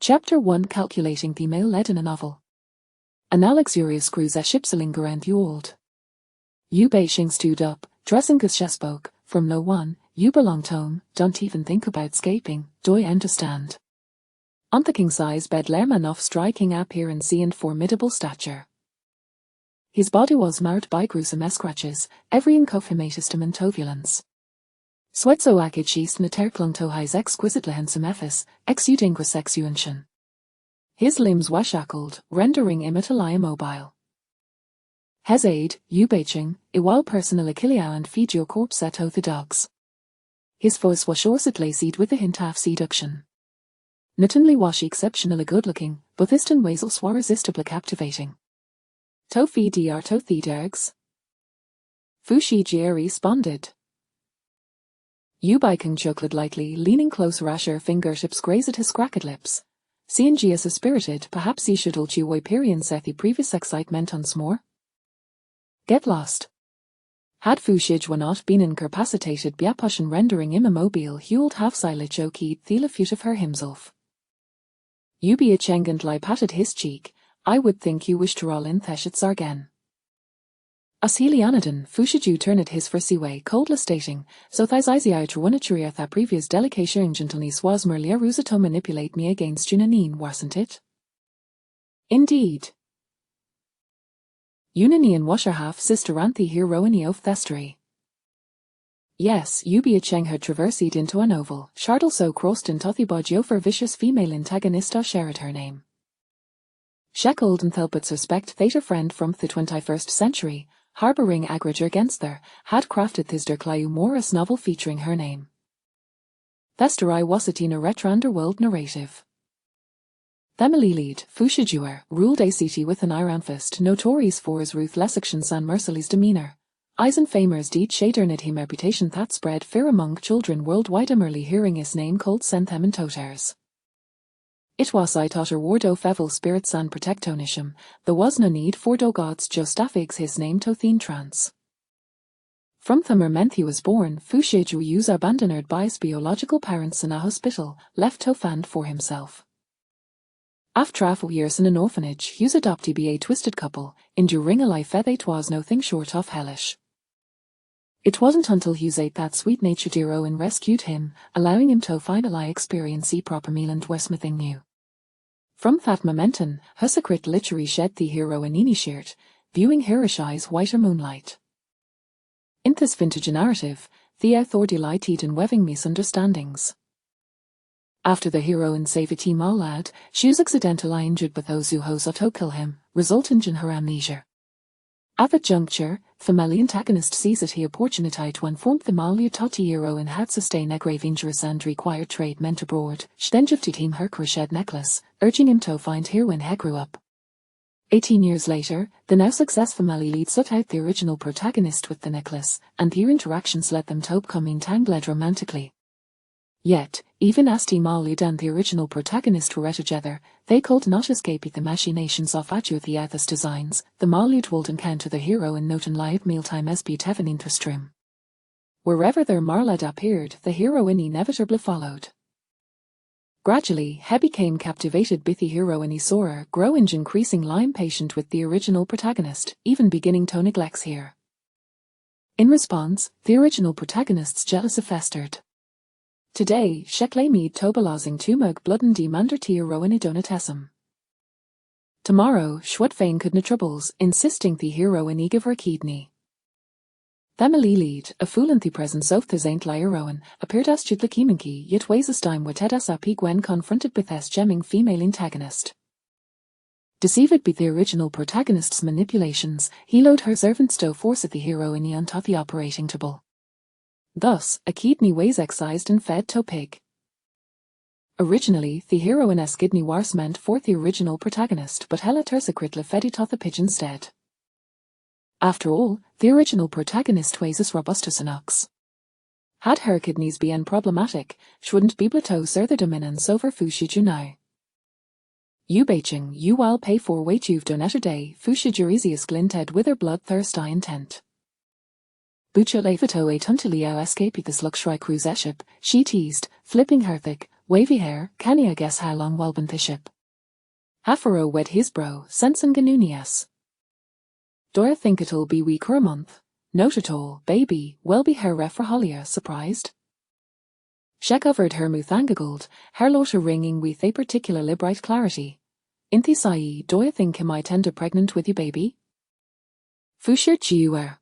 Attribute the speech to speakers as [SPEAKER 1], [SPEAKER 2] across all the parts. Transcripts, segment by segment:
[SPEAKER 1] Chapter 1 Calculating Female Led in a Novel. An luxurious cruise Schippselinger and Ewald. You Beijing stood up, dressing as she spoke, from no one, you belong home, don't even think about escaping, do you understand? On the king-size bed Lerman of striking appearance and formidable stature. His body was marred by gruesome scratches, every incofumatistum and tovulence. Sweat so akid schießt Naterklung to his exquisitely handsome effice, exuding sexuation. His limbs were shackled, rendering him immobile. His aid, you Beijing, while personally killiao and feed your corpse at the dogs. His voice was shortly seed with a hint of seduction. Not only was she exceptionally good-looking, but his ways were irresistibly captivating. To feed dr to the dogs. Fushi Jie responded. Yu Baiking chuckled lightly, leaning closer as her fingertips grazed at his cracked lips. Seeing G as a spirited, perhaps he should hold you Perian set the previous excitement once more. Get lost. Had Fushij not been incapacitated Biapushan rendering him immobile, Hewald half silent jokey thela fut of her himself. You be a chengant lie patted his cheek, I would think you wish to roll in theshits argen. As Helianadon, Fushiju turned his fussy way, coldly stating, so thys I to one at that previous delication and gentleness was merely a ruse to manipulate me against Junanine, wasn't it? Indeed. Unanine was her half-sister and the heroine of Thestery. Yes, you be a cheng had traversed into an oval, shardle so crossed in Tothibodjo for vicious female antagonist shared her name. Shackled and Thelpit suspect theta friend from the 21st century, harboring agriger gangster, had crafted this der Clayu Morris novel featuring her name. Thesterai was it in a retro underworld narrative. Themalilid, Fushijuer, ruled ACT with an iron fist, notorious for his ruthless actions and merciless demeanor. Eisen famers deed shaderned him reputation that spread fear among children worldwide merely hearing his name called sent them in toters. It was I taught her wardo fevel spirits and protectonisham, there was no need for do gods just affix his name to thin trance. From the moment he was born, Fushiju was abandoned by his biological parents in a hospital, left to fend for himself. After a few years in an orphanage, he was adopted by a twisted couple, enduring a life that was nothing short of hellish. It wasn't until Hughes ate that sweet-natured hero and rescued him, allowing him to finally experience proper meal and Westmithing new. From that momentum, her secret literally shed the hero in any shirt, viewing herish eyes whiter moonlight. In this vintage narrative, the author delighted in weaving misunderstandings. After the heroine saved a team all lad, she was accidentally injured by those who hosed to kill him, resulting in her amnesia. At that juncture, the male antagonist sees it he opportunity to inform the male taught heroine had sustained a grave injury and required treatment abroad. She then gifted him her crochet necklace, urging him to find her when he grew up. 18 years later, the now successful male lead sought out the original protagonist with the necklace, and their interactions led them to become entangled romantically. Yet, even as the Maulid and the original protagonist were together, they could not escape the machinations of Adjuthiathus designs. The Maulid would encounter the hero in Noten live mealtime as Beethoven interstream. Wherever their Marlad appeared, the heroine inevitably followed. Gradually, he became captivated by the heroine Sora, growing increasingly impatient with the original protagonist, even beginning to neglect her. In response, the original protagonist's jealousy festered. Today, Shekle mead tobalazing tumug blooden demander ti heroine donatessum. Tomorrow, Schwedfane could na troubles, insisting the heroine give her kidney. Themalilid, a fool in the presence of the Zaintli heroine, appeared as chudlakiminki, yet weighs a time with Tedas api when confronted with this gemming female antagonist. Deceived by the original protagonist's manipulations, he load her servants to force the heroine onto the operating table. Thus, a kidney was excised and fed to pig. Originally, the heroine's kidney was meant for the original protagonist, but Hela secretly fed it to the pig instead. After all, the original protagonist was as robust as an ox. Had her kidneys been problematic, she wouldn't be able to exert their dominance over Fushiju now. You Beijing, you will pay for what you've done at a day, Fushiju easiest glinted with her bloodthirsty intent. Bucha levato a tuntilio escape this luxury cruise ship, she teased, flipping her thick, Wavy hair, can ya guess how long Walben the ship? Hafaro wed his bro, sensen ganunias. Dora think it'll be week or a month. Not at all, baby, well be her for Hollia, surprised. She covered her muthangaguld, her lotta ringing with a particular libright clarity. Inthi sai, do you think him I tender pregnant with you, baby? Fushir chiuer.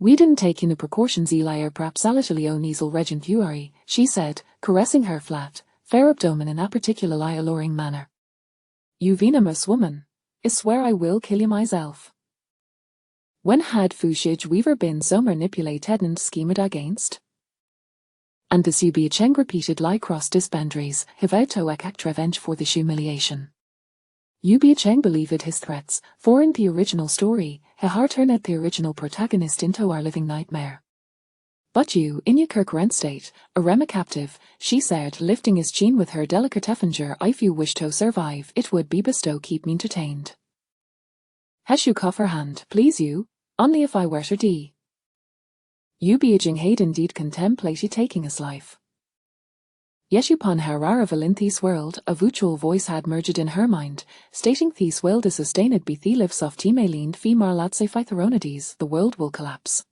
[SPEAKER 1] We didn't take in the precautions Eli or perhaps alitally o'neasel regin thuari, she said, caressing her flat, fair abdomen in a particularly alluring manner. You venomous woman. I swear I will kill you myself. When had Fushij Weaver been so manipulated and schemed against? And the Subi Cheng repeated lie crossed his boundaries, hivauto act revenge for this humiliation. Yubi Cheng believed his threats, for in the original story, he had turned the original protagonist into our living nightmare. But you, in your current state, a Rema captive, she said, lifting his chin with her delicate effinger, if you wish to survive, it would be bestow keep me entertained. Heshu cough her hand, please you, only if I were to die. Yubi Jing had indeed contemplated taking his life. Yeshupon Harara Valinthis world, a virtual voice had merged in her mind, stating These world is sustained by the lives of Timelin fi marlatse Phytheronides, the world will collapse.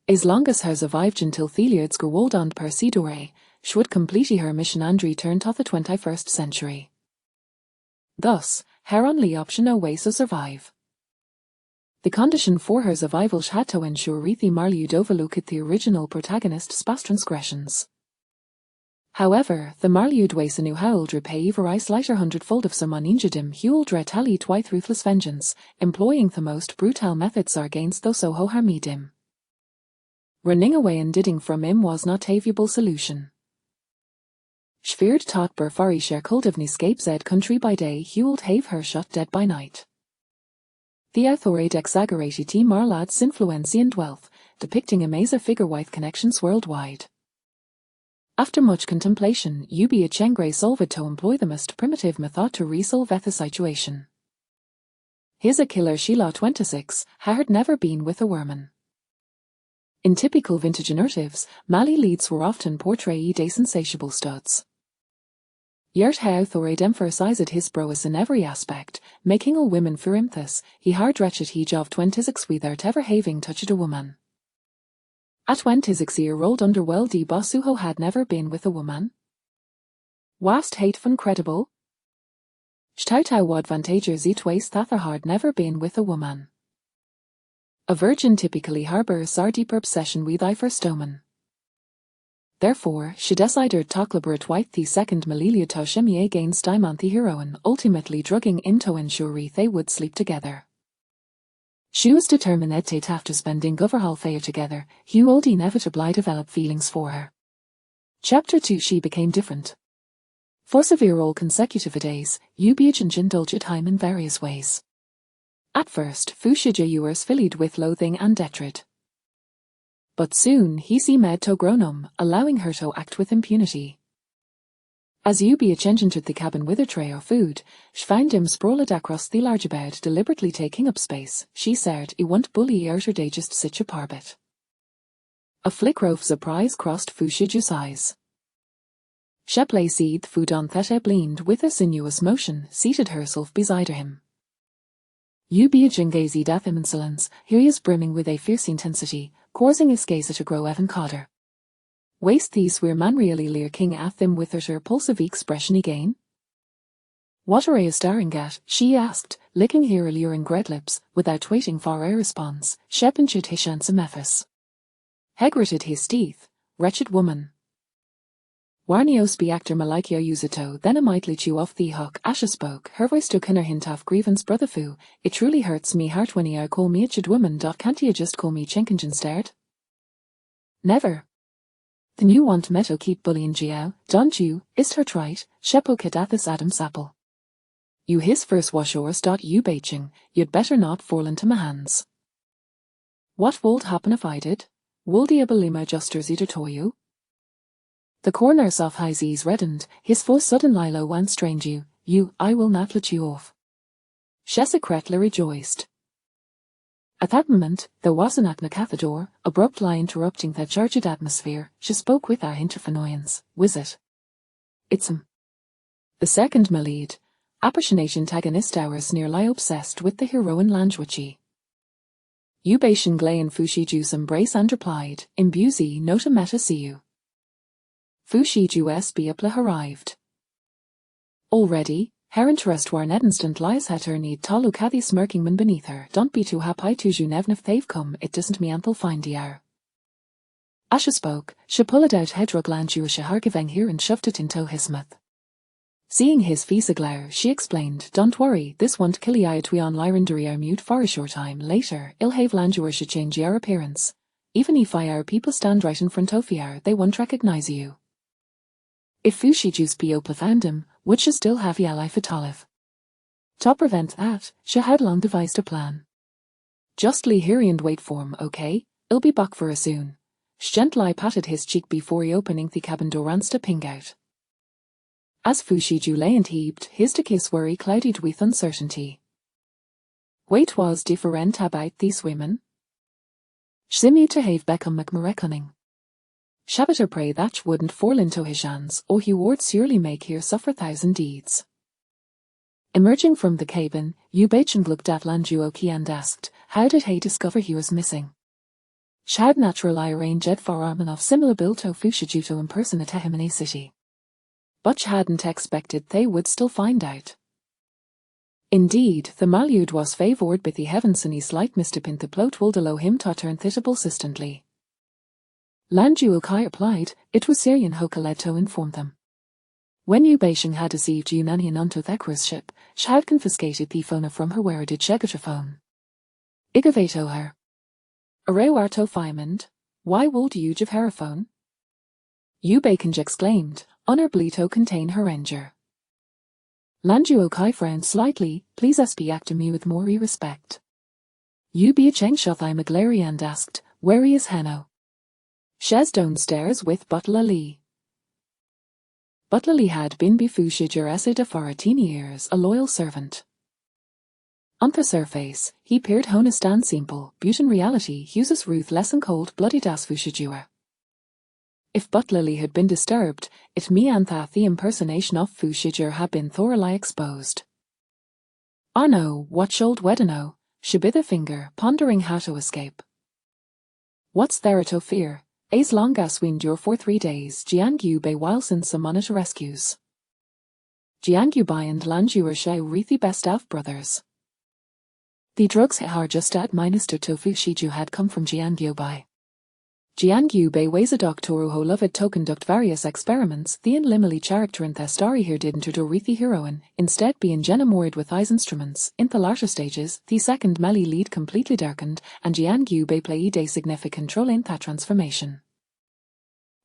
[SPEAKER 1] As long as her survived until Theliads Gerwold and Persidore, she would complete her mission and return to the 21st century. Thus, her only option aways to survive. The condition for her survival had to ensure the Marliud overlooked the original protagonist's past transgressions. However, the Marliud ways knew how to repay for slighter hundredfold of some uninjudim hueld retaliate with ruthless vengeance, employing the most brutal methods against those so harmidim. Running away and didding from him was not a viable solution. Shvered taught Burfari share cult of escape zed country by day hueld have her shot dead by night. The authorade exaggerated Marlad's influence and wealth, depicting a maze of figure-wide connections worldwide. After much contemplation, Yubi Chengre solved to employ the most primitive method to resolve the situation. His a killer Sheila 26 had never been with a woman. In typical vintage narratives, Mali leads were often portrayed as insatiable studs. Yet how Thorade emphasized his prowess in every aspect, making all women fear him thus, he hard wretched he of 26 without ever having touched a woman. At 26 year old underwell de Basuho had never been with a woman. Wast hateful credible? Stauta advantages it waste thather had never been with a woman. A virgin typically harbors our deeper obsession with I first omen. Therefore, she decided to collaborate with the second Malilia to shemie against Diamond the heroine, ultimately drugging him to ensure they would sleep together. She was determined that after spending overhaul fair together, he would inevitably develop feelings for her. Chapter 2 She became different. For several consecutive days, Yubiaj indulged time in various ways. At first, Fushija was filled with loathing and hatred. But soon he seemed to grow numb, allowing her to act with impunity. As Yubi entered the cabin with a tray of food, she found him sprawled across the large bed, deliberately taking up space. She said, "I want bully outer day just such a parbit." A flicker of surprise crossed Fushiju's eyes. She placed the food on Theta blind with a sinuous motion, seated herself beside him. Yubi gazed at him in silence, here he is brimming with a fierce intensity, causing his gaze to grow even colder. Waste these were man really lurking at them with her repulsive expression again? What are you staring at? She asked, licking her alluring red lips, without waiting for a response. Shepinchid his handsome Ephes. He gritted his teeth. Wretched woman. Warnios be actor Malikio Yuzito, then a mightly chew off the hook. Asha spoke, her voice took in her hint of grievance brotherfu. It truly hurts me heart when you call me a chid woman. Can't you just call me Chinkinj instead? Never. Then you want me to keep bullying Jiao, don't you? Is her right? Shepo Kadathis Adam Sapple. You his first washors. You baiching, you'd better not fall into my hands. What would happen if I did? Would the Abelima justers either to you? The corners of his eyes reddened, his voice suddenly low and strange. I will not let you off. She secretly rejoiced. At that moment, there was an knock at the door, abruptly interrupting that charged atmosphere. She spoke with a hint of annoyance. Was it? It's him. The second my lead, apassionate antagonist hours nearly obsessed with the heroine Lanjuichi. Ubation Glayan Fushiju embrace and replied, Imbuzi nota meta see you. Fushiju sb upla arrived. Already, her interest war instant lies het her need talu cathy smirking man beneath her, don't be too happy to you nevnif they've come, it doesn't me anthel find the Asha spoke, she pulled out hedrug Lanjuichi hargiveng here and shoved it into his mouth. Seeing his face glare, she explained, don't worry, this won't kill ya twi on lyranduri are mute for a short time later, I'll have Lanjuichi change your appearance. Even if our people stand right in front of you, they won't recognize you. If Fushiju's Piopa found him, would she still have ya life at Olive? To prevent that, she had long devised a plan. Just lie here and wait for him, okay? I'll be back for us soon. Gently patted his cheek before he opening the cabin door and stepping out. As Fushiju lay and heaved, his to kiss were clouded with uncertainty. Wait was different about these women. Shimmy to have Beckham McMurrecunning. Shabbater pray that wouldn't fall into his hands, or he would surely make here suffer thousand deeds. Emerging from the cabin, Ubachang looked at Lanjuoki and asked, how did he discover he was missing? Shad naturally arranged for armen of similar build to Fushiju to impersonate him in a city. But hadn't expected they would still find out. Indeed, the Malyud was favoured by the heavens and he slight mistapint the plot would allow him to turn thitable assistantly. Lanjuokai replied, it was Syrian Hokaleto informed them. When Ubashing had deceived Unanian onto the cruise ship, she had confiscated the phone from her where did Shegata phone. Igavato her. Arewarto Fiamond, why would you give her a phone? Ubakanj exclaimed, honourably to contain her ranger. Lanjuokai frowned slightly, please SB act to me with more respect. Ubi Cheng Shothai Maglari and asked, where is Heno? Shes downstairs with Butler Lee. Butler Lee had been Bifushiger Esida for 18 years, a loyal servant. On the surface, he appeared honest and simple, but in reality he was ruthless and cold-blooded as Fushijua. If Butler Lee had been disturbed, it me and that the impersonation of Fushiger had been thoroughly exposed. Oh no, what should Wedano? She bit a finger, pondering how to escape. What's there to fear? As long as we endure for 3 days, Jiangyu Bei while since some monitor rescues. Jiangyu Bai and Lanju are shy Rithi best of brothers. The drugs are just at Minister Tofu Shiju had come from Jiangyu Bai. Jiangyu Bei weighs a doctor who loved to conduct various experiments, the unlimely character in the story here didn't do Rithi heroine, instead being genomorted with eyes instruments. In the latter stages, the second Meli lead completely darkened, and Jiangyu Bei played a significant role in that transformation.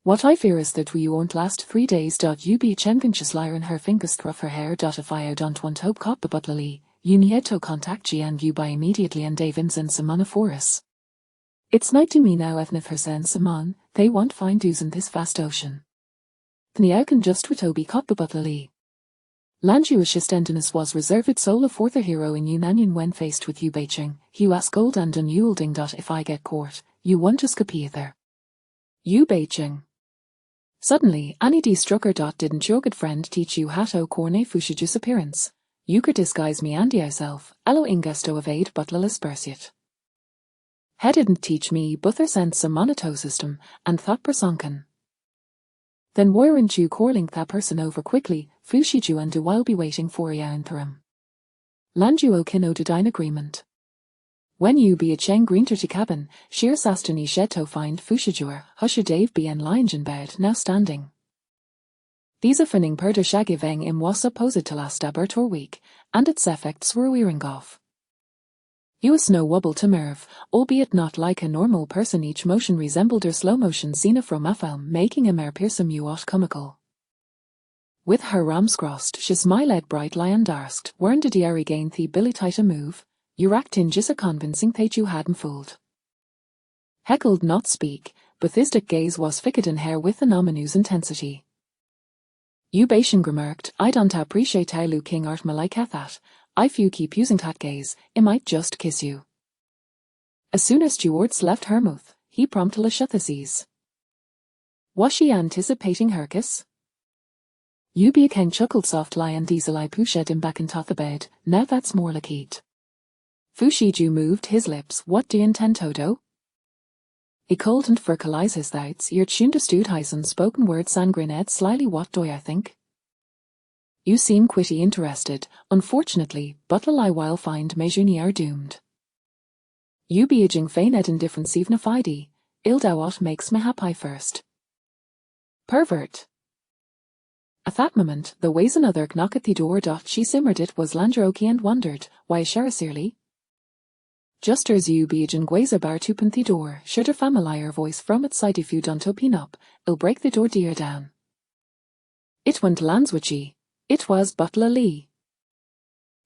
[SPEAKER 1] What I fear is that we won't last 3 days. You be unconscious liar in her fingers through her hair. If I don't want hope cop Butler Lee, you need to contact Jiangyu Bai immediately and Davins and Samana for us. It's night to me now if her sen Saman, they won't find dues in this vast ocean. Thniao can just Witobi cop the Butler Lee. Lanjuish Stendenus was reserved solo for the hero in Unanian when faced with Ubaching, he asked gold and unyielding. If I get caught, you won't escape either. Ubaching. Suddenly, Annie D. Strucker. Didn't your good friend teach you how to corne Fushiju's appearance? You could disguise me and yourself, Elo Ingesto evade Butlerless Persiat. He didn't teach me, but there sent some monito system, and that personken. Then weren't you calling that person over quickly, Fushiju and do I'll be waiting for ya interim. Lanjuo Kino did an agreement. When you be a Cheng Greenter to cabin, sheer sastani sheto find Fushijuer, husha Dave be en linge in bed, now standing. These affinning perder shagiveng im was supposed to last abert or week, and its effects were wearing off. He was no wobble to Merv, albeit not like a normal person. Each motion resembled a slow-motion scene from a film, making him appear somewhat comical. With her rams crossed, she smiled brightly and asked, weren't did ye regain the ability to move? You acted just a convincing that you hadn't fooled. Heckled not speak, but his dick gaze was fixed in her with an ominous intensity. Ubation remarked, I don't appreciate how Lu King art me like that. If you keep using that gaze, I might just kiss you. As soon as Stewards left her mouth, he promptly shut his ease. Was she anticipating her kiss? You be a king chuckled softly and easily pushed him back into the bed. Now that's more like it. Fushiju moved his lips. What do you intend to do? He called and verkalize his thoughts. You're tuned to stewed heisen spoken word sangrined slyly. What do I think? You seem quitty interested. Unfortunately, buttle I while find me juni are doomed. You be a jing fained indifference even if I d. Ilda what makes me happy first. Pervert. At that moment, there was another knock at the door. She simmered it was Landroki and wondered, why Sherasirly? Just as you be a jing gwaza bar to the door, should a familiar voice from outside if you don't open up, I'll break the door dear down. It went Lanswichi. It was Butler Lee.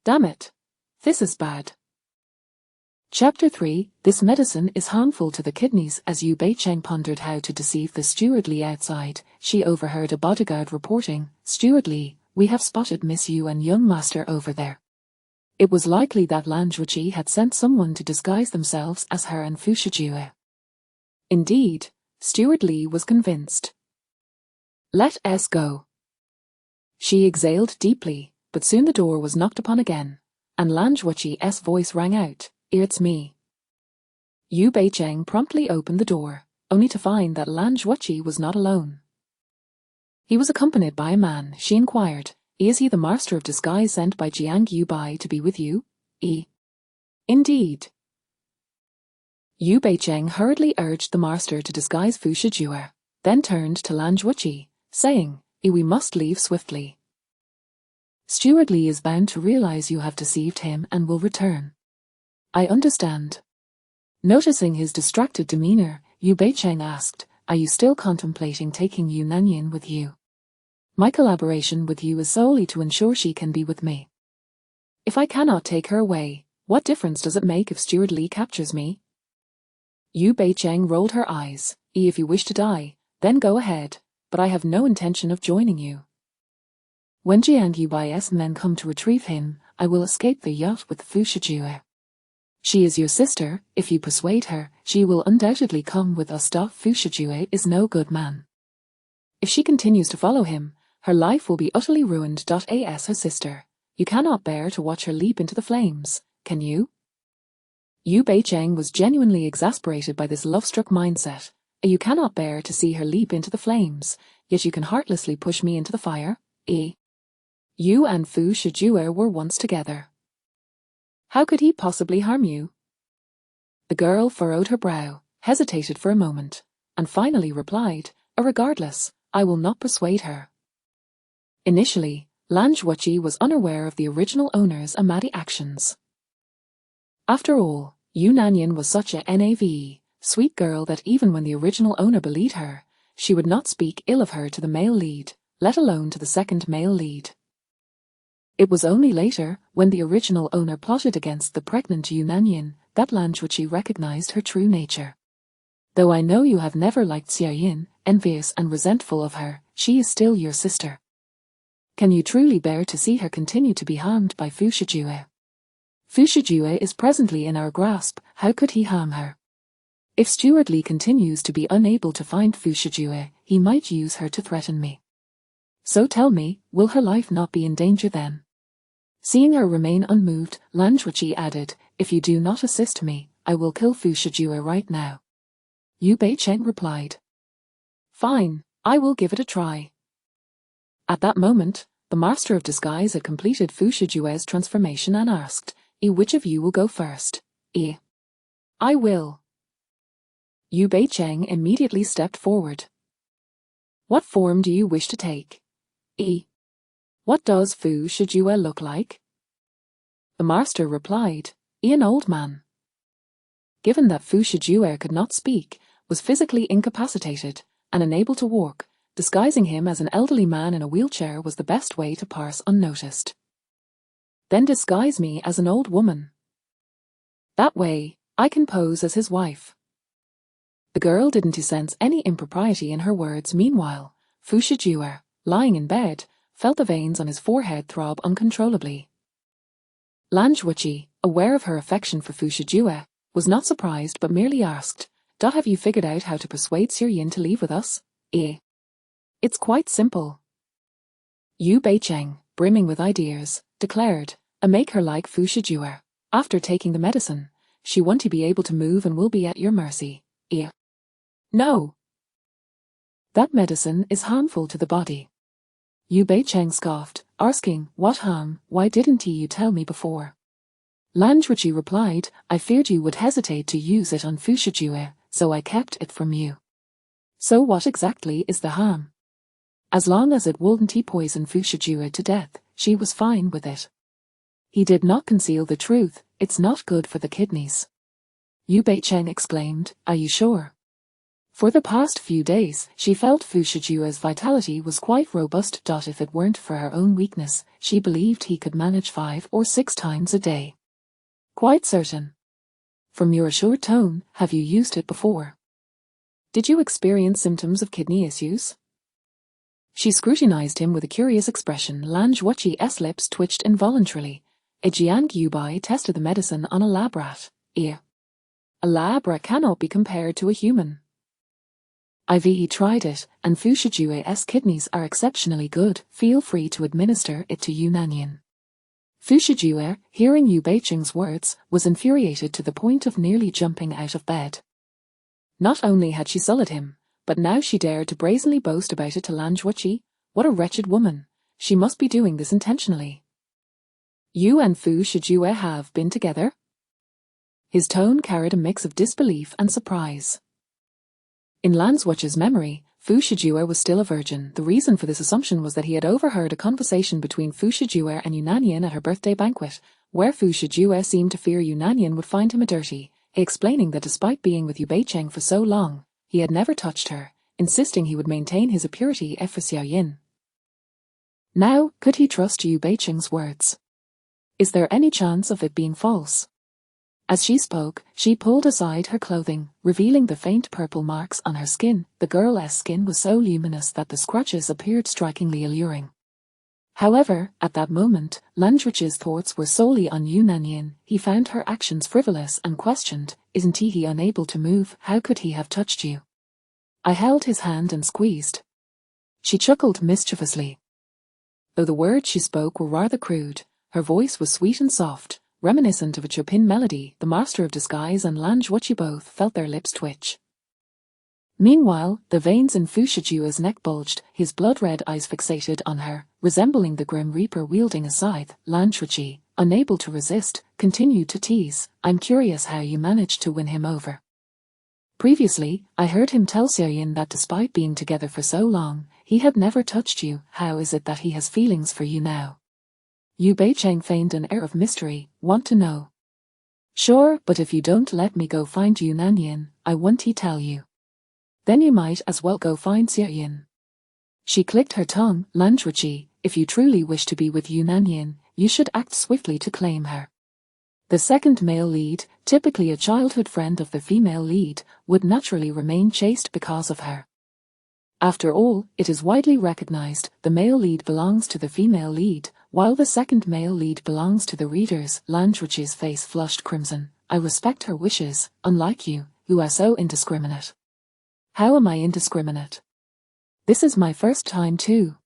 [SPEAKER 1] Damn it. This is bad. Chapter 3 This medicine is harmful to the kidneys. As Yu Bei-cheng pondered how to deceive the steward Lee outside, she overheard a bodyguard reporting, Steward Lee, we have spotted Miss Yu and young master over there. It was likely that Lan Zhuqi had sent someone to disguise themselves as her and Fu Shijue. Indeed, Steward Lee was convinced. Let us go. She exhaled deeply, but soon the door was knocked upon again, and Lan Zhuqi's voice rang out, It's me. Yu Bei-cheng promptly opened the door, only to find that Lan Zhuqi was not alone. He was accompanied by a man. She inquired, Is he the master of disguise sent by Jiang Yu Bai to be with you? Indeed. Yu Bei-cheng hurriedly urged the master to disguise Fu Shijue, then turned to Lan Zhuqi, saying, We must leave swiftly. Steward Lee is bound to realize you have deceived him and will return. I understand. Noticing his distracted demeanor, Yu Bei-cheng asked, Are you still contemplating taking Yu Nanyin with you? My collaboration with you is solely to ensure she can be with me. If I cannot take her away, what difference does it make if Steward Lee captures me? Yu Bei-cheng rolled her eyes. If you wish to die, then go ahead, but I have no intention of joining you. When Jiang Yu Bai's men come to retrieve him, I will escape the yacht with Fu Shijue. She is your sister. If you persuade her, she will undoubtedly come with us. Fu Shijue is no good man. If she continues to follow him, her life will be utterly ruined. As her sister, you cannot bear to watch her leap into the flames, can you? Yu Bei-cheng was genuinely exasperated by this love-struck mindset. You cannot bear to see her leap into the flames, yet you can heartlessly push me into the fire. You and Fu Shijue were once together. How could he possibly harm you? The girl furrowed her brow, hesitated for a moment, and finally replied, Regardless, I will not persuade her. Initially, Lan Zhuqi was unaware of the original owner's Amadi actions. After all, Yu Nanyin was such a nave, sweet girl that even when the original owner believed her, she would not speak ill of her to the male lead, let alone to the second male lead. It was only later, when the original owner plotted against the pregnant Yu Nanyin, that Lan Zhuqi recognized her true nature. Though I know you have never liked Xia Yin, envious and resentful of her, she is still your sister. Can you truly bear to see her continue to be harmed by Fu Shijue? Fu Shijue is presently in our grasp. How could he harm her? If Steward Lee continues to be unable to find Fu Shijue, he might use her to threaten me. So tell me, will her life not be in danger then? Seeing her remain unmoved, Lan Zhuqi added, If you do not assist me, I will kill Fu Shijue right now. Yu Bei-cheng replied. Fine, I will give it a try. At that moment, the master of disguise had completed Fu Shijue's transformation and asked, Which of you will go first? I will. Yu Bei-cheng immediately stepped forward. What form do you wish to take? What does Fu Shijue look like? The master replied, An old man. Given that Fu Shijue could not speak, was physically incapacitated, and unable to walk, disguising him as an elderly man in a wheelchair was the best way to pass unnoticed. Then disguise me as an old woman. That way, I can pose as his wife. The girl didn't sense any impropriety in her words. Meanwhile, Fu Shijue, lying in bed, felt the veins on his forehead throb uncontrollably. Lan Zhuqi, aware of her affection for Fu Shijue, was not surprised but merely asked, Have you figured out how to persuade Xia Yin to leave with us? It's quite simple. Yu Beicheng, brimming with ideas, declared, "I make her like Fu Shijue. After taking the medicine, she won't be able to move and will be at your mercy." No. That medicine is harmful to the body. Yu Beicheng scoffed, asking, "What harm? Why didn't you tell me before?" Lan Zhuqi replied, "I feared you would hesitate to use it on Fu Shijue, so I kept it from you." So what exactly is the harm? As long as it wouldn't poison Fu Shijue to death, she was fine with it. He did not conceal the truth, "It's not good for the kidneys." Yu Beicheng exclaimed, "Are you sure?" For the past few days, she felt Fu Shijue's vitality was quite robust. If it weren't for her own weakness, she believed he could manage 5 or 6 times a day. Quite certain. From your assured tone, have you used it before? Did you experience symptoms of kidney issues? She scrutinized him with a curious expression. Lan Zhuqi's lips twitched involuntarily. A Jiang Yubai tested the medicine on a lab rat. A lab rat cannot be compared to a human. I've tried it, and Fu Shijue's kidneys are exceptionally good. Feel free to administer it to Yu Nanyan. Fu Shijue, hearing Yu Beicheng's words, was infuriated to the point of nearly jumping out of bed. Not only had she sullied him, but now she dared to brazenly boast about it to Lan Zhuqi. What a wretched woman. She must be doing this intentionally. You and Fu Shijue have been together? His tone carried a mix of disbelief and surprise. In Lan Zhuqi's memory, Fu Shijue was still a virgin. The reason for this assumption was that he had overheard a conversation between Fu Shijue and Yu Nanyan at her birthday banquet, where Fu Shijue seemed to fear Yu Nanyan would find him dirty, explaining that despite being with Yu Beicheng for so long, he had never touched her, insisting he would maintain his purity for Xiaoyin. Now, could he trust Yu Beicheng's words? Is there any chance of it being false? As she spoke, she pulled aside her clothing, revealing the faint purple marks on her skin. The girl's skin was so luminous that the scratches appeared strikingly alluring. However, at that moment, Lan Zhuqi's thoughts were solely on Yu Nanyan. He found her actions frivolous and questioned, "Isn't he unable to move? How could he have touched you?" I held his hand and squeezed. She chuckled mischievously. Though the words she spoke were rather crude, her voice was sweet and soft, reminiscent of a Chopin melody. The master of disguise and Lan Zhuqi both felt their lips twitch. Meanwhile, the veins in Fu Shijue's neck bulged, his blood-red eyes fixated on her, resembling the Grim Reaper wielding a scythe. Lan Zhuqi, unable to resist, continued to tease, "I'm curious how you managed to win him over." Previously, I heard him tell Xiaoyin that despite being together for so long, he had never touched you. How is it that he has feelings for you now? Yu Beicheng feigned an air of mystery. "Want to know?" "Sure, but if you don't let me go find Yu Nanyan, I won't tell you." "Then you might as well go find Xiaoyin." She clicked her tongue. "Lan Zhuqi, if you truly wish to be with Yu Nanyan, you should act swiftly to claim her." The second male lead, typically a childhood friend of the female lead, would naturally remain chaste because of her. After all, it is widely recognized, the male lead belongs to the female lead, while the second male lead belongs to the readers. Lan Zhuqi's face flushed crimson. "I respect her wishes, unlike you, who are so indiscriminate." "How am I indiscriminate? This is my first time too."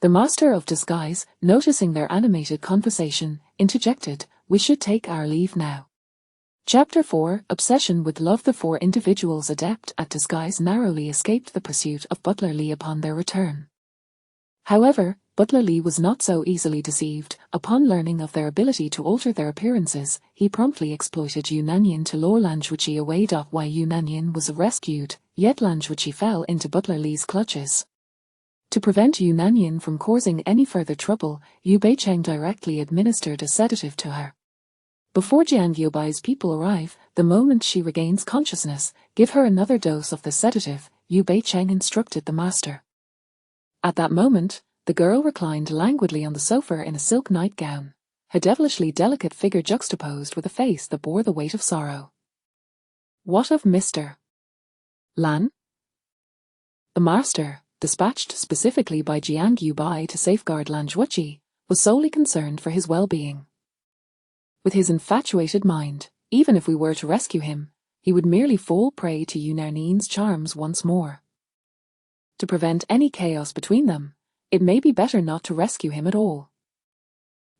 [SPEAKER 1] The master of disguise, noticing their animated conversation, interjected, "We should take our leave now." Chapter 4, Obsession with Love. The 4 individuals adept at disguise narrowly escaped the pursuit of Butler Li upon their return. However, Butler Li was not so easily deceived. Upon learning of their ability to alter their appearances, he promptly exploited Yu Nanyan to lure Lan Zhuqi away. Why Yu Nanyan was rescued, yet Lan Zhuqi fell into Butler Li's clutches. To prevent Yu Nanyan from causing any further trouble, Yu Beicheng directly administered a sedative to her. Before Jiang Yubai's people arrive, the moment she regains consciousness, give her another dose of the sedative, Yu Beicheng instructed the master. At that moment, the girl reclined languidly on the sofa in a silk nightgown, her devilishly delicate figure juxtaposed with a face that bore the weight of sorrow. "What of Mr. Lan?" The master, dispatched specifically by Jiang Yubai to safeguard Lan Zhuqi, was solely concerned for his well-being. With his infatuated mind, even if we were to rescue him, he would merely fall prey to Yu Nanyan's charms once more. To prevent any chaos between them, it may be better not to rescue him at all.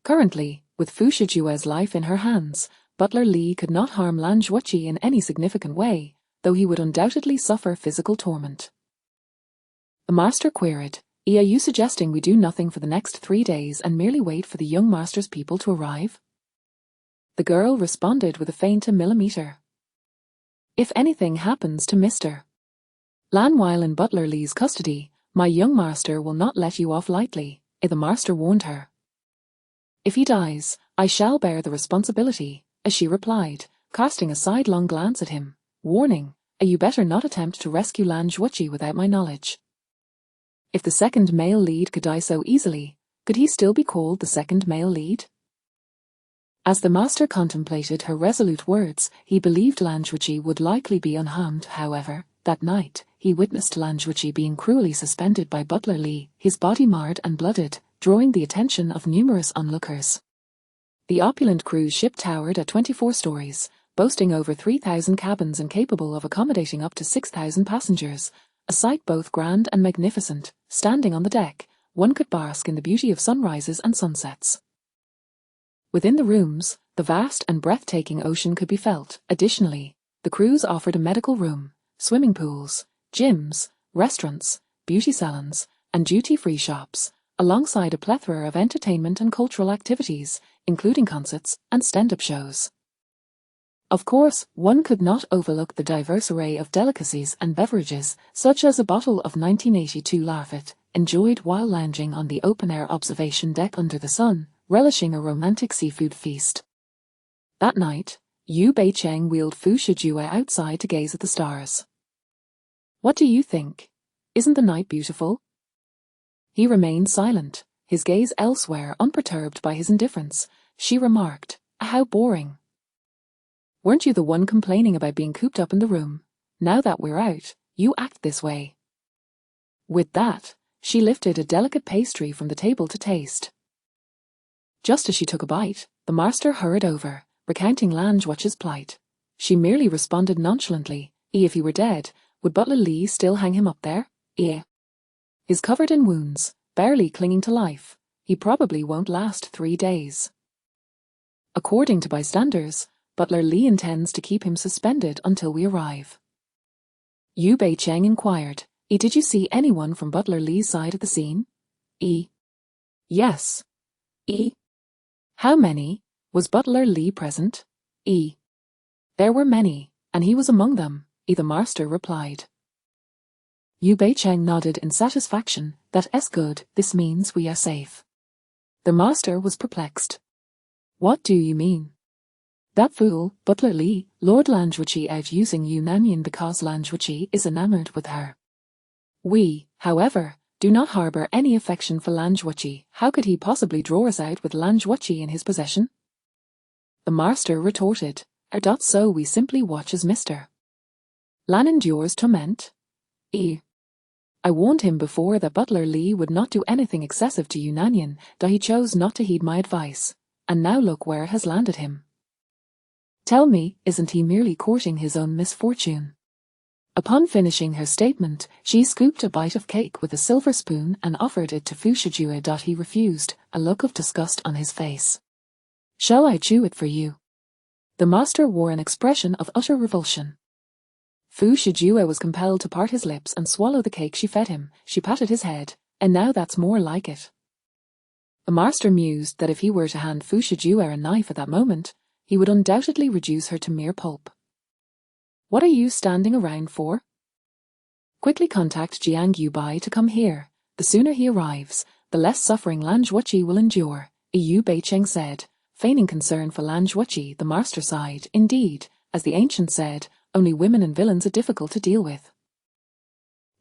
[SPEAKER 1] Currently, with Fu Shijue's life in her hands, Butler Li could not harm Lan Zhuoqi in any significant way, though he would undoubtedly suffer physical torment. The master queried, "Are you suggesting we do nothing for the next 3 days and merely wait for the young master's people to arrive?" The girl responded with a faint millimeter. "If anything happens to Mr. Lan while in Butler Li's custody, my young master will not let you off lightly," the master warned her. "If he dies, I shall bear the responsibility," as she replied, casting a sidelong glance at him, warning, "You better not attempt to rescue Lan Zhuoqi without my knowledge." If the second male lead could die so easily, could he still be called the second male lead? As the master contemplated her resolute words, he believed Lan Zhuoqi would likely be unharmed. However, that night, he witnessed Lan Zhuoqi being cruelly suspended by Butler Li, his body marred and blooded, drawing the attention of numerous onlookers. The opulent cruise ship towered at 24 stories, boasting over 3,000 cabins and capable of accommodating up to 6,000 passengers, a sight both grand and magnificent. Standing on the deck, one could bask in the beauty of sunrises and sunsets. Within the rooms, the vast and breathtaking ocean could be felt. Additionally, the cruise offered a medical room, swimming pools, gyms, restaurants, beauty salons, and duty-free shops, alongside a plethora of entertainment and cultural activities, including concerts and stand-up shows. Of course, one could not overlook the diverse array of delicacies and beverages, such as a bottle of 1982 Lafite, enjoyed while lounging on the open-air observation deck under the sun, relishing a romantic seafood feast. That night, Yu Beicheng wheeled Fu Shijue outside to gaze at the stars. "What do you think? Isn't the night beautiful?" He remained silent, his gaze elsewhere, unperturbed by his indifference. She remarked, "How boring. Weren't you the one complaining about being cooped up in the room? Now that we're out, you act this way." With that, she lifted a delicate pastry from the table to taste. Just as she took a bite, the master hurried over, recounting Lan Zhuoqi's plight. She merely responded nonchalantly, "If he were dead, would Butler Li still hang him up there? He's covered in wounds, barely clinging to life. He probably won't last 3 days. According to bystanders, Butler Li intends to keep him suspended until we arrive." Yu Beicheng inquired, "Did you see anyone from Butler Li's side at the scene?" "Yes." "How many? Was Butler Li present?" "There were many, and he was among them," the master replied. Yu Beicheng nodded in satisfaction. "That's good, this means we are safe." The master was perplexed. "What do you mean?" "That fool, Butler Li, lured Lan Zhuoqi out using Yunanian because Lan Zhuoqi is enamored with her. We, however, do not harbor any affection for Lan Zhuoqi. How could he possibly draw us out with Lan Zhuoqi in his possession?" The master retorted, "So we simply watch as Mr. Lan endures torment? I warned him before that Butler Li would not do anything excessive to Yunanian, though he chose not to heed my advice, and now look where it has landed him. Tell me, isn't he merely courting his own misfortune?" Upon finishing her statement, she scooped a bite of cake with a silver spoon and offered it to Fu Shijue. He refused, a look of disgust on his face. "Shall I chew it for you?" The master wore an expression of utter revulsion. Fu Shijue was compelled to part his lips and swallow the cake she fed him. She patted his head, "And now that's more like it." The master mused that if he were to hand Fu Shijue a knife at that moment, he would undoubtedly reduce her to mere pulp. "What are you standing around for? Quickly contact Jiang Yubai to come here. The sooner he arrives, the less suffering Lan Zhuoqi will endure," Yu Beicheng said, feigning concern for Lan Zhuoqi. The master sighed. Indeed, as the ancient said, only women and villains are difficult to deal with.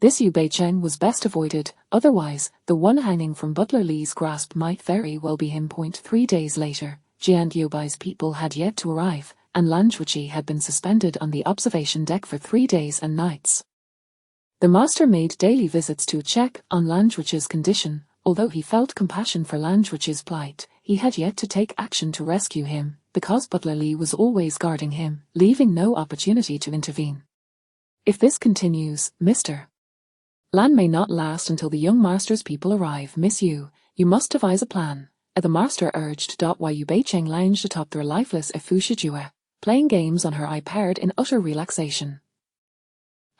[SPEAKER 1] This Yu Beicheng was best avoided, otherwise, the one hanging from Butler Li's grasp might very well be him. 3 days later, Jiang Yubai's people had yet to arrive, and Lan Zhuoqi had been suspended on the observation deck for 3 days and nights. The master made daily visits to check on Lan Zhuoqi's condition. Although he felt compassion for Lan Zhuoqi's plight, he had yet to take action to rescue him, because Butler Li was always guarding him, leaving no opportunity to intervene. If this continues, Mr. Lan may not last until the young master's people arrive, Miss Yu. You must devise a plan. The master urged. Yu Beicheng lounged atop their lifeless Fu Shijue, playing games on her iPad in utter relaxation.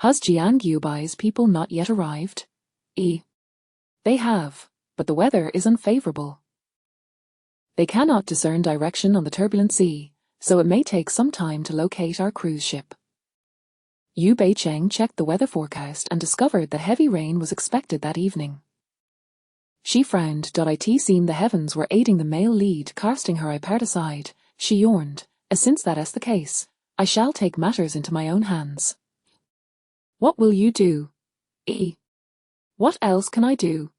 [SPEAKER 1] Has Jiang Yubai's people not yet arrived? They have, but the weather is unfavorable. They cannot discern direction on the turbulent sea, so it may take some time to locate our cruise ship. Yu Beicheng checked the weather forecast and discovered that heavy rain was expected that evening. She frowned. It seemed the heavens were aiding the male lead. Casting her iPad aside, she yawned. Since that is the case, I shall take matters into my own hands. What will you do? What else can I do?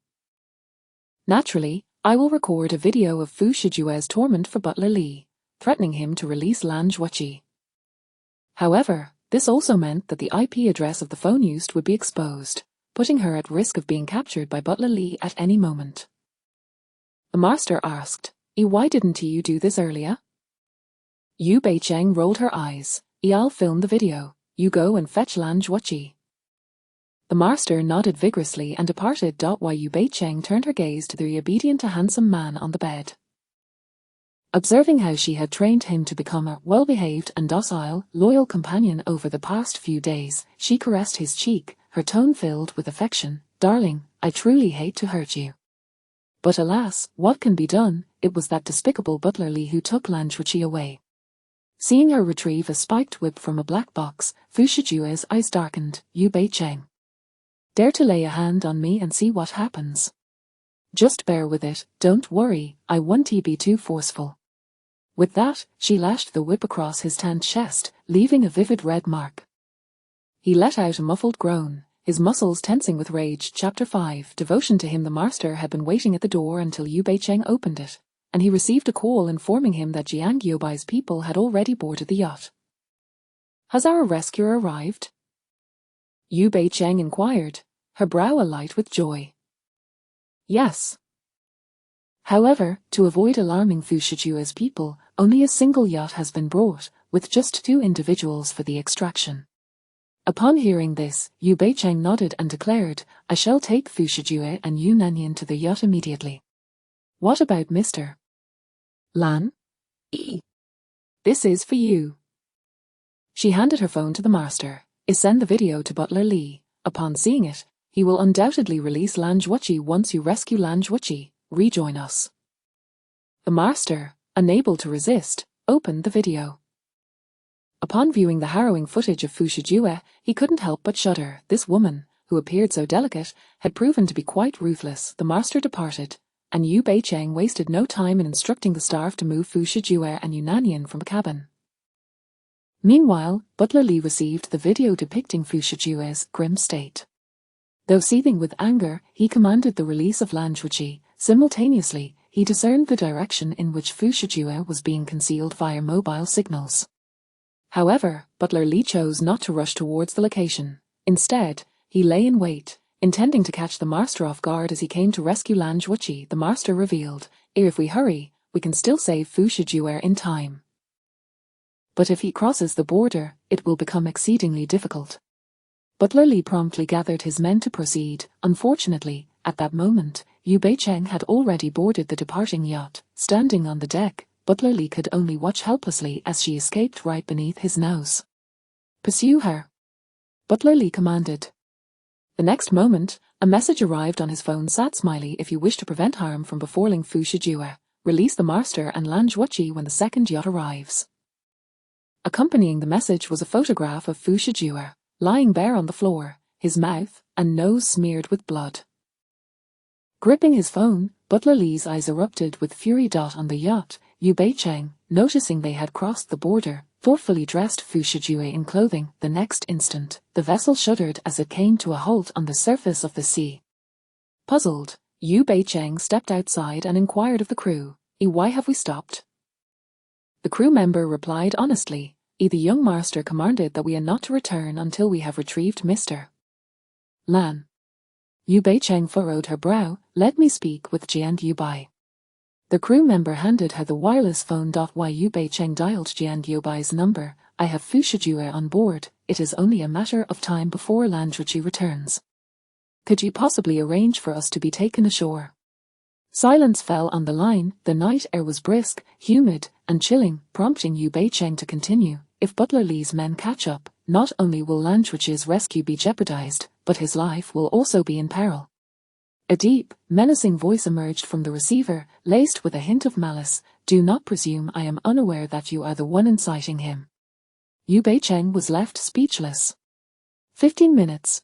[SPEAKER 1] Naturally, I will record a video of Fu Shijue's torment for Butler Li, threatening him to release Lan Zhuoqi. However, this also meant that the IP address of the phone used would be exposed, putting her at risk of being captured by Butler Li at any moment. The master asked, why didn't you do this earlier? Yu Beicheng rolled her eyes. I'll film the video. You go and fetch Lan Zhuoqi. The master nodded vigorously and departed. Yu Beicheng turned her gaze to the obedient handsome man on the bed. Observing how she had trained him to become a well-behaved and docile, loyal companion over the past few days, she caressed his cheek, her tone filled with affection. Darling, I truly hate to hurt you. But alas, what can be done? It was that despicable Butler Li who took Lan Zhuoqi away. Seeing her retrieve a spiked whip from a black box, Fu Shijue's eyes darkened. Yu Beicheng, dare to lay a hand on me and see what happens. Just bear with it, don't worry, I won't be too forceful. With that, she lashed the whip across his tanned chest, leaving a vivid red mark. He let out a muffled groan, his muscles tensing with rage. Chapter 5 Devotion to him. The master had been waiting at the door until Yu Beicheng opened it, and he received a call informing him that Jiang Yubai's people had already boarded the yacht. Has our rescuer arrived? Yu Beicheng inquired, her brow alight with joy. Yes. However, to avoid alarming Fu Shijue's people, only a single yacht has been brought, with just 2 individuals for the extraction. Upon hearing this, Yu Beicheng nodded and declared, I shall take Fu Shijue and Yu Nanyan to the yacht immediately. What about Mr. Lan? This is for you. She handed her phone to the master. Send the video to Butler Li. Upon seeing it, he will undoubtedly release Lan Zhuoqi. Once you rescue Lan Zhuoqi, rejoin us. The master, unable to resist, opened the video. Upon viewing the harrowing footage of Fu Shijue, he couldn't help but shudder. This woman, who appeared so delicate, had proven to be quite ruthless. The master departed, and Yu Beicheng wasted no time in instructing the staff to move Fu Shijue and Yu Nanyan from the cabin. Meanwhile, Butler Li received the video depicting Fu Shijue's grim state. Though seething with anger, he commanded the release of Lan Zhuoqi. Simultaneously, he discerned the direction in which Fu Shijue was being concealed via mobile signals. However, Butler Li chose not to rush towards the location. Instead, he lay in wait, intending to catch the master off guard as he came to rescue Lan Zhuoqi. The master revealed, if we hurry, we can still save Fu Shijue in time. But if he crosses the border, it will become exceedingly difficult. Butler Li promptly gathered his men to proceed. Unfortunately, at that moment, Yu Beicheng had already boarded the departing yacht. Standing on the deck, Butler Li could only watch helplessly as she escaped right beneath his nose. Pursue her, Butler Li commanded. The next moment, a message arrived on his phone. Sat Smiley, if you wish to prevent harm from befalling Fu Shijue, release the master and Lan Zhuoqi when the second yacht arrives. Accompanying the message was a photograph of Fu Shijue, lying bare on the floor, his mouth and nose smeared with blood. Gripping his phone, Butler Li's eyes erupted with fury. On the yacht, Yu Beicheng, noticing they had crossed the border, thoughtfully dressed Fu Shijue in clothing. The next instant, the vessel shuddered as it came to a halt on the surface of the sea. Puzzled, Yu Beicheng stepped outside and inquired of the crew, why have we stopped? The crew member replied honestly, the young master commanded that we are not to return until we have retrieved Mr. Lan. Yu Beicheng furrowed her brow. Let me speak with Jian Yubai. The crew member handed her the wireless phone. Yu Beicheng dialed Jian Yubai's number. I have Fu Shijue on board. It is only a matter of time before Lan Zhuoqi returns. Could you possibly arrange for us to be taken ashore? Silence fell on the line. The night air was brisk, humid, and chilling, prompting Yu Bei-cheng to continue. If Butler Lee's men catch up, not only will Lanchui's rescue be jeopardized, but his life will also be in peril. A deep, menacing voice emerged from the receiver, laced with a hint of malice. Do not presume I am unaware that you are the one inciting him. Yu Bei-cheng was left speechless. 15 minutes.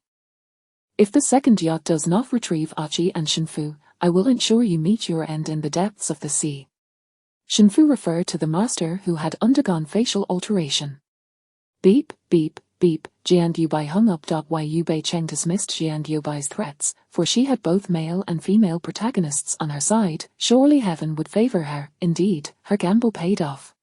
[SPEAKER 1] If the second yacht does not retrieve Achi and Shinfu, I will ensure you meet your end in the depths of the sea. Shinfu referred to the master who had undergone facial alteration. Beep, beep, beep, Jian Yubai hung up. Yu Bei-cheng dismissed Jian Yubai's threats, for she had both male and female protagonists on her side. Surely heaven would favor her. Indeed, her gamble paid off.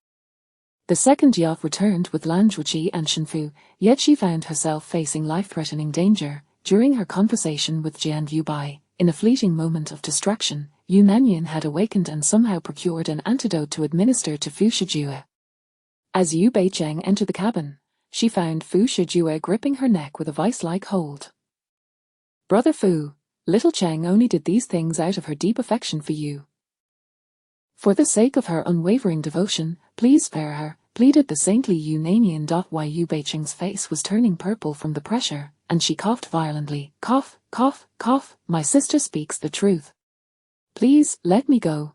[SPEAKER 1] The second yacht returned with Lanchuji and Shinfu, yet she found herself facing life-threatening danger. During her conversation with Jian Yubai, in a fleeting moment of distraction, Yu Nanyan had awakened and somehow procured an antidote to administer to Fu Shijue. As Yu Bei-cheng entered the cabin, she found Fu Shijue gripping her neck with a vice-like hold. Brother Fu, little Cheng only did these things out of her deep affection for you. For the sake of her unwavering devotion, please spare her, pleaded the saintly Yu Nanyan. Yu Bei-cheng's face was turning purple from the pressure, and she coughed violently. Cough, cough, cough, my sister speaks the truth. Please, let me go.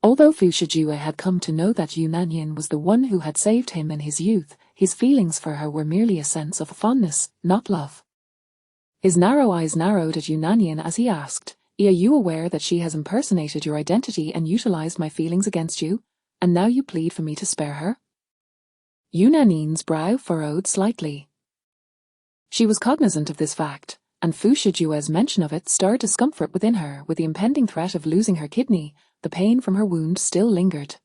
[SPEAKER 1] Although Fu Shijue had come to know that Yu Nanyan was the one who had saved him in his youth, his feelings for her were merely a sense of fondness, not love. His narrow eyes narrowed at Yu Nanyan as he asked, Are you aware that she has impersonated your identity and utilized my feelings against you, and now you plead for me to spare her? Yu Nanyan's brow furrowed slightly. She was cognizant of this fact, and Fu Shijue's mention of it stirred discomfort within her. With the impending threat of losing her kidney, the pain from her wound still lingered.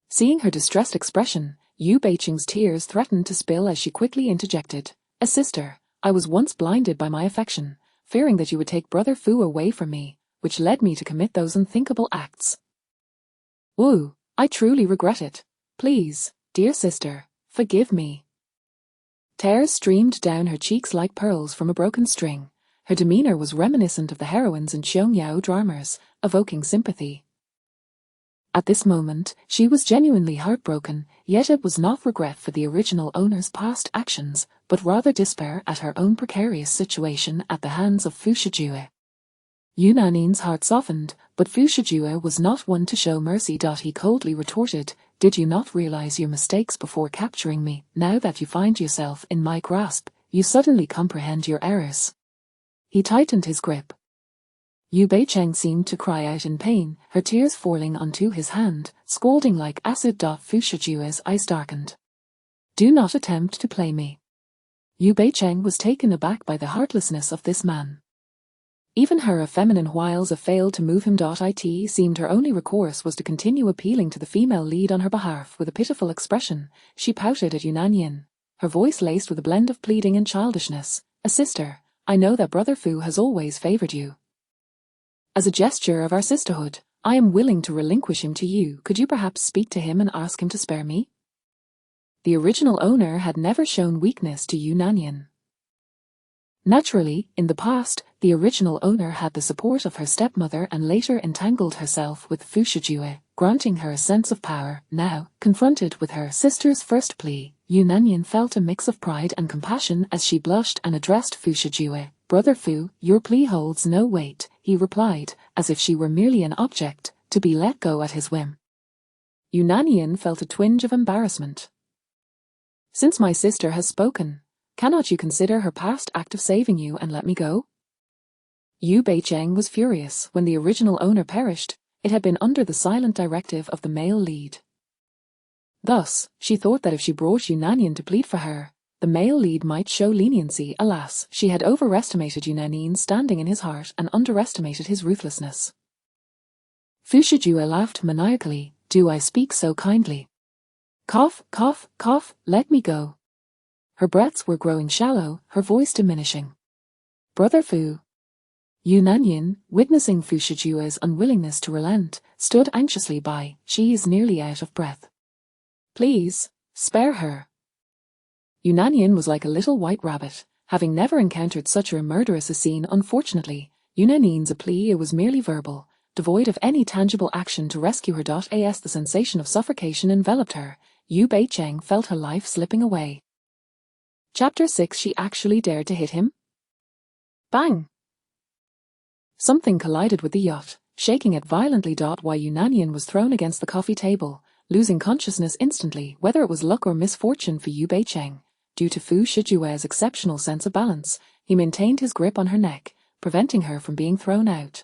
[SPEAKER 1] Seeing her distressed expression, Yu Bei-cheng's tears threatened to spill as she quickly interjected, A sister, I was once blinded by my affection, fearing that you would take Brother Fu away from me, which led me to commit those unthinkable acts. Wu, I truly regret it. Please, dear sister, forgive me. Tears streamed down her cheeks like pearls from a broken string. Her demeanor was reminiscent of the heroines in Xiong dramas, evoking sympathy. At this moment, she was genuinely heartbroken, yet it was not regret for the original owner's past actions, but rather despair at her own precarious situation at the hands of Fu Shijue. Yu Nanyan's heart softened, but Fu Shijue was not one to show mercy. He coldly retorted, Did you not realize your mistakes before capturing me? Now that you find yourself in my grasp, you suddenly comprehend your errors. He tightened his grip. Yu Bei-cheng seemed to cry out in pain, her tears falling onto his hand, scalding like acid. Fu Shijue's eyes darkened. Do not attempt to play me. Yu Bei-cheng was taken aback by the heartlessness of this man. Even her effeminate wiles failed to move him. It seemed her only recourse was to continue appealing to the female lead on her behalf. With a pitiful expression, she pouted at Yu Nanyan, her voice laced with a blend of pleading and childishness. A sister, I know that Brother Fu has always favored you. As a gesture of our sisterhood, I am willing to relinquish him to you. Could you perhaps speak to him and ask him to spare me? The original owner had never shown weakness to Yu Nanyan. Naturally, in the past, the original owner had the support of her stepmother and later entangled herself with Fu Shijue, granting her a sense of power. Now, confronted with her sister's first plea, Yu Nanyan felt a mix of pride and compassion as she blushed and addressed Fu Shijue. Brother Fu, your plea holds no weight, he replied, as if she were merely an object, to be let go at his whim. Yu Nanyan felt a twinge of embarrassment. Since my sister has spoken, cannot you consider her past act of saving you and let me go? Yu Bei-cheng was furious. When the original owner perished, it had been under the silent directive of the male lead. Thus, she thought that if she brought Yu Nanyan to plead for her, the male lead might show leniency. Alas, she had overestimated Yu Nanyan's standing in his heart and underestimated his ruthlessness. Fu Shijue laughed maniacally. Do I speak so kindly? Cough, cough, cough, let me go. Her breaths were growing shallow, her voice diminishing. Brother Fu. Yu Nanyan, witnessing Fu Shijue's unwillingness to relent, stood anxiously by. She is nearly out of breath. Please, spare her. Yu Nanyan was like a little white rabbit, having never encountered such a murderous a scene. Unfortunately, Yunanin's plea was merely verbal, devoid of any tangible action to rescue her. As the sensation of suffocation enveloped her, Yu Beicheng felt her life slipping away. Chapter 6. She actually dared to hit him? Bang! Something collided with the yacht, shaking it violently. While Yunanian was thrown against the coffee table, losing consciousness instantly. Whether it was luck or misfortune for Yu Beicheng, due to Fu Shijue's exceptional sense of balance, he maintained his grip on her neck, preventing her from being thrown out.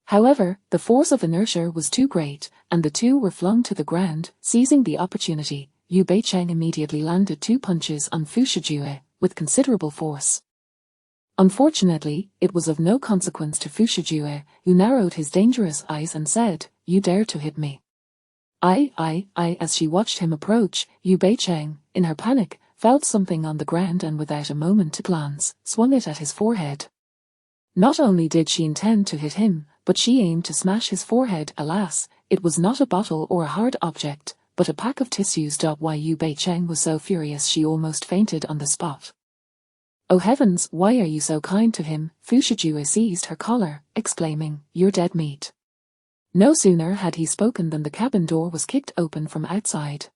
[SPEAKER 1] However, the force of inertia was too great, and the two were flung to the ground. Seizing the opportunity, Yu Beicheng immediately landed 2 punches on Fu Shijue, with considerable force. Unfortunately, it was of no consequence to Fu Shijue, who narrowed his dangerous eyes and said, "You dare to hit me?" I. As she watched him approach, Yu Beicheng, in her panic, felt something on the ground and without a moment to glance, swung it at his forehead. Not only did she intend to hit him, but she aimed to smash his forehead. Alas, it was not a bottle or a hard object, but a pack of tissues. Why Yu Beicheng was so furious she almost fainted on the spot. "Oh heavens, why are you so kind to him?" Fu Shijue seized her collar, exclaiming, "You're dead meat." No sooner had he spoken than the cabin door was kicked open from outside.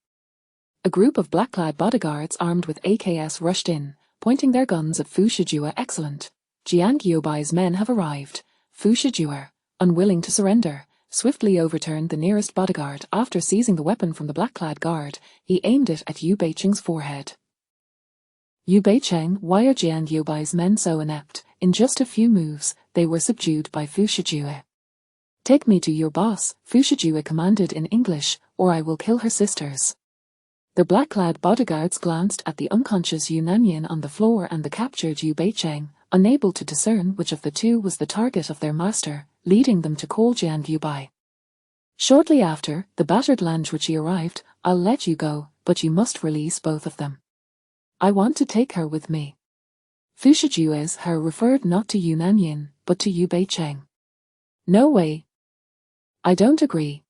[SPEAKER 1] A group of black-clad bodyguards armed with AKs rushed in, pointing their guns at Fu Shijue. "Excellent. Jiang Guobai's men have arrived." Fu Shijue, unwilling to surrender, swiftly overturned the nearest bodyguard. After seizing the weapon from the black-clad guard, he aimed it at Yu Beicheng's forehead. "Yu Beicheng, why are Jiang Guobai's men so inept?" In just a few moves, they were subdued by Fu Shijue. "Take me to your boss," Fu Shijue commanded in English, "or I will kill her sisters." The black-clad bodyguards glanced at the unconscious Yunanian on the floor and the captured Yu Beicheng, unable to discern which of the two was the target of their master, leading them to call Jiang Guobai. Shortly after, the battered Lanjuichi arrived. "I'll let you go, but you must release both of them. I want to take her with me." Fu Shijue's her referred not to Yunanian, but to Yu Beicheng. "No way. I don't agree."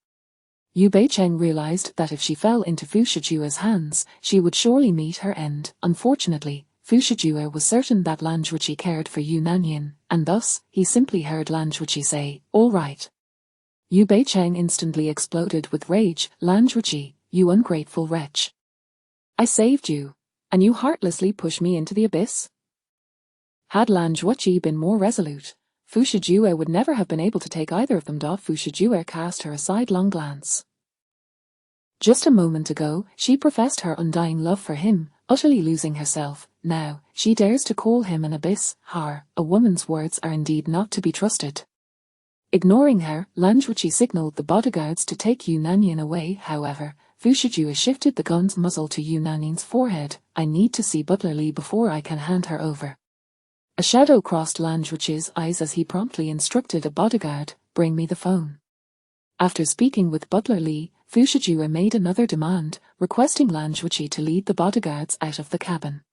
[SPEAKER 1] Yu Beicheng realized that if she fell into Fu Shijue's hands, she would surely meet her end. Unfortunately, Fu Shijue was certain that Lanjuichi cared for Yunanian, and thus, he simply heard Lanjuichi say, "All right." Yu Beicheng instantly exploded with rage. "Lanjuichi, you ungrateful wretch. I saved you, and you heartlessly pushed me into the abyss?" Had Lanjuichi been more resolute, Fu Shijue would never have been able to take either of them. Fu Shijue cast her a sidelong glance. Just a moment ago, she professed her undying love for him, utterly losing herself. Now, she dares to call him an abyss. A woman's words are indeed not to be trusted. Ignoring her, Lanjuichi signaled the bodyguards to take Yunanian away. However, Fu Shijue shifted the gun's muzzle to Yunanian's forehead. "I need to see Butler Li before I can hand her over." A shadow crossed Lanjuichi's eyes as he promptly instructed a bodyguard, "Bring me the phone." After speaking with Butler Li, Fu Shijue made another demand, requesting Lanjuichi to lead the bodyguards out of the cabin.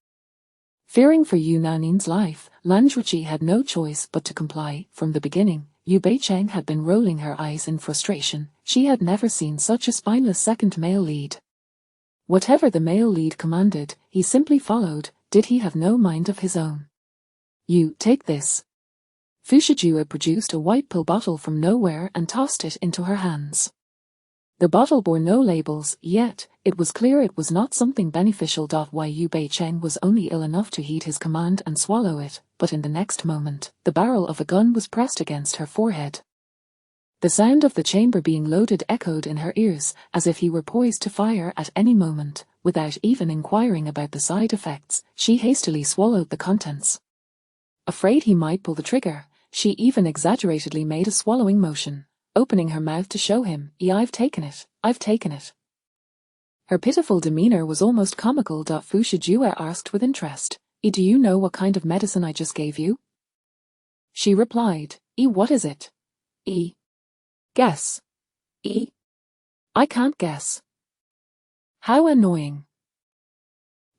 [SPEAKER 1] Fearing for Yunanian's life, Lanjuichi had no choice but to comply. From the beginning, Yu Beicheng had been rolling her eyes in frustration. She had never seen such a spineless second male lead. Whatever the male lead commanded, he simply followed. Did he have no mind of his own? "You, take this." Fu Shijue produced a white pill bottle from nowhere and tossed it into her hands. The bottle bore no labels, yet it was clear it was not something beneficial. Why Yu Beicheng was only ill enough to heed his command and swallow it, but in the next moment, the barrel of a gun was pressed against her forehead. The sound of the chamber being loaded echoed in her ears, as if he were poised to fire at any moment. Without even inquiring about the side effects, she hastily swallowed the contents. Afraid he might pull the trigger, she even exaggeratedly made a swallowing motion, opening her mouth to show him, I've taken it, I've taken it." Her pitiful demeanor was almost comical. Fu Shijue asked with interest, "Do you know what kind of medicine I just gave you?" She replied, What is it?" "Guess." "I can't guess." How annoying.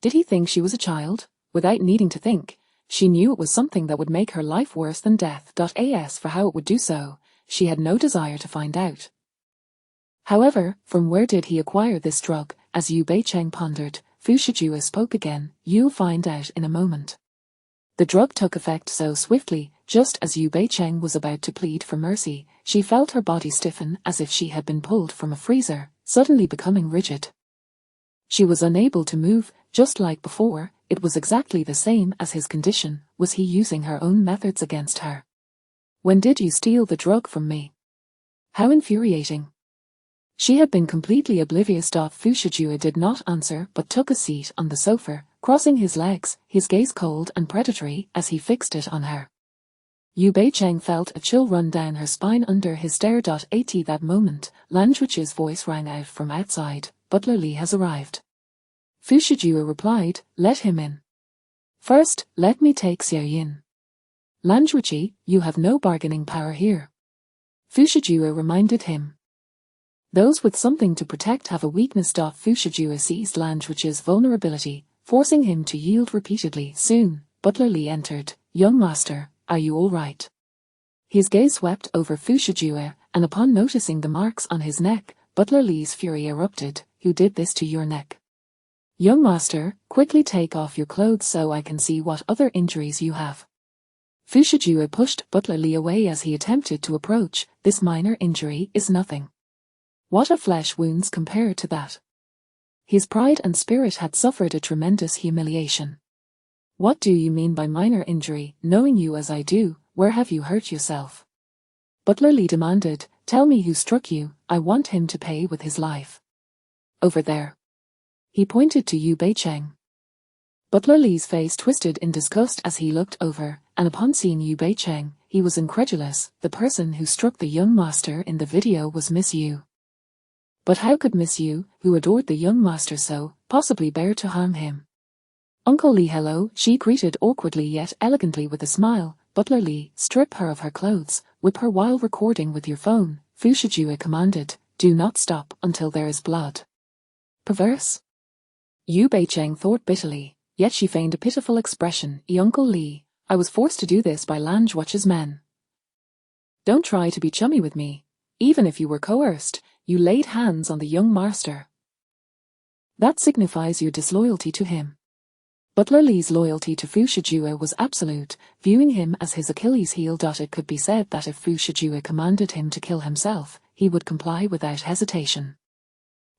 [SPEAKER 1] Did he think she was a child? Without needing to think, she knew it was something that would make her life worse than death. As for how it would do so, she had no desire to find out. However, from where did he acquire this drug? As Yu Beicheng pondered, Fu Shijue spoke again, "You'll find out in a moment." The drug took effect so swiftly, just as Yu Beicheng was about to plead for mercy, she felt her body stiffen as if she had been pulled from a freezer, suddenly becoming rigid. She was unable to move, just like before. It was exactly the same as his condition. Was he using her own methods against her? "When did you steal the drug from me?" How infuriating. She had been completely oblivious. Fu Shijue did not answer but took a seat on the sofa, crossing his legs, his gaze cold and predatory as he fixed it on her. Yu Beicheng felt a chill run down her spine under his stare. At that moment, Lan Zhuqi's voice rang out from outside, "Butler Li has arrived." Fu Shijue replied, "Let him in." "First, let me take Xiao Yin." "Lan Zhuqi, you have no bargaining power here," Fu Shijue reminded him. "Those with something to protect have a weakness." Fu Shijue seized Lan Zhuqi's vulnerability, forcing him to yield repeatedly. Soon, Butler Li entered. "Young master, are you all right?" His gaze swept over Fu Shijue, and upon noticing the marks on his neck, Butler Li's fury erupted. "Who did this to your neck?" "Young master, quickly take off your clothes so I can see what other injuries you have." Fu Shijue pushed Butler Li away as he attempted to approach. "This minor injury is nothing. What are flesh wounds compared to that?" His pride and spirit had suffered a tremendous humiliation. "What do you mean by minor injury? Knowing you as I do, where have you hurt yourself?" Butler Li demanded. "Tell me who struck you. I want him to pay with his life." "Over there." He pointed to Yu Beicheng. Butler Li's face twisted in disgust as he looked over, and upon seeing Yu Beicheng, he was incredulous. The person who struck the young master in the video was Miss Yu. But how could Miss Yu, who adored the young master so, possibly bear to harm him? "Uncle Li, hello," she greeted awkwardly yet elegantly with a smile. "Butler Li, strip her of her clothes, whip her while recording with your phone," Fu Shijue commanded. "Do not stop until there is blood." Perverse. Yu Beicheng thought bitterly, yet she feigned a pitiful expression. "Uncle Li, I was forced to do this by Lan Zhuqi's men. Don't try to be chummy with me. Even if you were coerced, you laid hands on the young master. That signifies your disloyalty to him." Butler Li's loyalty to Fu Shijue was absolute, viewing him as his Achilles heel. It could be said that if Fu Shijue commanded him to kill himself, he would comply without hesitation.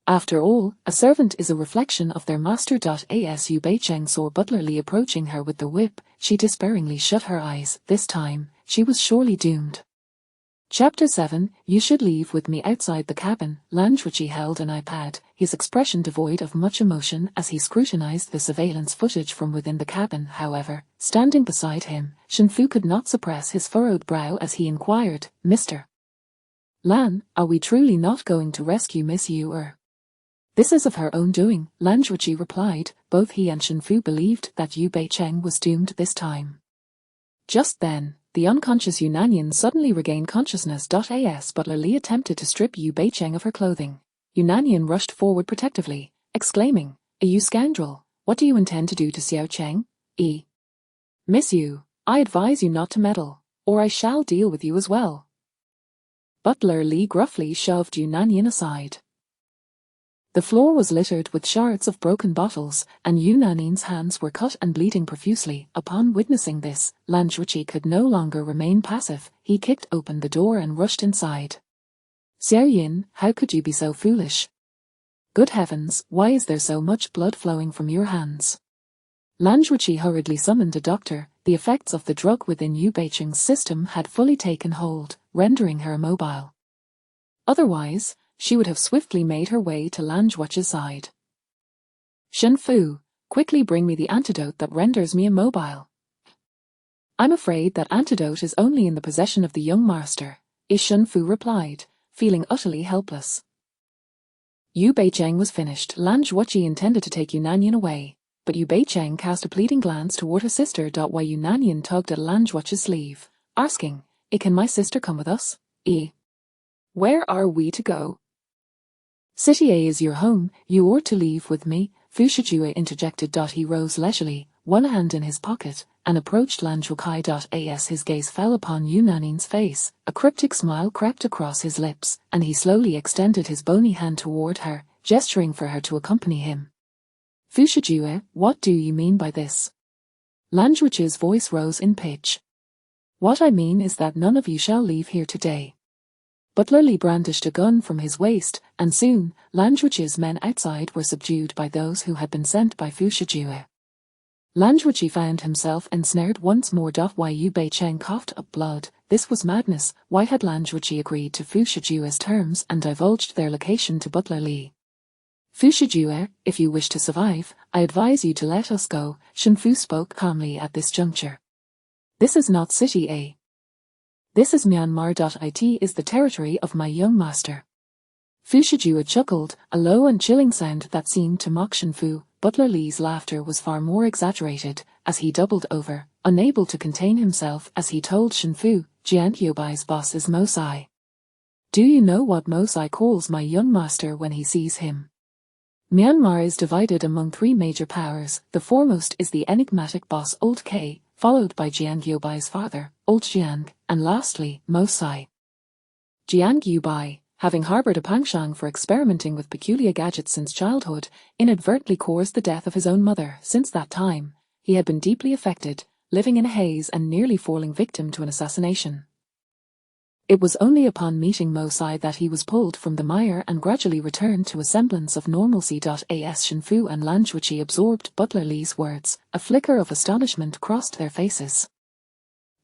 [SPEAKER 1] After all, a servant is a reflection of their master. As Yu Beicheng saw Butler Li approaching her with the whip, she despairingly shut her eyes. This time, she was surely doomed. Chapter 7, "You should leave with me outside the cabin." Lan Zhuqi held an iPad, his expression devoid of much emotion as he scrutinized the surveillance footage from within the cabin. However, standing beside him, Shenfu could not suppress his furrowed brow as he inquired, "Mr. Lan, are we truly not going to rescue Miss Yu or?" "This is of her own doing," Lan Zhuqi replied. Both he and Shenfu believed that Yu Beicheng was doomed this time. Just then, the unconscious Yunanian suddenly regained consciousness. As Butler Li attempted to strip Yu Beicheng of her clothing, Yunanian rushed forward protectively, exclaiming, "You scoundrel, what do you intend to do to Xiao Cheng? Miss Yu, I advise you not to meddle, or I shall deal with you as well." Butler Li gruffly shoved Yunanian aside. The floor was littered with shards of broken bottles, and Yunanian's hands were cut and bleeding profusely. Upon witnessing this, Lan Zhuqi could no longer remain passive. He kicked open the door and rushed inside. "Xiao Yin, how could you be so foolish? Good heavens, why is there so much blood flowing from your hands?" Lan Zhuqi hurriedly summoned a doctor. The effects of the drug within Yu Beicheng's system had fully taken hold, rendering her immobile. Otherwise, she would have swiftly made her way to Lan Zhuqi's side. "Shenfu, quickly bring me the antidote that renders me immobile." "I'm afraid that antidote is only in the possession of the young master," Shenfu replied, feeling utterly helpless. Yu Beicheng was finished. Lan Zhuqi intended to take Yunanian away, but Yu Beicheng cast a pleading glance toward her sister. While Yunanian tugged at Lan Zhuqi's sleeve, asking, "Can my sister come with us? Where are we to go?" "City A is your home, you ought to leave with me," Fu Shijue interjected. He rose leisurely, one hand in his pocket, and approached Lan Zhuqi. As his gaze fell upon Yunanian's face, a cryptic smile crept across his lips, and he slowly extended his bony hand toward her, gesturing for her to accompany him. Fushijue, what do you mean by this? Lanjuich's voice rose in pitch. What I mean is that none of you shall leave here today. Butler Lee brandished a gun from his waist, and soon, Lanjuich's men outside were subdued by those who had been sent by Fushijue. Lanjuichi found himself ensnared once more. Yu Beicheng coughed up blood. This was madness. Why had Lanjuichi agreed to Fushijue's terms and divulged their location to Butler Lee? Fushijue, if you wish to survive, I advise you to let us go, Shenfu spoke calmly at this juncture. This is not City A. This is Myanmar. It is the territory of my young master. Fushijue chuckled, a low and chilling sound that seemed to mock Shenfu. Butler Lee's laughter was far more exaggerated, as he doubled over, unable to contain himself as he told Shenfu, Jian Yobai's boss is Mosai. Do you know what Mosai calls my young master when he sees him? Myanmar is divided among three major powers. The foremost is the enigmatic boss Old K, followed by Jiang Yobai's father, Old Jiang, and lastly, Mosai. Jiang Yobai, having harbored a penchant for experimenting with peculiar gadgets since childhood, inadvertently caused the death of his own mother. Since that time, he had been deeply affected, living in a haze and nearly falling victim to an assassination. It was only upon meeting Mosai that he was pulled from the mire and gradually returned to a semblance of normalcy. As Shenfu and Lanjuichi absorbed Butler Lee's words, a flicker of astonishment crossed their faces.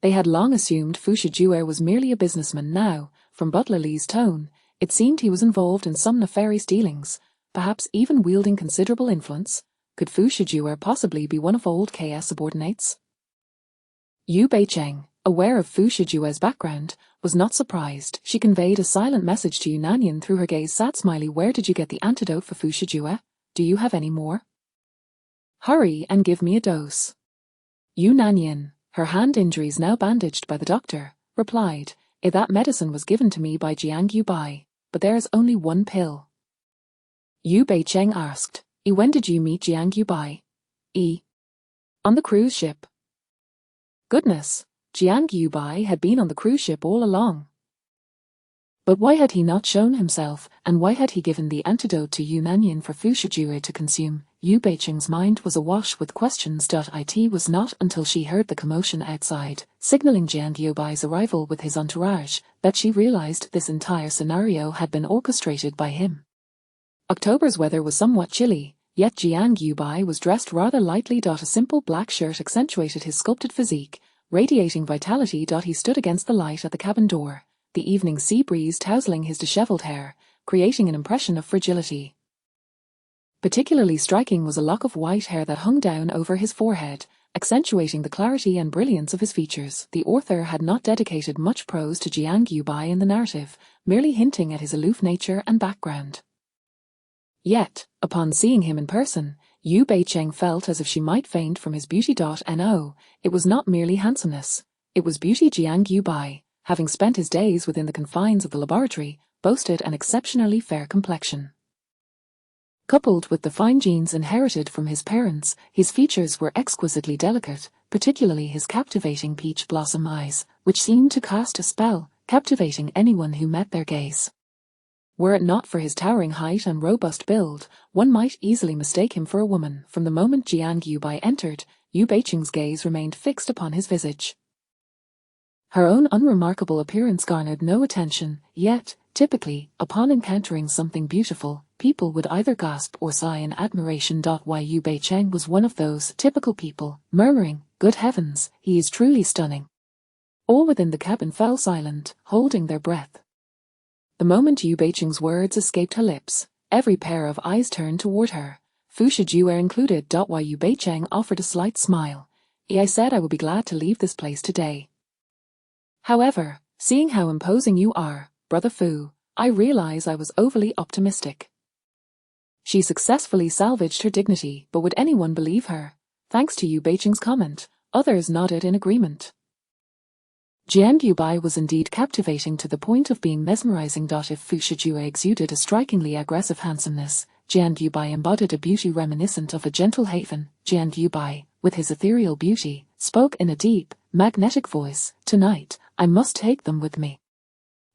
[SPEAKER 1] They had long assumed Fushijue was merely a businessman. Now, from Butler Lee's tone, it seemed he was involved in some nefarious dealings, perhaps even wielding considerable influence. Could Fushijue possibly be one of Old K's subordinates? Yu Beicheng, aware of Fushijue's background, was not surprised. She conveyed a silent message to Yu Nanyan through her gaze. Sad smiley. Where did you get the antidote for Fushijue? Do you have any more? Hurry and give me a dose. Yu Nanyan, her hand injuries now bandaged by the doctor, replied, that medicine was given to me by Jiang Yubai, but there is only one pill. Yu Beicheng asked, when did you meet Jiang Yubai? On the cruise ship. Goodness, Jiang Yubai had been on the cruise ship all along. But why had he not shown himself, and why had he given the antidote to Yu Nanyan for Fushijue to consume? Yu Beicheng's mind was awash with questions. It was not until she heard the commotion outside, signaling Jiang Yobai's arrival with his entourage, that she realized this entire scenario had been orchestrated by him. October's weather was somewhat chilly, yet Jiang Yubai was dressed rather lightly. A simple black shirt accentuated his sculpted physique, radiating vitality. He stood against the light at the cabin door, the evening sea breeze tousling his disheveled hair, creating an impression of fragility. Particularly striking was a lock of white hair that hung down over his forehead, accentuating the clarity and brilliance of his features. The author had not dedicated much prose to Jiang Yubai in the narrative, merely hinting at his aloof nature and background. Yet, upon seeing him in person, Yu Beicheng felt as if she might faint from his beauty. No, it was not merely handsomeness, it was beauty. Jiang Yubai, having spent his days within the confines of the laboratory, boasted an exceptionally fair complexion. Coupled with the fine genes inherited from his parents, his features were exquisitely delicate, particularly his captivating peach blossom eyes, which seemed to cast a spell, captivating anyone who met their gaze. Were it not for his towering height and robust build, one might easily mistake him for a woman. From the moment Jiang Yubai entered, Yu Beicheng's gaze remained fixed upon his visage. Her own unremarkable appearance garnered no attention, yet, typically, upon encountering something beautiful, people would either gasp or sigh in admiration. Yu Beicheng was one of those typical people, murmuring, "Good heavens, he is truly stunning." All within the cabin fell silent, holding their breath. The moment Yu Beicheng's words escaped her lips, every pair of eyes turned toward her, Fushijue included. Yu Beicheng offered a slight smile. I said I would be glad to leave this place today. However, seeing how imposing you are, Brother Fu, I realize I was overly optimistic. She successfully salvaged her dignity, but would anyone believe her? Thanks to Yu Beicheng's comment, others nodded in agreement. Jiang Yubai was indeed captivating to the point of being mesmerizing. If Fushijue exuded a strikingly aggressive handsomeness, Jiang Yubai embodied a beauty reminiscent of a gentle haven. Jiang Yubai, with his ethereal beauty, spoke in a deep, magnetic voice, "Tonight, I must take them with me."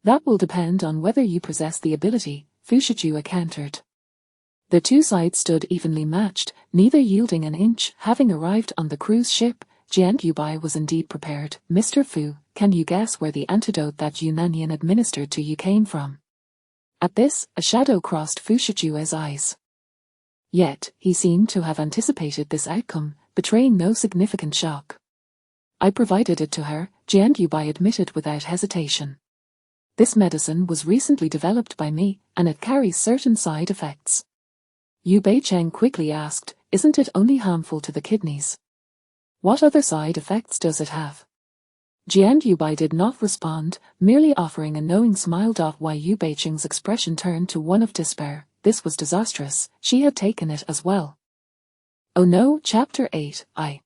[SPEAKER 1] "That will depend on whether you possess the ability," Fushijue countered. The two sides stood evenly matched, neither yielding an inch. Having arrived on the cruise ship, Jiang Yubai was indeed prepared. Mr. Fu, can you guess where the antidote that Yunanian administered to you came from? At this, a shadow crossed Fu Shijue's eyes. Yet, he seemed to have anticipated this outcome, betraying no significant shock. I provided it to her, Jiang Yubai admitted without hesitation. This medicine was recently developed by me, and it carries certain side effects. Yu Beicheng quickly asked, isn't it only harmful to the kidneys? What other side effects does it have? Jiang Yubai did not respond, merely offering a knowing smile. Why Yu Beicheng's expression turned to one of despair. This was disastrous, she had taken it as well. Oh no, Chapter 8, I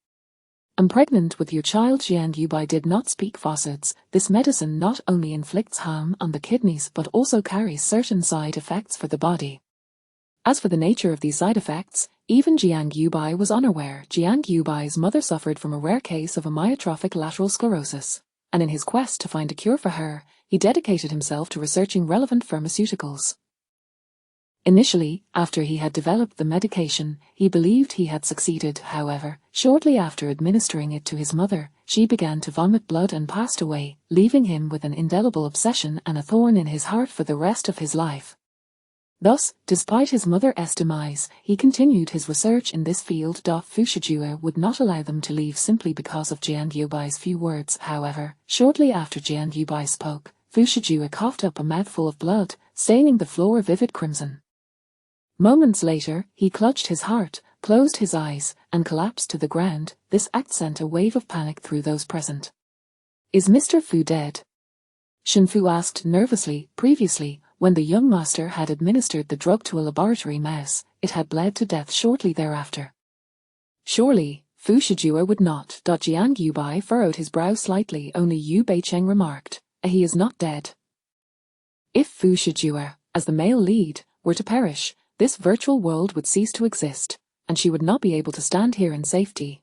[SPEAKER 1] am pregnant with your child. Jiang Yubai did not speak falsehoods. This medicine not only inflicts harm on the kidneys but also carries certain side effects for the body. As for the nature of these side effects, even Jiang Yubai was unaware. Jiang Yubai's mother suffered from a rare case of amyotrophic lateral sclerosis, and in his quest to find a cure for her, he dedicated himself to researching relevant pharmaceuticals. Initially, after he had developed the medication, he believed he had succeeded. However, shortly after administering it to his mother, she began to vomit blood and passed away, leaving him with an indelible obsession and a thorn in his heart for the rest of his life. Thus, despite his mother's demise, he continued his research in this field. Fu Shijue would not allow them to leave simply because of Jiang Yubai's few words. However, shortly after Jiang Yubai spoke, Fu Shijue coughed up a mouthful of blood, staining the floor vivid crimson. Moments later, he clutched his heart, closed his eyes, and collapsed to the ground. This act sent a wave of panic through those present. Is Mr. Fu dead? Shen Fu asked nervously. Previously, when the young master had administered the drug to a laboratory mouse, it had bled to death shortly thereafter. Surely, Fu Shijue would not. Jiang Yubai furrowed his brow slightly. Only Yu Beicheng remarked, he is not dead. If Fu Shijue, as the male lead, were to perish, this virtual world would cease to exist, and she would not be able to stand here in safety.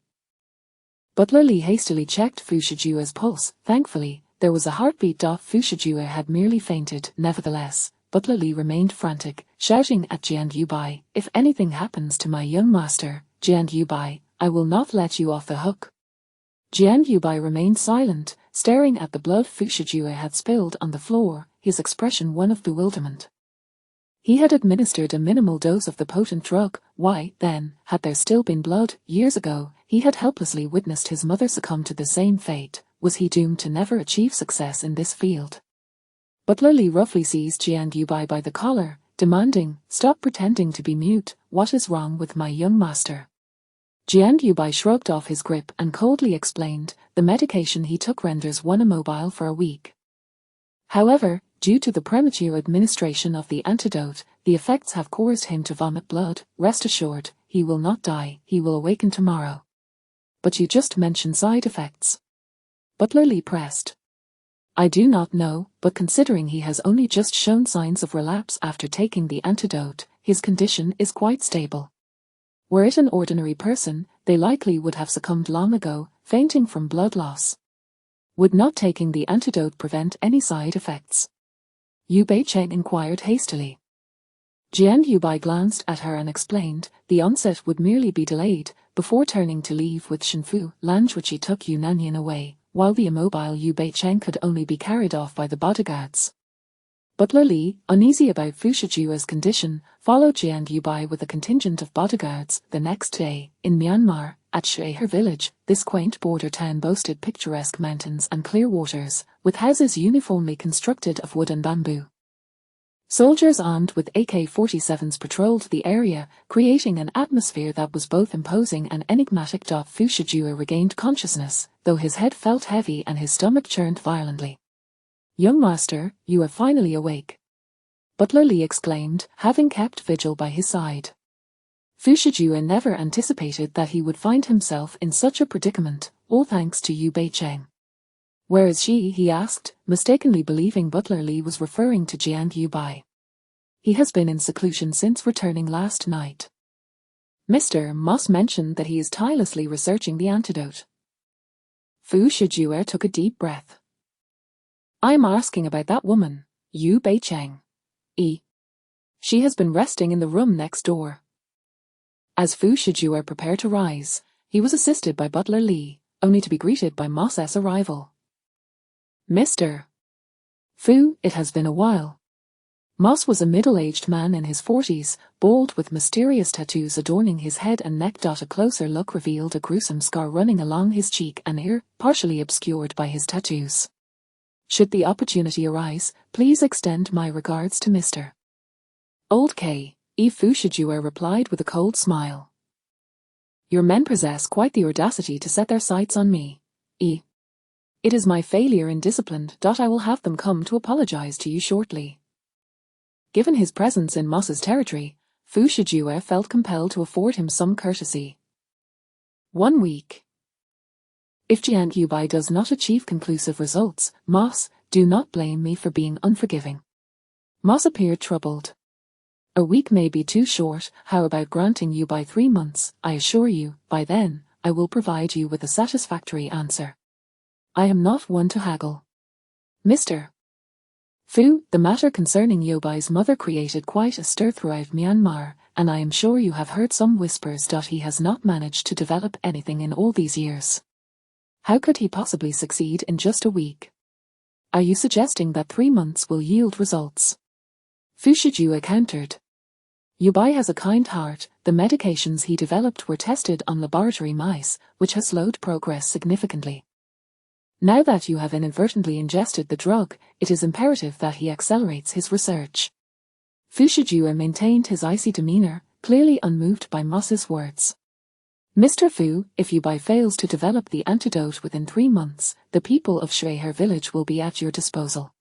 [SPEAKER 1] Butler Li hastily checked Fu Shijue's pulse. Thankfully, there was a heartbeat. Fu Shijue had merely fainted. Nevertheless, Butler Li remained frantic, shouting at Jiang Yubai, if anything happens to my young master, Jiang Yubai, I will not let you off the hook. Jiang Yubai remained silent, staring at the blood Fu Shijue had spilled on the floor, his expression one of bewilderment. He had administered a minimal dose of the potent drug. Why, then, had there still been blood? Years ago, he had helplessly witnessed his mother succumb to the same fate. Was he doomed to never achieve success in this field? Butler Li roughly seized Jiang Yubai by the collar, demanding, stop pretending to be mute. What is wrong with my young master? Jiang Yubai shrugged off his grip and coldly explained, the medication he took renders one immobile for a week. However, due to the premature administration of the antidote, the effects have caused him to vomit blood. Rest assured, he will not die, he will awaken tomorrow. But you just mentioned side effects. Butler Li pressed. I do not know, but considering he has only just shown signs of relapse after taking the antidote, his condition is quite stable. Were it an ordinary person, they likely would have succumbed long ago, fainting from blood loss. Would not taking the antidote prevent any side effects? Yu Beicheng inquired hastily. Jiang Yubai glanced at her and explained, the onset would merely be delayed. Before turning to leave with Shenfu, Lanjuichi took Yunanian away, while the immobile Yu Beicheng could only be carried off by the bodyguards. Butler Li, uneasy about Fu Shijue's condition, followed Jiang Yubai with a contingent of bodyguards. The next day, in Myanmar, at Sheher village, this quaint border town boasted picturesque mountains and clear waters, with houses uniformly constructed of wood and bamboo. Soldiers armed with AK-47s patrolled the area, creating an atmosphere that was both imposing and enigmatic. Fu Shijue regained consciousness, though his head felt heavy and his stomach churned violently. Young master, you are finally awake. Butler Li exclaimed, having kept vigil by his side. Fu Shijue never anticipated that he would find himself in such a predicament, all thanks to Yu Beicheng. Where is she? He asked, mistakenly believing Butler Li was referring to Jiang Yubai. He has been in seclusion since returning last night. Mr. Moss mentioned that he is tirelessly researching the antidote. Fu Shijue took a deep breath. I'm asking about that woman, Yu Beicheng. She has been resting in the room next door. As Fu Shijue prepared to rise, he was assisted by butler Li, only to be greeted by Moss's arrival. Mr. Fu, it has been a while. Moss was a middle-aged man in his 40s, bald with mysterious tattoos adorning his head and neck. A closer look revealed a gruesome scar running along his cheek and ear, partially obscured by his tattoos. Should the opportunity arise, please extend my regards to Mr. Old K. E. Fu Shijue replied with a cold smile. Your men possess quite the audacity to set their sights on me. It is my failure in discipline. I will have them come to apologize to you shortly. Given his presence in Moss's territory, Fu Shijue felt compelled to afford him some courtesy. 1 week. If Jiang Yubai does not achieve conclusive results, Moss, do not blame me for being unforgiving. Moss appeared troubled. A week may be too short. How about granting you by 3 months? I assure you, by then, I will provide you with a satisfactory answer. I am not one to haggle. Mr. Fu, the matter concerning Yubai's mother created quite a stir throughout Myanmar, and I am sure you have heard some whispers that he has not managed to develop anything in all these years. How could he possibly succeed in just a week? Are you suggesting that 3 months will yield results? Fu Shijue countered. Yubai has a kind heart. The medications he developed were tested on laboratory mice, which has slowed progress significantly. Now that you have inadvertently ingested the drug, it is imperative that he accelerates his research. Fu Shijue maintained his icy demeanor, clearly unmoved by Moss's words. Mr. Fu, if Yubai fails to develop the antidote within 3 months, the people of Shreher village will be at your disposal.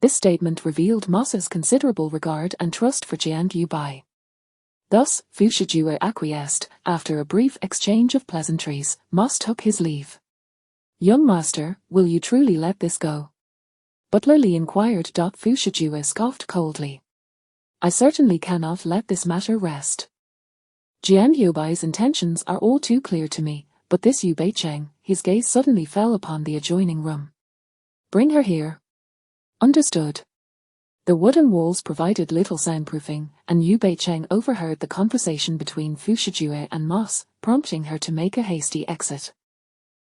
[SPEAKER 1] This statement revealed Moss's considerable regard and trust for Jiang Yubai. Thus, Fu Shijue acquiesced. After a brief exchange of pleasantries, Moss took his leave. Young master, will you truly let this go? Butler Li inquired. Fu Shijue scoffed coldly. I certainly cannot let this matter rest. Jiang Yubai's intentions are all too clear to me, but this Yu Beicheng, his gaze suddenly fell upon the adjoining room. Bring her here. Understood. The wooden walls provided little soundproofing, and Yu Beicheng overheard the conversation between Fu Shijue and Moss, prompting her to make a hasty exit.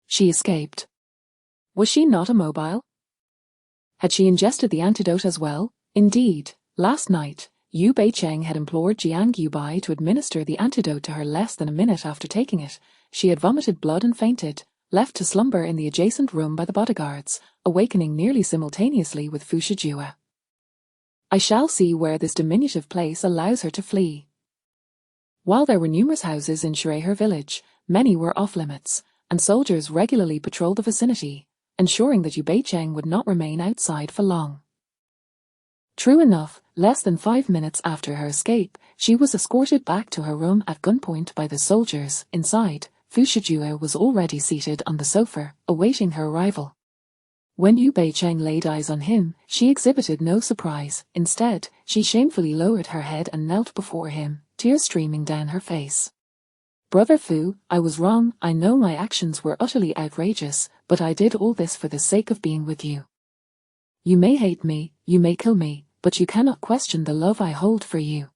[SPEAKER 1] She escaped. Was she not immobile? Had she ingested the antidote as well? Indeed, last night, Yu Beicheng had implored Jiang Yubai to administer the antidote to her less than a minute after taking it. She had vomited blood and fainted, left to slumber in the adjacent room by the bodyguards, awakening nearly simultaneously with Fu Shijue. I shall see where this diminutive place allows her to flee. While there were numerous houses in Shreher village, many were off-limits, and soldiers regularly patrolled the vicinity, ensuring that Yu Beicheng would not remain outside for long. True enough, less than 5 minutes after her escape, she was escorted back to her room at gunpoint by the soldiers. Inside, Fu Shijue was already seated on the sofa, awaiting her arrival. When Yu Beicheng laid eyes on him, she exhibited no surprise. Instead, she shamefully lowered her head and knelt before him, tears streaming down her face. Brother Fu, I was wrong. I know my actions were utterly outrageous, but I did all this for the sake of being with you. You may hate me, you may kill me, but you cannot question the love I hold for you.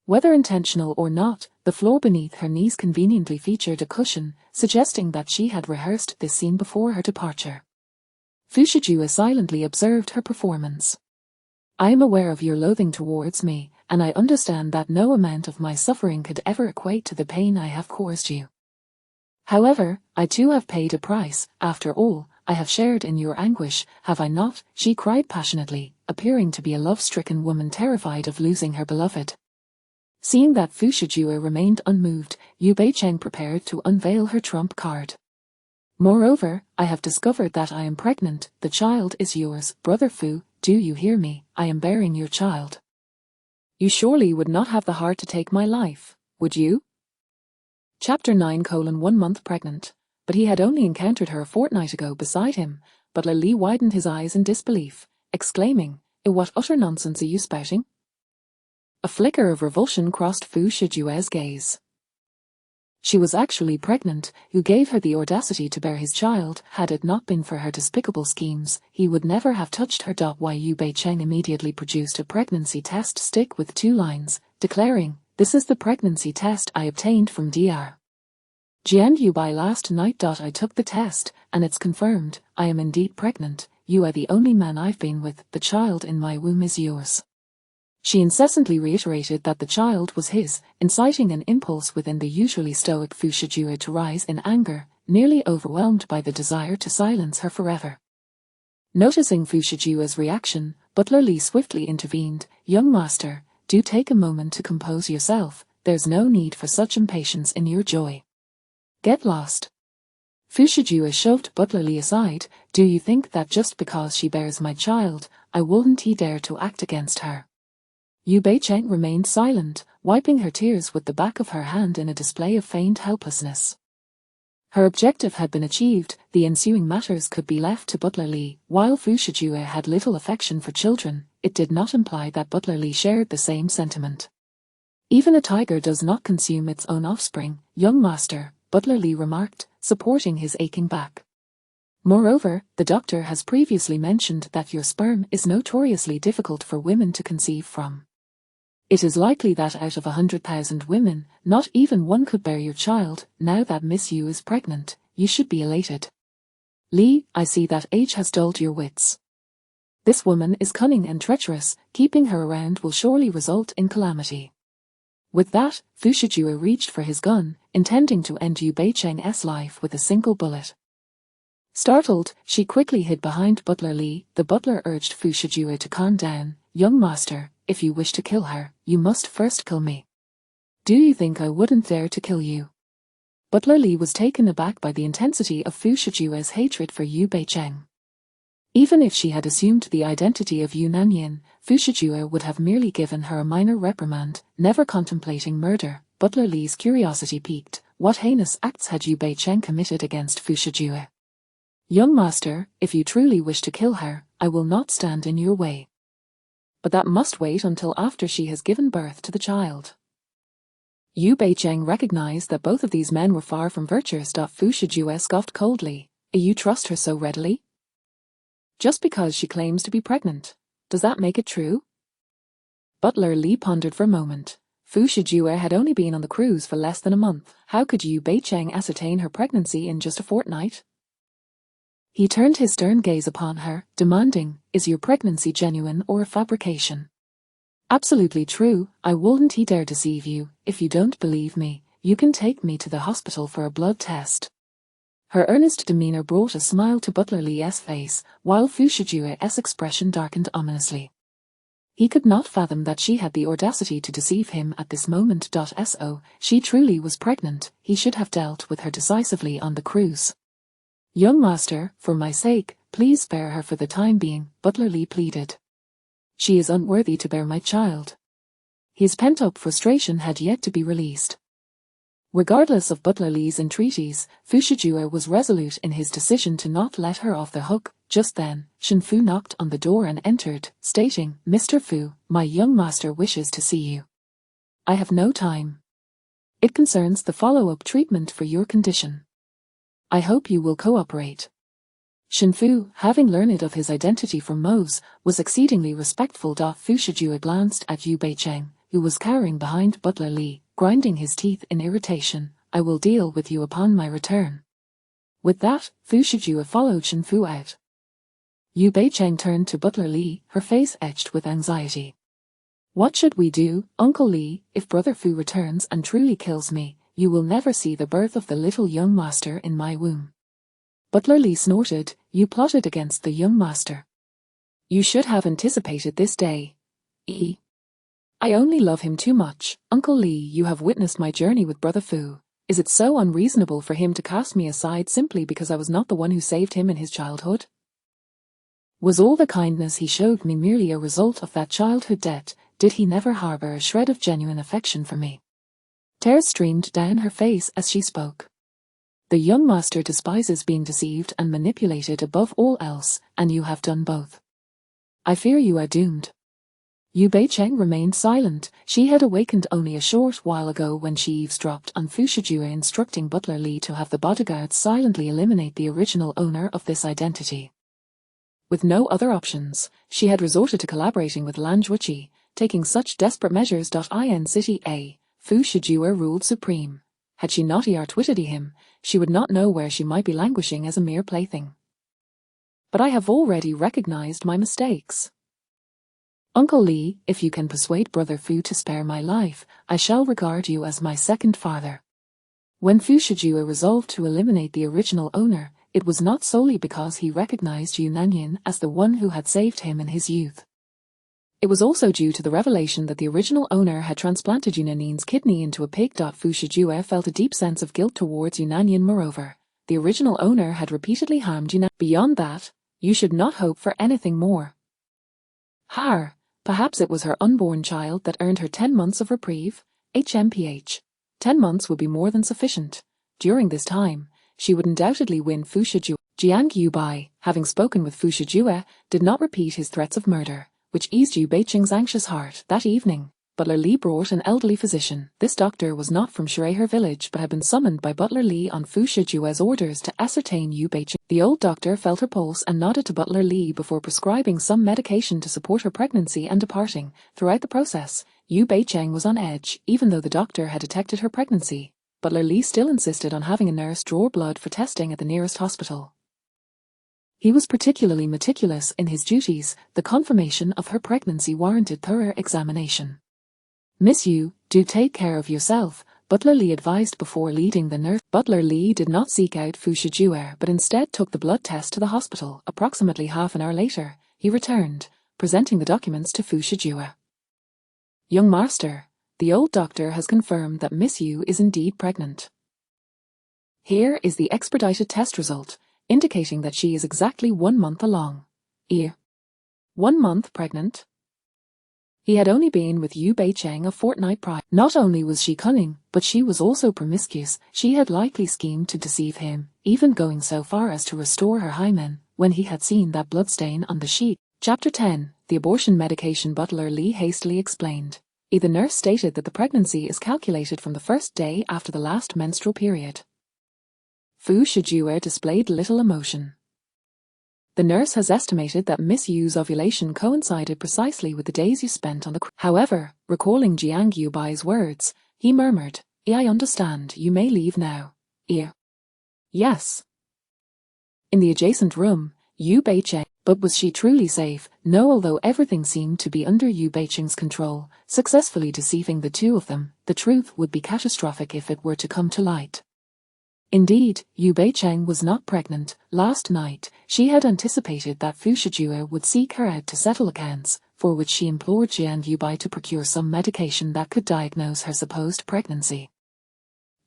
[SPEAKER 1] Whether intentional or not, the floor beneath her knees conveniently featured a cushion, suggesting that she had rehearsed this scene before her departure. Fu Shijue silently observed her performance. I am aware of your loathing towards me, and I understand that no amount of my suffering could ever equate to the pain I have caused you. However, I too have paid a price. After all, I have shared in your anguish, have I not? She cried passionately, appearing to be a love-stricken woman terrified of losing her beloved. Seeing that Fu Shijue remained unmoved, Yu Beicheng prepared to unveil her trump card. Moreover, I have discovered that I am pregnant. The child is yours. Brother Fu, do you hear me? I am bearing your child. You surely would not have the heart to take my life, would you? Chapter 9: 1 month pregnant. But he had only encountered her a fortnight ago beside him. Butler Li widened his eyes in disbelief, exclaiming, What utter nonsense are you spouting? A flicker of revulsion crossed Fu Shijue's gaze. She was actually pregnant. Who gave her the audacity to bear his child? Had it not been for her despicable schemes, he would never have touched her. Yu Beicheng immediately produced a pregnancy test stick with 2 lines, declaring, "This is the pregnancy test I obtained from Dr. Jian Bai last night. I took the test, and it's confirmed. I am indeed pregnant. You are the only man I've been with. The child in my womb is yours." She incessantly reiterated that the child was his, inciting an impulse within the usually stoic Fu Shijue to rise in anger, nearly overwhelmed by the desire to silence her forever. Noticing Fu Shijue's reaction, Butler Li swiftly intervened. "Young master, do take a moment to compose yourself. There's no need for such impatience in your joy. Get lost." Fu Shijue shoved Butler Li aside. "Do you think that just because she bears my child, I wouldn't dare to act against her?" Yu Beicheng remained silent, wiping her tears with the back of her hand in a display of feigned helplessness. Her objective had been achieved. The ensuing matters could be left to Butler Li. While Fu Shijue had little affection for children, it did not imply that Butler Li shared the same sentiment. "Even a tiger does not consume its own offspring, young master," Butler Li remarked, supporting his aching back. "Moreover, the doctor has previously mentioned that your sperm is notoriously difficult for women to conceive from. It is likely that out of 100,000 women, not even one could bear your child. Now that Miss Yu is pregnant, you should be elated. Li, I see that age has dulled your wits. This woman is cunning and treacherous. Keeping her around will surely result in calamity." With that, Fu Shijue reached for his gun, intending to end Yu Beicheng's life with a single bullet. Startled, she quickly hid behind Butler Li. The butler urged Fu Shijue to calm down. "Young master, if you wish to kill her, you must first kill me." "Do you think I wouldn't dare to kill you?" Butler Li was taken aback by the intensity of Fu Shijue's hatred for Yu Beicheng. Even if she had assumed the identity of Yu Nanyin, Fu Shijue would have merely given her a minor reprimand, never contemplating murder. Butler Li's curiosity piqued. What heinous acts had Yu Beicheng committed against Fu Shijue? "Young master, if you truly wish to kill her, I will not stand in your way. But that must wait until after she has given birth to the child." Yu Beicheng recognized that both of these men were far from virtuous. Fu Shijue scoffed coldly. "You trust her so readily? Just because she claims to be pregnant, does that make it true?" Butler Li pondered for a moment. Fu Shijue had only been on the cruise for less than a month. How could Yu Beicheng ascertain her pregnancy in just a fortnight? He turned his stern gaze upon her, demanding, "Is your pregnancy genuine or a fabrication?" "Absolutely true. I wouldn't dare deceive you. If you don't believe me, you can take me to the hospital for a blood test." Her earnest demeanor brought a smile to Butler Li's face, while Fu Shijue's expression darkened ominously. He could not fathom that she had the audacity to deceive him at this moment. She truly was pregnant. He should have dealt with her decisively on the cruise. "Young master, for my sake, please spare her for the time being," Butler Li pleaded. "She is unworthy to bear my child." His pent-up frustration had yet to be released. Regardless of Butler Li's entreaties, Fu Shijue was resolute in his decision to not let her off the hook. Just then, Shen Fu knocked on the door and entered, stating, "Mr. Fu, my young master wishes to see you." "I have no time. It concerns the follow-up treatment for your condition. I hope you will cooperate." Shen Fu, having learned of his identity from Mose, was exceedingly respectful. Fu Shijue glanced at Yu Beicheng, who was cowering behind Butler Li, grinding his teeth in irritation. "I will deal with you upon my return." With that, Fu Shijue followed Shen Fu out. Yu Beicheng turned to Butler Li, her face etched with anxiety. "What should we do, Uncle Li? If Brother Fu returns and truly kills me, you will never see the birth of the little young master in my womb." Butler Li snorted. "You plotted against the young master. You should have anticipated this day. I only love him too much. Uncle Li, you have witnessed my journey with Brother Fu. Is it so unreasonable for him to cast me aside simply because I was not the one who saved him in his childhood? Was all the kindness he showed me merely a result of that childhood debt? Did he never harbor a shred of genuine affection for me?" Tears streamed down her face as she spoke. "The young master despises being deceived and manipulated above all else, and you have done both. I fear you are doomed." Yu Beicheng remained silent. She had awakened only a short while ago when she eavesdropped on Fu Shijue instructing Butler Li to have the bodyguards silently eliminate the original owner of this identity. With no other options, she had resorted to collaborating with Lan Zhuqi, taking such desperate measures. In City A, Fu Shijue ruled supreme. Had she not outwitted him, she would not know where she might be languishing as a mere plaything. But I have already recognized my mistakes. Uncle Li, if you can persuade Brother Fu to spare my life, I shall regard you as my second father. When Fu Shijue resolved to eliminate the original owner, it was not solely because he recognized Yu Nanyin as the one who had saved him in his youth. It was also due to the revelation that the original owner had transplanted Yu Nanyin's kidney into a pig. Fu Shijue felt a deep sense of guilt towards Yu Nanyin. Moreover, the original owner had repeatedly harmed Yu Nanyin. Beyond that, you should not hope for anything more. Perhaps it was her unborn child that earned her 10 months of reprieve. HMPH. 10 months would be more than sufficient. During this time, she would undoubtedly win Fu Shijue. Jiang Yubai, having spoken with Fu Shijue, did not repeat his threats of murder, which eased Yu Beicheng's anxious heart. That evening, Butler Li brought an elderly physician. This doctor was not from Shireher village but had been summoned by Butler Li on Fu Shijue's orders to ascertain Yu Beicheng. The old doctor felt her pulse and nodded to Butler Li before prescribing some medication to support her pregnancy and departing. Throughout the process, Yu Beicheng was on edge. Even though the doctor had detected her pregnancy, Butler Li still insisted on having a nurse draw blood for testing at the nearest hospital. He was particularly meticulous in his duties. The confirmation of her pregnancy warranted thorough examination. Miss Yu, do take care of yourself, Butler Li advised before leading the nurse. Butler Li did not seek out Fu Shijue but instead took the blood test to the hospital. Approximately half an hour later, he returned, presenting the documents to Fu Shijue. Young master, the old doctor has confirmed that Miss Yu is indeed pregnant. Here is the expedited test result, indicating that she is exactly 1 month along. 1 month pregnant? He had only been with Yu Beicheng a fortnight prior. Not only was she cunning, but she was also promiscuous. She had likely schemed to deceive him, even going so far as to restore her hymen when he had seen that bloodstain on the sheet. Chapter 10. The abortion medication. Butler Li hastily explained. The nurse stated that the pregnancy is calculated from the first day after the last menstrual period. Fu Shijue displayed little emotion. The nurse has estimated that Miss Yu's ovulation coincided precisely with the days you spent on the However, recalling Jiang Yubai's words, he murmured, I understand, you may leave now. Yes. In the adjacent room, Yu Beicheng. But was she truly safe? No, although everything seemed to be under Yu Beicheng's control, successfully deceiving the two of them, the truth would be catastrophic if it were to come to light. Indeed, Yu Beicheng was not pregnant. Last night, she had anticipated that Fu Shijue would seek her out to settle accounts, for which she implored Jiang Yubai to procure some medication that could diagnose her supposed pregnancy.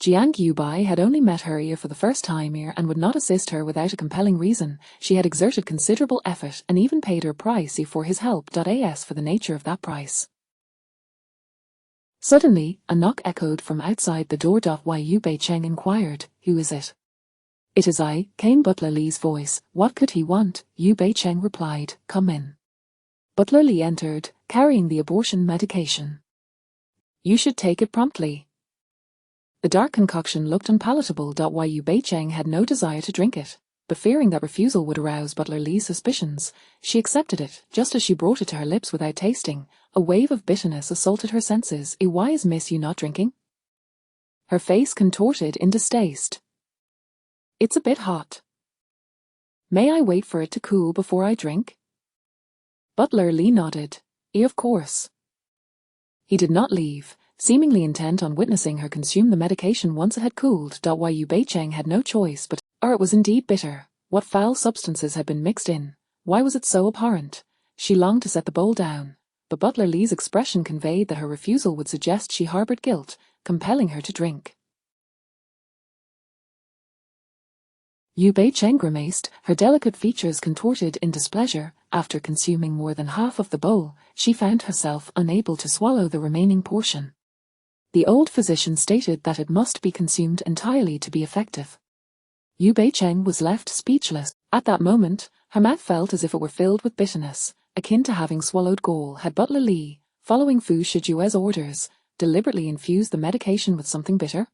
[SPEAKER 1] Jiang Yubai had only met her for the first time and would not assist her without a compelling reason. She had exerted considerable effort and even paid her price for his help. As for the nature of that price. Suddenly, a knock echoed from outside the door. Why, Yu Beicheng inquired, who is it? It is I, came Butler Li's voice. What could he want? Yu Beicheng replied, come in. Butler Li entered, carrying the abortion medication. You should take it promptly. The dark concoction looked unpalatable. Why, Yu Beicheng had no desire to drink it, but fearing that refusal would arouse Butler Li's suspicions, she accepted it. Just as she brought it to her lips without tasting, a wave of bitterness assaulted her senses. Why is Miss Yu not drinking? Her face contorted in distaste. It's a bit hot. May I wait for it to cool before I drink? Butler Li nodded. Of course. He did not leave, seemingly intent on witnessing her consume the medication once it had cooled. Why, Yu Beicheng had no choice but, it was indeed bitter. What foul substances had been mixed in? Why was it so abhorrent? She longed to set the bowl down, but Butler Li's expression conveyed that her refusal would suggest she harbored guilt, compelling her to drink. Yu Beicheng grimaced, her delicate features contorted in displeasure. After consuming more than half of the bowl, she found herself unable to swallow the remaining portion. The old physician stated that it must be consumed entirely to be effective. Yu Beicheng was left speechless. At that moment, her mouth felt as if it were filled with bitterness. akin to having swallowed gall, had Butler Lee, following Fu Shijue's orders, deliberately infused the medication with something bitter?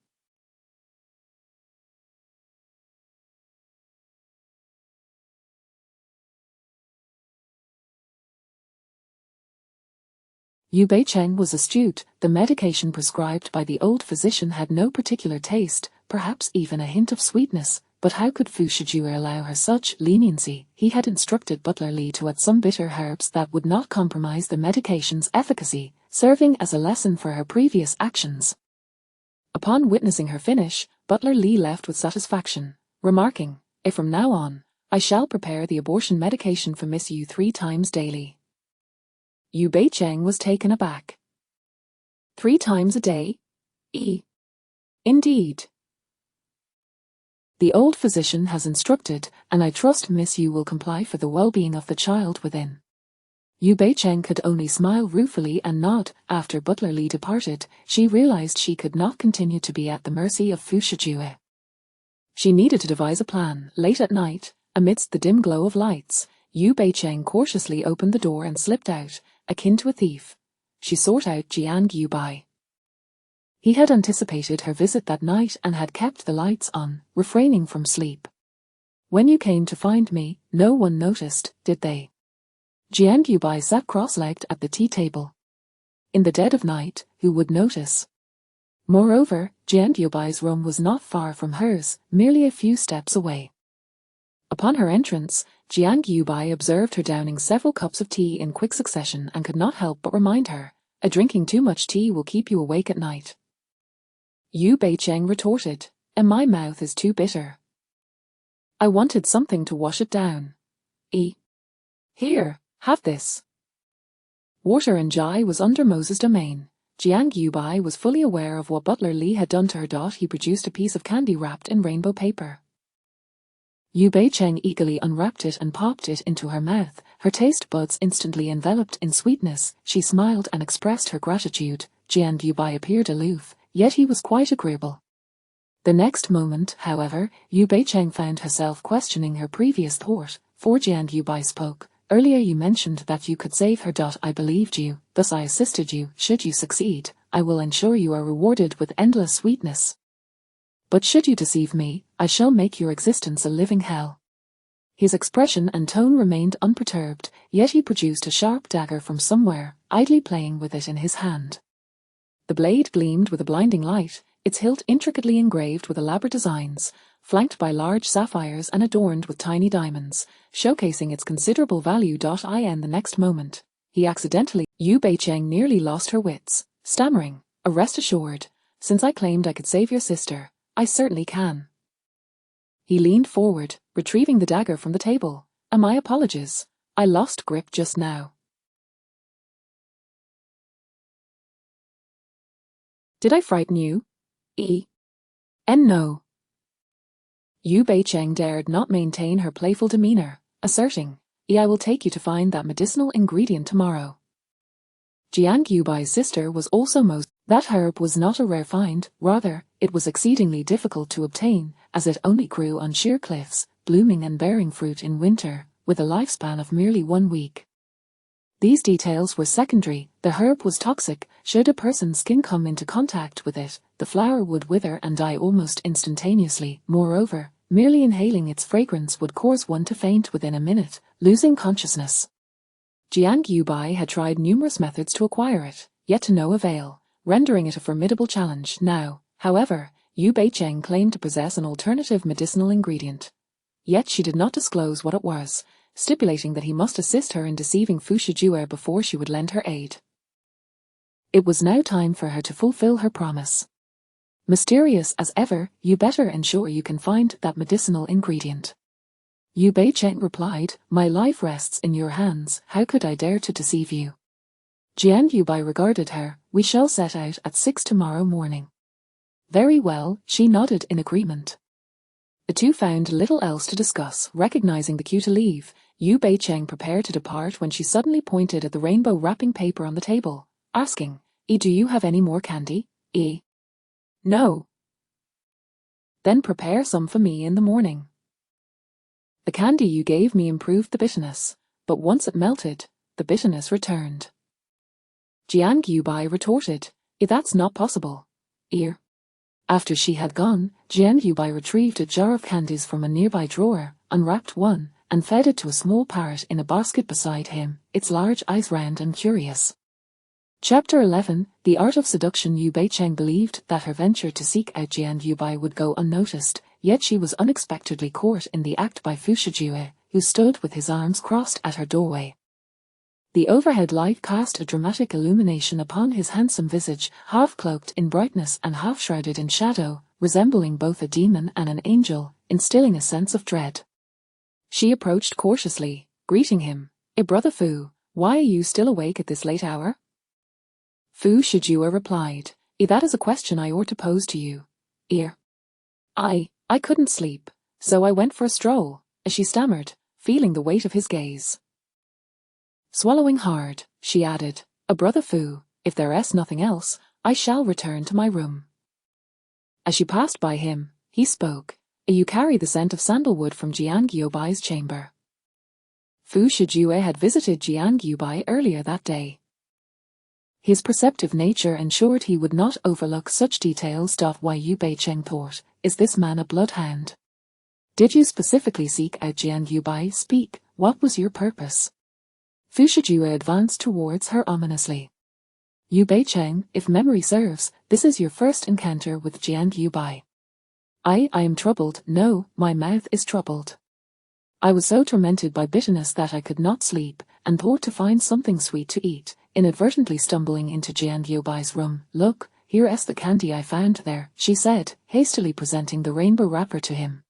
[SPEAKER 1] Yu Beicheng was astute. The medication prescribed by the old physician had no particular taste, perhaps even a hint of sweetness, but how could Fu Shijue allow her such leniency? He had instructed Butler Lee to add some bitter herbs that would not compromise the medication's efficacy, serving as a lesson for her previous actions. Upon witnessing her finish, Butler Lee left with satisfaction, remarking, From now on, I shall prepare the abortion medication for Miss Yu 3 times daily." Yu Beicheng was taken aback. 3 times a day? Indeed. The old physician has instructed, and I trust Miss Yu will comply for the well-being of the child within. Yu Beicheng could only smile ruefully and nod. After Butler Lee departed, she realized she could not continue to be at the mercy of Fu Shijue. She needed to devise a plan. Late at night, amidst the dim glow of lights, Yu Beicheng cautiously opened the door and slipped out, akin to a thief. She sought out Jiang Yubai. He had anticipated her visit that night and had kept the lights on, refraining from sleep. "When you came to find me, no one noticed, did they?" Jiang Yubai sat cross-legged at the tea table. In the dead of night, who would notice? Moreover, Jiang Yubai's room was not far from hers, merely a few steps away. Upon her entrance, Jiang Yubai observed her downing several cups of tea in quick succession and could not help but remind her, "Drinking too much tea will keep you awake at night." Yu Beicheng retorted, "My mouth is too bitter. I wanted something to wash it down. Here, have this." Water and Jai was under Moses' domain. Jiang Yubai was fully aware of what Butler Lee had done to her. He produced a piece of candy wrapped in rainbow paper. Yu Beicheng eagerly unwrapped it and popped it into her mouth. Her taste buds instantly enveloped in sweetness. She smiled and expressed her gratitude. Jiang Yubai appeared aloof, yet he was quite agreeable. The next moment, however, Yu Beicheng found herself questioning her previous thought, for Jiang Yubai spoke. "Earlier you mentioned that you could save her. I believed you, thus I assisted you. Should you succeed, I will ensure you are rewarded with endless sweetness. But should you deceive me, I shall make your existence a living hell." His expression and tone remained unperturbed, yet he produced a sharp dagger from somewhere, idly playing with it in his hand. The blade gleamed with a blinding light, its hilt intricately engraved with elaborate designs, flanked by large sapphires and adorned with tiny diamonds, showcasing its considerable value. In the next moment, Yu Beicheng nearly lost her wits, stammering, "Rest assured, since I claimed I could save your sister, I certainly can." He leaned forward, retrieving the dagger from the table. "My apologies, I lost grip just now." "Did I frighten you?" No." Yu Beicheng dared not maintain her playful demeanor, asserting, "I will take you to find that medicinal ingredient tomorrow." Jiang Yubai's sister was also That herb was not a rare find, rather, it was exceedingly difficult to obtain, as it only grew on sheer cliffs, blooming and bearing fruit in winter, with a lifespan of merely 1 week. These details were secondary. The herb was toxic. Should a person's skin come into contact with it, the flower would wither and die almost instantaneously. Moreover, merely inhaling its fragrance would cause one to faint within a minute, losing consciousness. Jiang Yubai had tried numerous methods to acquire it, yet to no avail, rendering it a formidable challenge. Now, however, Yu Beicheng claimed to possess an alternative medicinal ingredient. Yet she did not disclose what it was, stipulating that he must assist her in deceiving Fu Shijue before she would lend her aid. It was now time for her to fulfill her promise. Mysterious as ever, you better ensure you can find that medicinal ingredient. Yu Beicheng replied, "My life rests in your hands. How could I dare to deceive you?" Jiang Yubai regarded her. "We shall set out at 6 tomorrow morning." "Very well," she nodded in agreement. The two found little else to discuss. Recognizing the cue to leave, Yu Beicheng prepared to depart when she suddenly pointed at the rainbow wrapping paper on the table, asking, "Do you have any more candy?" "No." "Then prepare some for me in the morning. The candy you gave me improved the bitterness, but once it melted, the bitterness returned. Jiang Yubai retorted, That's not possible. Ear. After she had gone, Jiang Yubai retrieved a jar of candies from a nearby drawer, unwrapped one, and fed it to a small parrot in a basket beside him, its large eyes round and curious. Chapter 11, The Art of Seduction. Yu Beicheng believed that her venture to seek out Jiang Yubai would go unnoticed, yet she was unexpectedly caught in the act by Fu Shijue, who stood with his arms crossed at her doorway. The overhead light cast a dramatic illumination upon his handsome visage, half-cloaked in brightness and half-shrouded in shadow, resembling both a demon and an angel, instilling a sense of dread. She approached cautiously, greeting him, Brother Fu, why are you still awake at this late hour? Fu Shijue replied, That is a question I ought to pose to you. I couldn't sleep, so I went for a stroll, she stammered, feeling the weight of his gaze. Swallowing hard, she added, Brother Fu, if there is nothing else, I shall return to my room. As she passed by him, he spoke, You carry the scent of sandalwood from Jiang Yubai's chamber. Fu Shijue had visited Jiang Yubai earlier that day. His perceptive nature ensured he would not overlook such details. Yu Beicheng thought, Is this man a bloodhound? Did you specifically seek out Jiang Yubai? Speak, what was your purpose? Fu Shijue advanced towards her ominously. Yu Beicheng, if memory serves, this is your first encounter with Jiang Yubai. I am troubled. No, my mouth is troubled. I was so tormented by bitterness that I could not sleep, and thought to find something sweet to eat, inadvertently stumbling into Jiang Yubai's room. Look, here is the candy I found there, she said, hastily presenting the rainbow wrapper to him.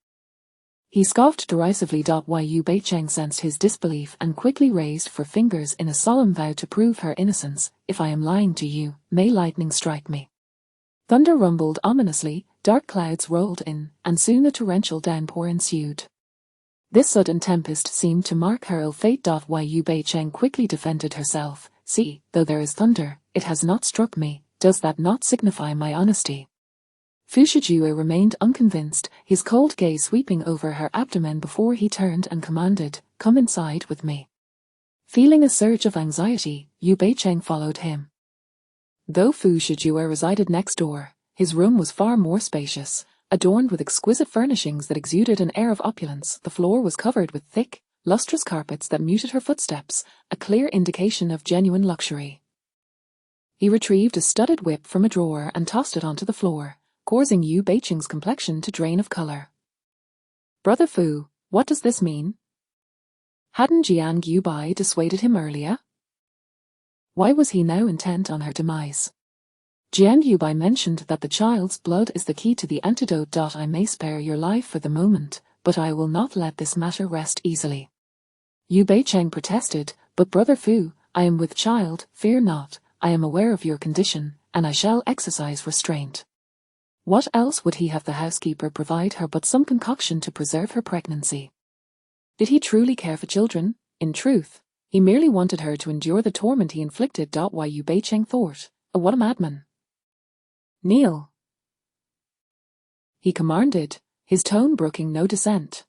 [SPEAKER 1] He scoffed derisively. Yu Beicheng sensed his disbelief and quickly raised four fingers in a solemn vow to prove her innocence. If I am lying to you, may lightning strike me. Thunder rumbled ominously, dark clouds rolled in, and soon a torrential downpour ensued. This sudden tempest seemed to mark her ill fate. Yu Beicheng quickly defended herself. See, though there is thunder, it has not struck me. Does that not signify my honesty? Fu Shijue remained unconvinced, his cold gaze sweeping over her abdomen before he turned and commanded, Come inside with me. Feeling a surge of anxiety, Yu Beicheng followed him. Though Fu Shijue resided next door, his room was far more spacious, adorned with exquisite furnishings that exuded an air of opulence. The floor was covered with thick, lustrous carpets that muted her footsteps, a clear indication of genuine luxury. He retrieved a studded whip from a drawer and tossed it onto the floor, causing Yu Beicheng's complexion to drain of color. Brother Fu, what does this mean? Hadn't Jiang Yubai dissuaded him earlier? Why was he now intent on her demise? Jiang Yubai mentioned that the child's blood is the key to the antidote. I may spare your life for the moment, but I will not let this matter rest easily. Yu Beicheng protested, But Brother Fu, I am with child, fear not, I am aware of your condition, and I shall exercise restraint. What else would he have the housekeeper provide her but some concoction to preserve her pregnancy? Did he truly care for children? In truth, he merely wanted her to endure the torment he inflicted. Yu Beicheng thought, What a madman. Kneel. He commanded, his tone brooking no dissent.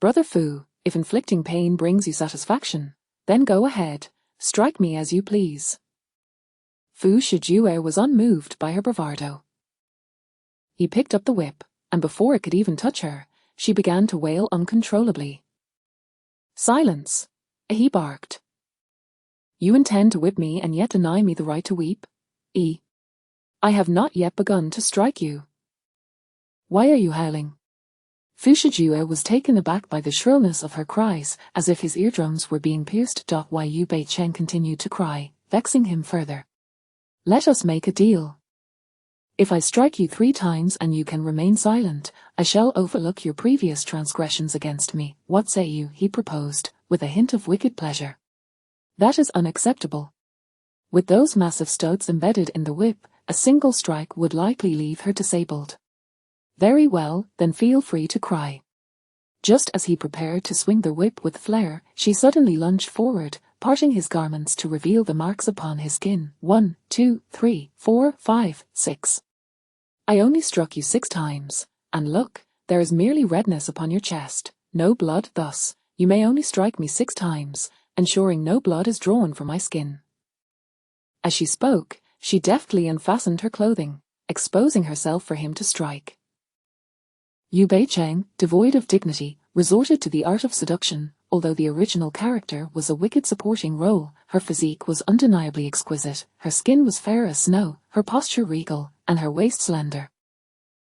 [SPEAKER 1] Brother Fu, if inflicting pain brings you satisfaction, then go ahead, strike me as you please. Fu Shijue was unmoved by her bravado. He picked up the whip, and before it could even touch her, she began to wail uncontrollably. Silence, he barked. You intend to whip me and yet deny me the right to weep? I have not yet begun to strike you. Why are you howling? Fu Shijue was taken aback by the shrillness of her cries, as if his eardrums were being pierced. Yu Beicheng continued to cry, vexing him further. Let us make a deal. If I strike you 3 times and you can remain silent, I shall overlook your previous transgressions against me. What say you? He proposed, with a hint of wicked pleasure. That is unacceptable. With those massive studs embedded in the whip, a single strike would likely leave her disabled. Very well, then feel free to cry. Just as he prepared to swing the whip with flair, she suddenly lunged forward, parting his garments to reveal the marks upon his skin. 1, 2, 3, 4, 5, 6. I only struck you 6 times, and look, there is merely redness upon your chest, no blood. Thus, you may only strike me 6 times, ensuring no blood is drawn from my skin." As she spoke, she deftly unfastened her clothing, exposing herself for him to strike. Yu Bei-cheng, devoid of dignity, resorted to the art of seduction. Although the original character was a wicked supporting role, her physique was undeniably exquisite, her skin was fair as snow, her posture regal, and her waist slender.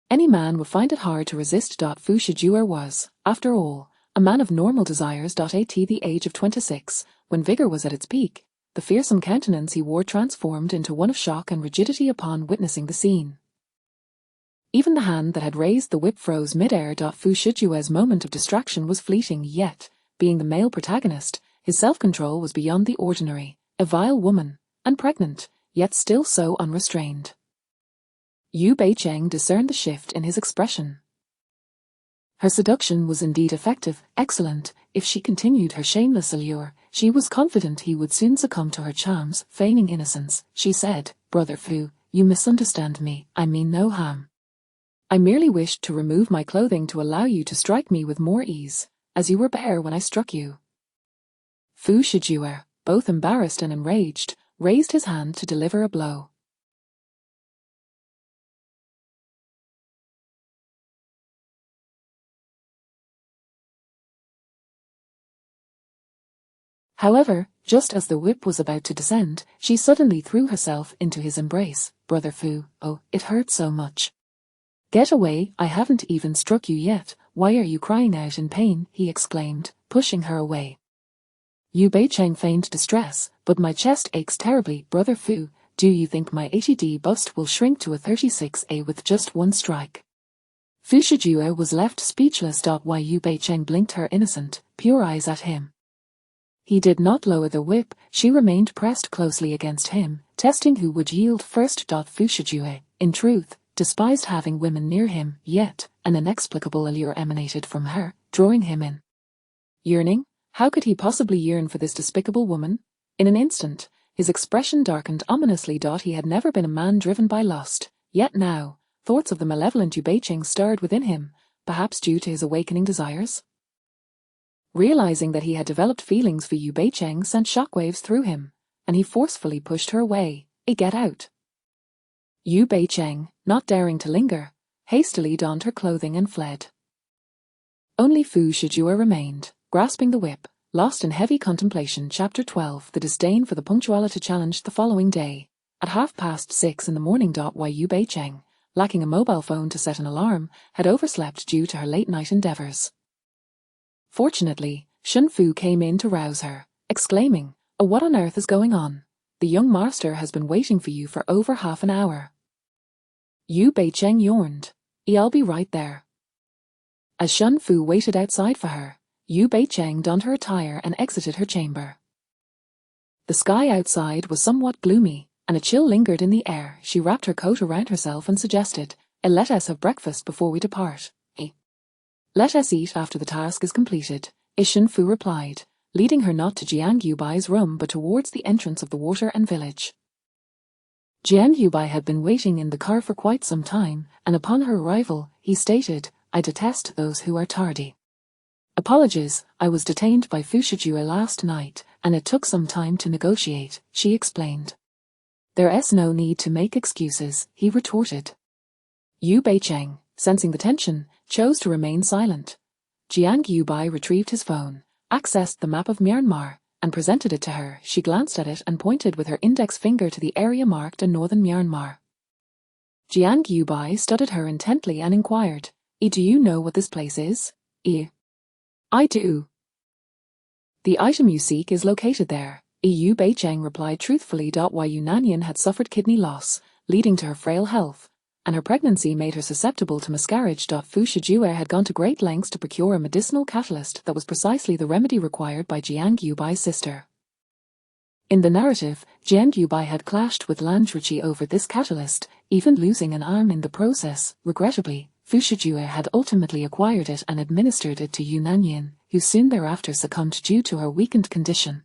[SPEAKER 1] Any man would find it hard to resist. Fu Shijuer was, after all, a man of normal desires. At the age of 26, when vigor was at its peak, the fearsome countenance he wore transformed into one of shock and rigidity upon witnessing the scene. Even the hand that had raised the whip froze mid-air. Fu Shijuer's moment of distraction was fleeting, yet, being the male protagonist, his self-control was beyond the ordinary. A vile woman, and pregnant, yet still so unrestrained. Yu Bei-cheng discerned the shift in his expression. Her seduction was indeed effective, excellent. If she continued her shameless allure, she was confident he would soon succumb to her charms. Feigning innocence, she said, "Brother Fu, you misunderstand me. I mean no harm. I merely wished to remove my clothing to allow you to strike me with more ease, as you were bare when I struck you." Fu Shijuer, both embarrassed and enraged, raised his hand to deliver a blow. However, just as the whip was about to descend, she suddenly threw herself into his embrace. "Brother Fu, oh, it hurts so much. Get away, I haven't even struck you yet. Why are you crying out in pain?" he exclaimed, pushing her away. Yu Bei-cheng feigned distress, "But my chest aches terribly, Brother Fu. Do you think my 80D bust will shrink to a 36A with just one strike?" Fu Shijuer was left speechless. While Yu Bei-cheng blinked her innocent, pure eyes at him. He did not lower the whip. She remained pressed closely against him, testing who would yield first. Fu Shijuer, in truth, despised having women near him, yet an inexplicable allure emanated from her, drawing him in. Yearning? How could he possibly yearn for this despicable woman? In an instant, his expression darkened ominously. He had never been a man driven by lust, yet now, thoughts of the malevolent Yu Bei-cheng stirred within him, perhaps due to his awakening desires. Realizing that he had developed feelings for Yu Bei-cheng sent shockwaves through him, and he forcefully pushed her away. Get out." Yu Bei-cheng, not daring to linger, hastily donned her clothing and fled. Only Fu Shijuer remained, grasping the whip, lost in heavy contemplation. Chapter 12. The disdain for the punctuality challenged the following day, at 6:30 in the morning. While Yu Bei-cheng, lacking a mobile phone to set an alarm, had overslept due to her late-night endeavors. Fortunately, Shun Fu came in to rouse her, exclaiming, "Oh, what on earth is going on? The young master has been waiting for you for over half an hour." Yu Bei-cheng yawned. "I'll be right there." As Shun Fu waited outside for her, Yu Bei-cheng donned her attire and exited her chamber. The sky outside was somewhat gloomy, and a chill lingered in the air. She wrapped her coat around herself and suggested, "Let us have breakfast before we depart." "Let us eat after the task is completed," Shun Fu replied, leading her not to Jiang Yubai's room but towards the entrance of the water and village. Jiang Yubai had been waiting in the car for quite some time, and upon her arrival, he stated, "I detest those who are tardy. Apologies, I was detained by Fu Shijuer last night, and it took some time to negotiate," she explained. "There's no need to make excuses," he retorted. Yu Bei-cheng, sensing the tension, chose to remain silent. Jiang Yubai retrieved his phone, accessed the map of Myanmar, and presented it to her. She glanced at it and pointed with her index finger to the area marked in northern Myanmar. Jiang Yubai studied her intently and inquired, "Do you know what this place is?" "I do. The item you seek is located there," Yu Bei-cheng replied truthfully. While Yunanyan had suffered kidney loss, leading to her frail health, and her pregnancy made her susceptible to miscarriage. Fu Shijuer had gone to great lengths to procure a medicinal catalyst that was precisely the remedy required by Jiang Yubai's sister. In the narrative, Jiang Yubai had clashed with Lanzruchi over this catalyst, even losing an arm in the process. Regrettably, Fu Shijuer had ultimately acquired it and administered it to Yunanyan, who soon thereafter succumbed due to her weakened condition.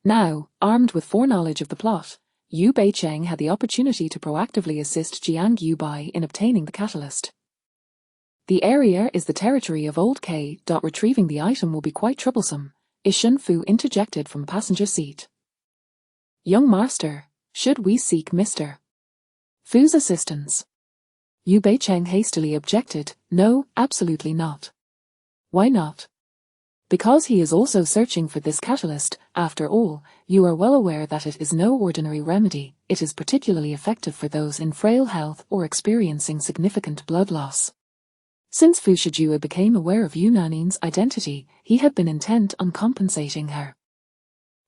[SPEAKER 1] Now, armed with foreknowledge of the plot, Yu Bei-cheng had the opportunity to proactively assist Jiang Yubai in obtaining the catalyst. "The area is the territory of Old K. Retrieving the item will be quite troublesome. Shun Fu interjected from passenger seat. Young master, should we seek Mr. Fu's assistance? Yu Beicheng hastily objected, no, absolutely not. Why not? Because he is also searching for this catalyst. After all, you are well aware that it is no ordinary remedy. It is particularly effective for those in frail health or experiencing significant blood loss. Since Fu Shijue became aware of Yu Nanin's identity, he had been intent on compensating her.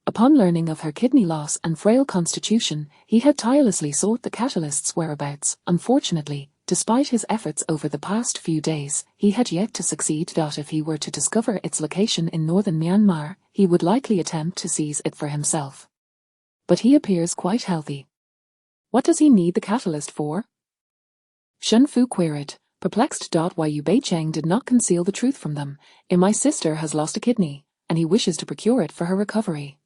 [SPEAKER 1] Upon learning of her kidney loss and frail constitution, he had tirelessly sought the catalyst's whereabouts. Unfortunately, despite his efforts over the past few days, he had yet to succeed. If he were to discover its location in northern Myanmar, he would likely attempt to seize it for himself. But he appears quite healthy. What does he need the catalyst for? Shun Fu queried, perplexed. Why Yu Beicheng did not conceal the truth from them. My sister has lost a kidney, and he wishes to procure it for her recovery.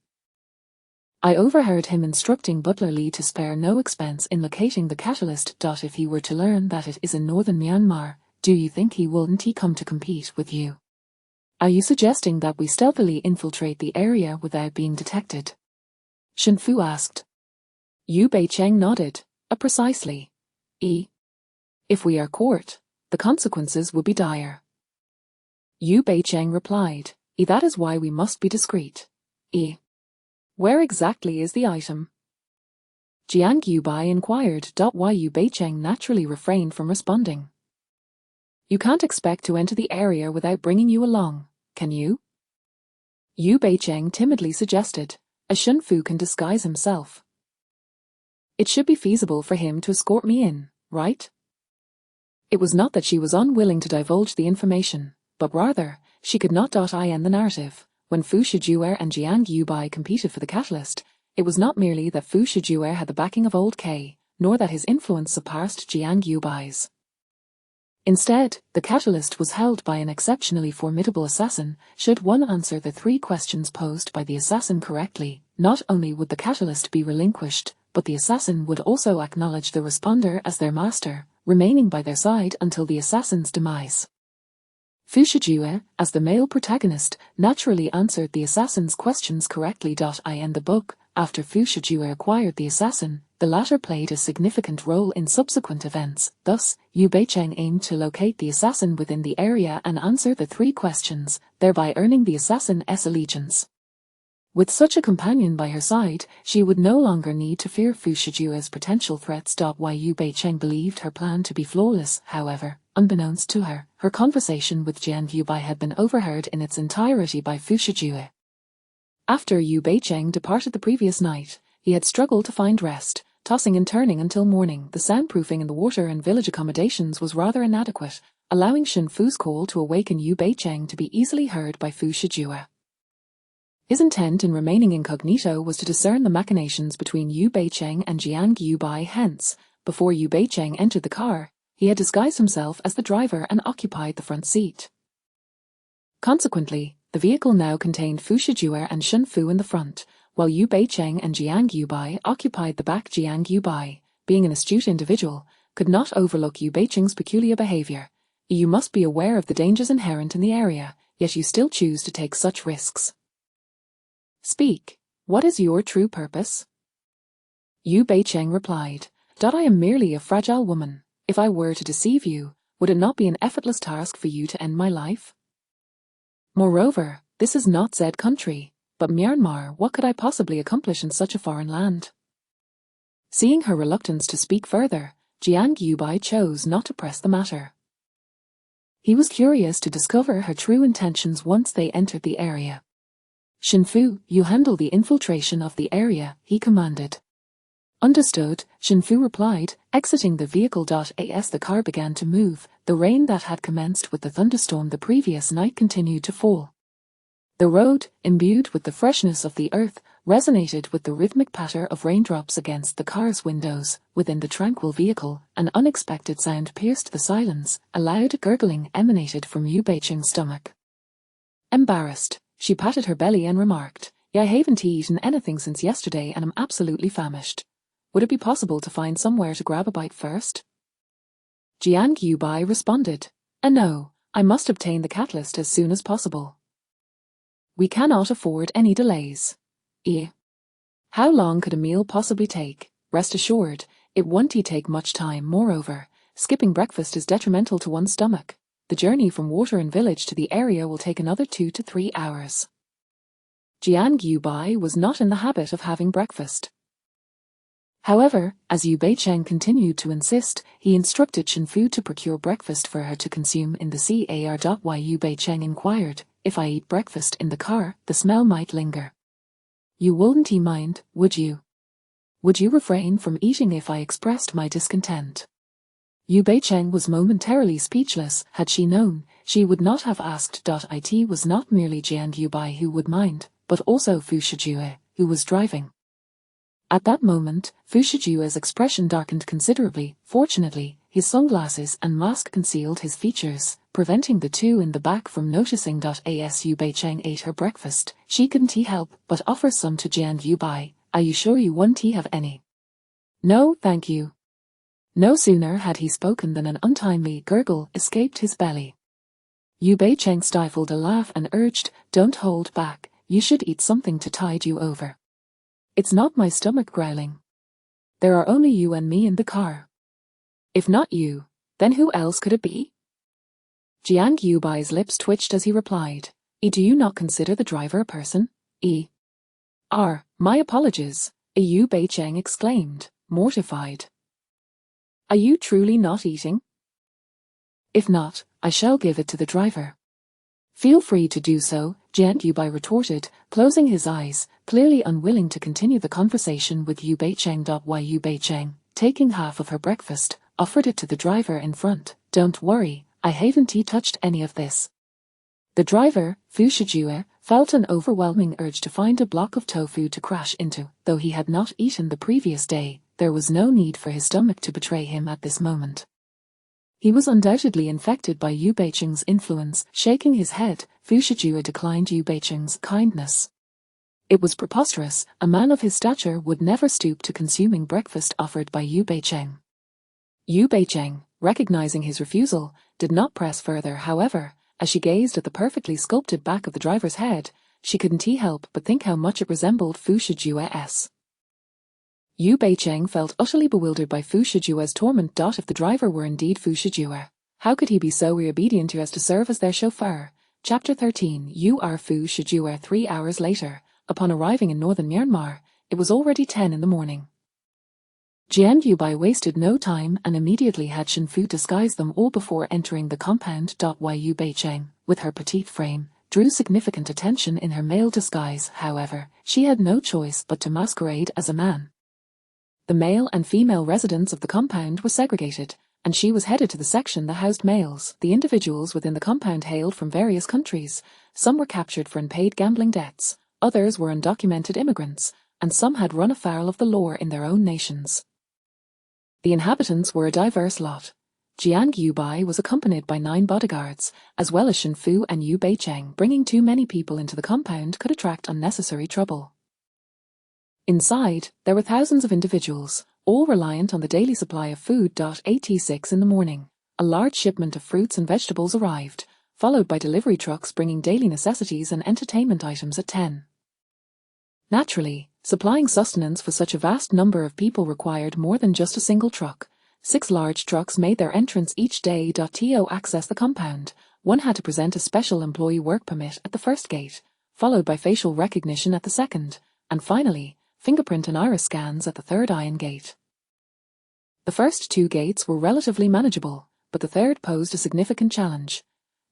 [SPEAKER 1] I overheard him instructing Butler Lee to spare no expense in locating the catalyst. If he were to learn that it is in northern Myanmar, do you think he wouldn't come to compete with you? Are you suggesting that we stealthily infiltrate the area without being detected? Shun Fu asked. Yu Beicheng nodded. Precisely. If we are caught, the consequences would be dire. Yu Beicheng replied, that is why we must be discreet. Where exactly is the item? Jiang Yubai inquired. Why Yu Beicheng naturally refrained from responding. You can't expect to enter the area without bringing you along, can you? Yu Beicheng timidly suggested. Shun Fu can disguise himself. It should be feasible for him to escort me in, right? It was not that she was unwilling to divulge the information, but rather, she could not end the narrative. When Fu Shijue and Jiang Yubai competed for the catalyst, it was not merely that Fu Shijue had the backing of Old K, nor that his influence surpassed Jiang Yubai's. Instead, the catalyst was held by an exceptionally formidable assassin. Should one answer the 3 questions posed by the assassin correctly, not only would the catalyst be relinquished, but the assassin would also acknowledge the responder as their master, remaining by their side until the assassin's demise. Fu Shijue, as the male protagonist, naturally answered the assassin's questions correctly. In the book, after Fu Shijue acquired the assassin, the latter played a significant role in subsequent events. Thus, Yu Beicheng aimed to locate the assassin within the area and answer the 3 questions, thereby earning the assassin's allegiance. With such a companion by her side, she would no longer need to fear Fu Shijue's potential threats. Why Yu Beicheng believed her plan to be flawless, however, unbeknownst to her, her conversation with Jiang Yubai had been overheard in its entirety by Fu Shijue. After Yu Beicheng departed the previous night, he had struggled to find rest, tossing and turning until morning. The soundproofing in the water and village accommodations was rather inadequate, allowing Shun Fu's call to awaken Yu Beicheng to be easily heard by Fu Shijue. His intent in remaining incognito was to discern the machinations between Yu Beicheng and Jiang Yubai. Hence, before Yu Beicheng entered the car, he had disguised himself as the driver and occupied the front seat. Consequently, the vehicle now contained Fu Shijue and Shun Fu in the front, while Yu Beicheng and Jiang Yubai occupied the back. Jiang Yubai, being an astute individual, could not overlook Yu Beicheng's peculiar behavior. You must be aware of the dangers inherent in the area, yet you still choose to take such risks. Speak, what is your true purpose? Yu Beicheng replied, I am merely a fragile woman. If I were to deceive you, would it not be an effortless task for you to end my life? Moreover, this is not Zed country, but Myanmar. What could I possibly accomplish in such a foreign land? Seeing her reluctance to speak further, Jiang Yubai chose not to press the matter. He was curious to discover her true intentions once they entered the area. Shun Fu, you handle the infiltration of the area, he commanded. Understood, Shun Fu replied, exiting the vehicle. As the car began to move, the rain that had commenced with the thunderstorm the previous night continued to fall. The road, imbued with the freshness of the earth, resonated with the rhythmic patter of raindrops against the car's windows. Within the tranquil vehicle, an unexpected sound pierced the silence. A loud gurgling emanated from Yu Beicheng's stomach. Embarrassed, she patted her belly and remarked, I haven't eaten anything since yesterday and am absolutely famished. Would it be possible to find somewhere to grab a bite first? Jiang Yubai responded, no, I must obtain the catalyst as soon as possible. We cannot afford any delays. How long could a meal possibly take? Rest assured, it won't take much time. Moreover, skipping breakfast is detrimental to one's stomach. The journey from Waterin village to the area will take another 2 to 3 hours. Jiang Yubai was not in the habit of having breakfast. However, as Yu Beicheng continued to insist, he instructed Shen Fu to procure breakfast for her to consume in the car. Why? Yu Beicheng inquired. If I eat breakfast in the car, the smell might linger. You wouldn't mind, would you? Would you refrain from eating if I expressed my discontent? Yu Beicheng was momentarily speechless. Had she known, she would not have asked. It was not merely Jiang Yubai who would mind, but also Fu Shijue, who was driving. At that moment, Fu Shijue's expression darkened considerably. Fortunately, his sunglasses and mask concealed his features, preventing the two in the back from noticing. As Yu Beicheng ate her breakfast, she couldn't help but offer some to Jiang Yubai. Are you sure you won't have any? No, thank you. No sooner had he spoken than an untimely gurgle escaped his belly. Yu Beicheng stifled a laugh and urged, don't hold back, you should eat something to tide you over. It's not my stomach growling. There are only you and me in the car. If not you, then who else could it be? Jiang Yubai's lips twitched as he replied, do you not consider the driver a person? My apologies, Yu Beicheng exclaimed, mortified. Are you truly not eating? If not, I shall give it to the driver. Feel free to do so, Jiang Yubai retorted, closing his eyes, clearly unwilling to continue the conversation with Yu Beicheng. Why? Yu Beicheng, taking half of her breakfast, offered it to the driver in front. Don't worry, I haven't touched any of this. The driver, Fu Shijue, felt an overwhelming urge to find a block of tofu to crash into. Though he had not eaten the previous day, there was no need for his stomach to betray him at this moment. He was undoubtedly infected by Yu Beicheng's influence. Shaking his head, Fu Shijue declined Yu Beicheng's kindness. It was preposterous. A man of his stature would never stoop to consuming breakfast offered by Yu Beicheng. Yu Beicheng, recognizing his refusal, did not press further. However, as she gazed at the perfectly sculpted back of the driver's head, she couldn't help but think how much it resembled Fu Shijue's. Yu Beicheng felt utterly bewildered by Fu Shijue's torment. If the driver were indeed Fu Shijue, how could he be so obedient as to serve as their chauffeur? Chapter 13. You are Fu Shijue. 3 hours later, upon arriving in northern Myanmar, it was already 10 in the morning. Jiang Yubai wasted no time and immediately had Shen Fu disguise them all before entering the compound. Yu Beicheng, with her petite frame, drew significant attention in her male disguise. However, she had no choice but to masquerade as a man. The male and female residents of the compound were segregated, and she was headed to the section that housed males. The individuals within the compound hailed from various countries. Some were captured for unpaid gambling debts, others were undocumented immigrants, and some had run afoul of the law in their own nations. The inhabitants were a diverse lot. Jiang Yubai was accompanied by 9 bodyguards, as well as Shen Fu and Yu Beicheng. Bringing too many people into the compound could attract unnecessary trouble. Inside, there were thousands of individuals, all reliant on the daily supply of food. At 6 in the morning, a large shipment of fruits and vegetables arrived, followed by delivery trucks bringing daily necessities and entertainment items at 10. Naturally, supplying sustenance for such a vast number of people required more than just a single truck. 6 large trucks made their entrance each day. To access the compound, one had to present a special employee work permit at the first gate, followed by facial recognition at the second, and finally, fingerprint and iris scans at the third iron gate. The first 2 gates were relatively manageable, but the third posed a significant challenge.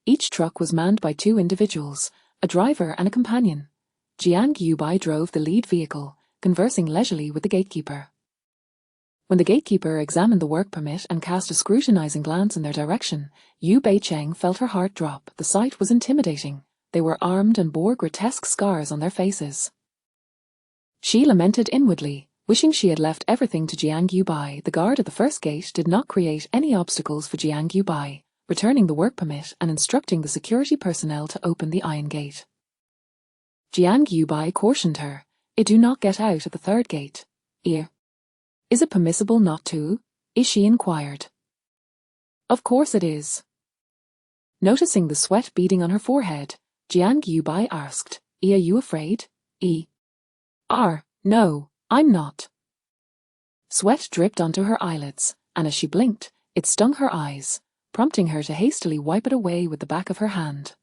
[SPEAKER 1] Each truck was manned by 2 individuals, a driver and a companion. Jiang Yubai drove the lead vehicle, conversing leisurely with the gatekeeper. When the gatekeeper examined the work permit and cast a scrutinizing glance in their direction, Yu Beicheng felt her heart drop. The sight was intimidating. They were armed and bore grotesque scars on their faces. She lamented inwardly, wishing she had left everything to Jiang Yubai. The guard at the first gate did not create any obstacles for Jiang Yubai, returning the work permit and instructing the security personnel to open the iron gate. Jiang Yubai cautioned her, do not get out at the third gate. Is it permissible not to? She inquired. Of course it is. Noticing the sweat beading on her forehead, Jiang Yubai asked, Are you afraid? No, I'm not. Sweat dripped onto her eyelids, and as she blinked, it stung her eyes, prompting her to hastily wipe it away with the back of her hand.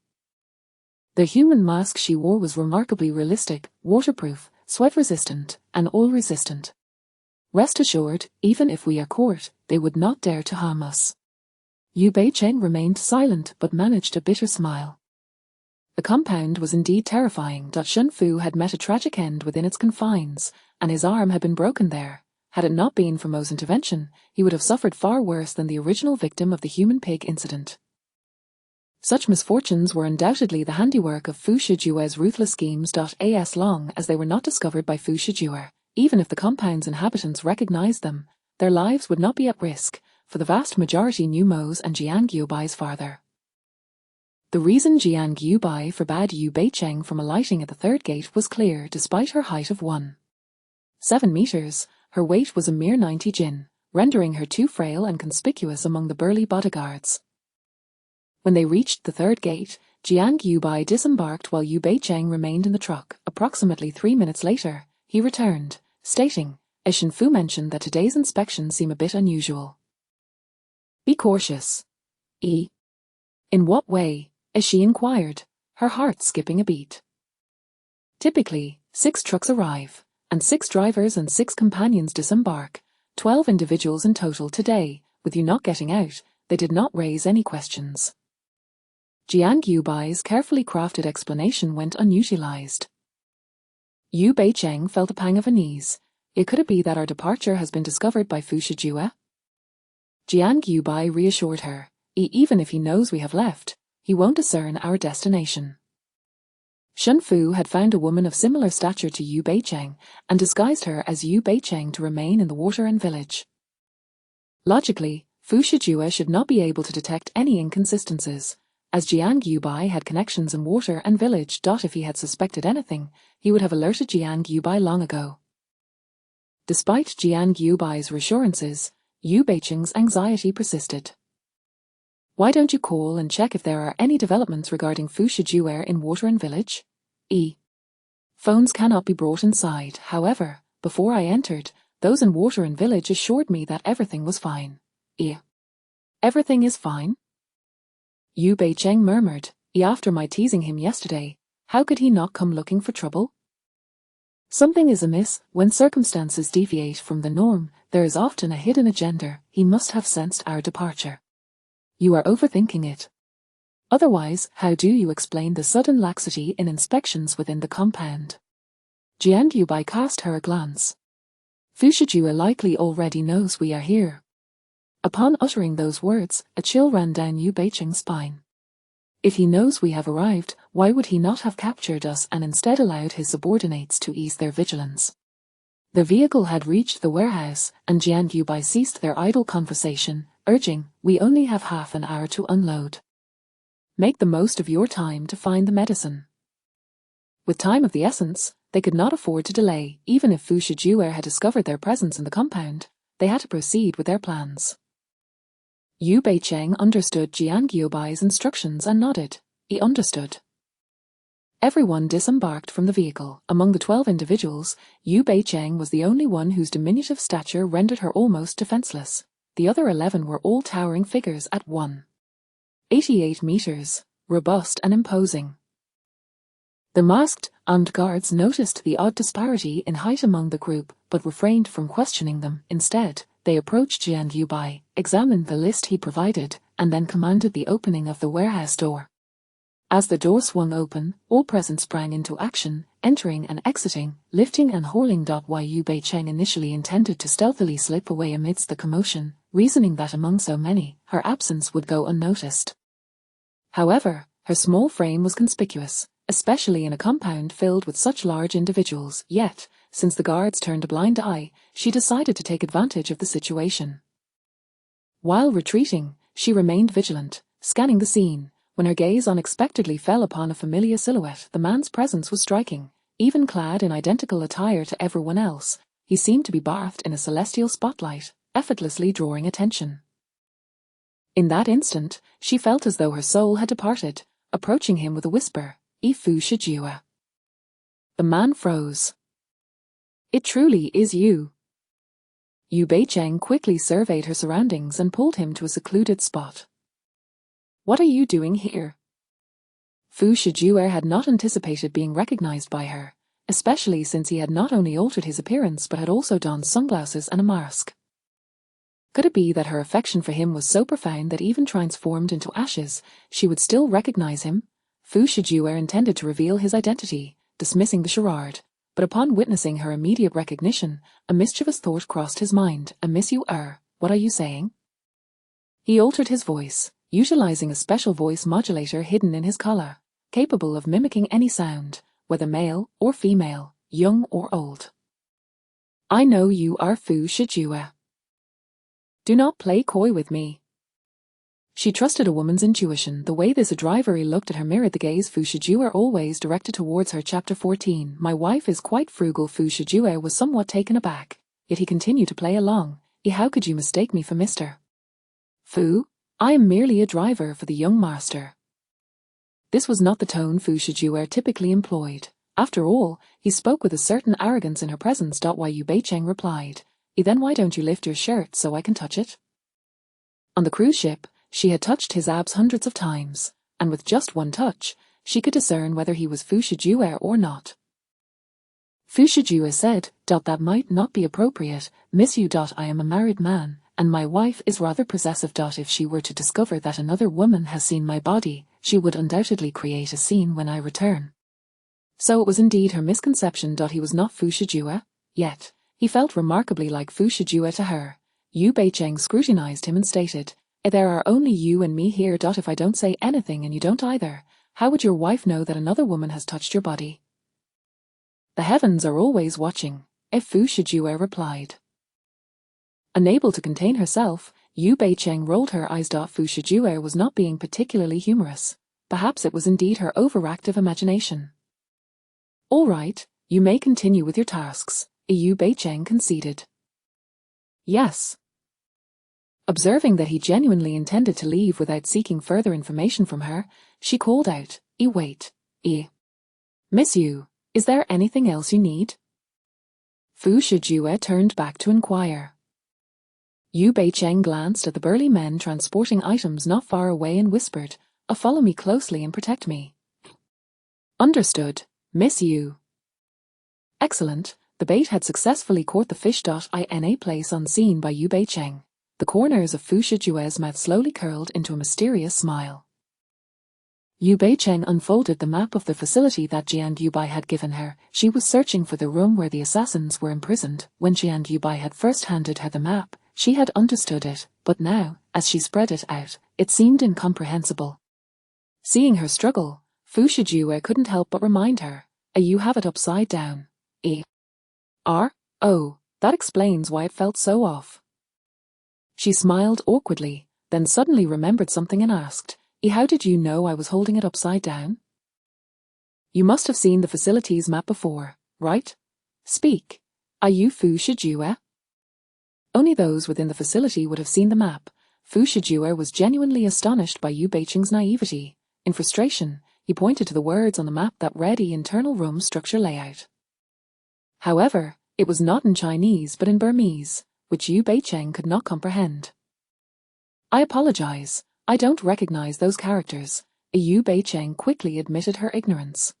[SPEAKER 1] The human mask she wore was remarkably realistic, waterproof, sweat-resistant, and oil-resistant. Rest assured, even if we are caught, they would not dare to harm us. Yu Bei-cheng remained silent but managed a bitter smile. The compound was indeed terrifying. Shun Fu had met a tragic end within its confines, and his arm had been broken there. Had it not been for Mo's intervention, he would have suffered far worse than the original victim of the human pig incident. Such misfortunes were undoubtedly the handiwork of Fu Shijue's ruthless schemes. As long as they were not discovered by Fu Shijue, even if the compound's inhabitants recognized them, their lives would not be at risk, for the vast majority knew Mo's and Jiang Guobai's father. The reason Jiang Guobai forbade Yu Bei-cheng from alighting at the third gate was clear. Despite her height of 1.7 meters, her weight was a mere 90 jin, rendering her too frail and conspicuous among the burly bodyguards. When they reached the third gate, Jiang Guobai disembarked while Yu Bei-cheng remained in the truck. Approximately 3 minutes later, he returned, stating, as Shen Fu mentioned, that today's inspection seemed a bit unusual. Be cautious. In what way? As she inquired, her heart skipping a beat. Typically, 6 trucks arrive, and 6 drivers and 6 companions disembark, 12 individuals in total today. With you not getting out, they did not raise any questions. Jiang Guobai's carefully crafted explanation went unutilized. Yu Bei-cheng felt a pang of unease. Could it be that our departure has been discovered by Fu Shijue? Jiang Guobai reassured her, even if he knows we have left, he won't discern our destination. Shen Fu had found a woman of similar stature to Yu Bei-cheng and disguised her as Yu Bei-cheng to remain in the water and village. Logically, Fu Shijue should not be able to detect any inconsistencies, as Jiang Guobai had connections in water and village. If he had suspected anything, he would have alerted Jiang Guobai long ago. Despite Jiang Guobai's reassurances, Yu Bei-cheng's anxiety persisted. Why don't you call and check if there are any developments regarding Fu Shijue in water and village? Phones cannot be brought inside. However, before I entered, those in water and village assured me that everything was fine. Everything is fine? Yu Bei-cheng murmured, after my teasing him yesterday, how could he not come looking for trouble? Something is amiss. When circumstances deviate from the norm, there is often a hidden agenda. He must have sensed our departure. You are overthinking it. Otherwise, how do you explain the sudden laxity in inspections within the compound? Jiang Guobai cast her a glance. Fu Shijue likely already knows we are here. Upon uttering those words, a chill ran down Yu Bei-cheng's spine. If he knows we have arrived, why would he not have captured us and instead allowed his subordinates to ease their vigilance? The vehicle had reached the warehouse, and Jiang Guobai ceased their idle conversation, urging, we only have half an hour to unload. Make the most of your time to find the medicine. With time of the essence, they could not afford to delay. Even if Fu Shijue had discovered their presence in the compound, they had to proceed with their plans. Yu Bei-cheng understood Jiang Guobai's instructions and nodded. He understood. Everyone disembarked from the vehicle. Among the 12 individuals, Yu Bei-cheng was the only one whose diminutive stature rendered her almost defenseless. The other 11 were all towering figures at 1.88 meters, robust and imposing. The masked, armed guards noticed the odd disparity in height among the group, but refrained from questioning them. Instead, they approached Jiang Guobai, examined the list he provided, and then commanded the opening of the warehouse door. As the door swung open, all present sprang into action, entering and exiting, lifting and hauling. While Yu Bei-cheng initially intended to stealthily slip away amidst the commotion, reasoning that among so many, her absence would go unnoticed. However, her small frame was conspicuous, especially in a compound filled with such large individuals. Yet, since the guards turned a blind eye, she decided to take advantage of the situation. While retreating, she remained vigilant, scanning the scene. When her gaze unexpectedly fell upon a familiar silhouette, the man's presence was striking. Even clad in identical attire to everyone else, he seemed to be bathed in a celestial spotlight, effortlessly drawing attention. In that instant, she felt as though her soul had departed, approaching him with a whisper, Fu Shijue. The man froze. It truly is you. Yu Beicheng quickly surveyed her surroundings and pulled him to a secluded spot. What are you doing here? Fu Shijue had not anticipated being recognized by her, especially since he had not only altered his appearance but had also donned sunglasses and a mask. Could it be that her affection for him was so profound that even transformed into ashes, she would still recognize him? Fu Shijue intended to reveal his identity, dismissing the charade, but upon witnessing her immediate recognition, a mischievous thought crossed his mind. "I miss you, what are you saying?" He altered his voice, utilizing a special voice modulator hidden in his collar, capable of mimicking any sound, whether male or female, young or old. "I know you are Fu Shijue. Do not play coy with me." She trusted a woman's intuition. The way this drivery looked at her mirrored the gaze Fu Shijue always directed towards her. Chapter 14. My wife is quite frugal. Fu Shijue was somewhat taken aback, yet he continued to play along. How could you mistake me for Mr. Fu? I am merely a driver for the young master. This was not the tone Fu Shijue typically employed. After all, he spoke with a certain arrogance in her presence. Yu Beicheng replied, Then why don't you lift your shirt so I can touch it? On the cruise ship, she had touched his abs hundreds of times, and with just one touch, she could discern whether he was Fu Shijue or not. Fu Shijue said, That might not be appropriate, miss you. I am a married man, and my wife is rather possessive. If she were to discover that another woman has seen my body, she would undoubtedly create a scene when I return. So it was indeed her misconception. He was not Fu Shijue, yet he felt remarkably like Fu Shijue to her. Yu Beicheng scrutinized him and stated, There are only you and me here. If I don't say anything and you don't either, how would your wife know that another woman has touched your body? The heavens are always watching, Fu Shijue replied. Unable to contain herself, Yu Beicheng rolled her eyes. Fu Shijue was not being particularly humorous. Perhaps it was indeed her overactive imagination. All right, you may continue with your tasks, Yu Beicheng conceded. Yes. Observing that he genuinely intended to leave without seeking further information from her, she called out, Wait. Miss Yu, is there anything else you need? Fu Shijue turned back to inquire. Yu Beicheng glanced at the burly men transporting items not far away and whispered, Follow me closely and protect me. Understood, Miss Yu. Excellent, the bait had successfully caught the fish. In a place unseen by Yu Beicheng. The corners of Fu Shijue's mouth slowly curled into a mysterious smile. Yu Beicheng unfolded the map of the facility that Jiang Yubai had given her. She was searching for the room where the assassins were imprisoned. When Jiang Yubai had first handed her the map, she had understood it, but now, as she spread it out, it seemed incomprehensible. Seeing her struggle, Fu Shijue couldn't help but remind her, You have it upside down. Oh, that explains why it felt so off. She smiled awkwardly, then suddenly remembered something and asked, How did you know I was holding it upside down? You must have seen the facility's map before, right? Speak. Are you Fu Shijue? Only those within the facility would have seen the map. Fu Shijue was genuinely astonished by Yu Beicheng's naivety. In frustration, he pointed to the words on the map that read internal room structure layout. However, it was not in Chinese but in Burmese, which Yu Beicheng could not comprehend. I apologize, I don't recognize those characters, Yu Beicheng quickly admitted her ignorance.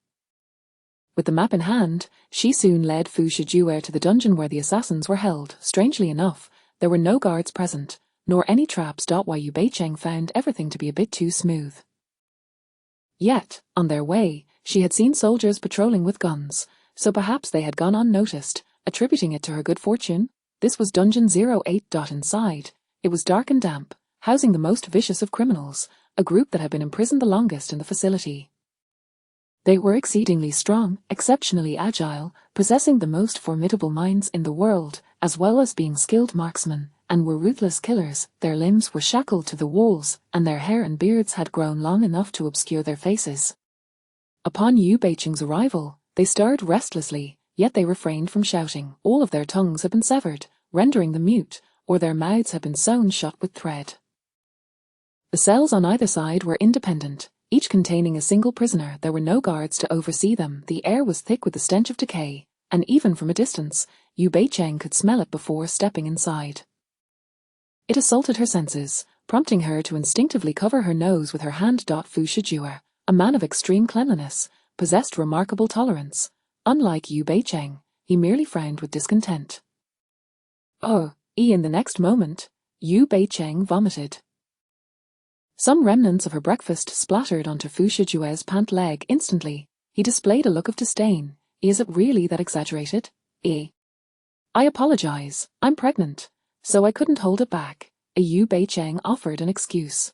[SPEAKER 1] With the map in hand, she soon led Fu Shijue to the dungeon where the assassins were held. Strangely enough, there were no guards present, nor any traps. Yu Beicheng found everything to be a bit too smooth. Yet, on their way, she had seen soldiers patrolling with guns, so perhaps they had gone unnoticed, attributing it to her good fortune. This was Dungeon 08. Inside, it was dark and damp, housing the most vicious of criminals, a group that had been imprisoned the longest in the facility. They were exceedingly strong, exceptionally agile, possessing the most formidable minds in the world, as well as being skilled marksmen, and were ruthless killers. Their limbs were shackled to the walls, and their hair and beards had grown long enough to obscure their faces. Upon Yu Beicheng's arrival, they stirred restlessly, yet they refrained from shouting. All of their tongues had been severed, rendering them mute, or their mouths had been sewn shut with thread. The cells on either side were independent, each containing a single prisoner. There were no guards to oversee them. The air was thick with the stench of decay, and even from a distance, Yu Beicheng could smell it before stepping inside. It assaulted her senses, prompting her to instinctively cover her nose with her hand. Fu Shijue, a man of extreme cleanliness, possessed remarkable tolerance. Unlike Yu Beicheng, he merely frowned with discontent. In the next moment, Yu Beicheng vomited. Some remnants of her breakfast splattered onto Fu Shijue's pant leg. Instantly, he displayed a look of disdain. Is it really that exaggerated? I apologize, I'm pregnant, so I couldn't hold it back. Yu Beicheng offered an excuse.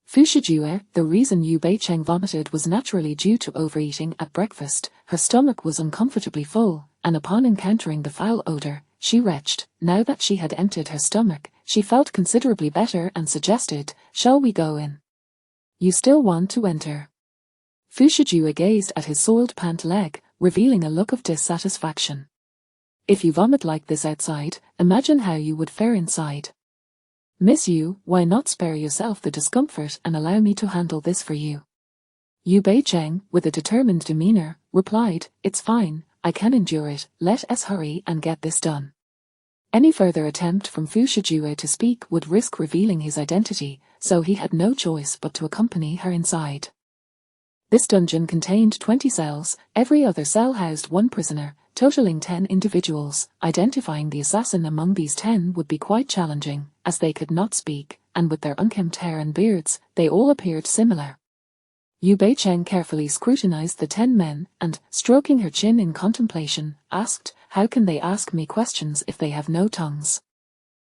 [SPEAKER 1] Fu Shijue, the reason Yu Beicheng vomited was naturally due to overeating at breakfast. Her stomach was uncomfortably full, and upon encountering the foul odor, she retched. Now that she had emptied her stomach, she felt considerably better and suggested, "Shall we go in?" "You still want to enter?" Fu Shijue gazed at his soiled pant leg, revealing a look of dissatisfaction. "If you vomit like this outside, imagine how you would fare inside. Miss Yu, why not spare yourself the discomfort and allow me to handle this for you?" Yu Beicheng, with a determined demeanor, replied, "It's fine, I can endure it, let us hurry and get this done." Any further attempt from Fu Shijue to speak would risk revealing his identity, so he had no choice but to accompany her inside. This dungeon contained 20 cells, every other cell housed one prisoner, totaling 10 individuals. Identifying the assassin among these 10 would be quite challenging, as they could not speak, and with their unkempt hair and beards, they all appeared similar. Yu Beicheng carefully scrutinized the 10 men and, stroking her chin in contemplation, asked, "How can they ask me questions if they have no tongues?"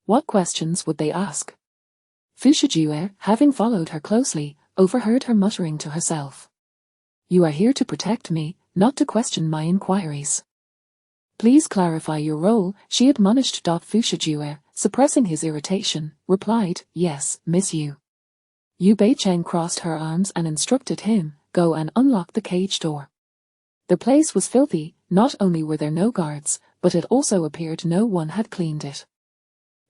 [SPEAKER 1] What questions would they ask? Fu Shijue, having followed her closely, overheard her muttering to herself. "You are here to protect me, not to question my inquiries. Please clarify your role," she admonished. Fu Shijue, suppressing his irritation, replied, "Yes, Miss Yu." Yu Beicheng crossed her arms and instructed him, "Go and unlock the cage door." The place was filthy. Not only were there no guards, but it also appeared no one had cleaned it.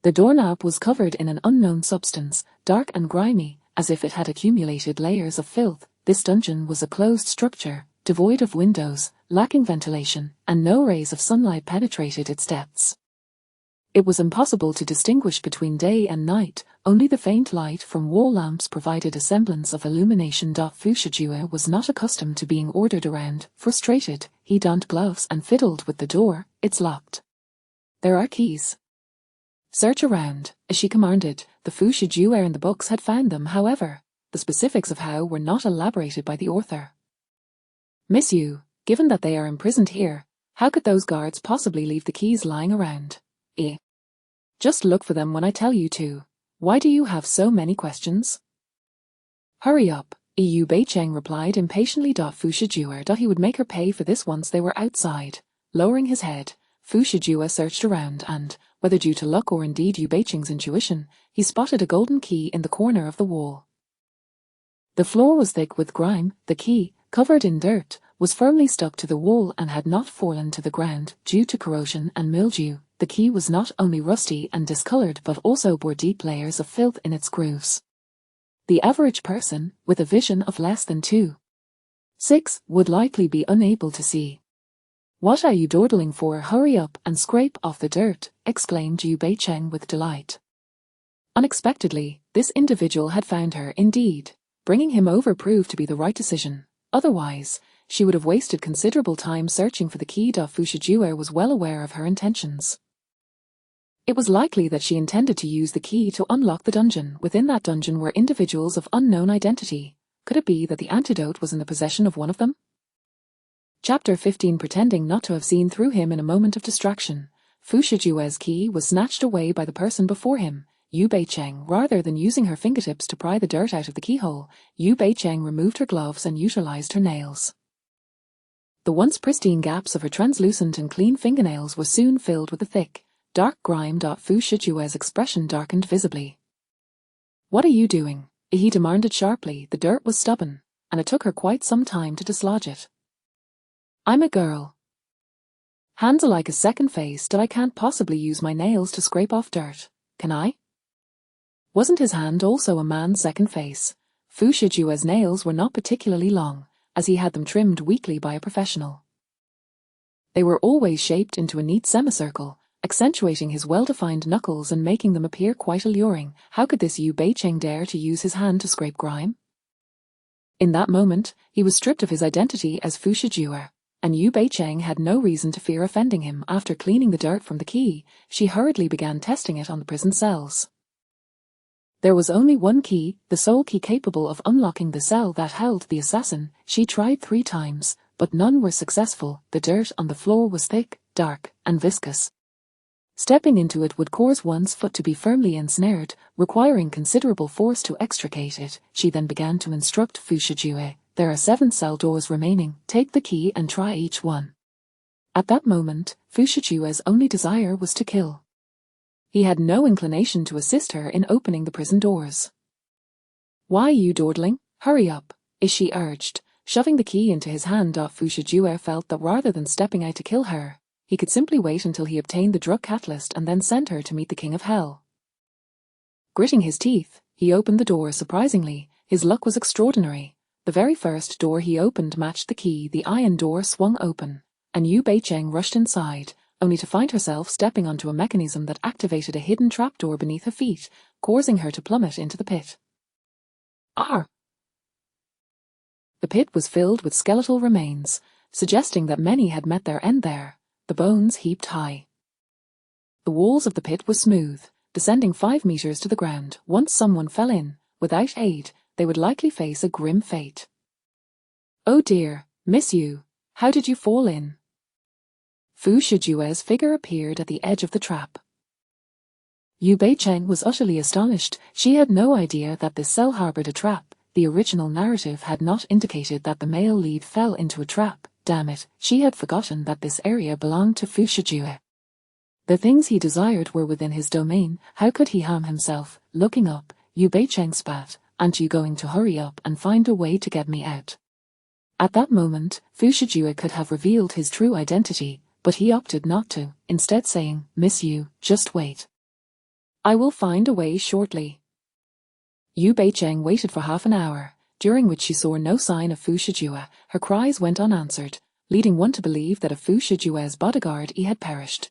[SPEAKER 1] The doorknob was covered in an unknown substance, dark and grimy, as if it had accumulated layers of filth. This dungeon was a closed structure, devoid of windows, lacking ventilation, and no rays of sunlight penetrated its depths. It was impossible to distinguish between day and night. Only the faint light from wall lamps provided a semblance of illumination. Fu Shijue was not accustomed to being ordered around. Frustrated, he donned gloves and fiddled with the door. "It's locked. There are keys. Search around," as she commanded. The Fu Shijue in the books had found them, however. The specifics of how were not elaborated by the author. "Miss Yu, given that they are imprisoned here, how could those guards possibly leave the keys lying around?" "Just look for them when I tell you to. Why do you have so many questions?" "Hurry up," Yu Beicheng replied impatiently. Fu Shijue he would make her pay for this once they were outside. Lowering his head, Fu Shijue searched around and, whether due to luck or indeed Yu Beicheng's intuition, he spotted a golden key in the corner of the wall. The floor was thick with grime. The key, covered in dirt, was firmly stuck to the wall and had not fallen to the ground due to corrosion and mildew. The key was not only rusty and discolored but also bore deep layers of filth in its grooves. The average person, with a vision of less than 2.6, would likely be unable to see. "What are you dawdling for? Hurry up and scrape off the dirt," exclaimed Yu Beicheng with delight. Unexpectedly, this individual had found her indeed. Bringing him over proved to be the right decision. Otherwise, she would have wasted considerable time searching for the key. Fu Shijue was well aware of her intentions. It was likely that she intended to use the key to unlock the dungeon. Within that dungeon were individuals of unknown identity. Could it be that the antidote was in the possession of one of them? Chapter 15. Pretending not to have seen through him in a moment of distraction, Fu Shijue's key was snatched away by the person before him, Yu Beicheng. Rather than using her fingertips to pry the dirt out of the keyhole, Yu Beicheng removed her gloves and utilized her nails. The once pristine gaps of her translucent and clean fingernails were soon filled with a thick, dark grime. Fu Shijue's expression darkened visibly. "What are you doing?" he demanded sharply. The dirt was stubborn, and it took her quite some time to dislodge it. "I'm a girl. Hands are like a second face. I can't possibly use my nails to scrape off dirt, can I?" Wasn't his hand also a man's second face? Fu Shijue's nails were not particularly long, as he had them trimmed weekly by a professional. They were always shaped into a neat semicircle, accentuating his well-defined knuckles and making them appear quite alluring. How could this Yu Beicheng dare to use his hand to scrape grime? In that moment, he was stripped of his identity as Fu Shijue, and Yu Beicheng had no reason to fear offending him. After cleaning the dirt from the key, she hurriedly began testing it on the prison cells. There was only one key, the sole key capable of unlocking the cell that held the assassin. She tried 3 times, but none were successful. The dirt on the floor was thick, dark, and viscous. Stepping into it would cause one's foot to be firmly ensnared, requiring considerable force to extricate it. She then began to instruct Fu Shijue, "There are 7 cell doors remaining, take the key and try each one." At that moment, Fu Shijue's only desire was to kill. He had no inclination to assist her in opening the prison doors. "Why you dawdling? Hurry up," she urged, shoving the key into his hand. Fu Shijue felt that rather than stepping out to kill her, he could simply wait until he obtained the drug catalyst and then send her to meet the king of hell. Gritting his teeth, he opened the door. Surprisingly, his luck was extraordinary. The very first door he opened matched the key. The iron door swung open, and Yu Beicheng rushed inside, only to find herself stepping onto a mechanism that activated a hidden trapdoor beneath her feet, causing her to plummet into the pit. Arr! The pit was filled with skeletal remains, suggesting that many had met their end there, the bones heaped high. The walls of the pit were smooth, descending 5 meters to the ground. Once someone fell in, without aid, they would likely face a grim fate. "Oh dear, Miss Yu, how did you fall in?" Fu Shijue's figure appeared at the edge of the trap. Yu Beicheng was utterly astonished. She had no idea that this cell harbored a trap. The original narrative had not indicated that the male lead fell into a trap. Damn it, she had forgotten that this area belonged to Fu Shijue. The things he desired were within his domain. How could he harm himself? Looking up, Yu Beicheng spat, "Aren't you going to hurry up and find a way to get me out?" At that moment, Fu Shijue could have revealed his true identity, but he opted not to, instead saying, "Miss Yu, just wait. I will find a way shortly." Yu Beicheng waited for half an hour, during which she saw no sign of Fu Shijue. Her cries went unanswered, leading one to believe that of Fu Shijue's bodyguard he had perished.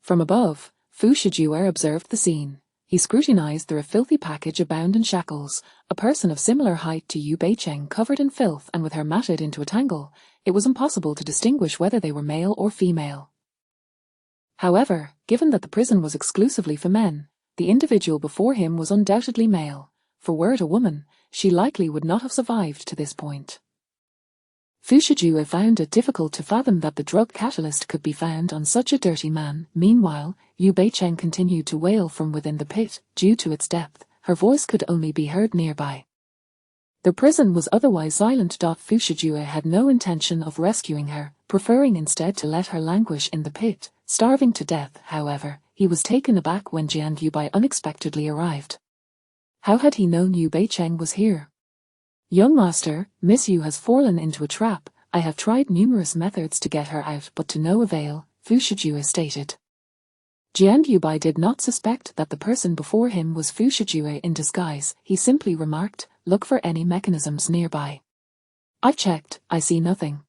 [SPEAKER 1] From above, Fu Shijue observed the scene. He scrutinized the filthy package bound in shackles, a person of similar height to Yu Beicheng covered in filth and with her matted into a tangle. It was impossible to distinguish whether they were male or female. However, given that the prison was exclusively for men, the individual before him was undoubtedly male, for were it a woman, she likely would not have survived to this point. Fu Shijue found it difficult to fathom that the drug catalyst could be found on such a dirty man. Meanwhile, Yu Beicheng continued to wail from within the pit. Due to its depth, her voice could only be heard nearby. The prison was otherwise silent. Fu Shijue had no intention of rescuing her, preferring instead to let her languish in the pit, starving to death. However, he was taken aback when Jian Yubai unexpectedly arrived. How had he known Yu Beicheng was here? "Young master, Miss Yu has fallen into a trap. I have tried numerous methods to get her out, but to no avail," Fu Shijue stated. Jian Yubai did not suspect that the person before him was Fu Shijue in disguise. He simply remarked, "Look for any mechanisms nearby." "I've checked, I see nothing."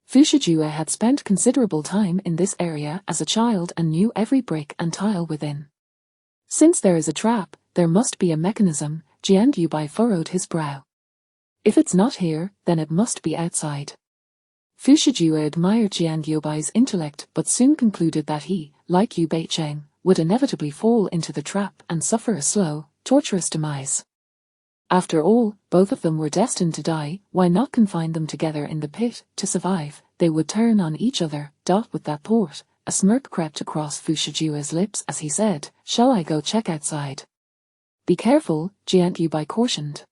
[SPEAKER 1] Fu Shijue had spent considerable time in this area as a child and knew every brick and tile within. Since there is a trap, there must be a mechanism. Jian Yubai furrowed his brow. If it's not here, then it must be outside. Fu Shijue admired Jian Yubai's intellect but soon concluded that he, like Yu Beicheng, would inevitably fall into the trap and suffer a slow, torturous demise. After all, both of them were destined to die. Why not confine them together in the pit? To survive, they would turn on each other. With that thought, a smirk crept across Fu Shijue's lips as he said, "Shall I go check outside?" "Be careful," Jian Yubai cautioned.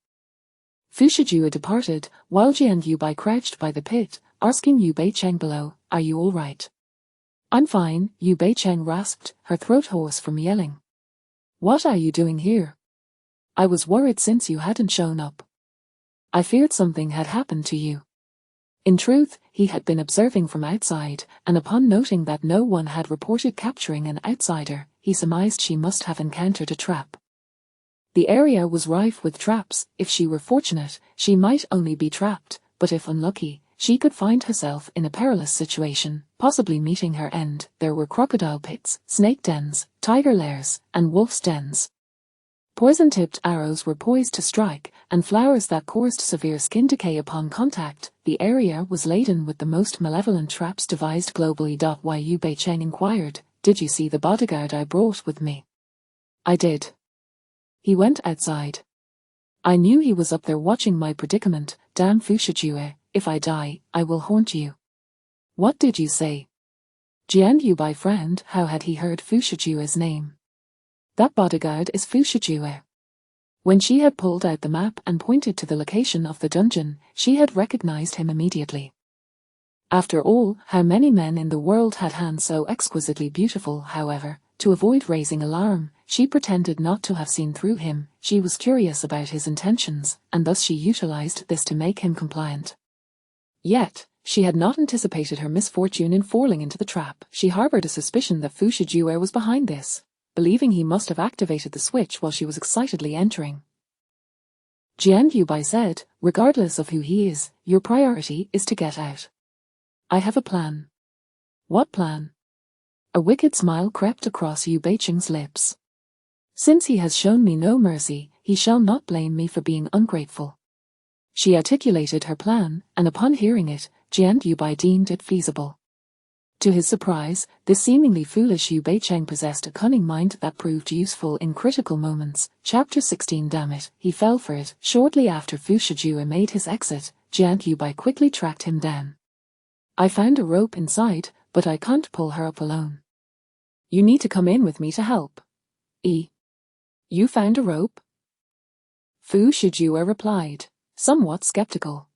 [SPEAKER 1] Fu Shijue departed, while Jian Yubai crouched by the pit, asking Yu Beicheng below, "Are you all right?" "I'm fine," Yu Beicheng rasped, her throat hoarse from yelling. "What are you doing here? I was worried since you hadn't shown up. I feared something had happened to you." In truth, he had been observing from outside, and upon noting that no one had reported capturing an outsider, he surmised she must have encountered a trap. The area was rife with traps. If she were fortunate, she might only be trapped, but if unlucky, she could find herself in a perilous situation, possibly meeting her end. There were crocodile pits, snake dens, tiger lairs, and wolf's dens. Poison-tipped arrows were poised to strike, and flowers that caused severe skin decay upon contact. The area was laden with the most malevolent traps devised globally. Yu Beicheng inquired, "Did you see the bodyguard I brought with me?" "I did. He went outside. I knew he was up there watching my predicament. Damn Fu Shijue, if I die, I will haunt you." "What did you say?" Jian Yubai frowned. How had he heard Fu Shijue's name? "That bodyguard is Fu Shijue." When she had pulled out the map and pointed to the location of the dungeon, she had recognized him immediately. After all, how many men in the world had hands so exquisitely beautiful? However, to avoid raising alarm, she pretended not to have seen through him. She was curious about his intentions, and thus she utilized this to make him compliant. Yet, she had not anticipated her misfortune in falling into the trap. She harbored a suspicion that Fu Shijue was behind this, believing he must have activated the switch while she was excitedly entering. Jian Yubai said, "Regardless of who he is, your priority is to get out. I have a plan." "What plan?" A wicked smile crept across Yu Beicheng's lips. "Since he has shown me no mercy, he shall not blame me for being ungrateful." She articulated her plan, and upon hearing it, Jian Yubai deemed it feasible. To his surprise, this seemingly foolish Yu Beicheng possessed a cunning mind that proved useful in critical moments. Chapter 16. Damn it, he fell for it. Shortly after Fu Shijue made his exit, Jian Yubai quickly tracked him down. "I found a rope inside, but I can't pull her up alone. You need to come in with me to help." "You found a rope?" Fu Shijue replied, somewhat skeptical.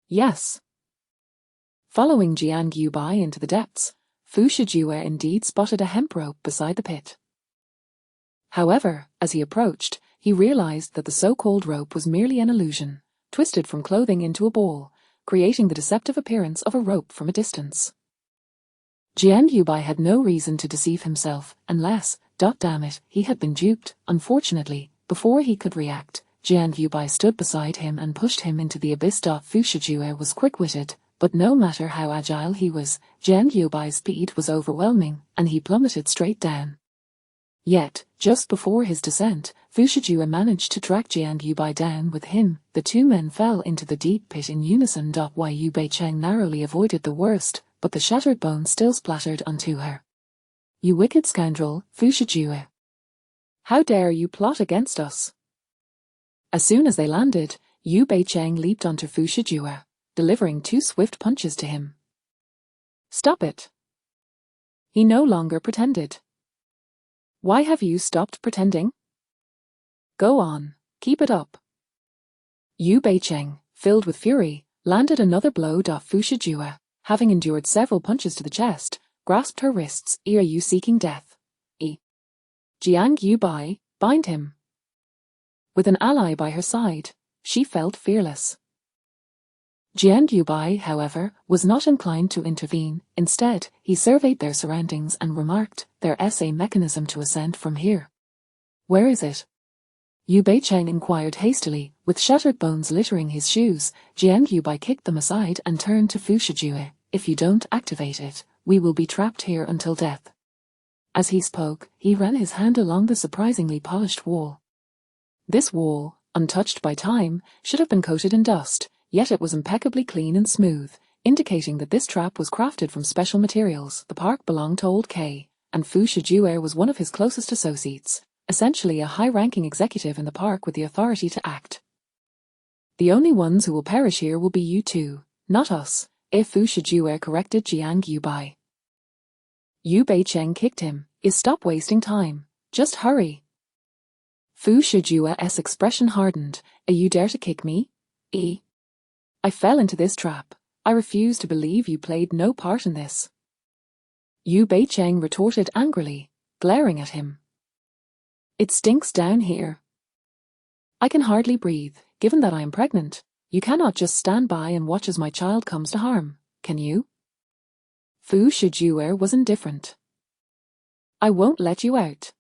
[SPEAKER 1] "Yes." Following Jian Yubai into the depths, Fu Shijue indeed spotted a hemp rope beside the pit. However, as he approached, he realized that the so-called rope was merely an illusion, twisted from clothing into a ball, creating the deceptive appearance of a rope from a distance. Jian Yubai had no reason to deceive himself, unless, damn it, he had been duped. Unfortunately, before he could react, Jian Yubai stood beside him and pushed him into the abyss. Fu Shijue was quick-witted, but no matter how agile he was, Jian Yubai's speed was overwhelming, and he plummeted straight down. Yet, just before his descent, Fu Shijue managed to track Jian Yubai down with him. The two men fell into the deep pit in unison. Yu Beicheng narrowly avoided the worst, but the shattered bone still splattered onto her. "You wicked scoundrel, Fu Shijue. How dare you plot against us?" As soon as they landed, Yu Beicheng leaped onto Fu Shijue, delivering 2 swift punches to him. "Stop it." He no longer pretended. "Why have you stopped pretending? Go on, keep it up." Yu Beicheng, filled with fury, landed another blow. Fu Shijue, having endured several punches to the chest, grasped her wrists. "Are you seeking death? Jiang Yubai, bind him." With an ally by her side, she felt fearless. Jian Yubai, however, was not inclined to intervene. Instead, he surveyed their surroundings and remarked, "There's a mechanism to ascend from here." "Where is it?" Yu Beicheng inquired hastily. With shattered bones littering his shoes, Jian Yubai kicked them aside and turned to Fu Shijue. "If you don't activate it, we will be trapped here until death." As he spoke, he ran his hand along the surprisingly polished wall. This wall, untouched by time, should have been coated in dust, yet it was impeccably clean and smooth, indicating that this trap was crafted from special materials. The park belonged to Old K, and Fu Shijue was one of his closest associates, essentially a high-ranking executive in the park with the authority to act. "The only ones who will perish here will be you two, not us," Fu Shijue corrected Jiang Yubai. Yu Beicheng kicked him. "Stop wasting time. Just hurry." Fu Shijue's expression hardened. "You dare to kick me? I fell into this trap. I refuse to believe you played no part in this." Yu Beicheng retorted angrily, glaring at him. "It stinks down here. I can hardly breathe. Given that I am pregnant, you cannot just stand by and watch as my child comes to harm, can you?" Fu Shijue was indifferent. "I won't let you out."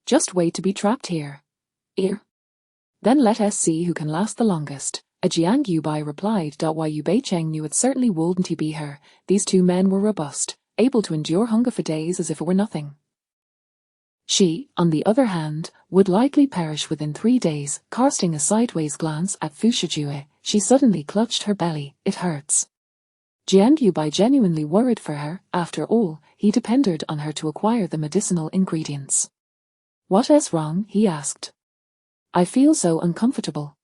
[SPEAKER 1] Just wait to be trapped here. Here. Then let us see who can last the longest. A Jiang Yubai replied. While Yu Beicheng knew it certainly wouldn't be her, these two men were robust, able to endure hunger for days as if it were nothing. She, on the other hand, would likely perish within 3 days. Casting a sideways glance at Fu Shijue, she suddenly clutched her belly. It hurts. Jiang Yubai genuinely worried for her. After all, he depended on her to acquire the medicinal ingredients. What is wrong? He asked. I feel so uncomfortable.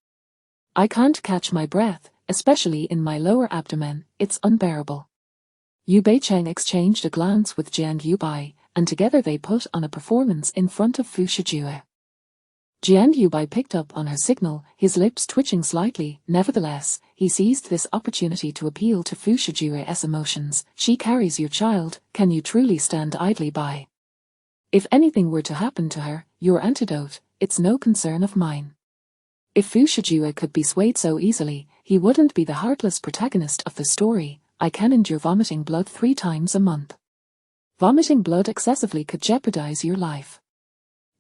[SPEAKER 1] I can't catch my breath, especially in my lower abdomen. It's unbearable. Yu Beicheng exchanged a glance with Jiang Yubai, and together they put on a performance in front of Fu Shijue. Jiang Yubai picked up on her signal, his lips twitching slightly. Nevertheless, he seized this opportunity to appeal to Fu Shijue's emotions. She carries your child, can you truly stand idly by? If anything were to happen to her, your antidote, it's no concern of mine. If Fu Shijue could be swayed so easily, he wouldn't be the heartless protagonist of the story. I can endure vomiting blood 3 times a month. Vomiting blood excessively could jeopardize your life.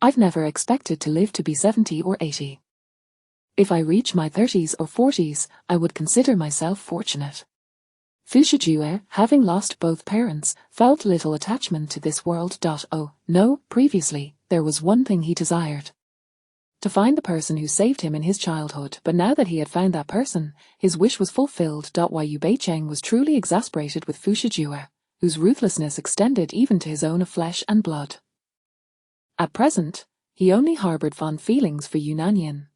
[SPEAKER 1] I've never expected to live to be 70 or 80. If I reach my 30s or 40s, I would consider myself fortunate. Fu Shijue, having lost both parents, felt little attachment to this world. Oh, no, previously, there was one thing he desired. To find the person who saved him in his childhood, but now that he had found that person, his wish was fulfilled. While Yu Beicheng was truly exasperated with Fu Shijue, whose ruthlessness extended even to his own of flesh and blood. At present, he only harbored fond feelings for Yu Nanyan.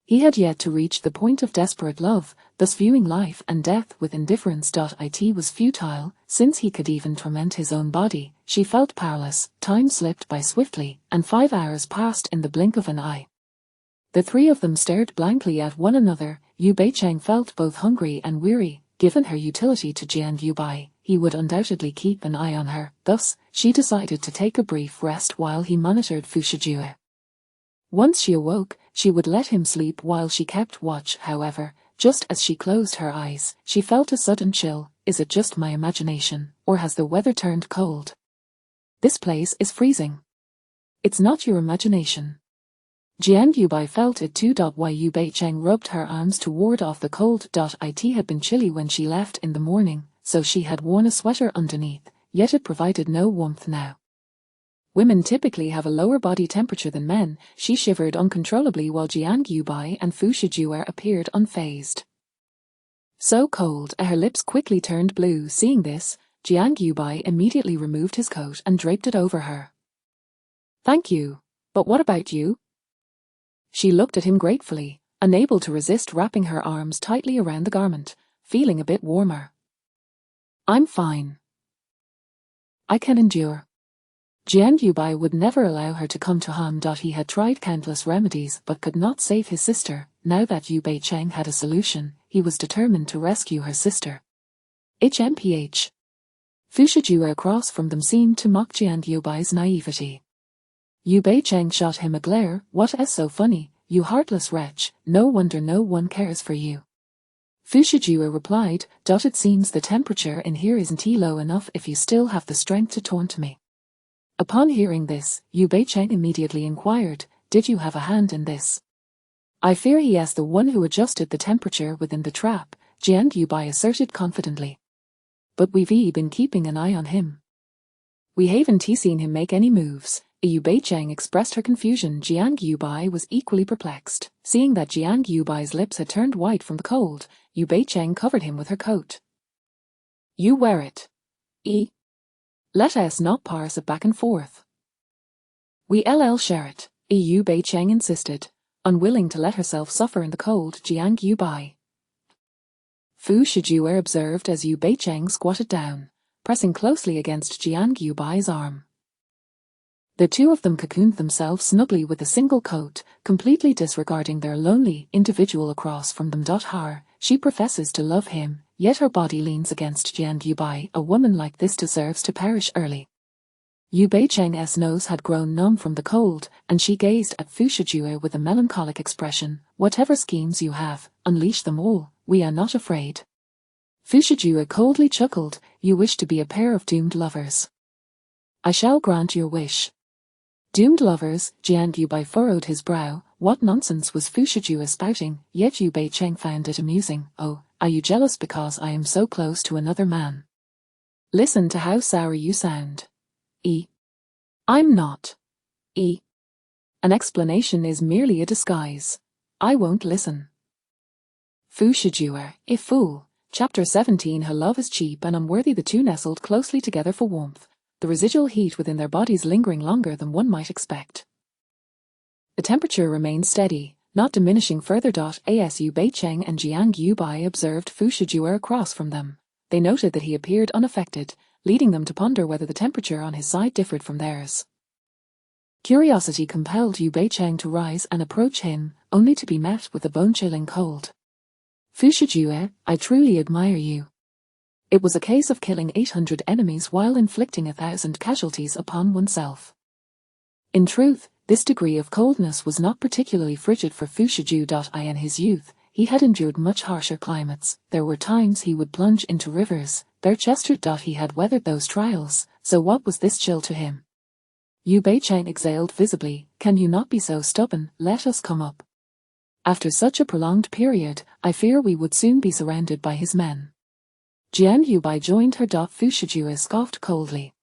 [SPEAKER 1] He had yet to reach the point of desperate love, thus viewing life and death with indifference. It was futile, since he could even torment his own body. She felt powerless. Time slipped by swiftly, and 5 hours passed in the blink of an eye. The 3 of them stared blankly at one another. Yu Beicheng felt both hungry and weary. Given her utility to Jiang Yubai, he would undoubtedly keep an eye on her. Thus, she decided to take a brief rest while he monitored Fu Shijue. Once she awoke, she would let him sleep while she kept watch. However, just as she closed her eyes, she felt a sudden chill. Is it just my imagination, or has the weather turned cold? This place is freezing. It's not your imagination. Jiang Yubai felt it too. While Yu Beicheng rubbed her arms to ward off the cold. It had been chilly when she left in the morning, so she had worn a sweater underneath, yet it provided no warmth now. Women typically have a lower body temperature than men. She shivered uncontrollably while Jiang Yubai and Fu Shijue appeared unfazed. So cold, her lips quickly turned blue. Seeing this, Jiang Yubai immediately removed his coat and draped it over her. Thank you, but what about you? She looked at him gratefully, unable to resist wrapping her arms tightly around the garment, feeling a bit warmer. I'm fine. I can endure. Jiang Yubai would never allow her to come to harm. He had tried countless remedies but could not save his sister. Now that Yu Beicheng had a solution, he was determined to rescue her sister. HMPH. Fu Shijue across from them seemed to mock Jiang Yubai's naivety. Yu Beicheng shot him a glare. What is so funny, you heartless wretch? No wonder no one cares for you. Fu Shijue replied. It seems the temperature in here isn't low enough if you still have the strength to taunt me. Upon hearing this, Yu Beicheng immediately inquired, did you have a hand in this? I fear he is the one who adjusted the temperature within the trap, Jiang Yubai asserted confidently. But we've been keeping an eye on him. We haven't seen him make any moves. Yu Beicheng expressed her confusion. Jiang Yubai was equally perplexed. Seeing that Jiang Yubai's lips had turned white from the cold, Yu Beicheng covered him with her coat. You wear it. Let us not parse it back and forth. We'll share it, Yu Beicheng insisted, unwilling to let herself suffer in the cold. Jiang Yubai. Fu Shijue observed as Yu Beicheng squatted down, pressing closely against Jiang Yubai's arm. The 2 of them cocooned themselves snugly with a single coat, completely disregarding their lonely individual across from them. She professes to love him, yet her body leans against Jiang Yubai. A woman like this deserves to perish early. Yu Beicheng's nose had grown numb from the cold, and she gazed at Fu Shijue with a melancholic expression. Whatever schemes you have, unleash them all, we are not afraid. Fu Shijue coldly chuckled. You wish to be a pair of doomed lovers. I shall grant your wish. Doomed lovers, Jiang Yubai furrowed his brow. What nonsense was Fu Shijue spouting, yet Yu Beicheng found it amusing. Oh, are you jealous because I am so close to another man? Listen to how sour you sound. I'm not. An explanation is merely a disguise. I won't listen. Fu Shijue, a fool. Chapter 17. Her love is cheap and unworthy. The two nestled closely together for warmth, the residual heat within their bodies lingering longer than one might expect. The temperature remained steady, not diminishing further. As Yu Beicheng and Jiang Yubai observed Fu Shijue across from them, they noted that he appeared unaffected, leading them to ponder whether the temperature on his side differed from theirs. Curiosity compelled Yu Beicheng to rise and approach him, only to be met with a bone-chilling cold. Fu Shijue, I truly admire you. It was a case of killing 800 enemies while inflicting 1,000 casualties upon oneself. In truth, this degree of coldness was not particularly frigid for Fu Shijue. In his youth, he had endured much harsher climates. There were times he would plunge into rivers, bare-chested. He had weathered those trials, so what was this chill to him? Yu Beicheng exhaled visibly. Can you not be so stubborn? Let us come up. After such a prolonged period, I fear we would soon be surrounded by his men. Jiang Yubai joined her. Fu Shijue scoffed coldly.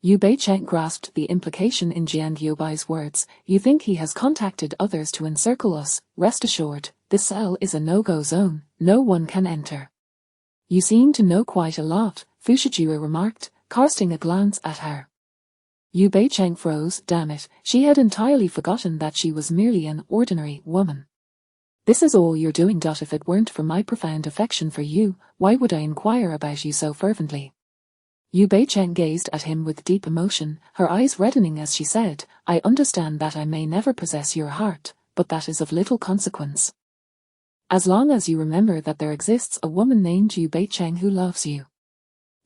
[SPEAKER 1] Yu Beicheng grasped the implication in Jiang Yubai's words. You think he has contacted others to encircle us? Rest assured, this cell is a no-go zone. No one can enter. You seem to know quite a lot, Fu Shijue remarked, casting a glance at her. Yu Beicheng froze. Damn it, she had entirely forgotten that she was merely an ordinary woman. This is all you're doing. If it weren't for my profound affection for you, why would I inquire about you so fervently? Yu Beicheng gazed at him with deep emotion, her eyes reddening as she said, I understand that I may never possess your heart, but that is of little consequence. As long as you remember that there exists a woman named Yu Beicheng who loves you.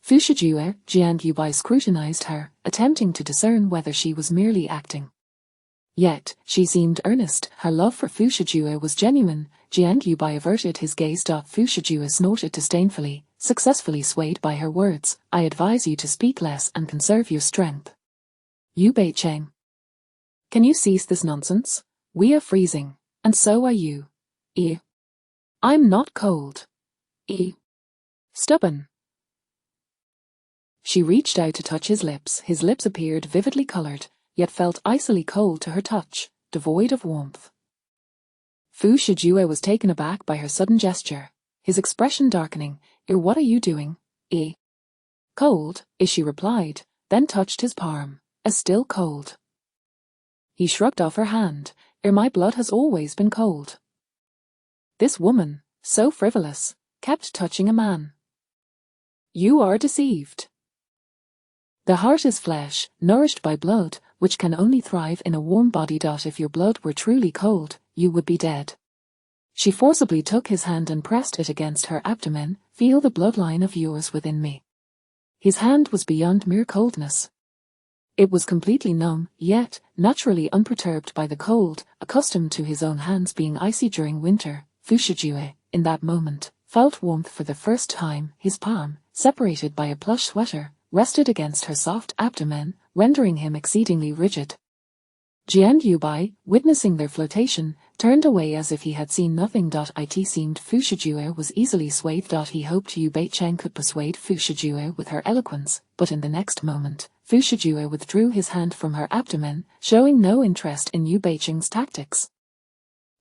[SPEAKER 1] Fu Shijue, Jiang Yubai scrutinized her, attempting to discern whether she was merely acting. Yet, she seemed earnest. Her love for Fu Shijue was genuine. Jiang Yubai averted his gaze. Fu Shijue snorted disdainfully, successfully swayed by her words. I advise you to speak less and conserve your strength. Yu Beicheng. Can you cease this nonsense? We are freezing, and so are you. I'm not cold. Stubborn. She reached out to touch his lips. His lips appeared vividly colored, yet felt icily cold to her touch, devoid of warmth. Fu Shijue was taken aback by her sudden gesture, his expression darkening. What are you doing? Cold, she replied, then touched his palm, as still cold. He shrugged off her hand. My blood has always been cold. This woman, so frivolous, kept touching a man. You are deceived. The heart is flesh, nourished by blood, which can only thrive in a warm body. If your blood were truly cold, you would be dead. She forcibly took his hand and pressed it against her abdomen. Feel the bloodline of yours within me. His hand was beyond mere coldness. It was completely numb, yet, naturally unperturbed by the cold, accustomed to his own hands being icy during winter. Fu Shijue, in that moment, felt warmth for the first time. His palm, separated by a plush sweater, rested against her soft abdomen, rendering him exceedingly rigid. Jiang Yubai, witnessing their flirtation, turned away as if he had seen nothing. It seemed Fu Shijue was easily swayed. He hoped Yu Beicheng could persuade Fu Shijue with her eloquence, but in the next moment, Fu Shijue withdrew his hand from her abdomen, showing no interest in Yu Beicheng's tactics.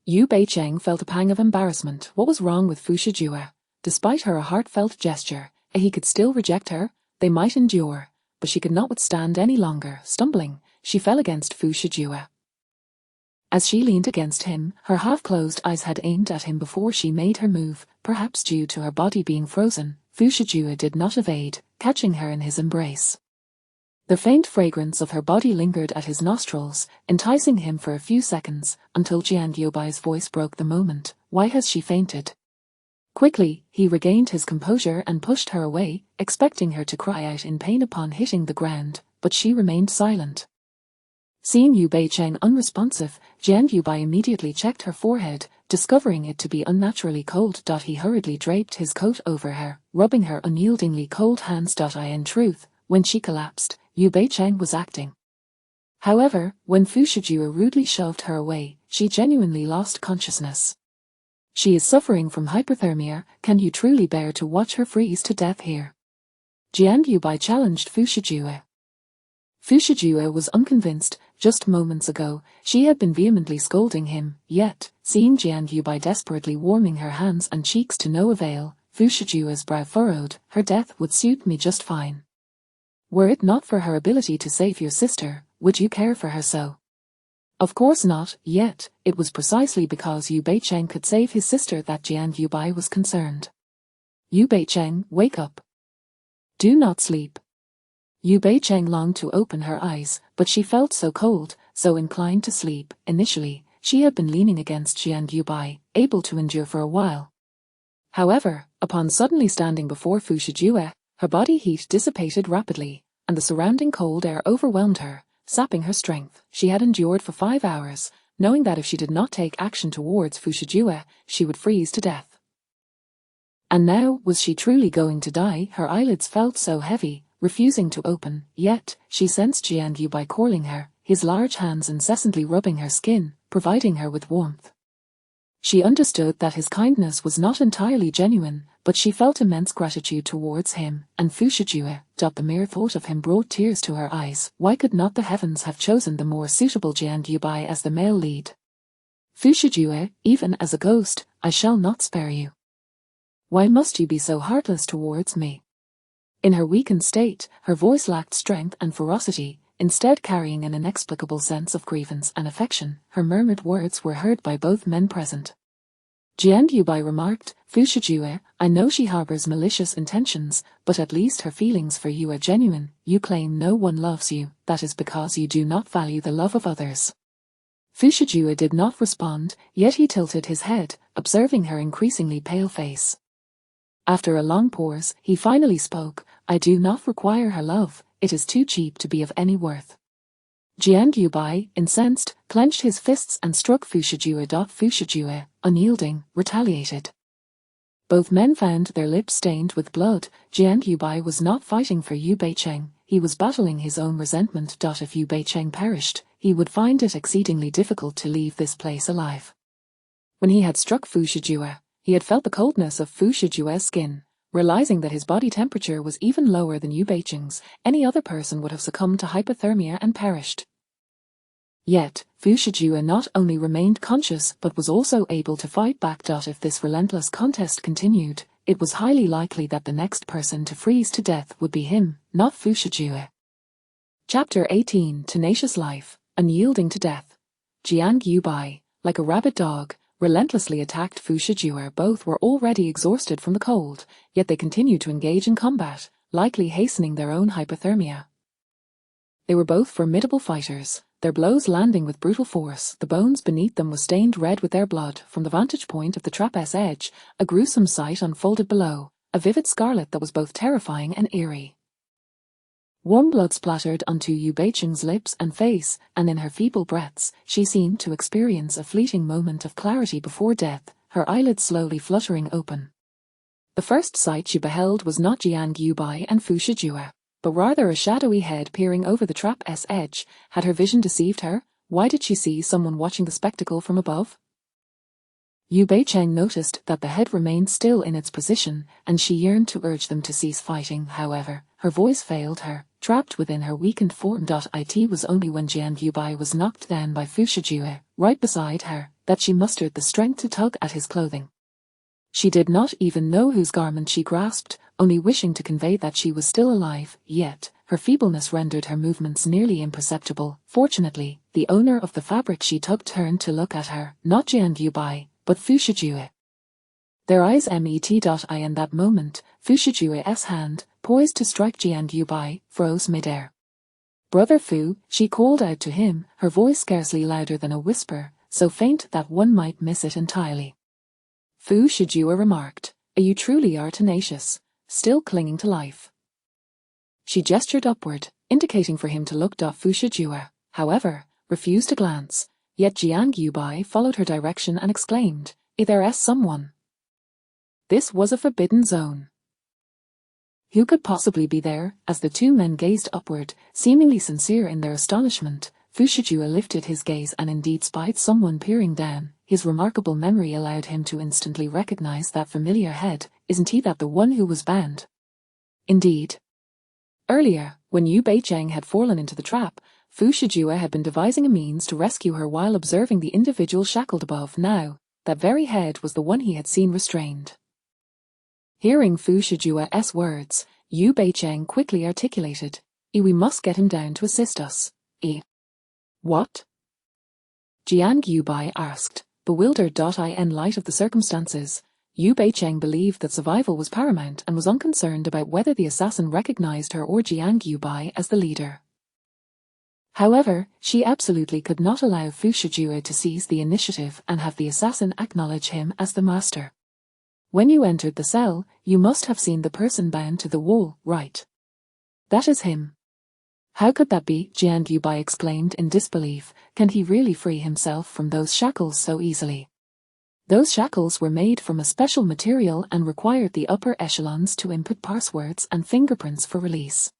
[SPEAKER 1] Yu Beicheng felt a pang of embarrassment. What was wrong with Fu Shijue? Despite her heartfelt gesture, he could still reject her. They might endure, but she could not withstand any longer. Stumbling, she fell against Fu Shijue. As she leaned against him, her half-closed eyes had aimed at him before she made her move. Perhaps due to her body being frozen, Fu Shijue did not evade, catching her in his embrace. The faint fragrance of her body lingered at his nostrils, enticing him for a few seconds, until Jiang Yubai's voice broke the moment. Why has she fainted? Quickly, he regained his composure and pushed her away, expecting her to cry out in pain upon hitting the ground, but she remained silent. Seeing Yu Beicheng unresponsive, Jiang Yubai immediately checked her forehead, discovering it to be unnaturally cold. He hurriedly draped his coat over her, rubbing her unyieldingly cold hands. In truth, when she collapsed, Yu Beicheng was acting. However, when Fu Shijue rudely shoved her away, she genuinely lost consciousness. She is suffering from hypothermia, can you truly bear to watch her freeze to death here? Jiang Yubai challenged Fu Shijue. Fu Shijue was unconvinced. Just moments ago, she had been vehemently scolding him, yet, seeing Jiang Yubai desperately warming her hands and cheeks to no avail, Fu Shijue's brow furrowed. Her death would suit me just fine. Were it not for her ability to save your sister, would you care for her so? Of course not, yet, it was precisely because Yu Beicheng could save his sister that Jiang Yubai was concerned. Yu Beicheng, wake up. Do not sleep. Yu Beicheng longed to open her eyes, but she felt so cold, so inclined to sleep. Initially, she had been leaning against Jiang Yubai, able to endure for a while. However, upon suddenly standing before Fu Shijue, her body heat dissipated rapidly, and the surrounding cold air overwhelmed her, sapping her strength. She had endured for 5 hours, knowing that if she did not take action towards Fu Shijue, she would freeze to death. And now, was she truly going to die? Her eyelids felt so heavy, refusing to open, yet, she sensed Jiang Yubai coiling her, his large hands incessantly rubbing her skin, providing her with warmth. She understood that his kindness was not entirely genuine, but she felt immense gratitude towards him, and Fu Shijue, the mere thought of him brought tears to her eyes. Why could not the heavens have chosen the more suitable Jiang Yubai as the male lead? Fu Shijue, even as a ghost, I shall not spare you. Why must you be so heartless towards me? In her weakened state, her voice lacked strength and ferocity, instead carrying an inexplicable sense of grievance and affection. Her murmured words were heard by both men present. Jiang Yubai remarked, Fu Shijue, I know she harbors malicious intentions, but at least her feelings for you are genuine. You claim no one loves you, that is because you do not value the love of others. Fu Shijue did not respond, yet he tilted his head, observing her increasingly pale face. After a long pause, he finally spoke, I do not require her love, it is too cheap to be of any worth. Jiang Yubai, incensed, clenched his fists and struck Fu Shijue. Fu Shijue, unyielding, retaliated. Both men found their lips stained with blood. Jiang Yubai was not fighting for Yu Beicheng, he was battling his own resentment. If Yu Beicheng perished, he would find it exceedingly difficult to leave this place alive. When he had struck Fu Shijue, he had felt the coldness of Fu Shijue's skin. Realizing that his body temperature was even lower than Yu Beicheng's, any other person would have succumbed to hypothermia and perished. Yet, Fu Shijue not only remained conscious but was also able to fight back. If this relentless contest continued, it was highly likely that the next person to freeze to death would be him, not Fu Shijue. Chapter 18 Tenacious Life, Unyielding to Death. Jiang Yubai, like a rabid dog, relentlessly attacked Fu Shijue. Both were already exhausted from the cold, yet they continued to engage in combat, likely hastening their own hypothermia. They were both formidable fighters, their blows landing with brutal force. The bones beneath them were stained red with their blood. From the vantage point of the trapeze edge, a gruesome sight unfolded below, a vivid scarlet that was both terrifying and eerie. Warm blood splattered onto Yu Beicheng's lips and face, and in her feeble breaths, she seemed to experience a fleeting moment of clarity before death, her eyelids slowly fluttering open. The first sight she beheld was not Jiang Yubai and Fu Shijue, but rather a shadowy head peering over the trapeze edge. Had her vision deceived her? Why did she see someone watching the spectacle from above? Yu Beicheng noticed that the head remained still in its position, and she yearned to urge them to cease fighting. However, her voice failed her, trapped within her weakened form. It was only when Jiang Yubai was knocked down by Fu Shijue, right beside her, that she mustered the strength to tug at his clothing. She did not even know whose garment she grasped, only wishing to convey that she was still alive, yet, her feebleness rendered her movements nearly imperceptible. Fortunately, the owner of the fabric she tugged turned to look at her, not Jiang Yubai, but Fu Shijue. Their eyes met. In that moment, Fu Shijue's hand, poised to strike Jiang Yubai, froze midair. Brother Fu, she called out to him, her voice scarcely louder than a whisper, so faint that one might miss it entirely. Fu Shijue remarked, you truly are tenacious, still clinging to life. She gestured upward, indicating for him to look. Fu Shijue, however, refused to glance, yet Jiang Yubai followed her direction and exclaimed, there's someone. This was a forbidden zone. Who could possibly be there? As the two men gazed upward, seemingly sincere in their astonishment, Fu Shijue lifted his gaze and indeed spied someone peering down. His remarkable memory allowed him to instantly recognize that familiar head. Isn't he that the one who was bound? Indeed. Earlier, when Yu Beicheng had fallen into the trap, Fu Shijue had been devising a means to rescue her while observing the individual shackled above. Now, that very head was the one he had seen restrained. Hearing Fu Shijue's words, Yu Beicheng quickly articulated, We must get him down to assist us. What? Jiang Yubai asked, bewildered. In light of the circumstances, Yu Beicheng believed that survival was paramount and was unconcerned about whether the assassin recognized her or Jiang Yubai as the leader. However, she absolutely could not allow Fu Shijue to seize the initiative and have the assassin acknowledge him as the master. When you entered the cell, you must have seen the person bound to the wall, right? That is him. How could that be? Jiang Yubai exclaimed in disbelief. Can he really free himself from those shackles so easily? Those shackles were made from a special material and required the upper echelons to input passwords and fingerprints for release.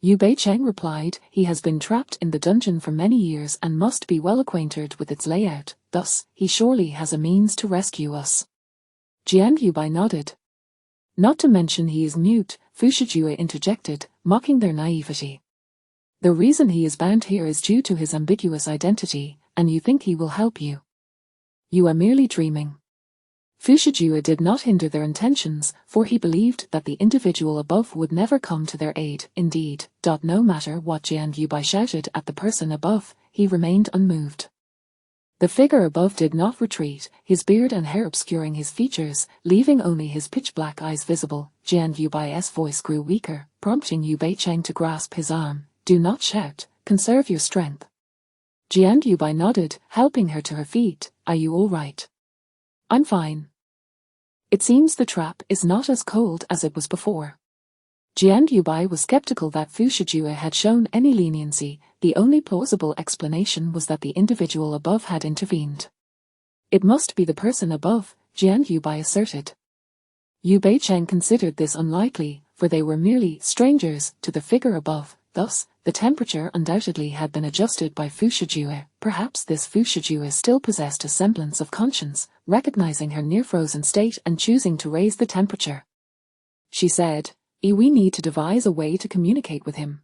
[SPEAKER 1] Yu Beicheng replied, he has been trapped in the dungeon for many years and must be well acquainted with its layout, thus, he surely has a means to rescue us. Jiang Yubai nodded. Not to mention he is mute, Fu Shijue interjected, mocking their naivety. The reason he is bound here is due to his ambiguous identity, and you think he will help you. You are merely dreaming. Fu Shijue did not hinder their intentions, for he believed that the individual above would never come to their aid. Indeed, no matter what Jiang Yubai shouted at the person above, he remained unmoved. The figure above did not retreat, his beard and hair obscuring his features, leaving only his pitch-black eyes visible. Jiang Yubai's voice grew weaker, prompting Yu Beicheng to grasp his arm. Do not shout, conserve your strength. Jiang Yubai nodded, helping her to her feet. Are you all right? I'm fine. It seems the trap is not as cold as it was before. Jiang Yubai was skeptical that Fu Shijue had shown any leniency. The only plausible explanation was that the individual above had intervened. It must be the person above, Jiang Yubai asserted. Yu Beicheng considered this unlikely, for they were merely strangers to the figure above. Thus, the temperature undoubtedly had been adjusted by Fu Shijue. Perhaps this Fu Shijue still possessed a semblance of conscience, recognizing her near-frozen state and choosing to raise the temperature. She said, We need to devise a way to communicate with him.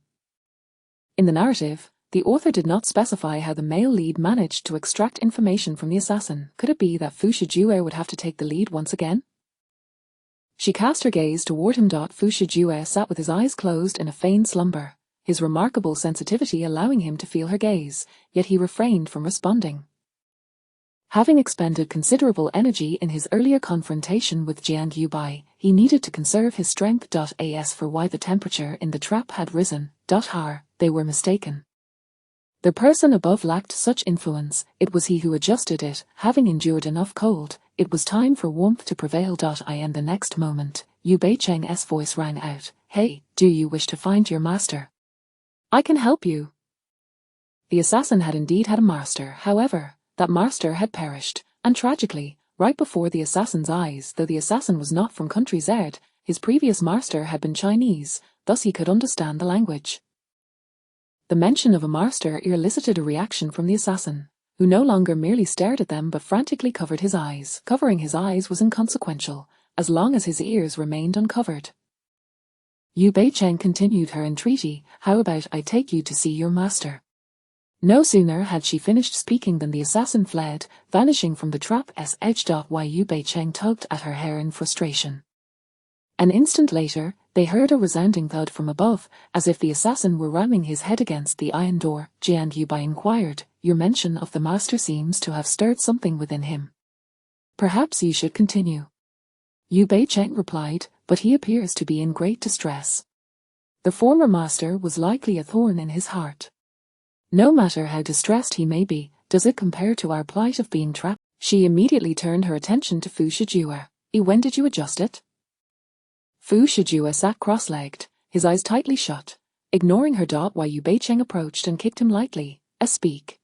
[SPEAKER 1] In the narrative, the author did not specify how the male lead managed to extract information from the assassin. Could it be that Fu Shijue would have to take the lead once again? She cast her gaze toward him. Fu Shijue sat with his eyes closed in a feigned slumber, his remarkable sensitivity allowing him to feel her gaze, yet he refrained from responding. Having expended considerable energy in his earlier confrontation with Jiang Yubai, he needed to conserve his strength. As for why the temperature in the trap had risen, they were mistaken. The person above lacked such influence, it was he who adjusted it. Having endured enough cold, it was time for warmth to prevail. And the next moment, Yu Beicheng's voice rang out, Hey, do you wish to find your master? I can help you. The assassin had indeed had a master, however, that master had perished, and tragically, right before the assassin's eyes. Though the assassin was not from country Z, his previous master had been Chinese, thus he could understand the language. The mention of a master elicited a reaction from the assassin, who no longer merely stared at them but frantically covered his eyes. Covering his eyes was inconsequential, as long as his ears remained uncovered. Yu Beicheng continued her entreaty, How about I take you to see your master? No sooner had she finished speaking than the assassin fled, vanishing from the trap's edge. Yu Beicheng tugged at her hair in frustration. An instant later, they heard a resounding thud from above, as if the assassin were ramming his head against the iron door. Jiang Yubai inquired, Your mention of the master seems to have stirred something within him. Perhaps you should continue. Yu Beicheng replied, But he appears to be in great distress. The former master was likely a thorn in his heart. No matter how distressed he may be, does it compare to our plight of being trapped? She immediately turned her attention to Fu Shijue. When did you adjust it? Fu Shijue sat cross-legged, his eyes tightly shut, ignoring her. While Yu Beicheng approached and kicked him lightly, Speak.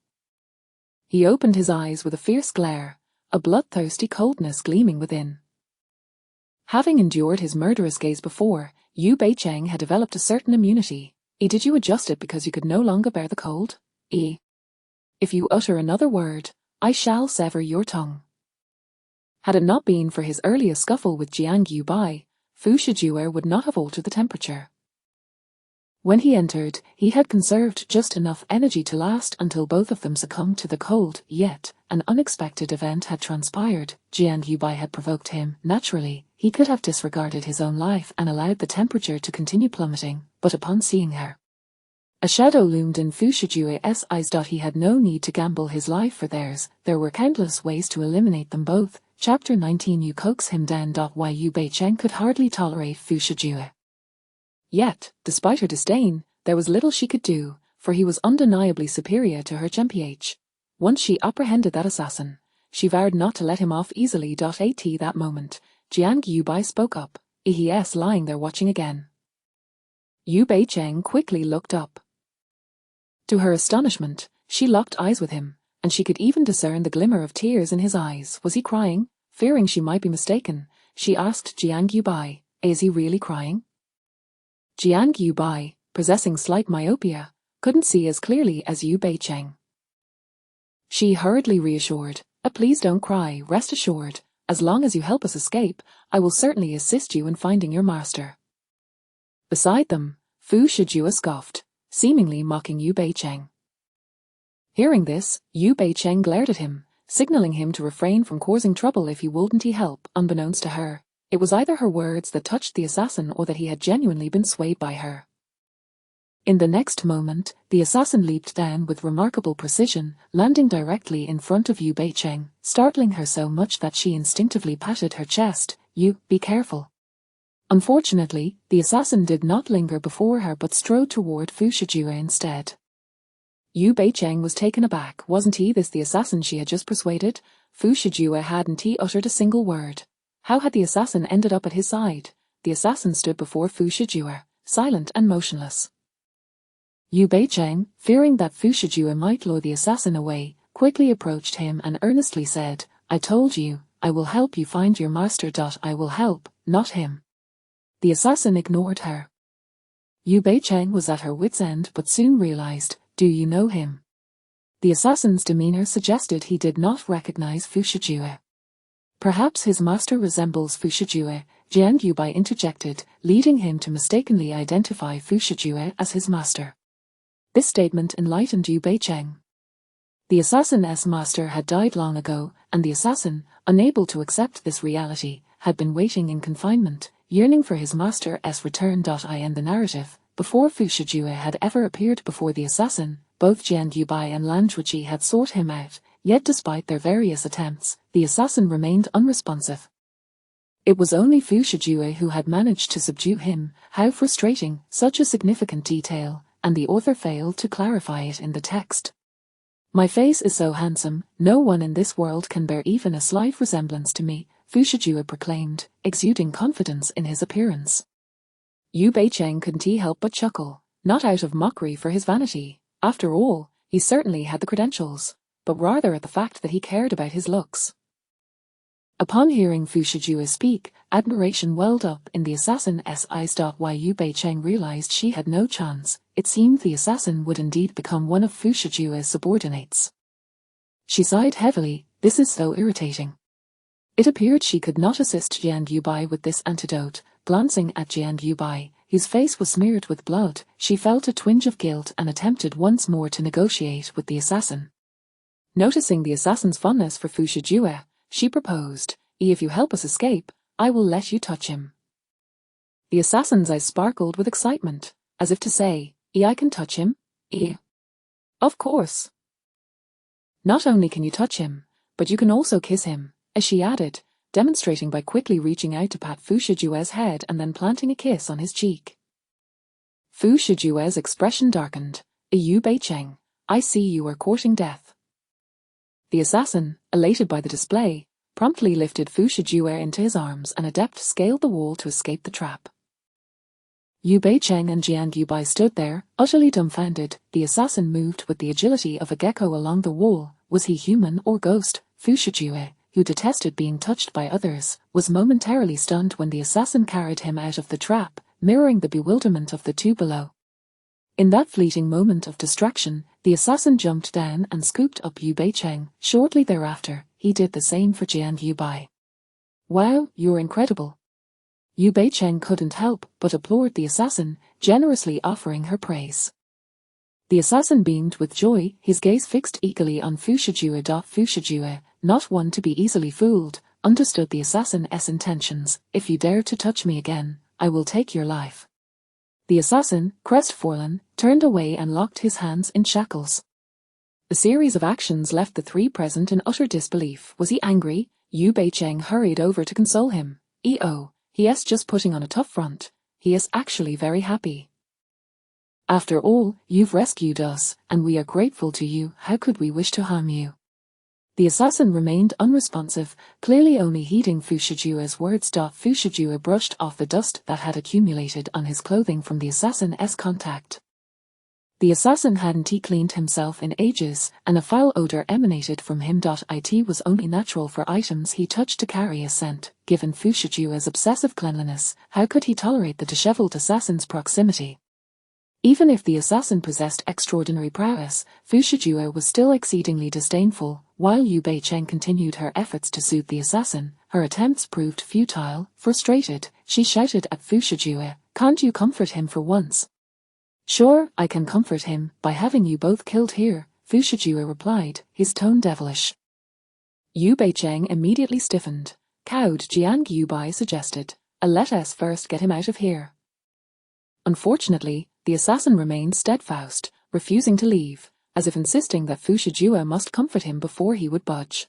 [SPEAKER 1] He opened his eyes with a fierce glare, a bloodthirsty coldness gleaming within. Having endured his murderous gaze before, Yu Beicheng had developed a certain immunity. Did you adjust it because you could no longer bear the cold? If you utter another word, I shall sever your tongue. Had it not been for his earlier scuffle with Jiang Yubai, Fu Shijue would not have altered the temperature. When he entered, he had conserved just enough energy to last until both of them succumbed to the cold, yet an unexpected event had transpired. Jiang Yubai had provoked him. Naturally, he could have disregarded his own life and allowed the temperature to continue plummeting, but upon seeing her, a shadow loomed in Fu Shijue's eyes. He had no need to gamble his life for theirs. There were countless ways to eliminate them both. Chapter 19. You coax him down. Yu Beicheng could hardly tolerate Fu Shijue. Yet, despite her disdain, there was little she could do, for he was undeniably superior to her GMPH. Once she apprehended that assassin, she vowed not to let him off easily. At that moment, Jiang Yubai spoke up. He's lying there watching again. Yu Beicheng quickly looked up. To her astonishment, she locked eyes with him, and she could even discern the glimmer of tears in his eyes. Was he crying? Fearing she might be mistaken, she asked Jiang Yubai, is he really crying? Jiang Yubai, possessing slight myopia, couldn't see as clearly as Yu Beicheng. She hurriedly reassured, please don't cry, rest assured, as long as you help us escape, I will certainly assist you in finding your master. Beside them, Fu Shijue scoffed, seemingly mocking Yu Beicheng. Hearing this, Yu Beicheng glared at him, signaling him to refrain from causing trouble if he wouldn't help. Unbeknownst to her, it was either her words that touched the assassin or that he had genuinely been swayed by her. In the next moment, the assassin leaped down with remarkable precision, landing directly in front of Yu Beicheng, startling her so much that she instinctively patted her chest. You, be careful. Unfortunately, the assassin did not linger before her but strode toward Fu Shijue instead. Yu Beicheng was taken aback. Wasn't he this the assassin she had just persuaded? Fu Shijue hadn't he uttered a single word. How had the assassin ended up at his side? The assassin stood before Fu Shijue, silent and motionless. Yu Beicheng, fearing that Fu Shijue might lure the assassin away, quickly approached him and earnestly said, I told you, I will help you find your master. I will help, not him. The assassin ignored her. Yu Beicheng was at her wit's end but soon realized, do you know him? The assassin's demeanor suggested he did not recognize Fu Shijue. Perhaps his master resembles Fu Shijue, Jiang Yubai interjected, leading him to mistakenly identify Fu Shijue as his master. This statement enlightened Yu Beicheng. The assassin's master had died long ago, and the assassin, unable to accept this reality, had been waiting in confinement, yearning for his master's return. In the narrative, before Fu Shijue had ever appeared before the assassin, both Jiang Yubai and Lan Zhuqi had sought him out, yet despite their various attempts, the assassin remained unresponsive. It was only Fu Shijue who had managed to subdue him. How frustrating, such a significant detail, and the author failed to clarify it in the text. My face is so handsome, no one in this world can bear even a slight resemblance to me, Fu Shijue proclaimed, exuding confidence in his appearance. Yu Beicheng couldn't help but chuckle, not out of mockery for his vanity. After all, he certainly had the credentials, but rather at the fact that he cared about his looks. Upon hearing Fu Shijue speak, admiration welled up in the assassin's eyes. While Yu Beicheng realized she had no chance, it seemed the assassin would indeed become one of Fu Shijue's subordinates. She sighed heavily, this is so irritating. It appeared she could not assist Jiang Yubai with this antidote. Glancing at Jiang Yubai, whose face was smeared with blood, she felt a twinge of guilt and attempted once more to negotiate with the assassin. Noticing the assassin's fondness for Fu Shijue, she proposed, if you help us escape, I will let you touch him. The assassin's eyes sparkled with excitement, as if to say, I can touch him? Of course. Not only can you touch him, but you can also kiss him, as she added, demonstrating by quickly reaching out to pat Fu Shijue's head and then planting a kiss on his cheek. Fu Shijue's expression darkened. Yu Beicheng, I see you are courting death. The assassin, elated by the display, promptly lifted Fu Shijue into his arms and adept scaled the wall to escape the trap. Yu Beicheng and Jiang Yubai stood there, utterly dumbfounded. The assassin moved with the agility of a gecko along the wall. Was he human or ghost? Fu Shijue, who detested being touched by others, was momentarily stunned when the assassin carried him out of the trap, mirroring the bewilderment of the two below. In that fleeting moment of distraction, the assassin jumped down and scooped up Yu Beicheng. Shortly thereafter, he did the same for Jiang Yubai. "Wow, you're incredible." Yu Beicheng couldn't help but applaud the assassin, generously offering her praise. The assassin beamed with joy, his gaze fixed eagerly on Fu Shijue. Fu Shijue, not one to be easily fooled, understood the assassin's intentions. "If you dare to touch me again, I will take your life." The assassin, crestfallen, turned away and locked his hands in shackles. The series of actions left the three present in utter disbelief. Was he angry? Yu Beicheng hurried over to console him. He's just putting on a tough front. He is actually very happy. "After all, you've rescued us, and we are grateful to you. How could we wish to harm you?" The assassin remained unresponsive, clearly only heeding Fu Shijue's words. Fu Shijue brushed off the dust that had accumulated on his clothing from the assassin's contact. The assassin hadn't cleaned himself in ages, and a foul odor emanated from him. It was only natural for items he touched to carry a scent. Given Fu Shijue's obsessive cleanliness, how could he tolerate the disheveled assassin's proximity? Even if the assassin possessed extraordinary prowess, Fu Shijue was still exceedingly disdainful. While Yu Beicheng continued her efforts to soothe the assassin, her attempts proved futile. Frustrated, she shouted at Fu Shijue, "Can't you comfort him for once?" "Sure, I can comfort him, by having you both killed here," Fu Shijue replied, his tone devilish. Yu Beicheng immediately stiffened. Cowed, Jiang Yubai suggested, "Let us first get him out of here." Unfortunately, the assassin remained steadfast, refusing to leave, as if insisting that Fu Shijue must comfort him before he would budge.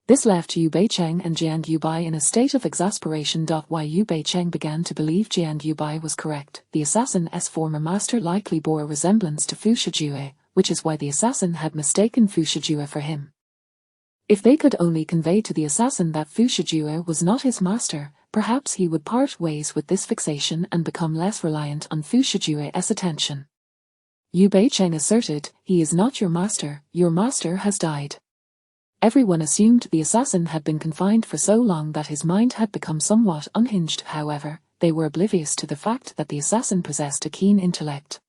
[SPEAKER 1] This left Yu Beicheng and Jiang Yubai in a state of exasperation. While Yu Beicheng began to believe Jiang Yubai was correct, the assassin's former master likely bore a resemblance to Fu Shijue, which is why the assassin had mistaken Fu Shijue for him. If they could only convey to the assassin that Fu Shijue was not his master, perhaps he would part ways with this fixation and become less reliant on Fu Shijue's attention. Yu Beicheng asserted, "He is not your master has died." Everyone assumed the assassin had been confined for so long that his mind had become somewhat unhinged. However, they were oblivious to the fact that the assassin possessed a keen intellect.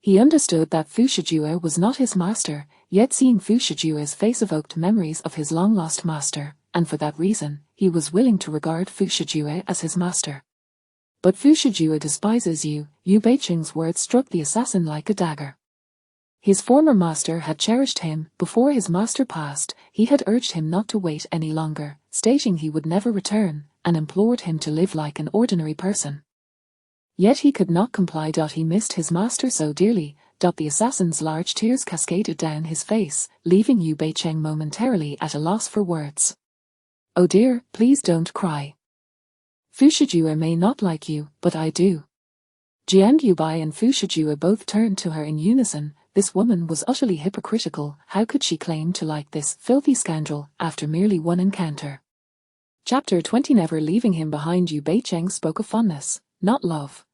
[SPEAKER 1] He understood that Fu Shijue was not his master, yet seeing Fu Shijue's face evoked memories of his long-lost master, and for that reason, he was willing to regard Fu Shijue as his master. "But Fu Shijue despises you," Yu Beicheng's words struck the assassin like a dagger. His former master had cherished him. Before his master passed, he had urged him not to wait any longer, stating he would never return, and implored him to live like an ordinary person. Yet he could not comply. He missed his master so dearly. The assassin's large tears cascaded down his face, leaving Yu Beicheng momentarily at a loss for words. "Oh dear, please don't cry. Fu Shijue may not like you, but I do." Jiang Yubai and Fu Shijue both turned to her in unison. This woman was utterly hypocritical. How could she claim to like this filthy scoundrel after merely one encounter? Chapter 20. Never leaving him behind. Yu Beicheng spoke of fondness, not love.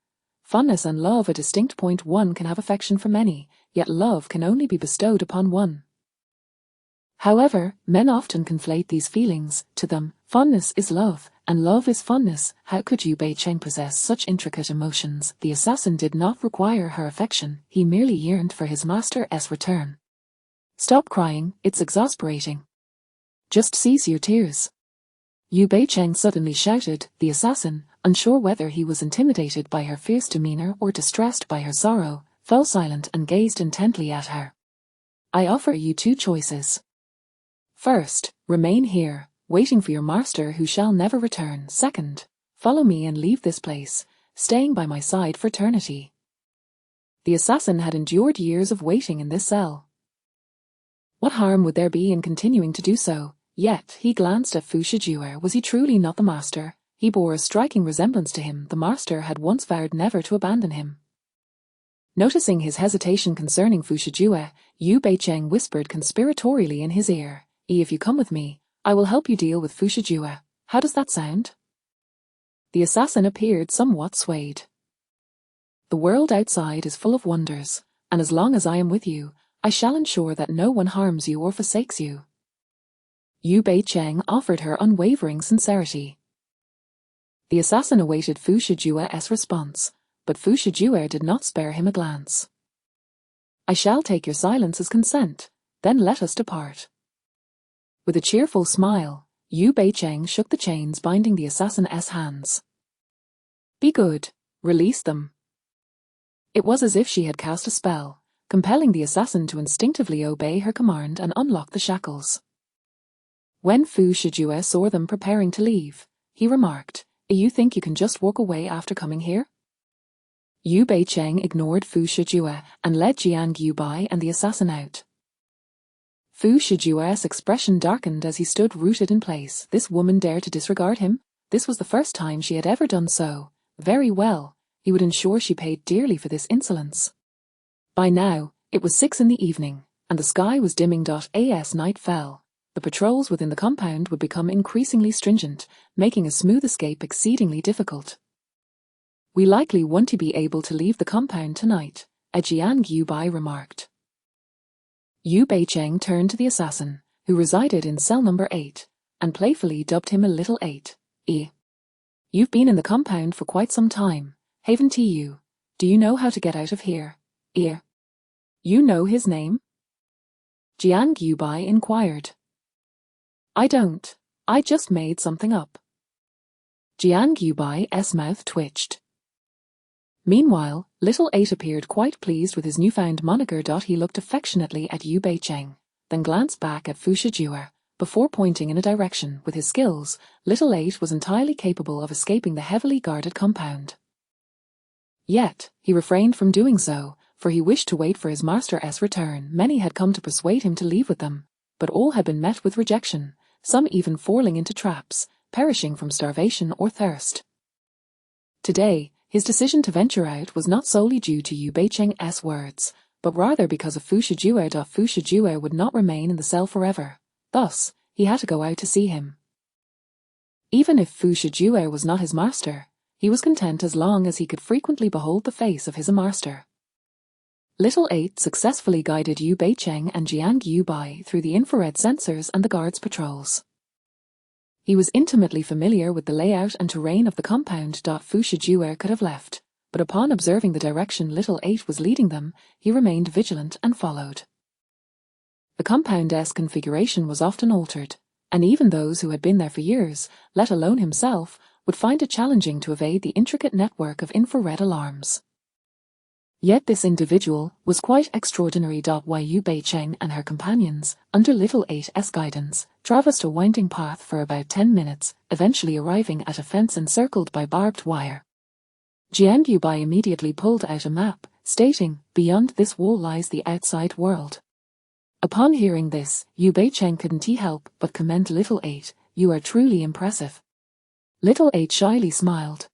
[SPEAKER 1] Fondness and love a distinct point. One can have affection for many, yet love can only be bestowed upon one. However, men often conflate these feelings. To them, fondness is love, and love is fondness. How could Yu Beicheng possess such intricate emotions? The assassin did not require her affection, he merely yearned for his master's return. "Stop crying, it's exasperating. Just cease your tears." Yu Beicheng suddenly shouted. The assassin, unsure whether he was intimidated by her fierce demeanor or distressed by her sorrow, fell silent and gazed intently at her. "I offer you two choices. First, remain here, waiting for your master who shall never return. Second, follow me and leave this place, staying by my side for eternity." The assassin had endured years of waiting in this cell. What harm would there be in continuing to do so? Yet, he glanced at Fu Shijue. Was he truly not the master? He bore a striking resemblance to him. The master had once vowed never to abandon him. Noticing his hesitation concerning Fu Shijue, Yu Beicheng whispered conspiratorially in his ear, "If you come with me, I will help you deal with Fu Shijue. How does that sound?" The assassin appeared somewhat swayed. "The world outside is full of wonders, and as long as I am with you, I shall ensure that no one harms you or forsakes you." Yu Beicheng offered her unwavering sincerity. The assassin awaited Fu Shijue's response. but Fu Shijue did not spare him a glance. "I shall take your silence as consent, then let us depart." With a cheerful smile, Yu Beicheng shook the chains binding the assassin's hands. "Be good, release them." It was as if she had cast a spell, compelling the assassin to instinctively obey her command and unlock the shackles. When Fu Shijue saw them preparing to leave, he remarked, "You think you can just walk away after coming here?" Yu Beicheng ignored Fu Shijue and led Jiang Yubai and the assassin out. Fu Shijue's expression darkened as he stood rooted in place. This woman dared to disregard him? This was the first time she had ever done so. Very well, he would ensure she paid dearly for this insolence. By now, it was 6 in the evening, and the sky was dimming. As night fell, the patrols within the compound would become increasingly stringent, making a smooth escape exceedingly difficult. "We likely won't be able to leave the compound tonight," Jiang Yubai remarked. Yu Beicheng turned to the assassin, who resided in cell number 8, and playfully dubbed him a little 8. "You've been in the compound for quite some time, haven't you? Do you know how to get out of here?" "You know his name?" Jiang Yubai inquired. "I don't. I just made something up." Jiang Yubai's mouth twitched. Meanwhile, Little 8 appeared quite pleased with his newfound moniker. He looked affectionately at Yu Beicheng, then glanced back at Fu Shijue, before pointing in a direction. With his skills, Little 8 was entirely capable of escaping the heavily guarded compound. Yet, he refrained from doing so, for he wished to wait for his master's return. Many had come to persuade him to leave with them, but all had been met with rejection, some even falling into traps, perishing from starvation or thirst. Today, his decision to venture out was not solely due to Yu Beicheng's words, but rather because of Fu Shijue. Fu Shijue would not remain in the cell forever, thus, he had to go out to see him. Even if Fu Shijue was not his master, he was content as long as he could frequently behold the face of his master. Little 8 successfully guided Yu Beicheng and Jiang Yubai through the infrared sensors and the guards' patrols. He was intimately familiar with the layout and terrain of the compound. Fu Shijue could have left, but upon observing the direction Little 8 was leading them, he remained vigilant and followed. The compound's configuration was often altered, and even those who had been there for years, let alone himself, would find it challenging to evade the intricate network of infrared alarms. Yet this individual was quite extraordinary. Yu Beicheng and her companions, under Little 8's guidance, traversed a winding path for about 10 minutes, eventually arriving at a fence encircled by barbed wire. Jiang Yubai immediately pulled out a map, stating, "Beyond this wall lies the outside world." Upon hearing this, Yu Beicheng couldn't help but commend Little 8, "You are truly impressive." Little 8 shyly smiled.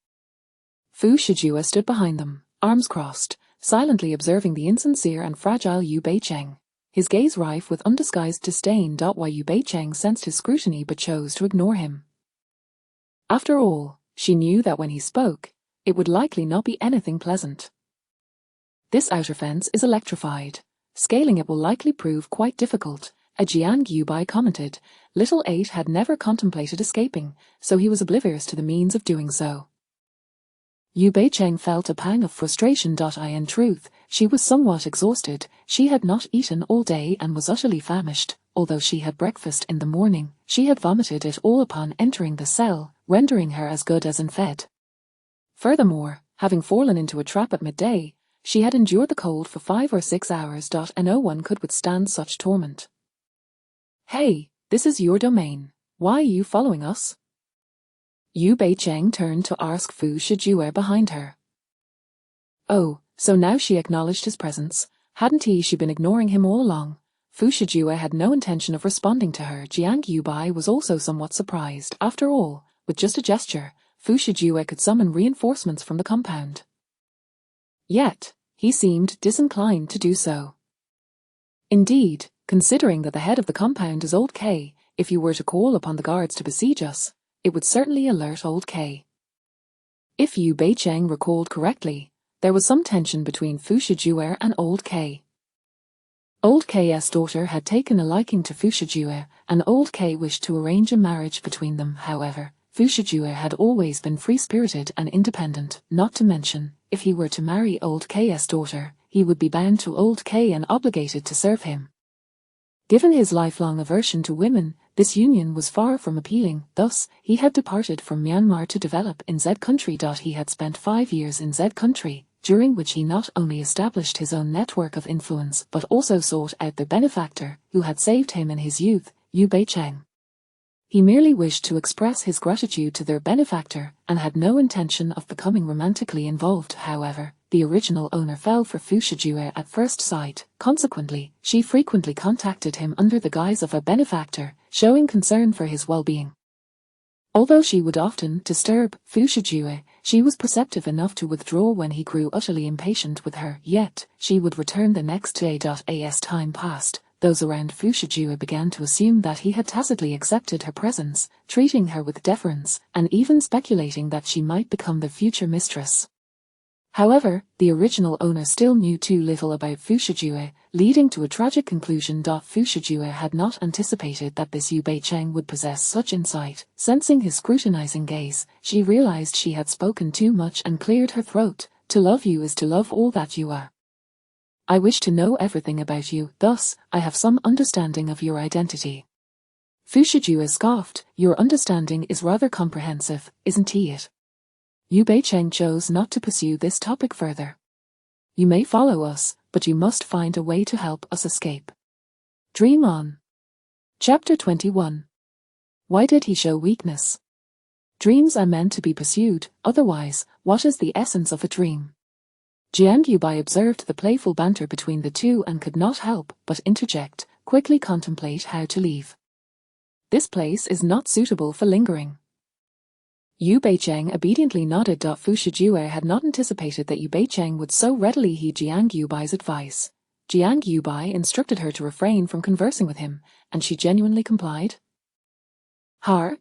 [SPEAKER 1] Fu Shijue stood behind them, arms crossed, silently observing the insincere and fragile Yu Beicheng, his gaze rife with undisguised disdain. Yu Beicheng sensed his scrutiny but chose to ignore him. After all, she knew that when he spoke, it would likely not be anything pleasant. "This outer fence is electrified. Scaling it will likely prove quite difficult," Jiang Yubai commented. Little 8 had never contemplated escaping, so he was oblivious to the means of doing so. Yu Beicheng felt a pang of frustration. In truth, she was somewhat exhausted. She had not eaten all day and was utterly famished. Although she had breakfast in the morning, she had vomited it all upon entering the cell, rendering her as good as unfed. Furthermore, having fallen into a trap at midday, she had endured the cold for 5 or 6 hours. And no one could withstand such torment. "Hey, this is your domain. Why are you following us?" Yu Beicheng turned to ask Fu Shijue behind her. Oh, so now she acknowledged his presence. Hadn't she been ignoring him all along? Fu Shijue had no intention of responding to her. Jiang Yubai was also somewhat surprised. After all, with just a gesture, Fu Shijue could summon reinforcements from the compound. Yet, he seemed disinclined to do so. Indeed, considering that the head of the compound is Old K, if you were to call upon the guards to besiege us, it would certainly alert Old K. If Yu Beicheng recalled correctly, there was some tension between Fu Shijue and Old K. Old K's daughter had taken a liking to Fu Shijue, and Old K wished to arrange a marriage between them. However, Fu Fu Shijue had always been free-spirited and independent, not to mention, if he were to marry Old K's daughter, he would be bound to Old K and obligated to serve him. Given his lifelong aversion to women, this union was far from appealing. Thus, he had departed from Myanmar to develop in Z country. He had spent 5 years in Z country, during which he not only established his own network of influence but also sought out the benefactor who had saved him in his youth, Yu Beicheng. He merely wished to express his gratitude to their benefactor and had no intention of becoming romantically involved. However, the original owner fell for Fu Shijue at first sight. Consequently, she frequently contacted him under the guise of a benefactor, showing concern for his well-being. Although she would often disturb Fu Shijue, she was perceptive enough to withdraw when he grew utterly impatient with her, yet she would return the next day. As time passed, those around Fu Shijue began to assume that he had tacitly accepted her presence, treating her with deference, and even speculating that she might become the future mistress. However, the original owner still knew too little about Fu Shijue, leading to a tragic conclusion. Fu Shijue had not anticipated that this Yu Beicheng would possess such insight. Sensing his scrutinizing gaze, she realized she had spoken too much and cleared her throat. To love you is to love all that you are. I wish to know everything about you, thus, I have some understanding of your identity. Fu Shijue scoffed. Your understanding is rather comprehensive, isn't it? Yu Beicheng chose not to pursue this topic further. You may follow us, but you must find a way to help us escape. Dream on. Chapter 21. Why did he show weakness? Dreams are meant to be pursued, otherwise, what is the essence of a dream? Jiang Yubai observed the playful banter between the two and could not help but interject, quickly contemplate how to leave. This place is not suitable for lingering. Yu Beicheng obediently nodded. Fu Shijue had not anticipated that Yu Beicheng would so readily heed Jiang Yubai's advice. Jiang Yubai instructed her to refrain from conversing with him, and she genuinely complied.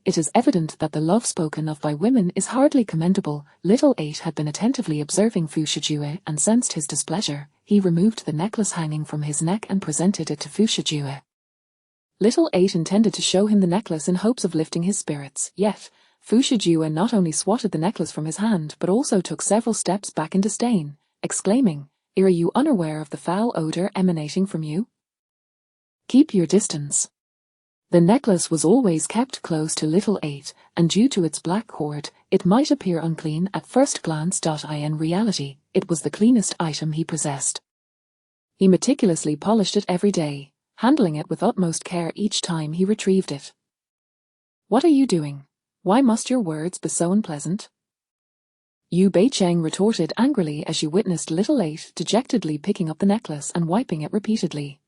[SPEAKER 1] It is evident that the love spoken of by women is hardly commendable. Little 8 had been attentively observing Fu Shijue and sensed his displeasure. He removed the necklace hanging from his neck and presented it to Fu Shijue. Little 8 intended to show him the necklace in hopes of lifting his spirits, yet Fu Shijue not only swatted the necklace from his hand but also took several steps back in disdain, exclaiming, "Are you unaware of the foul odor emanating from you? Keep your distance." The necklace was always kept close to Little 8, and due to its black cord, it might appear unclean at first glance. In reality, it was the cleanest item he possessed. He meticulously polished it every day, handling it with utmost care each time he retrieved it. "What are you doing? Why must your words be so unpleasant?" Yu Beicheng retorted angrily as she witnessed Little 8 dejectedly picking up the necklace and wiping it repeatedly.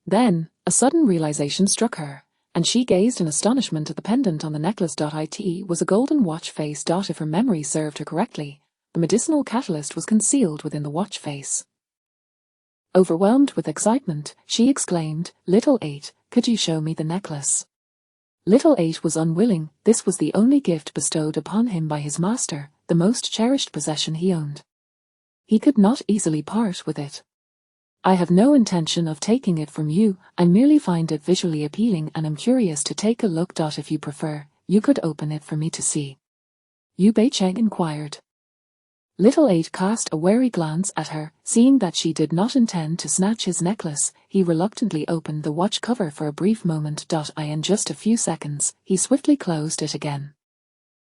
[SPEAKER 1] Then, a sudden realization struck her, and she gazed in astonishment at the pendant on the necklace. It was a golden watch face. If her memory served her correctly, the medicinal catalyst was concealed within the watch face. Overwhelmed with excitement, she exclaimed, "Little 8, could you show me the necklace?" Little 8 was unwilling. This was the only gift bestowed upon him by his master, the most cherished possession he owned. He could not easily part with it. "I have no intention of taking it from you, I merely find it visually appealing and am curious to take a look. If you prefer, you could open it for me to see," Yu Beicheng inquired. Little 8 cast a wary glance at her. Seeing that she did not intend to snatch his necklace, he reluctantly opened the watch cover for a brief moment. In just a few seconds, he swiftly closed it again.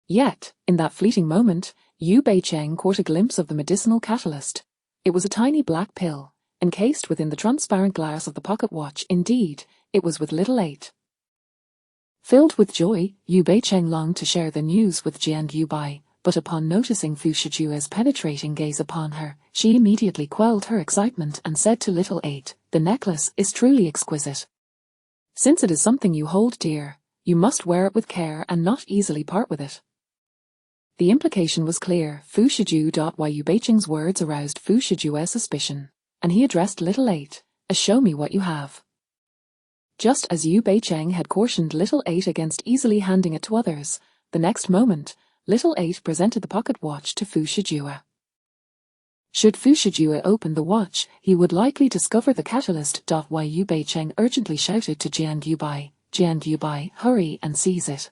[SPEAKER 1] Yet, in that fleeting moment, Yu Beicheng caught a glimpse of the medicinal catalyst. It was a tiny black pill, encased within the transparent glass of the pocket watch. Indeed, it was with Little 8. Filled with joy, Yu Beicheng longed to share the news with Jiang Yubai, but upon noticing Fu Shijue's penetrating gaze upon her, she immediately quelled her excitement and said to Little 8, "The necklace is truly exquisite. Since it is something you hold dear, you must wear it with care and not easily part with it." The implication was clear. Fu Shiju. Yu Beicheng's words aroused Fu Shijue's suspicion, and he addressed Little 8, "Show me what you have." Just as Yu Beicheng had cautioned Little 8 against easily handing it to others, the next moment, Little 8 presented the pocket watch to Fu Shijue. Should Fu Shijue open the watch, he would likely discover the catalyst. Yu Beicheng urgently shouted to Jiang Yubai, "Jiang Yubai, hurry and seize it."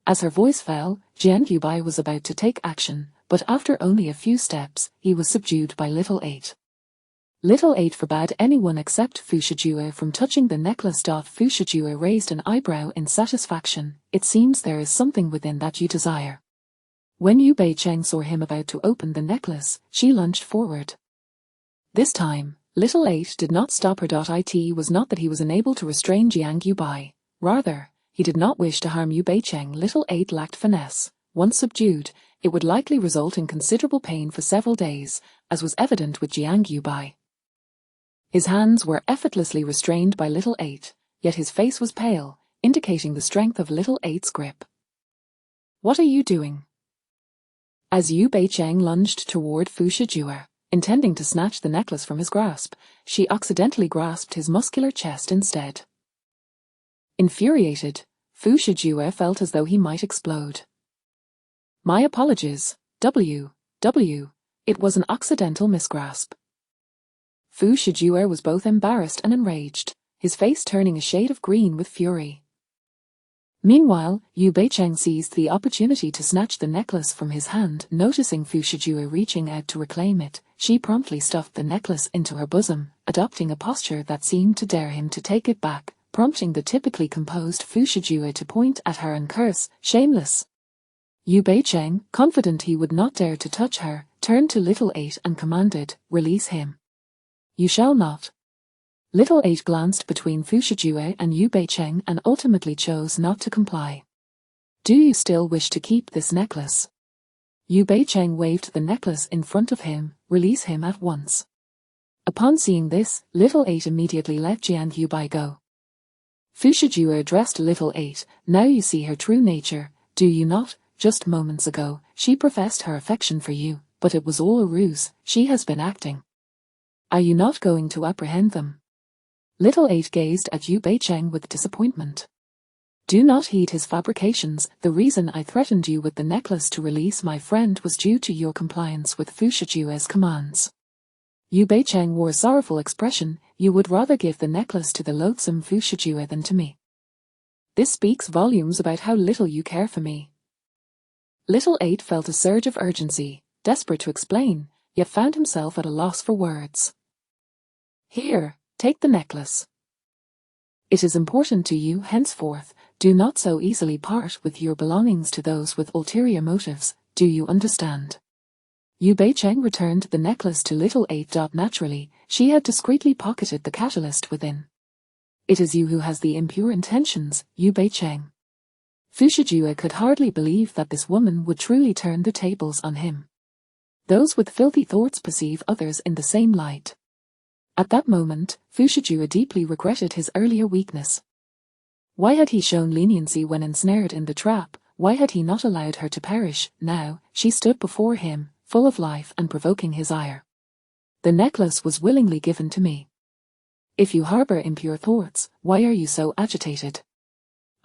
[SPEAKER 1] As her voice fell, Jian Yubai was about to take action, but after only a few steps, he was subdued by Little 8. Little 8 forbade anyone except Fu Shijue from touching the necklace. Fu Shijue raised an eyebrow in satisfaction. It seems there is something within that you desire. When Yu Beicheng saw him about to open the necklace, she lunged forward. This time, Little 8 did not stop her. It was not that he was unable to restrain Jiang Yubai. Rather, he did not wish to harm Yu Beicheng. Little 8 lacked finesse. Once subdued, it would likely result in considerable pain for several days, as was evident with Jiang Yubai. His hands were effortlessly restrained by Little 8, yet his face was pale, indicating the strength of Little 8's grip. What are you doing? As Yu Beicheng lunged toward Fu Shijue, intending to snatch the necklace from his grasp, she accidentally grasped his muscular chest instead. Infuriated, Fu Shijue felt as though he might explode. My apologies, W. It was an accidental misgrasp. Fu Shijue was both embarrassed and enraged, his face turning a shade of green with fury. Meanwhile, Yu Beicheng seized the opportunity to snatch the necklace from his hand. Noticing Fu Shijue reaching out to reclaim it, she promptly stuffed the necklace into her bosom, adopting a posture that seemed to dare him to take it back, prompting the typically composed Fu Shijue to point at her and curse, "Shameless!" Yu Beicheng, confident he would not dare to touch her, turned to Little 8 and commanded, "Release him." "You shall not." Little 8 glanced between Fu Shijue and Yu Beicheng and ultimately chose not to comply. "Do you still wish to keep this necklace?" Yu Beicheng waved the necklace in front of him. "Release him at once." Upon seeing this, Little 8 immediately let Jian Yubai go. Fu Shijue addressed Little 8, "Now you see her true nature, do you not? Just moments ago, she professed her affection for you, but it was all a ruse. She has been acting. Are you not going to apprehend them?" Little 8 gazed at Yu Beicheng with disappointment. "Do not heed his fabrications. The reason I threatened you with the necklace to release my friend was due to your compliance with Fu Shijue's commands." Yu Beicheng wore a sorrowful expression. "You would rather give the necklace to the loathsome Fu Shijue than to me. This speaks volumes about how little you care for me." Little 8 felt a surge of urgency, desperate to explain, yet found himself at a loss for words. "Here, take the necklace. It is important to you henceforth. Do not so easily part with your belongings to those with ulterior motives. Do you understand?" Yu Beicheng returned the necklace to Little 8. Naturally, she had discreetly pocketed the catalyst within. "It is you who has the impure intentions, Yu Beicheng." Fu Shijue could hardly believe that this woman would truly turn the tables on him. Those with filthy thoughts perceive others in the same light. At that moment, Fu Shijue deeply regretted his earlier weakness. Why had he shown leniency when ensnared in the trap? Why had he not allowed her to perish? Now, she stood before him, full of life and provoking his ire. "The necklace was willingly given to me. If you harbor impure thoughts, why are you so agitated?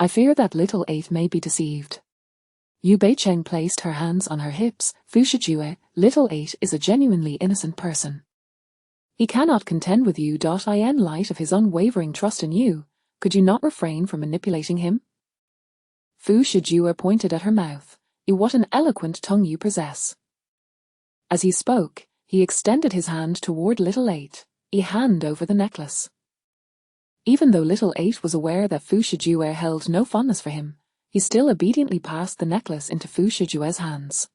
[SPEAKER 1] I fear that Little 8 may be deceived." Yu Beicheng placed her hands on her hips. "Fu Shijue, Little 8 is a genuinely innocent person. He cannot contend with you. In light of his unwavering trust in you, could you not refrain from manipulating him?" Fu Shijue pointed at her mouth. "What an eloquent tongue you possess." As he spoke, he extended his hand toward Little 8, a hand over the necklace. Even though Little 8 was aware that Fu Shijue held no fondness for him, he still obediently passed the necklace into Fu Shijue's hands.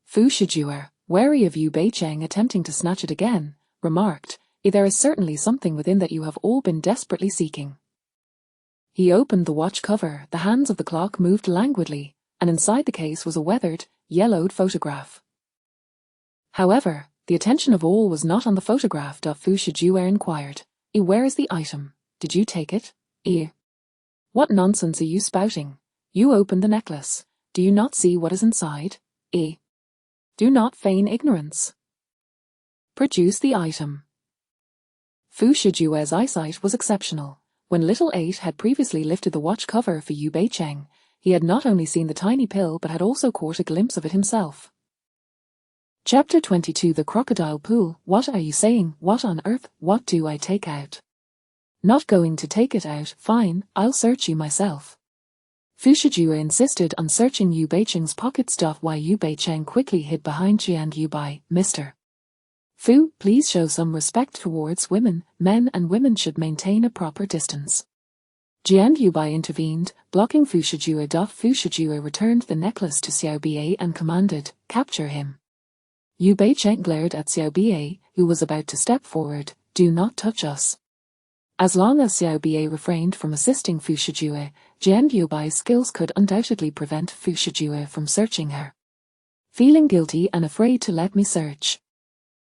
[SPEAKER 1] Fu Shijue, wary of Yu Beicheng attempting to snatch it again, remarked, "There is certainly something within that you have all been desperately seeking." He opened the watch cover. The hands of the clock moved languidly, and inside the case was a weathered, yellowed photograph. However, the attention of all was not on the photograph. Fu Shijue inquired, "Where is the item? Did you take it?" "What nonsense are you spouting? You opened the necklace. Do you not see what is inside? Do not feign ignorance. Produce the item." Fu Shijue's eyesight was exceptional. When Little 8 had previously lifted the watch cover for Yu Beicheng, he had not only seen the tiny pill but had also caught a glimpse of it himself. Chapter 22 The Crocodile Pool. "What are you saying? What on earth? What do I take out?" "Not going to take it out? Fine, I'll search you myself." Fu Shijue insisted on searching Yu Beicheng's pockets. While Yu Beicheng quickly hid behind Jiang Yubai. Mr. Fu, please show some respect towards women. Men and women should maintain a proper distance. Jiang Yubai intervened, blocking Fu Shijue. Fu Shijue returned the necklace to Xiao Bie and commanded, capture him. Yu Beicheng glared at Xiao Bie, who was about to step forward. Do not touch us. As long as Xiao Bie refrained from assisting Fu Shijue, Jiang Yubai's skills could undoubtedly prevent Fu Shijue from searching her. Feeling guilty and afraid to let me search.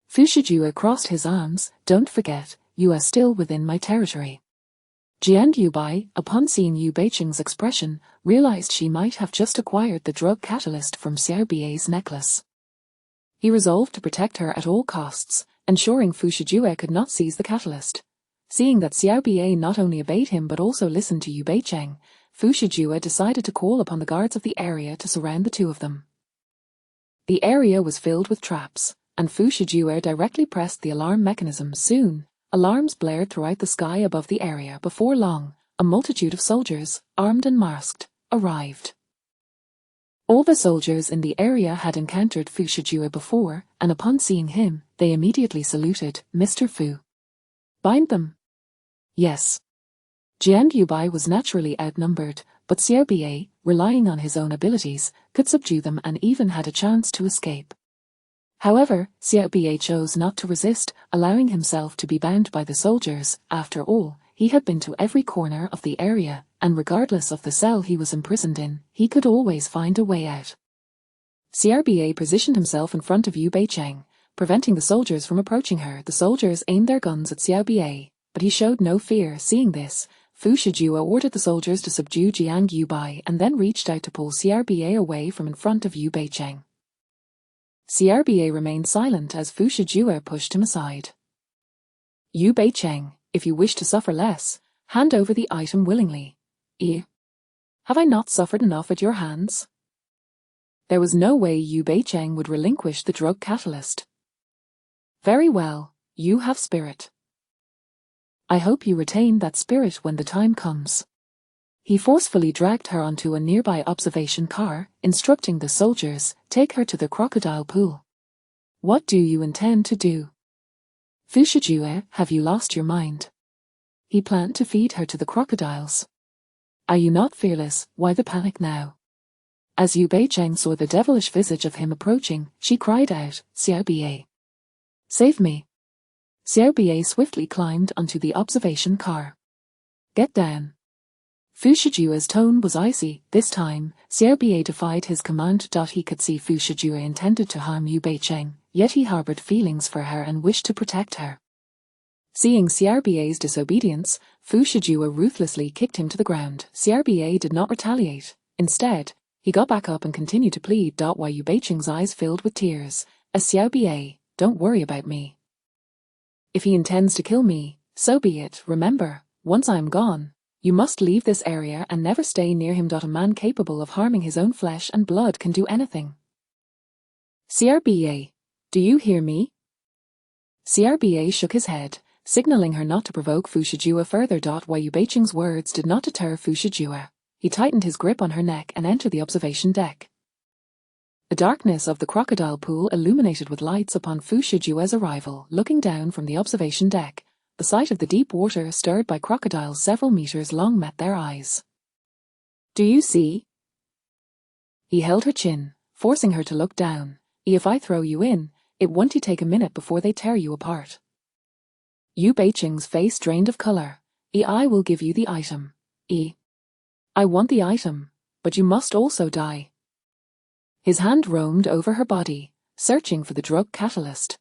[SPEAKER 1] Fu Shijue crossed his arms. Don't forget, you are still within my territory. Jiang Yubai, upon seeing Yu Beicheng's expression, realized she might have just acquired the drug catalyst from Xiao Bie's necklace. He resolved to protect her at all costs, ensuring Fu Shijue could not seize the catalyst. Seeing that Xiao Bie not only obeyed him but also listened to Yu Beicheng, Fu Shijue decided to call upon the guards of the area to surround the two of them. The area was filled with traps, and Fu Shijue directly pressed the alarm mechanism. Soon, alarms blared throughout the sky above the area. Before long, a multitude of soldiers, armed and masked, arrived. All the soldiers in the area had encountered Fu Shijue before, and upon seeing him, they immediately saluted. Mr. Fu. Bind them. Yes. Jiang Yubai was naturally outnumbered, but Xiao Bie, relying on his own abilities, could subdue them and even had a chance to escape. However, Xiao Bie chose not to resist, allowing himself to be bound by the soldiers. After all, he had been to every corner of the area, and regardless of the cell he was imprisoned in, he could always find a way out. Xiao Bie positioned himself in front of Yu Beicheng, preventing the soldiers from approaching her. The soldiers aimed their guns at Xiao Bie, but he showed no fear. Seeing this, Fu Shijue ordered the soldiers to subdue Jiang Yubai and then reached out to pull Xiao Bie away from in front of Yu Beicheng. Xiao Bie remained silent as Fu Shijue pushed him aside. Yu Beicheng, if you wish to suffer less, hand over the item willingly. Have I not suffered enough at your hands? There was no way Yu Beicheng would relinquish the drug catalyst. Very well, you have spirit. I hope you retain that spirit when the time comes. He forcefully dragged her onto a nearby observation car, instructing the soldiers, take her to the crocodile pool. What do you intend to do? Fu Shijue, have you lost your mind? He planned to feed her to the crocodiles. Are you not fearless? Why the panic now? As Yu Beicheng saw the devilish visage of him approaching, she cried out, Xiao Bie. Save me. Xiao Bie swiftly climbed onto the observation car. Get down. Fu Shijue's tone was icy. This time, Xiao Bie defied his command. He could see Fu Shijue intended to harm Yu Beicheng, yet he harbored feelings for her and wished to protect her. Seeing Xiao Bie's disobedience, Fu Shijue ruthlessly kicked him to the ground. Xiao Bie did not retaliate. Instead, he got back up and continued to plead. While Yu Beicheng's eyes filled with tears. Xiao Bie, don't worry about me. If he intends to kill me, so be it. Remember, once I'm gone, you must leave this area and never stay near him. A man capable of harming his own flesh and blood can do anything. Xiao Bie, do you hear me? Xiao Bie shook his head, signaling her not to provoke Fu Shijue further. While Yu Beicheng's words did not deter Fu Shijue, he tightened his grip on her neck and entered the observation deck. The darkness of the crocodile pool illuminated with lights upon Fu Shijue's arrival. Looking down from the observation deck, the sight of the deep water stirred by crocodiles several meters long met their eyes. Do you see? He held her chin, forcing her to look down. If I throw you in, it won't take a minute before they tear you apart. Yu Beicheng's face drained of color. I will give you the item. I want the item, but you must also die. His hand roamed over her body, searching for the drug catalyst.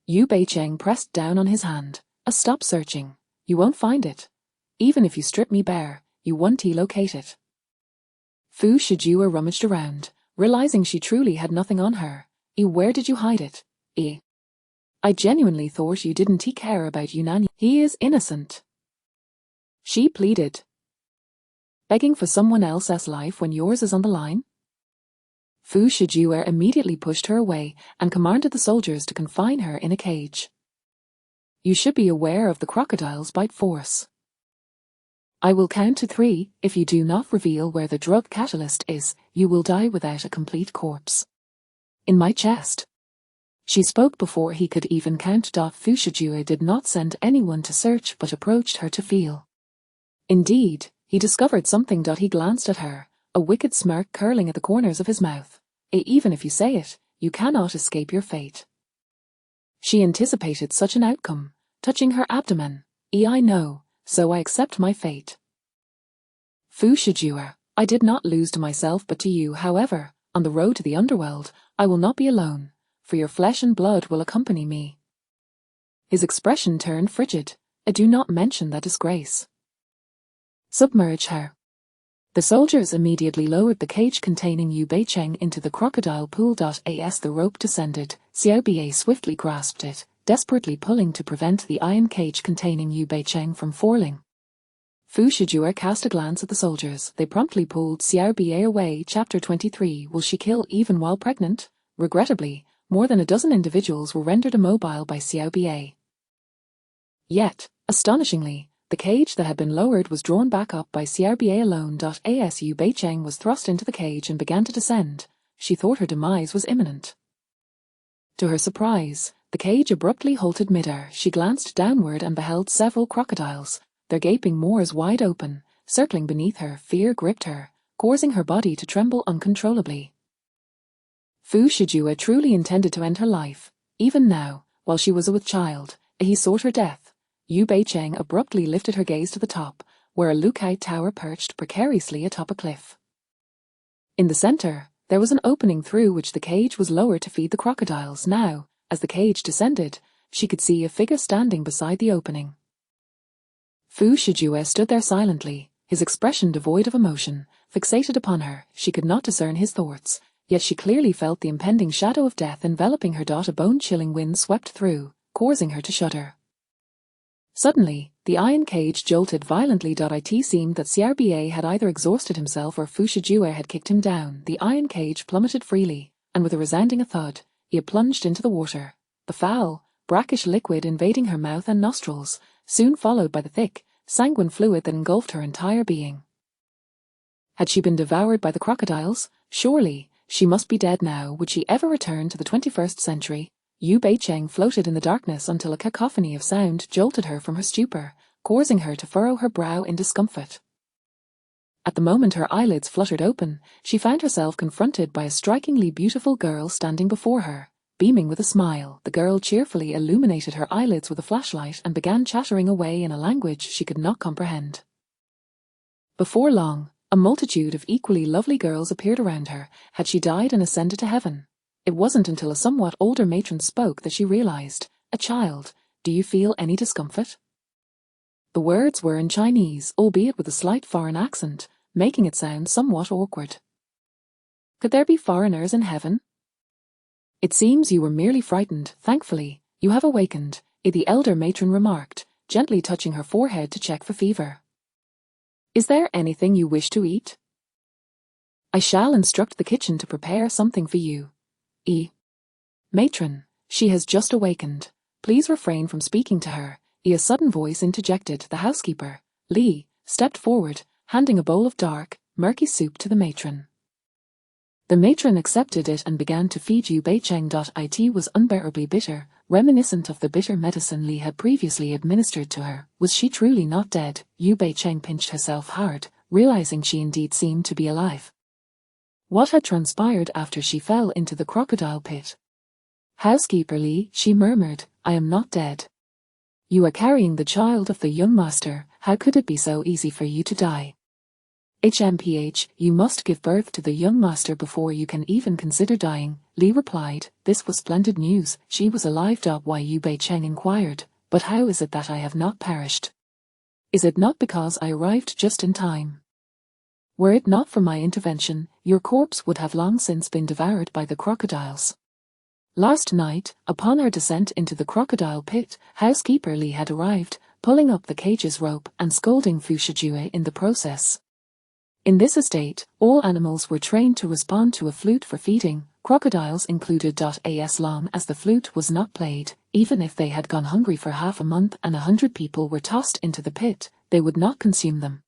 [SPEAKER 1] Yu Beicheng pressed down on his hand. Stop searching. You won't find it. Even if you strip me bare, you won't locate it. Fu Shijue rummaged around, realizing she truly had nothing on her. Where did you hide it? I genuinely thought you didn't care about Yunnan. He is innocent. She pleaded. Begging for someone else's life when yours is on the line? Fu Shijue immediately pushed her away and commanded the soldiers to confine her in a cage. You should be aware of the crocodile's bite force. I will count to 3. If you do not reveal where the drug catalyst is, you will die without a complete corpse. In my chest. She spoke before he could even count. Fu Shijue did not send anyone to search but approached her to feel. Indeed, he discovered something. He glanced at her, a wicked smirk curling at the corners of his mouth. Even if you say it, you cannot escape your fate. She anticipated such an outcome, touching her abdomen. I know, so I accept my fate. Fu Shijue, I did not lose to myself but to you. However, on the road to the underworld, I will not be alone, for your flesh and blood will accompany me. His expression turned frigid. Do not mention that disgrace. Submerge her. The soldiers immediately lowered the cage containing Yu Beicheng into the crocodile pool. As the rope descended, Xiao Bie swiftly grasped it, desperately pulling to prevent the iron cage containing Yu Beicheng from falling. Fu Shijue cast a glance at the soldiers. They promptly pulled Xiao Bie away. Chapter 23. Will she kill even while pregnant? Regrettably, more than a dozen individuals were rendered immobile by Xiao Bie. Yet, astonishingly, the cage that had been lowered was drawn back up by Xiao Bie alone. As Yu Beicheng was thrust into the cage and began to descend, she thought her demise was imminent. To her surprise, the cage abruptly halted midair. She glanced downward and beheld several crocodiles, their gaping maws wide open, circling beneath her. Fear gripped her, causing her body to tremble uncontrollably. Fu Shijue truly intended to end her life. Even now, while she was with child, he sought her death. Yu Beicheng abruptly lifted her gaze to the top, where a lookout tower perched precariously atop a cliff. In the center, there was an opening through which the cage was lowered to feed the crocodiles. Now, as the cage descended, she could see a figure standing beside the opening. Fu Shijue stood there silently, his expression devoid of emotion, fixated upon her. She could not discern his thoughts, yet she clearly felt the impending shadow of death enveloping her. A bone-chilling wind swept through, causing her to shudder. Suddenly, the iron cage jolted violently. It seemed that Xiao Bie had either exhausted himself or Fu Shijue had kicked him down. The iron cage plummeted freely, and with a resounding thud, he had plunged into the water, the foul, brackish liquid invading her mouth and nostrils, soon followed by the thick, sanguine fluid that engulfed her entire being. Had she been devoured by the crocodiles? Surely, she must be dead now. Would she ever return to the 21st century? Yu Beicheng floated in the darkness until a cacophony of sound jolted her from her stupor, causing her to furrow her brow in discomfort. At the moment her eyelids fluttered open, she found herself confronted by a strikingly beautiful girl standing before her. Beaming with a smile, the girl cheerfully illuminated her eyelids with a flashlight and began chattering away in a language she could not comprehend. Before long, a multitude of equally lovely girls appeared around her. Had she died and ascended to heaven? It wasn't until a somewhat older matron spoke that she realized. A child, do you feel any discomfort? The words were in Chinese, albeit with a slight foreign accent, making it sound somewhat awkward. Could there be foreigners in heaven? It seems you were merely frightened. Thankfully, you have awakened, the elder matron remarked, gently touching her forehead to check for fever. Is there anything you wish to eat? I shall instruct the kitchen to prepare something for you. Matron, she has just awakened. Please refrain from speaking to her. A sudden voice interjected. The housekeeper, Li, stepped forward, handing a bowl of dark, murky soup to the matron. The matron accepted it and began to feed Yu Beicheng. It was unbearably bitter, reminiscent of the bitter medicine Li had previously administered to her. Was she truly not dead? Yu Beicheng pinched herself hard, realizing she indeed seemed to be alive. What had transpired after she fell into the crocodile pit? Housekeeper Li, she murmured, I am not dead. You are carrying the child of the young master. How could it be so easy for you to die? You must give birth to the young master before you can even consider dying, Li replied. This was splendid news. She was alive. Why? Yu Beicheng inquired. But how is it that I have not perished? Is it not because I arrived just in time? Were it not for my intervention, your corpse would have long since been devoured by the crocodiles. Last night, upon her descent into the crocodile pit, housekeeper Li had arrived, pulling up the cage's rope and scolding Fu Shijue in the process. In this estate, all animals were trained to respond to a flute for feeding, crocodiles included. As long as the flute was not played, even if they had gone hungry for half a month and 100 people were tossed into the pit, they would not consume them.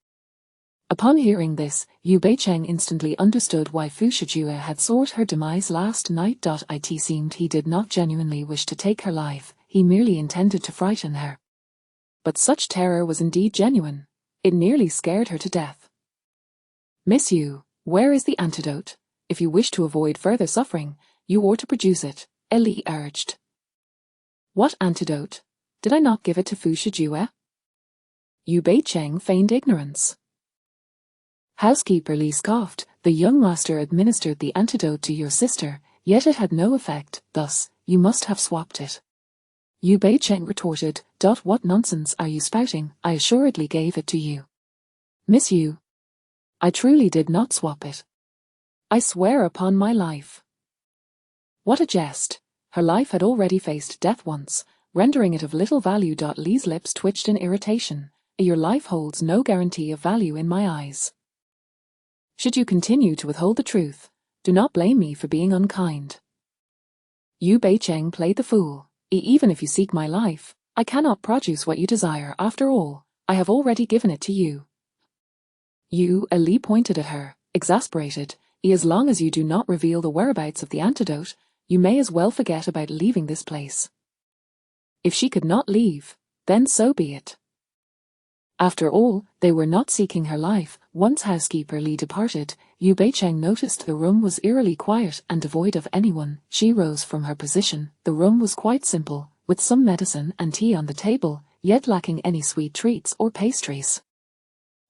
[SPEAKER 1] Upon hearing this, Yu Beicheng instantly understood why Fu Shijue had sought her demise last night. It seemed he did not genuinely wish to take her life, he merely intended to frighten her. But such terror was indeed genuine. It nearly scared her to death. "Miss Yu, where is the antidote? If you wish to avoid further suffering, you ought to produce it," Li urged. "What antidote? Did I not give it to Fu Shijue?" Yu Beicheng feigned ignorance. Housekeeper Li scoffed. "The young master administered the antidote to your sister, yet it had no effect, thus, you must have swapped it." Yu Beicheng retorted. "What nonsense are you spouting? I assuredly gave it to you. Miss Yu, I truly did not swap it. I swear upon my life." What a jest. Her life had already faced death once, rendering it of little value. Li's lips twitched in irritation. "Your life holds no guarantee of value in my eyes. Should you continue to withhold the truth, do not blame me for being unkind." Yu Beicheng played the fool. Even if you seek my life, I cannot produce what you desire. After all, I have already given it to you." Li pointed at her, exasperated. "As long as you do not reveal the whereabouts of the antidote, you may as well forget about leaving this place." If she could not leave, then so be it. After all, they were not seeking her life. Once housekeeper Li departed, Yu Beicheng noticed the room was eerily quiet and devoid of anyone. She rose from her position. The room was quite simple, with some medicine and tea on the table, yet lacking any sweet treats or pastries.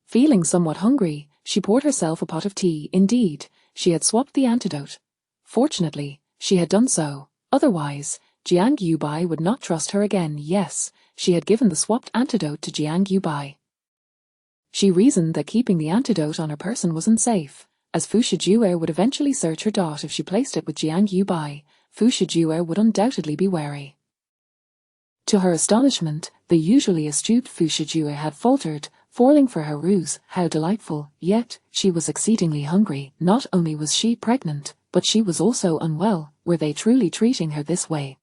[SPEAKER 1] Feeling somewhat hungry, she poured herself a pot of tea. Indeed, she had swapped the antidote. Fortunately, she had done so. Otherwise, Jiang Yubai would not trust her again. Yes, she had given the swapped antidote to Jiang Yubai. She reasoned that keeping the antidote on her person was unsafe, as Fu Shijue would eventually search her. If she placed it with Jiang Yubai, Fu Shijue would undoubtedly be wary. To her astonishment, the usually astute Fu Shijue had faltered, falling for her ruse. How delightful, yet, she was exceedingly hungry. Not only was she pregnant, but she was also unwell. Were they truly treating her this way?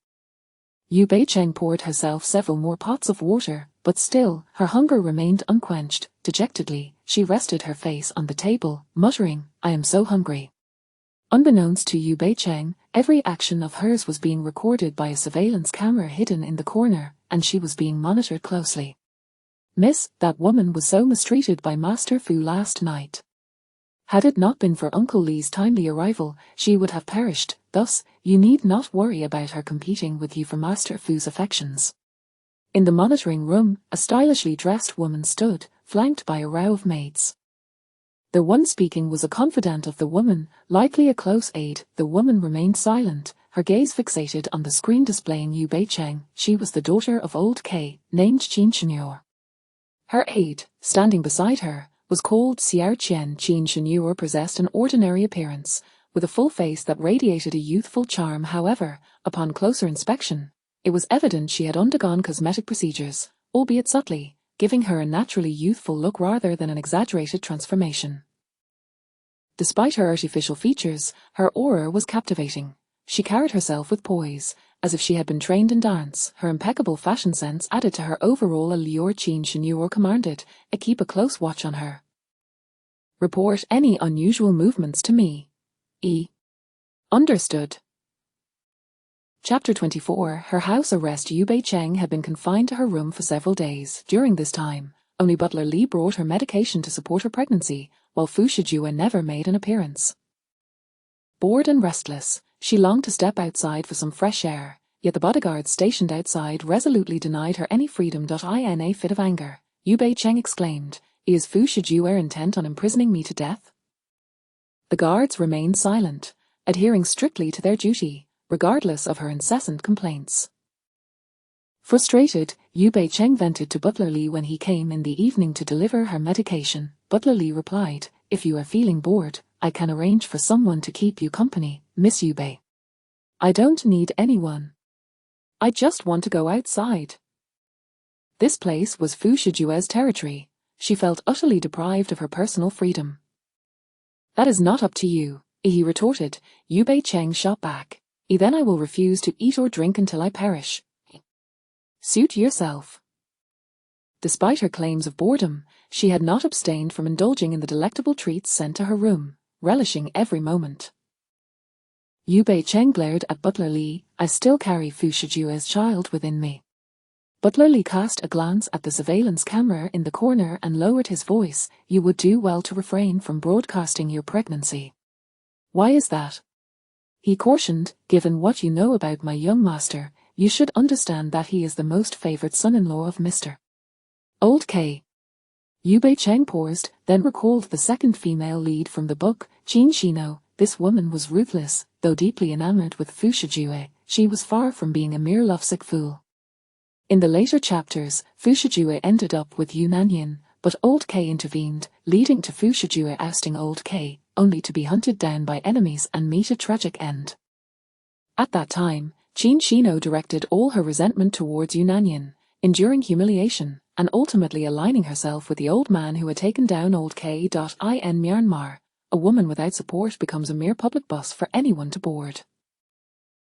[SPEAKER 1] Yu Beicheng poured herself several more pots of water, but still, her hunger remained unquenched. Dejectedly, she rested her face on the table, muttering, "I am so hungry." Unbeknownst to Yu Beicheng, every action of hers was being recorded by a surveillance camera hidden in the corner, and she was being monitored closely. "Miss, that woman was so mistreated by Master Fu last night. Had it not been for Uncle Li's timely arrival, she would have perished. Thus, you need not worry about her competing with you for Master Fu's affections." In the monitoring room, a stylishly dressed woman stood, flanked by a row of maids. The one speaking was a confidant of the woman, likely a close aide. The woman remained silent, her gaze fixated on the screen displaying Yu Beicheng. She was the daughter of old K, named Qin Shenyor. Her aide, standing beside her, was called Xiao Qian. Qin Shenyor possessed an ordinary appearance, with a full face that radiated a youthful charm. However, upon closer inspection, it was evident she had undergone cosmetic procedures, albeit subtly, giving her a naturally youthful look rather than an exaggerated transformation. Despite her artificial features, her aura was captivating. She carried herself with poise, as if she had been trained in dance. Her impeccable fashion sense added to her overall allure. Qin Shenyor commanded, "Keep a close watch on her. Report any unusual movements to me." Understood. Chapter 24. Her house arrest. Yu Beicheng had been confined to her room for several days. During this time, only butler Li brought her medication to support her pregnancy, while Fu Shijue never made an appearance. Bored and restless, she longed to step outside for some fresh air, yet the bodyguards stationed outside resolutely denied her any freedom. In a fit of anger, Yu Beicheng exclaimed, "Is Fu Shijue intent on imprisoning me to death?" The guards remained silent, adhering strictly to their duty, regardless of her incessant complaints. Frustrated, Yu Beicheng vented to butler Li when he came in the evening to deliver her medication. Butler Li replied, "If you are feeling bored, I can arrange for someone to keep you company, Miss Yubei. I don't need anyone. I just want to go outside." This place was Fu Shijue's territory. She felt utterly deprived of her personal freedom. "That is not up to you," he retorted. Yu Beicheng shot back. "Then I will refuse to eat or drink until I perish. Suit yourself." Despite her claims of boredom, she had not abstained from indulging in the delectable treats sent to her room, relishing every moment. Yu Bei-cheng glared at Butler Li. I still carry Fu Shijue's child within me. Butler Li cast a glance at the surveillance camera in the corner and lowered his voice. You would do well to refrain from broadcasting your pregnancy. Why is that? He cautioned, given what you know about my young master, you should understand that he is the most favored son-in-law of Mr. Old K. Yu Bei-cheng paused, then recalled the second female lead from the book, Qin Shino. This woman was ruthless, though deeply enamored with Fu Shijue, she was far from being a mere lovesick fool. In the later chapters, Fu Shijue ended up with Yu Nanyin, but Old K intervened, leading to Fu Shijue ousting Old K, only to be hunted down by enemies and meet a tragic end. At that time, Qin Shino directed all her resentment towards Yu Nanyin, enduring humiliation, and ultimately aligning herself with the old man who had taken down Old K. In Myanmar, a woman without support becomes a mere public bus for anyone to board.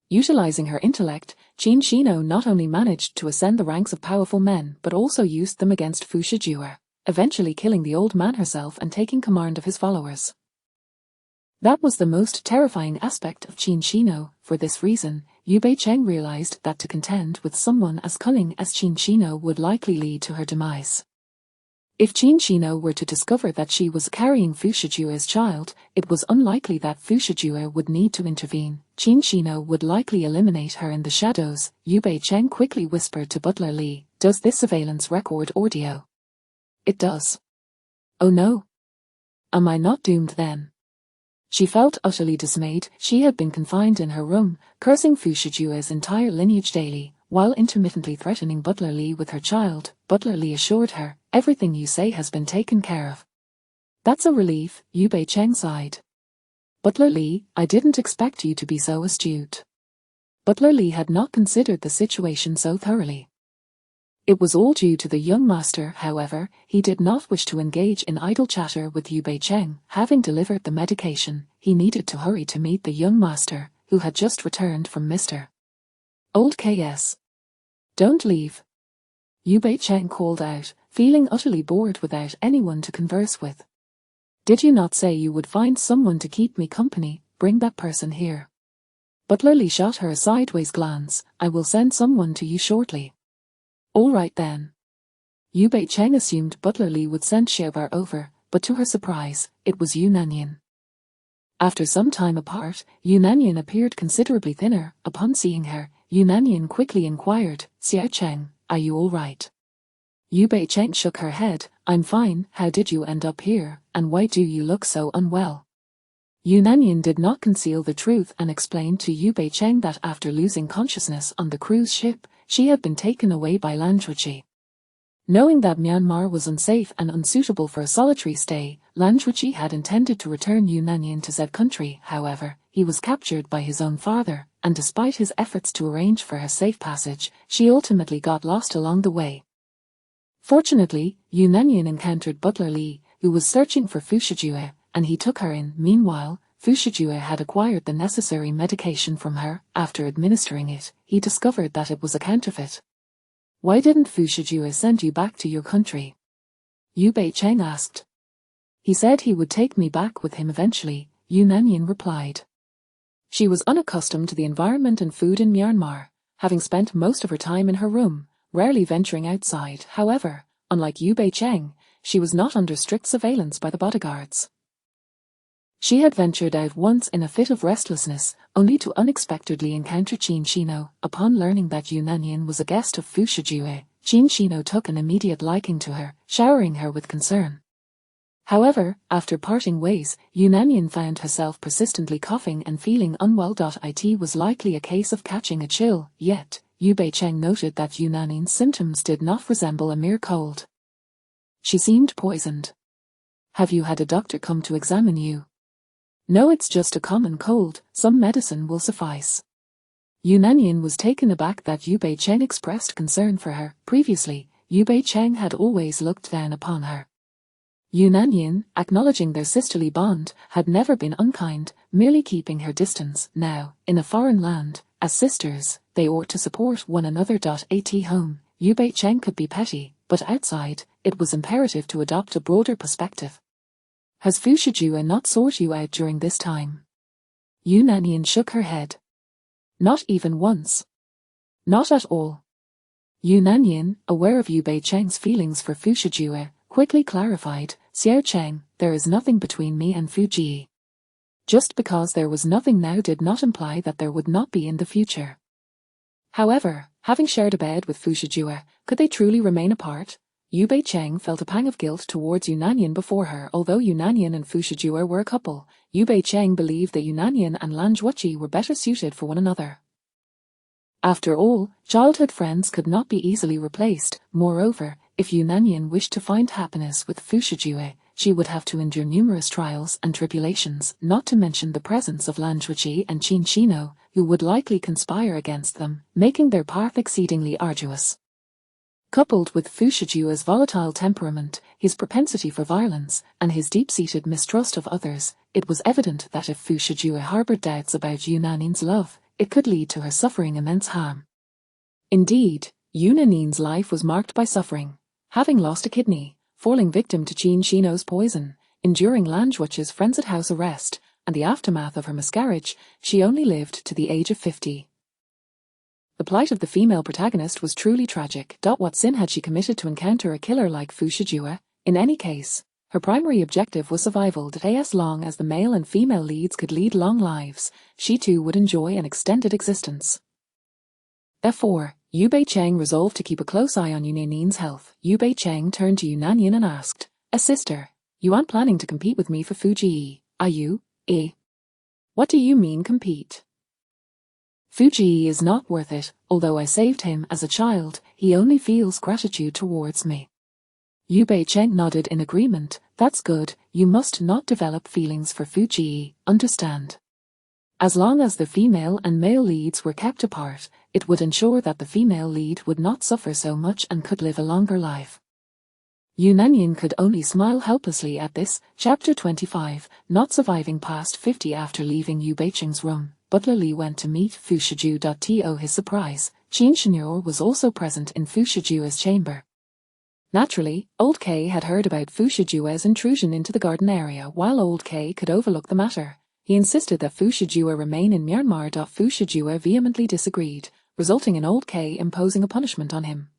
[SPEAKER 1] Utilizing her intellect, Qin Shino not only managed to ascend the ranks of powerful men but also used them against Fu Shijue, eventually killing the old man herself and taking command of his followers. That was the most terrifying aspect of Qin Shino. For this reason, Yu Bei-cheng realized that to contend with someone as cunning as Qin Shino would likely lead to her demise. If Qin Shino were to discover that she was carrying Fu Shijue's child, it was unlikely that Fu Shijue would need to intervene. Qin Shino would likely eliminate her in the shadows. Yu Bei-cheng quickly whispered to Butler Li, "Does this surveillance record audio?" "It does." "Oh no. Am I not doomed then?" She felt utterly dismayed. She had been confined in her room, cursing Fu Shijue's entire lineage daily, while intermittently threatening Butler Li with her child. Butler Li assured her, "Everything you say has been taken care of." "That's a relief," Yu Bei-cheng sighed. "Butler Li, I didn't expect you to be so astute." Butler Li had not considered the situation so thoroughly. It was all due to the young master, however. He did not wish to engage in idle chatter with Yu Bei-cheng. Having delivered the medication, he needed to hurry to meet the young master, who had just returned from Mr. Old K.'s. "Don't leave," Yu Bei-cheng called out, feeling utterly bored without anyone to converse with. "Did you not say you would find someone to keep me company? Bring that person here." Butler Li shot her a sideways glance. "I will send someone to you shortly." "All right then." Yu Bei-cheng assumed Butler Li would send Xiaobar over, but to her surprise, it was Yu Nanyin. After some time apart, Yu Nanyin appeared considerably thinner. Upon seeing her, Yu Nanyin quickly inquired, "Xiao Cheng, are you all right?" Yu Bei-cheng shook her head. "I'm fine. How did you end up here, and why do you look so unwell?" Yu Nanyin did not conceal the truth and explained to Yu Bei-cheng that after losing consciousness on the cruise ship, she had been taken away by Lanzhuchi. Knowing that Myanmar was unsafe and unsuitable for a solitary stay, Lanzhuchi had intended to return Yu Nanyin to Z country. However, he was captured by his own father, and despite his efforts to arrange for her safe passage, she ultimately got lost along the way. Fortunately, Yu Nanyin encountered Butler Li, who was searching for Fu Shijue, and he took her in. Meanwhile, Fu Shijue had acquired the necessary medication from her. After administering it, he discovered that it was a counterfeit. "Why didn't Fu Shijue send you back to your country?" Yu Bei-cheng asked. "He said he would take me back with him eventually," Yu Nanyin replied. She was unaccustomed to the environment and food in Myanmar, having spent most of her time in her room, rarely venturing outside. However, unlike Yu Bei-cheng, she was not under strict surveillance by the bodyguards. She had ventured out once in a fit of restlessness, only to unexpectedly encounter Qin Shino. Upon learning that Yu Nanyin was a guest of Fu Shijue, Qin Shino took an immediate liking to her, showering her with concern. However, after parting ways, Yu Nanyin found herself persistently coughing and feeling unwell. It was likely a case of catching a chill, yet, Yu Bei-cheng noted that Yu Nanyin's symptoms did not resemble a mere cold. She seemed poisoned. "Have you had a doctor come to examine you?" "No, it's just a common cold. Some medicine will suffice." Yu Nanyin was taken aback that Yu Bei-cheng expressed concern for her. Previously, Yu Bei-cheng had always looked down upon her. Yu Nanyin, acknowledging their sisterly bond, had never been unkind, merely keeping her distance. Now, in a foreign land, as sisters, they ought to support one another. At home, Yu Bei-cheng could be petty, but outside, it was imperative to adopt a broader perspective. Has Fu Shijue not sought you out during this time? Yu Nanyan shook her head. Not even once. Not at all. Yu Nanyan, aware of Yu Beicheng's feelings for Fu Shijue, quickly clarified, Xiao Cheng, there is nothing between me and Fu Ji. Just because there was nothing now did not imply that there would not be in the future. However, having shared a bed with Fu Shijue, could they truly remain apart? Yu Beicheng felt a pang of guilt towards Yu Nanyan before her. Although Yu Nanyan and Fu Shijue were a couple, Yu Beicheng believed that Yu Nanyan and Lan Zhuoqi were better suited for one another. After all, childhood friends could not be easily replaced. Moreover, if Yu Nanyan wished to find happiness with Fu Shijue, she would have to endure numerous trials and tribulations, not to mention the presence of Lan Zhuoqi and Qin Shino, who would likely conspire against them, making their path exceedingly arduous. Coupled with Fu Shijue's volatile temperament, his propensity for violence, and his deep-seated mistrust of others, it was evident that if Fu Shijue harbored doubts about Yu Nanyan's love, it could lead to her suffering immense harm. Indeed, Yu Nanyan's life was marked by suffering, having lost a kidney, falling victim to Qin Shino's poison, enduring Lan Zhuoqi's frenzied house arrest, and the aftermath of her miscarriage. She only lived to the age of 50. The plight of the female protagonist was truly tragic. What sin had she committed to encounter a killer like Fu Shijue? In any case, her primary objective was survival. That as long as the male and female leads could lead long lives, she too would enjoy an extended existence. Therefore, Yu Beicheng resolved to keep a close eye on Yu Nanyan's health. Yu Beicheng turned to Yu Nanyan and asked, "A sister, you aren't planning to compete with me for Fu Ji, are you, eh?" "What do you mean compete?" "Fu Ji is not worth it. Although I saved him as a child, he only feels gratitude towards me." Yu Beicheng nodded in agreement. "That's good. You must not develop feelings for Fu Ji, understand? As long as the female and male leads were kept apart, it would ensure that the female lead would not suffer so much and could live a longer life." Yu Nanyan could only smile helplessly at this. Chapter 25, not surviving past 50. After leaving Yu Beicheng's room, Butler Li went to meet Fu Shijue. To his surprise, Qin Shinyo was also present in Fu Shijue's chamber. Naturally, Old K had heard about Fu Shijue's intrusion into the garden area. While Old K could overlook the matter, he insisted that Fu Shijue remain in Myanmar. Fu Shijue vehemently disagreed, resulting in Old K imposing a punishment on him.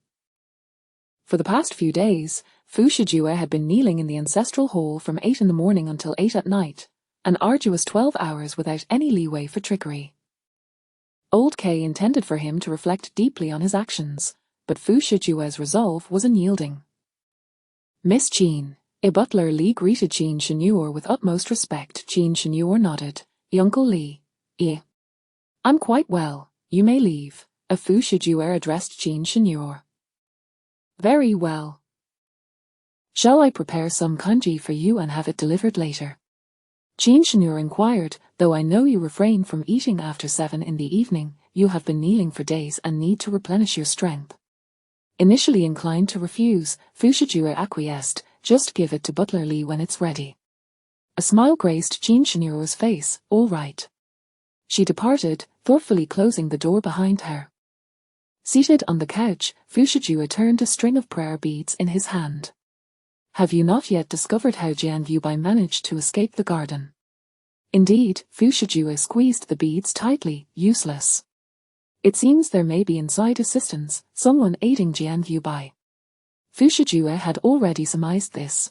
[SPEAKER 1] For the past few days, Fu Shijue had been kneeling in the ancestral hall from 8 in the morning until 8 at night, an arduous 12 hours without any leeway for trickery. Old K intended for him to reflect deeply on his actions, but Fu Shijue's resolve was unyielding. "Miss Qin." Butler Li greeted Qin Shinyo with utmost respect. Qin Shinyo nodded. "Uncle Li." "I'm quite well, you may leave." Fu Shijue addressed Qin Shinyo. "Very well. Shall I prepare some kanji for you and have it delivered later?" Qin Shinyo inquired. "Though I know you refrain from eating after 7 in the evening, you have been kneeling for days and need to replenish your strength." Initially inclined to refuse, Fu Shijue acquiesced. "Just give it to Butler Li when it's ready." A smile graced Qin Shinyo's face. "All right." She departed, thoughtfully closing the door behind her. Seated on the couch, Fu Shijue turned a string of prayer beads in his hand. "Have you not yet discovered how Jian Yubai managed to escape the garden?" Indeed, Fu Shijue squeezed the beads tightly. "Useless. It seems there may be inside assistance, someone aiding Jian Yubai." Fu Shijue had already surmised this.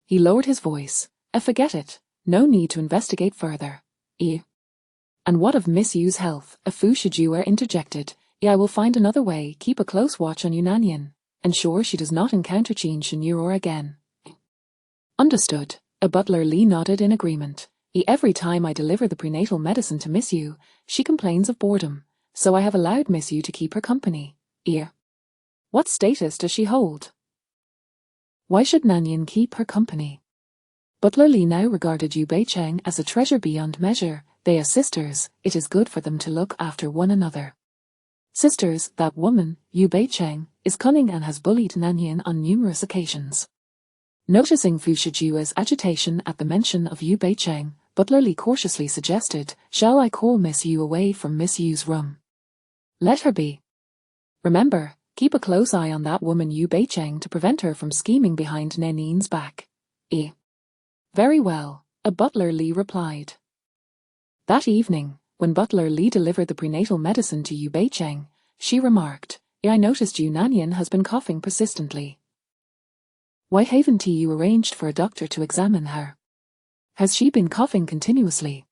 [SPEAKER 1] He lowered his voice. "Forget it. No need to investigate further." "And what of Miss Yu's health?" Fu Shijue interjected. "I will find another way. Keep a close watch on Yu Nanyan. Ensure she does not encounter Qin Shinyo again." "Understood." Butler Li nodded in agreement. "Every time I deliver the prenatal medicine to Miss Yu, she complains of boredom, so I have allowed Miss Yu to keep her company." "What status does she hold?" "Why should Nanyan keep her company?" Butler Li now regarded Yu Beicheng as a treasure beyond measure. They are sisters, it is good for them to look after one another. Sisters, that woman, Yu Beicheng, is cunning and has bullied Nanyan on numerous occasions. Noticing Fu Shijue's agitation at the mention of Yu Beicheng, Butler Li cautiously suggested, "Shall I call Miss Yu away from Miss Yu's room?" "Let her be. Remember, Keep a close eye on that woman Yu Beicheng to prevent her from scheming behind Nenin's back. Very well, a Butler Li replied. That evening, when Butler Li delivered the prenatal medicine to Yu Beicheng, she remarked, I noticed Yu Nanyan has been coughing persistently. Why haven't you arranged for a doctor to examine her? Has she been coughing continuously?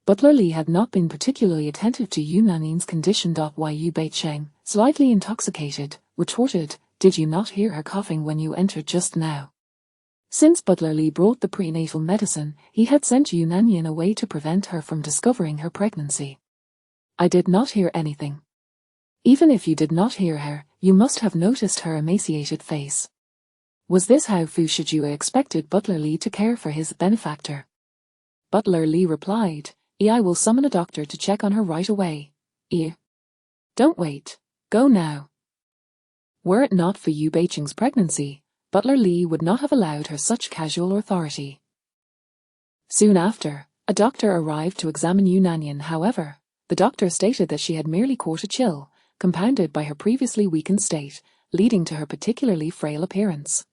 [SPEAKER 1] Butler Li had not been particularly attentive to Yu Nanyan's condition. Why Yu Beicheng, slightly intoxicated, retorted, did you not hear her coughing when you entered just now? Since Butler Li brought the prenatal medicine, he had sent Yu Nanyan away to prevent her from discovering her pregnancy. I did not hear anything. Even if you did not hear her, you must have noticed her emaciated face. Was this how Fu Shijue expected Butler Li to care for his benefactor? Butler Li replied, I will summon a doctor to check on her right away. Don't wait. Go now. Were it not for Yu Beicheng's pregnancy, Butler Li would not have allowed her such casual authority. Soon after, a doctor arrived to examine Yu Nanyan. However, the doctor stated that she had merely caught a chill, compounded by her previously weakened state, leading to her particularly frail appearance.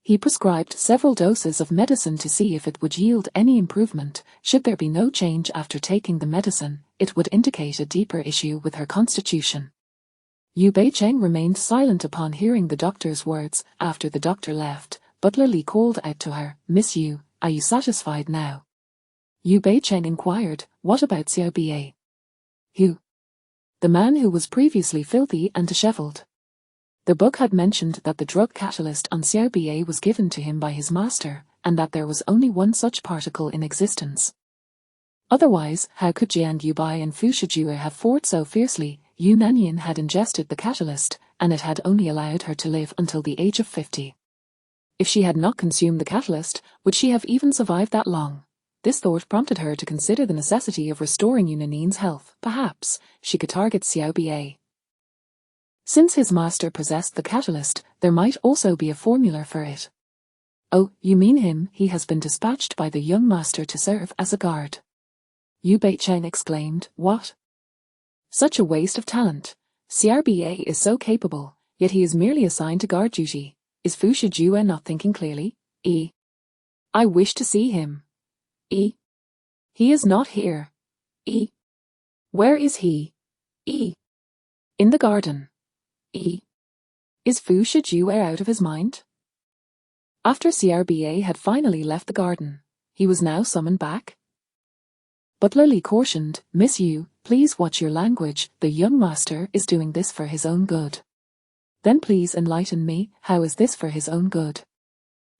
[SPEAKER 1] He prescribed several doses of medicine to see if it would yield any improvement. Should there be no change after taking the medicine, it would indicate a deeper issue with her constitution. Yu Beicheng remained silent upon hearing the doctor's words. After the doctor left, Butler Li called out to her, Miss Yu, are you satisfied now? Yu Beicheng inquired, what about Xiao Ba? Who? The man who was previously filthy and disheveled. The book had mentioned that the drug catalyst on Xiao Ba was given to him by his master, and that there was only one such particle in existence. Otherwise, how could Jiang Yubai and Fu Shijue have fought so fiercely? Yu Nanyan had ingested the catalyst, and it had only allowed her to live until the age of 50. If she had not consumed the catalyst, would she have even survived that long? This thought prompted her to consider the necessity of restoring Yu Nanyan's health. Perhaps she could target Xiao Ba. Since his master possessed the catalyst, there might also be a formula for it. Oh, you mean him? He has been dispatched by the young master to serve as a guard. Yu Beicheng exclaimed, what? Such a waste of talent. Xiao Ba is so capable, yet he is merely assigned to guard duty. Is Fu Shijue not thinking clearly? I wish to see him. He is not here. Where is he? In the garden. Is Fu Shijue out of his mind? After Xiao Ba had finally left the garden, he was now summoned back. Butler Li cautioned, Miss Yu, please watch your language, the young master is doing this for his own good. Then please enlighten me, how is this for his own good?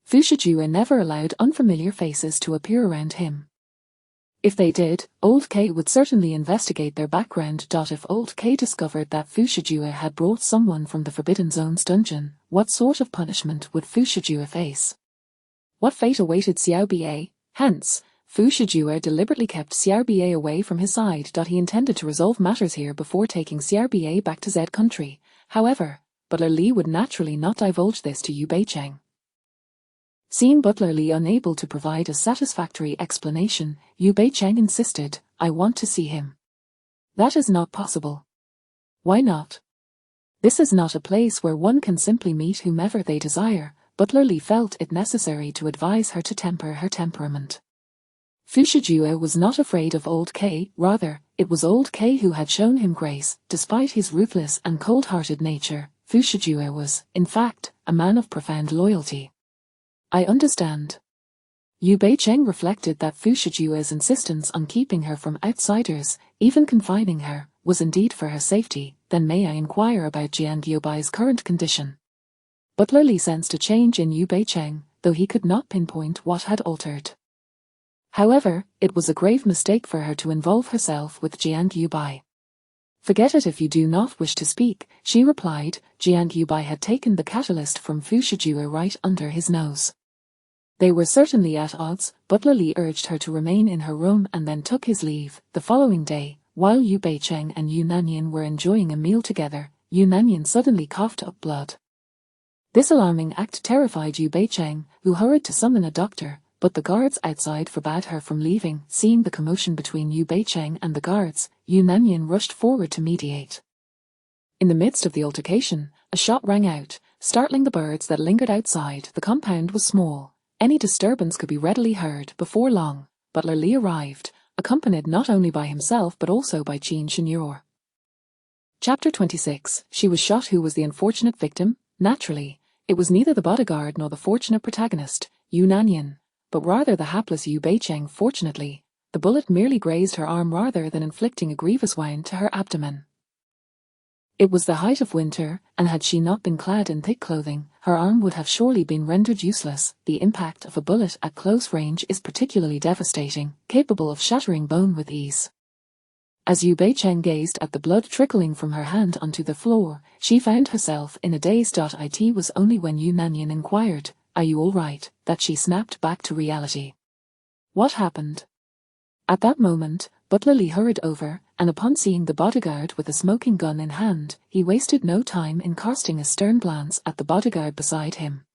[SPEAKER 1] Fu Shijue never allowed unfamiliar faces to appear around him. If they did, Old K would certainly investigate their background. If Old K discovered that Fu Shijue had brought someone from the Forbidden Zone's dungeon, what sort of punishment would Fu Shijue face? What fate awaited Xiao Ba? Hence, Fu Shijue deliberately kept Xiao Ba away from his side. He intended to resolve matters here before taking Xiao Ba back to Z country. However, Butler Li would naturally not divulge this to Yu Beicheng. Seeing Butler Li unable to provide a satisfactory explanation, Yu Beicheng insisted, I want to see him. That is not possible. Why not? This is not a place where one can simply meet whomever they desire. Butler Li felt it necessary to advise her to temper her temperament. Fu Shijue was not afraid of Old K, rather, it was Old K who had shown him grace. Despite his ruthless and cold-hearted nature, Fu Shijue was, in fact, a man of profound loyalty. I understand. Yu Beicheng reflected that Fu Shijue's insistence on keeping her from outsiders, even confining her, was indeed for her safety. Then may I inquire about Jiang Yubai's current condition? Butler Li sensed a change in Yu Beicheng, though he could not pinpoint what had altered. However, it was a grave mistake for her to involve herself with Jiang Yubai. Forget it if you do not wish to speak, she replied. Jiang Yubai had taken the catalyst from Fu Shijue right under his nose. They were certainly at odds. Butler Li urged her to remain in her room and then took his leave. The following day, while Yu Beicheng and Yu Nanyan were enjoying a meal together, Yu Nanyan suddenly coughed up blood. This alarming act terrified Yu Beicheng, who hurried to summon a doctor, but the guards outside forbade her from leaving. Seeing the commotion between Yu Beicheng and the guards, Yu Nanyan rushed forward to mediate. In the midst of the altercation, a shot rang out, startling the birds that lingered outside. The compound was small. Any disturbance could be readily heard. Before long, Butler Lee arrived, accompanied not only by himself but also by Jean Chenure. Chapter 26. She was shot. Who was the unfortunate victim? Naturally, it was neither the bodyguard nor the fortunate protagonist, Yu Nanyan, but rather the hapless Yu Beicheng. Fortunately, the bullet merely grazed her arm rather than inflicting a grievous wound to her abdomen. It was the height of winter, and had she not been clad in thick clothing, her arm would have surely been rendered useless. The impact of a bullet at close range is particularly devastating, capable of shattering bone with ease. As Yu Beicheng gazed at the blood trickling from her hand onto the floor, she found herself in a daze. It was only when Yu Nanyan inquired, "Are you all right?" that she snapped back to reality. What happened? At that moment, Butler Lee hurried over, and upon seeing the bodyguard with a smoking gun in hand, he wasted no time in casting a stern glance at the bodyguard beside him.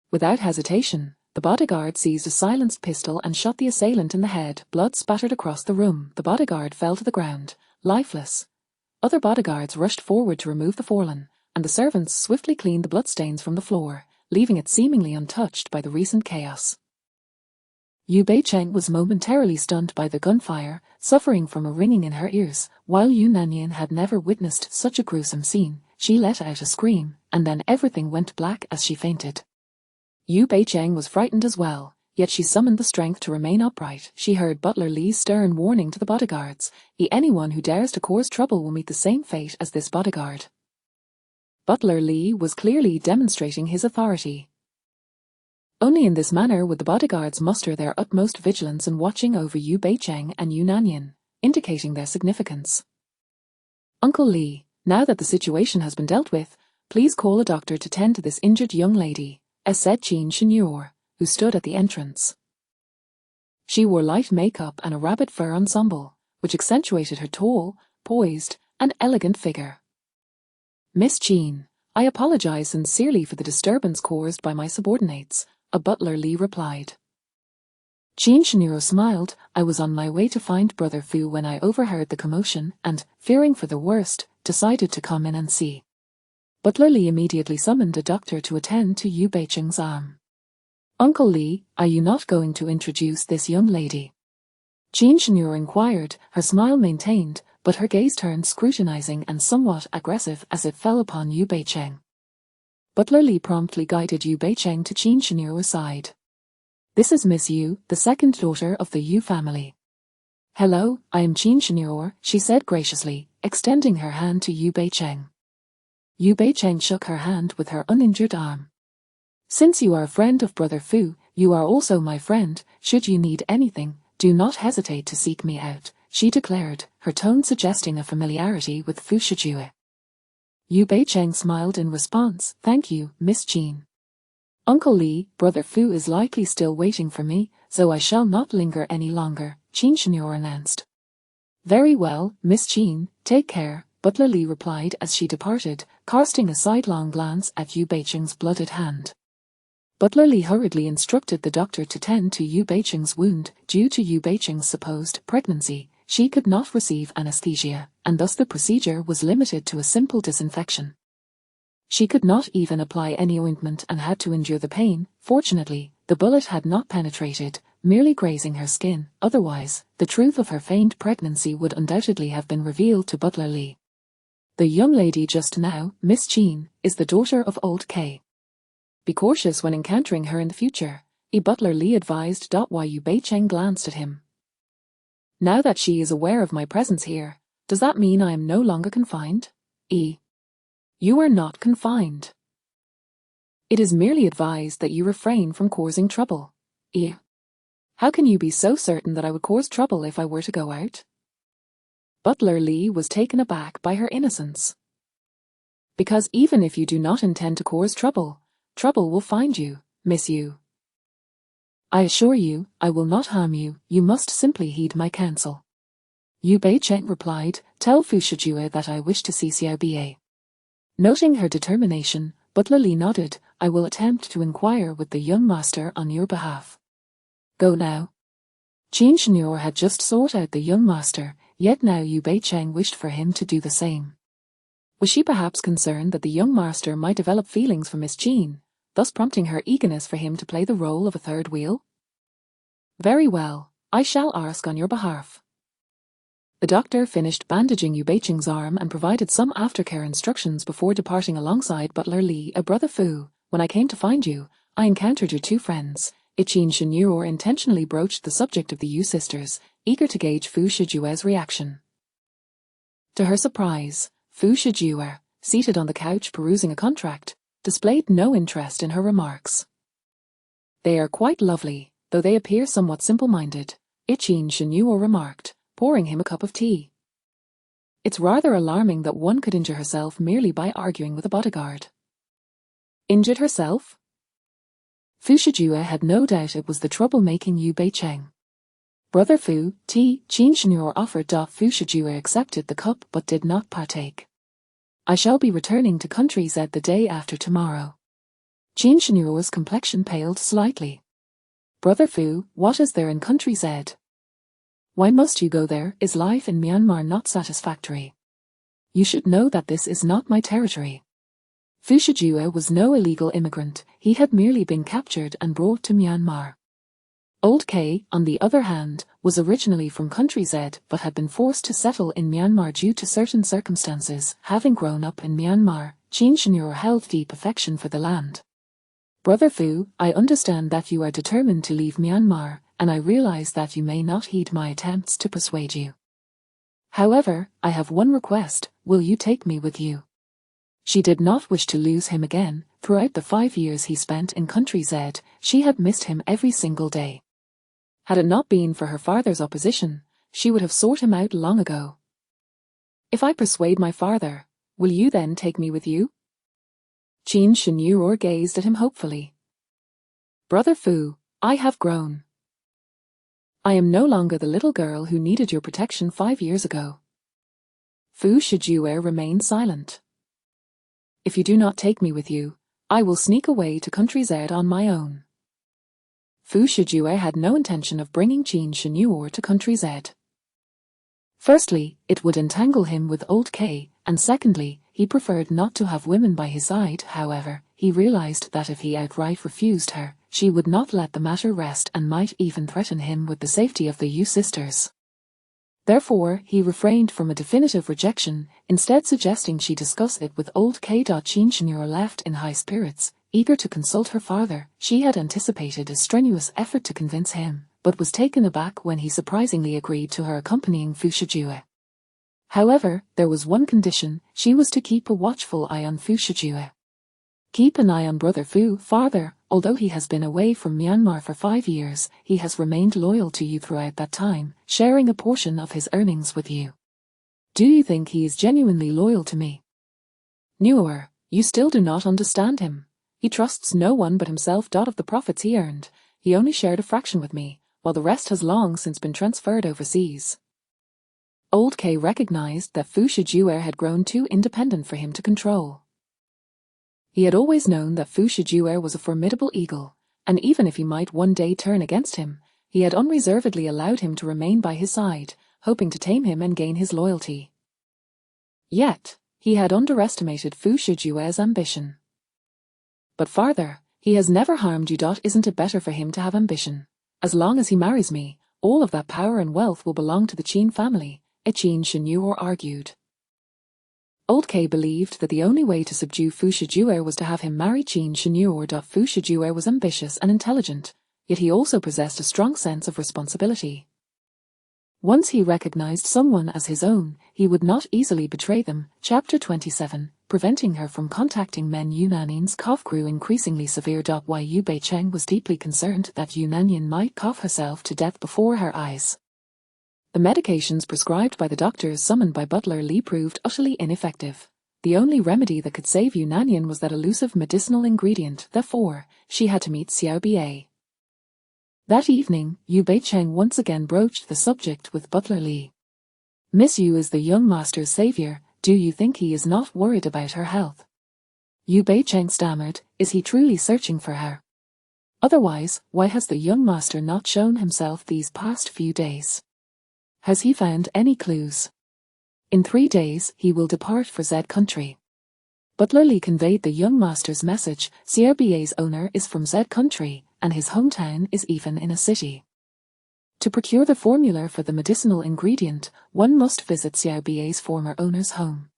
[SPEAKER 1] Without hesitation, the bodyguard seized a silenced pistol and shot the assailant in the head. Blood spattered across the room. The bodyguard fell to the ground, lifeless. Other bodyguards rushed forward to remove the fallen, and the servants swiftly cleaned the bloodstains from the floor, leaving it seemingly untouched by the recent chaos. Yu Beicheng was momentarily stunned by the gunfire, suffering from a ringing in her ears. While Yu Nanyan had never witnessed such a gruesome scene, she let out a scream, and then everything went black as she fainted. Yu Beicheng was frightened as well, yet she summoned the strength to remain upright. She heard Butler Lee's stern warning to the bodyguards: "Anyone who dares to cause trouble will meet the same fate as this bodyguard." Butler Lee was clearly demonstrating his authority. Only in this manner would the bodyguards muster their utmost vigilance in watching over Yu Beicheng and Yu Nanyan, indicating their significance. "Uncle Lee, now that the situation has been dealt with, please call a doctor to tend to this injured young lady," said Jean Chenure, who stood at the entrance. She wore light makeup and a rabbit fur ensemble, which accentuated her tall, poised, and elegant figure. "Miss Jean, I apologize sincerely for the disturbance caused by my subordinates," Butler Lee replied. Jean Chenure smiled. "I was on my way to find Brother Fu when I overheard the commotion and, fearing for the worst, decided to come in and see." Butler Lee immediately summoned a doctor to attend to Yu Beicheng's arm. "Uncle Lee, are you not going to introduce this young lady?" Jean Chenure inquired, her smile maintained, but her gaze turned scrutinizing and somewhat aggressive as it fell upon Yu Beicheng. Butler Lee promptly guided Yu Beicheng to Jean Chenure's side. "This is Miss Yu, the second daughter of the Yu family." "Hello, I am Jean Chenure," she said graciously, extending her hand to Yu Beicheng. Yu Beicheng shook her hand with her uninjured arm. "Since you are a friend of Brother Fu, you are also my friend. Should you need anything, do not hesitate to seek me out," she declared, her tone suggesting a familiarity with Fu Shijue. Yu Beicheng smiled in response. "Thank you, Miss Jean. Uncle Lee, Brother Fu is likely still waiting for me, so I shall not linger any longer," Jean Chenure announced. "Very well, Miss Jean, take care," Butler Lee replied as she departed, casting a sidelong glance at Yu Beicheng's blooded hand. Butler Lee hurriedly instructed the doctor to tend to Yu Beicheng's wound. Due to Yu Beicheng's supposed pregnancy, she could not receive anesthesia, and thus the procedure was limited to a simple disinfection. She could not even apply any ointment and had to endure the pain. Fortunately, the bullet had not penetrated, merely grazing her skin. Otherwise, the truth of her feigned pregnancy would undoubtedly have been revealed to Butler Lee. "The young lady just now, Miss Jean, is the daughter of Old K. Be cautious when encountering her in the future," Butler Lee advised. While Yu Beicheng glanced at him. "Now that she is aware of my presence here, does that mean I am no longer confined?" "You are not confined. It is merely advised that you refrain from causing trouble." "How can you be so certain that I would cause trouble if I were to go out?" Butler Lee was taken aback by her innocence. "Because even if you do not intend to cause trouble, trouble will find you, Miss Yu. I assure you, I will not harm you. You must simply heed my counsel." Yu Beicheng replied, "Tell Fu Shijue that I wish to see Xiaoba." Noting her determination, Butler Lee nodded. "I will attempt to inquire with the young master on your behalf. Go now." Jean Chenure had just sought out the young master, yet now Yu Beicheng wished for him to do the same. Was she perhaps concerned that the young master might develop feelings for Miss Jean, thus prompting her eagerness for him to play the role of a third wheel? Very well, I shall ask on your behalf. The doctor finished bandaging Yu Beicheng's arm and provided some aftercare instructions before departing alongside butler Li. Brother Fu, when I came to find you, I encountered your two friends. Qin Shenyu intentionally broached the subject of the Yu sisters, eager to gauge Fu Shijue's reaction. To her surprise, Fu Shijue, seated on the couch perusing a contract, displayed no interest in her remarks. They are quite lovely, though they appear somewhat simple-minded, Qin Shenyu remarked, pouring him a cup of tea. It's rather alarming that one could injure herself merely by arguing with a bodyguard. Injured herself? Fu Shijue had no doubt it was the trouble-making Yu Beicheng. Brother Fu, Qin Shenyu offered. Fu Shijue accepted the cup but did not partake. I shall be returning to Country Z the day after tomorrow. Qin Shenyu's complexion paled slightly. Brother Fu, what is there in Country Z? Why must you go there? Is life in Myanmar not satisfactory? You should know that this is not my territory. Fu Shijue was no illegal immigrant, he had merely been captured and brought to Myanmar. Old K, on the other hand, was originally from Country Z but had been forced to settle in Myanmar due to certain circumstances. Having grown up in Myanmar, Qin Shenyu held deep affection for the land. Brother Fu, I understand that you are determined to leave Myanmar, and I realize that you may not heed my attempts to persuade you. However, I have one request, will you take me with you? She did not wish to lose him again. Throughout the 5 years he spent in Country Z, she had missed him every single day. Had it not been for her father's opposition, she would have sought him out long ago. If I persuade my father, will you then take me with you? Qin Shenyu gazed at him hopefully. Brother Fu, I have grown. I am no longer the little girl who needed your protection 5 years ago. Fu Shijue remained silent. If you do not take me with you, I will sneak away to Country Z on my own. Fu Shijue had no intention of bringing Qin Shenyu to Country Z. Firstly, it would entangle him with Old K, and secondly, he preferred not to have women by his side. However, he realized that if he outright refused her, she would not let the matter rest and might even threaten him with the safety of the Yu sisters. Therefore, he refrained from a definitive rejection, instead suggesting she discuss it with Old K. Qin Shenyu left in high spirits, eager to consult her father. She had anticipated a strenuous effort to convince him, but was taken aback when he surprisingly agreed to her accompanying Fu Shijue. However, there was one condition: she was to keep a watchful eye on Fu Shijue. Keep an eye on Brother Fu, father. Although he has been away from Myanmar for 5 years, he has remained loyal to you throughout that time, sharing a portion of his earnings with you. Do you think he is genuinely loyal to me? Newer, you still do not understand him. He trusts no one but himself. Of the profits he earned, he only shared a fraction with me, while the rest has long since been transferred overseas. Old K recognized that Fu Shijue had grown too independent for him to control. He had always known that Fu Shijue was a formidable eagle, and even if he might one day turn against him, he had unreservedly allowed him to remain by his side, hoping to tame him and gain his loyalty. Yet, he had underestimated Fu Shijue's ambition. But farther, he has never harmed you. Isn't it better for him to have ambition? As long as he marries me, all of that power and wealth will belong to the Qin family, Qin Shenyu argued. Old K believed that the only way to subdue Fu Shijue was to have him marry Qin Shenyu. Fu Shijue was ambitious and intelligent, yet he also possessed a strong sense of responsibility. Once he recognized someone as his own, he would not easily betray them. Chapter 27, preventing her from contacting men. Yunanin's cough grew increasingly severe. Yu Beicheng was deeply concerned that Yunanin might cough herself to death before her eyes. The medications prescribed by the doctors summoned by Butler Li proved utterly ineffective. The only remedy that could save Yunanin was that elusive medicinal ingredient. Therefore, she had to meet Xiao Bie. That evening, Yu Beicheng once again broached the subject with Butler Li. Miss Yu is the young master's savior. Do you think he is not worried about her health? Yu Beicheng stammered, is he truly searching for her? Otherwise, why has the young master not shown himself these past few days? Has he found any clues? In 3 days, he will depart for Z country. Butler Lee conveyed the young master's message. CRBA's owner is from Z country, and his hometown is even in a city. To procure the formula for the medicinal ingredient, one must visit CRBA's former owner's home.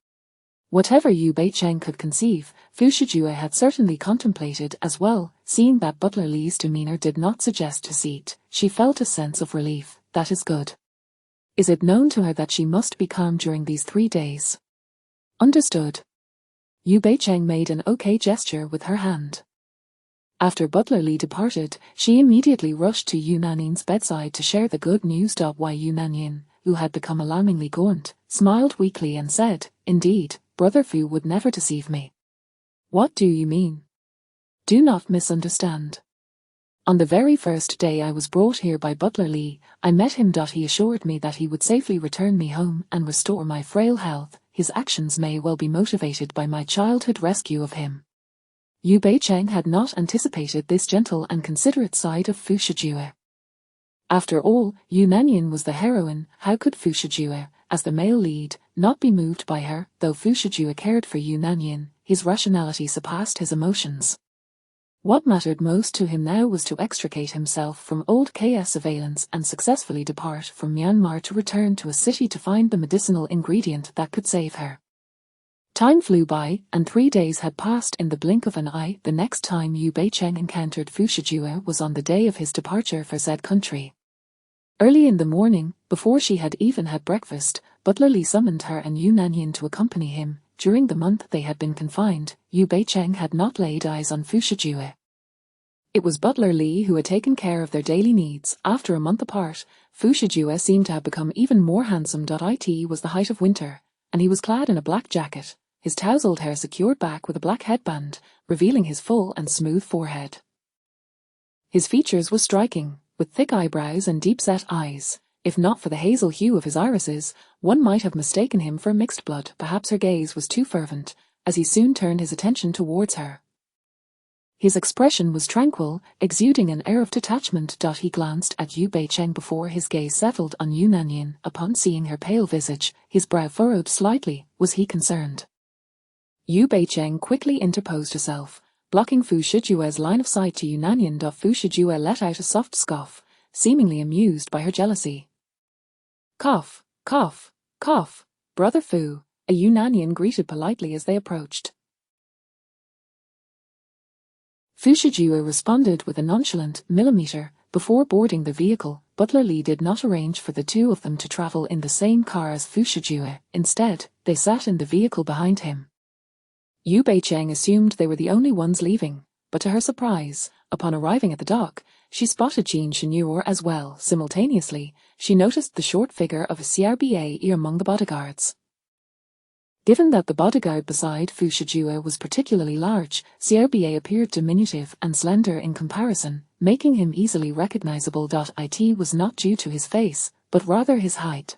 [SPEAKER 1] Whatever Yu Beicheng could conceive, Fu Shijue had certainly contemplated as well. Seeing that Butler Lee's demeanor did not suggest deceit, she felt a sense of relief. That is good. Is it known to her that she must be calm during these 3 days? Understood. Yu Beicheng made an okay gesture with her hand. After Butler Lee departed, she immediately rushed to Yu Nanyan's bedside to share the good news. Yu Nanyan, who had become alarmingly gaunt, smiled weakly and said, "Indeed, Brother Fu would never deceive me." "What do you mean?" "Do not misunderstand. On the very first day I was brought here by Butler Lee, I met him. He assured me that he would safely return me home and restore my frail health. His actions may well be motivated by my childhood rescue of him." Yu Beicheng had not anticipated this gentle and considerate side of Fu Shijue. After all, Yu Nanyan was the heroine. How could Fu Shijue, as the male lead, not be moved by her? Though Fu Shijue cared for Yu Nanyan, his rationality surpassed his emotions. What mattered most to him now was to extricate himself from old KS surveillance and successfully depart from Myanmar to return to a city to find the medicinal ingredient that could save her. Time flew by, and 3 days had passed in the blink of an eye. The next time Yu Beicheng encountered Fu Shijue was on the day of his departure for Z country. Early in the morning, before she had even had breakfast, Butler Lee summoned her and Yu Nanyan to accompany him. During the month they had been confined, Yu Beicheng had not laid eyes on Fu Shijue. It was Butler Lee who had taken care of their daily needs. After a month apart, Fu Shijue seemed to have become even more handsome. It was the height of winter, and he was clad in a black jacket, his tousled hair secured back with a black headband, revealing his full and smooth forehead. His features were striking, with thick eyebrows and deep-set eyes. If not for the hazel hue of his irises, one might have mistaken him for mixed blood. Perhaps her gaze was too fervent, as he soon turned his attention towards her. His expression was tranquil, exuding an air of detachment. He glanced at Yu Beicheng before his gaze settled on Yu Nanyan. Upon seeing her pale visage, his brow furrowed slightly. Was he concerned? Yu Beicheng quickly interposed herself, blocking Fu Shijue's line of sight to Yu Nanyan. Fu Shijue let out a soft scoff, seemingly amused by her jealousy. "Cough, cough, cough, Brother Fu," a Yu Nanyan greeted politely as they approached. Fu Shijue responded with a nonchalant millimeter. Before boarding the vehicle, Butler Lee did not arrange for the two of them to travel in the same car as Fu Shijue. Instead, they sat in the vehicle behind him. Yu Beicheng assumed they were the only ones leaving, but to her surprise, upon arriving at the dock, she spotted Jean Cheneur as well. Simultaneously, she noticed the short figure of a CRBA among the bodyguards. Given that the bodyguard beside Fu Shijue was particularly large, CRBA appeared diminutive and slender in comparison, making him easily recognizable. It was not due to his face, but rather his height.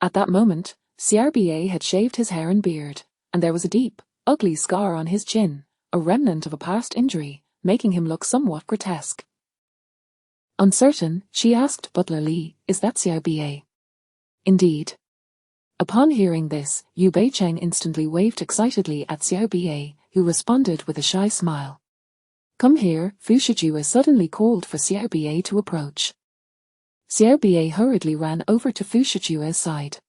[SPEAKER 1] At that moment, CRBA had shaved his hair and beard, and there was a deep, ugly scar on his chin, a remnant of a past injury, making him look somewhat grotesque. Uncertain, she asked Butler Lee, "Is that CRBA?" "Indeed." Upon hearing this, Yu Beicheng instantly waved excitedly at CRBA, who responded with a shy smile. "Come here," Fu Shijue suddenly called for CRBA to approach. CRBA hurriedly ran over to Fu Shijue's side.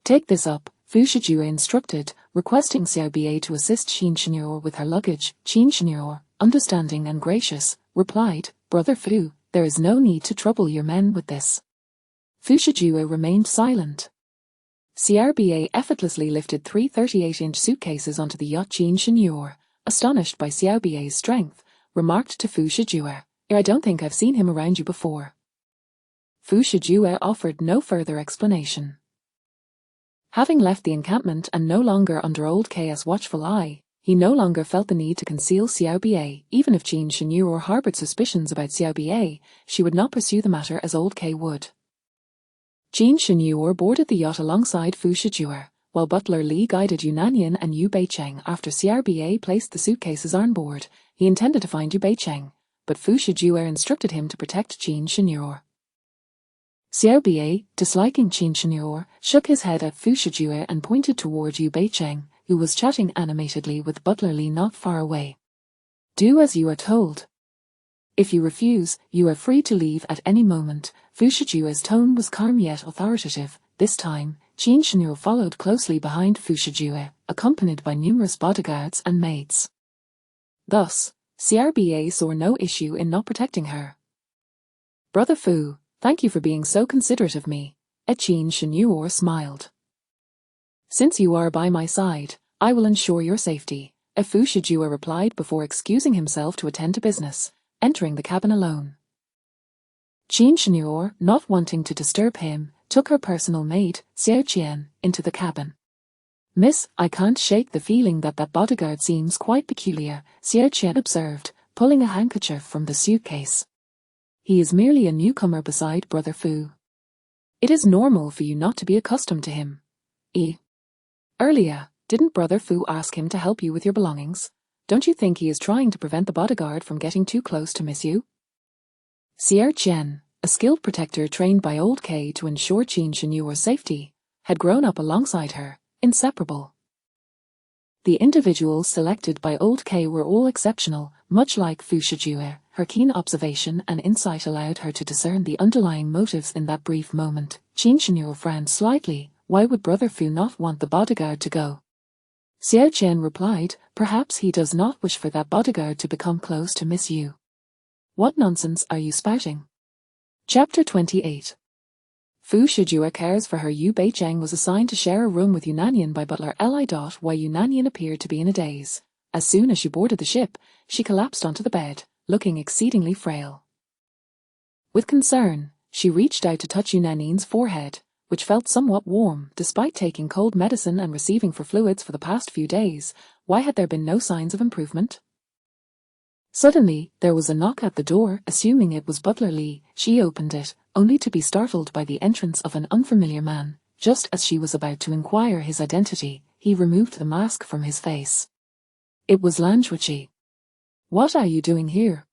[SPEAKER 1] "Take this up," Fu Shijue instructed, requesting CRBA to assist Jean Cheneur with her luggage. Jean Cheneur, understanding and gracious, replied, "Brother Fu, there is no need to trouble your men with this." Fu Shijue remained silent. CRBA effortlessly lifted 3 38-inch suitcases onto the yacht. Jean Cheneur, astonished by CRBA's strength, remarked to Fu Shijue, "I don't think I've seen him around you before." Fu Shijue offered no further explanation. Having left the encampment and no longer under old KS watchful eye, he no longer felt the need to conceal CRBA. Even if Jean Cheneur harbored suspicions about CRBA, she would not pursue the matter as old K would. Jean Cheneur boarded the yacht alongside Fu Shijue, while Butler Lee guided Yu Nanyan and Yu Beicheng. After CRBA placed the suitcases on board, he intended to find Yu Beicheng, but Fu Shijue instructed him to protect Jean Cheneur. Xiaobei, disliking Qin Shenyor, shook his head at Fu Shijue and pointed toward Yu Beicheng, who was chatting animatedly with Butler Li not far away. Do as you are told. If you refuse, you are free to leave at any moment. Fu Shijue's tone was calm yet authoritative. This time, Qin Shenyor followed closely behind Fu Shijue, accompanied by numerous bodyguards and maids. Thus, CRBA saw no issue in not protecting her. Brother Fu, thank you for being so considerate of me. Qin Shenyor smiled. Since you are by my side, I will ensure your safety, Fu Shijue replied before excusing himself to attend to business, entering the cabin alone. Qin Shenyor, not wanting to disturb him, took her personal maid, Xiao Qian, into the cabin. Miss, I can't shake the feeling that bodyguard seems quite peculiar, Xiao Qian observed, pulling a handkerchief from the suitcase. He is merely a newcomer beside Brother Fu. It is normal for you not to be accustomed to him. Earlier, didn't Brother Fu ask him to help you with your belongings? Don't you think he is trying to prevent the bodyguard from getting too close to Miss Yu? Xiao Qian, a skilled protector trained by Old K to ensure Qin Shenyor's safety, had grown up alongside her, inseparable. The individuals selected by Old K were all exceptional, much like Fu Shijue. Her keen observation and insight allowed her to discern the underlying motives in that brief moment. Qin Shenyor frowned slightly. Why would Brother Fu not want the bodyguard to go? Xiao Qian replied, perhaps he does not wish for that bodyguard to become close to Miss Yu. What nonsense are you spouting? Chapter 28. Fu Shijue cares for her. Yu Beicheng was assigned to share a room with Yunanian by Butler Li. Why Yunanian appeared to be in a daze. As soon as she boarded the ship, she collapsed onto the bed, looking exceedingly frail. With concern, she reached out to touch Yunanian's forehead, which felt somewhat warm. Despite taking cold medicine and receiving for fluids for the past few days, why had there been no signs of improvement? Suddenly, there was a knock at the door. Assuming it was Butler Li, she opened it, only to be startled by the entrance of an unfamiliar man. Just as she was about to inquire his identity, he removed the mask from his face. It was Lan Zhuqi. What are you doing here?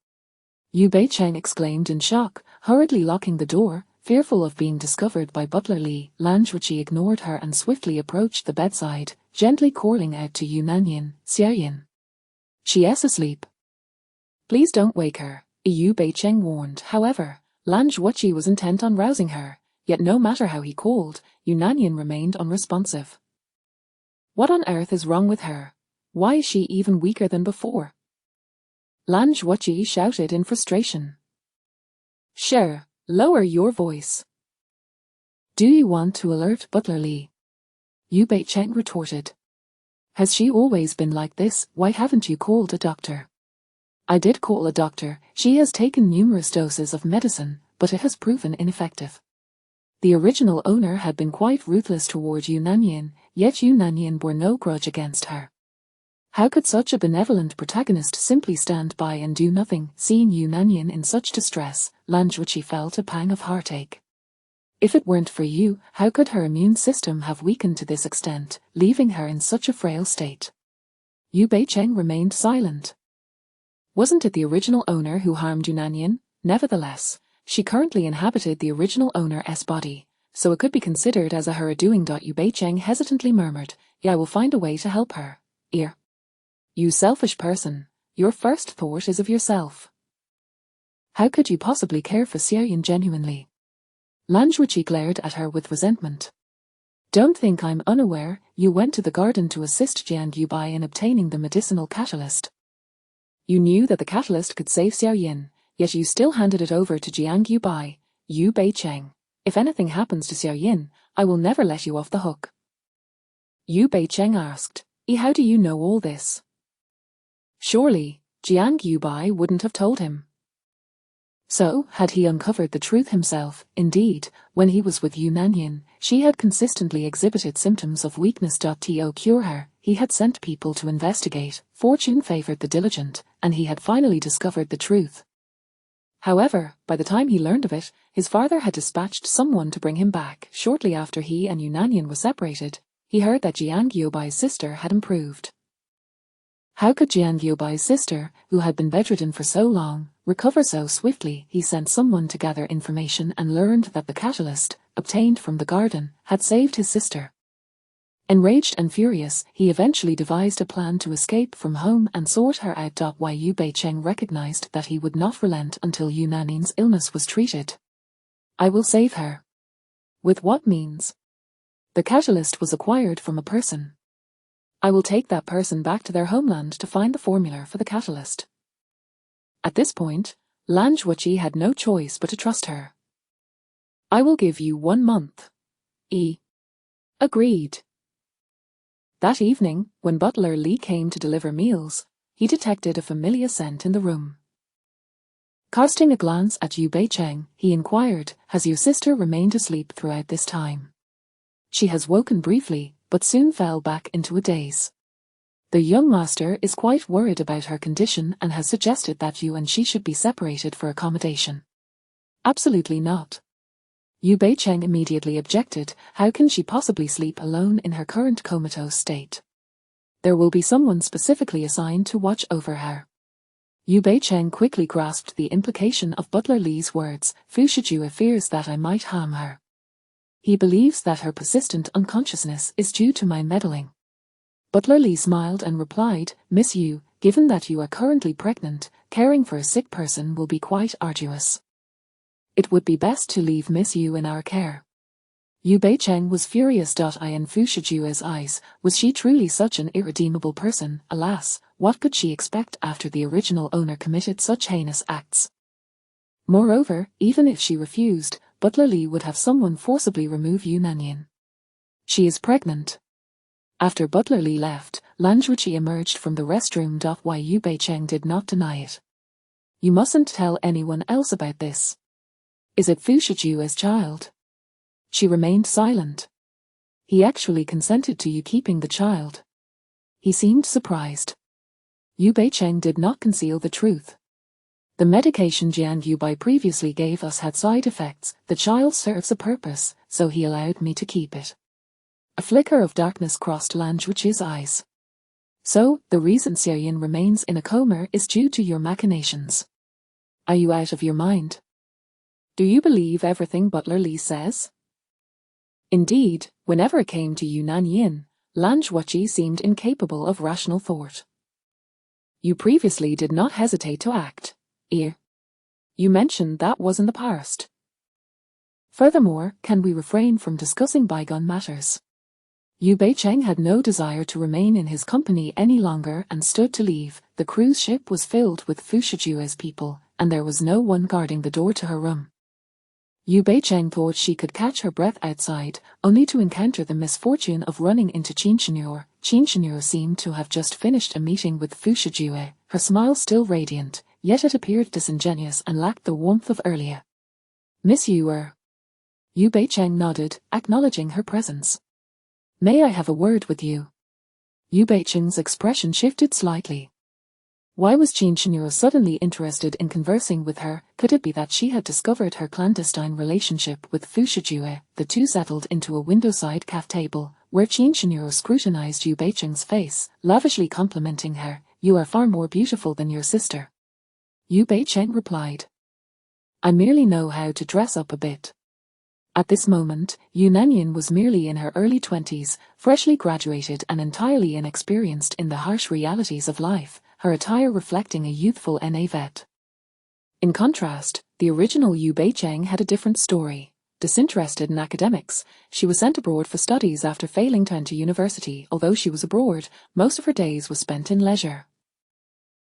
[SPEAKER 1] Yu Beicheng exclaimed in shock, hurriedly locking the door. Fearful of being discovered by Butler Li, Lan Zhuqi ignored her and swiftly approached the bedside, gently calling out to Yunanian, Xiaoyin. She is asleep. Please don't wake her, Yu Beicheng warned. However, Lan Zhuqi was intent on rousing her, yet no matter how he called, Yunanian remained unresponsive. What on earth is wrong with her? Why is she even weaker than before? Lan Zhuqi shouted in frustration. Sure. Lower your voice. Do you want to alert Butler Li? Yu Beicheng retorted. Has she always been like this? Why haven't you called a doctor? I did call a doctor. She has taken numerous doses of medicine, but it has proven ineffective. The original owner had been quite ruthless toward Yunanian, yet Yunanian bore no grudge against her. How could such a benevolent protagonist simply stand by and do nothing? Seeing Yunanian in such distress, Lan Zhuqi felt a pang of heartache. If it weren't for you, how could her immune system have weakened to this extent, leaving her in such a frail state? Yu Beicheng remained silent. Wasn't it the original owner who harmed Yunanian? Nevertheless, she currently inhabited the original owner's body, so it could be considered as a her doing. Yu Beicheng hesitantly murmured, I will find a way to help her. You selfish person, your first thought is of yourself. How could you possibly care for Xiaoyin genuinely? Lan Zhuqi glared at her with resentment. Don't think I'm unaware, you went to the garden to assist Jiang Yubai in obtaining the medicinal catalyst. You knew that the catalyst could save Xiaoyin, yet you still handed it over to Jiang Yubai, Yu Beicheng. If anything happens to Xiaoyin, I will never let you off the hook. Yu Beicheng asked, how do you know all this? Surely, Jiang Yubai wouldn't have told him. So, had he uncovered the truth himself? Indeed, when he was with Yunanian, she had consistently exhibited symptoms of weakness. To cure her, he had sent people to investigate. Fortune favored the diligent, and he had finally discovered the truth. However, by the time he learned of it, his father had dispatched someone to bring him back. Shortly after he and Yunanian were separated, he heard that Jiang Yubai's sister had improved. How could Jiang Yubai's sister, who had been bedridden for so long, recover so swiftly. He sent someone to gather information and learned that the catalyst, obtained from the garden, had saved his sister. Enraged and furious, he eventually devised a plan to escape from home and sort her out. Yu Beicheng recognized that he would not relent until Yu Nanyan's illness was treated. I will save her. With what means? The catalyst was acquired from a person. I will take that person back to their homeland to find the formula for the catalyst. At this point, Lan Zhuoqi had no choice but to trust her. I will give you 1 month. Agreed. That evening, when butler Li came to deliver meals, he detected a familiar scent in the room. Casting a glance at Yu Beicheng, he inquired, "Has your sister remained asleep throughout this time?" "She has woken briefly, but soon fell back into a daze. The young master is quite worried about her condition and has suggested that you and she should be separated for accommodation." "Absolutely not." Yu Beicheng immediately objected. "How can she possibly sleep alone in her current comatose state? There will be someone specifically assigned to watch over her." Yu Beicheng quickly grasped the implication of Butler Li's words. "Fu Shijue fears that I might harm her. He believes that her persistent unconsciousness is due to my meddling." Butler Li smiled and replied, "Miss Yu, given that you are currently pregnant, caring for a sick person will be quite arduous. It would be best to leave Miss Yu in our care." Yu Beicheng was furious. In Fu Shijue's eyes, was she truly such an irredeemable person? Alas, what could she expect after the original owner committed such heinous acts? Moreover, even if she refused, Butler Li would have someone forcibly remove Yu Nanyan. She is pregnant. After Butler Li left, Lan Zhuoqi emerged from the restroom. Yu Beicheng did not deny it. "You mustn't tell anyone else about this. Is it Fu Shijue's child?" She remained silent. "He actually consented to you keeping the child." He seemed surprised. Yu Beicheng did not conceal the truth. "The medication Jian Yubai previously gave us had side effects. The child serves a purpose, so he allowed me to keep it." A flicker of darkness crossed Lan Zhuoqi's eyes. "So, the reason Xiaoyan remains in a coma is due to your machinations. Are you out of your mind? Do you believe everything Butler Li says?" Indeed, whenever it came to Yu Nanyan, Lan Zhuoqi seemed incapable of rational thought. "You previously did not hesitate to act. You mentioned that was in the past. Furthermore, can we refrain from discussing bygone matters?" Yu Beicheng had no desire to remain in his company any longer and stood to leave. The cruise ship was filled with Fu Shijue's people, and there was no one guarding the door to her room. Yu Beicheng thought she could catch her breath outside, only to encounter the misfortune of running into Qin Shenyor. Qin Shenyor seemed to have just finished a meeting with Fu Shijue, her smile still radiant, yet it appeared disingenuous and lacked the warmth of earlier. "Miss Yu Yu Beicheng nodded, acknowledging her presence. "May I have a word with you?" Yu Beicheng's expression shifted slightly. Why was Qin Shenyor suddenly interested in conversing with her? Could it be that she had discovered her clandestine relationship with Fu Shijue? The two settled into a window-side cafe table, where Qin Shenyor scrutinized Yu Beicheng's face, lavishly complimenting her. "You are far more beautiful than your sister." Yu Beicheng replied, "I merely know how to dress up a bit." At this moment, Yu Nanyan was merely in her early 20s, freshly graduated and entirely inexperienced in the harsh realities of life, her attire reflecting a youthful NA vet. In contrast, the original Yu Beicheng had a different story. Disinterested in academics, she was sent abroad for studies after failing to enter university. Although she was abroad, most of her days was spent in leisure.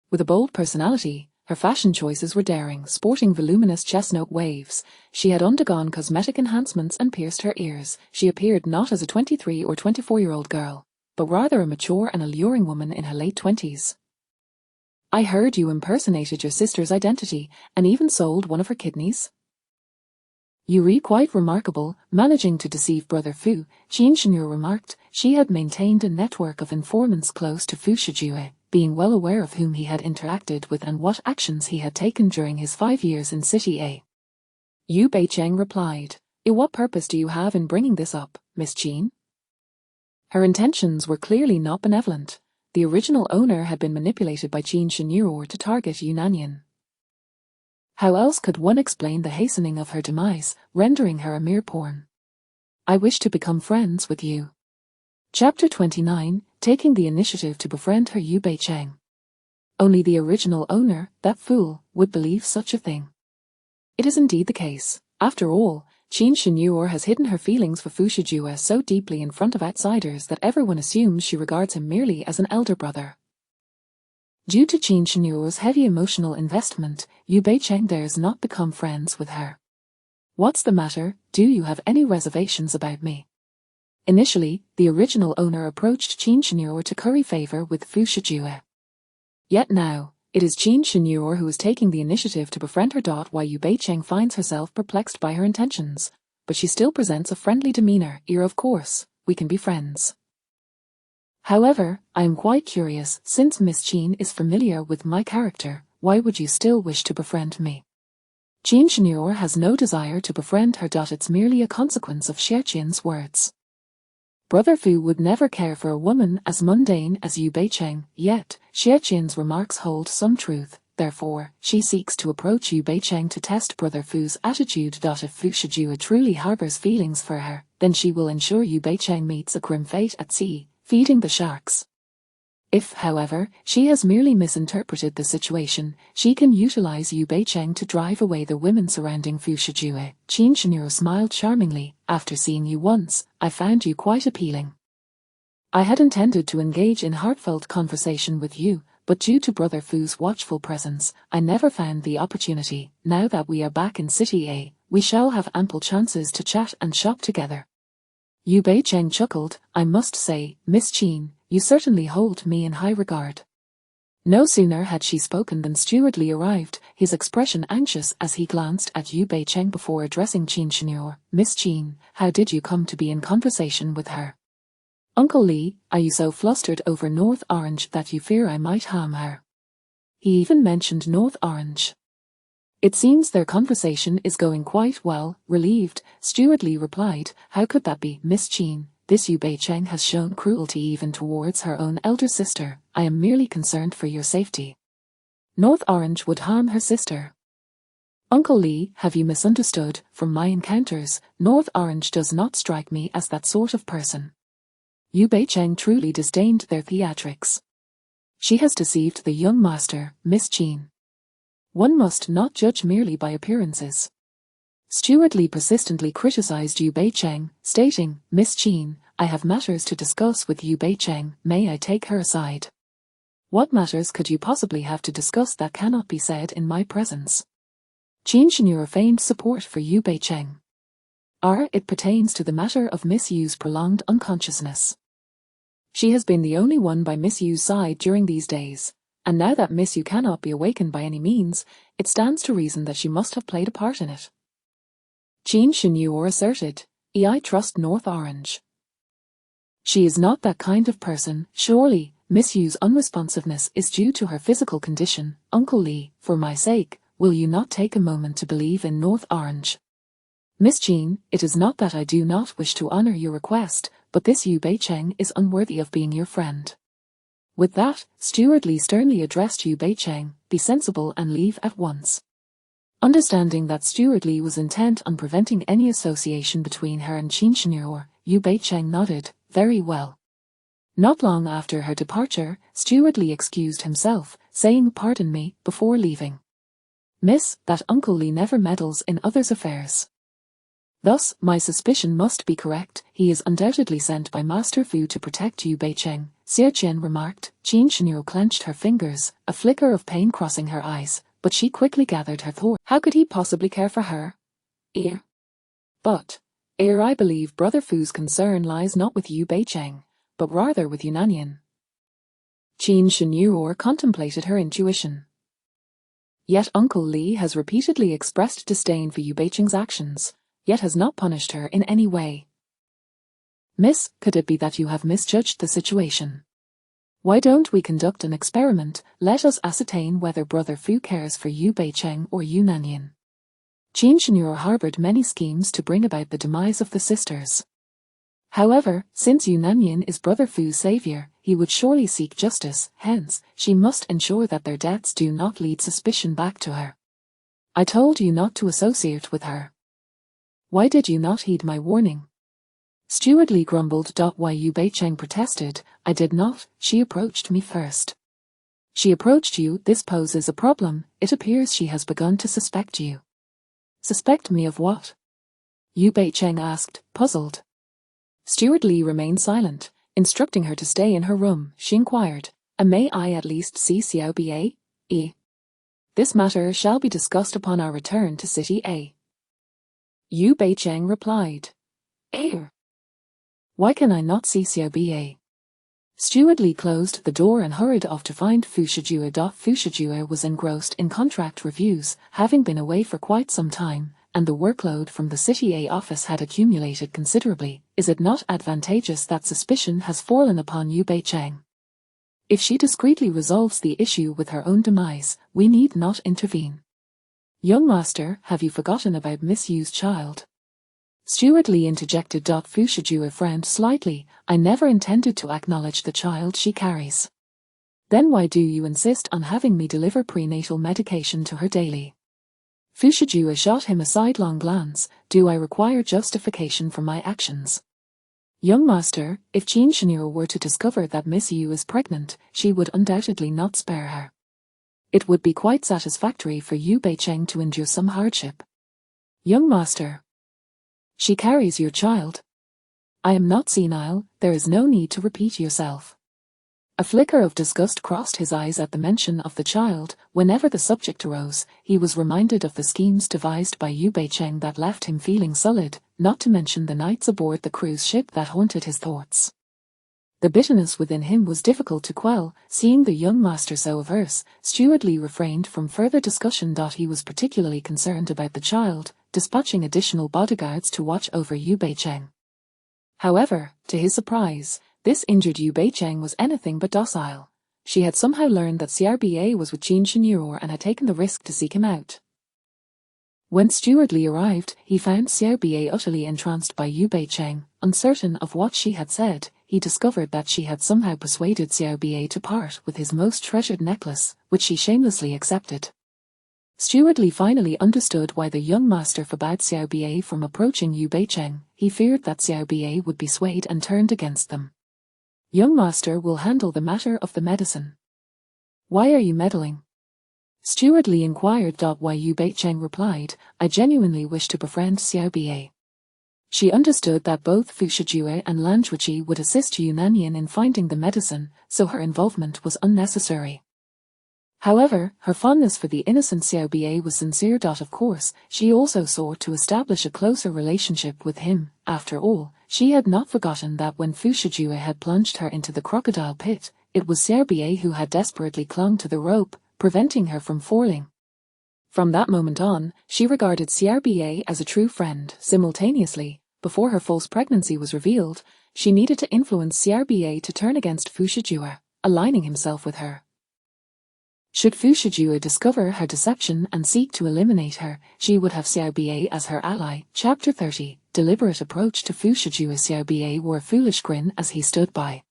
[SPEAKER 1] With a bold personality, her fashion choices were daring, sporting voluminous chestnut waves. She had undergone cosmetic enhancements and pierced her ears. She appeared not as a 23 or 24-year-old girl, but rather a mature and alluring woman in her late 20s. "I heard you impersonated your sister's identity, and even sold one of her kidneys." "Yuri quite remarkable, managing to deceive Brother Fu," Qin Shenyor remarked. She had maintained a network of informants close to Fu Shijue, being well aware of whom he had interacted with and what actions he had taken during his 5 years in City A. Yu Beicheng replied, What purpose do you have in bringing this up, Miss Qin?" Her intentions were clearly not benevolent. The original owner had been manipulated by Qin Shenyor to target Yu Nanyan. How else could one explain the hastening of her demise, rendering her a mere pawn? I wish to become friends with you. Chapter 29, taking the initiative to befriend her Yu Bei-cheng. Only the original owner, that fool, would believe such a thing. It is indeed the case. After all, Qin Shenyor has hidden her feelings for Fu Shijue so deeply in front of outsiders that everyone assumes she regards him merely as an elder brother. Due to Qin Shenyor's heavy emotional investment, Yu Bei-cheng dares not become friends with her. What's the matter? Do you have any reservations about me? Initially, the original owner approached Qin Shenyor to curry favor with Fu Shijue. Yet now, it is Qin Shenyor who is taking the initiative to befriend her. While Yu Bei-cheng finds herself perplexed by her intentions, but she still presents a friendly demeanor. Of course, we can be friends. However, I am quite curious, since Miss Qin is familiar with my character, why would you still wish to befriend me? Qin Shenyor has no desire to befriend her. It's merely a consequence of Xiaoqian's words. Brother Fu would never care for a woman as mundane as Yu Bei-cheng, yet, Xiaoqian's remarks hold some truth, therefore, she seeks to approach Yu Bei-cheng to test Brother Fu's attitude. If Fu Shijue truly harbors feelings for her, then she will ensure Yu Bei-cheng meets a grim fate at sea, feeding the sharks. If, however, she has merely misinterpreted the situation, she can utilize Yu Bei-cheng to drive away the women surrounding Fu Shijue. Qin Shenyor smiled charmingly. After seeing you once, I found you quite appealing. I had intended to engage in heartfelt conversation with you, but due to Brother Fu's watchful presence, I never found the opportunity. Now that we are back in City A, we shall have ample chances to chat and shop together. Yu Bei-cheng chuckled. I must say, Miss Qin, you certainly hold me in high regard. No sooner had she spoken than Steward Li arrived, his expression anxious as he glanced at Yu Bei-cheng before addressing Qin Shenyor. Miss Qin, how did you come to be in conversation with her? Uncle Li, are you so flustered over North Orange that you fear I might harm her? He even mentioned North Orange. It seems their conversation is going quite well. Relieved, Steward Li replied. How could that be, Miss Qin? This Yu Bei-cheng has shown cruelty even towards her own elder sister. I am merely concerned for your safety. North Orange would harm her sister. Uncle Li, have you misunderstood? From my encounters, North Orange does not strike me as that sort of person. Yu Bei-cheng truly disdained their theatrics. She has deceived the young master, Miss Qin. One must not judge merely by appearances. Steward Li persistently criticized Yu Bei-cheng, stating, Miss Qin, I have matters to discuss with Yu Bei-cheng, may I take her aside? What matters could you possibly have to discuss that cannot be said in my presence? Qin Shenyor feigned support for Yu Bei-cheng. It pertains to the matter of Miss Yu's prolonged unconsciousness. She has been the only one by Miss Yu's side during these days, and now that Miss Yu cannot be awakened by any means, it stands to reason that she must have played a part in it. Qin Shenyor asserted, I trust North Orange. She is not that kind of person. Surely, Miss Yu's unresponsiveness is due to her physical condition. Uncle Li, for my sake, will you not take a moment to believe in North Orange? Miss Qin, it is not that I do not wish to honor your request, but this Yu Bei-cheng is unworthy of being your friend. With that, Steward Li sternly addressed Yu Bei-cheng, be sensible and leave at once. Understanding that Steward Li was intent on preventing any association between her and Qin Shenyor, Yu Bei-cheng nodded, very well. Not long after her departure, Steward Li excused himself, saying pardon me, before leaving. Miss, that Uncle Li never meddles in others' affairs. Thus, my suspicion must be correct. He is undoubtedly sent by Master Fu to protect Yu Bei-cheng, Xiaoqian remarked. Qin Shenyor clenched her fingers, a flicker of pain crossing her eyes, but she quickly gathered her thoughts. How could he possibly care for her? But, I believe Brother Fu's concern lies not with Yu Bei-cheng, but rather with Yunanian. Qin Shenyor contemplated her intuition. Yet Uncle Li has repeatedly expressed disdain for Yu Bei-cheng's actions, yet has not punished her in any way. Miss, could it be that you have misjudged the situation? Why don't we conduct an experiment? Let us ascertain whether Brother Fu cares for Yu Bei-cheng or Yunanian. Qin Shenyor harbored many schemes to bring about the demise of the sisters. However, since Yunanian is Brother Fu's savior, he would surely seek justice, hence, she must ensure that their deaths do not lead suspicion back to her. I told you not to associate with her. Why did you not heed my warning? Stewardly grumbled. Why, Yu Beicheng protested. I did not, she approached me first. She approached you, this poses a problem, it appears she has begun to suspect you. Suspect me of what? Yu Beicheng asked, puzzled. Steward Li remained silent, instructing her to stay in her room. She inquired, may I at least see Xiao Ba? This matter shall be discussed upon our return to City A. Yu Beicheng replied, Why can I not see Xiao Ba? Steward Li closed the door and hurried off to find Fu Shijue. Fu Shijue was engrossed in contract reviews, having been away for quite some time, and the workload from the City A office had accumulated considerably. Is it not advantageous that suspicion has fallen upon Yu Beicheng? If she discreetly resolves the issue with her own demise, we need not intervene. Young master, have you forgotten about Miss Yu's child? Steward Li interjected. Fu Shijue frowned slightly. I never intended to acknowledge the child she carries. Then why do you insist on having me deliver prenatal medication to her daily? Fu Shijue shot him a sidelong glance. Do I require justification for my actions? Young master, if Qin Sheniro were to discover that Miss Yu is pregnant, she would undoubtedly not spare her. It would be quite satisfactory for Yu Beicheng to endure some hardship. Young master. She carries your child. I am not senile, there is no need to repeat yourself. A flicker of disgust crossed his eyes at the mention of the child. Whenever the subject arose, he was reminded of the schemes devised by Yu Beicheng that left him feeling sullied, not to mention the nights aboard the cruise ship that haunted his thoughts. The bitterness within him was difficult to quell. Seeing the young master so averse, Steward Li refrained from further discussion. He was particularly concerned about the child, dispatching additional bodyguards to watch over Yu Beicheng. However, to his surprise, this injured Yu Beicheng was anything but docile. She had somehow learned that CRBA was with Qin Sheniro and had taken the risk to seek him out. When Steward Li arrived, he found CRBA utterly entranced by Yu Beicheng. Uncertain of what she had said, he discovered that she had somehow persuaded CRBA to part with his most treasured necklace, which she shamelessly accepted. Steward Li finally understood why the young master forbade CRBA from approaching Yu Beicheng. He feared that CRBA would be swayed and turned against them. Young master will handle the matter of the medicine. Why are you meddling? Steward Li inquired. Why, Yu Beicheng replied, I genuinely wish to befriend Xiao Ba. She understood that both Fu Shijue and Lan Zhuqi would assist Yu Nanyan in finding the medicine, so her involvement was unnecessary. However, her fondness for the innocent Xiao Ba was sincere. Of course, she also sought to establish a closer relationship with him. After all, she had not forgotten that when Fu Shijue had plunged her into the crocodile pit, it was Xiao Ba who had desperately clung to the rope, preventing her from falling. From that moment on, she regarded Xiao Ba as a true friend. Simultaneously, before her false pregnancy was revealed, she needed to influence Xiao Ba to turn against Fu Shijue, aligning himself with her. Should Fu Shijue discover her deception and seek to eliminate her, she would have Xiao Ba as her ally. Chapter 30. Deliberate approach to Fu Shijue. Xiao Ba wore a foolish grin as he stood by.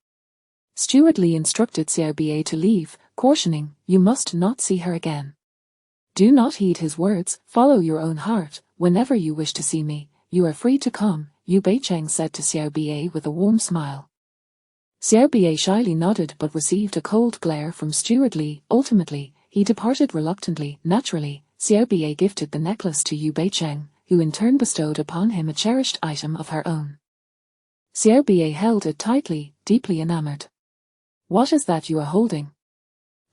[SPEAKER 1] Steward Li instructed Xiao Ba to leave, cautioning, you must not see her again. Do not heed his words, follow your own heart. Whenever you wish to see me, you are free to come, Yu Beicheng said to Xiao Ba with a warm smile. Xiao Ba shyly nodded but received a cold glare from Steward Li. Ultimately, he departed reluctantly. Naturally, Xiao Ba gifted the necklace to Yu Beicheng, who in turn bestowed upon him a cherished item of her own. Xiao Ba held it tightly, deeply enamored. What is that you are holding?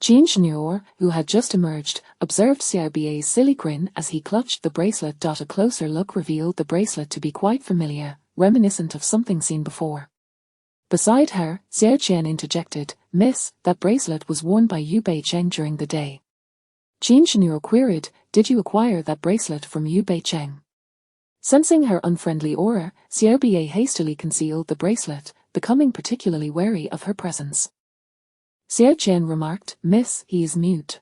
[SPEAKER 1] Qin Sheniro, who had just emerged, observed Xiao Ba's silly grin as he clutched the bracelet. A closer look revealed the bracelet to be quite familiar, reminiscent of something seen before. Beside her, Xiao Qian interjected, Miss, that bracelet was worn by Yu Beicheng during the day. Qin Sheniro queried, did you acquire that bracelet from Yu Beicheng? Sensing her unfriendly aura, Xiao Ba hastily concealed the bracelet, becoming particularly wary of her presence. Xiao Qian remarked, Miss, he is mute.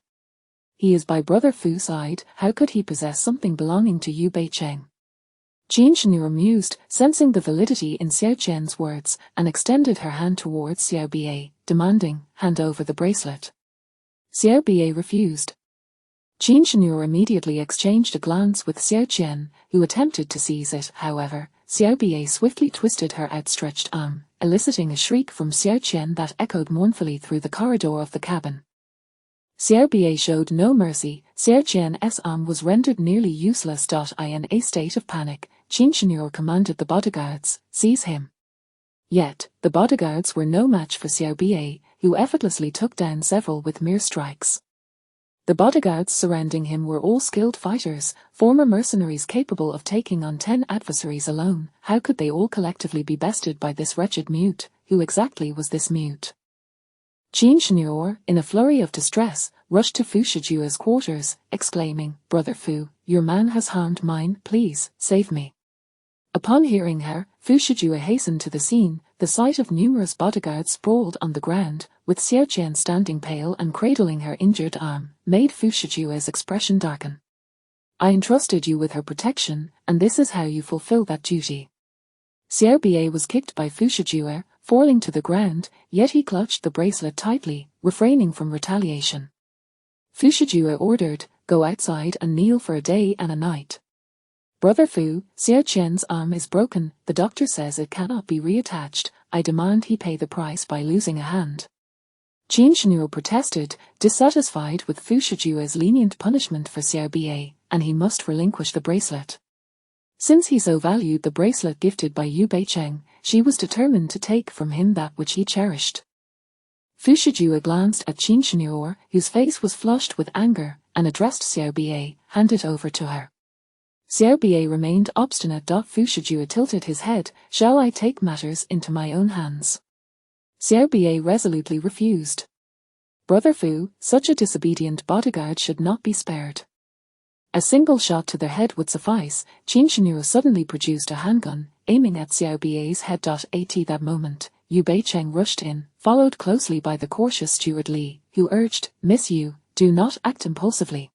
[SPEAKER 1] He is by brother Fu's side, how could he possess something belonging to Yu Beicheng? Qin Sheniro mused, sensing the validity in Xiao Qian's words, and extended her hand towards Xiao Ba, demanding, hand over the bracelet. Xiao Ba refused. Qin Shenhua immediately exchanged a glance with Xiao Qian, who attempted to seize it. However, Xiao Bie swiftly twisted her outstretched arm, eliciting a shriek from Xiao Qian that echoed mournfully through the corridor of the cabin. Xiao Bie showed no mercy. Xiao Qian's arm was rendered nearly useless. In a state of panic, Qin Shenhua commanded the bodyguards, "Seize him." Yet, the bodyguards were no match for Xiao Bie, who effortlessly took down several with mere strikes. The bodyguards surrounding him were all skilled fighters, former mercenaries capable of taking on 10 adversaries alone. How could they all collectively be bested by this wretched mute? Who exactly was this mute? Qin Shenhua, in a flurry of distress, rushed to Fu Shijua's quarters, exclaiming, "Brother Fu, your man has harmed mine, please, save me." Upon hearing her, Fu Shijua hastened to the scene. The sight of numerous bodyguards sprawled on the ground, with Xiao Qian standing pale and cradling her injured arm, made Fu Shijua's expression darken. "I entrusted you with her protection, and this is how you fulfill that duty." Xiao Bie was kicked by Fu Shijua, falling to the ground, yet he clutched the bracelet tightly, refraining from retaliation. Fu Shijua ordered, "Go outside and kneel for a day and a night." "Brother Fu, Xiao Qian's arm is broken. The doctor says it cannot be reattached. I demand he pay the price by losing a hand." Qin Shenhua protested, dissatisfied with Fu Shijua's lenient punishment for Xiao Bie, and he must relinquish the bracelet. Since he so valued the bracelet gifted by Yu Beicheng, she was determined to take from him that which he cherished. Fu Shijua glanced at Qin Shenhua, whose face was flushed with anger, and addressed Xiao Bie, "Hand it over to her." Xiao Bie remained obstinate. Fu Shijua tilted his head, "Shall I take matters into my own hands?" Xiao Bie resolutely refused. "Brother Fu, such a disobedient bodyguard should not be spared." A single shot to the head would suffice. Qin Shenhua suddenly produced a handgun, aiming at Xiao Bie's head. At that moment, Yu Beicheng rushed in, followed closely by the cautious steward Li, who urged, "Miss Yu, do not act impulsively."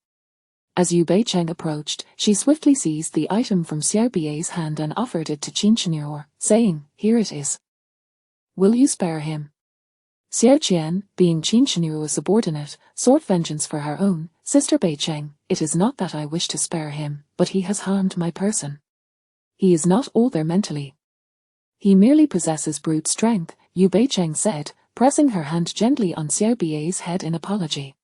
[SPEAKER 1] As Yu Beicheng approached, she swiftly seized the item from Xiao Bie's hand and offered it to Qin Shenhua, saying, "Here it is. Will you spare him?" Xiao Qian, being Qin Shenhua's subordinate, sought vengeance for her own. "Sister Beicheng, it is not that I wish to spare him, but he has harmed my person. He is not all there mentally. He merely possesses brute strength," Yu Beicheng said, pressing her hand gently on Xiao Bie's head in apology.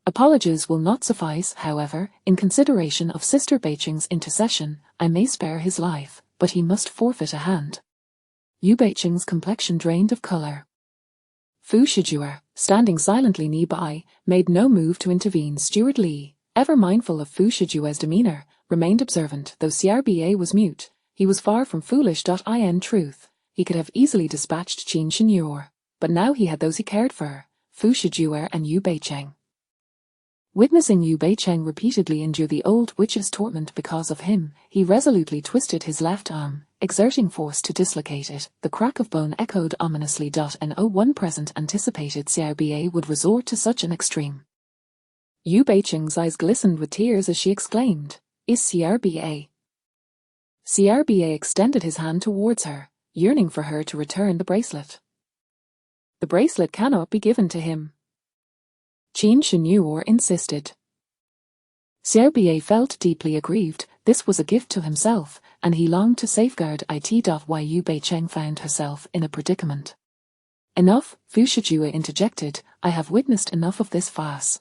[SPEAKER 1] "Apologies will not suffice, however. In consideration of Sister Beicheng's intercession, I may spare his life, but he must forfeit a hand." Yu Beicheng's complexion drained of color. Fu Shijua, standing silently nearby, made no move to intervene. Steward Li, ever mindful of Fu Shijua's demeanor, remained observant. Though Xiao Bie was mute, he was far from foolish. In truth, he could have easily dispatched Qin Shenhua, but now he had those he cared for, Fu Shijua and Yu Beicheng. Witnessing Yu Beicheng repeatedly endure the old witch's torment because of him, he resolutely twisted his left arm, exerting force to dislocate it. The crack of bone echoed ominously. No one present anticipated Xiao Bie would resort to such an extreme. Yu Beicheng's eyes glistened with tears as she exclaimed, "Is Xiao Bie?" Xiao Bie extended his hand towards her, yearning for her to return the bracelet. "The bracelet cannot be given to him," Qin Shenhua insisted. Xiao Bie felt deeply aggrieved. This was a gift to himself, and he longed to safeguard it. Why Yu Beicheng found herself in a predicament. "Enough," Fu Shijua interjected, "I have witnessed enough of this farce.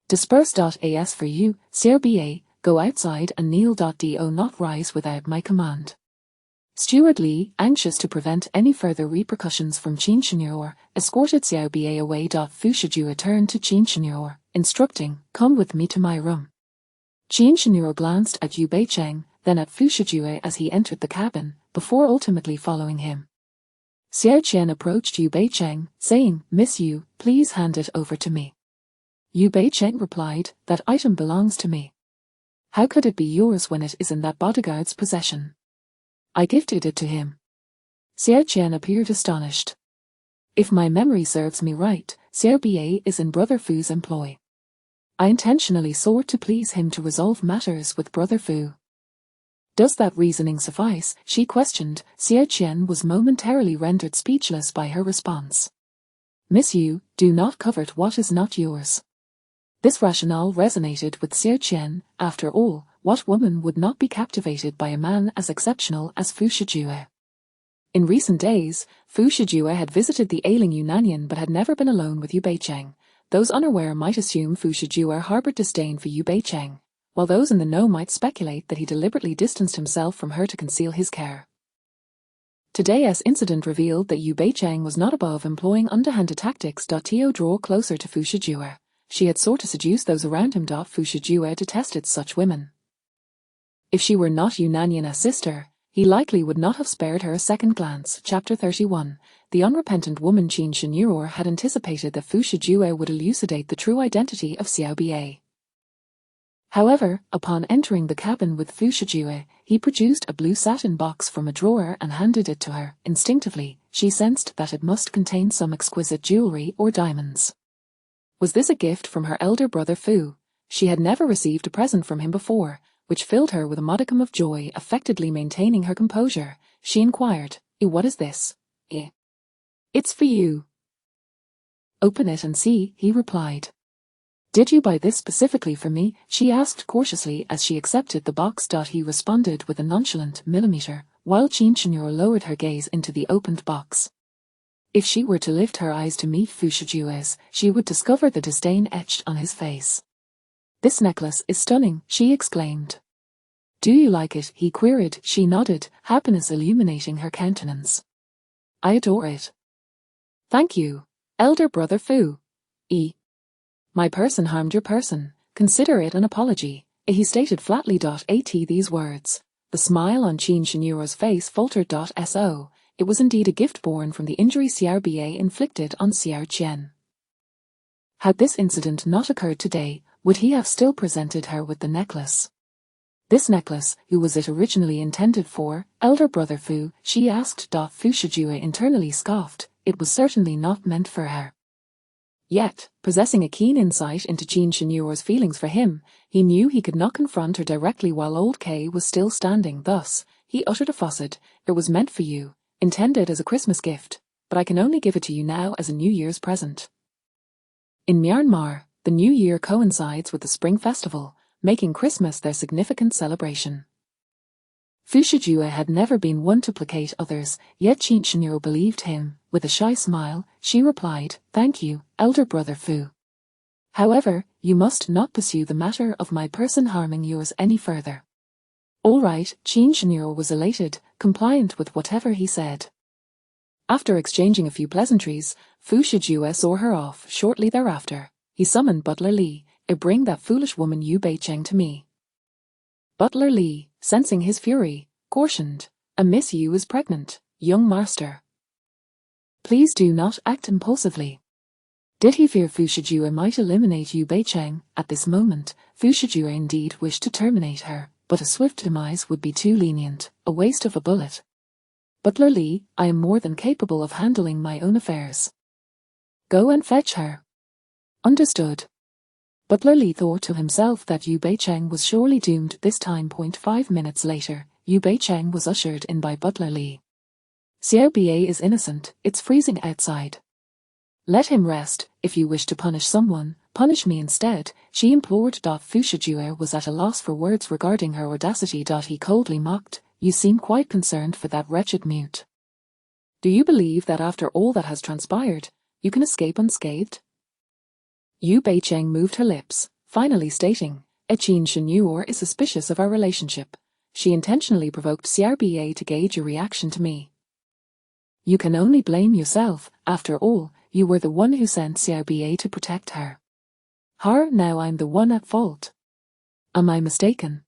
[SPEAKER 1] Disperse. As for you, Xiao Bie, go outside and kneel. Do not rise without my command." Steward Li, anxious to prevent any further repercussions from Qin Shenhua, escorted Xiao Bie away. Fu Shijua turned to Qin Shenhua, instructing, "Come with me to my room." Qin Shenhua glanced at Yu Beicheng, then at Fu Shijua as he entered the cabin, before ultimately following him. Xiao Qian approached Yu Beicheng, saying, "Miss Yu, please hand it over to me." Yu Beicheng replied, "That item belongs to me. How could it be yours when it is in that bodyguard's possession? I gifted it to him." Xiao Qian appeared astonished. "If my memory serves me right, Xiao Bie is in Brother Fu's employ. I intentionally sought to please him to resolve matters with Brother Fu." "Does that reasoning suffice?" she questioned. Xiao Qian was momentarily rendered speechless by her response. "Miss Yu, do not covet what is not yours. This rationale resonated with Xiao Qian. After all, what woman would not be captivated by a man as exceptional as Fu Shijue? In recent days, Fu Shijue had visited the ailing Yunanian but had never been alone with Yu Beicheng. Those unaware might assume Fu Shijue harbored disdain for Yu Beicheng, while those in the know might speculate that he deliberately distanced himself from her to conceal his care. Today's incident revealed that Yu Beicheng was not above employing underhanded tactics. To draw closer to Fu Shijue. She had sought to seduce those around him. Fu Shijue detested such women. If she were not Yunanian's sister, he likely would not have spared her a second glance. Chapter 31. The unrepentant woman Qin Shenhua had anticipated that Fu Shijue would elucidate the true identity of Xiao Bie. However, upon entering the cabin with Fu Shijue, he produced a blue satin box from a drawer and handed it to her. Instinctively, she sensed that it must contain some exquisite jewelry or diamonds. Was this a gift from her elder brother Fu? She had never received a present from him before, which filled her with a modicum of joy. Affectedly maintaining her composure, she inquired, "What is this?" "It's for you." "Open it and see," he replied. "Did you buy this specifically for me?" she asked cautiously as she accepted the box. He responded with a nonchalant millimeter, while Qin Shenhua lowered her gaze into the opened box. If she were to lift her eyes to meet Fu Shijue's, she would discover the disdain etched on his face. "This necklace is stunning," she exclaimed. "Do you like it?" he queried. She nodded, happiness illuminating her countenance. "I adore it." "Thank you, elder brother Fu. My person harmed your person. Consider it an apology," he stated flatly. At these words, the smile on Qin Shenhua's face faltered. So, it was indeed a gift born from the injury Xiao Bie inflicted on Xiao Qian. Had this incident not occurred today, would he have still presented her with the necklace? "This necklace, who was it originally intended for, elder brother Fu?" she asked. Fu Shijue internally scoffed. It was certainly not meant for her. Yet, possessing a keen insight into Qin Shenhua's feelings for him, he knew he could not confront her directly while old K was still standing. Thus, he uttered a facet, "It was meant for you, intended as a Christmas gift, but I can only give it to you now as a New Year's present." In Myanmar, the New Year coincides with the Spring Festival, making Christmas their significant celebration. Fu Shijue had never been one to placate others, yet Qin Shenhua believed him. With a shy smile, she replied, "Thank you, elder brother Fu. However, you must not pursue the matter of my person harming yours any further." "All right," Qin Shenhua was elated, compliant with whatever he said. After exchanging a few pleasantries, Fu Shijue saw her off. Shortly thereafter, he summoned Butler Li. "Bring that foolish woman Yu Beicheng to me." Butler Li, sensing his fury, cautioned, "A Miss Yu is pregnant, young master. Please do not act impulsively." Did he fear Fu Shijue might eliminate Yu Beicheng? At this moment, Fu Shijue indeed wished to terminate her, but a swift demise would be too lenient, a waste of a bullet. "Butler Li, I am more than capable of handling my own affairs. Go and fetch her." "Understood." Butler Li thought to himself that Yu Beicheng was surely doomed this time. 5 minutes later, Yu Beicheng was ushered in by Butler Li. "Xiao Bie is innocent, it's freezing outside. Let him rest. If you wish to punish someone, punish me instead," she implored. Fu Shijue was at a loss for words regarding her audacity. He coldly mocked, "You seem quite concerned for that wretched mute. Do you believe that after all that has transpired, you can escape unscathed?" Yu Beicheng moved her lips, finally stating, "Qin Shenhua is suspicious of our relationship. She intentionally provoked Xiao Bie to gauge your reaction to me. You can only blame yourself. After all, you were the one who sent Xiao Bie to protect her. Now I'm the one at fault. Am I mistaken?"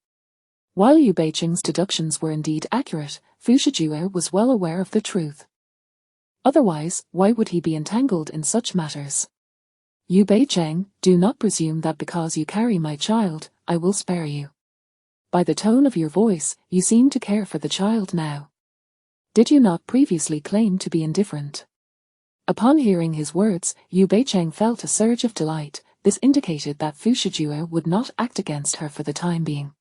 [SPEAKER 1] While Yu Beicheng's deductions were indeed accurate, Fu Shijue was well aware of the truth. Otherwise, why would he be entangled in such matters? "Yu Beicheng, do not presume that because you carry my child, I will spare you. By the tone of your voice, you seem to care for the child now. Did you not previously claim to be indifferent?" Upon hearing his words, Yu Beicheng felt a surge of delight. This indicated that Fu Shijue would not act against her for the time being.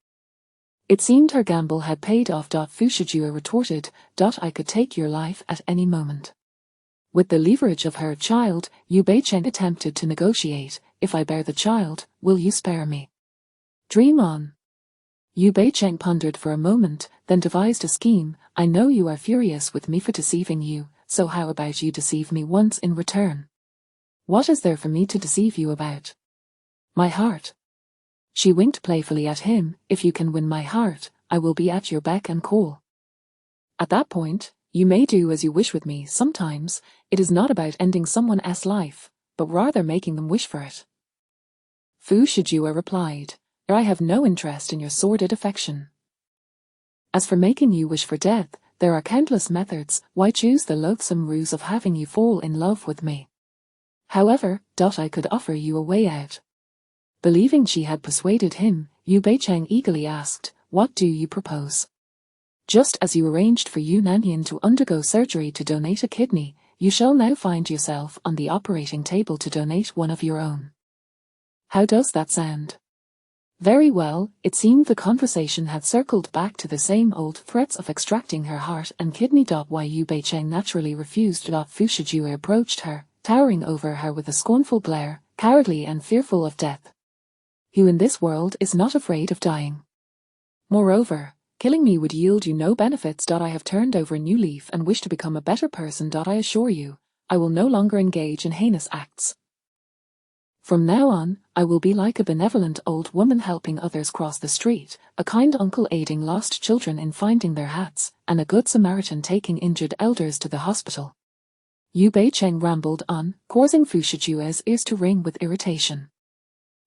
[SPEAKER 1] It seemed her gamble had paid off. Fu Shijue retorted, "I could take your life at any moment." With the leverage of her child, Yu Beicheng attempted to negotiate. if I bear the child, will you spare me? Dream on. Yu Beicheng pondered for a moment, then devised a scheme. I know you are furious with me for deceiving you, so how about you deceive me once in return? What is there for me to deceive you about? My heart. She winked playfully at him. If you can win my heart, I will be at your beck and call. At that point, you may do as you wish with me. Sometimes, it is not about ending someone else's life, but rather making them wish for it. Fu Shijue replied, I have no interest in your sordid affection. As for making you wish for death, there are countless methods. Why choose the loathsome ruse of having you fall in love with me? However, I could offer you a way out. Believing she had persuaded him, Yu Beicheng eagerly asked, what do you propose? Just as you arranged for Yu Nanyan to undergo surgery to donate a kidney, you shall now find yourself on the operating table to donate one of your own. How does that sound? Very well. It seemed the conversation had circled back to the same old threats of extracting her heart and kidney. Why Yu Beicheng naturally refused. Fu Shijue approached her, towering over her with a scornful glare, cowardly and fearful of death. Who in this world is not afraid of dying? Moreover, killing me would yield you no benefits. I have turned over a new leaf and wish to become a better person. I assure you, I will no longer engage in heinous acts. From now on, I will be like a benevolent old woman helping others cross the street, a kind uncle aiding lost children in finding their hats, and a good Samaritan taking injured elders to the hospital. Yu Beicheng rambled on, causing Fu Shijue's ears to ring with irritation.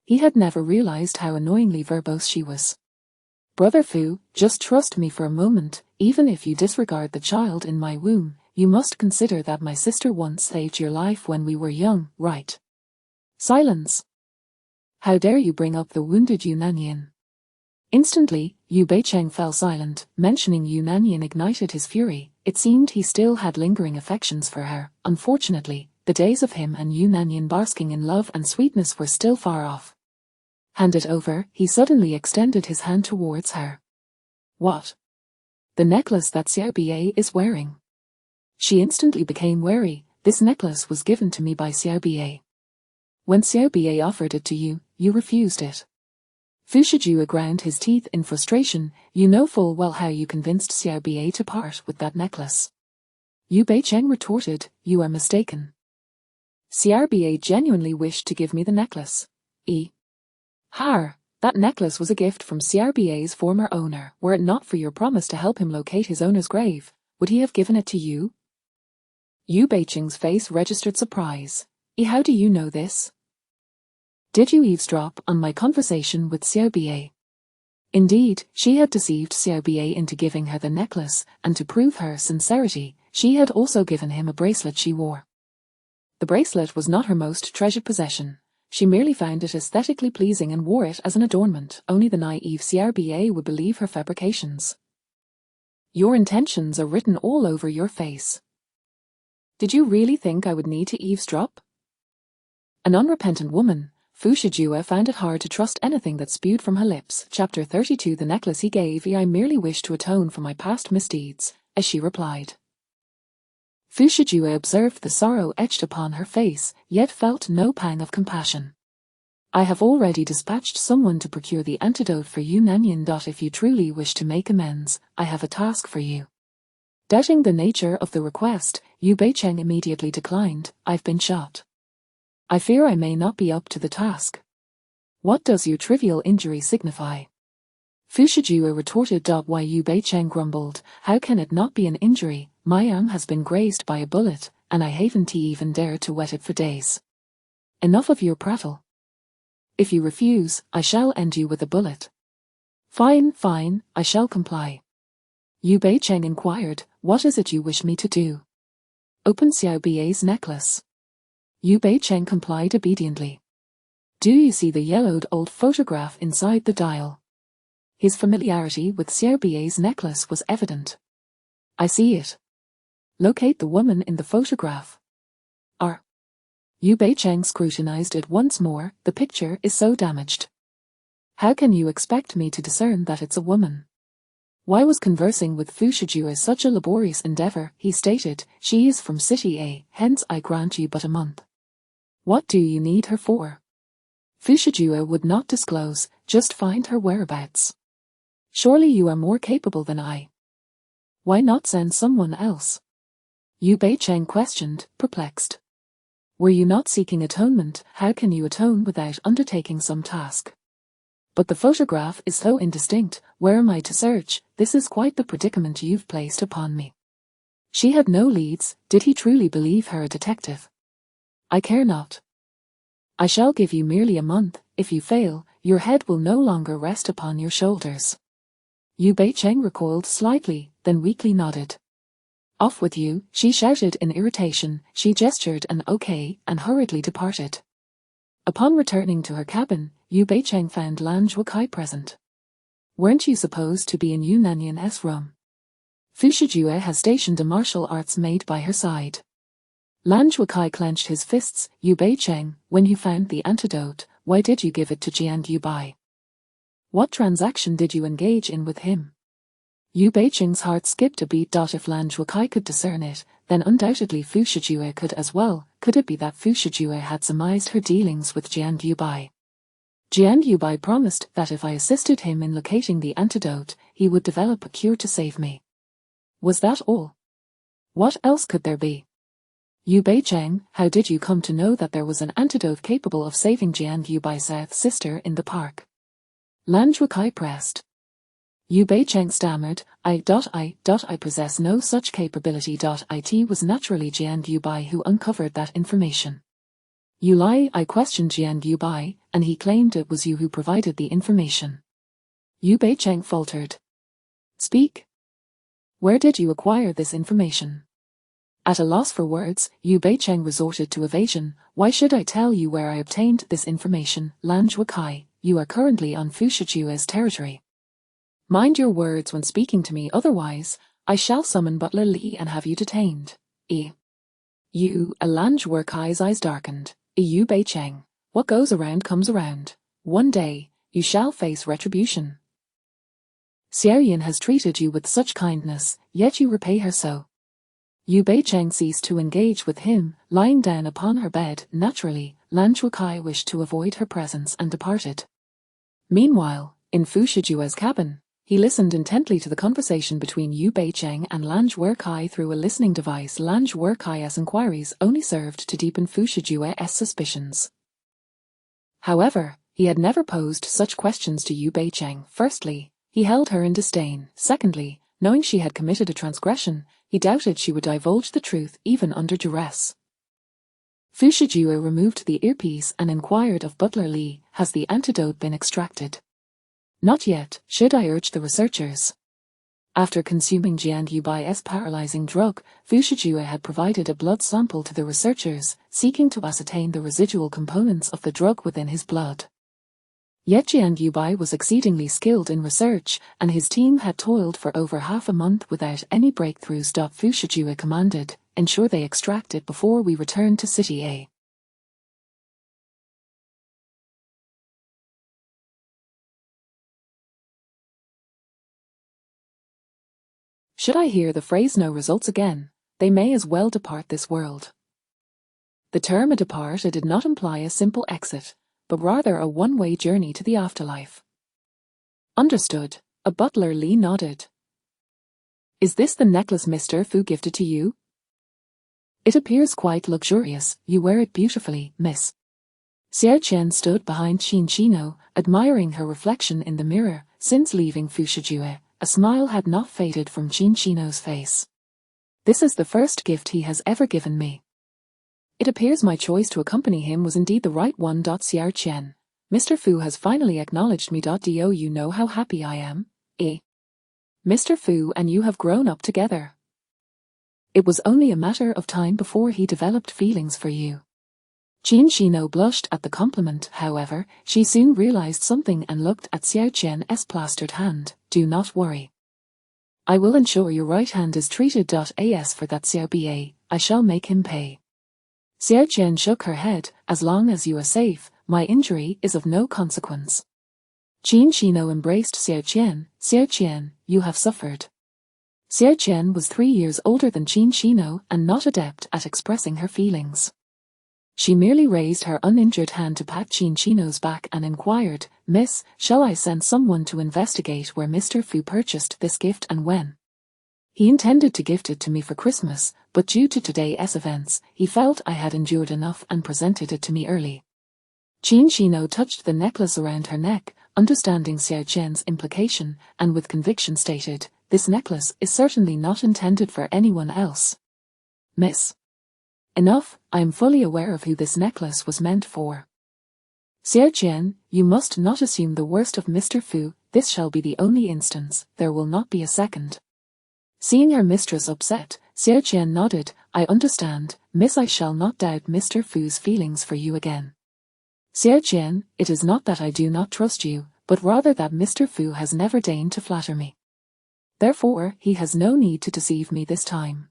[SPEAKER 1] He had never realized how annoyingly verbose she was. Brother Fu, just trust me for a moment. Even if you disregard the child in my womb, you must consider that my sister once saved your life when we were young, right? Silence. How dare you bring up the wounded Yu Nanyan? Instantly, Yu Beicheng fell silent. Mentioning Yu Nanyan ignited his fury. It seemed he still had lingering affections for her. Unfortunately, the days of him and Yu Nanyan basking in love and sweetness were still far off. Hand it over. He suddenly extended his hand towards her. What? The necklace that Xiao Bie is wearing. She instantly became wary. This necklace was given to me by Xiao Bie. When Xiao Bie offered it to you, you refused it. Fu Shijue ground his teeth in frustration. You know full well how you convinced Xiao Bie to part with that necklace. Yu Beicheng retorted, you are mistaken. Xiao Bie genuinely wished to give me the necklace. Har, that necklace was a gift from Xiao Bie's former owner. Were it not for your promise to help him locate his owner's grave, would he have given it to you? Yu Beicheng's face registered surprise. How do you know this? Did you eavesdrop on my conversation with Xiao Bie? Indeed, she had deceived Xiao Bie into giving her the necklace, and to prove her sincerity, she had also given him a bracelet she wore. The bracelet was not her most treasured possession. She merely found it aesthetically pleasing and wore it as an adornment. Only the naive Xiao Bie would believe her fabrications. Your intentions are written all over your face. Did you really think I would need to eavesdrop? An unrepentant woman, Fu Shijue found it hard to trust anything that spewed from her lips. Chapter 32. The necklace he gave me, I merely wish to atone for my past misdeeds, as she replied. Fu Shijue observed the sorrow etched upon her face, yet felt no pang of compassion. I have already dispatched someone to procure the antidote for Yu Nanyan. If you truly wish to make amends, I have a task for you. Doubting the nature of the request, Yu Beicheng immediately declined. I've been shot. I fear I may not be up to the task. What does your trivial injury signify? Fu Shijue retorted. Why, Yu Beicheng grumbled, how can it not be an injury? My arm has been grazed by a bullet, and I haven't even dared to wet it for days. Enough of your prattle. If you refuse, I shall end you with a bullet. Fine, I shall comply. Yu Beicheng inquired, what is it you wish me to do? Open Xiao Bie's necklace. Yu Beicheng complied obediently. Do you see the yellowed old photograph inside the dial? His familiarity with Xiao Bie's necklace was evident. I see it. Locate the woman in the photograph. Yu Beicheng scrutinized it once more. The picture is so damaged. How can you expect me to discern that it's a woman? Why was conversing with Fu Shijue such a laborious endeavor? He stated, she is from City A, hence I grant you but a month. What do you need her for? Fu Shijue would not disclose, just find her whereabouts. Surely you are more capable than I. Why not send someone else? Yu Beicheng questioned, perplexed. Were you not seeking atonement? How can you atone without undertaking some task? But the photograph is so indistinct, where am I to search? This is quite the predicament you've placed upon me. She had no leads. Did he truly believe her a detective? I care not. I shall give you merely a month. If you fail, your head will no longer rest upon your shoulders. Yu Beicheng recoiled slightly, then weakly nodded. Off with you, she shouted in irritation. She gestured an okay and hurriedly departed. Upon returning to her cabin, Yu Beicheng found Lan Zhuokai present. Weren't you supposed to be in Yu Nanyan's room? Fu Shijue has stationed a martial arts maid by her side. Lan Zhuokai clenched his fists. Yu Beicheng, when you found the antidote, why did you give it to Jian Yubai? What transaction did you engage in with him? Yu Beicheng's heart skipped a beat. If Lan Zhuokai could discern it, then undoubtedly Fu Shijue could as well. Could it be that Fu Shijue had surmised her dealings with Jian Yubai? Jian Yubai promised that if I assisted him in locating the antidote, he would develop a cure to save me. Was that all? What else could there be? Yu Beicheng, how did you come to know that there was an antidote capable of saving Jian Yubai's sister in the park? Lan Zhuokai pressed. Yu Beicheng stammered, I possess no such capability. It was naturally Jian Yubai who uncovered that information. You lie. I questioned Jian Yubai, and he claimed it was you who provided the information. Yu Beicheng faltered. Speak. Where did you acquire this information? At a loss for words, Yu Beicheng resorted to evasion. Why should I tell you where I obtained this information? Lan Zhuokai, you are currently on Fu Shijue's territory. Mind your words when speaking to me, otherwise, I shall summon Butler Li and have you detained. Lan Zhuokai's eyes darkened. Yu Beicheng, what goes around comes around. One day, you shall face retribution. Xiao Yin has treated you with such kindness, yet you repay her so. Yu Beicheng ceased to engage with him, lying down upon her bed. Naturally, Lan Zhuokai wished to avoid her presence and departed. Meanwhile, in Fu Shijue's cabin, he listened intently to the conversation between Yu Beicheng and Lan Zhuokai through a listening device. Lan Zhuokai's inquiries only served to deepen Fu Shijue's suspicions. However, he had never posed such questions to Yu Beicheng. Firstly, he held her in disdain. Secondly, knowing she had committed a transgression, he doubted she would divulge the truth even under duress. Fu Shijue removed the earpiece and inquired of Butler Li, has the antidote been extracted? Not yet. Should I urge the researchers? After consuming Jian Yubai's paralyzing drug, Fu Shijue had provided a blood sample to the researchers, seeking to ascertain the residual components of the drug within his blood. Yet Jian Yubai was exceedingly skilled in research, and his team had toiled for over half a month without any breakthroughs. Fu Shijue commanded, ensure they extract it before we return to City A. Should I hear the phrase no results again, they may as well depart this world. The term depart did not imply a simple exit, but rather a one-way journey to the afterlife. Understood. A Butler Li nodded. Is this the necklace Mr. Fu gifted to you? It appears quite luxurious. You wear it beautifully, miss. Xiao Qian stood behind Qin Shino, admiring her reflection in the mirror. Since leaving Fu Shijue, a smile had not faded from Qin Shino's face. This is the first gift he has ever given me. It appears my choice to accompany him was indeed the right one. Xiao Qian, Mr. Fu has finally acknowledged me. Do you know how happy I am? Mr. Fu and you have grown up together. It was only a matter of time before he developed feelings for you. Qin Shino blushed at the compliment. However, she soon realized something and looked at Xiao Qian's plastered hand. Do not worry. I will ensure your right hand is treated. As for that Xiao Ba, I shall make him pay. Xiao Qian shook her head. As long as you are safe, my injury is of no consequence. Qin Shino embraced Xiao Qian. Xiao Qian, you have suffered. Xiao Qian was 3 years older than Qin Shino and not adept at expressing her feelings. She merely raised her uninjured hand to pat Chin Chino's back and inquired, "Miss, shall I send someone to investigate where Mr. Fu purchased this gift and when? He intended to gift it to me for Christmas, but due to today's events, he felt I had endured enough and presented it to me early." Chin Chino touched the necklace around her neck, understanding Xiao Qian's implication, and with conviction stated, "This necklace is certainly not intended for anyone else. Miss. Enough, I am fully aware of who this necklace was meant for. Xiao Qian, you must not assume the worst of Mr. Fu, this shall be the only instance, there will not be a second." Seeing her mistress upset, Xiao Qian nodded, "I understand, miss, I shall not doubt Mr. Fu's feelings for you again. Xiao Qian, it is not that I do not trust you, but rather that Mr. Fu has never deigned to flatter me. Therefore, he has no need to deceive me this time."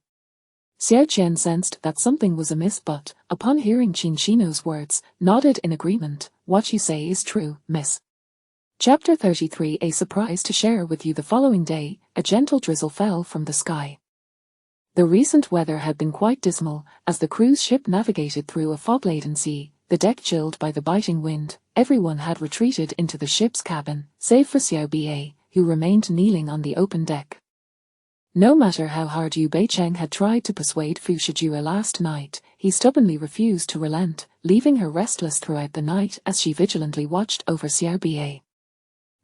[SPEAKER 1] Xiao Qian sensed that something was amiss but, upon hearing Chin Chino's words, nodded in agreement. "What you say is true, miss." Chapter 33. A surprise to share with you. The following day, a gentle drizzle fell from the sky. The recent weather had been quite dismal, as the cruise ship navigated through a fog-laden sea, the deck chilled by the biting wind. Everyone had retreated into the ship's cabin, save for Xiao Ba, who remained kneeling on the open deck. No matter how hard Yu Beicheng had tried to persuade Fu Shijue last night, he stubbornly refused to relent, leaving her restless throughout the night as she vigilantly watched over Xiao Ba.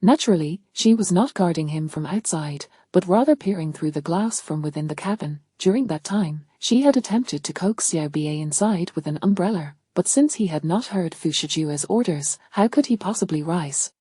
[SPEAKER 1] Naturally, she was not guarding him from outside, but rather peering through the glass from within the cabin. During that time, she had attempted to coax Xiao Ba inside with an umbrella, but since he had not heard Fu Shijue's orders, how could he possibly rise?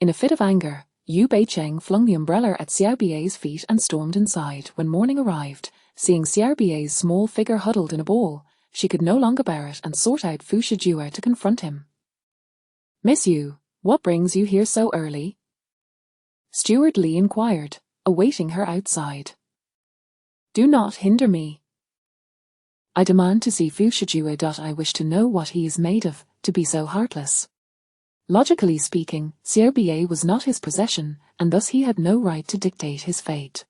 [SPEAKER 1] In a fit of anger, Yu Beicheng flung the umbrella at Xiao Ba's feet and stormed inside. When morning arrived, seeing Xiao Ba's small figure huddled in a ball, she could no longer bear it and sought out Fu Shijue to confront him. "Miss Yu, what brings you here so early?" Steward Li inquired, awaiting her outside. "Do not hinder me. I demand to see Fu Shijue. I wish to know what he is made of, to be so heartless." Logically speaking, Xiao Ba was not his possession, and thus he had no right to dictate his fate.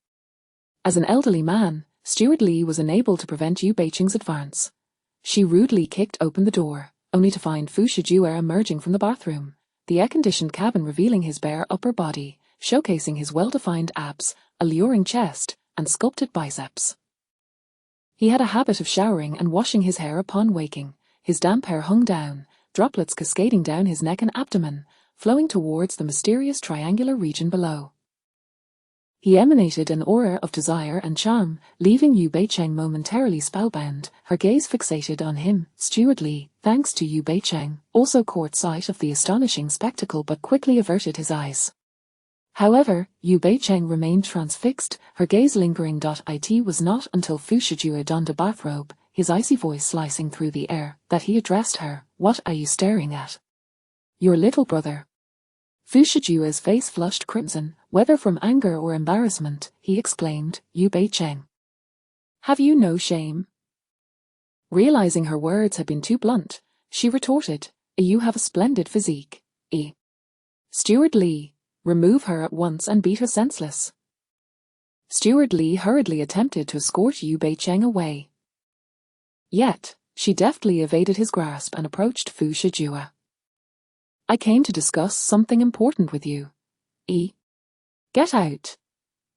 [SPEAKER 1] As an elderly man, Steward Li was unable to prevent Yu Beicheng's advance. She rudely kicked open the door, only to find Fu Shijue emerging from the bathroom, the air-conditioned cabin revealing his bare upper body, showcasing his well-defined abs, alluring chest, and sculpted biceps. He had a habit of showering and washing his hair upon waking. His damp hair hung down, droplets cascading down his neck and abdomen, flowing towards the mysterious triangular region below. He emanated an aura of desire and charm, leaving Yu Beicheng momentarily spellbound, her gaze fixated on him. Steward Li, thanks to Yu Beicheng, also caught sight of the astonishing spectacle but quickly averted his eyes. However, Yu Beicheng remained transfixed, her gaze lingering. It was not until Fu Shijue donned a bathrobe, his icy voice slicing through the air, that he addressed her. "What are you staring at?" "Your little brother." Fu Shijue's face flushed crimson, whether from anger or embarrassment. He exclaimed, "Yu Beicheng, have you no shame?" Realizing her words had been too blunt, she retorted, "You have a splendid physique. Steward Li, remove her at once and beat her senseless." Steward Li hurriedly attempted to escort Yu Beicheng away. Yet, she deftly evaded his grasp and approached Fu Shijue. "I came to discuss something important with you. Get out.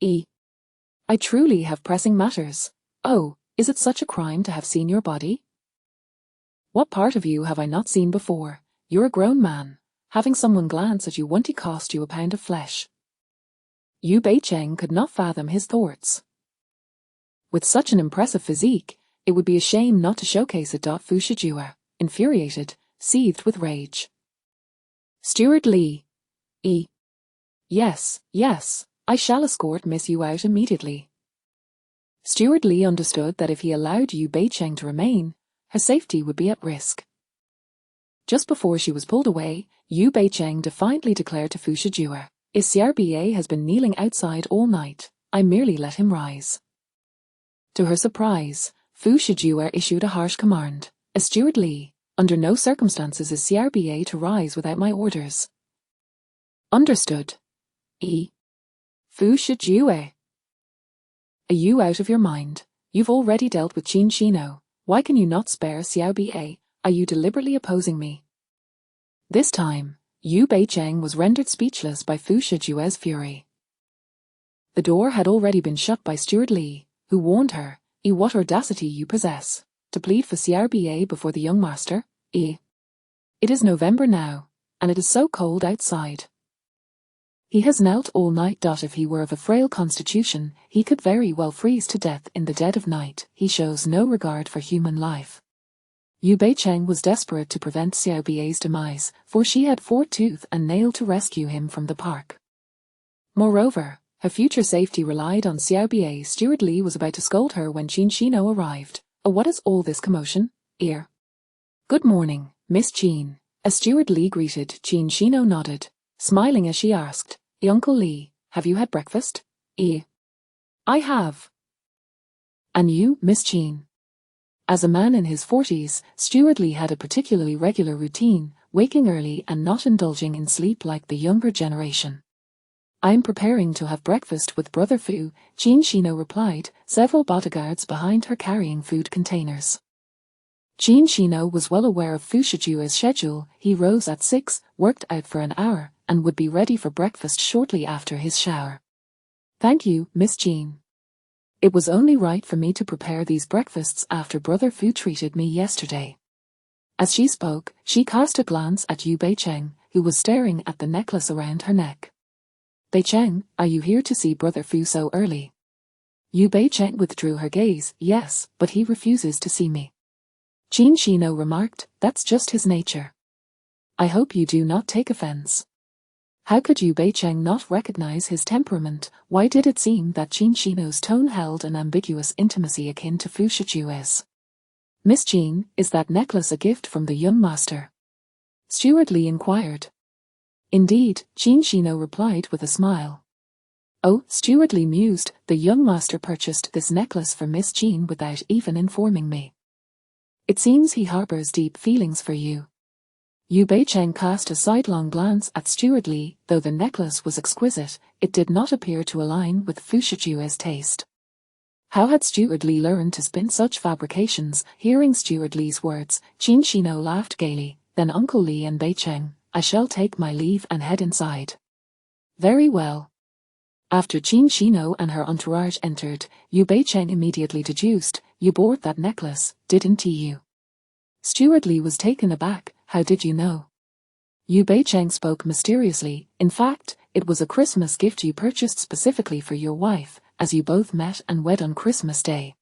[SPEAKER 1] I truly have pressing matters. Oh, is it such a crime to have seen your body? What part of you have I not seen before? You're a grown man. Having someone glance at you won't cost you a pound of flesh." Yu Beicheng could not fathom his thoughts. With such an impressive physique, it would be a shame not to showcase it. Fu Shijue, infuriated, seethed with rage. "Steward Li. Yes, I shall escort Miss Yu out immediately." Steward Li understood that if he allowed Yu Beicheng to remain, her safety would be at risk. Just before she was pulled away, Yu Beicheng defiantly declared to Fu Shijue, "Is Xiao Ba has been kneeling outside all night. I merely let him rise." To her surprise, Fu Shijue issued a harsh command, "Steward Li, under no circumstances is Xiao Ba to rise without my orders." "Understood." Fu Shijue. Are you out of your mind? You've already dealt with Qin Shino. Why can you not spare Xiao Ba? Are you deliberately opposing me? This time, Yu Beicheng was rendered speechless by Fu Shijue's fury. The door had already been shut by Steward Li, who warned her, what audacity you possess, to plead for Xiao Ba before the young master, It is November now, and it is so cold outside. He has knelt all night. If he were of a frail constitution, he could very well freeze to death in the dead of night. He shows no regard for human life. Yu Beicheng was desperate to prevent Xiao Ba's demise, for she had fought tooth and nail to rescue him from the park. Moreover, her future safety relied on Xiao Ba. Steward Li was about to scold her when Qin Shino arrived. Oh, what is all this commotion? Good morning, Miss Qin. As Steward Li greeted, Qin Shino nodded, smiling as she asked, Uncle Li, have you had breakfast? I have. And you, Miss Qin? As a man in his 40s, Steward Li had a particularly regular routine, waking early and not indulging in sleep like the younger generation. I'm preparing to have breakfast with Brother Fu, Qin Shino replied, several bodyguards behind her carrying food containers. Qin Shino was well aware of Fu Shijue's schedule. He rose at 6, worked out for an hour, and would be ready for breakfast shortly after his shower. Thank you, Miss Qin. It was only right for me to prepare these breakfasts after Brother Fu treated me yesterday. As she spoke, she cast a glance at Yu Beicheng, who was staring at the necklace around her neck. Beicheng, are you here to see Brother Fu so early? Yu Beicheng withdrew her gaze. Yes, but he refuses to see me. Qin Shino remarked, that's just his nature. I hope you do not take offense. How could Yu Beicheng not recognize his temperament? Why did it seem that Qin Shino's tone held an ambiguous intimacy akin to Fu Shijue's? Miss Qin, is that necklace a gift from the young master? Steward Li inquired. Indeed, Qin Shino replied with a smile. Oh, Steward Li mused, the young master purchased this necklace for Miss Qin without even informing me. It seems he harbors deep feelings for you. Yu Beicheng cast a sidelong glance at Steward Li. Though the necklace was exquisite, it did not appear to align with Fu Shijue's taste. How had Steward Li learned to spin such fabrications? Hearing Steward Li's words, Qin Shino laughed gaily. Then Uncle Li and Beicheng, I shall take my leave and head inside. Very well. After Qin Shino and her entourage entered, Yu Beicheng immediately deduced, you bought that necklace, didn't you? Steward Li was taken aback. How did you know? Yu Beicheng spoke mysteriously. In fact, it was a Christmas gift you purchased specifically for your wife, as you both met and wed on Christmas Day.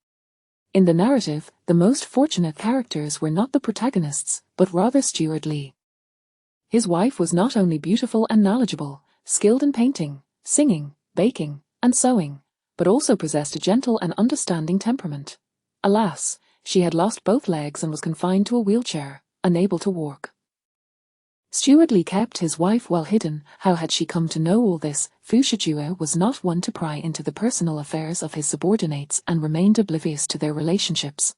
[SPEAKER 1] In the narrative, the most fortunate characters were not the protagonists, but rather Steward Li. His wife was not only beautiful and knowledgeable, skilled in painting, singing, baking, and sewing, but also possessed a gentle and understanding temperament. Alas, she had lost both legs and was confined to a wheelchair, unable to walk. Steward Li kept his wife well hidden. How had she come to know all this? Fu Shijue was not one to pry into the personal affairs of his subordinates and remained oblivious to their relationships.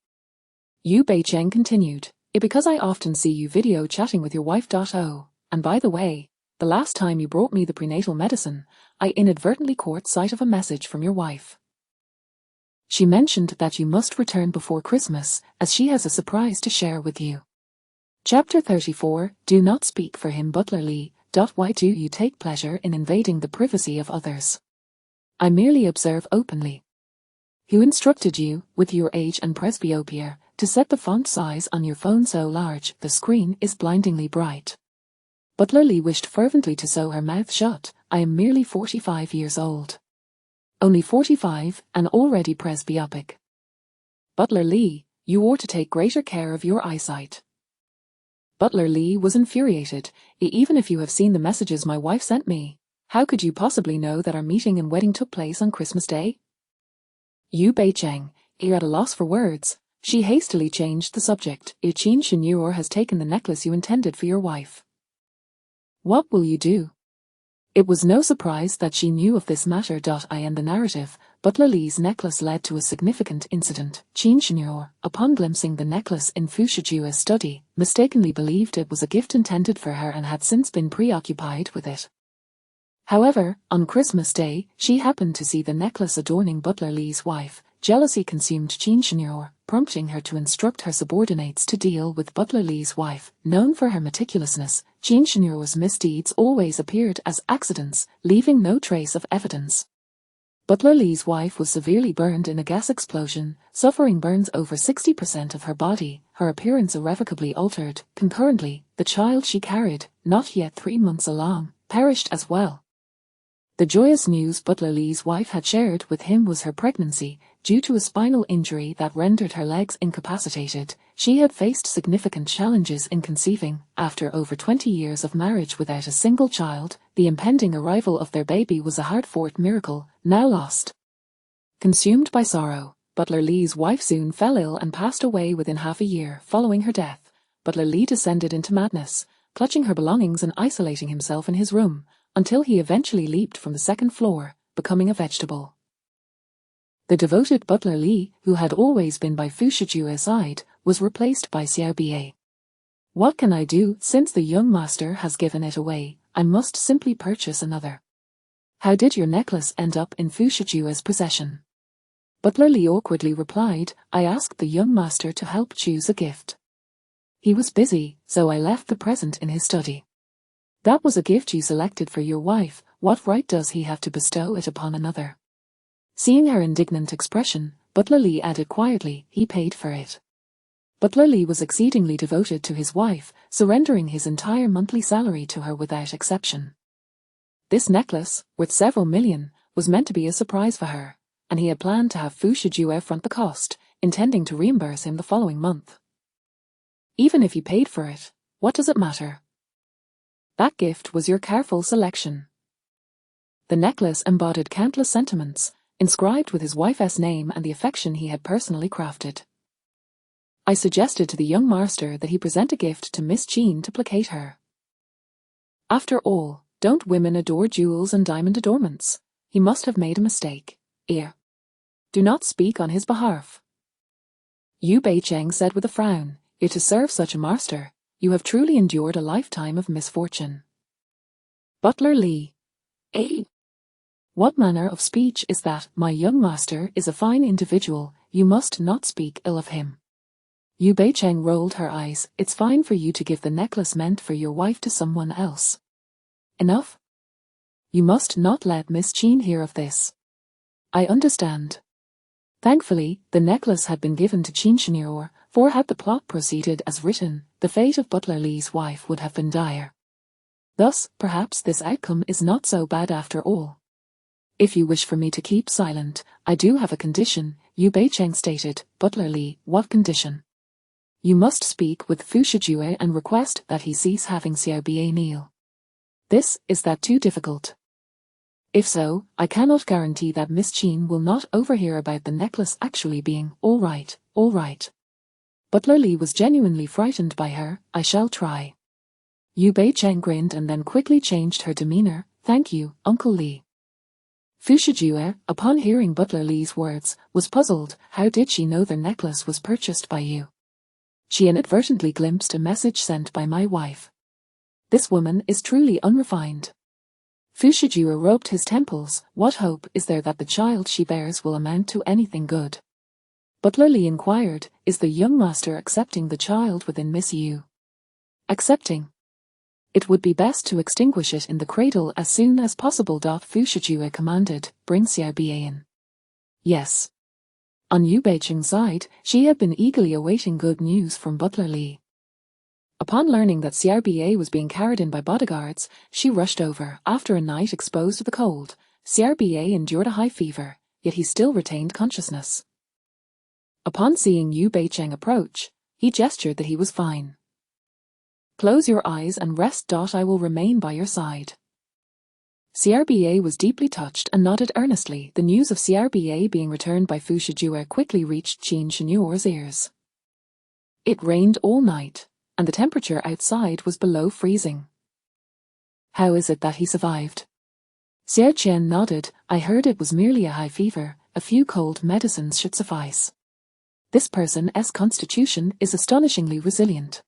[SPEAKER 1] Yu Beicheng continued, because I often see you video chatting with your wife. Oh, and by the way, the last time you brought me the prenatal medicine, I inadvertently caught sight of a message from your wife. She mentioned that you must return before Christmas, as she has a surprise to share with you. Chapter 34, Do not speak for him. Butler Li. Why do you take pleasure in invading the privacy of others? I merely observe openly. Who instructed you, with your age and presbyopia, to set the font size on your phone so large the screen is blindingly bright? Butler Li wished fervently to sew her mouth shut. I am merely 45 years old. Only 45, and already presbyopic. Butler Li, you ought to take greater care of your eyesight. Butler Li was infuriated. Even if you have seen the messages my wife sent me, how could you possibly know that our meeting and wedding took place on Christmas Day? Yu Beicheng, at a loss for words, she hastily changed the subject. Qin Shinyo has taken the necklace you intended for your wife. What will you do? It was no surprise that she knew of this matter. In the narrative, Butler Li's necklace led to a significant incident. Qin Shinyo, upon glimpsing the necklace in Fu Shijue's study, mistakenly believed it was a gift intended for her and had since been preoccupied with it. However, on Christmas Day, she happened to see the necklace adorning Butler Lee's wife. Jealousy consumed Jean Chenier, prompting her to instruct her subordinates to deal with Butler Lee's wife. Known for her meticulousness, Jean Chenier's misdeeds always appeared as accidents, leaving no trace of evidence. Butler Lee's wife was severely burned in a gas explosion, suffering burns over 60% of her body, her appearance irrevocably altered. Concurrently, the child she carried, not yet 3 months along, perished as well. The joyous news Butler Lee's wife had shared with him was her pregnancy. Due to a spinal injury that rendered her legs incapacitated, she had faced significant challenges in conceiving. After over 20 years of marriage without a single child, the impending arrival of their baby was a hard-fought miracle, now lost. Consumed by sorrow, Butler Lee's wife soon fell ill and passed away within half a year following her death. Butler Lee descended into madness, clutching her belongings and isolating himself in his room, until he eventually leaped from the second floor, becoming a vegetable. The devoted Butler Lee, who had always been by Fu Shijue's side, was replaced by Xiao Bie. What can I do? Since the young master has given it away, I must simply purchase another. How did your necklace end up in Fu Shijue's possession? Butler Lee awkwardly replied, I asked the young master to help choose a gift. He was busy, so I left the present in his study. That was a gift you selected for your wife. What right does he have to bestow it upon another? Seeing her indignant expression, Butler Lee added quietly, he paid for it. Butler Lee was exceedingly devoted to his wife, surrendering his entire monthly salary to her without exception. This necklace, worth several million, was meant to be a surprise for her, and he had planned to have Fu Shijue front the cost, intending to reimburse him the following month. Even if he paid for it, what does it matter? That gift was your careful selection. The necklace embodied countless sentiments, inscribed with his wife's name and the affection he had personally crafted. I suggested to the young master that he present a gift to Miss Jean to placate her. After all, don't women adore jewels and diamond adornments? He must have made a mistake. Do not speak on his behalf. Yu Beicheng said with a frown, to serve such a master, you have truly endured a lifetime of misfortune. Butler Lee. What manner of speech is that? My young master is a fine individual, you must not speak ill of him. Yu Beicheng rolled her eyes. It's fine for you to give the necklace meant for your wife to someone else. Enough? You must not let Miss Jean hear of this. I understand. Thankfully, the necklace had been given to Jean Chenier, for had the plot proceeded as written, the fate of Butler Lee's wife would have been dire. Thus, perhaps this outcome is not so bad after all. If you wish for me to keep silent, I do have a condition, Yu Beicheng stated. Butler Lee, what condition? You must speak with Fu Shijue and request that he cease having Xiao Bie kneel. Is that too difficult? If so, I cannot guarantee that Miss Jean will not overhear about the necklace actually being all right. Butler Lee was genuinely frightened by her. I shall try. Yu Beicheng grinned and then quickly changed her demeanor. Thank you, Uncle Lee. Fu Shijue, upon hearing Butler Lee's words, was puzzled. How did she know the necklace was purchased by you? She inadvertently glimpsed a message sent by my wife. This woman is truly unrefined. Fu Shijue rubbed his temples. What hope is there that the child she bears will amount to anything good? Butler Lee inquired, is the young master accepting the child within Miss Yu? Accepting? It would be best to extinguish it in the cradle as soon as possible. Fu Shijue commanded, bring Xiao Bie in. Yes. On Yu Beicheng's side, she had been eagerly awaiting good news from Butler Lee. Upon learning that Xiao Bie was being carried in by bodyguards, she rushed over. After a night exposed to the cold, Xiao Bie endured a high fever, yet he still retained consciousness. Upon seeing Yu Beicheng approach, he gestured that he was fine. Close your eyes and rest. I will remain by your side. Xiao Bie was deeply touched and nodded earnestly. The news of Xiao Bie being returned by Fu Shijue quickly reached Jean Chenier's ears. It rained all night, and the temperature outside was below freezing. How is it that he survived? Xiao Qian nodded. I heard it was merely a high fever. A few cold medicines should suffice. This person's constitution is astonishingly resilient.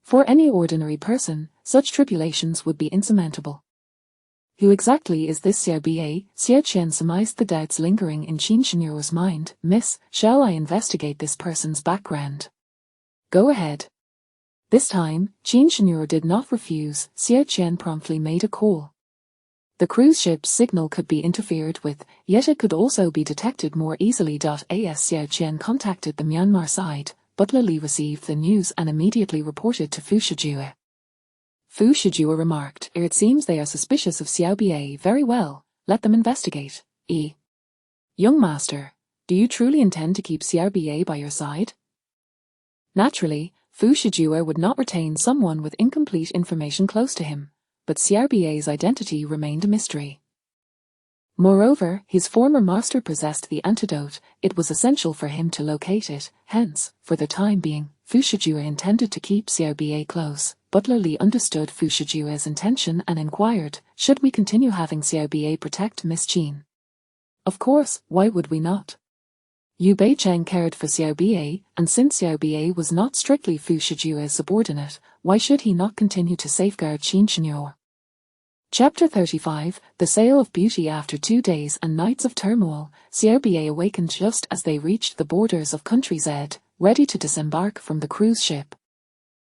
[SPEAKER 1] For any ordinary person, such tribulations would be insurmountable. Who exactly is this Xiao Ba? Xiao Qian surmised the doubts lingering in Qin Shenhuo's mind. Miss, shall I investigate this person's background? Go ahead. This time, Qin Shenhuo did not refuse. Xiao Qian promptly made a call. The cruise ship's signal could be interfered with, yet it could also be detected more easily. As Xiao Qian contacted the Myanmar side, Butler Li received the news and immediately reported to Fu Shijue. Fu Shijue remarked, "It seems they are suspicious of Xiao Ba. Very well, let them investigate." Young master, do you truly intend to keep Xiao Ba by your side? Naturally, Fu Shijue would not retain someone with incomplete information close to him, but Xiao Ba's identity remained a mystery. Moreover, his former master possessed the antidote. It was essential for him to locate it. Hence, for the time being, Fu Shijue intended to keep Xiao Ba close. Butler Li understood Fu Shijue's intention and inquired, "Should we continue having Xiao Ba protect Miss Qin?" "Of course, why would we not?" Yu Beicheng cared for Xiao Ba, and since Xiao Ba was not strictly Fu Shijue's subordinate, why should he not continue to safeguard Qin Shenhuo? Chapter 35, The Sale of Beauty. After 2 days and nights of turmoil, Xiao Ba awakened just as they reached the borders of Country Z, ready to disembark from the cruise ship.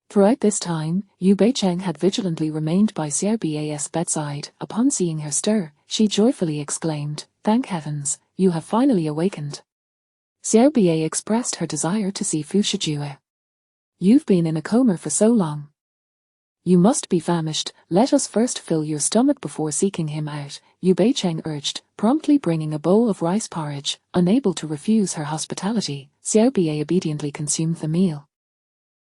[SPEAKER 1] Throughout this time, Yu Beicheng had vigilantly remained by Xiao Ba's bedside. Upon seeing her stir, she joyfully exclaimed, "Thank heavens, you have finally awakened." Xiao Ba expressed her desire to see Fu Shijue. "You've been in a coma for so long. You must be famished. Let us first fill your stomach before seeking him out," Yu Beicheng urged, promptly bringing a bowl of rice porridge. Unable to refuse her hospitality, Xiao Ba obediently consumed the meal.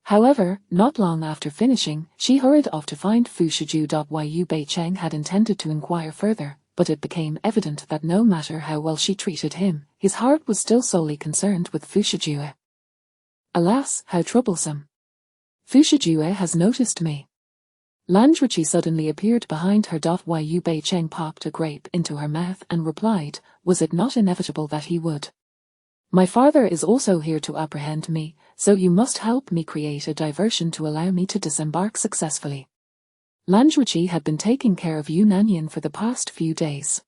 [SPEAKER 1] However, not long after finishing, she hurried off to find Fu Shijue. Yu Beicheng had intended to inquire further, but it became evident that no matter how well she treated him, his heart was still solely concerned with Fu Shijue. Alas, how troublesome. Fu Shijue has noticed me. Lan Zhuqi suddenly appeared behind her. Yu Beicheng popped a grape into her mouth and replied, "Was it not inevitable that he would? My father is also here to apprehend me, so you must help me create a diversion to allow me to disembark successfully." Lan Zhuqi had been taking care of Yu Nanyan for the past few days.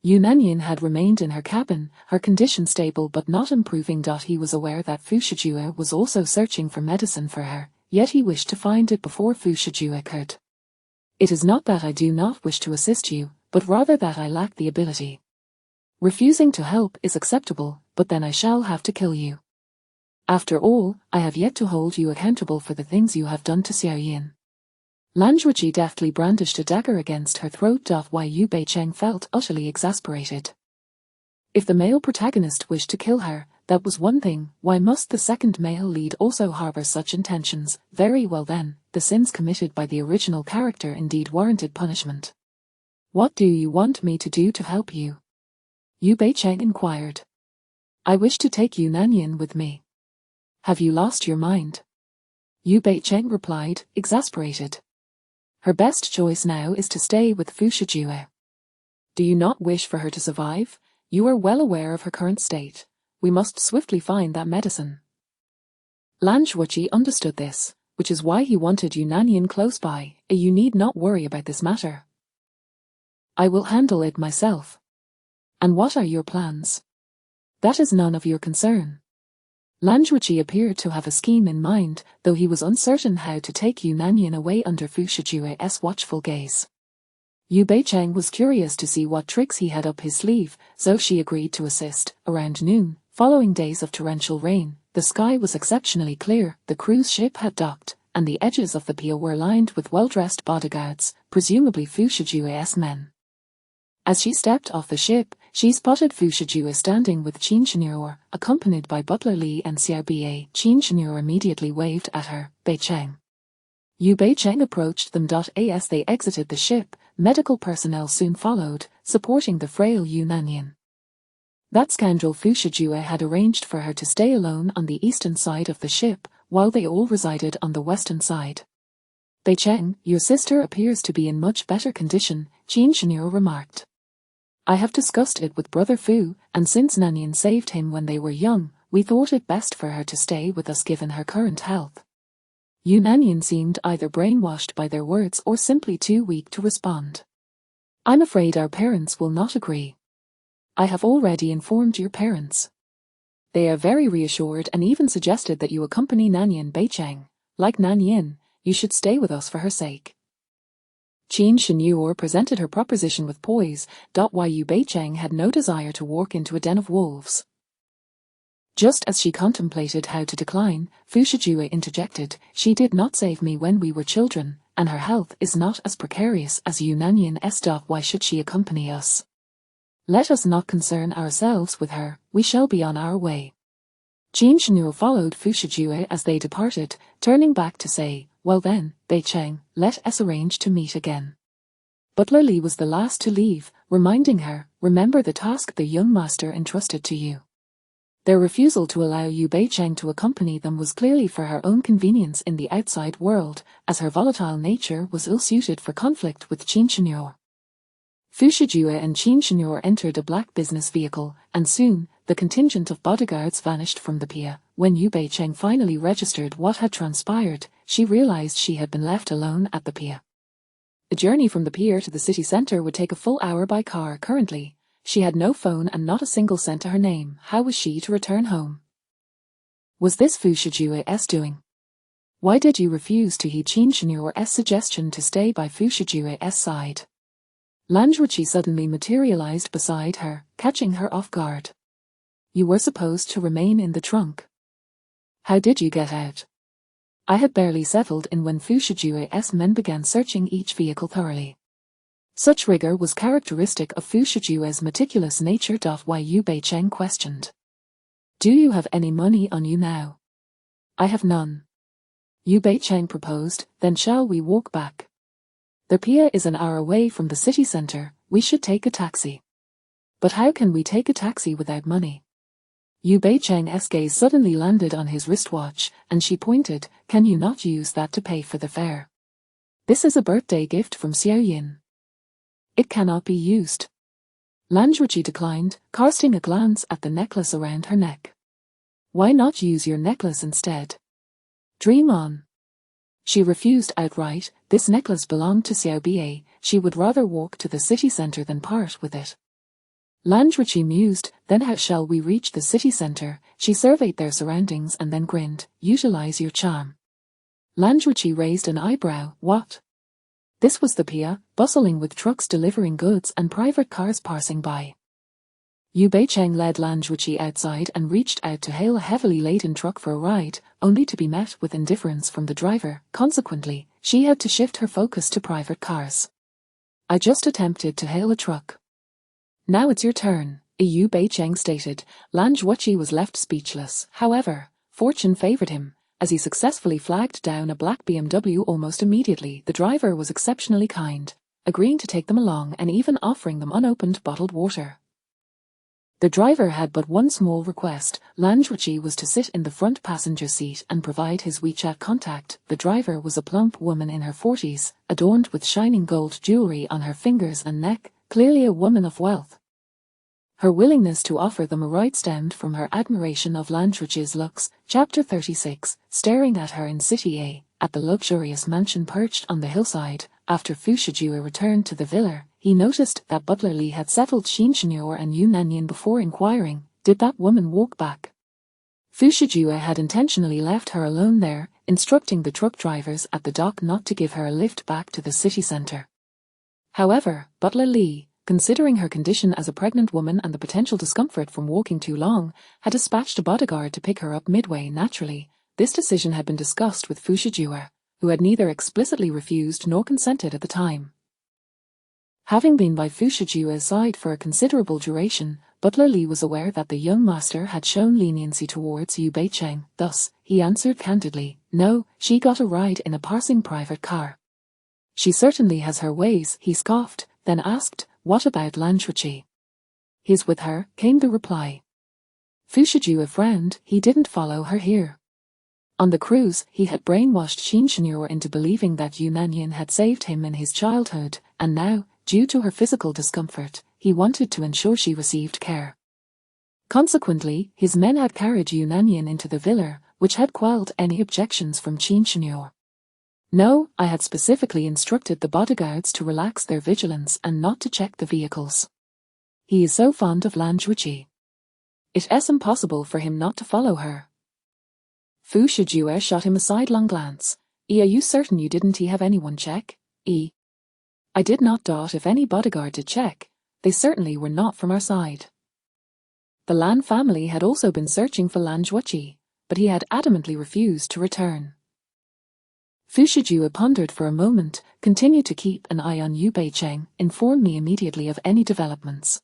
[SPEAKER 1] Yu Nanyan had remained in her cabin, her condition stable but not improving. He was aware that Fu Shijue was also searching for medicine for her, yet he wished to find it before Fu Shijue could. "It is not that I do not wish to assist you, but rather that I lack the ability. Refusing to help is acceptable, but then I shall have to kill you. After all, I have yet to hold you accountable for the things you have done to Xiao Yin." Lan Zhuqi deftly brandished a dagger against her throat. Yu Beicheng felt utterly exasperated. If the male protagonist wished to kill her, that was one thing. Why must the second male lead also harbor such intentions? Very well then, the sins committed by the original character indeed warranted punishment. "What do you want me to do to help you?" Yu Beicheng inquired. "I wish to take Yu Nanyan with me." "Have you lost your mind?" Yu Beicheng replied, exasperated. Her best choice now is to stay with Fu Shijue. "Do you not wish for her to survive? You are well aware of her current state. We must swiftly find that medicine." Lan Zhuqi understood this, which is why he wanted Yu Nanyan close by. "You need not worry about this matter. I will handle it myself." "And what are your plans?" "That is none of your concern." Lan Zhuqi appeared to have a scheme in mind, though he was uncertain how to take Yu Nanyan away under Fu Shijue's watchful gaze. Yu Beicheng was curious to see what tricks he had up his sleeve, so she agreed to assist. Around noon, following days of torrential rain, the sky was exceptionally clear, the cruise ship had docked, and the edges of the pier were lined with well-dressed bodyguards, presumably Fu Shijue's men. As she stepped off the ship, she spotted Fu Shijue standing with Qin Shenhuo, accompanied by Butler Li and Xiao Ba. Qin Shenhuo immediately waved at her. "Beicheng." Yu Beicheng approached them. As they exited the ship, medical personnel soon followed, supporting the frail Yu Nanyan. That scoundrel Fu Shijue had arranged for her to stay alone on the eastern side of the ship, while they all resided on the western side. "Beicheng, your sister appears to be in much better condition," Qin Shenhuo remarked. "I have discussed it with Brother Fu, and since Nanyan saved him when they were young, we thought it best for her to stay with us given her current health." Yu Nanyan seemed either brainwashed by their words or simply too weak to respond. I'm afraid our parents will not agree. I have already informed your parents. They are very reassured and even suggested that you accompany Nanyan Beicheng. Like Nanyan, you should stay with us for her sake. Qin Shenyor presented her proposition with poise. Yu Beicheng had no desire to walk into a den of wolves. Just as she contemplated how to decline, Fu Shijue interjected, "She did not save me when we were children, and her health is not as precarious as Yu Nanyan's. Why should she accompany us? Let us not concern ourselves with her, we shall be on our way." Qin Shenyor followed Fu Shijue as they departed, turning back to say, "Well then, Beicheng, let us arrange to meet again." Butler Li was the last to leave, reminding her, "Remember the task the young master entrusted to you." Their refusal to allow Yu Beicheng to accompany them was clearly for her own convenience in the outside world, as her volatile nature was ill-suited for conflict with Qin Shenyor. Fu Shijue and Qin Shenyor entered a black business vehicle, and soon, the contingent of bodyguards vanished from the pier. When Yu Beicheng finally registered what had transpired, she realized she had been left alone at the pier. The journey from the pier to the city center would take a full hour by car currently. She had no phone and not a single cent to her name. How was she to return home? Was this Fu Shijue's doing? Why did you refuse to heed Qin Shenyor's suggestion to stay by Fu Shijue's side? Lan Zhuqi suddenly materialized beside her, catching her off guard. You were supposed to remain in the trunk. How did you get out? I had barely settled in when Fu Shijue's men began searching each vehicle thoroughly. Such rigor was characteristic of Fu Shijue's meticulous nature. Yu Beicheng questioned. Do you have any money on you now? I have none. Yu Beicheng proposed, then shall we walk back? The pier is an hour away from the city center, we should take a taxi. But how can we take a taxi without money? Yu Beicheng's gaze suddenly landed on his wristwatch, and she pointed, can you not use that to pay for the fare? This is a birthday gift from Xiao Yin. It cannot be used. Lan Zhuqi declined, casting a glance at the necklace around her neck. Why not use your necklace instead? Dream on. She refused outright. This necklace belonged to Xiao Bie. She would rather walk to the city center than part with it. Lan Zhuqi mused, then how shall we reach the city center? She surveyed their surroundings and then grinned, utilize your charm. Lan Zhuqi raised an eyebrow, what? This was the pier, bustling with trucks delivering goods and private cars passing by. Yu Beicheng led Lan Zhuqi outside and reached out to hail a heavily laden truck for a ride, only to be met with indifference from the driver. Consequently, she had to shift her focus to private cars. I just attempted to hail a truck. Now it's your turn, Yu Beicheng stated. Lan Zhuqi was left speechless. However, fortune favored him, as he successfully flagged down a black BMW almost immediately. The driver was exceptionally kind, agreeing to take them along and even offering them unopened bottled water. The driver had but one small request. Lan Zhuqi was to sit in the front passenger seat and provide his WeChat contact. The driver was a plump woman in her 40s, adorned with shining gold jewelry on her fingers and neck, clearly a woman of wealth. Her willingness to offer them a ride stemmed from her admiration of Lan Zhuqi's looks. Chapter 36, staring at her in City A, at the luxurious mansion perched on the hillside. After Fu Shijue returned to the villa, he noticed that Butler Li had settled Qin Shenyor and Yu Nanyan before inquiring, did that woman walk back? Fu Shijue had intentionally left her alone there, instructing the truck drivers at the dock not to give her a lift back to the city center. However, Butler Li, considering her condition as a pregnant woman and the potential discomfort from walking too long, had dispatched a bodyguard to pick her up midway. Naturally, this decision had been discussed with Fu Shijue, who had neither explicitly refused nor consented at the time. Having been by Fu Shijue's side for a considerable duration, Butler Li was aware that the young master had shown leniency towards Yu Beicheng. Thus, he answered candidly, no, she got a ride in a passing private car. She certainly has her ways, he scoffed, then asked, what about Lan Zhuqi? He's with her, came the reply. Fu Shijue frowned, he didn't follow her here. On the cruise, he had brainwashed Qin Shenyor into believing that Yu Nanyan had saved him in his childhood, and now, due to her physical discomfort, he wanted to ensure she received care. Consequently, his men had carried Yu Nanyan into the villa, which had quelled any objections from Qin Shenyor. No, I had specifically instructed the bodyguards to relax their vigilance and not to check the vehicles. He is so fond of Lan Zhuqi. It is impossible for him not to follow her. Fu Shijue shot him a sidelong glance. Are you certain you didn't have anyone check? I did not. If any bodyguard did check, they certainly were not from our side. The Lan family had also been searching for Lan Zhuqi, but he had adamantly refused to return. Fu Shijue pondered for a moment, continued to keep an eye on Yu Beicheng, inform me immediately of any developments.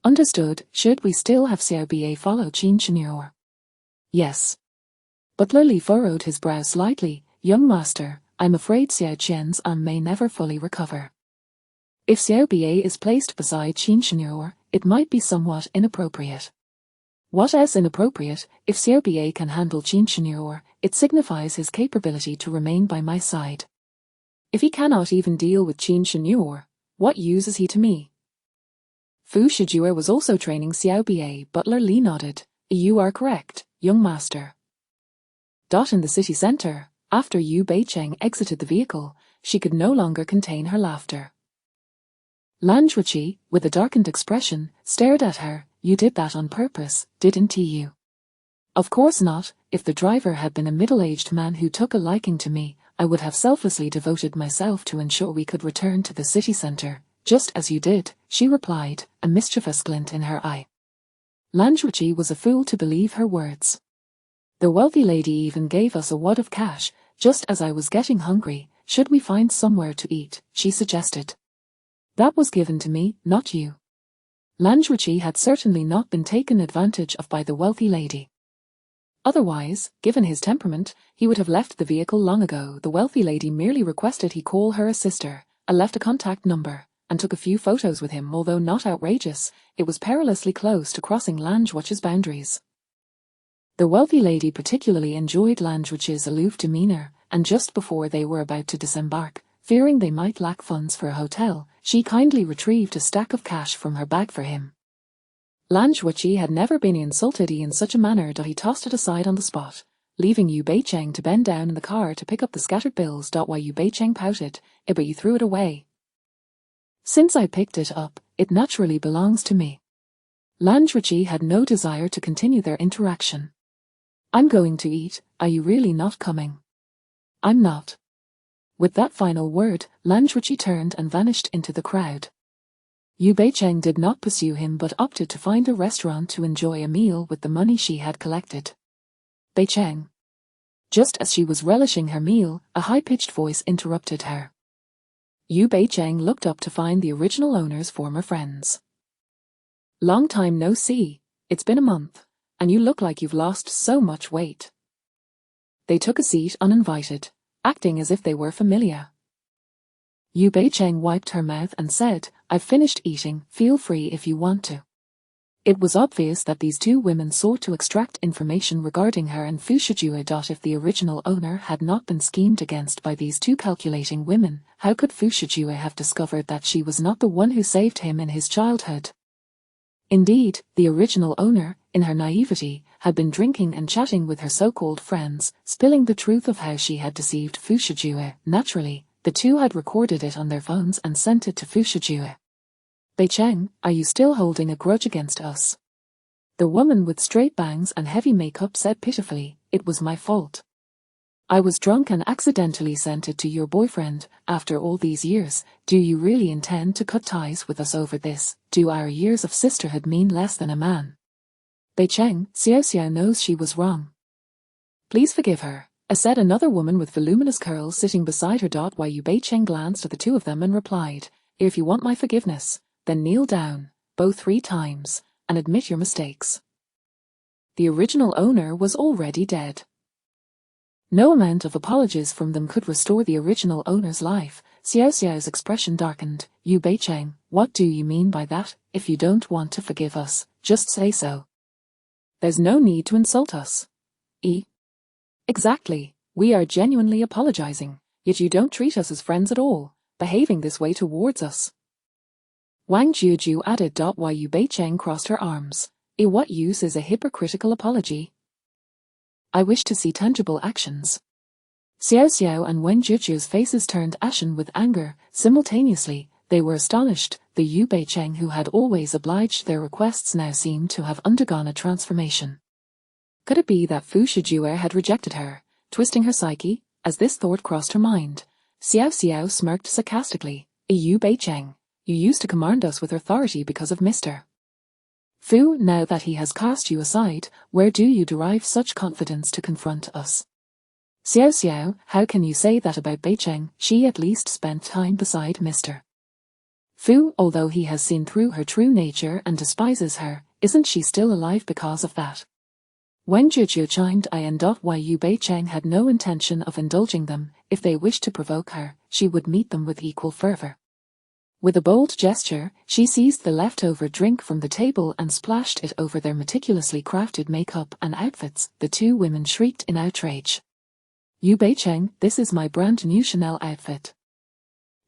[SPEAKER 1] Understood. Should we still have Xiao Ba follow Qin Shenyor? Yes. Butler Li furrowed his brow slightly. Young master, I'm afraid Xiao Qian's arm may never fully recover. If Xiao Ba is placed beside Qin Shenyor, it might be somewhat inappropriate. What is inappropriate? If Xiao Ba can handle Qin Shenyor, it signifies his capability to remain by my side. If he cannot even deal with Qin Shenyor, what use is he to me? Fu Shijue was also training Xiao Ba. Butler Li nodded. You are correct, young master. In the city center, after Yu Beicheng exited the vehicle, she could no longer contain her laughter. Lan Zhuqi, with a darkened expression, stared at her. You did that on purpose, didn't you? Of course not. If the driver had been a middle-aged man who took a liking to me, I would have selflessly devoted myself to ensure we could return to the city center, just as you did, she replied, a mischievous glint in her eye. Lan Zhuqi was a fool to believe her words. The wealthy lady even gave us a wad of cash, just as I was getting hungry. Should we find somewhere to eat, she suggested. That was given to me, not you. Lan Zhuqi had certainly not been taken advantage of by the wealthy lady. Otherwise, given his temperament, he would have left the vehicle long ago. The wealthy lady merely requested he call her a sister, left a contact number, and took a few photos with him. Although not outrageous, it was perilously close to crossing Lan Zhuqi's boundaries. The wealthy lady particularly enjoyed Lan Zhuqi's aloof demeanor, and just before they were about to disembark, fearing they might lack funds for a hotel, she kindly retrieved a stack of cash from her bag for him. Lan Zhuqi had never been insulted in such a manner that he tossed it aside on the spot, leaving Yu Beicheng to bend down in the car to pick up the scattered bills. Why Yu Beicheng pouted, but you threw it away. Since I picked it up, it naturally belongs to me. Lan Zhuqi had no desire to continue their interaction. I'm going to eat, are you really not coming? I'm not. With that final word, Lan Zhuqi turned and vanished into the crowd. Yu Beicheng did not pursue him but opted to find a restaurant to enjoy a meal with the money she had collected. Beicheng. Just as she was relishing her meal, a high-pitched voice interrupted her. Yu Beicheng looked up to find the original owner's former friends. Long time no see, it's been a month, and you look like you've lost so much weight. They took a seat uninvited, acting as if they were familiar. Yu Beicheng wiped her mouth and said, I've finished eating, feel free if you want to. It was obvious that these two women sought to extract information regarding her and Fu Shijue. If the original owner had not been schemed against by these two calculating women, how could Fu Shijue have discovered that she was not the one who saved him in his childhood? Indeed, the original owner, in her naivety, had been drinking and chatting with her so-called friends, spilling the truth of how she had deceived Fu Shijue. Naturally, the two had recorded it on their phones and sent it to Fu Shijue. Beicheng, are you still holding a grudge against us? The woman with straight bangs and heavy makeup said pitifully, it was my fault. I was drunk and accidentally sent it to your boyfriend. After all these years, do you really intend to cut ties with us over this? Do our years of sisterhood mean less than a man? Beicheng, Xiao knows she was wrong. Please forgive her, said another woman with voluminous curls sitting beside her. While Yu Beicheng glanced at the two of them and replied, if you want my forgiveness, then kneel down, both 3 times, and admit your mistakes. The original owner was already dead. No amount of apologies from them could restore the original owner's life. Xiao's expression darkened. Yu Beicheng, what do you mean by that? If you don't want to forgive us, just say so. There's no need to insult us. Exactly, we are genuinely apologizing, yet you don't treat us as friends at all, behaving this way towards us. Wang Jiuju added. While Yu Beicheng crossed her arms. What use is a hypocritical apology? I wish to see tangible actions. Xiao Xiao and Wen Juju's faces turned ashen with anger. Simultaneously, they were astonished. The Yu Beicheng who had always obliged their requests now seemed to have undergone a transformation. Could it be that Fu Shijue had rejected her, twisting her psyche? As this thought crossed her mind, Xiao Xiao smirked sarcastically. Yu Beicheng, you used to command us with authority because of Mr. Fu. Now that he has cast you aside, where do you derive such confidence to confront us? Xiao Xiao, how can you say that about Beicheng? She at least spent time beside Mr. Fu. Although he has seen through her true nature and despises her, isn't she still alive because of that? Wen Juju chimed in. Why Yu Beicheng had no intention of indulging them. If they wished to provoke her, she would meet them with equal fervor. With a bold gesture, she seized the leftover drink from the table and splashed it over their meticulously crafted makeup and outfits. The two women shrieked in outrage. Yu Beicheng, this is my brand new Chanel outfit.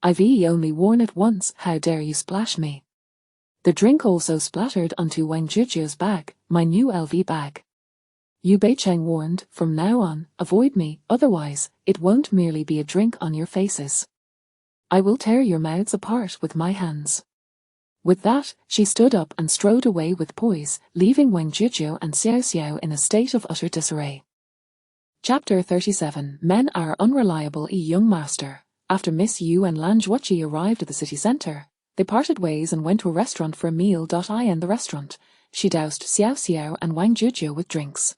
[SPEAKER 1] I've only worn it once. How dare you splash me? The drink also splattered onto Wen Juju's bag, my new LV bag. Yu Beicheng warned, from now on, avoid me, otherwise, it won't merely be a drink on your faces. I will tear your mouths apart with my hands. With that, she stood up and strode away with poise, leaving Wen Juju and Xiao Xiao in a state of utter disarray. Chapter 37. Men are unreliable. Young master. After Miss Yu and Lan Zhuoqi arrived at the city center, they parted ways and went to a restaurant for a meal. In the restaurant, she doused Xiao Xiao and Wang Juju with drinks.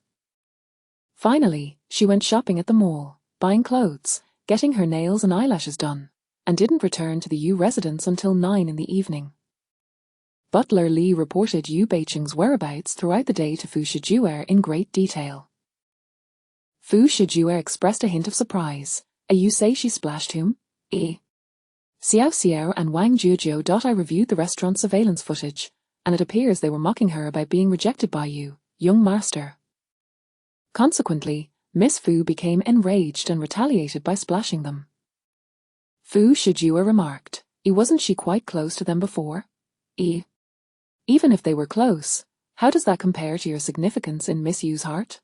[SPEAKER 1] Finally, she went shopping at the mall, buying clothes, getting her nails and eyelashes done, and didn't return to the Yu residence until 9 in the evening. Butler Li reported Yu Beicheng's whereabouts throughout the day to Fu Shijue in great detail. Fu Shijue expressed a hint of surprise. You say she splashed him? Xiao Xiao and Wang Juju. I reviewed the restaurant surveillance footage, and it appears they were mocking her about being rejected by you, young master. Consequently, Miss Fu became enraged and retaliated by splashing them. Fu Shijue remarked, wasn't she quite close to them before? Even if they were close, how does that compare to your significance in Miss Yu's heart?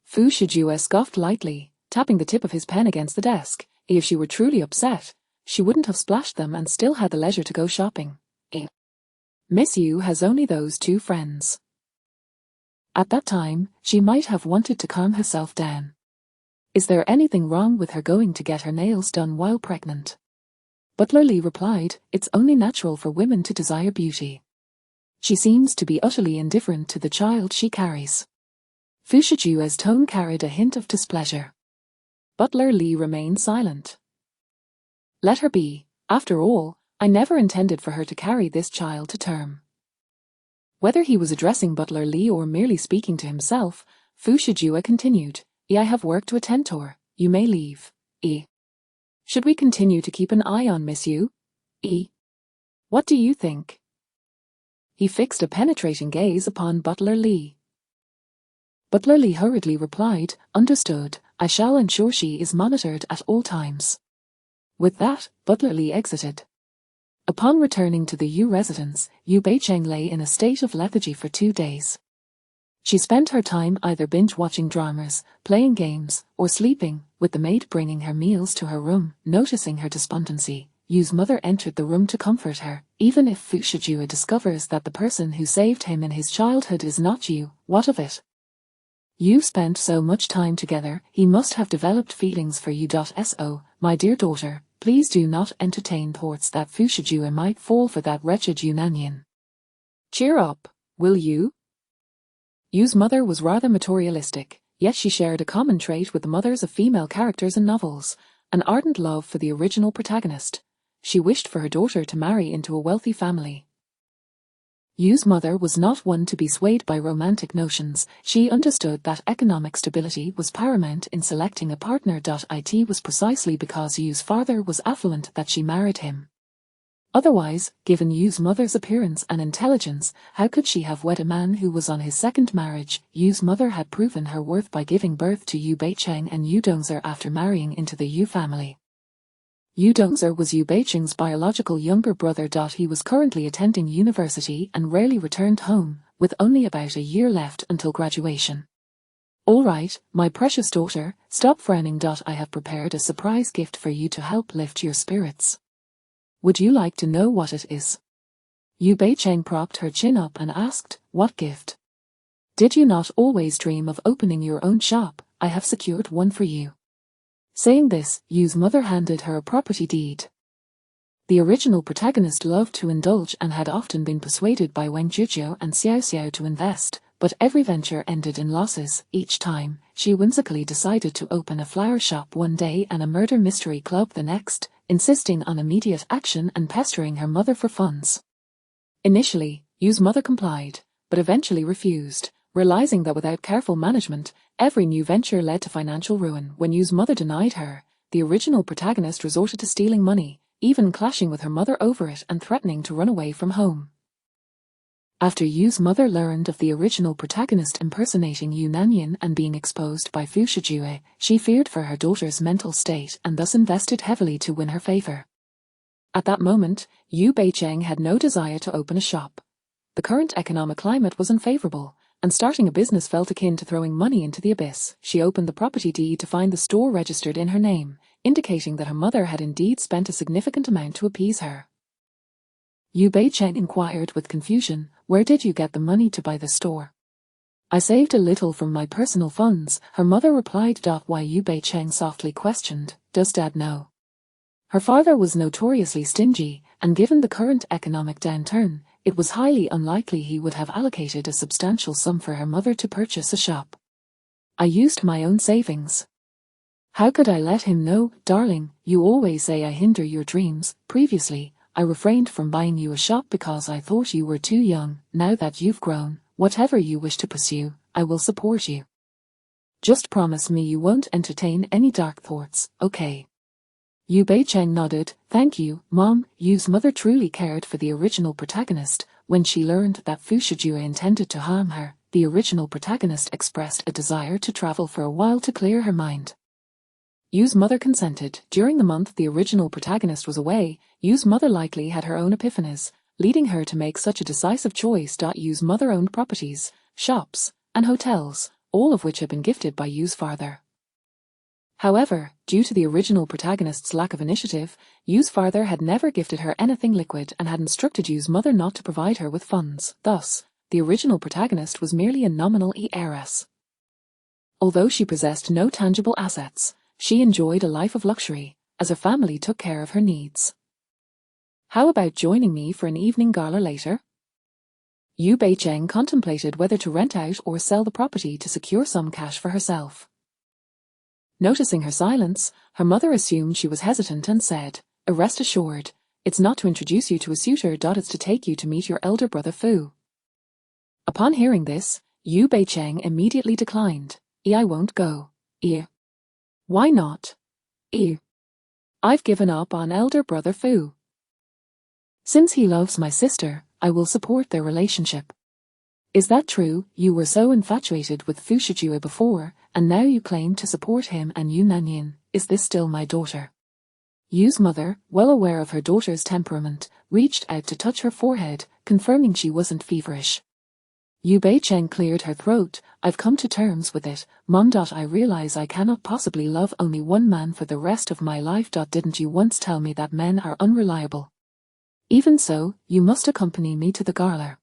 [SPEAKER 1] Fu Shijue scoffed lightly, tapping the tip of his pen against the desk. If she were truly upset, she wouldn't have splashed them and still had the leisure to go shopping. Miss Yu has only those two friends. At that time, she might have wanted to calm herself down. Is there anything wrong with her going to get her nails done while pregnant? Butler Li replied, it's only natural for women to desire beauty. She seems to be utterly indifferent to the child she carries. Fu Shijue's tone carried a hint of displeasure. Butler Li remained silent. Let her be. After all, I never intended for her to carry this child to term. Whether he was addressing Butler Li or merely speaking to himself, Fu Shijue continued, I have work to attend to. You may leave. Should we continue to keep an eye on Miss Yu? What do you think? He fixed a penetrating gaze upon Butler Li. Butler Li hurriedly replied, understood, I shall ensure she is monitored at all times. With that, Butler Li exited. Upon returning to the Yu residence, Yu Beicheng lay in a state of lethargy for 2 days. She spent her time either binge-watching dramas, playing games, or sleeping, with the maid bringing her meals to her room. Noticing her despondency, Yu's mother entered the room to comfort her. Even if Fu Shijue discovers that the person who saved him in his childhood is not Yu, what of it? You spent so much time together, he must have developed feelings for you. So, my dear daughter, please do not entertain thoughts that Fu Shijue might fall for that wretched Yunanian. Cheer up, will you? Yu's mother was rather materialistic, yet she shared a common trait with the mothers of female characters in novels, an ardent love for the original protagonist. She wished for her daughter to marry into a wealthy family. Yu's mother was not one to be swayed by romantic notions. She understood that economic stability was paramount in selecting a partner. It was precisely because Yu's father was affluent that she married him. Otherwise, given Yu's mother's appearance and intelligence, how could she have wed a man who was on his second marriage? Yu's mother had proven her worth by giving birth to Yu Beicheng and Yu Dongzhe after marrying into the Yu family. Yu Dongzhe was Yu Beicheng's biological younger brother. He was currently attending university and rarely returned home, with only about a year left until graduation. All right, my precious daughter, stop frowning. I have prepared a surprise gift for you to help lift your spirits. Would you like to know what it is? Yu Beicheng propped her chin up and asked, what gift? Did you not always dream of opening your own shop? I have secured one for you. Saying this, Yu's mother handed her a property deed. The original protagonist loved to indulge and had often been persuaded by Wang Jujiu and Xiao Xiao to invest, but every venture ended in losses. Each time, she whimsically decided to open a flower shop one day and a murder mystery club the next, insisting on immediate action and pestering her mother for funds. Initially, Yu's mother complied, but eventually refused, realizing that without careful management, every new venture led to financial ruin. When Yu's mother denied her, the original protagonist resorted to stealing money, even clashing with her mother over it and threatening to run away from home. After Yu's mother learned of the original protagonist impersonating Yu Nanyan and being exposed by Fu Shijue, she feared for her daughter's mental state and thus invested heavily to win her favor. At that moment, Yu Beicheng had no desire to open a shop. The current economic climate was unfavorable, and starting a business felt akin to throwing money into the abyss. She opened the property deed to find the store registered in her name, indicating that her mother had indeed spent a significant amount to appease her. Yu Beicheng inquired with confusion, where did you get the money to buy the store? I saved a little from my personal funds, her mother replied. Why? Yu Beicheng softly questioned, does Dad know? Her father was notoriously stingy, and given the current economic downturn, it was highly unlikely he would have allocated a substantial sum for her mother to purchase a shop. I used my own savings. How could I let him know? Darling, you always say I hinder your dreams. Previously, I refrained from buying you a shop because I thought you were too young. Now that you've grown, whatever you wish to pursue, I will support you. Just promise me you won't entertain any dark thoughts, okay? Yu Beicheng nodded. Thank you, Mom. Yu's mother truly cared for the original protagonist. When she learned that Fu Shijue intended to harm her, the original protagonist expressed a desire to travel for a while to clear her mind. Yu's mother consented. During the month the original protagonist was away, Yu's mother likely had her own epiphanies, leading her to make such a decisive choice. Yu's mother owned properties, shops, and hotels, all of which had been gifted by Yu's father. However, due to the original protagonist's lack of initiative, Yu's father had never gifted her anything liquid and had instructed Yu's mother not to provide her with funds. Thus, the original protagonist was merely a nominal heiress. Although she possessed no tangible assets, she enjoyed a life of luxury, as her family took care of her needs. How about joining me for an evening gala later? Yu Beicheng contemplated whether to rent out or sell the property to secure some cash for herself. Noticing her silence, her mother assumed she was hesitant and said, rest assured, it's not to introduce you to a suitor. It's to take you to meet your elder brother Fu. Upon hearing this, Yu Beicheng immediately declined. I won't go. Why not? I've given up on elder brother Fu. Since he loves my sister, I will support their relationship. Is that true? You were so infatuated with Fu Shijue before, and now you claim to support him and Yu Nanyan. Is this still my daughter? Yu's mother, well aware of her daughter's temperament, reached out to touch her forehead, confirming she wasn't feverish. Yu Beicheng cleared her throat. I've come to terms with it, Mom. I realize I cannot possibly love only one man for the rest of my life. Didn't you once tell me that men are unreliable? Even so, you must accompany me to the gala.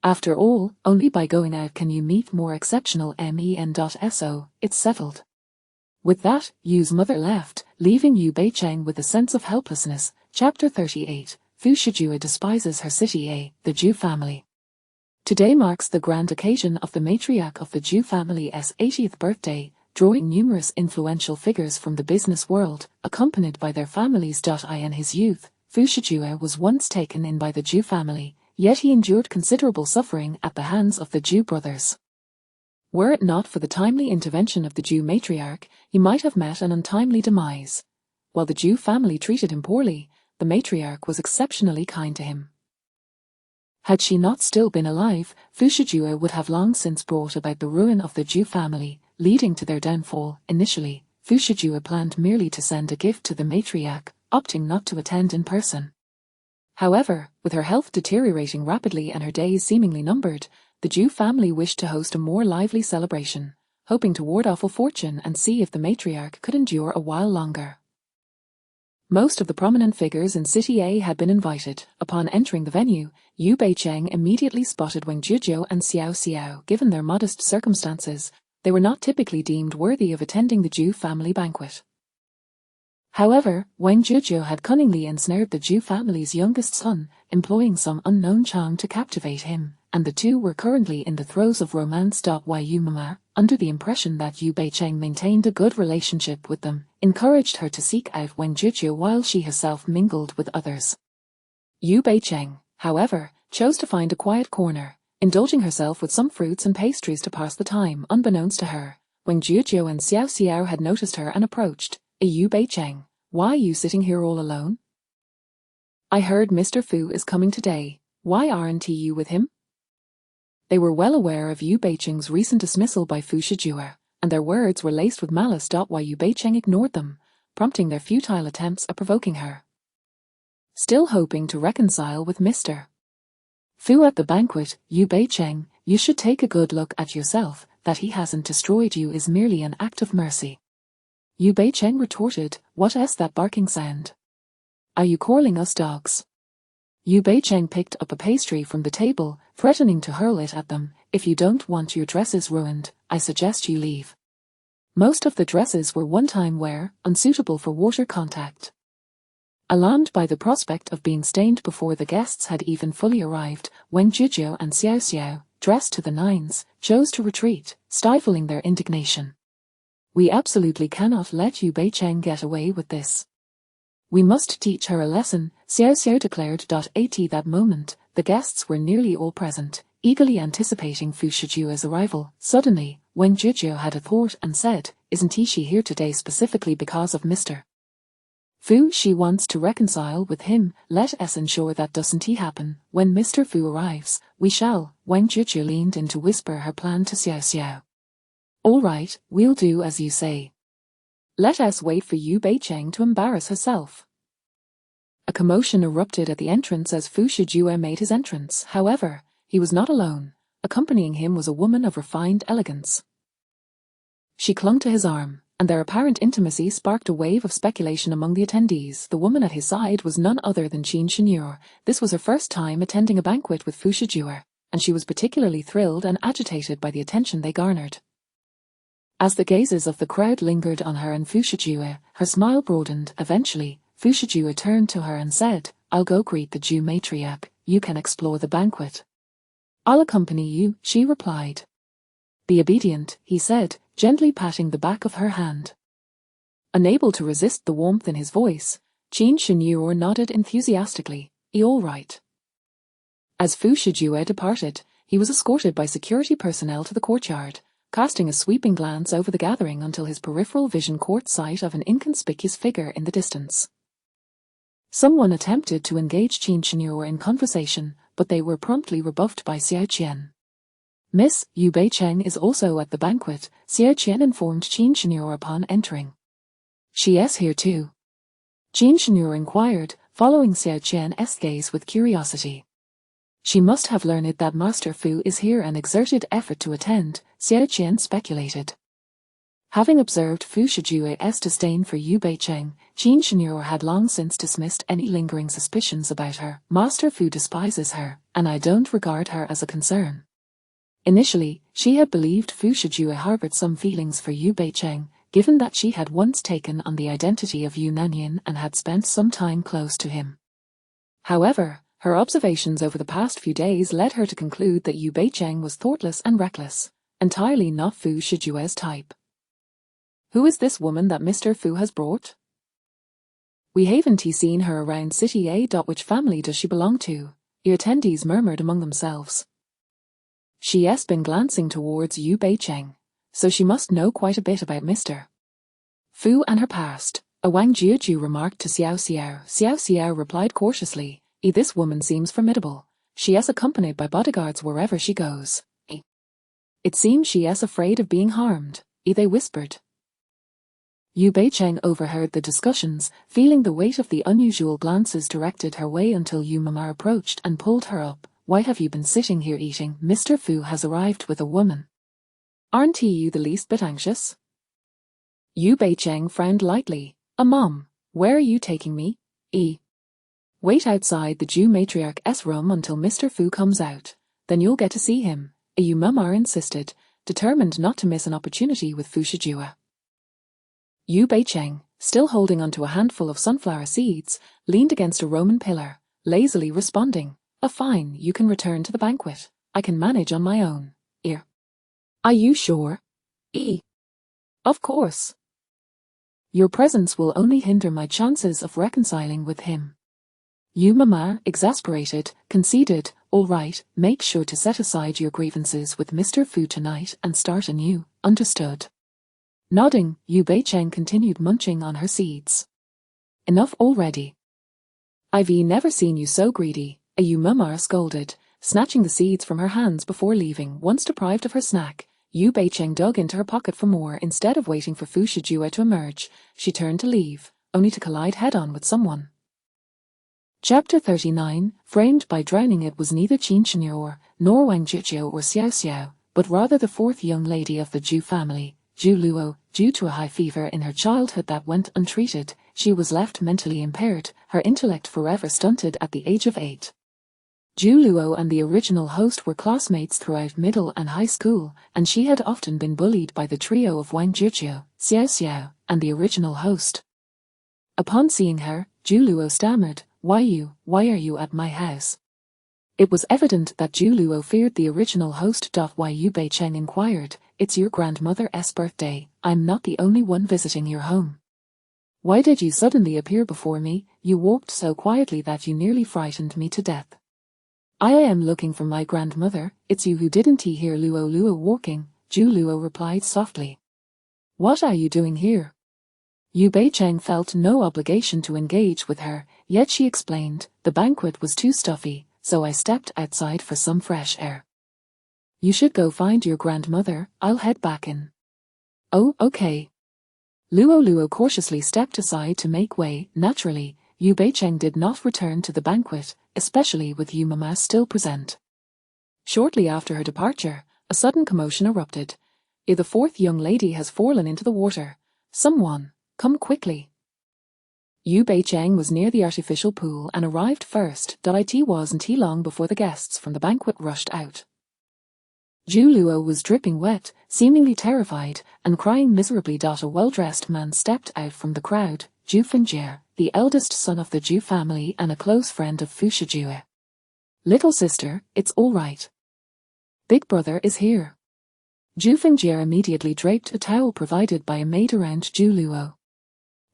[SPEAKER 1] After all, only by going out can you meet more exceptional men. So, it's settled. With that, Yu's mother left, leaving Yu Beicheng with a sense of helplessness. Chapter 38, Fu Shijue despises her city. The Ju family. Today marks the grand occasion of the matriarch of the Ju family's 80th birthday, drawing numerous influential figures from the business world, accompanied by their families. In his youth, Fu Shijue was once taken in by the Ju family, yet he endured considerable suffering at the hands of the Ju brothers. Were it not for the timely intervention of the Ju matriarch, he might have met an untimely demise. While the Ju family treated him poorly, the matriarch was exceptionally kind to him. Had she not still been alive, Fu Shijue would have long since brought about the ruin of the Ju family, leading to their downfall. Initially, Fu Shijue planned merely to send a gift to the matriarch, opting not to attend in person. However, with her health deteriorating rapidly and her days seemingly numbered, the Ju family wished to host a more lively celebration. hoping to ward off a fortune and see if the matriarch could endure a while longer. Most of the prominent figures in City A had been invited. Upon entering the venue, Yu Beicheng immediately spotted Wang Jizhou and Xiao Xiao. Given their modest circumstances, they were not typically deemed worthy of attending the Zhu family banquet. However, Wang Jizhou had cunningly ensnared the Zhu family's youngest son, employing some unknown charm to captivate him, and the two were currently in the throes of romance. Yu Mama, under the impression that Yu Beicheng maintained a good relationship with them, encouraged her to seek out Wang Jizhou while she herself mingled with others. Yu Beicheng, however, chose to find a quiet corner, indulging herself with some fruits and pastries to pass the time. Unbeknownst to her, Wang Jizhou and Xiao Xiao had noticed her and approached. Yu Beicheng, why are you sitting here all alone? I heard Mr. Fu is coming today. Why aren't you with him? They were well aware of Yu Beicheng's recent dismissal by Fu Shijue, and their words were laced with malice. Why Yu Beicheng ignored them, prompting their futile attempts at provoking her. Still hoping to reconcile with Mr. Fu at the banquet, Yu Beicheng, you should take a good look at yourself. That he hasn't destroyed you is merely an act of mercy. Yu Beicheng retorted, what is that barking sound? Are you calling us dogs? Yu Beicheng picked up a pastry from the table, threatening to hurl it at them. If you don't want your dresses ruined, I suggest you leave. Most of the dresses were one-time wear, unsuitable for water contact. Alarmed by the prospect of being stained before the guests had even fully arrived, Wang Jizhou and Xiao Xiao, dressed to the nines, chose to retreat, stifling their indignation. We absolutely cannot let Yu Beicheng get away with this. We must teach her a lesson, Xiao Xiao declared. At that moment, the guests were nearly all present, eagerly anticipating Fu Shijue's arrival. Suddenly, Wang Jizhou had a thought and said, isn't she here today specifically because of Mr. Fu? She wants to reconcile with him. Let us ensure that doesn't happen. When Mr. Fu arrives, we shall. Wang Jizhou leaned in to whisper her plan to Xiao Xiao. All right, we'll do as you say. Let us wait for Yu Beicheng to embarrass herself. A commotion erupted at the entrance as Fu Shijue made his entrance. However, he was not alone. Accompanying him was a woman of refined elegance. She clung to his arm, and their apparent intimacy sparked a wave of speculation among the attendees. The woman at his side was none other than Qin Shenyu. This was her first time attending a banquet with Fu Shijue, and she was particularly thrilled and agitated by the attention they garnered. As the gazes of the crowd lingered on her and Fu Shijue, her smile broadened. Eventually, Fu Shijue turned to her and said, I'll go greet the Zhu matriarch, you can explore the banquet. I'll accompany you, she replied. Be obedient, he said, gently patting the back of her hand. Unable to resist the warmth in his voice, Qin Shenyu nodded enthusiastically, all right. As Fu Shijue departed, he was escorted by security personnel to the courtyard, casting a sweeping glance over the gathering until his peripheral vision caught sight of an inconspicuous figure in the distance. Someone attempted to engage Qin Shenyu in conversation, but they were promptly rebuffed by Xiao Qian. Miss Yu Beicheng is also at the banquet, Xiao Qian informed Qin Shenyu upon entering. She is here too. Qin Shenyu inquired, following Xiao Qian's gaze with curiosity. She must have learned that Master Fu is here and exerted effort to attend, Xiao Qian speculated. Having observed Fu Shijue's disdain for Yu Beicheng, Qin Shenyu had long since dismissed any lingering suspicions about her. Master Fu despises her, and I don't regard her as a concern. Initially, she had believed Fu Shijue harbored some feelings for Yu Beicheng, given that she had once taken on the identity of Yu Nanyan and had spent some time close to him. However, her observations over the past few days led her to conclude that Yu Beicheng was thoughtless and reckless, entirely not Fu Shijue's type. Who is this woman that Mr. Fu has brought? We haven't seen her around City A. Which family does she belong to? The attendees murmured among themselves. She has been glancing towards Yu Beicheng, so she must know quite a bit about Mr. Fu and her past, a Wang Jizhou remarked to Xiao Xiao. Xiao Xiao replied cautiously, this woman seems formidable. She is accompanied by bodyguards wherever she goes. It seems she is afraid of being harmed, they whispered. Yu Beicheng overheard the discussions, feeling the weight of the unusual glances directed her way until Yu Mama approached and pulled her up. Why have you been sitting here eating? Mr. Fu has arrived with a woman. Aren't you the least bit anxious? Yu Beicheng frowned lightly. Mom, where are you taking me? Wait outside the Jew matriarch's room until Mr. Fu comes out. Then you'll get to see him, Yu Mama insisted, determined not to miss an opportunity with Fu Shijua. Yu Beicheng, still holding onto a handful of sunflower seeds, leaned against a Roman pillar, lazily responding, fine, you can return to the banquet. I can manage on my own. Are you sure? Of course. Your presence will only hinder my chances of reconciling with him. Yu Mama, exasperated, conceded, all right, make sure to set aside your grievances with Mr. Fu tonight and start anew, understood. Nodding, Yu Beicheng continued munching on her seeds. Enough already. I've never seen you so greedy, Yu Mama scolded, snatching the seeds from her hands before leaving. Once deprived of her snack, Yu Beicheng dug into her pocket for more. Instead of waiting for Fu Shijua to emerge, she turned to leave, only to collide head-on with someone. Chapter 39, framed by drowning. It was neither Qin Shenyor, nor Wang Jiqiu or Xiao Xiao, but rather the fourth young lady of the Zhu family, Zhu Luo. Due to a high fever in her childhood that went untreated, she was left mentally impaired, her intellect forever stunted at the age of 8. Zhu Luo and the original host were classmates throughout middle and high school, and she had often been bullied by the trio of Wang Jiqiu, Xiao Xiao, and the original host. Upon seeing her, Zhu Luo stammered, Why are you at my house? It was evident that Zhu Luo feared the original host. Why? Yu Beicheng inquired. It's your grandmother's birthday. I'm not the only one visiting your home. Why did you suddenly appear before me? You walked so quietly that you nearly frightened me to death. I am looking for my grandmother. It's you who didn't hear Luo walking, Zhu Luo replied softly. What are you doing here? Yu Beicheng felt no obligation to engage with her, yet she explained, the banquet was too stuffy, so I stepped outside for some fresh air. You should go find your grandmother, I'll head back in. Oh, okay. Luo cautiously stepped aside to make way. Naturally, Yu Beicheng did not return to the banquet, especially with Yu Mama still present. Shortly after her departure, a sudden commotion erupted. The fourth young lady has fallen into the water. Someone, come quickly. Yu Beicheng was near the artificial pool and arrived first. It wasn't long before the guests from the banquet rushed out. Zhu Luo was dripping wet, seemingly terrified, and crying miserably. A well-dressed man stepped out from the crowd, Zhu Fingjie, the eldest son of the Zhu family and a close friend of Fu Shijua. Little sister, it's all right. Big brother is here. Zhu Fingjie immediately draped a towel provided by a maid around Zhu Luo.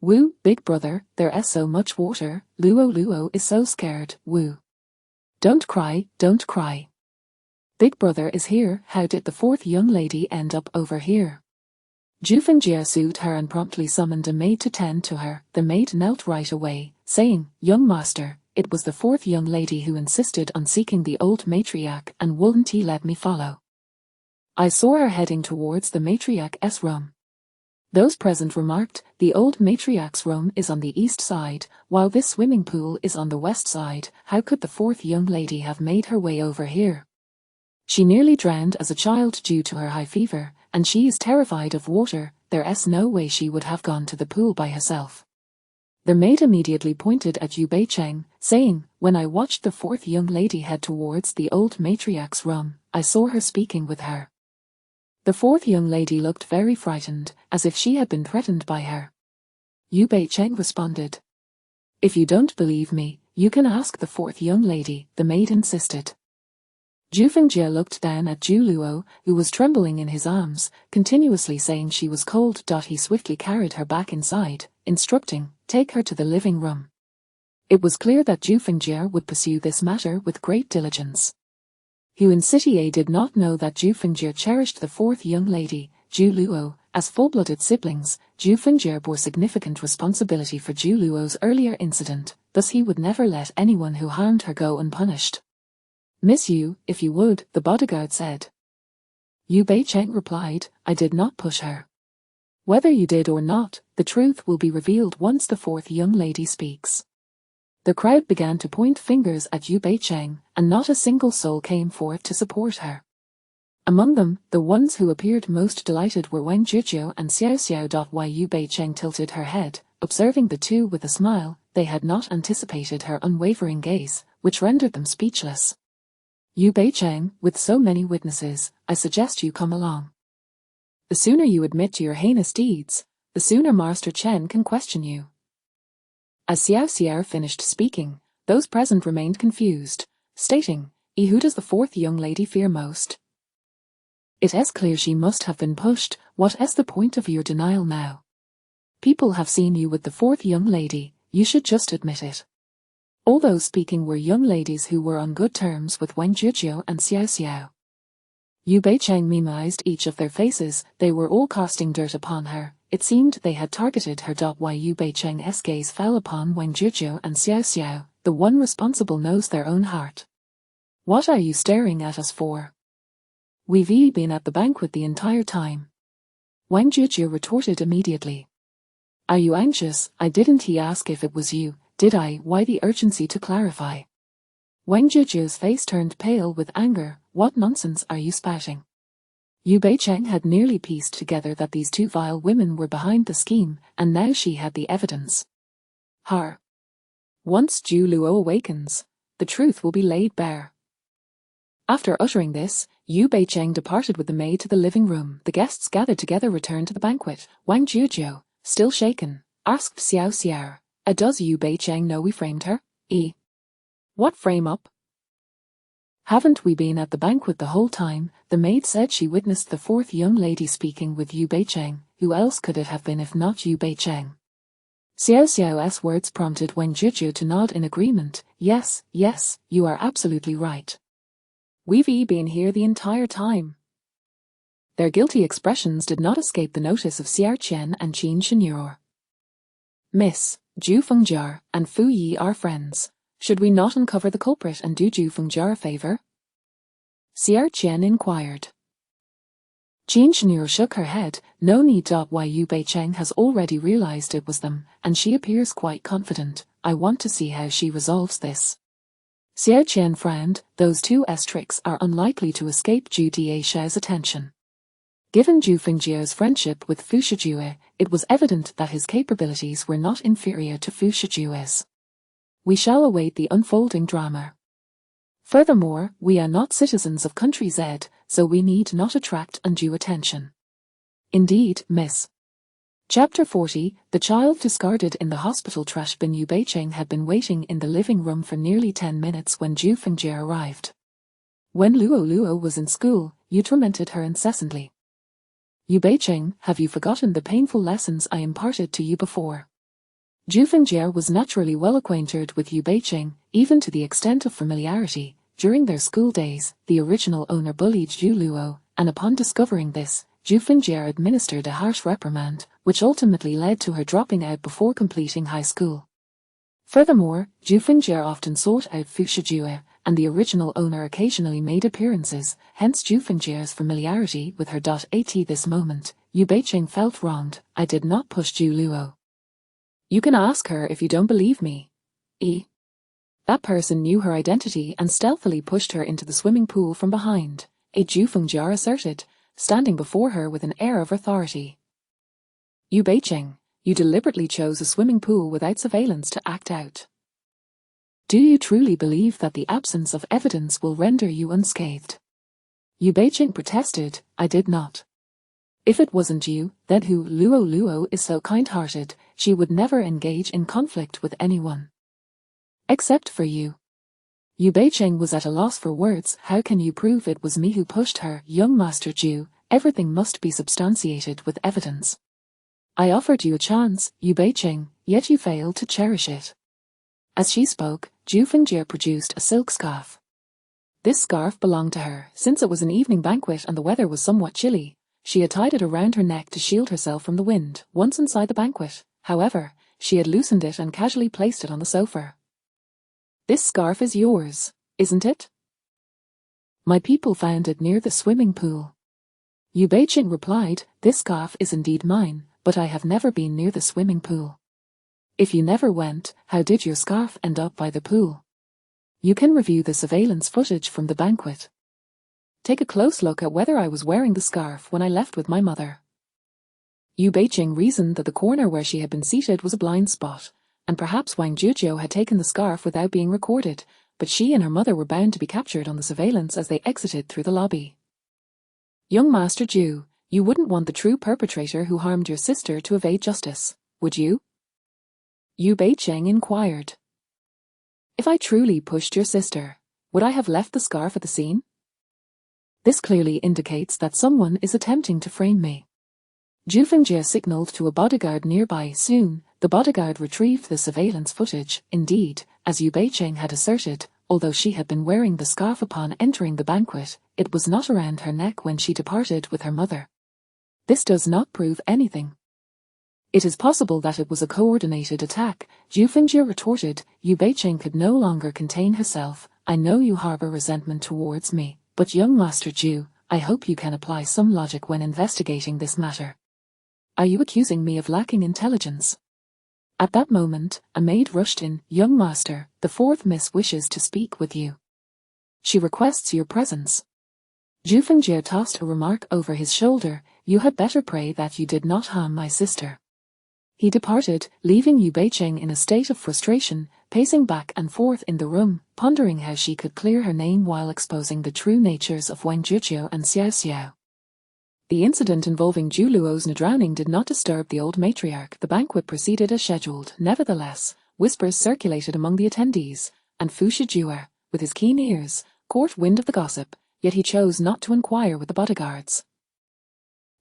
[SPEAKER 1] Woo, big brother, there's so much water. Luo is so scared. Woo. Don't cry, don't cry. Big brother is here. How did the fourth young lady end up over here? Zhu Fingjie soothed her and promptly summoned a maid to tend to her. The maid knelt right away, saying, Young master, it was the fourth young lady who insisted on seeking the old matriarch and wouldn't he let me follow. I saw her heading towards the matriarch's room. Those present remarked, the old matriarch's room is on the east side, while this swimming pool is on the west side. How could the fourth young lady have made her way over here? She nearly drowned as a child due to her high fever, and she is terrified of water. There's no way she would have gone to the pool by herself. The maid immediately pointed at Yu Beicheng, saying, When I watched the fourth young lady head towards the old matriarch's room, I saw her speaking with her. The fourth young lady looked very frightened, as if she had been threatened by her. Yu Beicheng responded. If you don't believe me, you can ask the fourth young lady, the maid insisted. Zhu Fingjie looked down at Zhu Luo, who was trembling in his arms, continuously saying she was cold. He swiftly carried her back inside, instructing, Take her to the living room. It was clear that Zhu Fingjie would pursue this matter with great diligence. Huan City did not know that Zhu Fingjie cherished the fourth young lady, Zhu Luo. As full-blooded siblings, Zhu Fingjie bore significant responsibility for Zhu Luo's earlier incident, thus he would never let anyone who harmed her go unpunished. Miss you, if you would, the bodyguard said. Yu Beicheng replied, I did not push her. Whether you did or not, the truth will be revealed once the fourth young lady speaks. The crowd began to point fingers at Yu Beicheng, and not a single soul came forth to support her. Among them, the ones who appeared most delighted were Wang Jiujiu and Xiao Xiao. Yu Beicheng tilted her head, observing the two with a smile. They had not anticipated her unwavering gaze, which rendered them speechless. Yu Beicheng, with so many witnesses, I suggest you come along. The sooner you admit to your heinous deeds, the sooner Master Chen can question you. As Xiao Xiao finished speaking, those present remained confused, stating, Who does the fourth young lady fear most? It is clear she must have been pushed. What is the point of your denial now? People have seen you with the fourth young lady, you should just admit it. All those speaking were young ladies who were on good terms with Wang Jiujiu and Xiao Xiao. Yu Beicheng mimized each of their faces. They were all casting dirt upon her. It seemed they had targeted her. Why Yu Beicheng's gaze fell upon Wang Jiujiu and Xiao Xiao. The one responsible knows their own heart. What are you staring at us for? We've been at the banquet the entire time. Wang Jiujiu retorted immediately. Are you anxious? I didn't ask if it was you, did I? Why the urgency to clarify? Wang Jiujiu's face turned pale with anger. What nonsense are you spouting? Yu Beicheng had nearly pieced together that these two vile women were behind the scheme, and now she had the evidence. Once Zhu Luo awakens, the truth will be laid bare. After uttering this, Yu Beicheng departed with the maid to the living room. The guests gathered together returned to the banquet. Wang Jiujiu, still shaken, asked Xiao Xiao, does Yu Beicheng know we framed her? What frame up? Haven't we been at the banquet the whole time? The maid said she witnessed the fourth young lady speaking with Yu Beicheng. Who else could it have been if not Yu Beicheng? Xiao Xiao's words prompted Wang Jiujiu to nod in agreement. Yes, you are absolutely right. We've been here the entire time. Their guilty expressions did not escape the notice of Xiao Qian and Qin Shenyor. Miss, Zhu Fengjiao and Fu Yi are friends. Should we not uncover the culprit and do Zhu Fengjiao a favor? Xiao Qian inquired. Qin Shenyor shook her head. No need. Why Yu Beicheng has already realized it was them, and she appears quite confident. I want to see how she resolves this. Xiao Qian frowned. Those two tricks are unlikely to escape Zhu Daishao's attention. Given Zhu Fengjiao's friendship with Fu Shijue, it was evident that his capabilities were not inferior to Fu Shijue's. We shall await the unfolding drama. Furthermore, we are not citizens of Country Z, so we need not attract undue attention. Indeed, Miss. Chapter 40, The child discarded in the hospital trash bin. Yu Beicheng had been waiting in the living room for nearly 10 minutes when Zhu Fengjiao arrived. When Luo was in school, you tormented her incessantly. Yu Beicheng, have you forgotten the painful lessons I imparted to you before? Zhu Fengjiao was naturally well acquainted with Yu Beicheng, even to the extent of familiarity. During their school days, the original owner bullied Zhu Luo, and upon discovering this, Zhu Fengjiao administered a harsh reprimand, which ultimately led to her dropping out before completing high school. Furthermore, Zhu Fengjiao often sought out Fu Shijue, and the original owner occasionally made appearances, hence Zhu Fengjiao's familiarity with her. At this moment, Yu Beicheng felt wronged. I did not push Zhu Luo. You can ask her if you don't believe me. That person knew her identity and stealthily pushed her into the swimming pool from behind, Zhu Fengjiao asserted, standing before her with an air of authority. Yu Beicheng, you deliberately chose a swimming pool without surveillance to act out. Do you truly believe that the absence of evidence will render you unscathed? Yu Beicheng protested. I did not. If it wasn't you, then who? Luo is so kind-hearted, she would never engage in conflict with anyone. Except for you. Yu Beicheng was at a loss for words. How can you prove it was me who pushed her? Young Master Zhu, everything must be substantiated with evidence. I offered you a chance, Yu Beicheng, yet you failed to cherish it. As she spoke, Zhu Fengjiao produced a silk scarf. This scarf belonged to her. Since it was an evening banquet and the weather was somewhat chilly, she had tied it around her neck to shield herself from the wind. Once inside the banquet, however, she had loosened it and casually placed it on the sofa. This scarf is yours, isn't it? My people found it near the swimming pool. Yu Beicheng replied, this scarf is indeed mine, but I have never been near the swimming pool. If you never went, how did your scarf end up by the pool? You can review the surveillance footage from the banquet. Take a close look at whether I was wearing the scarf when I left with my mother. Yu Beiqing reasoned that the corner where she had been seated was a blind spot, and perhaps Wang Jujiu had taken the scarf without being recorded, but she and her mother were bound to be captured on the surveillance as they exited through the lobby. Young Master Ju, you wouldn't want the true perpetrator who harmed your sister to evade justice, would you? Yu Beiqing inquired. If I truly pushed your sister, would I have left the scarf at the scene? This clearly indicates that someone is attempting to frame me. Zhu Fengjie signaled to a bodyguard nearby. Soon, the bodyguard retrieved the surveillance footage. Indeed, as Yu Beiqing had asserted, although she had been wearing the scarf upon entering the banquet, it was not around her neck when she departed with her mother. This does not prove anything. It is possible that it was a coordinated attack, Zhu Fengjie retorted. Yu Beiqing could no longer contain herself. I know you harbor resentment towards me, but young Master Zhu, I hope you can apply some logic when investigating this matter. Are you accusing me of lacking intelligence? At that moment, a maid rushed in. Young Master, the fourth miss wishes to speak with you. She requests your presence. Zhu Fengjie tossed a remark over his shoulder. You had better pray that you did not harm my sister. He departed, leaving Yu Beiqing in a state of frustration, pacing back and forth in the room, pondering how she could clear her name while exposing the true natures of Wang Jujiu and Xiao Xiao. The incident involving Zhu Luo's drowning did not disturb the old matriarch. The banquet proceeded as scheduled. Nevertheless, whispers circulated among the attendees, and Fu Shijue, with his keen ears, caught wind of the gossip, yet he chose not to inquire with the bodyguards.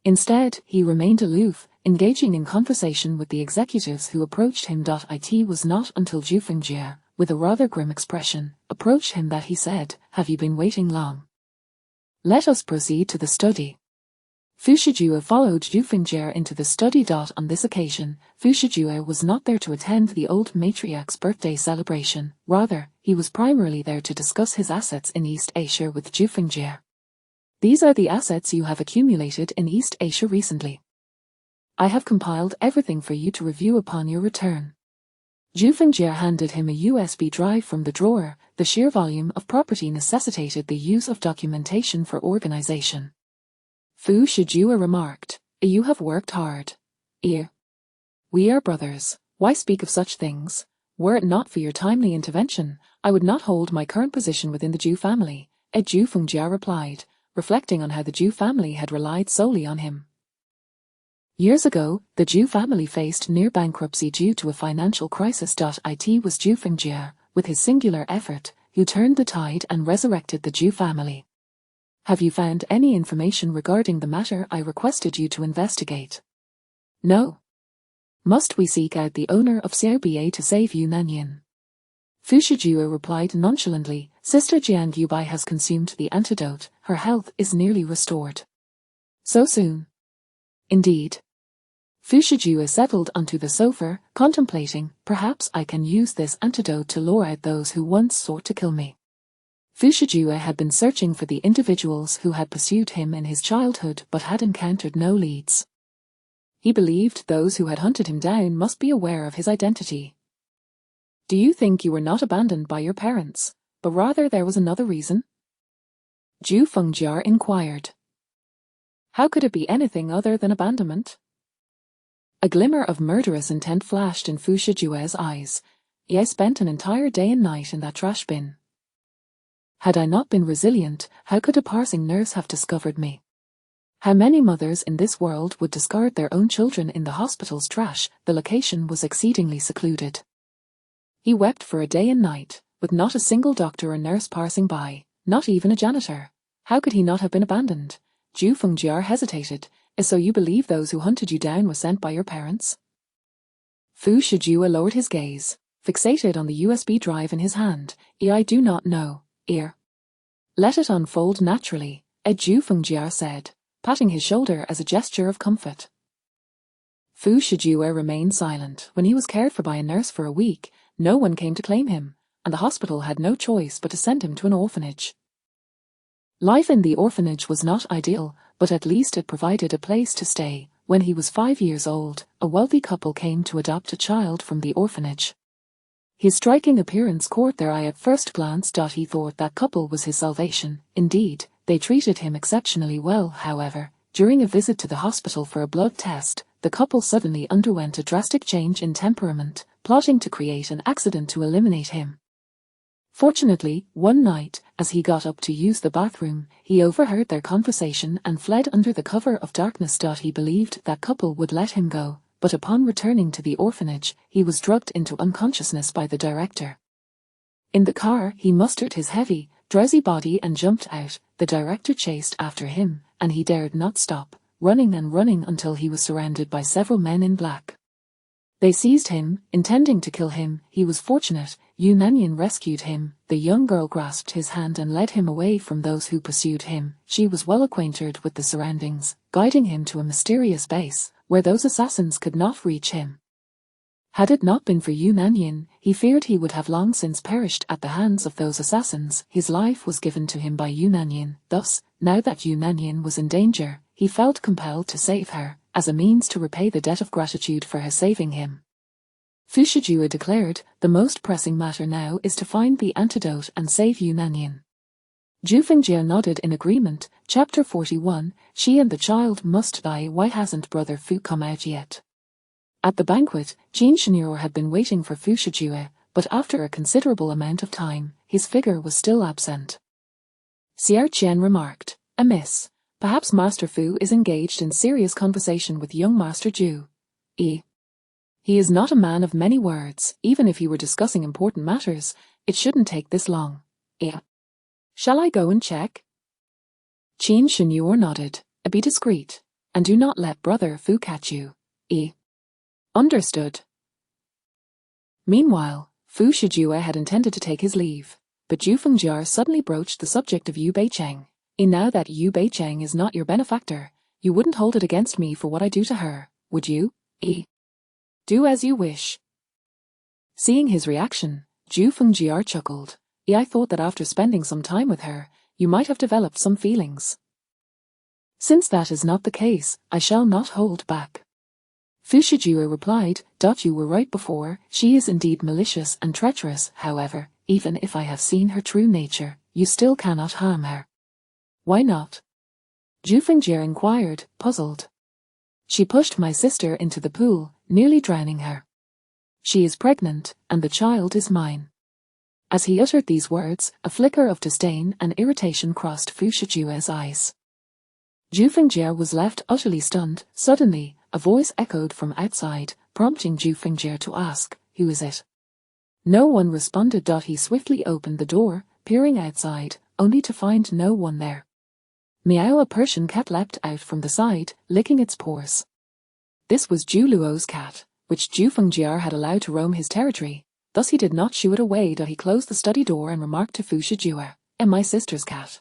[SPEAKER 1] Instead, he remained aloof, engaging in conversation with the executives who approached him. It was not until Zhu Fengjie, with a rather grim expression, approached him that he said, Have you been waiting long? Let us proceed to the study. Fu Shijue followed Zhu Fengjie into the study. On this occasion, Fu Shijue was not there to attend the old matriarch's birthday celebration. Rather, he was primarily there to discuss his assets in East Asia with Zhu Fengjie. These are the assets you have accumulated in East Asia recently. I have compiled everything for you to review upon your return. Zhu Fengjie handed him a USB drive from the drawer. The sheer volume of property necessitated the use of documentation for organization. Fu Shijue remarked, You have worked hard. We are brothers. Why speak of such things? Were it not for your timely intervention, I would not hold my current position within the Zhu family, Zhu Fengjie replied, reflecting on how the Zhu family had relied solely on him. Years ago, the Zhu family faced near bankruptcy due to a financial crisis. It was Zhu Fengjie, with his singular effort, who turned the tide and resurrected the Zhu family. Have you found any information regarding the matter I requested you to investigate? No. Must we seek out the owner of Xiaoba to save you, Nanyin? Fu Shijue replied nonchalantly, Sister Jiang Yubai has consumed the antidote, her health is nearly restored. So soon? Indeed. Fu Shijue settled onto the sofa, contemplating, perhaps I can use this antidote to lure out those who once sought to kill me. Fu Shijue had been searching for the individuals who had pursued him in his childhood but had encountered no leads. He believed those who had hunted him down must be aware of his identity. Do you think you were not abandoned by your parents, but rather there was another reason? Zhu Fengjie inquired. How could it be anything other than abandonment? A glimmer of murderous intent flashed in Fu Shijue's eyes. I spent an entire day and night in that trash bin. Had I not been resilient, how could a passing nurse have discovered me? How many mothers in this world would discard their own children in the hospital's trash? The location was exceedingly secluded. He wept for a day and night, with not a single doctor or nurse passing by, not even a janitor. How could he not have been abandoned? Zhu Fengjie hesitated. So you believe those who hunted you down were sent by your parents? Fu Shijue lowered his gaze, fixated on the USB drive in his hand. I do not know. Let it unfold naturally, Zhu Fengjie said, patting his shoulder as a gesture of comfort. Fu Shijue remained silent. When he was cared for by a nurse for a week, no one came to claim him, and the hospital had no choice but to send him to an orphanage. Life in the orphanage was not ideal, but at least it provided a place to stay. When he was 5 years old, a wealthy couple came to adopt a child from the orphanage. His striking appearance caught their eye at first glance. He thought that couple was his salvation. Indeed, They treated him exceptionally well, however. During a visit to the hospital for a blood test, the couple suddenly underwent a drastic change in temperament, plotting to create an accident to eliminate him. Fortunately, one night, as he got up to use the bathroom, he overheard their conversation and fled under the cover of darkness. He believed that couple would let him go, but upon returning to the orphanage, he was drugged into unconsciousness by the director. In the car, he mustered his heavy, drowsy body and jumped out. The director chased after him, and he dared not stop, running and running until he was surrounded by several men in black. They seized him, intending to kill him. He was fortunate. Yu Nanyan rescued him. The young girl grasped his hand and led him away from those who pursued him. She was well acquainted with the surroundings, guiding him to a mysterious base, where those assassins could not reach him. Had it not been for Yu Nanyan, he feared he would have long since perished at the hands of those assassins. His life was given to him by Yu Nanyan. Thus, now that Yu Nanyan was in danger, he felt compelled to save her, as a means to repay the debt of gratitude for her saving him. Fu Shijue declared, the most pressing matter now is to find the antidote and save Yu Nanyan. Zhu Fingjie nodded in agreement. Chapter 41, She and the Child Must Die. Why hasn't Brother Fu come out yet? At the banquet, Qin Shenyor had been waiting for Fu Shijue, but after a considerable amount of time, his figure was still absent. Xiao Qian remarked, amiss. Perhaps Master Fu is engaged in serious conversation with young Master Zhu. He is not a man of many words. Even if he were discussing important matters, it shouldn't take this long. Shall I go and check? Qin Shenyor nodded. Be discreet, and do not let Brother Fu catch you. Understood. Meanwhile, Fu Shijue had intended to take his leave, but Zhu Fengjiar suddenly broached the subject of Yu Beicheng. Now that Yu Beicheng is not your benefactor, you wouldn't hold it against me for what I do to her, would you? Do as you wish. Seeing his reaction, Zhu Fengjiar chuckled. I thought that after spending some time with her, you might have developed some feelings. Since that is not the case, I shall not hold back. Fu Shijue replied, You were right before. She is indeed malicious and treacherous. However, even if I have seen her true nature, you still cannot harm her. Why not? Zhu Fengjiar inquired, puzzled. She pushed my sister into the pool, nearly drowning her. She is pregnant, and the child is mine. As he uttered these words, a flicker of disdain and irritation crossed Fu Shijue's eyes. Zhu Fengjiar was left utterly stunned. Suddenly, a voice echoed from outside, prompting Zhu Fengjiar to ask, Who is it? No one responded. He swiftly opened the door, peering outside, only to find no one there. Meow, a Persian cat, leapt out from the side, licking its paws. This was Zhu Luo's cat, which Zhu Fengjiar had allowed to roam his territory. Thus he did not shoo it away. He closed the study door and remarked to Fu Shijue, My sister's cat.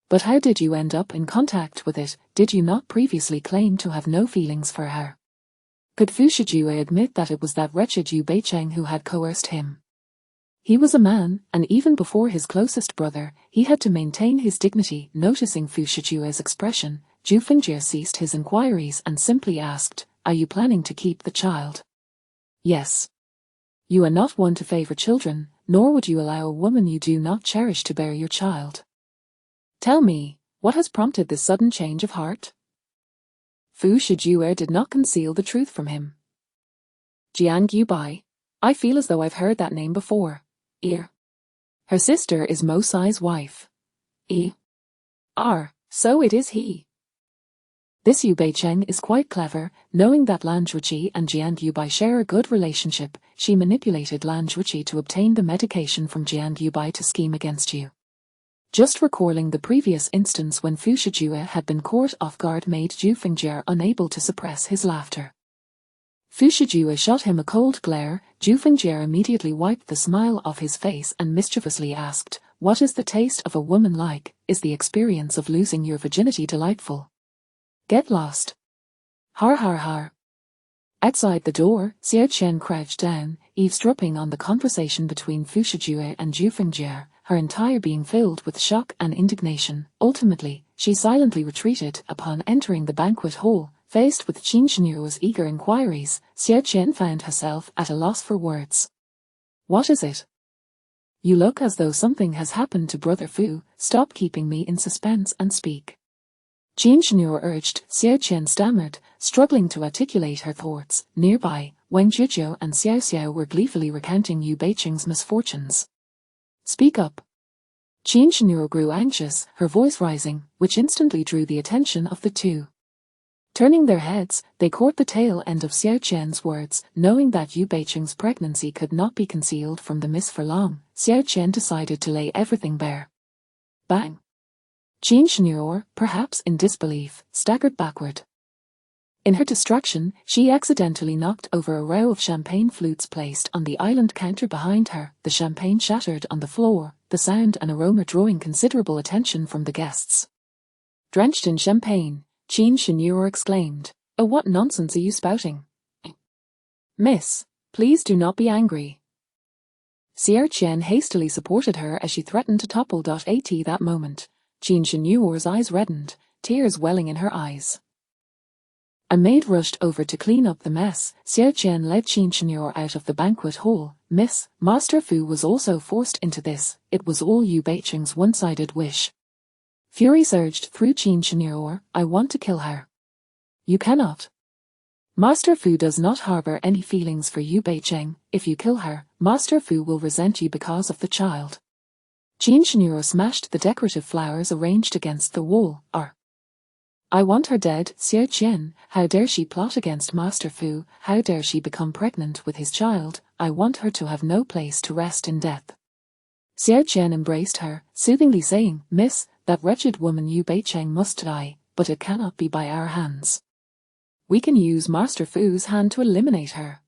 [SPEAKER 1] But how did you end up in contact with it? Did you not previously claim to have no feelings for her? Could Fu Shijue admit that it was that wretched Yu Beicheng who had coerced him? He was a man, and even before his closest brother, he had to maintain his dignity. Noticing Fu Shijue's expression, Zhu Fengjiar ceased his inquiries and simply asked, Are you planning to keep the child? Yes. You are not one to favor children, nor would you allow a woman you do not cherish to bear your child. Tell me, what has prompted this sudden change of heart? Fu Shijue did not conceal the truth from him. Jiang Yubai. I feel as though I've heard that name before. Her sister is Mo Sai's wife. So it is he. This Yu Beicheng is quite clever. Knowing that Lan Zhuqi and Jiang Yubai share a good relationship, she manipulated Lan Zhuqi to obtain the medication from Jiang Yubai to scheme against you. Just recalling the previous instance when Fu Shijue had been caught off guard made Zhu Fengjiar unable to suppress his laughter. Fu Shijue shot him a cold glare. Zhu Fengjiar immediately wiped the smile off his face and mischievously asked, What is the taste of a woman like? Is the experience of losing your virginity delightful? Get lost. Har har har. Outside the door, Xiao Qian crouched down, eavesdropping on the conversation between Fu Shijue and Zhu Fengjiar, her entire being filled with shock and indignation. Ultimately, she silently retreated. Upon entering the banquet hall, faced with Qin Shenyor's eager inquiries, Xiao Qian found herself at a loss for words. What is it? You look as though something has happened to Brother Fu. stop keeping me in suspense and speak. Qin Shenhua urged. Xiao Qian stammered, struggling to articulate her thoughts. Nearby, Wang Juzhou and Xiao Xiao were gleefully recounting Yu Beiqing's misfortunes. Speak up. Qin Shenhua grew anxious, her voice rising, which instantly drew the attention of the two. Turning their heads, they caught the tail end of Xiao Qian's words. Knowing that Yu Beiqing's pregnancy could not be concealed from the miss for long, Xiao Qian decided to lay everything bare. Bang! Qin Shenhua, perhaps in disbelief, staggered backward. In her distraction, she accidentally knocked over a row of champagne flutes placed on the island counter behind her. The champagne shattered on the floor, the sound and aroma drawing considerable attention from the guests. Drenched in champagne, Qin Shenhua exclaimed, "Oh, what nonsense are you spouting? Miss, please do not be angry." Xiao Qian hastily supported her as she threatened to topple. At that moment, Qin Shenhua's eyes reddened, tears welling in her eyes. A maid rushed over to clean up the mess. Xiao Qian led Qin Shenhua out of the banquet hall. "Miss, Master Fu was also forced into this. It was all Yu Beiqing's one-sided wish." Fury surged through Qin Shenhua. "I want to kill her." "You cannot. Master Fu does not harbor any feelings for Yu Beiqing. If you kill her, Master Fu will resent you because of the child." Qin Shenhua smashed the decorative flowers arranged against the wall. "I want her dead." "Xiao Qian, how dare she plot against Master Fu? How dare she become pregnant with his child? I want her to have no place to rest in death." Xiao Qian embraced her, soothingly saying, "Miss, that wretched woman Yu Beiqing must die, but it cannot be by our hands. We can use Master Fu's hand to eliminate her."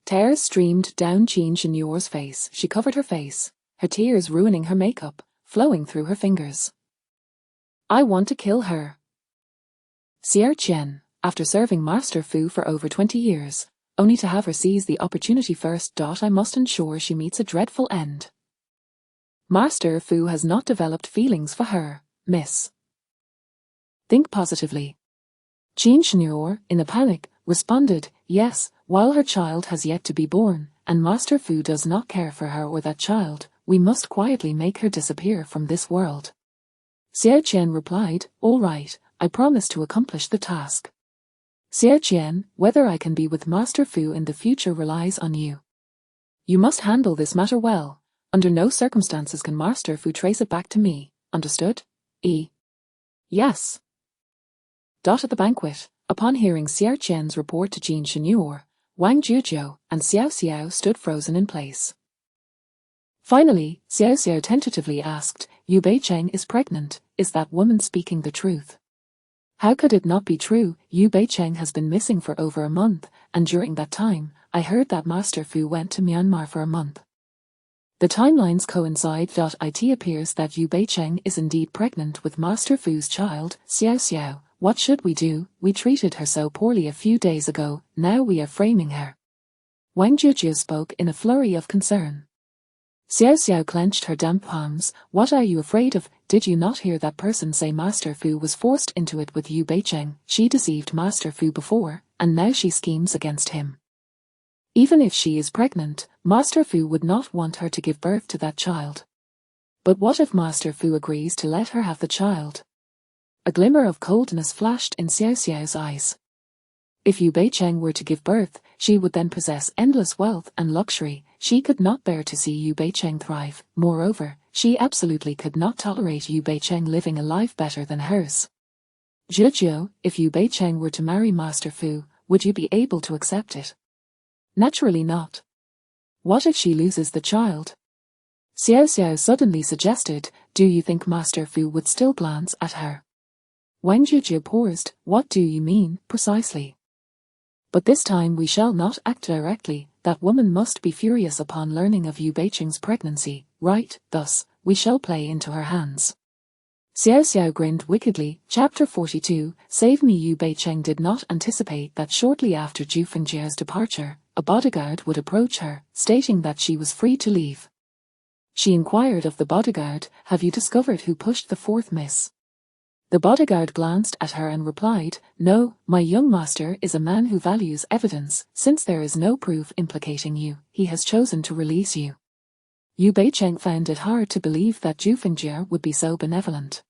[SPEAKER 1] Tears streamed down Qin Shenhua's face. She covered her face, her tears ruining her makeup, flowing through her fingers. "I want to kill her." Xiao Qian, after serving Master Fu for over 20 years, only to have her seize the opportunity first. "I must ensure she meets a dreadful end. Master Fu has not developed feelings for her, miss. Think positively." Qin Shenhua, in a panic, responded, "Yes, while her child has yet to be born, and Master Fu does not care for her or that child, we must quietly make her disappear from this world." Xiao Qian replied, "All right, I promise to accomplish the task." "Xiao Qian, whether I can be with Master Fu in the future relies on you. You must handle this matter well. Under no circumstances can Master Fu trace it back to me, understood?" "Yes." At the banquet, upon hearing Xiao Qian's report to Qin Shenhua, Wang Juzhou and Xiao Xiao stood frozen in place. Finally, Xiao Xiao tentatively asked, "Yu Beiqing is pregnant, is that woman speaking the truth?" "How could it not be true? Yu Beiqing has been missing for over a month, and during that time, I heard that Master Fu went to Myanmar for a month. The timelines coincide. It appears that Yu Beiqing is indeed pregnant with Master Fu's child." "Xiao Xiao, what should we do? We treated her so poorly a few days ago, now we are framing her." Wang Juzhou spoke in a flurry of concern. Xiao Xiao clenched her damp palms. "What are you afraid of? Did you not hear that person say Master Fu was forced into it with Yu Beiqing? She deceived Master Fu before, and now she schemes against him. Even if she is pregnant, Master Fu would not want her to give birth to that child. But what if Master Fu agrees to let her have the child?" A glimmer of coldness flashed in Xiao Xiao's eyes. If Yu Beiqing were to give birth, she would then possess endless wealth and luxury. She could not bear to see Yu Beiqing thrive. Moreover, she absolutely could not tolerate Yu Beiqing living a life better than hers. "Zhuzhou, if Yu Beiqing were to marry Master Fu, would you be able to accept it?" "Naturally not." "What if she loses the child?" Xiao Xiao suddenly suggested, "Do you think Master Fu would still glance at her?" Wang Juzhou paused. "What do you mean, precisely?" "But this time we shall not act directly. That woman must be furious upon learning of Yu Beiqing's pregnancy, right? Thus, we shall play into her hands." Xiao Xiao grinned wickedly. Chapter 42, Save Me. Yu Beiqing did not anticipate that shortly after Zhu Fengjia's departure, a bodyguard would approach her, stating that she was free to leave. She inquired of the bodyguard, "Have you discovered who pushed the fourth miss?" The bodyguard glanced at her and replied, "No, my young master is a man who values evidence. Since there is no proof implicating you, he has chosen to release you." Yu Beicheng found it hard to believe that Zhu Fingjie would be so benevolent.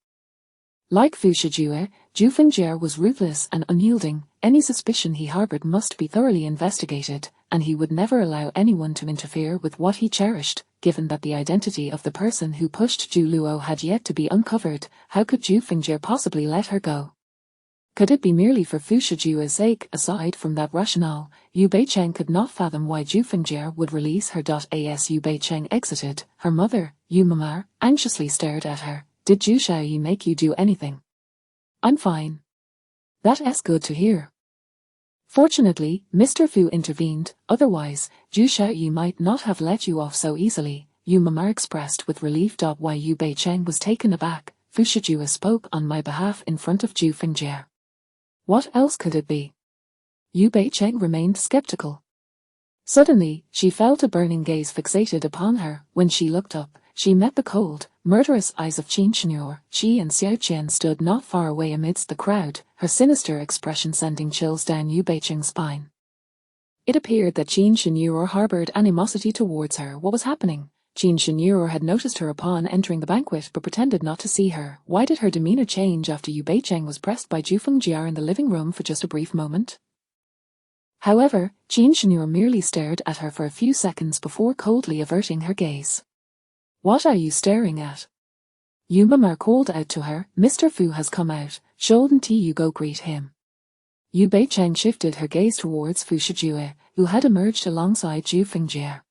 [SPEAKER 1] Like Fu Shijue, Zhu Fingjie was ruthless and unyielding. Any suspicion he harbored must be thoroughly investigated, and he would never allow anyone to interfere with what he cherished. Given that the identity of the person who pushed Zhu Luo had yet to be uncovered, how could Zhu Fingjie possibly let her go? Could it be merely for Fu Shijue's sake? Aside from that rationale, Yu Beicheng could not fathom why Zhu Fingjie would release her. As Yu Beicheng exited, her mother, Yu Mamar, anxiously stared at her. Did Zhu Xiaoyi make you do anything? I'm fine. That's good to hear. Fortunately, Mr. Fu intervened, otherwise, Zhu Xiaoyi might not have let you off so easily, Yu Mamar expressed with relief. Why? Yu Beicheng was taken aback. Fu Shijue spoke on my behalf in front of Zhu Fingjie. What else could it be? Yu Beicheng remained skeptical. Suddenly, she felt a burning gaze fixated upon her. When she looked up, she met the cold, murderous eyes of Qin Shenyor. She and Xiao Qian stood not far away amidst the crowd, her sinister expression sending chills down Yu Beicheng's spine. It appeared that Qin Shenyor harbored animosity towards her. What was happening? Qin Shenyor had noticed her upon entering the banquet but pretended not to see her. Why did her demeanor change after Yu Beicheng was pressed by Zhu Fingjie in the living room for just a brief moment? However, Qin Shenyor merely stared at her for a few seconds before coldly averting her gaze. What are you staring at? Yu Mamar called out to her. Mr. Fu has come out. Shouldn't you go greet him? Yu Beicheng shifted her gaze towards Fu Shijue, who had emerged alongside Zhu Fingjie.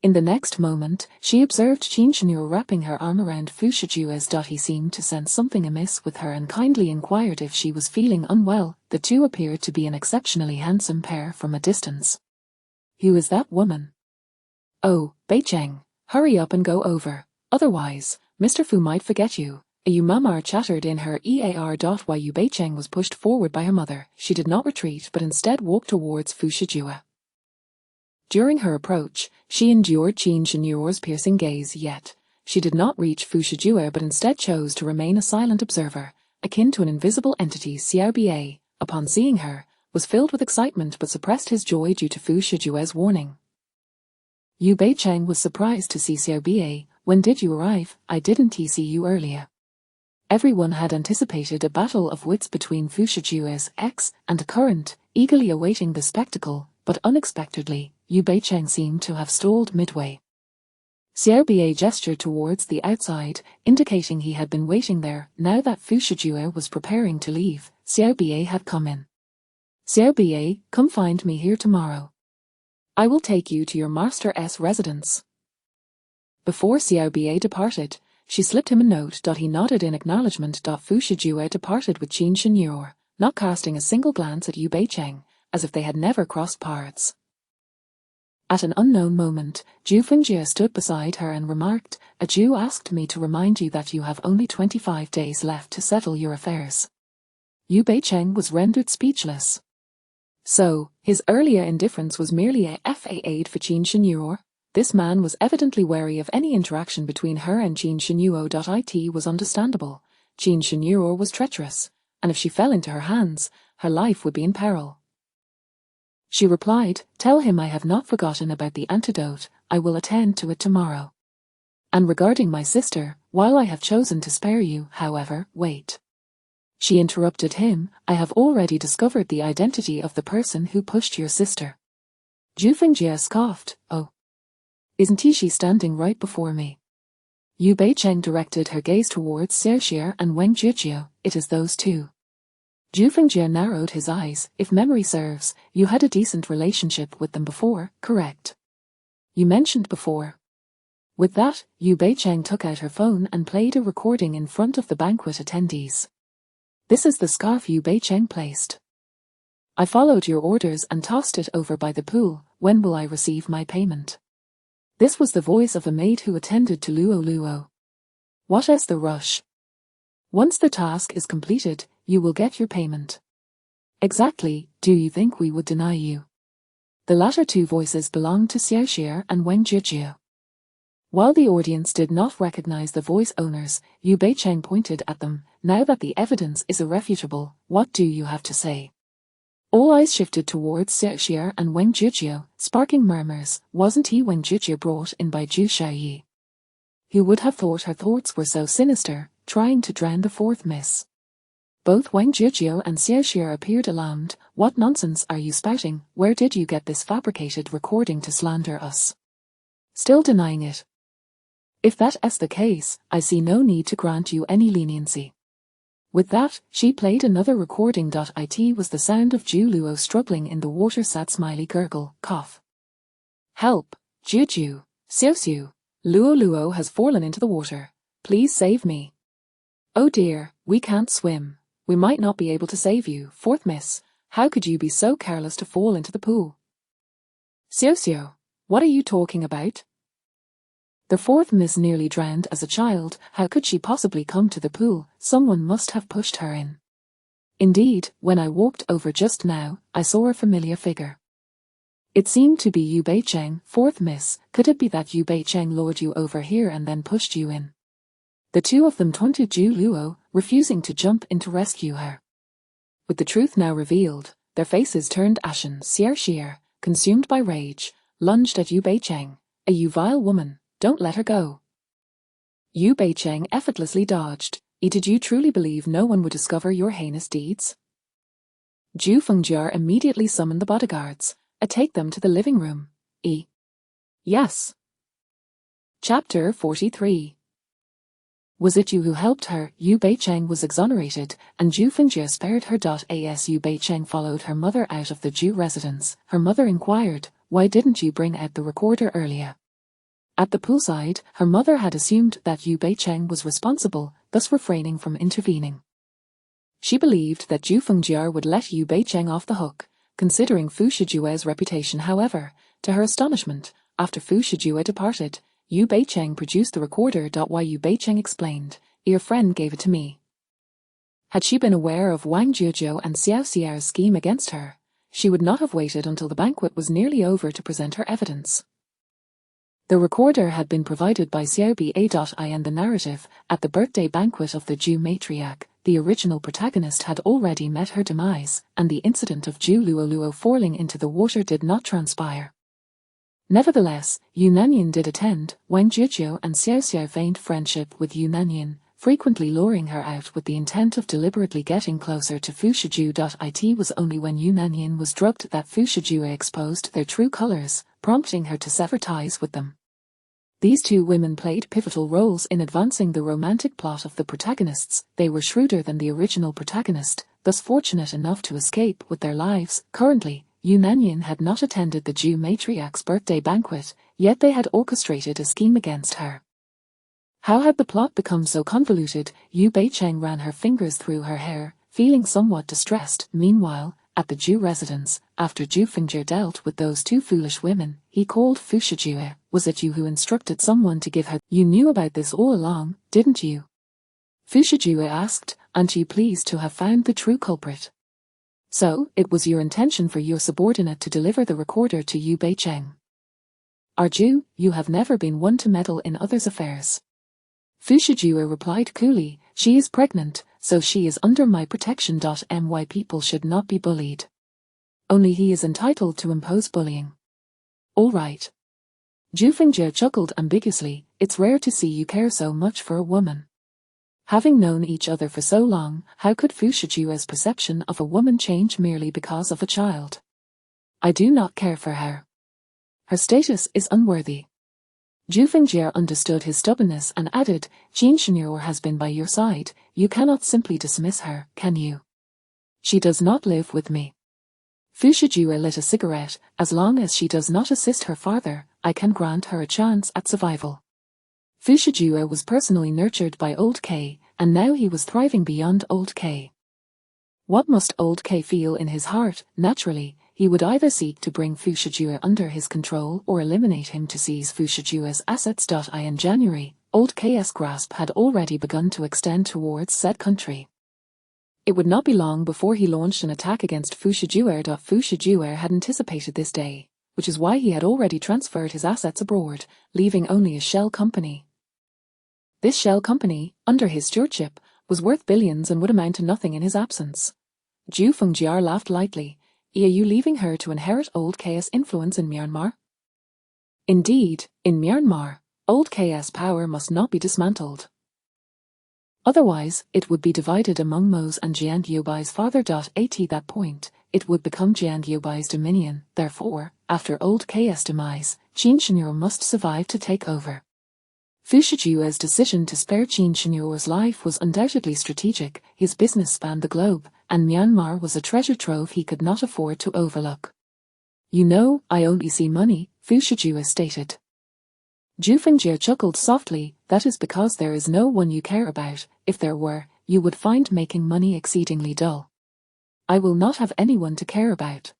[SPEAKER 1] In the next moment, she observed Qin Shenyor wrapping her arm around Fu Shijue's. He seemed to sense something amiss with her and kindly inquired if she was feeling unwell. The two appeared to be an exceptionally handsome pair from a distance. Who is that woman? Oh, Beicheng, hurry up and go over, otherwise, Mr. Fu might forget you. Yu Mamar chattered in her ear. While Yu Beicheng was pushed forward by her mother, she did not retreat but instead walked towards Fu Shijue. During her approach, she endured Qin Shenyor's piercing gaze, yet she did not reach Fu Shijue but instead chose to remain a silent observer, akin to an invisible entity. Xiao Bie, upon seeing her, was filled with excitement but suppressed his joy due to Fu Shijue's warning. Yu Beicheng was surprised to see Xiao Bie. When did you arrive? I didn't see you earlier. Everyone had anticipated a battle of wits between Fu Shijue's ex and current, eagerly awaiting the spectacle, but unexpectedly, Yu Beicheng seemed to have stalled midway. Xiao Bie gestured towards the outside, indicating he had been waiting there. Now that Fu Shijue was preparing to leave, Xiao Bie had come in. Xiao Bie, come find me here tomorrow. I will take you to your master's residence. Before Xiao Bie departed, she slipped him a note. He nodded in acknowledgement. Fu Shijue departed with Qin Shenyor, not casting a single glance at Yu Beicheng, as if they had never crossed paths. At an unknown moment, Zhu Fingjie stood beside her and remarked, "A Jew asked me to remind you that you have only 25 days left to settle your affairs." Yu Beicheng was rendered speechless. So, his earlier indifference was merely a fade for Qin Shenyor? This man was evidently wary of any interaction between her and Qin Shenyor. It was understandable. Qin Shenyor was treacherous, and if she fell into her hands, her life would be in peril. She replied, "Tell him I have not forgotten about the antidote. I will attend to it tomorrow. And regarding my sister, while I have chosen to spare you, however, wait." She interrupted him, "I have already discovered the identity of the person who pushed your sister." Zhu Fingjie scoffed, "Oh. Isn't she standing right before me?" Yu Beicheng directed her gaze towards Xiaoxie and Wang Jiujiu. "It is those two." Zhu Fingjie narrowed his eyes. "If memory serves, you had a decent relationship with them before, correct? You mentioned before." With that, Yu Beicheng took out her phone and played a recording in front of the banquet attendees. "This is the scarf Yu Beicheng placed. I followed your orders and tossed it over by the pool. When will I receive my payment?" This was the voice of a maid who attended to Luo Luo. "What is the rush? Once the task is completed, you will get your payment." "Exactly, do you think we would deny you?" The latter two voices belonged to Xiaoxie and Wang Jiujiu. While the audience did not recognize the voice owners, Yu Beicheng pointed at them. "Now that the evidence is irrefutable, what do you have to say?" All eyes shifted towards Xiaoxia and Wang Jujie, sparking murmurs. Wasn't he Wang Jujie brought in by Zhu Xiaoyi? Who would have thought her thoughts were so sinister, trying to drown the fourth miss? Both Wang Jujie and Xiaoxia appeared alarmed. What nonsense are you spouting? Where did you get this fabricated recording to slander us? Still denying it? If that is the case, I see no need to grant you any leniency. With that, she played another recording. It was the sound of Zhu Luo struggling in the water. Sad smiley gurgle, cough. Help, Juju, Xiaoxiu, Luo has fallen into the water. Please save me. Oh dear, we can't swim. We might not be able to save you. Fourth miss, how could you be so careless to fall into the pool? Xiaoxiu, what are you talking about? The fourth miss nearly drowned as a child. How could she possibly come to the pool? Someone must have pushed her in. Indeed, when I walked over just now, I saw a familiar figure. It seemed to be Yu Beicheng. Fourth miss, could it be that Yu Beicheng lured you over here and then pushed you in? The two of them taunted Zhu Luo, refusing to jump in to rescue her. With the truth now revealed, their faces turned ashen. Xiaoxia, consumed by rage, lunged at Yu Beicheng. You vile woman. Don't let her go. Yu Beicheng effortlessly dodged. Did you truly believe no one would discover your heinous deeds? Zhu Fengjia immediately summoned the bodyguards. Take them to the living room. Yes. Chapter 43. Was it you who helped her? Yu Beicheng was exonerated, and Zhu Fengjia spared her. As Yu Beicheng followed her mother out of the Zhu residence, her mother inquired, why didn't you bring out the recorder earlier? At the poolside, her mother had assumed that Yu Beicheng was responsible, thus refraining from intervening. She believed that Zhu Fengjia would let Yu Beicheng off the hook, considering Fu Shijue's reputation. However, to her astonishment, after Fu Shijue departed, Yu Beicheng produced the recorder. Why? Yu Beicheng explained, your friend gave it to me. Had she been aware of Wang Jujie and Xiaoxia's scheme against her, she would not have waited until the banquet was nearly over to present her evidence. The recorder had been provided by Xiao Ba. And the narrative, at the birthday banquet of the Zhu matriarch, the original protagonist had already met her demise, and the incident of Zhu Luo falling into the water did not transpire. Nevertheless, Yu Nanyan did attend. Wang Jujie and Xiaoxia feigned friendship with Yu Nanyan, frequently luring her out with the intent of deliberately getting closer to Fu Shiju. It was only when Yu Nanyan was drugged that Fu Shiju exposed their true colors, prompting her to sever ties with them. These two women played pivotal roles in advancing the romantic plot of the protagonists. They were shrewder than the original protagonist, thus fortunate enough to escape with their lives. Currently, Yu Nanyan had not attended the Zhu matriarch's birthday banquet, yet they had orchestrated a scheme against her. How had the plot become so convoluted? Yu Beicheng ran her fingers through her hair, feeling somewhat distressed. Meanwhile, at the Zhu residence, after Zhu Fengjia dealt with those two foolish women, he called Fu Shijue. Was it you who instructed someone to give her? You knew about this all along, didn't you? Fu Shijue asked, aren't you pleased to have found the true culprit? So, it was your intention for your subordinate to deliver the recorder to Yu Beicheng. Zhu, you have never been one to meddle in others' affairs. Fu Shijue replied coolly, she is pregnant, so she is under my protection. My people should not be bullied. Only he is entitled to impose bullying. All right. Zhu Fengjia chuckled ambiguously, it's rare to see you care so much for a woman. Having known each other for so long, how could Fu Shijue's perception of a woman change merely because of a child? I do not care for her. Her status is unworthy. Zhu Fengjia understood his stubbornness and added, Jean Cheneur has been by your side, you cannot simply dismiss her, can you? She does not live with me. Fu Shijue lit a cigarette. As long as she does not assist her father, I can grant her a chance at survival. Fu Shijue was personally nurtured by Old K, and now he was thriving beyond Old K. What must Old K feel in his heart? Naturally, he would either seek to bring Fu Shijue under his control or eliminate him to seize Fu Shijue's assets. In January, Old K's grasp had already begun to extend towards said country. It would not be long before he launched an attack against Fu Shijue. Fu Shijue had anticipated this day, which is why he had already transferred his assets abroad, leaving only a shell company. This shell company, under his stewardship, was worth billions and would amount to nothing in his absence. Zhu Fengjia laughed lightly. Are you leaving her to inherit old KS influence in Myanmar? Indeed, in Myanmar, old KS power must not be dismantled. Otherwise, it would be divided among Mo's and Jian Liubai's father. At that point, it would become Jian Liubai's dominion. Therefore, after old KS demise, Qin Shinryu must survive to take over. Fu Shijue's decision to spare Qin Shinryu's life was undoubtedly strategic. His business spanned the globe, and Myanmar was a treasure trove he could not afford to overlook. You know, I only see money, Fu Shijue stated. Zhu Fingjie chuckled softly. That is because there is no one you care about. If there were, you would find making money exceedingly dull. I will not have anyone to care about.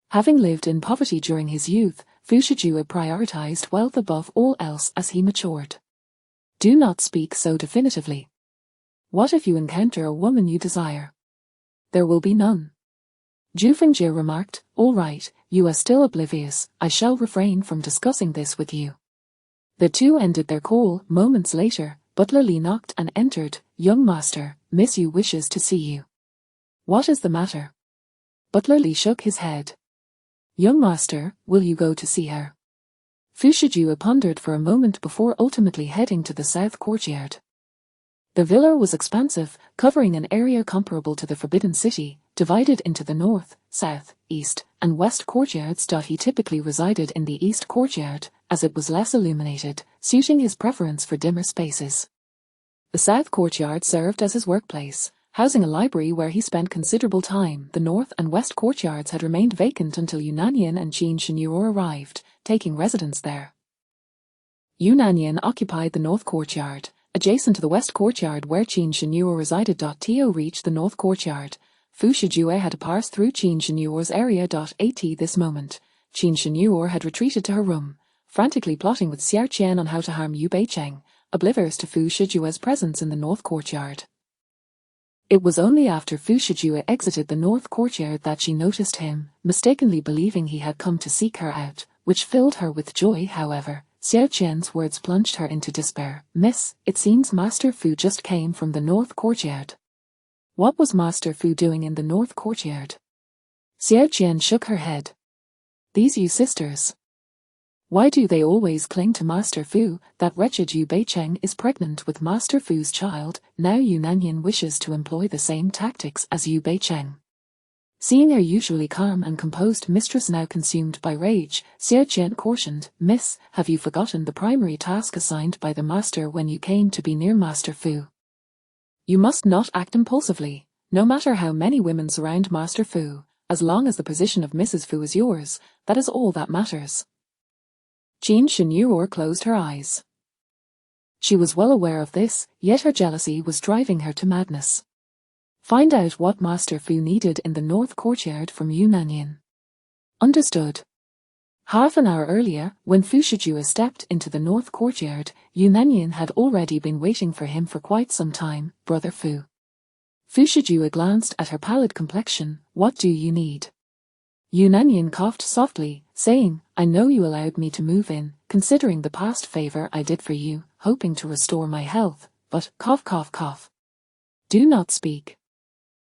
[SPEAKER 1] Having lived in poverty during his youth, Fu Shijue prioritized wealth above all else as he matured. Do not speak so definitively. What if you encounter a woman you desire? There will be none. Zhu Fingjie remarked, all right, you are still oblivious. I shall refrain from discussing this with you. The two ended their call. Moments later, Butler Li knocked and entered. Young master, Miss Yu wishes to see you. What is the matter? Butler Li shook his head. Young master, will you go to see her? Fu Shijue pondered for a moment before ultimately heading to the south courtyard. The villa was expansive, covering an area comparable to the Forbidden City, divided into the north, south, east, and west courtyards. He typically resided in the east courtyard, as it was less illuminated, suiting his preference for dimmer spaces. The south courtyard served as his workplace, housing a library where he spent considerable time. The north and west courtyards had remained vacant until Yu Nanyan and Qin Shinryu arrived, taking residence there. Yu Nanyan occupied the north courtyard, adjacent to the west courtyard where Qin Shinryu resided. To reach the north courtyard, Fu Shijue had to pass through Qin Shinyu's area. At this moment, Qin Shinryu had retreated to her room, frantically plotting with Xiao Qian on how to harm Yu Beicheng, oblivious to Fu Shijue's presence in the north courtyard. It was only after Fu Shijue exited the north courtyard that she noticed him, mistakenly believing he had come to seek her out, which filled her with joy. However, Xiao Qian's words plunged her into despair. Miss, it seems Master Fu just came from the north courtyard. What was Master Fu doing in the north courtyard? Xiao Qian shook her head. These Yu sisters. Why do they always cling to Master Fu? That wretched Yu Beicheng is pregnant with Master Fu's child. Now Yu Nanyan wishes to employ the same tactics as Yu Beicheng. Seeing her usually calm and composed mistress now consumed by rage, Xiao Qian cautioned, Miss, have you forgotten the primary task assigned by the master when you came to be near Master Fu? You must not act impulsively, no matter how many women surround Master Fu, as long as the position of Mrs. Fu is yours, that is all that matters. Qin Shinryu closed her eyes. She was well aware of this, yet her jealousy was driving her to madness. Find out what Master Fu needed in the north courtyard from Yu Nanyan. Understood. Half an hour earlier, when Fu Shijue stepped into the north courtyard, Yu Nanyan had already been waiting for him for quite some time. Brother Fu. Fu Shijue glanced at her pallid complexion. What do you need? Yu Nanyan coughed softly, saying, I know you allowed me to move in, considering the past favor I did for you, hoping to restore my health, but, cough cough cough. Do not speak.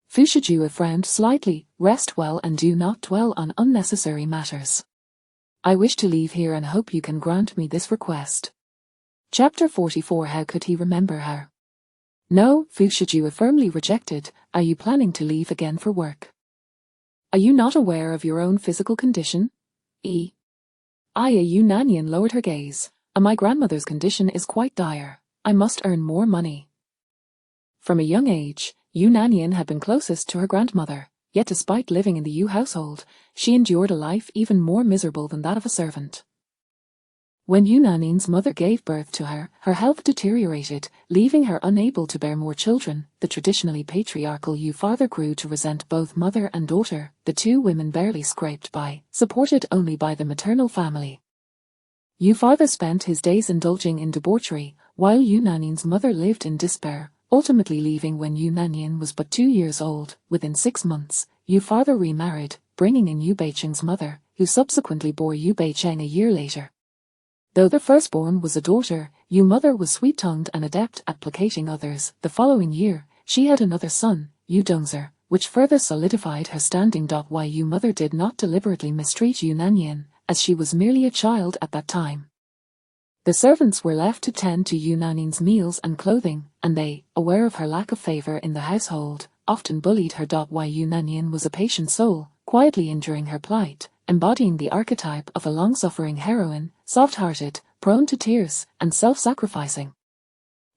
[SPEAKER 1] Fu Shijue frowned slightly. Rest well and do not dwell on unnecessary matters. I wish to leave here and hope you can grant me this request. Chapter 44. How could he remember her? No, Fu Shijue firmly rejected. Are you planning to leave again for work? Are you not aware of your own physical condition? Yu Nanyan lowered her gaze. My grandmother's condition is quite dire. I must earn more money. From a young age, Yu Nanyan had been closest to her grandmother, yet despite living in the Yu household, she endured a life even more miserable than that of a servant. When Yu Nanyan's mother gave birth to her, her health deteriorated, leaving her unable to bear more children. The traditionally patriarchal Yu father grew to resent both mother and daughter, the two women barely scraped by, supported only by the maternal family. Yu father spent his days indulging in debauchery, while Yu Nanyan's mother lived in despair, ultimately leaving when Yu Nanyan was but 2 years old. Within 6 months, Yu father remarried, bringing in Yu Beicheng's mother, who subsequently bore Yu Beicheng a year later. Though the firstborn was a daughter, Yu mother was sweet-tongued and adept at placating others. The following year, she had another son, Yu Dongzer, which further solidified her standing. Yu mother did not deliberately mistreat Yu Nanyan, as she was merely a child at that time. The servants were left to tend to Yu Nanyan's meals and clothing, and they, aware of her lack of favor in the household, often bullied her. Yu Nanyan was a patient soul, quietly enduring her plight, embodying the archetype of a long-suffering heroine, soft-hearted, prone to tears, and self-sacrificing.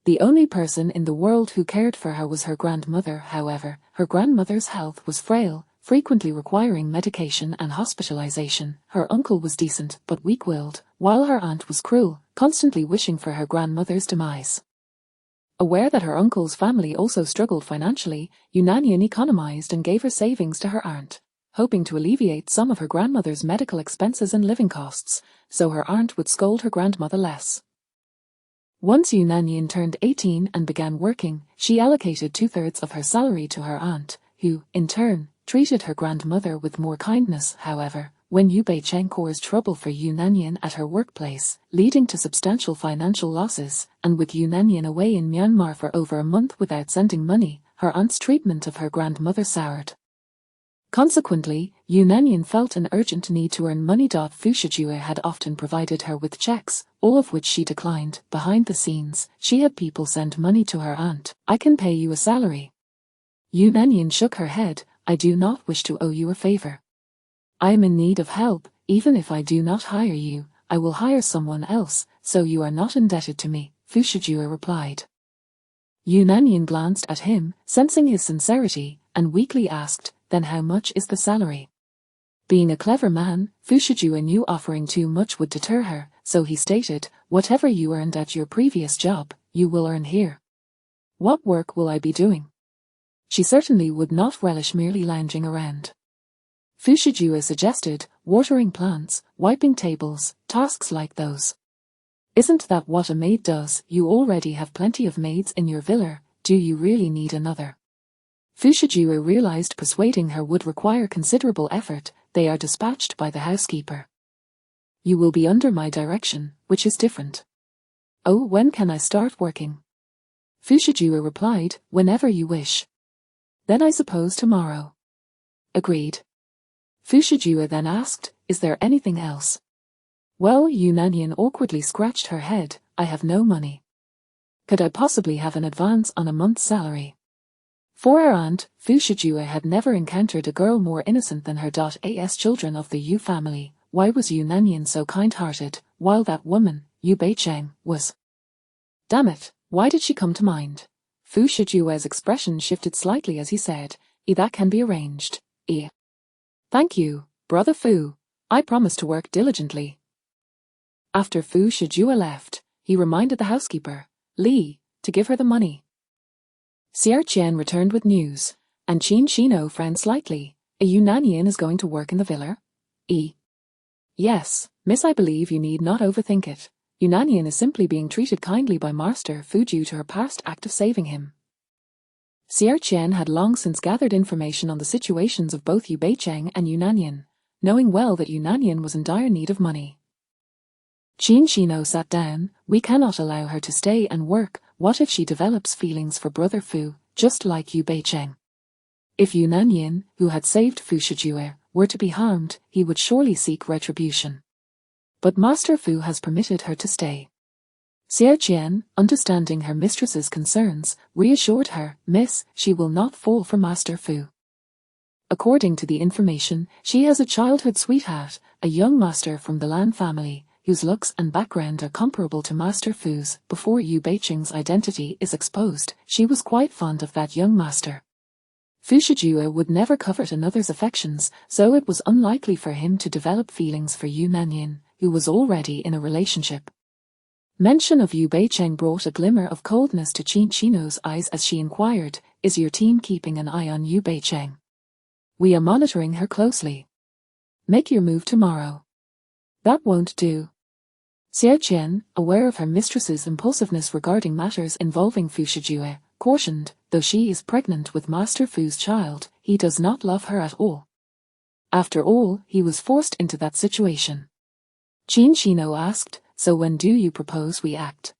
[SPEAKER 1] The only person in the world who cared for her was her grandmother. However, her grandmother's health was frail, frequently requiring medication and hospitalization. Her uncle was decent but weak-willed, while her aunt was cruel, constantly wishing for her grandmother's demise. Aware that her uncle's family also struggled financially, Yu Nanyan economized and gave her savings to her aunt, hoping to alleviate some of her grandmother's medical expenses and living costs, so her aunt would scold her grandmother less. Once Yu Nanyan turned 18 and began working, she allocated 2/3 of her salary to her aunt, who, in turn, treated her grandmother with more kindness. However, when Yu Beicheng caused trouble for Yu Nanyan at her workplace, leading to substantial financial losses, and with Yu Nanyan away in Myanmar for over a month without sending money, her aunt's treatment of her grandmother soured. Consequently, Yu Nanyan felt an urgent need to earn money. Fu Shijue had often provided her with checks, all of which she declined. Behind the scenes, she had people send money to her aunt. "I can pay you a salary." Yu Nanyan shook her head. "I do not wish to owe you a favor. I am in need of help. Even if I do not hire you, I will hire someone else, so you are not indebted to me," Fu Shijue replied. Yu Nanyan glanced at him, sensing his sincerity, and weakly asked, "Then how much is the salary?" Being a clever man, Fu Shijue knew offering too much would deter her, so he stated, "Whatever you earned at your previous job, you will earn here." "What work will I be doing?" She certainly would not relish merely lounging around. Fu Shijue suggested, "Watering plants, wiping tables, tasks like those." "Isn't that what a maid does? You already have plenty of maids in your villa, do you really need another?" Fu Shijue realized persuading her would require considerable effort. "They are dispatched by the housekeeper. You will be under my direction, which is different." "Oh, when can I start working?" Fu Shijue replied, "Whenever you wish." "Then I suppose tomorrow." Agreed. Fu Shijue then asked, "Is there anything else?" "Well," Yu Nanyan awkwardly scratched her head, "I have no money. Could I possibly have an advance on a month's salary?" For her aunt, Fu Shijue had never encountered a girl more innocent than her. As children of the Yu family, why was Yu Nanyan so kind-hearted, while that woman, Yu Beicheng, was? Damn it, why did she come to mind? Fu Shijue's expression shifted slightly as he said, "That can be arranged. Thank you, brother Fu. I promise to work diligently." After Fu Shijue left, he reminded the housekeeper, Li, to give her the money. Xiao Qian returned with news, and Qin Shino frowned slightly. "A Yu Nanyan is going to work in the villa?" "Yes, miss, I believe you need not overthink it. Yu Nanyan is simply being treated kindly by Master Fu due to her past act of saving him." Xiao Qian had long since gathered information on the situations of both Yu Beicheng and Yu Nanyan, knowing well that Yu Nanyan was in dire need of money. Qin Shino sat down. "We cannot allow her to stay and work. What if she develops feelings for brother Fu, just like Yu Beicheng? If Yu Nanyan, who had saved Fu Shijue, were to be harmed, he would surely seek retribution. But Master Fu has permitted her to stay." Xiao Qian, understanding her mistress's concerns, reassured her, "Miss, she will not fall for Master Fu. According to the information, she has a childhood sweetheart, a young master from the Lan family, whose looks and background are comparable to Master Fu's. Before Yu Beicheng's identity is exposed, she was quite fond of that young master. Fu Shijue would never covet another's affections, so it was unlikely for him to develop feelings for Yu Nanyan, who was already in a relationship." Mention of Yu Beicheng brought a glimmer of coldness to Qin Shino's eyes as she inquired, "Is your team keeping an eye on Yu Beicheng?" "We are monitoring her closely." "Make your move tomorrow." "That won't do." Xiao Qian, aware of her mistress's impulsiveness regarding matters involving Fu Shijue, cautioned, "Though she is pregnant with Master Fu's child, he does not love her at all. After all, he was forced into that situation." Qin Shino asked, "So when do you propose we act?"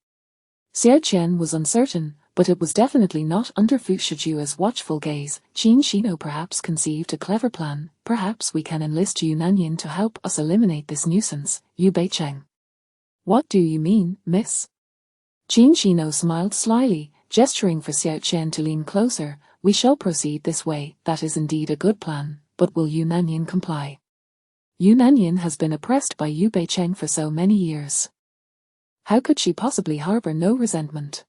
[SPEAKER 1] Xiao Qian was uncertain, but it was definitely not under Fu Shijua's watchful gaze. Qin Shino perhaps conceived a clever plan. Perhaps we can enlist Yu Nanyan to help us eliminate this nuisance. Yu Beicheng. What do you mean, miss? Qin Shino smiled slyly, gesturing for Xiao Chen to lean closer. We shall proceed this way. That is indeed a good plan, but will Yu Nanyan comply? Yu Nanyan has been oppressed by Yu Beicheng for so many years. How could she possibly harbor no resentment?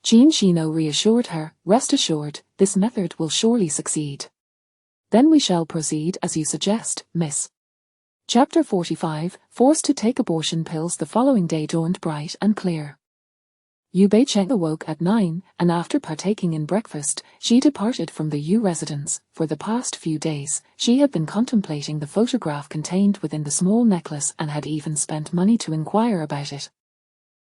[SPEAKER 1] Qin Shino reassured her, rest assured, this method will surely succeed. Then we shall proceed as you suggest, miss. Chapter 45, Forced to take abortion pills. The following day dawned bright and clear. Yu Beicheng awoke at 9, and after partaking in breakfast, she departed from the Yu residence. For the past few days, she had been contemplating the photograph contained within the small necklace and had even spent money to inquire about it.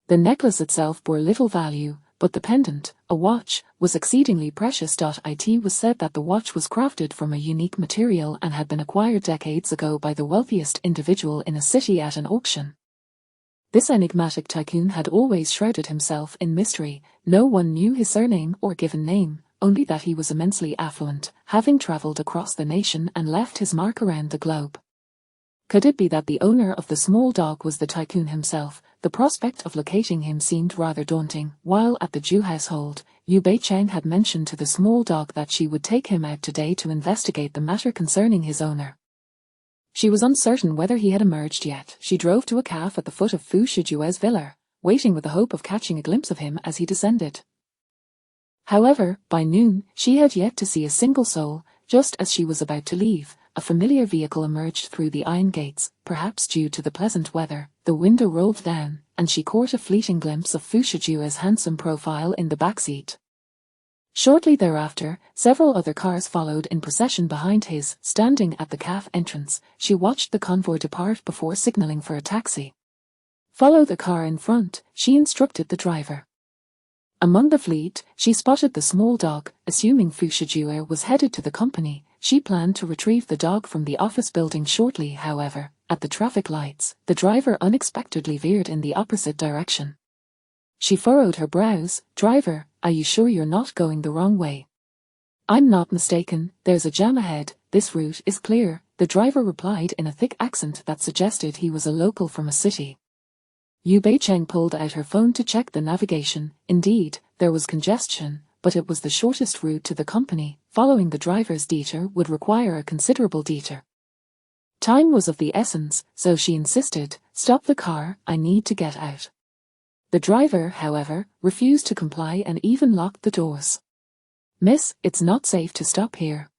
[SPEAKER 1] The necklace itself bore little value, but the pendant, a watch, was exceedingly precious. It was said that the watch was crafted from a unique material and had been acquired decades ago by the wealthiest individual in a city at an auction. This enigmatic tycoon had always shrouded himself in mystery. No one knew his surname or given name, only that he was immensely affluent, having traveled across the nation and left his mark around the globe. Could it be that the owner of the small dog was the tycoon himself? The prospect of locating him seemed rather daunting. While at the Ju household, Yu Beicheng had mentioned to the small dog that she would take him out today to investigate the matter concerning his owner. She was uncertain whether he had emerged yet. She drove to a cafe at the foot of Fu Shijue's villa, waiting with the hope of catching a glimpse of him as he descended. However, by noon, she had yet to see a single soul. Just as she was about to leave, a familiar vehicle emerged through the iron gates. Perhaps due to the pleasant weather, the window rolled down, and she caught a fleeting glimpse of Fu Shijue's handsome profile in the backseat. Shortly thereafter, several other cars followed in procession behind his. Standing at the cafe entrance, she watched the convoy depart before signaling for a taxi. "Follow the car in front," she instructed the driver. Among the fleet, she spotted the small dog. Assuming Fu Shijue was headed to the company, she planned to retrieve the dog from the office building shortly. However, at the traffic lights, the driver unexpectedly veered in the opposite direction. She furrowed her brows. "Driver, are you sure you're not going the wrong way?" "I'm not mistaken, there's a jam ahead, this route is clear," the driver replied in a thick accent that suggested he was a local from a city. Yu Beicheng pulled out her phone to check the navigation. Indeed, there was congestion, but it was the shortest route to the company. Following the driver's detour would require a considerable detour. Time was of the essence, so she insisted, "Stop the car, I need to get out." The driver, however, refused to comply and even locked the doors. "Miss, it's not safe to stop here."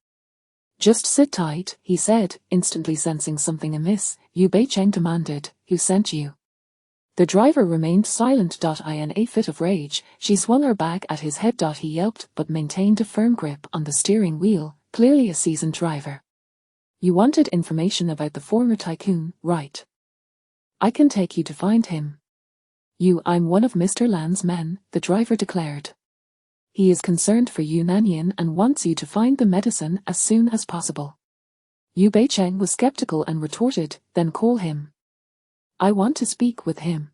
[SPEAKER 1] "Just sit tight," he said, instantly sensing something amiss. Yu Beicheng demanded, "Who sent you?" The driver remained silent. In a fit of rage, she swung her back at his head. He yelped but maintained a firm grip on the steering wheel, clearly a seasoned driver. "You wanted information about the former tycoon, right? I can take you to find him." I'm one of Mr. Lan's men," the driver declared. "He is concerned for Yu Nanyan and wants you to find the medicine as soon as possible." Yu Beicheng was skeptical and retorted, "Then call him." "I want to speak with him."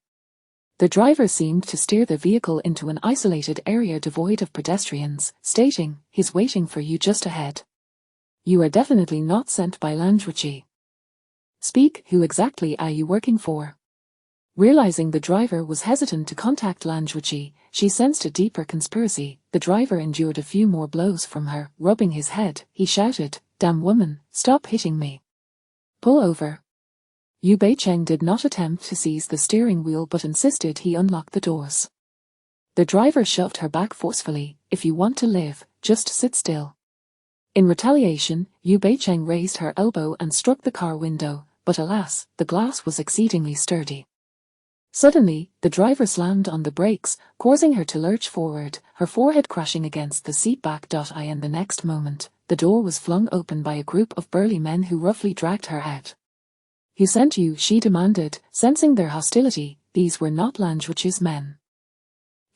[SPEAKER 1] The driver seemed to steer the vehicle into an isolated area devoid of pedestrians, stating, "He's waiting for you just ahead. You are definitely not sent by Lanjuji." "Speak, who exactly are you working for?" Realizing the driver was hesitant to contact Lanjuji, she sensed a deeper conspiracy. The driver endured a few more blows from her. Rubbing his head, he shouted, "Damn woman, stop hitting me. Pull over." Yu Beicheng did not attempt to seize the steering wheel but insisted he unlock the doors. The driver shoved her back forcefully. "If you want to live, just sit still." In retaliation, Yu Beicheng raised her elbow and struck the car window, but alas, the glass was exceedingly sturdy. Suddenly, the driver slammed on the brakes, causing her to lurch forward, her forehead crashing against the seat back. In the next moment, the door was flung open by a group of burly men who roughly dragged her out. "Who sent you?" she demanded, sensing their hostility. These were not Lanjuchi's men.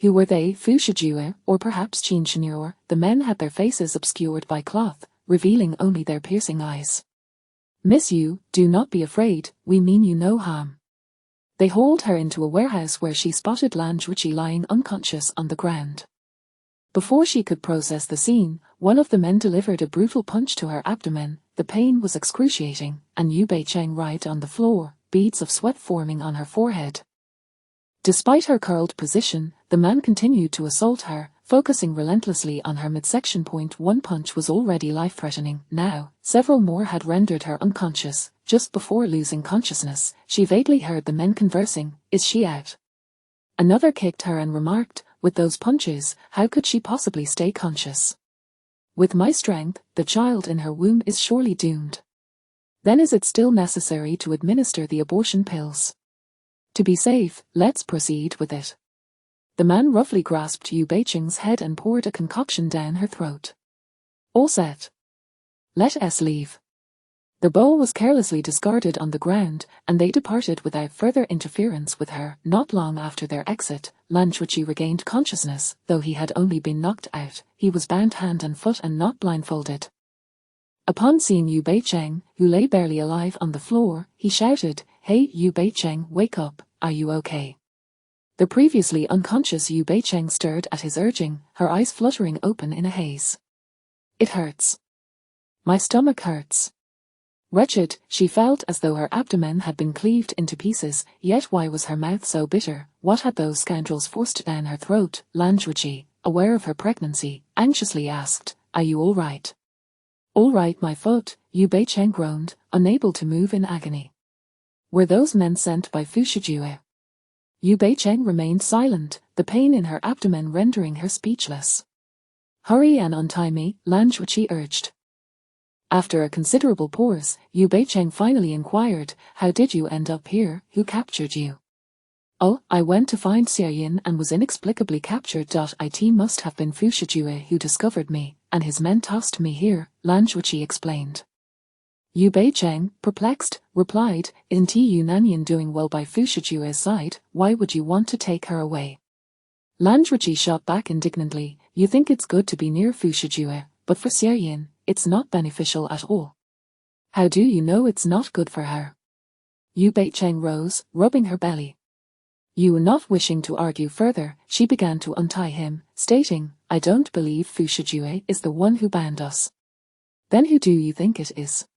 [SPEAKER 1] Who were they? Fu Shijue, or perhaps Qin Shinyor? The men had their faces obscured by cloth, revealing only their piercing eyes. "Miss Yu, do not be afraid, we mean you no harm." They hauled her into a warehouse where she spotted Lanjuchi lying unconscious on the ground. Before she could process the scene, one of the men delivered a brutal punch to her abdomen. The pain was excruciating, and Yu Bei-cheng writhed on the floor, beads of sweat forming on her forehead. Despite her curled position, the man continued to assault her, focusing relentlessly on her midsection point. One punch was already life-threatening. Now, several more had rendered her unconscious. Just before losing consciousness, she vaguely heard the men conversing. "Is she out?" Another kicked her and remarked, "With those punches, how could she possibly stay conscious? With my strength, the child in her womb is surely doomed. Then is it still necessary to administer the abortion pills? To be safe, let's proceed with it." The man roughly grasped Yu Bei-cheng's head and poured a concoction down her throat. "All set. Let us leave." The bowl was carelessly discarded on the ground, and they departed without further interference with her. Not long after their exit, Lan Chuchi regained consciousness. Though he had only been knocked out, he was bound hand and foot and not blindfolded. Upon seeing Yu Bei-cheng, who lay barely alive on the floor, he shouted, "Hey, Yu Bei-cheng, wake up, are you okay?" The previously unconscious Yu Bei-cheng stirred at his urging, her eyes fluttering open in a haze. "It hurts. My stomach hurts." Wretched, she felt as though her abdomen had been cleaved into pieces, yet why was her mouth so bitter? What had those scoundrels forced down her throat? Lan Chuchi, aware of her pregnancy, anxiously asked, "Are you all right?" "All right, my foot," Yu Bei-cheng groaned, unable to move in agony. "Were those men sent by Fu Shijue?" Yu Bei-cheng remained silent, the pain in her abdomen rendering her speechless. "Hurry and untie me," Lan Chuchi urged. After a considerable pause, Yu Bei-cheng finally inquired, "How did you end up here? Who captured you?" "Oh, I went to find Xiaoyin and was inexplicably captured. It must have been Fu Shijue who discovered me, and his men tossed me here," Lan Chuchi explained. Yu Bei-cheng, perplexed, replied, "Isn't Yu Nanyan doing well by Fu Shijue's side? Why would you want to take her away?" Lan Chuchi shot back indignantly, "You think it's good to be near Fu Shijue, but for Xiaoyin, it's not beneficial at all." "How do you know it's not good for her?" Yu Bei-cheng rose, rubbing her belly. Yu not wishing to argue further, she began to untie him, stating, "I don't believe Fu Shijue is the one who bound us." "Then who do you think it is?"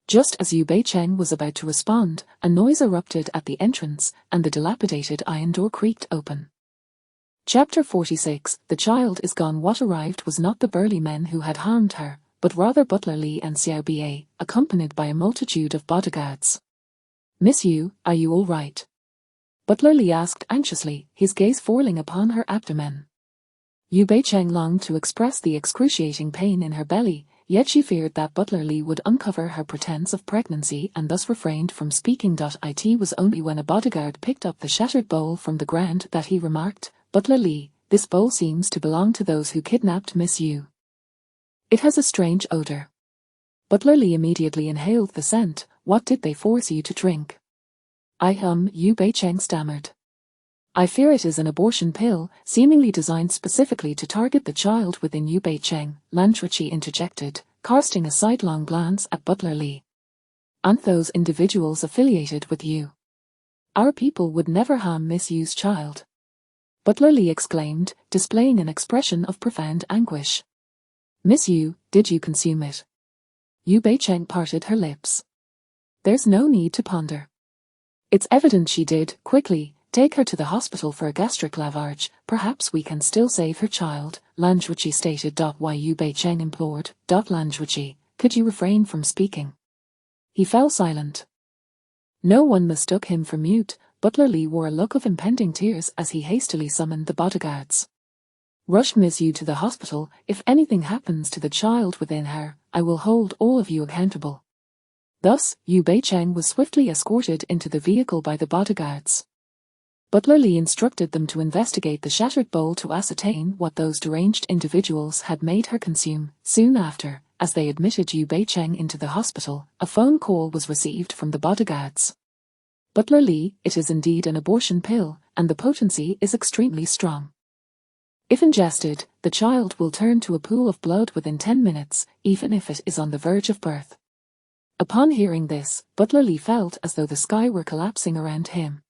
[SPEAKER 1] Just as Yu Bei-cheng was about to respond, a noise erupted at the entrance, and the dilapidated iron door creaked open. Chapter 46, The Child is Gone. What arrived was not the burly men who had harmed her, but rather Butler Li and Xiao Ba, accompanied by a multitude of bodyguards. "Miss Yu, are you all right?" Butler Li asked anxiously, his gaze falling upon her abdomen. Yu Bei-cheng longed to express the excruciating pain in her belly, yet she feared that Butler Li would uncover her pretense of pregnancy and thus refrained from speaking. It was only when a bodyguard picked up the shattered bowl from the ground that he remarked, "Butler Li, this bowl seems to belong to those who kidnapped Miss Yu. It has a strange odor." Butler Li immediately inhaled the scent. "What did they force you to drink?" Yu Bei-cheng stammered. "I fear it is an abortion pill, seemingly designed specifically to target the child within Yu Bei-cheng," Lan Chuchi interjected, casting a sidelong glance at Butler Li. "Aren't those individuals affiliated with you? Our people would never harm Miss Yu's child." Butler Li exclaimed, displaying an expression of profound anguish. "Miss Yu, did you consume it?" Yu Bei-cheng parted her lips. "There's no need to ponder. It's evident she did. Quickly, take her to the hospital for a gastric lavage. Perhaps we can still save her child," Lan Chuchi stated. Why, Yu Bei-cheng implored. "Lan Chuchi, could you refrain from speaking?" He fell silent. No one mistook him for mute. Butler Li wore a look of impending tears as he hastily summoned the bodyguards. "Rush Miss Yu to the hospital. If anything happens to the child within her, I will hold all of you accountable." Thus, Yu Bei-cheng was swiftly escorted into the vehicle by the bodyguards. Butler Li instructed them to investigate the shattered bowl to ascertain what those deranged individuals had made her consume. Soon after, as they admitted Yu Bei-cheng into the hospital, a phone call was received from the bodyguards. "Butler Li, it is indeed an abortion pill, and the potency is extremely strong. If ingested, the child will turn to a pool of blood within 10 minutes, even if it is on the verge of birth." Upon hearing this, Butler Li felt as though the sky were collapsing around him.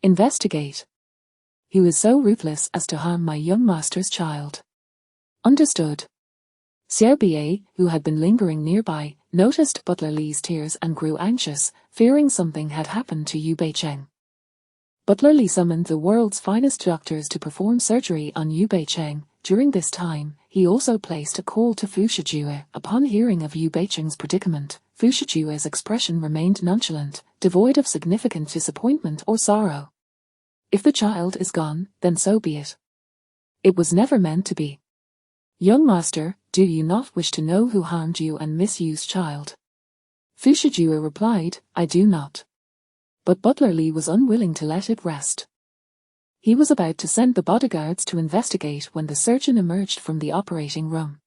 [SPEAKER 1] "Investigate. Who is so ruthless as to harm my young master's child?" Understood. Xiao Bie, who had been lingering nearby, noticed Butler Li's tears and grew anxious, fearing something had happened to Yu Beicheng. Butler Li summoned the world's finest doctors to perform surgery on Yu Beicheng. During this time, he also placed a call to Fu Shijue. Upon hearing of Yu Beicheng's predicament, Fu Shijue's expression remained nonchalant, devoid of significant disappointment or sorrow. If the child is gone, then so be it. It was never meant to be. Young master, do you not wish to know who harmed you and misused child? Fu Shijue replied, I do not. But Butler Li was unwilling to let it rest. He was about to send the bodyguards to investigate when the surgeon emerged from the operating room.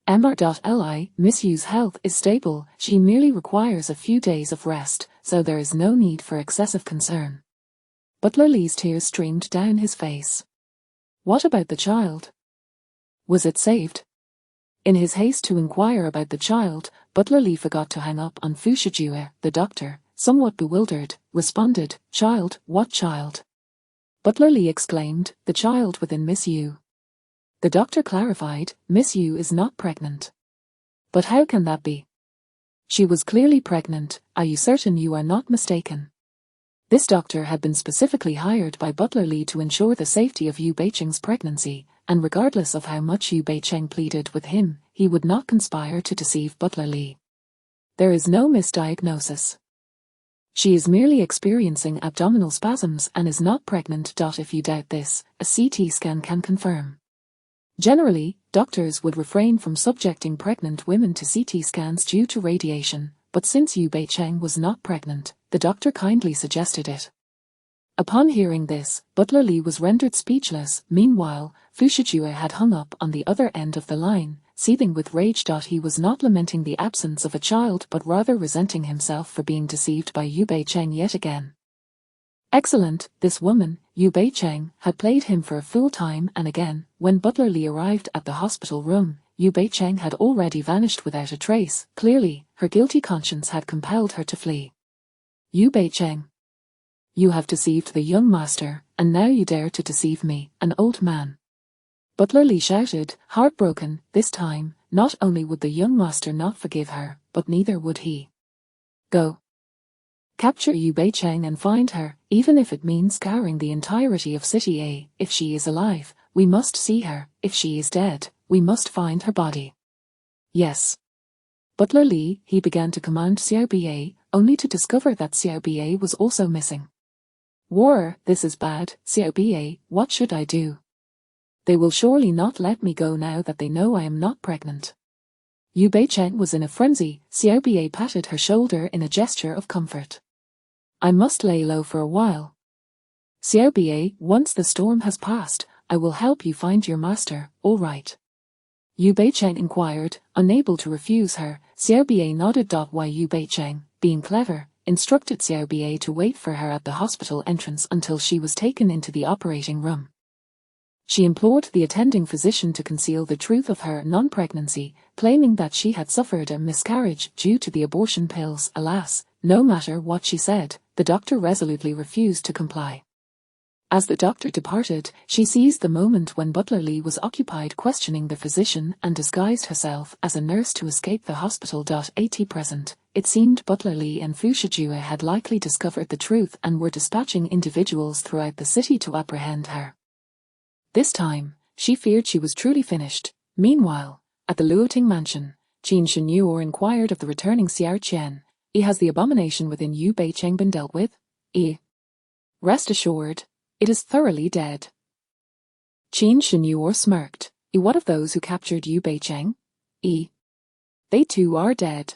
[SPEAKER 1] Mr.Li, Miss Yu's health is stable, she merely requires a few days of rest, so there is no need for excessive concern. Butler Li's tears streamed down his face. What about the child? Was it saved? In his haste to inquire about the child, Butler Li forgot to hang up on Fu Shijue. The doctor, somewhat bewildered, responded, Child, what child? Butler Li exclaimed, the child within Miss Yu. The doctor clarified, Miss Yu is not pregnant. But how can that be? She was clearly pregnant, are you certain you are not mistaken? This doctor had been specifically hired by Butler Li to ensure the safety of Yu Beicheng's pregnancy, and regardless of how much Yu Beicheng pleaded with him, he would not conspire to deceive Butler Li. There is no misdiagnosis. She is merely experiencing abdominal spasms and is not pregnant. If you doubt this, a CT scan can confirm. Generally, doctors would refrain from subjecting pregnant women to CT scans due to radiation, but since Yu Beicheng was not pregnant, the doctor kindly suggested it. Upon hearing this, Butler Li was rendered speechless. Meanwhile, Fu Shijue had hung up on the other end of the line, seething with rage. He was not lamenting the absence of a child but rather resenting himself for being deceived by Yu Beicheng yet again. Excellent, this woman, Yu Beicheng, had played him for a full time and again. When Butler Li arrived at the hospital room, Yu Beicheng had already vanished without a trace. Clearly, her guilty conscience had compelled her to flee. Yu Beicheng. You have deceived the young master, and now you dare to deceive me, an old man. Butler Li shouted, heartbroken. This time, not only would the young master not forgive her, but neither would he. Go. Capture Yu Beicheng and find her, even if it means scouring the entirety of City A. If she is alive, we must see her. If she is dead, we must find her body. Yes. Butler Li, he began to command Xiao Bie, only to discover that Xiao Bie was also missing. War, this is bad. Xiao Bie, what should I do? They will surely not let me go now that they know I am not pregnant. Yu Beicheng was in a frenzy. Xiao Bie patted her shoulder in a gesture of comfort. I must lay low for a while. Xiao Bie, once the storm has passed, I will help you find your master, all right? Yu Beicheng inquired, unable to refuse her. Xiao Bie nodded. Why Yu Beicheng, being clever, instructed Xiao Bie to wait for her at the hospital entrance until she was taken into the operating room. She implored the attending physician to conceal the truth of her non-pregnancy, claiming that she had suffered a miscarriage due to the abortion pills. Alas, no matter what she said, the doctor resolutely refused to comply. As the doctor departed, she seized the moment when Butler Li was occupied questioning the physician and disguised herself as a nurse to escape the hospital. At present, it seemed Butler Li and Fu Shijue had likely discovered the truth and were dispatching individuals throughout the city to apprehend her. This time, she feared she was truly finished. Meanwhile, at the Luoting mansion, Qin Shenhuo inquired of the returning Xiao Qian, has the abomination within Yu Beicheng been dealt with? Rest assured, it is thoroughly dead. Qin Shenhuo smirked. What of those who captured Yu Beicheng? They too are dead.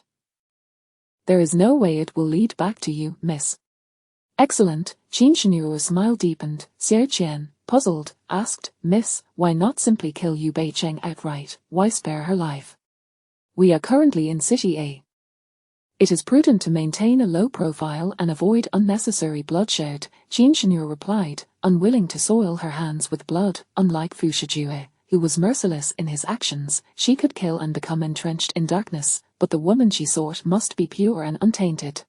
[SPEAKER 1] There is no way it will lead back to you, miss. Excellent. Qin Shenhuo's smile deepened. Xiao Qian, puzzled, asked, Miss, why not simply kill Yu Beicheng outright? Why spare her life? We are currently in City A. It is prudent to maintain a low profile and avoid unnecessary bloodshed, Qin Shenhuo replied, unwilling to soil her hands with blood. Unlike Fu Shijue, who was merciless in his actions, she could kill and become entrenched in darkness, but the woman she sought must be pure and untainted.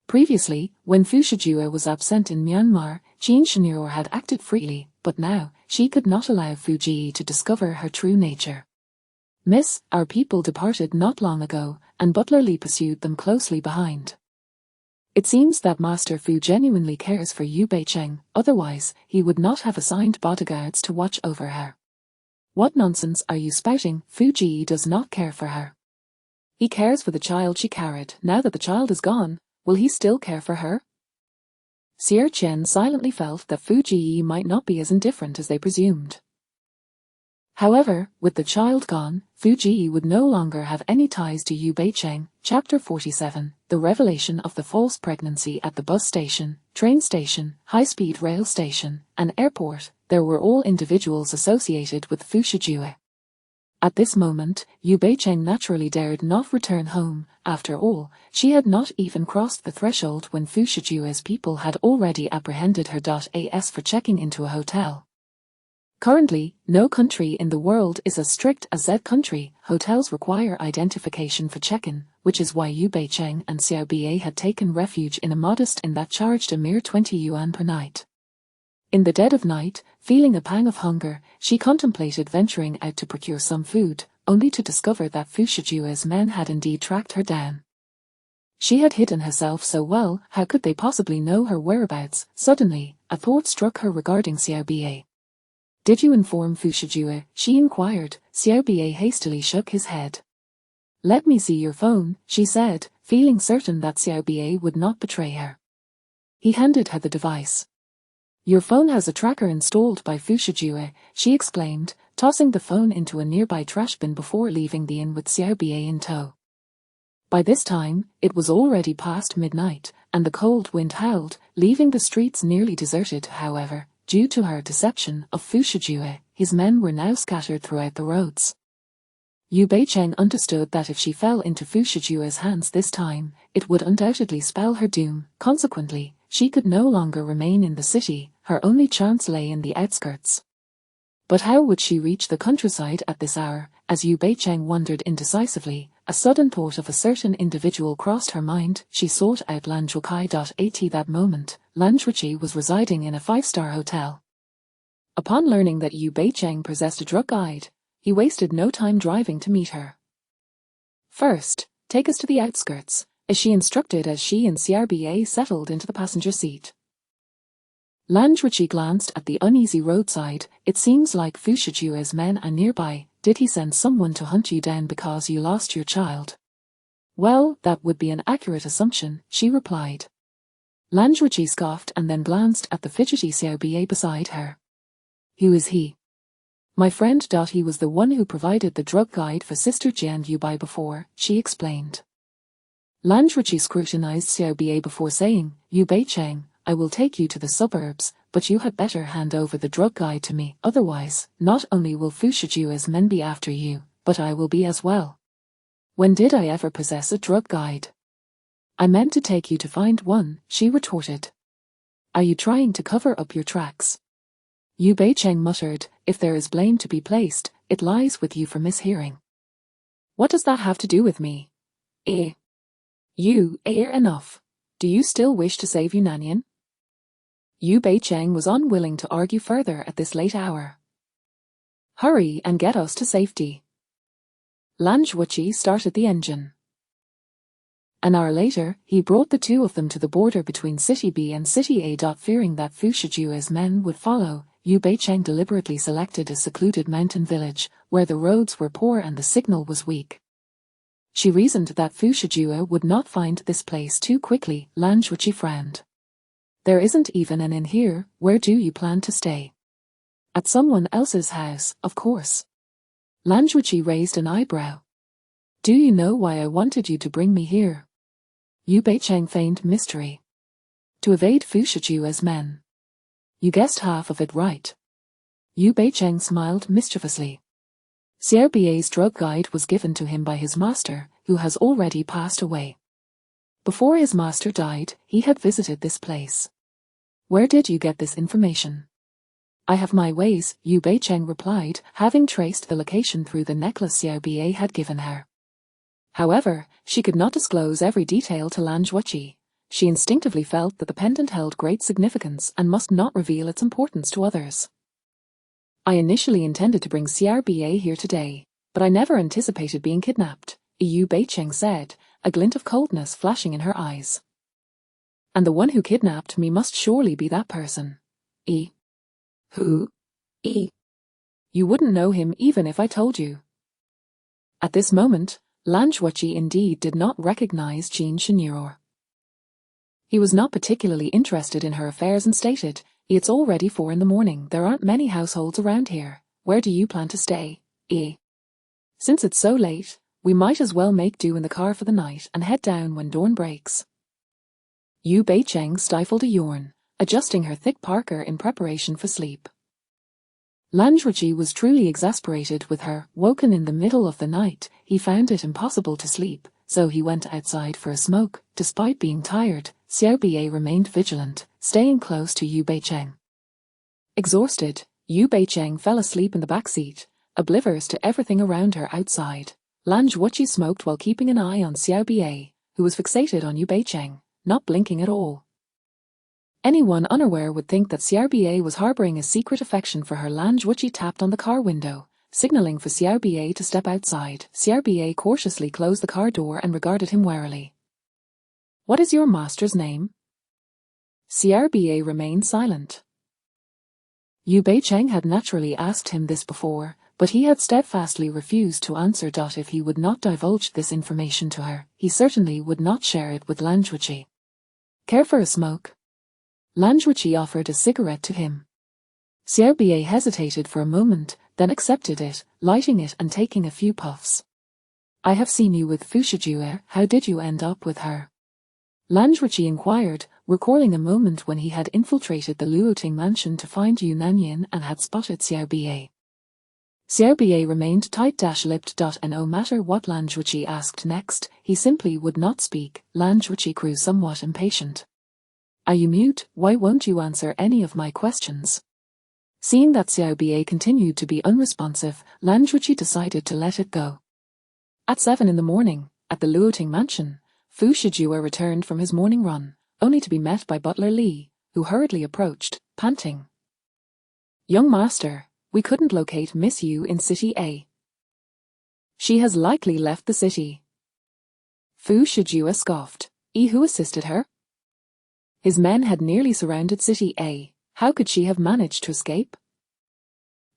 [SPEAKER 1] Previously, when Fu Shijue was absent in Myanmar, Qin Shenhuo had acted freely, but now, she could not allow Fuji to discover her true nature. "Miss, our people departed not long ago," and Butler Lee pursued them closely behind. "It seems that Master Fu genuinely cares for Yu Beicheng, otherwise, he would not have assigned bodyguards to watch over her." "What nonsense are you spouting? Fuji does not care for her. He cares for the child she carried. Now that the child is gone, will he still care for her?" Xie Qian silently felt that Fuji might not be as indifferent as they presumed. However, with the child gone, Fuji would no longer have any ties to Yu Beicheng. Chapter 47, The Revelation of the False Pregnancy at the bus station, train station, high-speed rail station, and airport, there were all individuals associated with Fu Shijue. At this moment, Yu Beicheng naturally dared not return home. After all, she had not even crossed the threshold when Fu Shijue's people had already apprehended her. As for checking into a hotel. Currently, no country in the world is as strict as that country. Hotels require identification for check-in, which is why Yu Beicheng and Xiao Bie had taken refuge in a modest inn that charged a mere 20 yuan per night. In the dead of night, feeling a pang of hunger, she contemplated venturing out to procure some food, only to discover that Fu Shijue's men had indeed tracked her down. She had hidden herself so well, how could they possibly know her whereabouts? Suddenly, a thought struck her regarding Xiao Bie. "Did you inform Fu Shijue?" she inquired. Xiao Bie hastily shook his head. "Let me see your phone," she said, feeling certain that Xiao Bie would not betray her. He handed her the device. "Your phone has a tracker installed by Fu Shijue," she exclaimed, tossing the phone into a nearby trash bin before leaving the inn with Xiao Bie in tow. By this time, it was already past midnight, and the cold wind howled, leaving the streets nearly deserted. However, due to her deception of Fu Shijue, his men were now scattered throughout the roads. Yu Beicheng understood that if she fell into Fu Shijue's hands this time, it would undoubtedly spell her doom. Consequently, she could no longer remain in the city. Her only chance lay in the outskirts. But how would she reach the countryside at this hour? As Yu Beicheng wondered indecisively, a sudden thought of a certain individual crossed her mind. She sought out Lan Zhukai. At that moment, Lan Zhuqi was residing in a 5-star hotel. Upon learning that Yu Beicheng possessed a drug guide, he wasted no time driving to meet her. "First, take us to the outskirts," as she instructed as she and Xiao Bie settled into the passenger seat. Lan Zhuqi glanced at the uneasy roadside. "It seems like Fu Shijue's men are nearby. Did he send someone to hunt you down because you lost your child?" "Well, that would be an accurate assumption," she replied. Lan Zhuqi scoffed and then glanced at the fidgety Xiao Bie beside her. "Who is he?" "My friend. He was the one who provided the drug guide for Sister Jian Yubai before," she explained. Lan Zhuqi scrutinized Xiao Bie before saying, "Yu Beicheng, I will take you to the suburbs, but you had better hand over the drug guide to me. Otherwise, not only will Fu Shijue's men be after you, but I will be as well." "When did I ever possess a drug guide?" "I meant to take you to find one," she retorted. "Are you trying to cover up your tracks?" Yu Beicheng muttered, "If there is blame to be placed, it lies with you for mishearing." "What does that have to do with me?" Enough. Do you still wish to save Yunanian?" Yu Beicheng was unwilling to argue further at this late hour. "Hurry and get us to safety." Lan Zhuqi started the engine. An hour later, he brought the two of them to the border between City B and City A. Fearing that Fu Shijue's men would follow, Yu Beicheng deliberately selected a secluded mountain village, where the roads were poor and the signal was weak. She reasoned that Fu Shijue would not find this place too quickly. Lan Zhuqi frowned. "There isn't even an inn here. Where do you plan to stay?" "At someone else's house, of course." Lan Zhuqi raised an eyebrow. "Do you know why I wanted you to bring me here?" Yu Beicheng feigned mystery. "To evade Fu Shijue's men." "You guessed half of it right." Yu Beicheng smiled mischievously. Xiao Bie's drug guide was given to him by his master, who has already passed away. Before his master died, he had visited this place. "Where did you get this information?" "I have my ways," Yu Beicheng replied, having traced the location through the necklace Xiao Bie had given her. However, she could not disclose every detail to Lan Zhuqi. She instinctively felt that the pendant held great significance and must not reveal its importance to others. I initially intended to bring CRBA here today, but I never anticipated being kidnapped, Yu Beicheng said, a glint of coldness flashing in her eyes. And the one who kidnapped me must surely be that person. Who? You wouldn't know him even if I told you. At this moment, Lan Zhuoqi indeed did not recognize Qin Shenhua. He was not particularly interested in her affairs and stated, "It's already 4 in the morning, there aren't many households around here, where do you plan to stay, Since it's so late, we might as well make do in the car for the night and head down when dawn breaks." Yu Beicheng stifled a yawn, adjusting her thick parka in preparation for sleep. Lan Zhuoqi was truly exasperated with her. Woken in the middle of the night, he found it impossible to sleep, so he went outside for a smoke. Despite being tired, Xiaobie remained vigilant, staying close to Yu Beicheng. Exhausted, Yu Beicheng fell asleep in the back seat, oblivious to everything around her outside. Lan Zhuoqi smoked while keeping an eye on Xiaobie, who was fixated on Yu Beicheng, not blinking at all. Anyone unaware would think that Xiaobie was harboring a secret affection for her. Lan Zhuoqi tapped on the car window, signaling for Xiaobie to step outside. Xiaobie cautiously closed the car door and regarded him warily. "What is your master's name?" Xiaobie remained silent. Yu Beicheng had naturally asked him this before, but he had steadfastly refused to answer. If he would not divulge this information to her, he certainly would not share it with Lan Zhuoqi. "Care for a smoke?" Lan Zhuoqi offered a cigarette to him. Xiaobie hesitated for a moment, then accepted it, lighting it and taking a few puffs. "I have seen you with Fu Shijue, how did you end up with her?" Lan Zhuoqi inquired, recalling a moment when he had infiltrated the Luoting mansion to find Yu Nanyin and had spotted Xiaobie. Xiaobie remained tight-lipped. No matter what Lan Zhuoqi asked next, he simply would not speak. Lan Zhuoqi grew somewhat impatient. "Are you mute? Why won't you answer any of my questions?" Seeing that Xiaobie continued to be unresponsive, Lan Zhuoqi decided to let it go. At 7 in the morning, at the Luoting mansion, Fu Shijue returned from his morning run, only to be met by butler Li, who hurriedly approached, panting. "Young master, we couldn't locate Miss Yu in City A. She has likely left the city." Fu Shijue scoffed. Who assisted her? His men had nearly surrounded City A. How could she have managed to escape?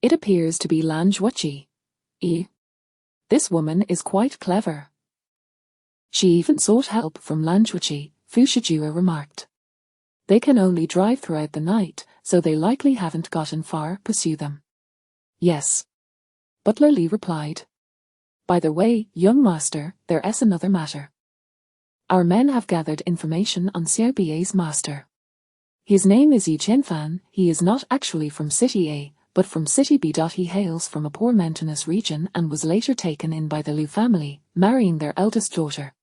[SPEAKER 1] "It appears to be Lan Zhuoqi. This woman is quite clever." "She even sought help from Lan Zhuoqi," Fu Shijue remarked. "They can only drive throughout the night, so they likely haven't gotten far. Pursue them." "Yes," butler Li replied. "By the way, young master, there's another matter. Our men have gathered information on Xiaobie's master. His name is Yi Qianfan. He is not actually from City A, but from City B. He hails from a poor mountainous region and was later taken in by the Liu family, marrying their eldest daughter.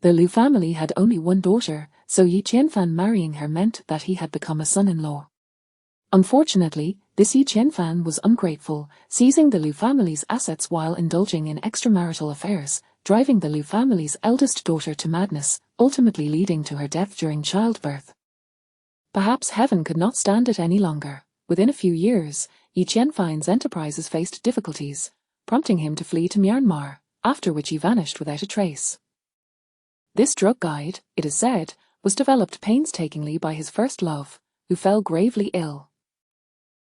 [SPEAKER 1] The Liu family had only one daughter, so Yi Qianfan marrying her meant that he had become a son-in-law. Unfortunately, this Yi Qianfan was ungrateful, seizing the Liu family's assets while indulging in extramarital affairs, driving the Liu family's eldest daughter to madness, ultimately leading to her death during childbirth. Perhaps heaven could not stand it any longer. Within a few years, Yi Qianfan's enterprises faced difficulties, prompting him to flee to Myanmar, after which he vanished without a trace. This drug guide, it is said, was developed painstakingly by his first love, who fell gravely ill.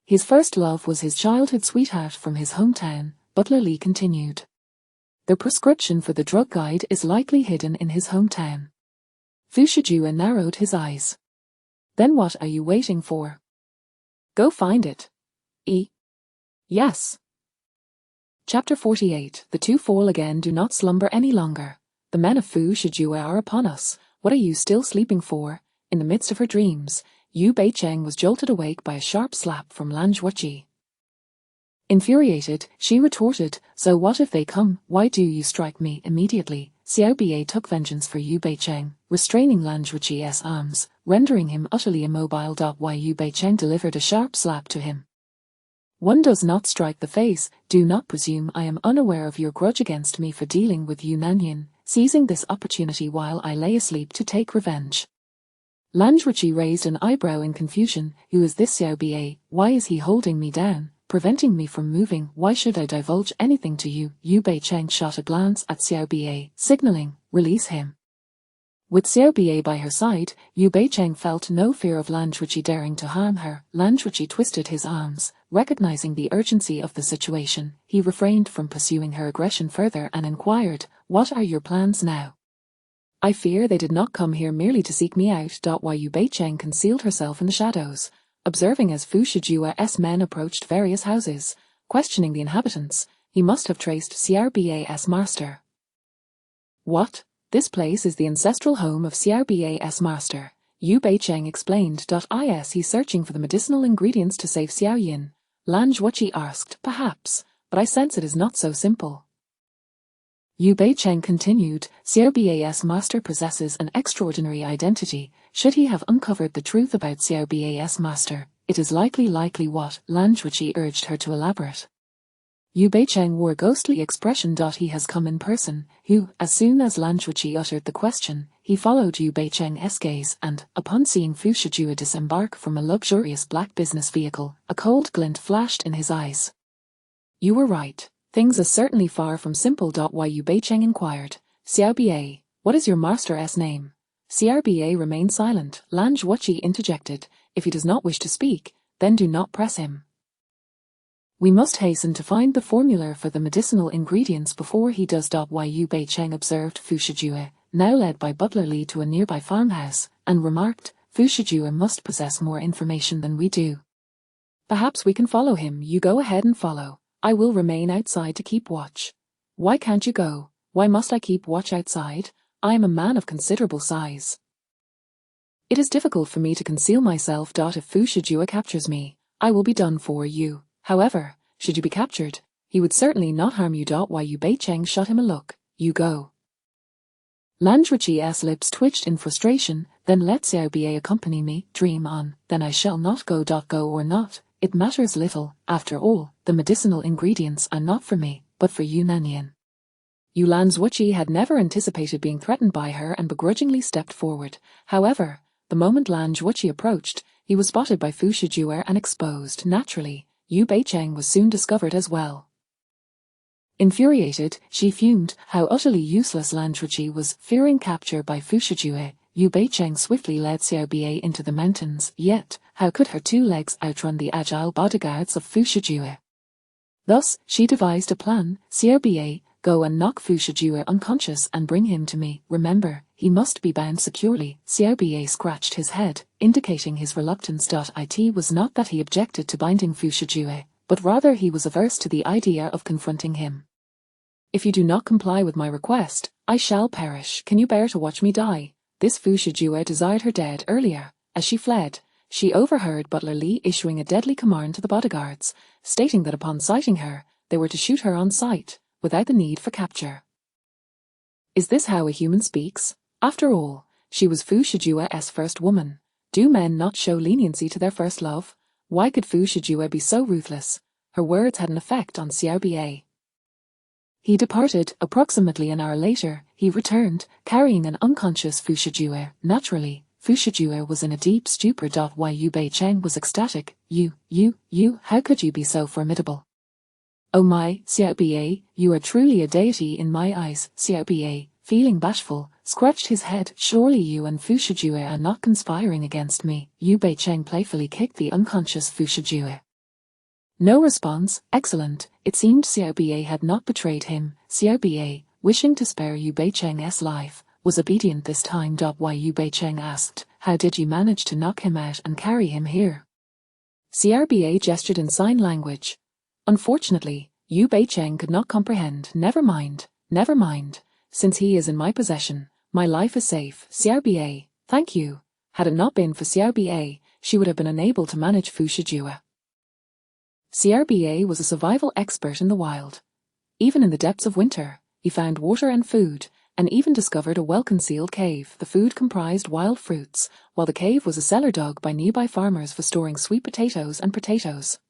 [SPEAKER 1] His first love was his childhood sweetheart from his hometown, butler Li continued. The prescription for the drug guide is likely hidden in his hometown. Fu Shijue narrowed his eyes. "Then what are you waiting for? Go find it." Yes. Chapter 48. The two fall again. Do not slumber any longer. The men of Fu Shijue are upon us. What are you still sleeping for? In the midst of her dreams, Yu Beicheng was jolted awake by a sharp slap from Lan Zhuoqi. Infuriated, she retorted, "So what if they come? Why do you strike me immediately?" Xiaobie took vengeance for Yu Beicheng, restraining Lan Zhuoqi's arms, rendering him utterly immobile. While Yu Beicheng delivered a sharp slap to him. "One does not strike the face. Do not presume I am unaware of your grudge against me for dealing with Yu Nanyin, seizing this opportunity while I lay asleep to take revenge." Lan Zhuoqi raised an eyebrow in confusion. "Who is this Xiaobie? Why is he holding me down?" preventing me from moving. Why should I divulge anything to you? Yu Beicheng shot a glance at Xiaobiei, signaling, release him. With Xiaobiei by her side, Yu Beicheng felt no fear of Lan Zhuqi daring to harm her. Lan Zhuqi twisted his arms, recognizing the urgency of the situation. He refrained from pursuing her aggression further and inquired, what are your plans now? I fear they did not come here merely to seek me out. Yu Beicheng concealed herself in the shadows, observing as Fu Shijua's men approached various houses, questioning the inhabitants. He must have traced Xiaobiei's master. What? This place is the ancestral home of Xiaobiei's master, Yu Beicheng explained. He's searching for the medicinal ingredients to save Xiaoyin. Lan Zhuqi asked, perhaps, but I sense it is not so simple. Yu Beicheng continued, Xiaobiei's master possesses an extraordinary identity. Should he have uncovered the truth about Xiaobiei's master, it is likely what? Lan Zhuqi urged her to elaborate. Yu Beicheng wore a ghostly expression. He has come in person. As soon as Lan Zhuqi uttered the question, he followed Yu Beicheng's gaze and, upon seeing Fu Shijue disembark from a luxurious black business vehicle, a cold glint flashed in his eyes. You were right. Things are certainly far from simple. Yu Beicheng inquired, Xiaobiei, what is your master's name? Xiaobiei remained silent. Lan Zhuqi interjected, if he does not wish to speak, then do not press him. We must hasten to find the formula for the medicinal ingredients before he does. Yu Beicheng observed Fu Shijue, now led by Butler Li to a nearby farmhouse, and remarked, Fu Shijue must possess more information than we do. Perhaps we can follow him. You go ahead and follow. I will remain outside to keep watch. Why can't you go? Why must I keep watch outside? I am a man of considerable size. It is difficult for me to conceal myself. If Fu Shijue captures me, I will be done for. You, however, should you be captured, he would certainly not harm you. Yu Beicheng shot him a look. You go. Lan Zhuqi's lips twitched in frustration. Then let Xiaobiei accompany me. Dream on. Then I shall not go. Go or not, it matters little. After all, the medicinal ingredients are not for me, but for you, Nanyan. Lan Zhuqi had never anticipated being threatened by her and begrudgingly stepped forward. However, the moment Lan Zhuqi approached, he was spotted by Fu Shijue and exposed. Naturally, Yu Beicheng was soon discovered as well. Infuriated, she fumed how utterly useless Lan Zhuqi was. Fearing capture by Fu Shijue, Yu Beicheng swiftly led Xiaobiei into the mountains. Yet, how could her 2 legs outrun the agile bodyguards of Fu Shijue? Thus, she devised a plan. Xiaobiei, go and knock Fu Shijue unconscious and bring him to me. Remember, he must be bound securely. Xiaobiei scratched his head, indicating his reluctance. It was not that he objected to binding Fu Shijue, but rather he was averse to the idea of confronting him. If you do not comply with my request, I shall perish. Can you bear to watch me die? This Fu Shijue desired her dead. Earlier, as she fled, she overheard Butler Li issuing a deadly command to the bodyguards, stating that upon sighting her, they were to shoot her on sight, without the need for capture. Is this how a human speaks? After all, she was Fu Shijue's first woman. Do men not show leniency to their first love? Why could Fu Shijue be so ruthless? Her words had an effect on Xiaobiei. He departed. Approximately an hour later, he returned, carrying an unconscious Fu Shijue. Naturally, Fu Shijue was in a deep stupor. Yu Beicheng was ecstatic. You, how could you be so formidable? Oh my, Xiaobiei, you are truly a deity in my eyes. Xiaobiei, feeling bashful, scratched his head. Surely you and Fu Shijue are not conspiring against me. Yu Beicheng playfully kicked the unconscious Fu Shijue. No response. Excellent. It seemed Xiaobiei had not betrayed him. Xiaobiei, wishing to spare Yu Beicheng's life, was obedient this time. Yu Beicheng asked, how did you manage to knock him out and carry him here? Xiaobiei gestured in sign language. Unfortunately, Yu Beicheng could not comprehend. Never mind. Since he is in my possession, my life is safe. Xiaobiei, thank you. Had it not been for Xiaobiei, she would have been unable to manage Fu Shijue. Xiaobiei was a survival expert in the wild. Even in the depths of winter, he found water and food, and even discovered a well-concealed cave. The food comprised wild fruits, while the cave was a cellar dug by nearby farmers for storing sweet potatoes and potatoes.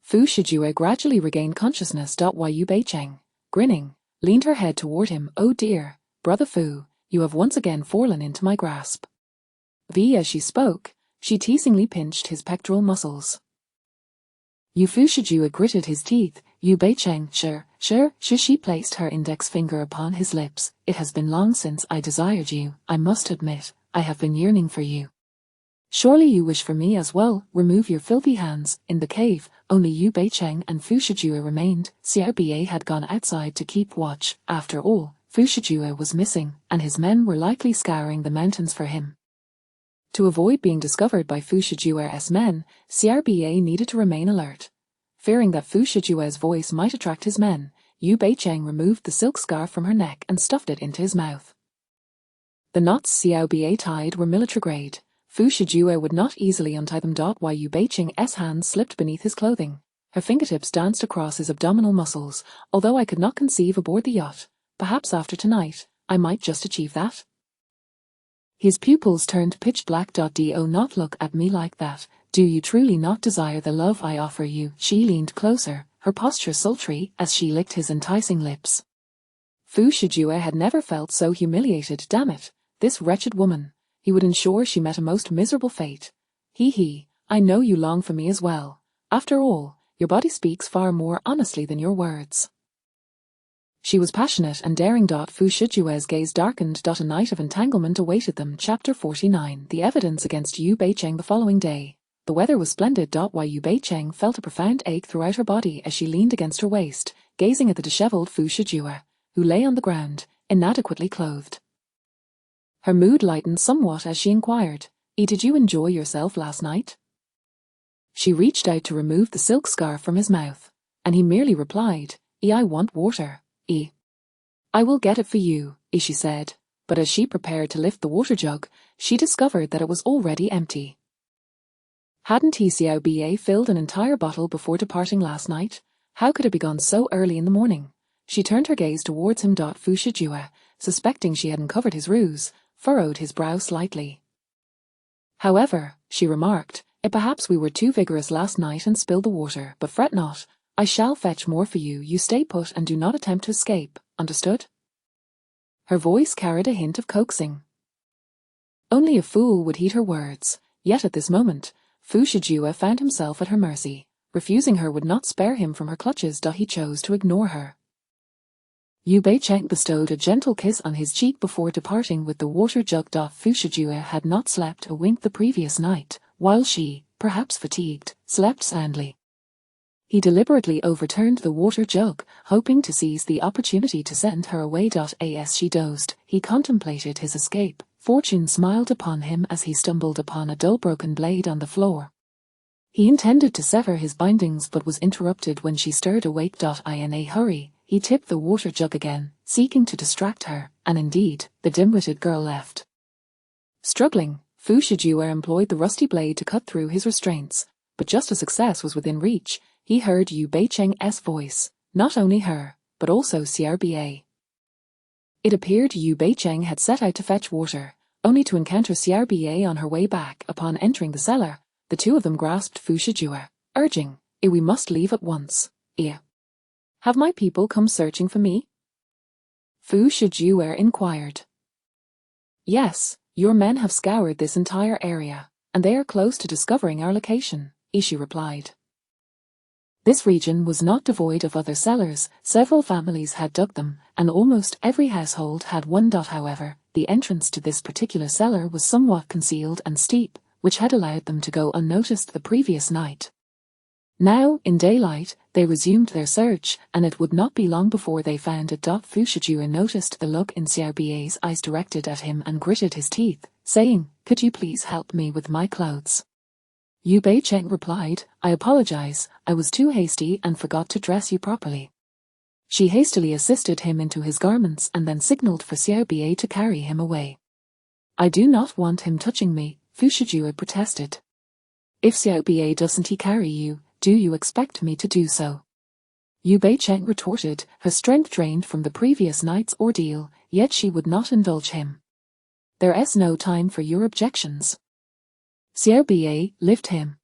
[SPEAKER 1] Fu Shijue gradually regained consciousness. Yu Beicheng, grinning, leaned her head toward him. Oh dear, brother Fu, you have once again fallen into my grasp. As she spoke, she teasingly pinched his pectoral muscles. Yu Fushijua gritted his teeth. Yu Beicheng, sure. She placed her index finger upon his lips. It has been long since I desired you. I must admit, I have been yearning for you. Surely you wish for me as well. Remove your filthy hands. In the cave, only Yu Beicheng and Fushijua remained. Xiaoba had gone outside to keep watch. After all, Fushijua was missing, and his men were likely scouring the mountains for him. To avoid being discovered by Fushijua's men, Xiaoba needed to remain alert. Fearing that Fushijua's voice might attract his men, Yu Beicheng removed the silk scarf from her neck and stuffed it into his mouth. The knots Xiaoba tied were military grade. Fushijua would not easily untie them. While Yu Beicheng's hands slipped beneath his clothing. Her fingertips danced across his abdominal muscles. Although I could not conceive aboard the yacht, perhaps after tonight, I might just achieve that. His pupils turned pitch black. Do not look at me like that. Do you truly not desire the love I offer you? She leaned closer, her posture sultry as she licked his enticing lips. Fushijua had never felt so humiliated. Damn it, this wretched woman. He would ensure she met a most miserable fate. I know you long for me as well. After all, your body speaks far more honestly than your words. She was passionate and daring. Fushijua's gaze darkened. A night of entanglement awaited them. Chapter 49. The evidence against Yu Beicheng. The following day, the weather was splendid. While Yu Beicheng felt a profound ache throughout her body as she leaned against her waist, gazing at the disheveled Fushijua, who lay on the ground, inadequately clothed. Her mood lightened somewhat as she inquired, did you enjoy yourself last night? She reached out to remove the silk scarf from his mouth, and he merely replied, I want water. I will get it for you, she said, but as she prepared to lift the water jug, she discovered that it was already empty. Hadn't Xiaoba filled an entire bottle before departing last night? How could it be gone so early in the morning? She turned her gaze towards him. Fushijua, suspecting she had uncovered his ruse, furrowed his brow slightly. However, she remarked, perhaps we were too vigorous last night and spilled the water, but fret not. I shall fetch more for you. You stay put and do not attempt to escape, understood? Her voice carried a hint of coaxing. Only a fool would heed her words, yet at this moment, Fushijua found himself at her mercy. Refusing her would not spare him from her clutches. He chose to ignore her. Yu Beicheng bestowed a gentle kiss on his cheek before departing with the water jug. Fushijua had not slept a wink the previous night, while she, perhaps fatigued, slept soundly. He deliberately overturned the water jug, hoping to seize the opportunity to send her away. As she dozed, he contemplated his escape. Fortune smiled upon him as he stumbled upon a dull broken blade on the floor. He intended to sever his bindings but was interrupted when she stirred awake. In a hurry, he tipped the water jug again, seeking to distract her, and indeed, the dim-witted girl left. Struggling, Fushijua employed the rusty blade to cut through his restraints, but just as success was within reach, he heard Yu Beicheng's voice, not only her, but also Xiaoba. It appeared Yu Beicheng had set out to fetch water, only to encounter Xiaoba on her way back. Upon entering the cellar, the two of them grasped Fushijua, urging, we must leave at once. Have my people come searching for me? Fushijua inquired. Yes, your men have scoured this entire area, and they are close to discovering our location, she replied. This region was not devoid of other cellars. Several families had dug them, and almost every household had one. However, the entrance to this particular cellar was somewhat concealed and steep, which had allowed them to go unnoticed the previous night. Now, in daylight, they resumed their search, and it would not be long before they found it. Fushijua noticed the look in Xiaoba's eyes directed at him and gritted his teeth, saying, could you please help me with my clothes? Yu Beicheng replied, I apologize, I was too hasty and forgot to dress you properly. She hastily assisted him into his garments and then signaled for Xiaoba to carry him away. I do not want him touching me, Fushijua protested. If Xiaoba doesn't carry you, do you expect me to do so? Yu Beicheng retorted, her strength drained from the previous night's ordeal, yet she would not indulge him. There's no time for your objections. Xiaoba, lift him.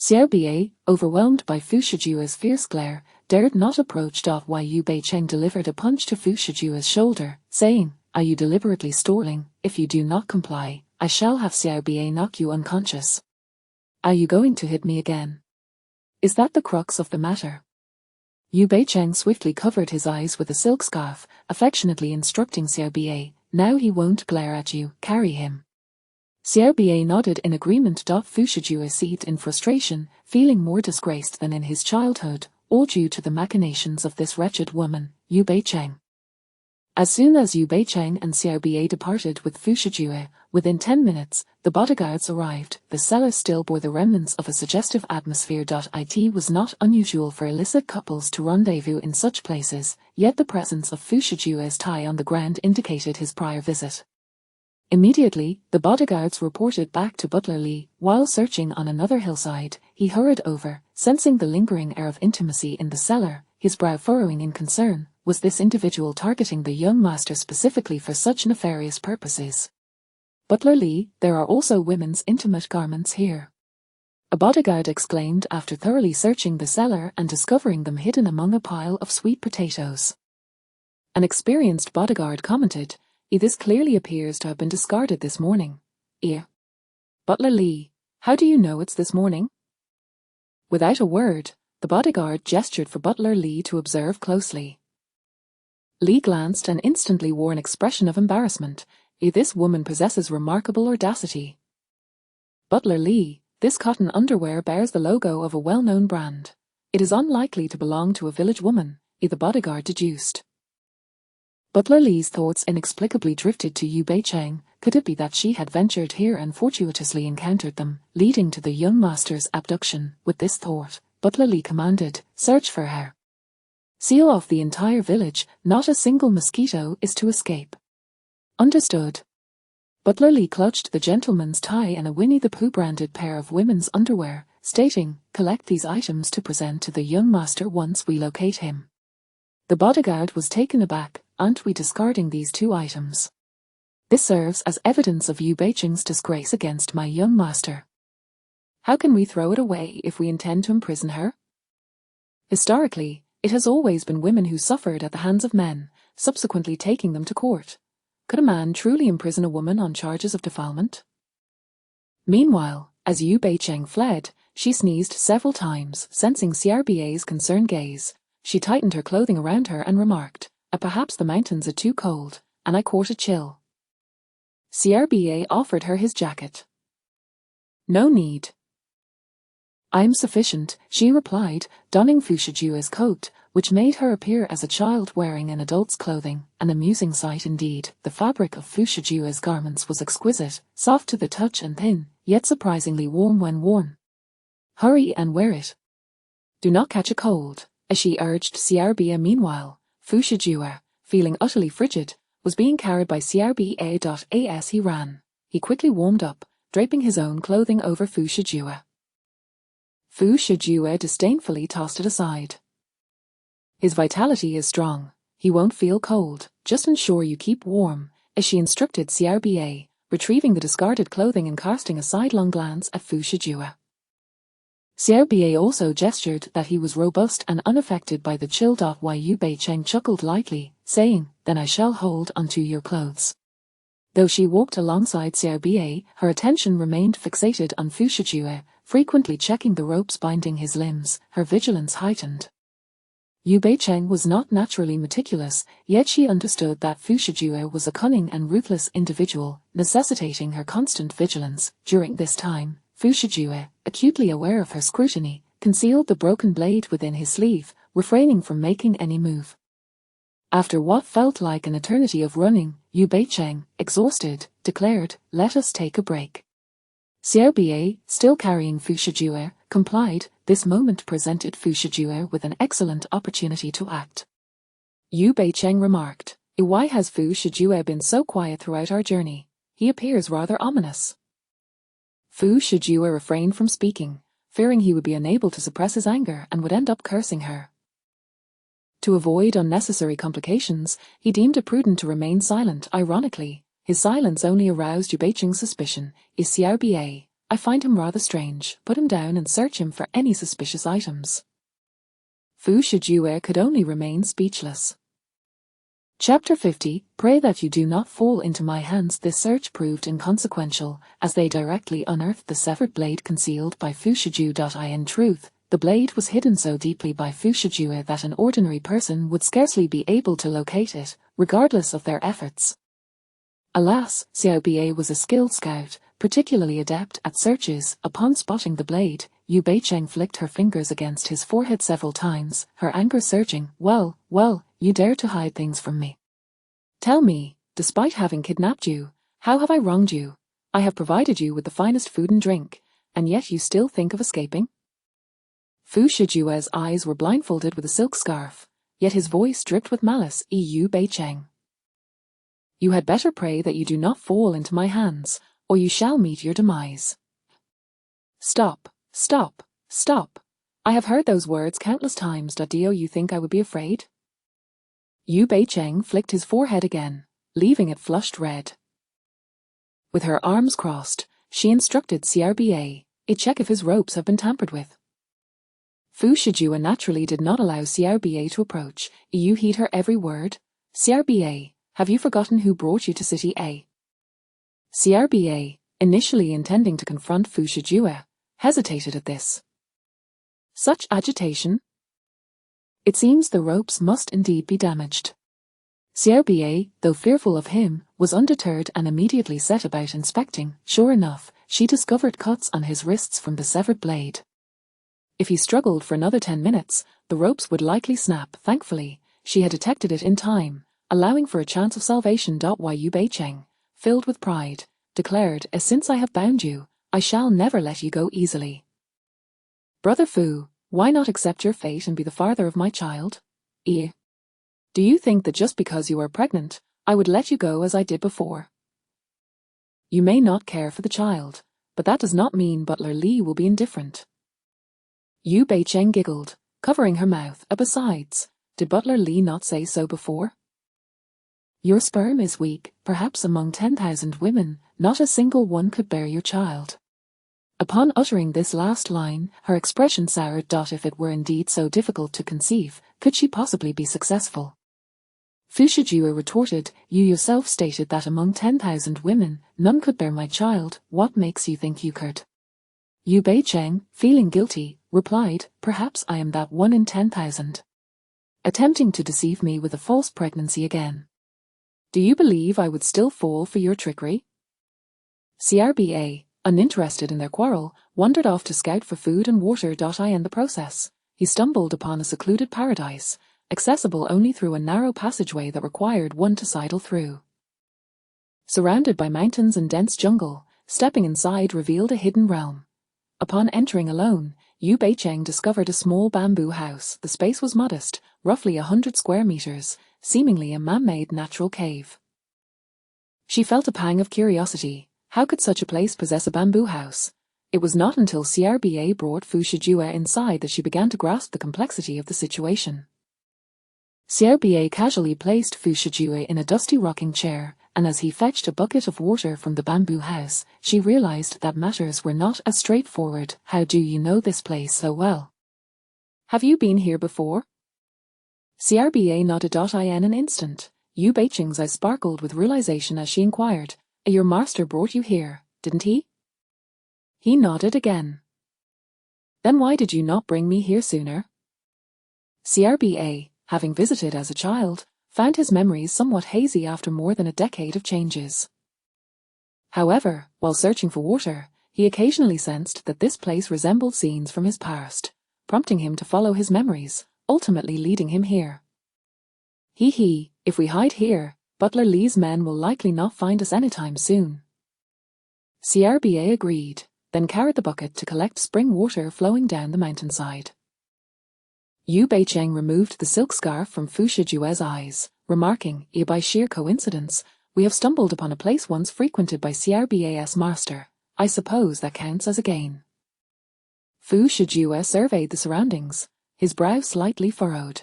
[SPEAKER 1] Xiaoba, overwhelmed by Fushijua's fierce glare, dared not approach. While Yu Beicheng delivered a punch to Fushijua's shoulder, saying, are you deliberately stalling? If you do not comply, I shall have Xiaoba knock you unconscious. Are you going to hit me again? Is that the crux of the matter? Yu Beicheng swiftly covered his eyes with a silk scarf, affectionately instructing Xiao Bie, now he won't glare at you, carry him. Xiao Bie nodded in agreement. Fu Shijue seethed in frustration, feeling more disgraced than in his childhood, all due to the machinations of this wretched woman, Yu Beicheng. As soon as Yu Beicheng and Xiao Bie departed with Fu Shijue, within 10 minutes, the bodyguards arrived. The cellar still bore the remnants of a suggestive atmosphere. It was not unusual for illicit couples to rendezvous in such places, yet the presence of Fu Shijue's tie on the ground indicated his prior visit. Immediately, the bodyguards reported back to Butler Li. While searching on another hillside, he hurried over, sensing the lingering air of intimacy in the cellar, his brow furrowing in concern. Was this individual targeting the young master specifically for such nefarious purposes? Butler Li, there are also women's intimate garments here. A bodyguard exclaimed after thoroughly searching the cellar and discovering them hidden among a pile of sweet potatoes. An experienced bodyguard commented, "This clearly appears to have been discarded this morning." Butler Li, how do you know it's this morning? Without a word, the bodyguard gestured for Butler Li to observe closely. Li glanced and instantly wore an expression of embarrassment. This woman possesses remarkable audacity. Butler Li, this cotton underwear bears the logo of a well-known brand. It is unlikely to belong to a village woman, the bodyguard deduced. Butler Li's thoughts inexplicably drifted to Yu Beicheng. Could it be that she had ventured here and fortuitously encountered them, leading to the young master's abduction? With this thought, Butler Li commanded, "Search for her. Seal off the entire village, not a single mosquito is to escape." Understood. Butler Li clutched the gentleman's tie and a Winnie the Pooh branded pair of women's underwear, stating, "Collect these items to present to the young master once we locate him." The bodyguard was taken aback. "Aren't we discarding these 2 items? This serves as evidence of Yu Beicheng's disgrace against my young master. How can we throw it away if we intend to imprison her? Historically, it has always been women who suffered at the hands of men, subsequently taking them to court. Could a man truly imprison a woman on charges of defilement?" Meanwhile, as Yu Beicheng fled, she sneezed several times, sensing Xiao Bie's concerned gaze. She tightened her clothing around her and remarked, "Perhaps the mountains are too cold, and I caught a chill." Xiao Bie offered her his jacket. "No need. I'm sufficient," she replied, donning Fu Shijue's coat, which made her appear as a child wearing an adult's clothing, an amusing sight indeed. The fabric of Fu Shijue's garments was exquisite, soft to the touch and thin, yet surprisingly warm when worn. "Hurry and wear it. Do not catch a cold," as she urged Xiao Bie. Meanwhile, Fu Shijue, feeling utterly frigid, was being carried by Xiao Bie. As he ran, he quickly warmed up, draping his own clothing over Fu Shijue. Fu Shijue disdainfully tossed it aside. "His vitality is strong. He won't feel cold, just ensure you keep warm," as she instructed Xiao Bie, retrieving the discarded clothing and casting a sidelong glance at Fu Shijue. Xiao Bie also gestured that he was robust and unaffected by the chill. Yu Beicheng chuckled lightly, saying, "Then I shall hold onto your clothes." Though she walked alongside Xiao Bie, her attention remained fixated on Fu Shijue, frequently checking the ropes binding his limbs. Her vigilance heightened. Yu Beicheng was not naturally meticulous, yet she understood that Fu Shijue was a cunning and ruthless individual, necessitating her constant vigilance. During this time, Fu Shijue, acutely aware of her scrutiny, concealed the broken blade within his sleeve, refraining from making any move. After what felt like an eternity of running, Yu Beicheng, exhausted, declared, "Let us take a break." Xiao Bie, still carrying Fu Shijue, complied. This moment presented Fu Shijue with an excellent opportunity to act. Yu Beicheng remarked, "Why has Fu Shijue been so quiet throughout our journey? He appears rather ominous." Fu Shijue refrained from speaking, fearing he would be unable to suppress his anger and would end up cursing her. To avoid unnecessary complications, he deemed it prudent to remain silent. Ironically, his silence only aroused Yu Beicheng's suspicion. "Is Xiao Bie? I find him rather strange. Put him down and search him for any suspicious items." Fu Shijue could only remain speechless. Chapter 50, Pray that you do not fall into my hands. This search proved inconsequential, as they directly unearthed the severed blade concealed by Fu Shiju. In truth, The blade was hidden so deeply by Fu Shijue that an ordinary person would scarcely be able to locate it, regardless of their efforts. Alas, Xiao Bie was a skilled scout, particularly adept at searches. Upon spotting the blade, Yu Beicheng flicked her fingers against his forehead several times, her anger surging. Well, you dare to hide things from me. Tell me, despite having kidnapped you, how have I wronged you? I have provided you with the finest food and drink, and yet you still think of escaping? Fu Shijue's eyes were blindfolded with a silk scarf, yet his voice dripped with malice. Yu Beicheng. You had better pray that you do not fall into my hands, or you shall meet your demise. Stop. I have heard those words countless times. Do you think I would be afraid? Yu Beicheng flicked his forehead again, leaving it flushed red. With her arms crossed, she instructed CRBA, check if his ropes have been tampered with. Fu Shijue naturally did not allow CRBA to approach. You heed her every word. CRBA, have you forgotten who brought you to City A? CRBA, initially intending to confront Fu Shijue, hesitated at this. Such agitation? It seems the ropes must indeed be damaged. CRBA, though fearful of him, was undeterred and immediately set about inspecting. Sure enough, she discovered cuts on his wrists from the severed blade. If he struggled for another 10 minutes, the ropes would likely snap. Thankfully, she had detected it in time, allowing for a chance of salvation. Yu Beicheng, filled with pride, declared, since I have bound you, I shall never let you go easily. Brother Fu, why not accept your fate and be the father of my child? Do you think that just because you are pregnant, I would let you go as I did before? You may not care for the child, but that does not mean Butler Li will be indifferent. Yu Beicheng giggled, covering her mouth. Besides, did Butler Li not say so before? Your sperm is weak. Perhaps among 10,000 women, not a single one could bear your child. Upon uttering this last line, her expression soured. If it were indeed so difficult to conceive, could she possibly be successful? Fu Shijue retorted, you yourself stated that among 10,000 women, none could bear my child. What makes you think you could? Yu Beicheng, feeling guilty, replied, perhaps I am that 1 in 10,000. Attempting to deceive me with a false pregnancy again. Do you believe I would still fall for your trickery? CRBA, uninterested in their quarrel, wandered off to scout for food and water. In the process, he stumbled upon a secluded paradise, accessible only through a narrow passageway that required one to sidle through. Surrounded by mountains and dense jungle, stepping inside revealed a hidden realm. Upon entering alone, Yu Beicheng discovered a small bamboo house. The space was modest, roughly 100 square meters, seemingly a man-made natural cave. She felt a pang of curiosity. How could such a place possess a bamboo house? It was not until CRBA brought Fu Shijue inside that she began to grasp the complexity of the situation. CRBA casually placed Fu Shijue in a dusty rocking chair, and as he fetched a bucket of water from the bamboo house, she realized that matters were not as straightforward. How do you know this place so well? Have you been here before? CRBA nodded. In an instant, Yu Beicheng's eyes sparkled with realization as she inquired, your master brought you here, didn't he? He nodded again. Then why did you not bring me here sooner? CRBA, having visited as a child, found his memories somewhat hazy after more than a decade of changes. However, while searching for water, he occasionally sensed that this place resembled scenes from his past, prompting him to follow his memories, ultimately leading him here. If we hide here, Butler Li's men will likely not find us anytime soon. CRBA agreed, then carried the bucket to collect spring water flowing down the mountainside. Yu Beicheng removed the silk scarf from Fu Shijue's eyes, remarking, by sheer coincidence, we have stumbled upon a place once frequented by CRBA's master. I suppose that counts as a gain. Fu Shijue surveyed the surroundings, his brow slightly furrowed.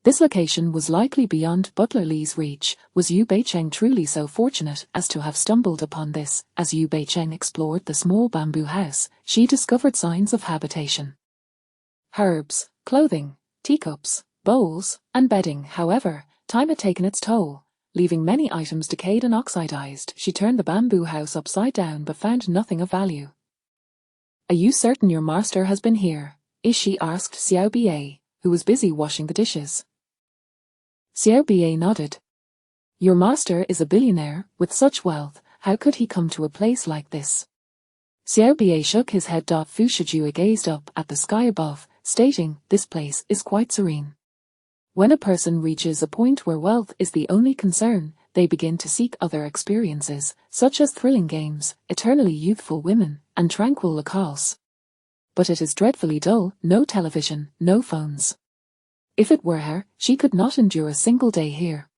[SPEAKER 1] This location was likely beyond Butler Li's reach. Was Yu Beicheng truly so fortunate as to have stumbled upon this? As Yu Beicheng explored the small bamboo house, she discovered signs of habitation. Herbs, clothing, teacups, bowls, and bedding. However, time had taken its toll, leaving many items decayed and oxidized. She turned the bamboo house upside down but found nothing of value. Are you certain your master has been here? She asked Xiao Bie, who was busy washing the dishes. Xiao Bie nodded. Your master is a billionaire, with such wealth, how could he come to a place like this? Xiao Bie shook his head. Fu Shijue gazed up at the sky above, stating, this place is quite serene. When a person reaches a point where wealth is the only concern, they begin to seek other experiences, such as thrilling games, eternally youthful women, and tranquil locales. But it is dreadfully dull, no television, no phones. If it were her, she could not endure a single day here.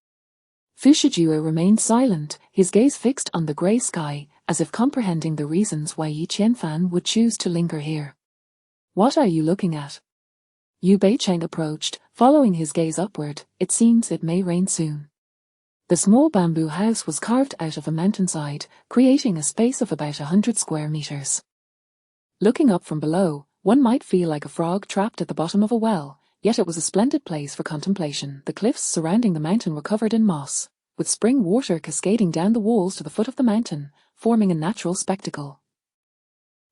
[SPEAKER 1] Fu Shijue remained silent, his gaze fixed on the grey sky, as if comprehending the reasons why Yi Qianfan would choose to linger here. What are you looking at? Yu Beicheng approached, following his gaze upward. It seems it may rain soon. The small bamboo house was carved out of a mountainside, creating a space of about 100 square meters. Looking up from below, one might feel like a frog trapped at the bottom of a well, yet it was a splendid place for contemplation. The cliffs surrounding the mountain were covered in moss, with spring water cascading down the walls to the foot of the mountain, forming a natural spectacle.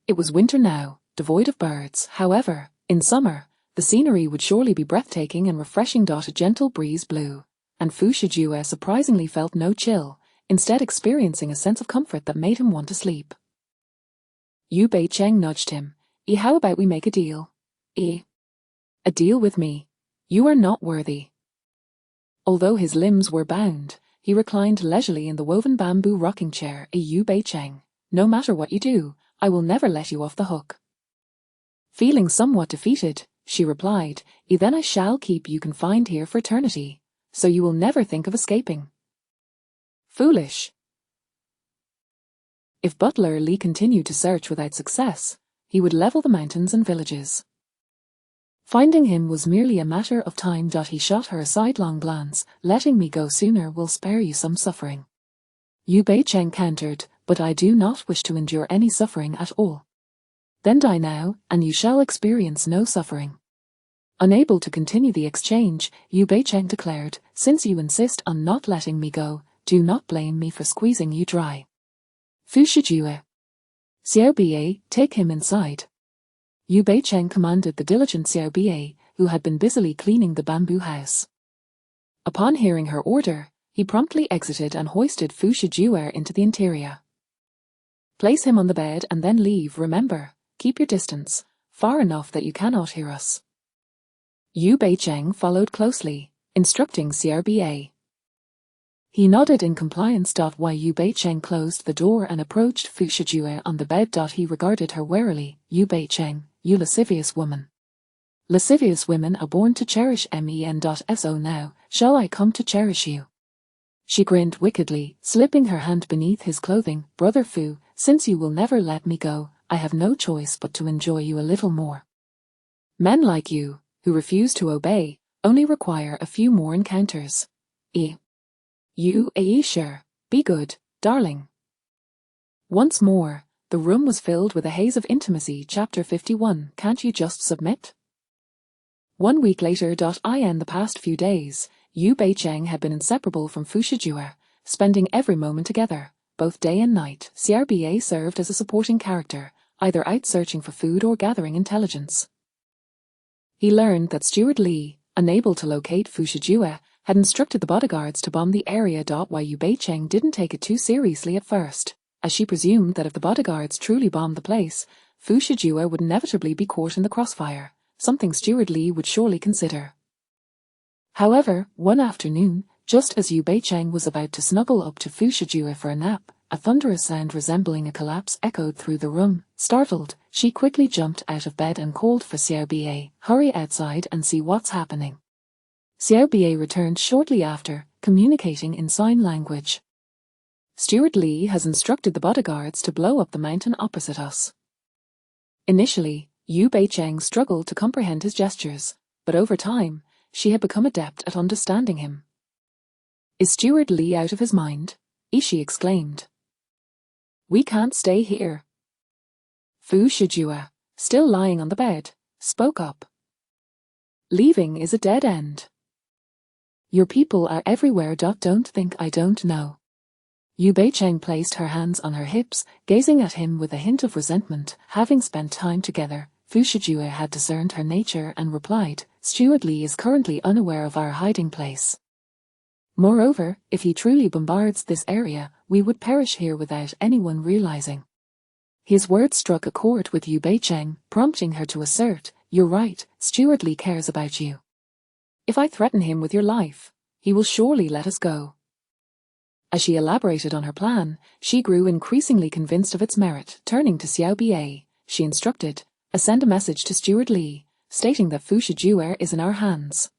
[SPEAKER 1] It was winter now, devoid of birds. However, in summer, the scenery would surely be breathtaking and refreshing. A gentle breeze blew, and Fu Shijue surprisingly felt no chill, instead experiencing a sense of comfort that made him want to sleep. Yu Beicheng nudged him. How about we make a deal? A deal with me? You are not worthy. Although his limbs were bound, he reclined leisurely in the woven bamboo rocking chair. Yu Beicheng, no matter what you do, I will never let you off the hook. Feeling somewhat defeated, she replied, then I shall keep you confined here for eternity, so you will never think of escaping. Foolish. If Butler Li continued to search without success, he would level the mountains and villages. Finding him was merely a matter of time. He shot her a sidelong glance. Letting me go sooner will spare you some suffering. Yu Beicheng countered, but I do not wish to endure any suffering at all. Then die now, and you shall experience no suffering. Unable to continue the exchange, Yu Beicheng declared, since you insist on not letting me go, do not blame me for squeezing you dry. Fu Shijue. Xiao Bie, take him inside. Yu Beicheng commanded the diligent Xiao Bie, who had been busily cleaning the bamboo house. Upon hearing her order, he promptly exited and hoisted Fu Shijue into the interior. Place him on the bed and then leave. Remember, keep your distance, far enough that you cannot hear us. Yu Beicheng followed closely, instructing Xiao Bie. He nodded in compliance. While Yu Beicheng closed the door and approached Fu Shijue on the bed. He regarded her warily. Yu Beicheng, you lascivious woman. Lascivious women are born to cherish men. So now, shall I come to cherish you? She grinned wickedly, slipping her hand beneath his clothing. Brother Fu, since you will never let me go, I have no choice but to enjoy you a little more. Men like you, who refuse to obey, only require a few more encounters. Sure, be good, darling. Once more, the room was filled with a haze of intimacy. Chapter 51. Can't you just submit? 1 week later. In the past few days, Yu Beicheng had been inseparable from Fu Shijue, spending every moment together, both day and night. Xiao Bie served as a supporting character, either out searching for food or gathering intelligence. He learned that Steward Li, unable to locate Fu Shijue, had instructed the bodyguards to bomb the area. While Yu Beicheng didn't take it too seriously at first, as she presumed that if the bodyguards truly bombed the place, Fu Shijue would inevitably be caught in the crossfire, something Steward Li would surely consider. However, one afternoon, just as Yu Beicheng was about to snuggle up to Fu Shijue for a nap, a thunderous sound resembling a collapse echoed through the room. Startled, she quickly jumped out of bed and called for Xiao Bie. Hurry outside and see what's happening. Xiao Bie returned shortly after, communicating in sign language. Steward Li has instructed the bodyguards to blow up the mountain opposite us. Initially, Yu Beicheng struggled to comprehend his gestures, but over time, she had become adept at understanding him. Is Steward Li out of his mind? She exclaimed. We can't stay here. Fu Shijue, still lying on the bed, spoke up. Leaving is a dead end. Your people are everywhere. Don't think I don't know. Yu Beicheng placed her hands on her hips, gazing at him with a hint of resentment. Having spent time together, Fu Shijue had discerned her nature and replied, Steward Li is currently unaware of our hiding place. Moreover, if he truly bombards this area, we would perish here without anyone realizing. His words struck a chord with Yu Beicheng, prompting her to assert, You're right, Steward Li cares about you. If I threaten him with your life, he will surely let us go. As she elaborated on her plan, she grew increasingly convinced of its merit. Turning to Xiao Ba, she instructed, Send a message to Steward Li, stating that Fu Shijue is in our hands.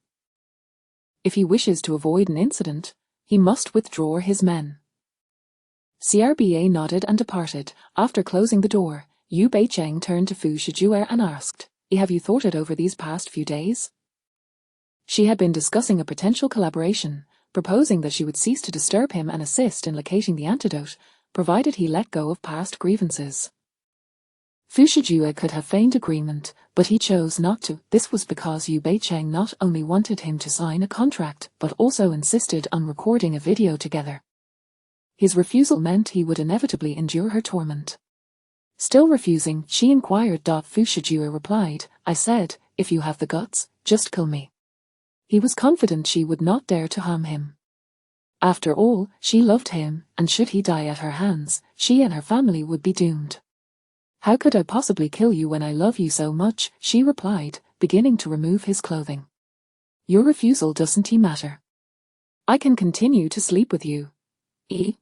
[SPEAKER 1] If he wishes to avoid an incident, he must withdraw his men. CRBA nodded and departed. After closing the door, Yu Beicheng turned to Fu Shijue and asked, Have you thought it over these past few days? She had been discussing a potential collaboration, proposing that she would cease to disturb him and assist in locating the antidote, provided he let go of past grievances. Fu Shijue could have feigned agreement, but he chose not to. This was because Yu Beicheng not only wanted him to sign a contract but also insisted on recording a video together. His refusal meant he would inevitably endure her torment. Still refusing, she inquired. Fu Shijue replied, I said, if you have the guts, just kill me. He was confident she would not dare to harm him. After all, she loved him, and should he die at her hands, she and her family would be doomed. How could I possibly kill you when I love you so much, she replied, beginning to remove his clothing. Your refusal doesn't matter. I can continue to sleep with you. He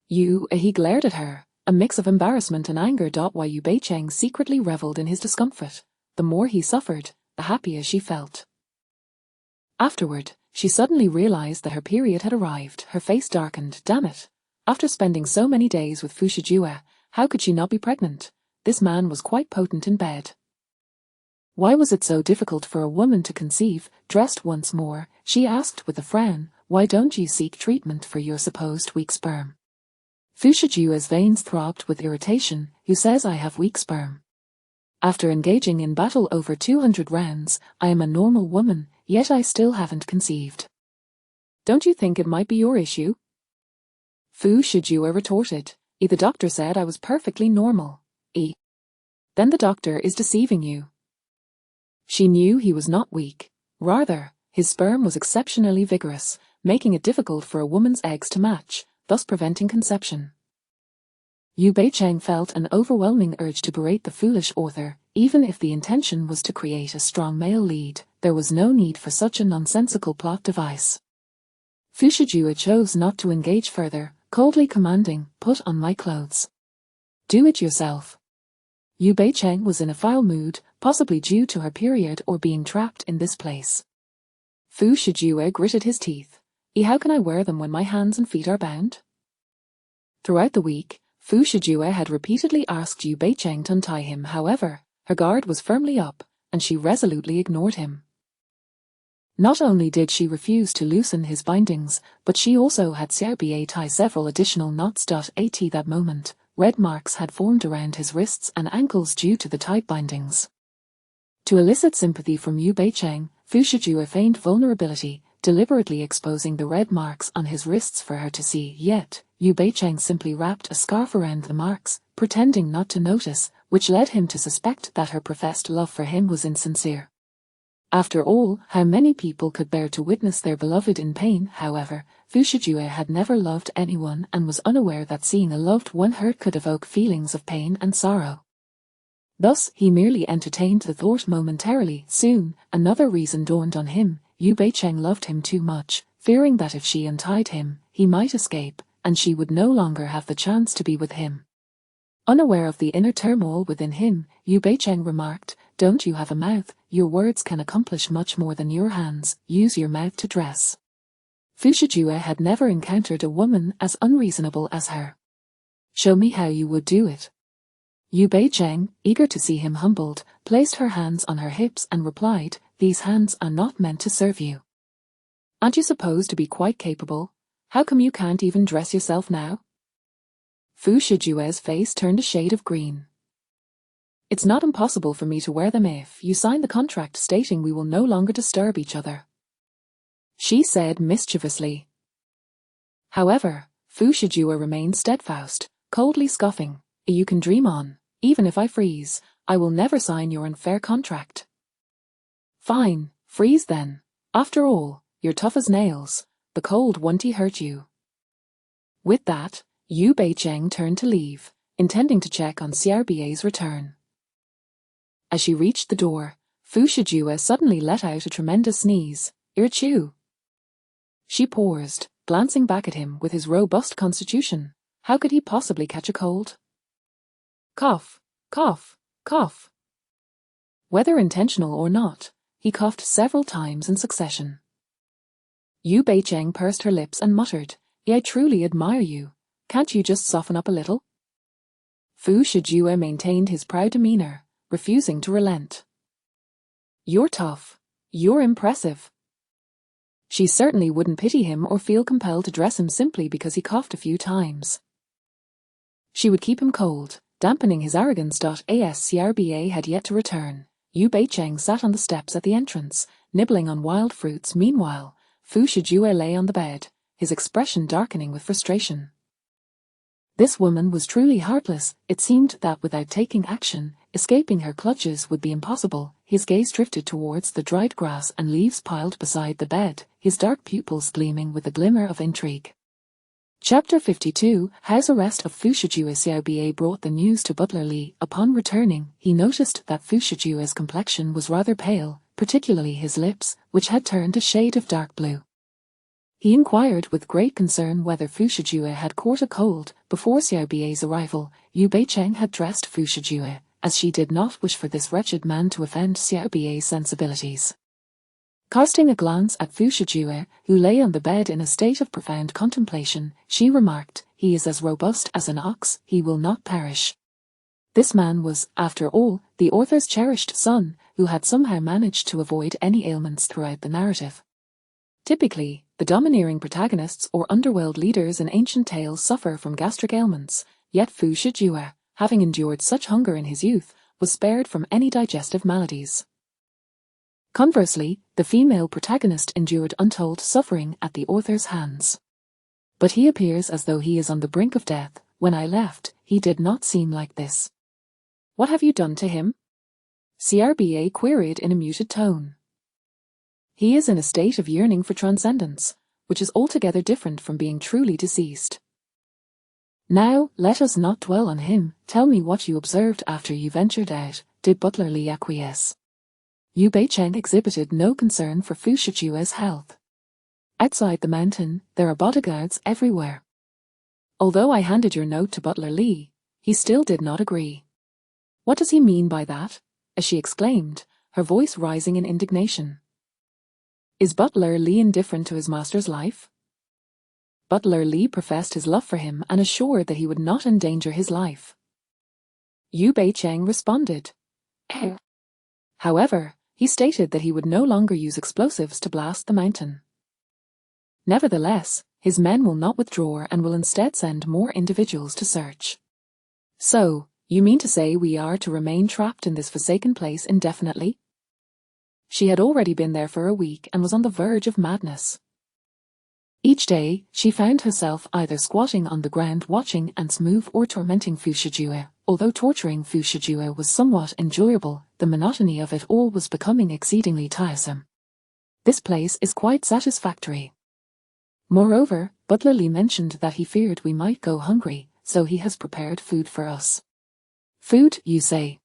[SPEAKER 1] glared at her, a mix of embarrassment and anger. While Yu Beicheng secretly reveled in his discomfort. The more he suffered, the happier she felt. Afterward, she suddenly realized that her period had arrived. Her face darkened. Damn it. After spending so many days with Fu Shijue, how could she not be pregnant? This man was quite potent in bed. Why was it so difficult for a woman to conceive? Dressed once more, she asked with a frown, Why don't you seek treatment for your supposed weak sperm? Fu Shijue's veins throbbed with irritation. Who says I have weak sperm? After engaging in battle over 200 rounds, I am a normal woman, yet I still haven't conceived. Don't you think it might be your issue? Fu Shijue retorted, The doctor said I was perfectly normal. Then the doctor is deceiving you. She knew he was not weak. Rather, his sperm was exceptionally vigorous, making it difficult for a woman's eggs to match, thus preventing conception. Yu Beicheng felt an overwhelming urge to berate the foolish author. Even if the intention was to create a strong male lead, there was no need for such a nonsensical plot device. Fu Shijue chose not to engage further, coldly commanding, Put on my clothes. Do it yourself. Yu Beicheng was in a foul mood, possibly due to her period or being trapped in this place. Fu Shijue gritted his teeth. How can I wear them when my hands and feet are bound? Throughout the week, Fu Shijue had repeatedly asked Yu Beicheng to untie him. However, her guard was firmly up, and she resolutely ignored him. Not only did she refuse to loosen his bindings, but she also had Xiaobia tie several additional knots. At that moment, red marks had formed around his wrists and ankles due to the tight bindings. To elicit sympathy from Yu Beicheng, Fu Shijue feigned vulnerability, deliberately exposing the red marks on his wrists for her to see. Yet, Yu Beicheng simply wrapped a scarf around the marks, pretending not to notice, which led him to suspect that her professed love for him was insincere. After all, how many people could bear to witness their beloved in pain? However, Fu Shijue had never loved anyone and was unaware that seeing a loved one hurt could evoke feelings of pain and sorrow. Thus, he merely entertained the thought momentarily. Soon, another reason dawned on him. Yu Beicheng loved him too much, fearing that if she untied him, he might escape, and she would no longer have the chance to be with him. Unaware of the inner turmoil within him, Yu Beicheng remarked, Don't you have a mouth? Your words can accomplish much more than your hands. Use your mouth to dress. Fu Shijue had never encountered a woman as unreasonable as her. Show me how you would do it. Yu Beicheng, eager to see him humbled, placed her hands on her hips and replied, These hands are not meant to serve you. Aren't you supposed to be quite capable? How come you can't even dress yourself now? Fu Shijue's face turned a shade of green. It's not impossible for me to wear them if you sign the contract stating we will no longer disturb each other, she said mischievously. However, Fu Shijue remained steadfast, coldly scoffing, You can dream on. Even if I freeze, I will never sign your unfair contract. Fine, freeze then. After all, you're tough as nails. The cold won't hurt you. With that, Yu Beicheng turned to leave, intending to check on CRBA's return. As she reached the door, Fu Shijue suddenly let out a tremendous sneeze. Irchu. She paused, glancing back at him with his robust constitution. How could he possibly catch a cold? Cough, cough, cough. Whether intentional or not, he coughed several times in succession. Yu Beicheng pursed her lips and muttered, I truly admire you. Can't you just soften up a little? Fu Shijue maintained his proud demeanor, refusing to relent. You're tough. You're impressive. She certainly wouldn't pity him or feel compelled to dress him simply because he coughed a few times. She would keep him cold, dampening his arrogance. As CRBA had yet to return, Yu Beicheng sat on the steps at the entrance, nibbling on wild fruits. Meanwhile, Fu Shijue lay on the bed, his expression darkening with frustration. This woman was truly heartless. It seemed that without taking action, escaping her clutches would be impossible. His gaze drifted towards the dried grass and leaves piled beside the bed, his dark pupils gleaming with a glimmer of intrigue. Chapter 52, House Arrest of Fu Shijue. CRBA brought the news to Butler Lee. Upon returning, he noticed that Fu Shijue's complexion was rather pale, particularly his lips, which had turned a shade of dark blue. He inquired with great concern whether Fu Shijue had caught a cold. Before CRBA's arrival, Yu Beicheng had dressed Fu Shijue, as she did not wish for this wretched man to offend CRBA's sensibilities. Casting a glance at Fu Shijue, who lay on the bed in a state of profound contemplation, she remarked, he is as robust as an ox, he will not perish. This man was, after all, the author's cherished son, who had somehow managed to avoid any ailments throughout the narrative. Typically, the domineering protagonists or underworld leaders in ancient tales suffer from gastric ailments, yet Fu Shijue, having endured such hunger in his youth, was spared from any digestive maladies. Conversely, the female protagonist endured untold suffering at the author's hands. But he appears as though he is on the brink of death. When I left, he did not seem like this. What have you done to him? CRBA queried in a muted tone. He is in a state of yearning for transcendence, which is altogether different from being truly deceased. Now, let us not dwell on him. Tell me what you observed after you ventured out. Did Butler Lee acquiesce? Yu Beicheng exhibited no concern for Fu Shijue's health. Outside the mountain, there are bodyguards everywhere. Although I handed your note to Butler Lee, he still did not agree. What does he mean by that? As she exclaimed, her voice rising in indignation. Is Butler Lee indifferent to his master's life? Butler Lee professed his love for him and assured that he would not endanger his life. Yu Beicheng responded. However, he stated that he would no longer use explosives to blast the mountain. Nevertheless, his men will not withdraw and will instead send more individuals to search. So, you mean to say we are to remain trapped in this forsaken place indefinitely? She had already been there for a week and was on the verge of madness. Each day, she found herself either squatting on the ground watching and smooth or tormenting Fu Shijue. Although torturing Fu Shijue was somewhat enjoyable, the monotony of it all was becoming exceedingly tiresome. This place is quite satisfactory. Moreover, Butler Lee mentioned that he feared we might go hungry, so he has prepared food for us. Food, you say?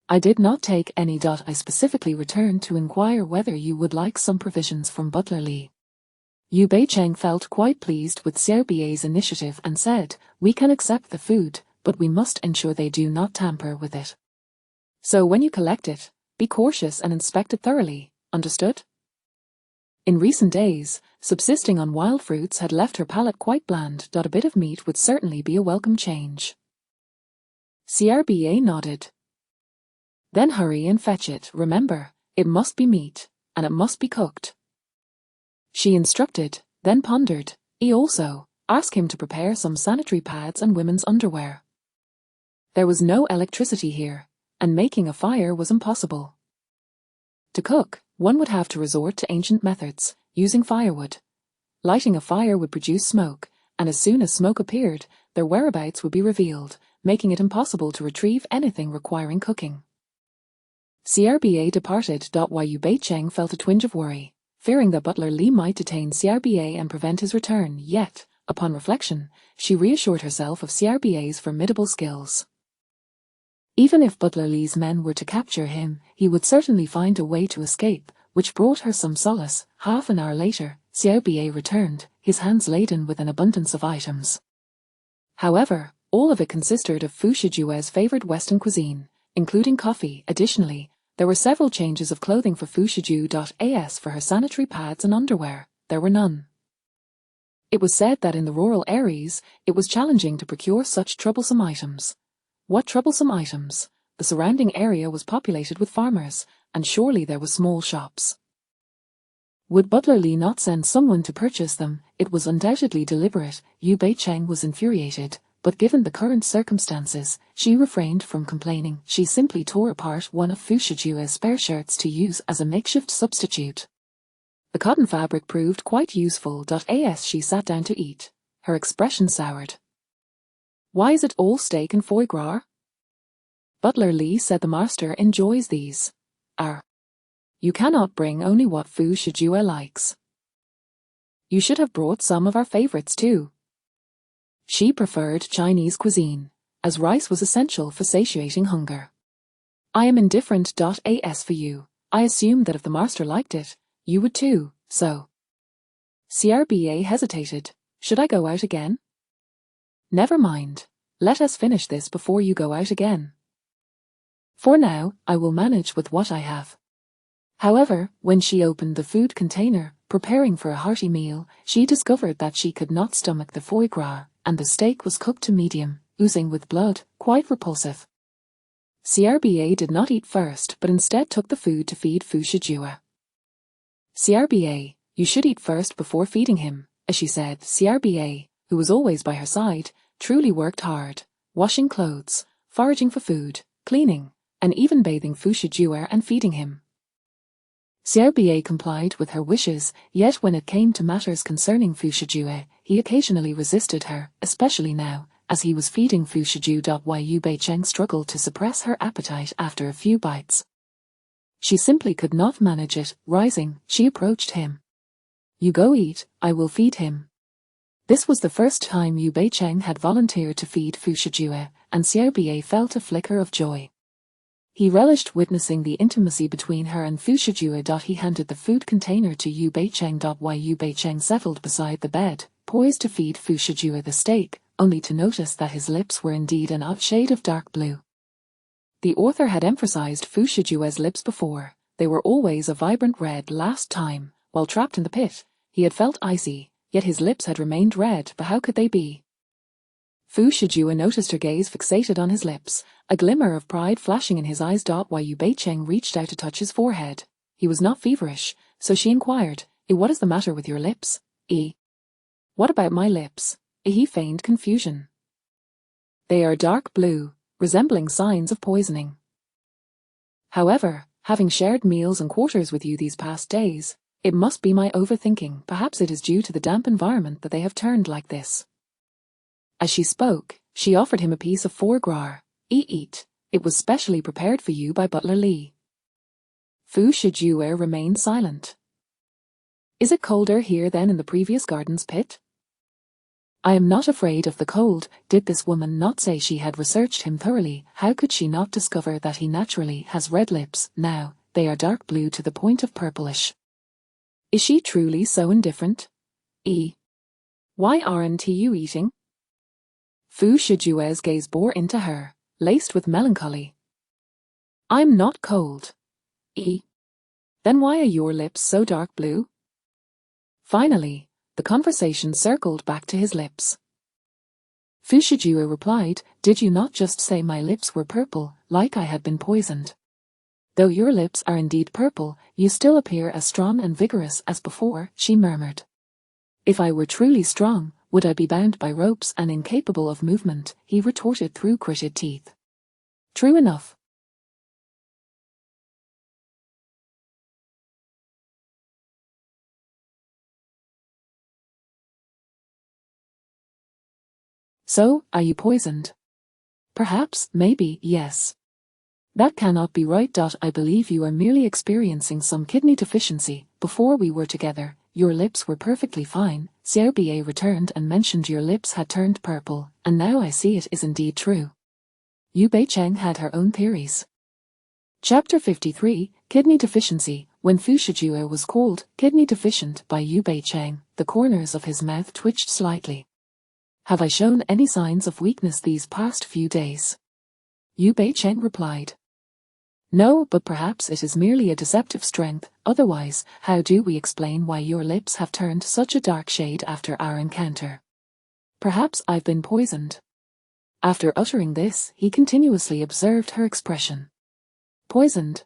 [SPEAKER 1] I did not take any. I specifically returned to inquire whether you would like some provisions from Butler Lee. Yu Beicheng felt quite pleased with CRBA's initiative and said, we can accept the food, but we must ensure they do not tamper with it. So when you collect it, be cautious and inspect it thoroughly, understood? In recent days, subsisting on wild fruits had left her palate quite bland. A bit of meat would certainly be a welcome change. CRBA nodded. Then hurry and fetch it. Remember, it must be meat, and it must be cooked. She instructed, then pondered. Also, ask him to prepare some sanitary pads and women's underwear. There was no electricity here, and making a fire was impossible. To cook, one would have to resort to ancient methods, using firewood. Lighting a fire would produce smoke, and as soon as smoke appeared, their whereabouts would be revealed, making it impossible to retrieve anything requiring cooking. CRBA departed. Yu Beicheng felt a twinge of worry, fearing that Butler Lee might detain CRBA and prevent his return, yet, upon reflection, she reassured herself of CRBA's formidable skills. Even if Butler Lee's men were to capture him, he would certainly find a way to escape, which brought her some solace. Half an hour later, CRBA returned, his hands laden with an abundance of items. However, all of it consisted of Fu Shijue's favorite Western cuisine, including coffee. Additionally, there were several changes of clothing for Fu Shiju.as. For her sanitary pads and underwear, there were none. It was said that in the rural areas, it was challenging to procure such troublesome items. What troublesome items? The surrounding area was populated with farmers, and surely there were small shops. Would Butler Lee not send someone to purchase them? It was undoubtedly deliberate. Yu Beicheng was infuriated, but given the current circumstances, she refrained from complaining. She simply tore apart one of Fu Shijue's spare shirts to use as a makeshift substitute. The cotton fabric proved quite useful. As she sat down to eat, her expression soured. Why is it all steak and foie gras? Butler Lee said the master enjoys these. You cannot bring only what Fu Shijue likes. You should have brought some of our favorites too. She preferred Chinese cuisine, as rice was essential for satiating hunger. I am indifferent. As for you, I assumed that if the master liked it, you would too, so. CRBA hesitated. Should I go out again? Never mind. Let us finish this before you go out again. For now, I will manage with what I have. However, when she opened the food container, preparing for a hearty meal, she discovered that she could not stomach the foie gras, and the steak was cooked to medium, oozing with blood, quite repulsive. CRBA did not eat first, but instead took the food to feed Fu Shijue. CRBA, you should eat first before feeding him, as she said. CRBA, who was always by her side, truly worked hard, washing clothes, foraging for food, cleaning, and even bathing Fu Shijue and feeding him. CRBA complied with her wishes, yet when it came to matters concerning Fu Shijue, he occasionally resisted her, especially now, as he was feeding Fu Shiju. Yu Beicheng struggled to suppress her appetite after a few bites. She simply could not manage it. Rising, she approached him. You go eat, I will feed him. This was the first time Yu Beicheng had volunteered to feed Fu Shijue, and CRBA felt a flicker of joy. He relished witnessing the intimacy between her and Fu Shijue. He handed the food container to Yu Beicheng. Yu Beicheng settled beside the bed, poised to feed Fu Shijue the steak, only to notice that his lips were indeed an odd shade of dark blue. The author had emphasized Fu Shijue's lips before. They were always a vibrant red. Last time, while trapped in the pit, he had felt icy, yet his lips had remained red. But how could they be? Fu Shijue noticed her gaze fixated on his lips, a glimmer of pride flashing in his eyes. Yu Beicheng reached out to touch his forehead. He was not feverish, so she inquired, What is the matter with your lips? What about my lips? He feigned confusion. They are dark blue, resembling signs of poisoning. However, having shared meals and quarters with you these past days, it must be my overthinking. Perhaps it is due to the damp environment that they have turned like this. As she spoke, she offered him a piece of foie gras. Eat. It was specially prepared for you by Butler Lee. Fu Shijue remained silent. Is it colder here than in the previous garden's pit? I am not afraid of the cold. Did this woman not say she had researched him thoroughly? How could she not discover that he naturally has red lips? Now, they are dark blue to the point of purplish. Is she truly so indifferent? Why aren't you eating? Fu Shijue's gaze bore into her, laced with melancholy. I'm not cold. Then why are your lips so dark blue? Finally, the conversation circled back to his lips. Fu Shijue replied, Did you not just say my lips were purple, like I had been poisoned? Though your lips are indeed purple, you still appear as strong and vigorous as before, she murmured. If I were truly strong, would I be bound by ropes and incapable of movement? He retorted through gritted teeth. True enough. So, are you poisoned? Perhaps, maybe, yes. That cannot be right. I believe you are merely experiencing some kidney deficiency. Before we were together, your lips were perfectly fine, Xiao Bie returned and mentioned your lips had turned purple, and now I see it is indeed true. Yu Beicheng had her own theories. Chapter 53, Kidney Deficiency. When Fu Shijue was called kidney deficient by Yu Beicheng, the corners of his mouth twitched slightly. Have I shown any signs of weakness these past few days? Yu Beicheng replied. No, but perhaps it is merely a deceptive strength. Otherwise, how do we explain why your lips have turned such a dark shade after our encounter? Perhaps I've been poisoned. After uttering this, he continuously observed her expression. Poisoned?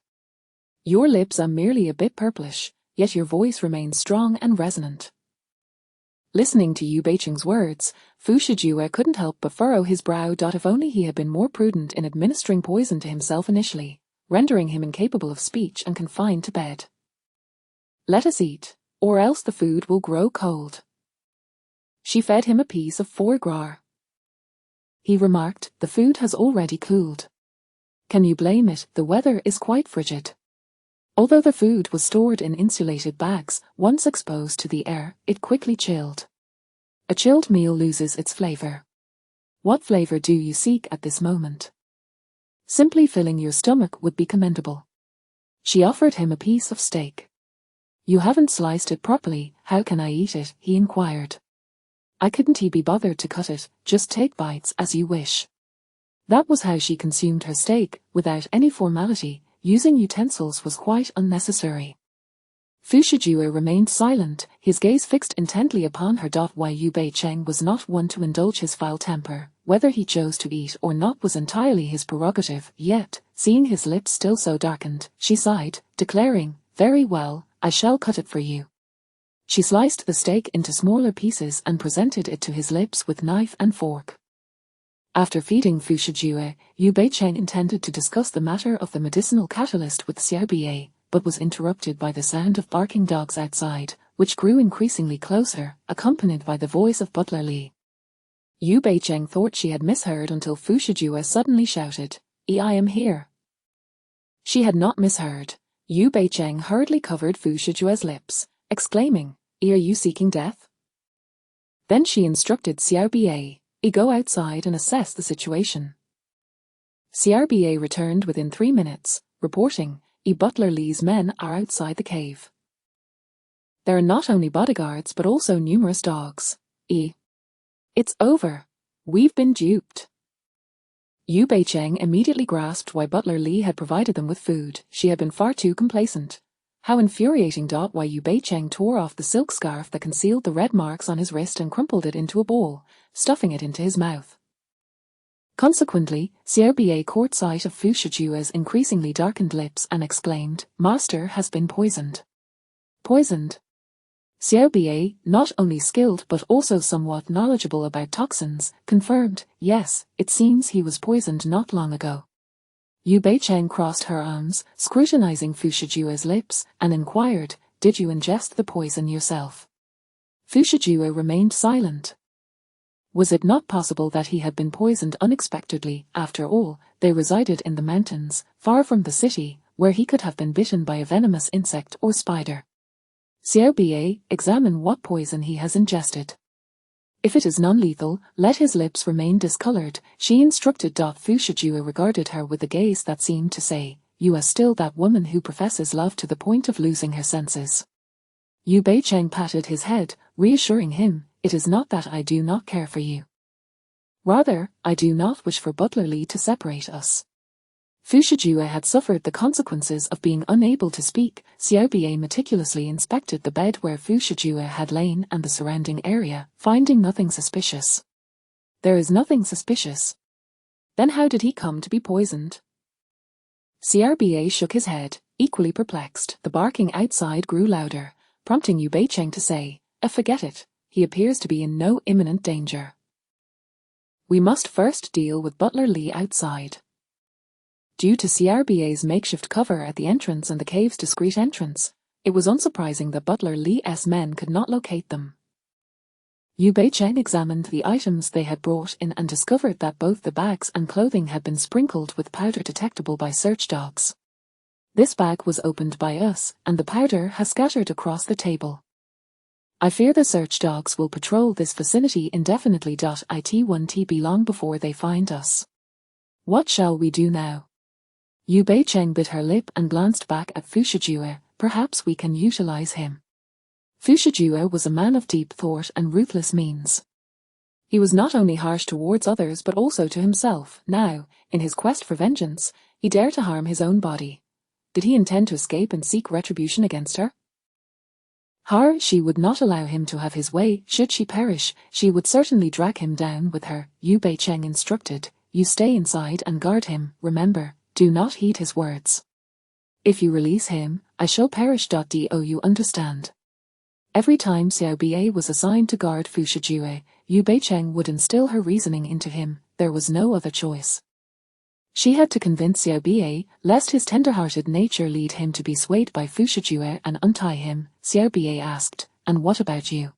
[SPEAKER 1] Your lips are merely a bit purplish, yet your voice remains strong and resonant. Listening to Yu Beicheng's words, Fu Shijue couldn't help but furrow his brow. If only he had been more prudent in administering poison to himself initially, rendering him incapable of speech and confined to bed. Let us eat, or else the food will grow cold. She fed him a piece of foie gras. He remarked, the food has already cooled. Can you blame it? The weather is quite frigid. Although the food was stored in insulated bags, once exposed to the air, it quickly chilled. A chilled meal loses its flavor. What flavor do you seek at this moment? Simply filling your stomach would be commendable. She offered him a piece of steak. You haven't sliced it properly, how can I eat it? He inquired. I couldn't be bothered to cut it, just take bites as you wish. That was how she consumed her steak, without any formality. Using utensils was quite unnecessary. Fu Shijue remained silent, his gaze fixed intently upon her. Why Yu Beicheng was not one to indulge his foul temper. Whether he chose to eat or not was entirely his prerogative, yet, seeing his lips still so darkened, she sighed, declaring, very well, I shall cut it for you. She sliced the steak into smaller pieces and presented it to his lips with knife and fork. After feeding Fu Shijue, Yu Beicheng intended to discuss the matter of the medicinal catalyst with Xiao Bie, but was interrupted by the sound of barking dogs outside, which grew increasingly closer, accompanied by the voice of Butler Li. Yu Beicheng thought she had misheard until Fu Shijue suddenly shouted, I am here. She had not misheard. Yu Beicheng hurriedly covered Fu Shijue's lips, exclaiming, Are you seeking death? Then she instructed Xiao Bie, go outside and assess the situation. Xiao Bie returned within 3 minutes, reporting, Butler Li's men are outside the cave. There are not only bodyguards but also numerous dogs. It's over. We've been duped. Yu Beicheng immediately grasped why Butler Li had provided them with food. She had been far too complacent. How infuriating. Why Yu Beicheng tore off the silk scarf that concealed the red marks on his wrist and crumpled it into a ball, stuffing it into his mouth. Consequently, Xiao Bie caught sight of Fu Shijue's increasingly darkened lips and exclaimed, Master has been poisoned. Poisoned? Xiao Bie, not only skilled but also somewhat knowledgeable about toxins, confirmed, yes, it seems he was poisoned not long ago. Yu Beicheng crossed her arms, scrutinizing Fu Shijue's lips, and inquired, Did you ingest the poison yourself? Fu Shijue remained silent. Was it not possible that he had been poisoned unexpectedly? After all, they resided in the mountains, far from the city, where he could have been bitten by a venomous insect or spider. Xiao Bie, examine what poison he has ingested. If it is non-lethal, let his lips remain discolored, she instructed. Fu Shijue regarded her with a gaze that seemed to say, You are still that woman who professes love to the point of losing her senses. Yu Beicheng patted his head, reassuring him, It is not that I do not care for you. Rather, I do not wish for Butler Li to separate us. Fu Shijue had suffered the consequences of being unable to speak. Xiao Bie meticulously inspected the bed where Fu Shijue had lain and the surrounding area, finding nothing suspicious. There is nothing suspicious. Then how did he come to be poisoned? Xiao Bie shook his head, equally perplexed. The barking outside grew louder, prompting Yu Beicheng to say, Forget it, he appears to be in no imminent danger. We must first deal with Butler Li outside. Due to Xiao Bie's makeshift cover at the entrance and the cave's discreet entrance, it was unsurprising that Butler Li's men could not locate them. Yu Beicheng examined the items they had brought in and discovered that both the bags and clothing had been sprinkled with powder detectable by search dogs. This bag was opened by us, and the powder has scattered across the table. I fear the search dogs will patrol this vicinity indefinitely. It won't be long before they find us. What shall we do now? Yu Beicheng bit her lip and glanced back at Fu Shijue. Perhaps we can utilize him. Fu Shijue was a man of deep thought and ruthless means. He was not only harsh towards others but also to himself. Now, in his quest for vengeance, he dared to harm his own body. Did he intend to escape and seek retribution against her? She would not allow him to have his way. Should she perish, she would certainly drag him down with her. Yu Beicheng instructed, "You stay inside and guard him. Remember, do not heed his words. If you release him, I shall perish. Do you understand?" Every time Xiao Bie was assigned to guard Fu Shijue, Yu Beicheng would instill her reasoning into him. There was no other choice. She had to convince Xiao Bie, lest his tender-hearted nature lead him to be swayed by Fu Shijue and untie him. Xiao Bie asked, "And what about you?"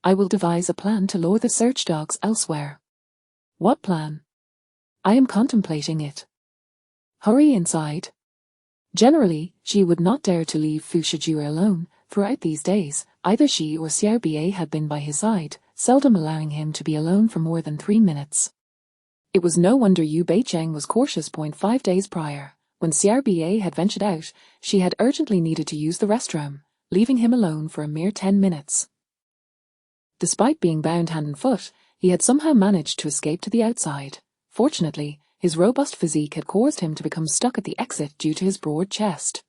[SPEAKER 1] "I will devise a plan to lure the search dogs elsewhere." "What plan?" "I am contemplating it." "Hurry inside." Generally, she would not dare to leave Fu Shijue alone. Throughout these days, either she or Xiao Bie had been by his side, seldom allowing him to be alone for more than 3 minutes. It was no wonder Yu Beicheng was cautious. 5 days prior, when Xiao Bie had ventured out, she had urgently needed to use the restroom, leaving him alone for a mere 10 minutes. Despite being bound hand and foot, he had somehow managed to escape to the outside. Fortunately, his robust physique had caused him to become stuck at the exit due to his broad chest.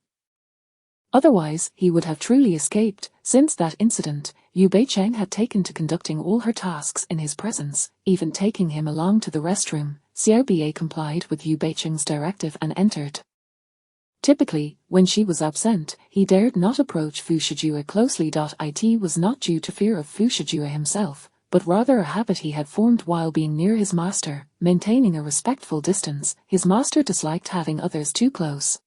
[SPEAKER 1] Otherwise, he would have truly escaped. Since that incident, Yu Beicheng had taken to conducting all her tasks in his presence, even taking him along to the restroom. Xiao Bie complied with Yu Beicheng's directive and entered. Typically, when she was absent, he dared not approach Fu Shijue closely. It was not due to fear of Fu Shijue himself, but rather a habit he had formed while being near his master, maintaining a respectful distance. His master disliked having others too close.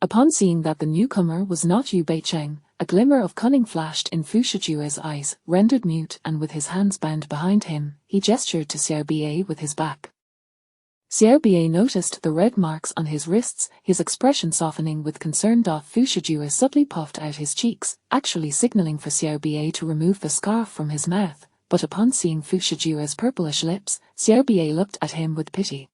[SPEAKER 1] Upon seeing that the newcomer was not Yu Beicheng, a glimmer of cunning flashed in Fu Shijue's eyes. Rendered mute and with his hands bound behind him, he gestured to Xiao Bie with his back. Xiao Bie noticed the red marks on his wrists, his expression softening with concern. Fu Shijue subtly puffed out his cheeks, actually signaling for Xiao Bie to remove the scarf from his mouth, but upon seeing Fu Shijue's purplish lips, Xiao Bie looked at him with pity.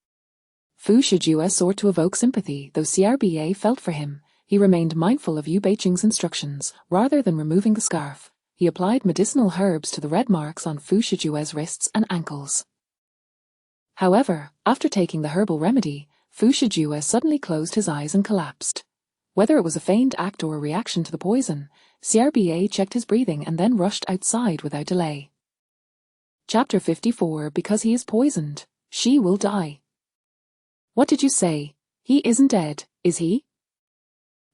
[SPEAKER 1] Fu Shijue sought to evoke sympathy. Though Xiao Bie felt for him, he remained mindful of Yu Beicheng's instructions. Rather than removing the scarf, he applied medicinal herbs to the red marks on Fu Shijue's wrists and ankles. However, after taking the herbal remedy, Fu Shijue suddenly closed his eyes and collapsed. Whether it was a feigned act or a reaction to the poison, Xiao Bie checked his breathing and then rushed outside without delay. Chapter 54. Because he is poisoned, she will die. What did you say? He isn't dead, is he?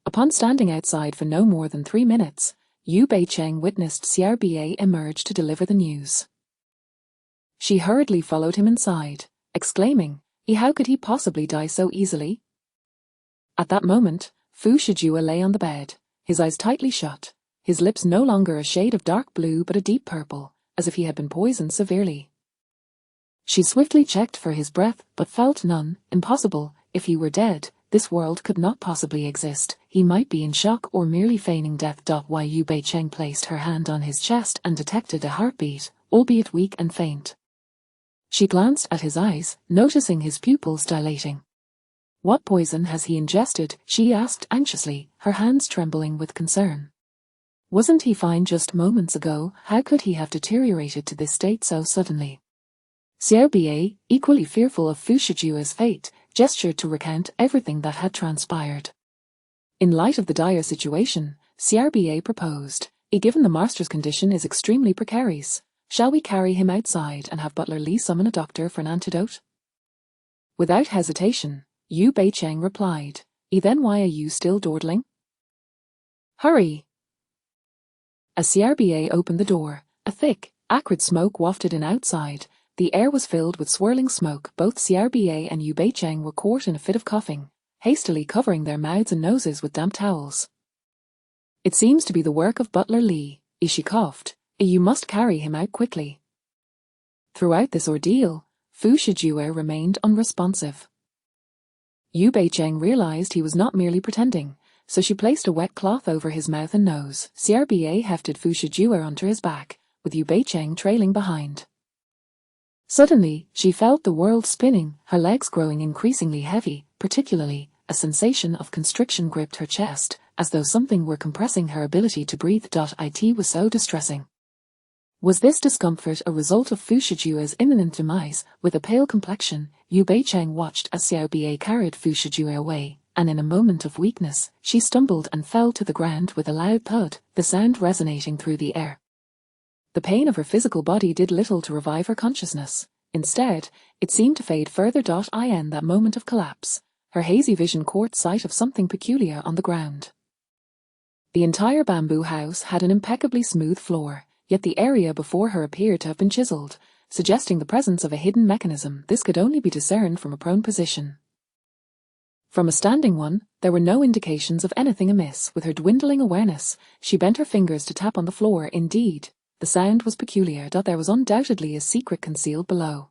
[SPEAKER 1] Upon standing outside for no more than 3 minutes, Yu Beicheng witnessed Xiao Bie emerge to deliver the news. She hurriedly followed him inside, exclaiming, How could he possibly die so easily?" At that moment, Fu Shijue lay on the bed, his eyes tightly shut, his lips no longer a shade of dark blue but a deep purple, as if he had been poisoned severely. She swiftly checked for his breath, but felt none. Impossible. If he were dead, this world could not possibly exist. He might be in shock or merely feigning death. Yu Beicheng placed her hand on his chest and detected a heartbeat, albeit weak and faint. She glanced at his eyes, noticing his pupils dilating. "What poison has he ingested?" she asked anxiously, her hands trembling with concern. "Wasn't he fine just moments ago? How could he have deteriorated to this state so suddenly?" Xiao Bie, equally fearful of Fu Shijue's fate, gestured to recount everything that had transpired. In light of the dire situation, Xiao Bie proposed, "Given the master's condition is extremely precarious, shall we carry him outside and have Butler Li summon a doctor for an antidote?" Without hesitation, Yu Beicheng replied, "Then why are you still dawdling? Hurry!" As Xiao Bie opened the door, a thick, acrid smoke wafted in outside. The air was filled with swirling smoke. Both Xiao Bie and Yu Beicheng were caught in a fit of coughing, hastily covering their mouths and noses with damp towels. "It seems to be the work of Butler Li," she coughed. You must carry him out quickly." Throughout this ordeal, Fu Shijue remained unresponsive. Yu Beicheng realized he was not merely pretending, so she placed a wet cloth over his mouth and nose. CRBA hefted Fu Shijue onto his back, with Yu Beicheng trailing behind. Suddenly, she felt the world spinning, her legs growing increasingly heavy, particularly, a sensation of constriction gripped her chest, as though something were compressing her ability to breathe. It was so distressing. Was this discomfort a result of Fu Shijue's imminent demise? With a pale complexion, Yu Beicheng watched as Xiao Bie carried Fu Shijue away, and in a moment of weakness, she stumbled and fell to the ground with a loud thud, the sound resonating through the air. The pain of her physical body did little to revive her consciousness. Instead, it seemed to fade further. In that moment of collapse, her hazy vision caught sight of something peculiar on the ground. The entire bamboo house had an impeccably smooth floor, yet the area before her appeared to have been chiseled, suggesting the presence of a hidden mechanism. This could only be discerned from a prone position. From a standing one, there were no indications of anything amiss. With her dwindling awareness, she bent her fingers to tap on the floor. Indeed, the sound was peculiar. There was undoubtedly a secret concealed below.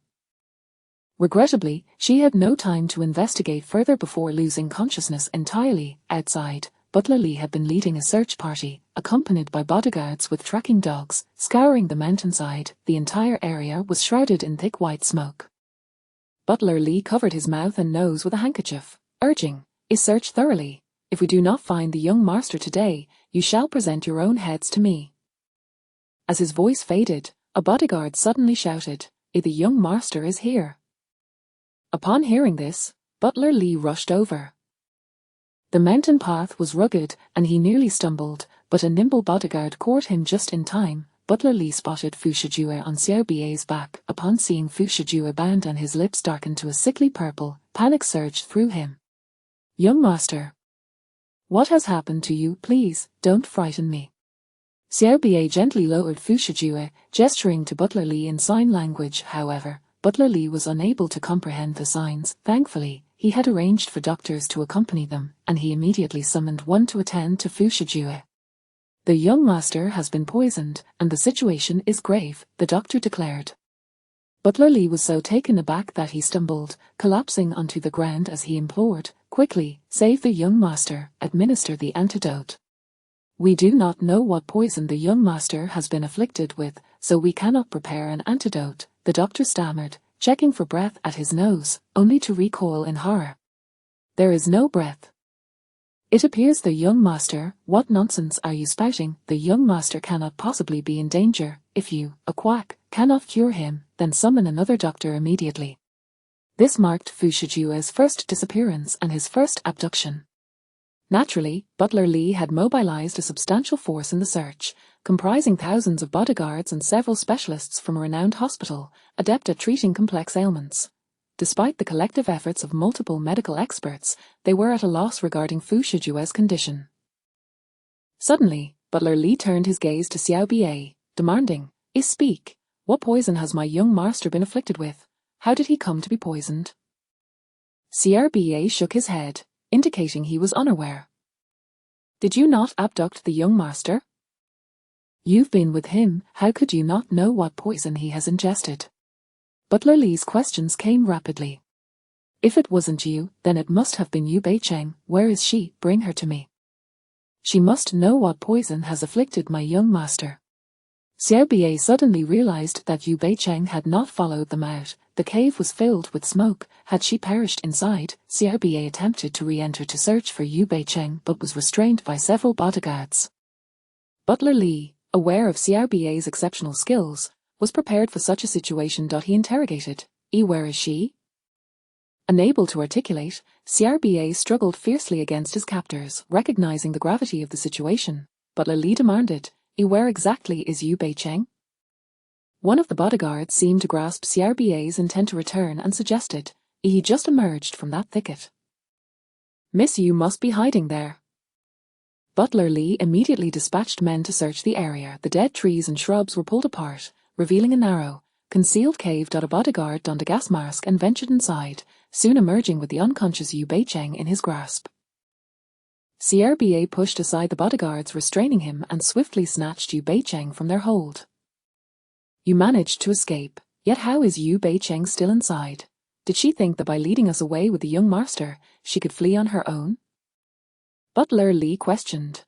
[SPEAKER 1] Regrettably, she had no time to investigate further before losing consciousness entirely. Outside, Butler Lee had been leading a search party, accompanied by bodyguards with tracking dogs, scouring the mountainside. The entire area was shrouded in thick white smoke. Butler Lee covered his mouth and nose with a handkerchief, urging, "Search thoroughly. If we do not find the young master today, you shall present your own heads to me." As his voice faded, a bodyguard suddenly shouted, "The young master is here." Upon hearing this, Butler Lee rushed over. The mountain path was rugged, and he nearly stumbled, but a nimble bodyguard caught him just in time. Butler Lee spotted Fu Shijue on Xiao Bie's back. Upon seeing Fu Shijue bound and his lips darkened to a sickly purple, panic surged through him. "Young master. What has happened to you? Please, don't frighten me." Xiao Bie gently lowered Fu Shijue, gesturing to Butler Lee in sign language. However, Butler Lee was unable to comprehend the signs. Thankfully, he had arranged for doctors to accompany them, and he immediately summoned one to attend to Fu Shijue. "The young master has been poisoned, and the situation is grave," the doctor declared. Butler Lee was so taken aback that he stumbled, collapsing onto the ground as he implored, "Quickly, save the young master, administer the antidote. We do not know what poison the young master has been afflicted with, so we cannot prepare an antidote," the doctor stammered, checking for breath at his nose, only to recoil in horror. "There is no breath. It appears the young master—" "What nonsense are you spouting? The young master cannot possibly be in danger. If you, a quack, cannot cure him, then summon another doctor immediately." This marked Fu Shijue's first disappearance and his first abduction. Naturally, Butler Lee had mobilized a substantial force in the search, comprising thousands of bodyguards and several specialists from a renowned hospital, adept at treating complex ailments. Despite the collective efforts of multiple medical experts, they were at a loss regarding Fu Shijue's condition. Suddenly, Butler Lee turned his gaze to Xiao Bie, demanding, "Speak. What poison has my young master been afflicted with? How did he come to be poisoned?" Xiao Bie shook his head, indicating he was unaware. "Did you not abduct the young master? You've been with him, how could you not know what poison he has ingested?" Butler Lee's questions came rapidly. "If it wasn't you, then it must have been Yu Beicheng. Where is she? Bring her to me. She must know what poison has afflicted my young master." Xiao Bie suddenly realized that Yu Beicheng had not followed them out. The cave was filled with smoke. Had she perished inside? Xiao Bie attempted to re-enter to search for Yu Beicheng but was restrained by several bodyguards. Butler Lee, aware of Xiao Bie's exceptional skills, was prepared for such a situation. He interrogated, "Where is she?" Unable to articulate, Xiao Bie struggled fiercely against his captors. Recognizing the gravity of the situation, Butler Lee demanded, "Where exactly is Yu Beicheng?" One of the bodyguards seemed to grasp Xiao Bie's intent to return and suggested, "He just emerged from that thicket. Miss Yu must be hiding there." Butler Lee immediately dispatched men to search the area. The dead trees and shrubs were pulled apart, revealing a narrow, concealed cave. A bodyguard donned a gas mask and ventured inside, soon emerging with the unconscious Yu Beicheng in his grasp. Xiao Bie pushed aside the bodyguards restraining him and swiftly snatched Yu Beicheng from their hold. You managed to escape, yet how is Yu Bei-cheng still inside? Did she think that by leading us away with the young master, she could flee on her own? Butler Li questioned.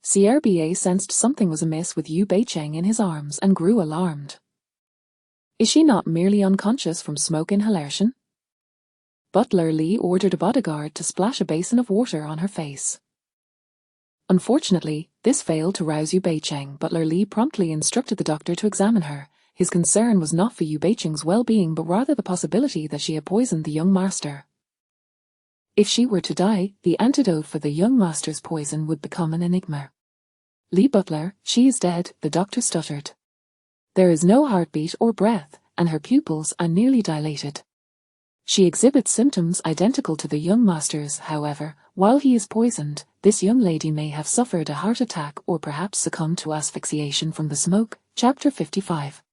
[SPEAKER 1] CRBA sensed something was amiss with Yu Bei-cheng in his arms and grew alarmed. Is she not merely unconscious from smoke inhalation? Butler Li ordered a bodyguard to splash a basin of water on her face. Unfortunately, this failed to rouse Yu Bei-cheng. Butler Li promptly instructed the doctor to examine her. His concern was not for Yu Bei-cheng's well-being but rather the possibility that she had poisoned the young master. If she were to die, the antidote for the young master's poison would become an enigma. Li Butler, she is dead, the doctor stuttered. There is no heartbeat or breath, and her pupils are nearly dilated. She exhibits symptoms identical to the young master's. However, while he is poisoned, this young lady may have suffered a heart attack or perhaps succumbed to asphyxiation from the smoke. Chapter 55.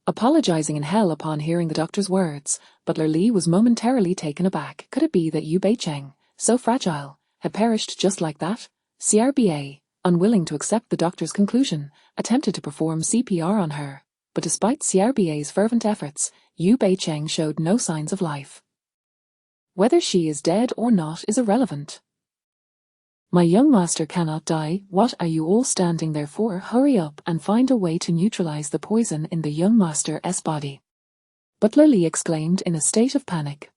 [SPEAKER 1] Apologizing in hell upon hearing the doctor's words, Butler Li was momentarily taken aback. Could it be that Yu Bei-cheng, so fragile, had perished just like that? CRBA, unwilling to accept the doctor's conclusion, attempted to perform CPR on her, but despite CRBA's fervent efforts, Yu Bei-cheng showed no signs of life. Whether she is dead or not is irrelevant. My young master cannot die. What are you all standing there for? Hurry up and find a way to neutralize the poison in the young master's body. Butler Li exclaimed in a state of panic.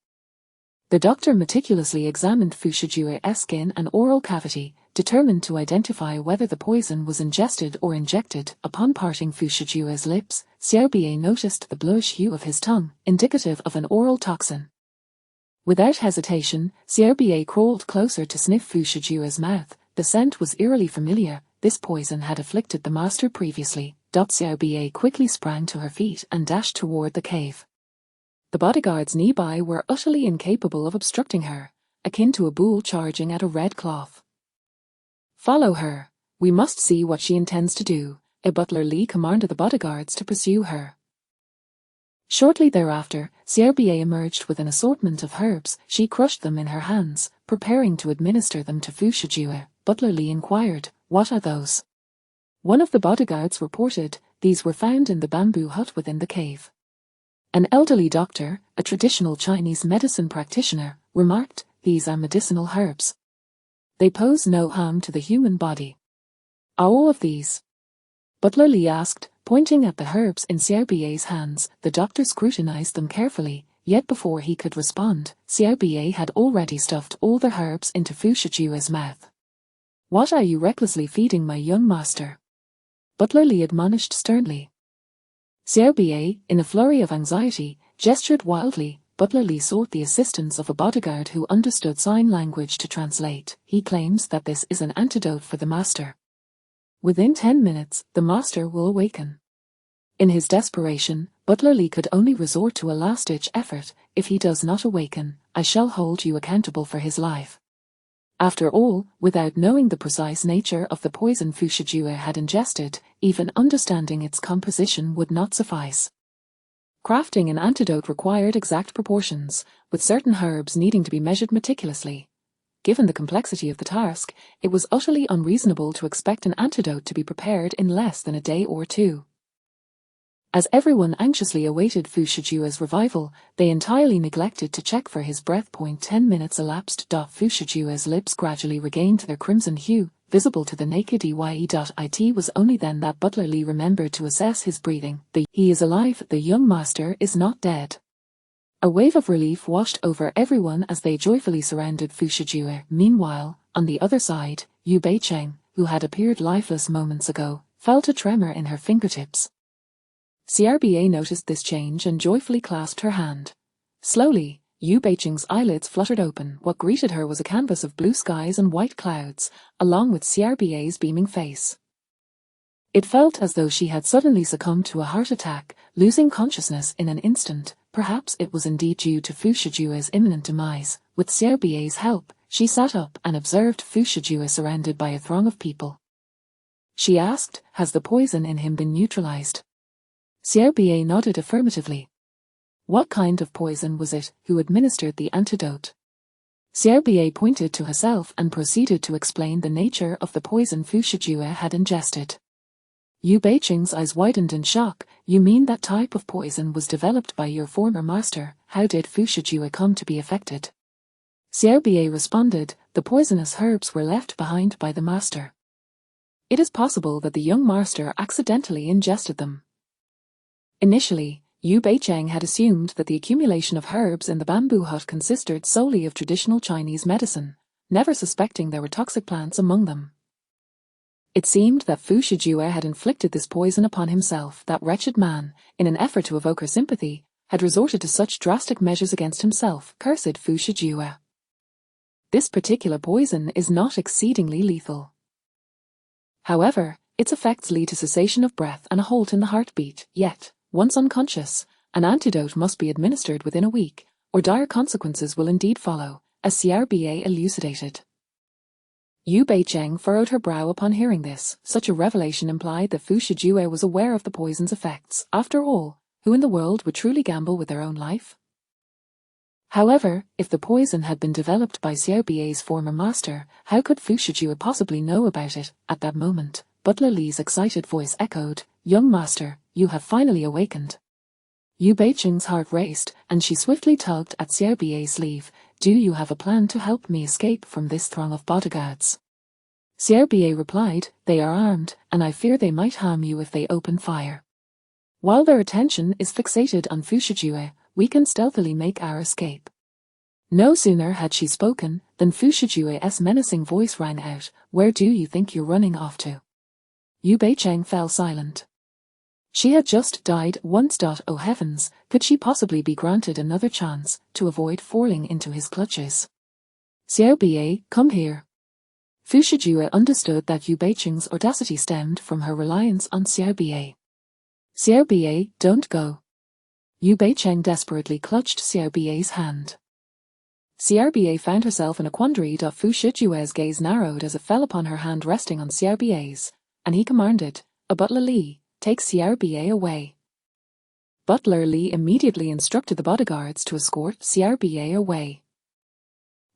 [SPEAKER 1] The doctor meticulously examined Fu Shijue's skin and oral cavity, determined to identify whether the poison was ingested or injected. Upon parting Fu Shijue's lips, CRBA noticed the bluish hue of his tongue, indicative of an oral toxin. Without hesitation, CRBA crawled closer to sniff Fu Shijue's mouth. The scent was eerily familiar. This poison had afflicted the master previously. CRBA quickly sprang to her feet and dashed toward the cave. The bodyguards nearby were utterly incapable of obstructing her, akin to a bull charging at a red cloth. Follow her. We must see what she intends to do. Butler Li commanded the bodyguards to pursue her. Shortly thereafter, CRBA emerged with an assortment of herbs. She crushed them in her hands, preparing to administer them to Fu Shijue. Butler Li inquired, "What are those?" One of the bodyguards reported, "These were found in the bamboo hut within the cave." An elderly doctor, a traditional Chinese medicine practitioner, remarked, "These are medicinal herbs. They pose no harm to the human body." "Are all of these?" Butler Li asked, pointing at the herbs in CRBA's hands. The doctor scrutinized them carefully, yet before he could respond, CRBA had already stuffed all the herbs into Fu Shijue's mouth. "What are you recklessly feeding my young master?" Butler Li admonished sternly. CRBA, in a flurry of anxiety, gestured wildly. Butler Li sought the assistance of a bodyguard who understood sign language to translate. "He claims that this is an antidote for the master. Within 10 minutes, the master will awaken." In his desperation, Butler Li could only resort to a last-ditch effort. "If he does not awaken, I shall hold you accountable for his life." After all, without knowing the precise nature of the poison Fu Shijue had ingested, even understanding its composition would not suffice. Crafting an antidote required exact proportions, with certain herbs needing to be measured meticulously. Given the complexity of the task, it was utterly unreasonable to expect an antidote to be prepared in less than a day or two. As everyone anxiously awaited Fu Shijue's revival, they entirely neglected to check for his breath. 10 minutes elapsed. Fu Shijue's lips gradually regained their crimson hue, visible to the naked eye. It was only then that Butler Li remembered to assess his breathing. He is alive. The young master is not dead. A wave of relief washed over everyone as they joyfully surrounded Fu Shijue. Meanwhile, on the other side, Yu Bei-cheng, who had appeared lifeless moments ago, felt a tremor in her fingertips. CRBA noticed this change and joyfully clasped her hand. Slowly, Yu Bei-cheng's eyelids fluttered open. What greeted her was a canvas of blue skies and white clouds, along with CRBA's beaming face. It felt as though she had suddenly succumbed to a heart attack, losing consciousness in an instant. Perhaps it was indeed due to Fu Shijue's imminent demise. With CRBA's help, she sat up and observed Fu Shijue surrounded by a throng of people. She asked, "Has the poison in him been neutralized?" CRBA nodded affirmatively. "What kind of poison was it? Who administered the antidote?" CRBA pointed to herself and proceeded to explain the nature of the poison Fu Shijue had ingested. Yu Beiqing's eyes widened in shock. You mean that type of poison was developed by your former master? How did Fu Shijue come to be affected? Xiao Bie responded, the poisonous herbs were left behind by the master. It is possible that the young master accidentally ingested them. Initially, Yu Beicheng had assumed that the accumulation of herbs in the bamboo hut consisted solely of traditional Chinese medicine, never suspecting there were toxic plants among them. It seemed that Fu Shijue had inflicted this poison upon himself. That wretched man, in an effort to evoke her sympathy, had resorted to such drastic measures against himself. Cursed Fu Shijue. This particular poison is not exceedingly lethal. However, its effects lead to cessation of breath and a halt in the heartbeat. Yet, once unconscious, an antidote must be administered within a week, or dire consequences will indeed follow, as Xiao Bie elucidated. Yu Beicheng furrowed her brow upon hearing this. Such a revelation implied that Fu Shijue was aware of the poison's effects. After all, who in the world would truly gamble with their own life? However, if the poison had been developed by Xiao Bie's former master, how could Fu Shijue possibly know about it? At that moment, Butler Li's excited voice echoed, young master, you have finally awakened. Yu Beicheng's heart raced, and she swiftly tugged at Xiao Bie's sleeve. Do you have a plan to help me escape from this throng of bodyguards? Xiao Bie replied, they are armed, and I fear they might harm you if they open fire. While their attention is fixated on Fu Shijue, we can stealthily make our escape. No sooner had she spoken, than Fu Shijue's menacing voice rang out, where do you think you're running off to? Yu Beicheng fell silent. She had just died once. Oh heavens, could she possibly be granted another chance to avoid falling into his clutches? Xiao Bie, come here. Fu Shijue understood that Yu Beicheng's audacity stemmed from her reliance on Xiao Bie. Xiao Bie, don't go. Yu Beicheng desperately clutched Xiao Bie's hand. Xiao Bie found herself in a quandary. Fu Shijue's gaze narrowed as it fell upon her hand resting on Xiao Bie's, and he commanded, a Butler Li, take Xiao Bie away. Butler Li immediately instructed the bodyguards to escort Xiao Bie away.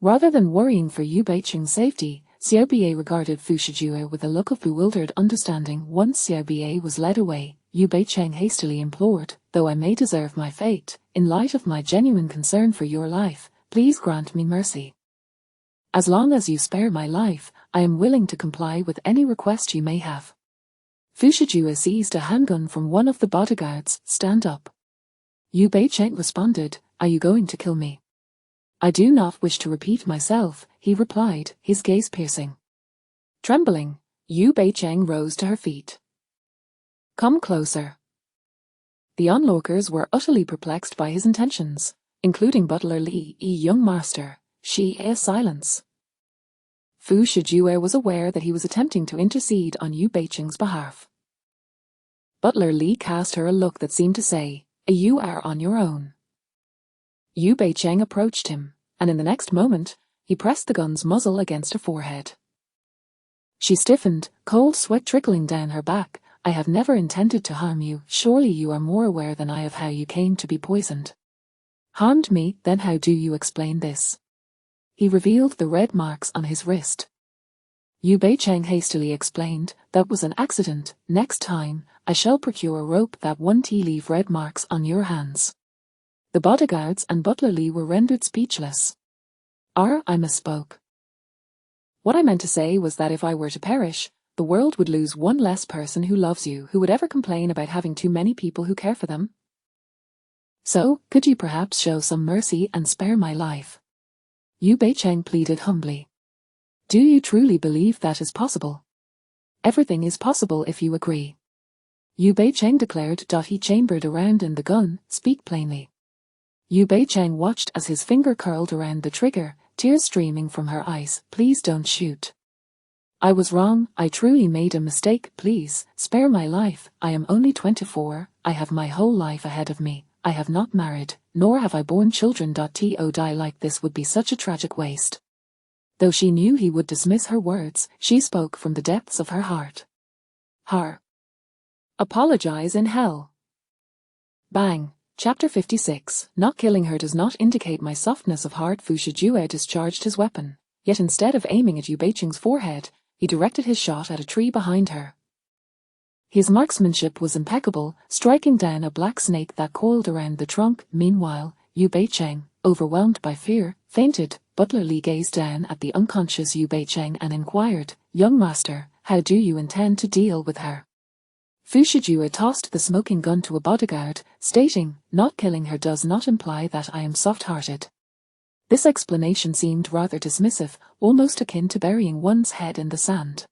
[SPEAKER 1] Rather than worrying for Yu Beicheng's safety, Xiao Bie regarded Fu Shijue with a look of bewildered understanding. Once Xiao Bie was led away, Yu Beicheng hastily implored, though I may deserve my fate, in light of my genuine concern for your life, please grant me mercy. As long as you spare my life, I am willing to comply with any request you may have. Fu Shijue seized a handgun from one of the bodyguards. Stand up. Yu Beicheng responded, are you going to kill me? I do not wish to repeat myself, he replied, his gaze piercing. Trembling, Yu Beicheng rose to her feet. Come closer. The onlookers were utterly perplexed by his intentions, including Butler Li, young master. She is silence. Fu Shijue was aware that he was attempting to intercede on Yu Beicheng's behalf. Butler Li cast her a look that seemed to say, you are on your own. Yu Beicheng approached him, and in the next moment, he pressed the gun's muzzle against her forehead. She stiffened, cold sweat trickling down her back. I have never intended to harm you. Surely you are more aware than I of how you came to be poisoned. Harmed me, then how do you explain this? He revealed the red marks on his wrist. Yu Beicheng hastily explained, that was an accident. Next time, I shall procure a rope that won't leave red marks on your hands. The bodyguards and Butler Li were rendered speechless. I misspoke. What I meant to say was that if I were to perish, the world would lose one less person who loves you. Who would ever complain about having too many people who care for them? So, could you perhaps show some mercy and spare my life? Yu Beicheng pleaded humbly. Do you truly believe that is possible? Everything is possible if you agree. Yu Beicheng declared. He chambered around in the gun, speak plainly. Yu Beicheng watched as his finger curled around the trigger, tears streaming from her eyes. Please don't shoot. I was wrong, I truly made a mistake. Please, spare my life. I am only 24, I have my whole life ahead of me. I have not married, nor have I borne children. To die like this would be such a tragic waste. Though she knew he would dismiss her words, she spoke from the depths of her heart. Apologize in hell. Bang. Chapter 56. Not killing her does not indicate my softness of heart. Fu Shijue discharged his weapon, yet instead of aiming at Yu Beicheng's forehead, he directed his shot at a tree behind her. His marksmanship was impeccable, striking down a black snake that coiled around the trunk. Meanwhile, Yu Beicheng, overwhelmed by fear, fainted. Butler Li gazed down at the unconscious Yu Beicheng and inquired, "Young master, how do you intend to deal with her?" Fu Shijue tossed the smoking gun to a bodyguard, stating, "Not killing her does not imply that I am soft-hearted." This explanation seemed rather dismissive, almost akin to burying one's head in the sand.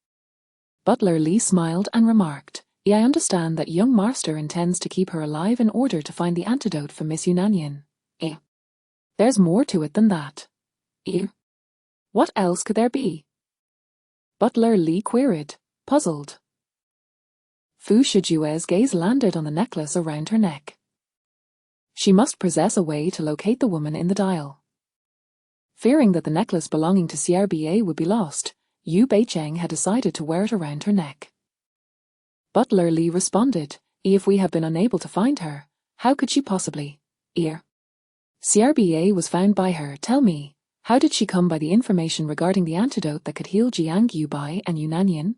[SPEAKER 1] Butler Li smiled and remarked, "I understand that young master intends to keep her alive in order to find the antidote for Miss Yunanian. There's more to it than that." What else could there be?" Butler Li queried, puzzled. Fu Shijue's gaze landed on the necklace around her neck. She must possess a way to locate the woman in the dial. Fearing that the necklace belonging to CRBA would be lost, Yu Beicheng had decided to wear it around her neck. Butler Li responded, "If we have been unable to find her, how could she possibly? CRBA was found by her. Tell me, how did she come by the information regarding the antidote that could heal Jiang Yubai and Yunanian?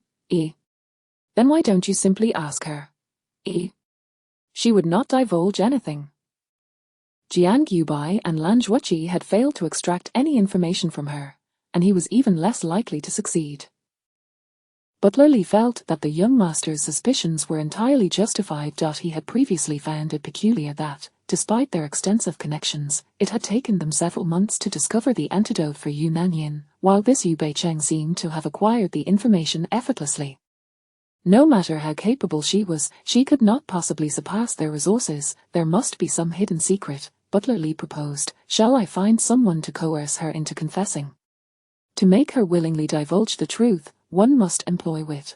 [SPEAKER 1] Then why don't you simply ask her? She would not divulge anything." Jiang Yubai and Lan Zhuoqi had failed to extract any information from her, and he was even less likely to succeed. Butler Li felt that the young master's suspicions were entirely justified. He had previously found it peculiar that, despite their extensive connections, it had taken them several months to discover the antidote for Yunanian, while this Yu Beicheng seemed to have acquired the information effortlessly. No matter how capable she was, she could not possibly surpass their resources. There must be some hidden secret, Butler Li proposed. "Shall I find someone to coerce her into confessing? To make her willingly divulge the truth, one must employ wit."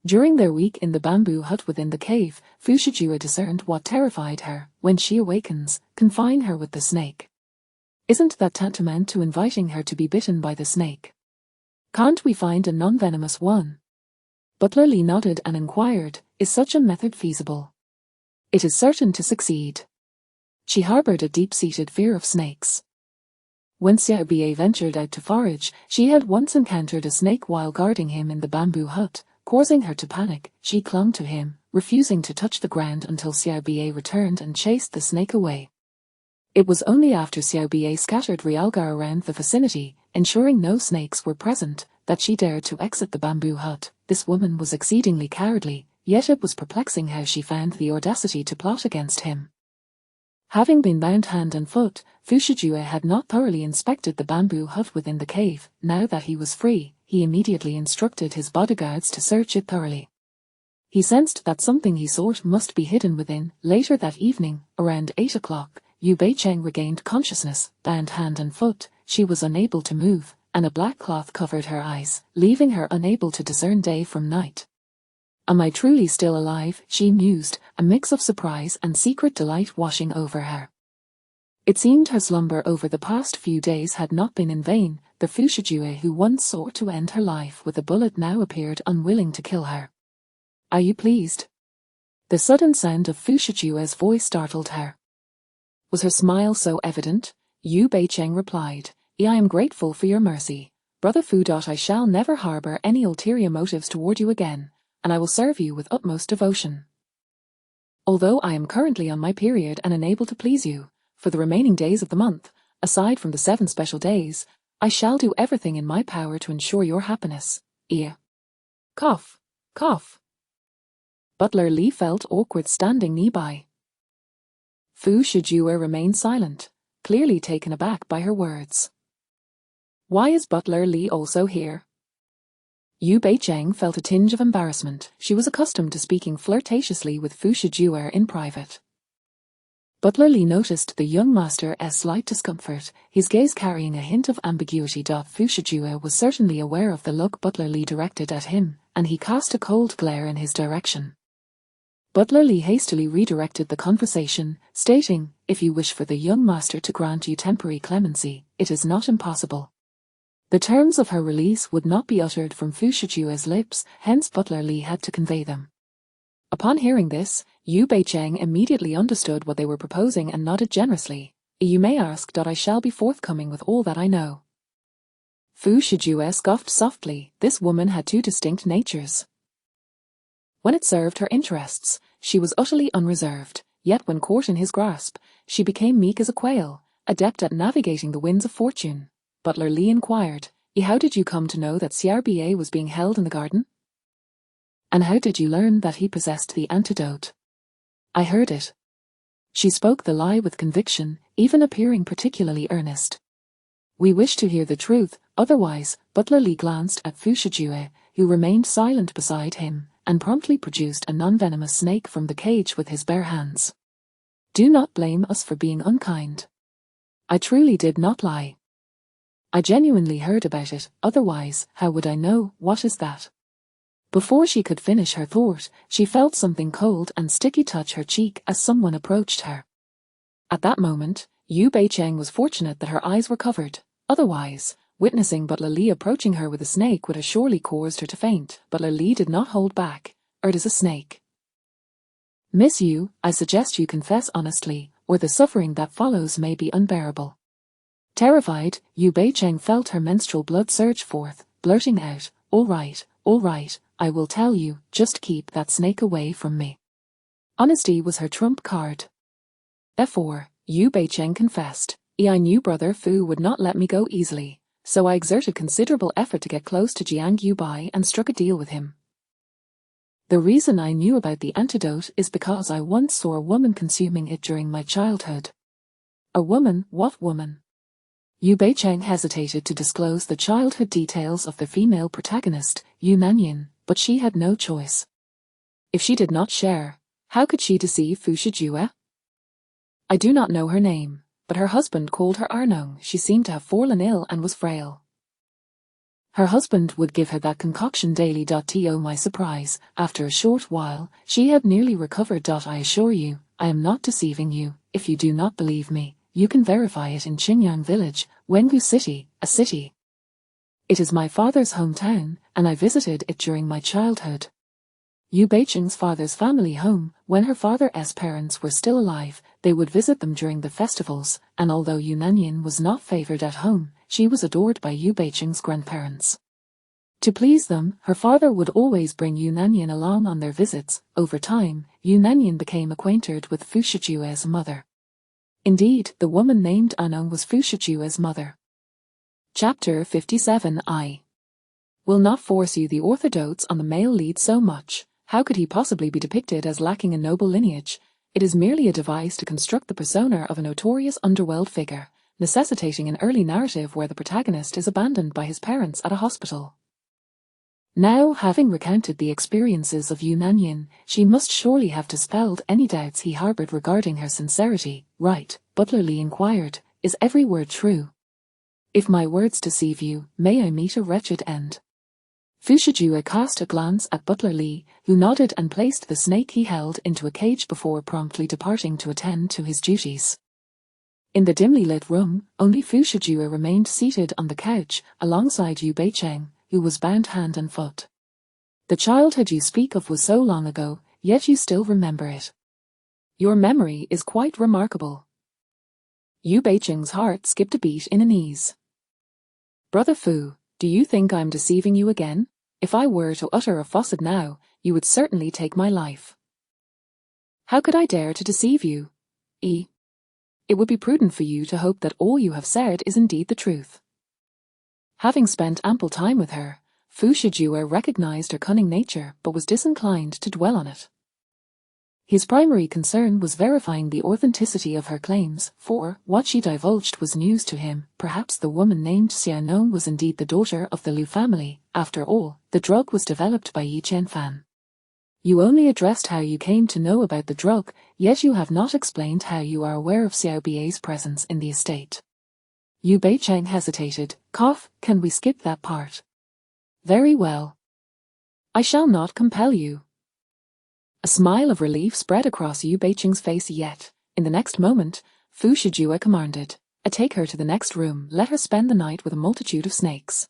[SPEAKER 1] During their week in the bamboo hut within the cave, Fu Shijue discerned what terrified her. "When she awakens, confine her with the snake." "Isn't that tantamount to inviting her to be bitten by the snake? Can't we find a non-venomous one?" Butler Li nodded and inquired, "Is such a method feasible?" "It is certain to succeed." She harbored a deep-seated fear of snakes. When Xiaobie ventured out to forage, she had once encountered a snake while guarding him in the bamboo hut, causing her to panic. She clung to him, refusing to touch the ground until Xiaobie returned and chased the snake away. It was only after Xiaobie scattered Realgar around the vicinity, ensuring no snakes were present, that she dared to exit the bamboo hut. This woman was exceedingly cowardly, yet it was perplexing how she found the audacity to plot against him. Having been bound hand and foot, Fu Shijue had not thoroughly inspected the bamboo hut within the cave. Now that he was free, he immediately instructed his bodyguards to search it thoroughly. He sensed that something he sought must be hidden within. Later that evening, around 8 o'clock, Yu Beicheng regained consciousness. Bound hand and foot, she was unable to move, and a black cloth covered her eyes, leaving her unable to discern day from night. "Am I truly still alive?" she mused, a mix of surprise and secret delight washing over her. It seemed her slumber over the past few days had not been in vain. The Fu Shijue who once sought to end her life with a bullet now appeared unwilling to kill her. "Are you pleased?" The sudden sound of Fu Shijue's voice startled her. Was her smile so evident? Yu Beicheng replied, "I am grateful for your mercy, Brother Fu. I shall never harbor any ulterior motives toward you again, and I will serve you with utmost devotion. Although I am currently on my period and unable to please you, for the remaining days of the month, aside from the 7 special days, I shall do everything in my power to ensure your happiness. Cough, cough." Butler Li felt awkward standing nearby. Fu Shijue remained silent, clearly taken aback by her words. Why is Butler Li also here? Yu Beicheng felt a tinge of embarrassment. She was accustomed to speaking flirtatiously with Fu Shijue in private. Butler Li noticed the young master's slight discomfort, his gaze carrying a hint of ambiguity. Fu Shijue was certainly aware of the look Butler Li directed at him, and he cast a cold glare in his direction. Butler Li hastily redirected the conversation, stating, "If you wish for the young master to grant you temporary clemency, it is not impossible." The terms of her release would not be uttered from Fu Shijue's lips, hence Butler Li had to convey them. Upon hearing this, Yu Beicheng immediately understood what they were proposing and nodded generously. "You may ask. I shall be forthcoming with all that I know." Fu Shijue scoffed softly. This woman had 2 distinct natures. When it served her interests, she was utterly unreserved, yet when caught in his grasp, she became meek as a quail, adept at navigating the winds of fortune. Butler Lee inquired, How did you come to know that CRBA was being held in the garden? And how did you learn that he possessed the antidote? I heard it. She spoke the lie with conviction, even appearing particularly earnest. We wish to hear the truth, otherwise. Butler Lee glanced at Fu Shijue, who remained silent beside him, and promptly produced a non-venomous snake from the cage with his bare hands. Do not blame us for being unkind. I truly did not lie. I genuinely heard about it, otherwise, how would I know? What is that? Before she could finish her thought, she felt something cold and sticky touch her cheek as someone approached her. At that moment, Yu Beicheng was fortunate that her eyes were covered, otherwise, witnessing Butler Lee approaching her with a snake would have surely caused her to faint. Butler Lee did not hold back. It is a snake. Miss Yu, I suggest you confess honestly, or the suffering that follows may be unbearable. Terrified, Yu Beicheng felt her menstrual blood surge forth, blurting out, all right, I will tell you, just keep that snake away from me. Honesty was her trump card. Therefore, Yu Beicheng confessed, I knew Brother Fu would not let me go easily, so I exerted considerable effort to get close to Jiang Yubai and struck a deal with him. The reason I knew about the antidote is because I once saw a woman consuming it during my childhood. A woman? What woman? Yu Beicheng hesitated to disclose the childhood details of the female protagonist, Yu Nanyin, but she had no choice. If she did not share, how could she deceive Fu Shijue? I do not know her name, but her husband called her Arnong. She seemed to have fallen ill and was frail. Her husband would give her that concoction daily. To my surprise, after a short while, she had nearly recovered. I assure you, I am not deceiving you. If you do not believe me, you can verify it in Qinyang Village, Wengu City, a city. It is my father's hometown, and I visited it during my childhood. Yu Beicheng's father's family home, when her father's parents were still alive, they would visit them during the festivals, and although Yu Nanyin was not favored at home, she was adored by Yu Beicheng's grandparents. To please them, her father would always bring Yu Nanyin along on their visits. Over time, Yu Nanyin became acquainted with Fu Shijue's mother. Indeed, the woman named Anong was Fu Shijue's mother. Chapter 57. I will not force you the orthodox on the male lead so much. How could he possibly be depicted as lacking a noble lineage? It is merely a device to construct the persona of a notorious underworld figure, necessitating an early narrative where the protagonist is abandoned by his parents at a hospital. Now, having recounted the experiences of Yu Nanyin, she must surely have dispelled any doubts he harbored regarding her sincerity. Right, Butler Lee inquired, is every word true? If my words deceive you, may I meet a wretched end. Fu Shijue cast a glance at Butler Lee, who nodded and placed the snake he held into a cage before promptly departing to attend to his duties. In the dimly lit room, only Fu Shijue remained seated on the couch, alongside Yu Beicheng, who was bound hand and foot. The childhood you speak of was so long ago, yet you still remember it. Your memory is quite remarkable. Yu Beicheng's heart skipped a beat in unease. Brother Fu, do you think I'm deceiving you again? If I were to utter a falsehood now, you would certainly take my life. How could I dare to deceive you? It would be prudent for you to hope that all you have said is indeed the truth. Having spent ample time with her, Fu Shijue recognized her cunning nature but was disinclined to dwell on it. His primary concern was verifying the authenticity of her claims, for what she divulged was news to him. Perhaps the woman named Xiaonong was indeed the daughter of the Liu family. After all, the drug was developed by Yi Qianfan. You only addressed how you came to know about the drug, yet you have not explained how you are aware of Xiao Bai's presence in the estate. Yu Beicheng hesitated. Can we skip that part? Very well. I shall not compel you. A smile of relief spread across Yu Beicheng's face, yet, in the next moment, Fu Shijue commanded, take her to the next room, let her spend the night with a multitude of snakes.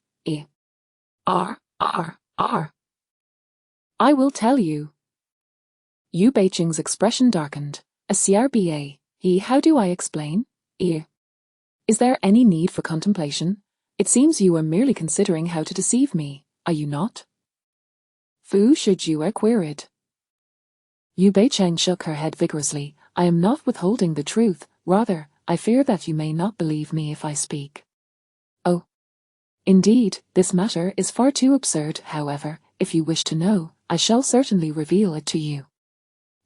[SPEAKER 1] I will tell you. Yu Beicheng's expression darkened. A CRBA, how do I explain? Is there any need for contemplation? It seems you are merely considering how to deceive me, are you not? Fu Shijue queried. Yu Beicheng shook her head vigorously. I am not withholding the truth, rather, I fear that you may not believe me if I speak. Oh. Indeed, this matter is far too absurd, however, if you wish to know, I shall certainly reveal it to you.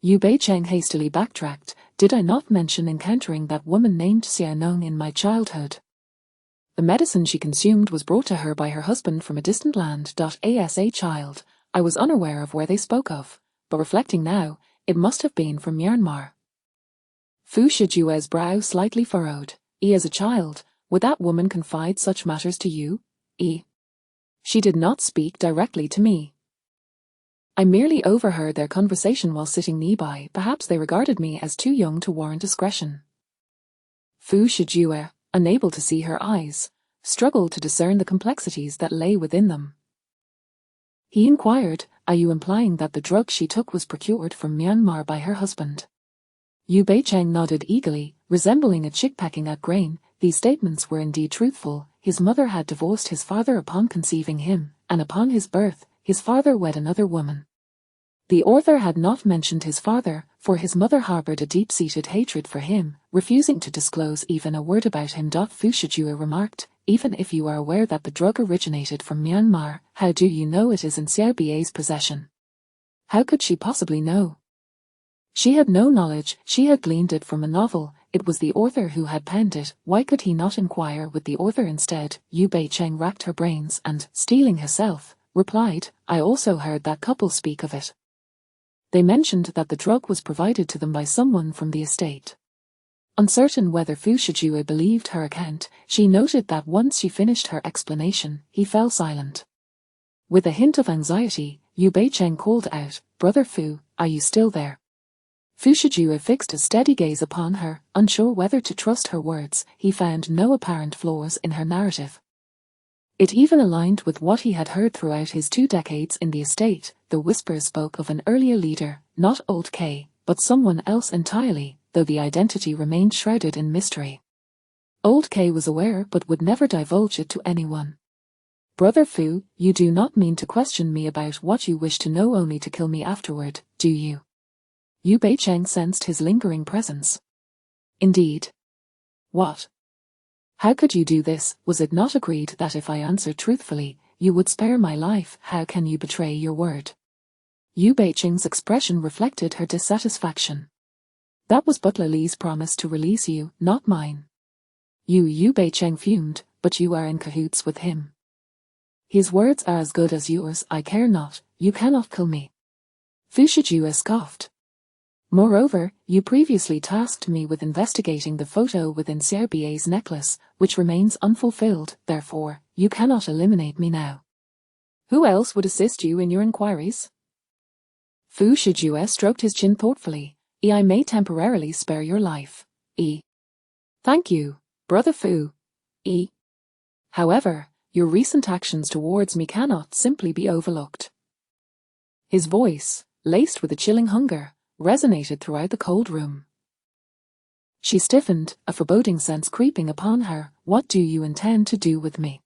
[SPEAKER 1] Yu Beicheng hastily backtracked. Did I not mention encountering that woman named Xiaonong in my childhood? The medicine she consumed was brought to her by her husband from a distant land. As a child, I was unaware of where they spoke of, but reflecting now, it must have been from Myanmar. Fu Shijue's brow slightly furrowed. As a child, would that woman confide such matters to you? She did not speak directly to me. I merely overheard their conversation while sitting nearby. Perhaps they regarded me as too young to warrant discretion. Fu Shijue, unable to see her eyes, struggled to discern the complexities that lay within them. He inquired, are you implying that the drug she took was procured from Myanmar by her husband? Yu Beicheng nodded eagerly, resembling a chick pecking at grain. These statements were indeed truthful. His mother had divorced his father upon conceiving him, and upon his birth, his father wed another woman. The author had not mentioned his father, for his mother harbored a deep-seated hatred for him, refusing to disclose even a word about him. Fu Shijue remarked, even if you are aware that the drug originated from Myanmar, how do you know it is in Xiaobi's possession? How could she possibly know? She had no knowledge. She had gleaned it from a novel. It was the author who had penned it. Why could he not inquire with the author instead? Yu Beicheng racked her brains and, steeling herself, replied, I also heard that couple speak of it. They mentioned that the drug was provided to them by someone from the estate. Uncertain whether Fu Shijue believed her account, she noted that once she finished her explanation, he fell silent. With a hint of anxiety, Yu Beicheng called out, Brother Fu, are you still there? Fu Shijue fixed a steady gaze upon her, unsure whether to trust her words. He found no apparent flaws in her narrative. It even aligned with what he had heard throughout his 2 decades in the estate. The whispers spoke of an earlier leader, not Old K, but someone else entirely, though the identity remained shrouded in mystery. Old K was aware but would never divulge it to anyone. Brother Fu, you do not mean to question me about what you wish to know only to kill me afterward, do you? Yu Beicheng sensed his lingering presence. Indeed. What? How could you do this? Was it not agreed that if I answered truthfully, you would spare my life? How can you betray your word? Yu Beicheng's expression reflected her dissatisfaction. That was Butler Lee's promise to release you, not mine. Yu Beicheng fumed, but you are in cahoots with him. His words are as good as yours. I care not, you cannot kill me. Fu Shijue scoffed. Moreover, you previously tasked me with investigating the photo within Xiaobi's necklace, which remains unfulfilled. Therefore, you cannot eliminate me now. Who else would assist you in your inquiries? Fu Shijue stroked his chin thoughtfully. I may temporarily spare your life. Thank you, Brother Fu. However, your recent actions towards me cannot simply be overlooked. His voice, laced with a chilling hunger, resonated throughout the cold room. She stiffened, a foreboding sense creeping upon her. What do you intend to do with me?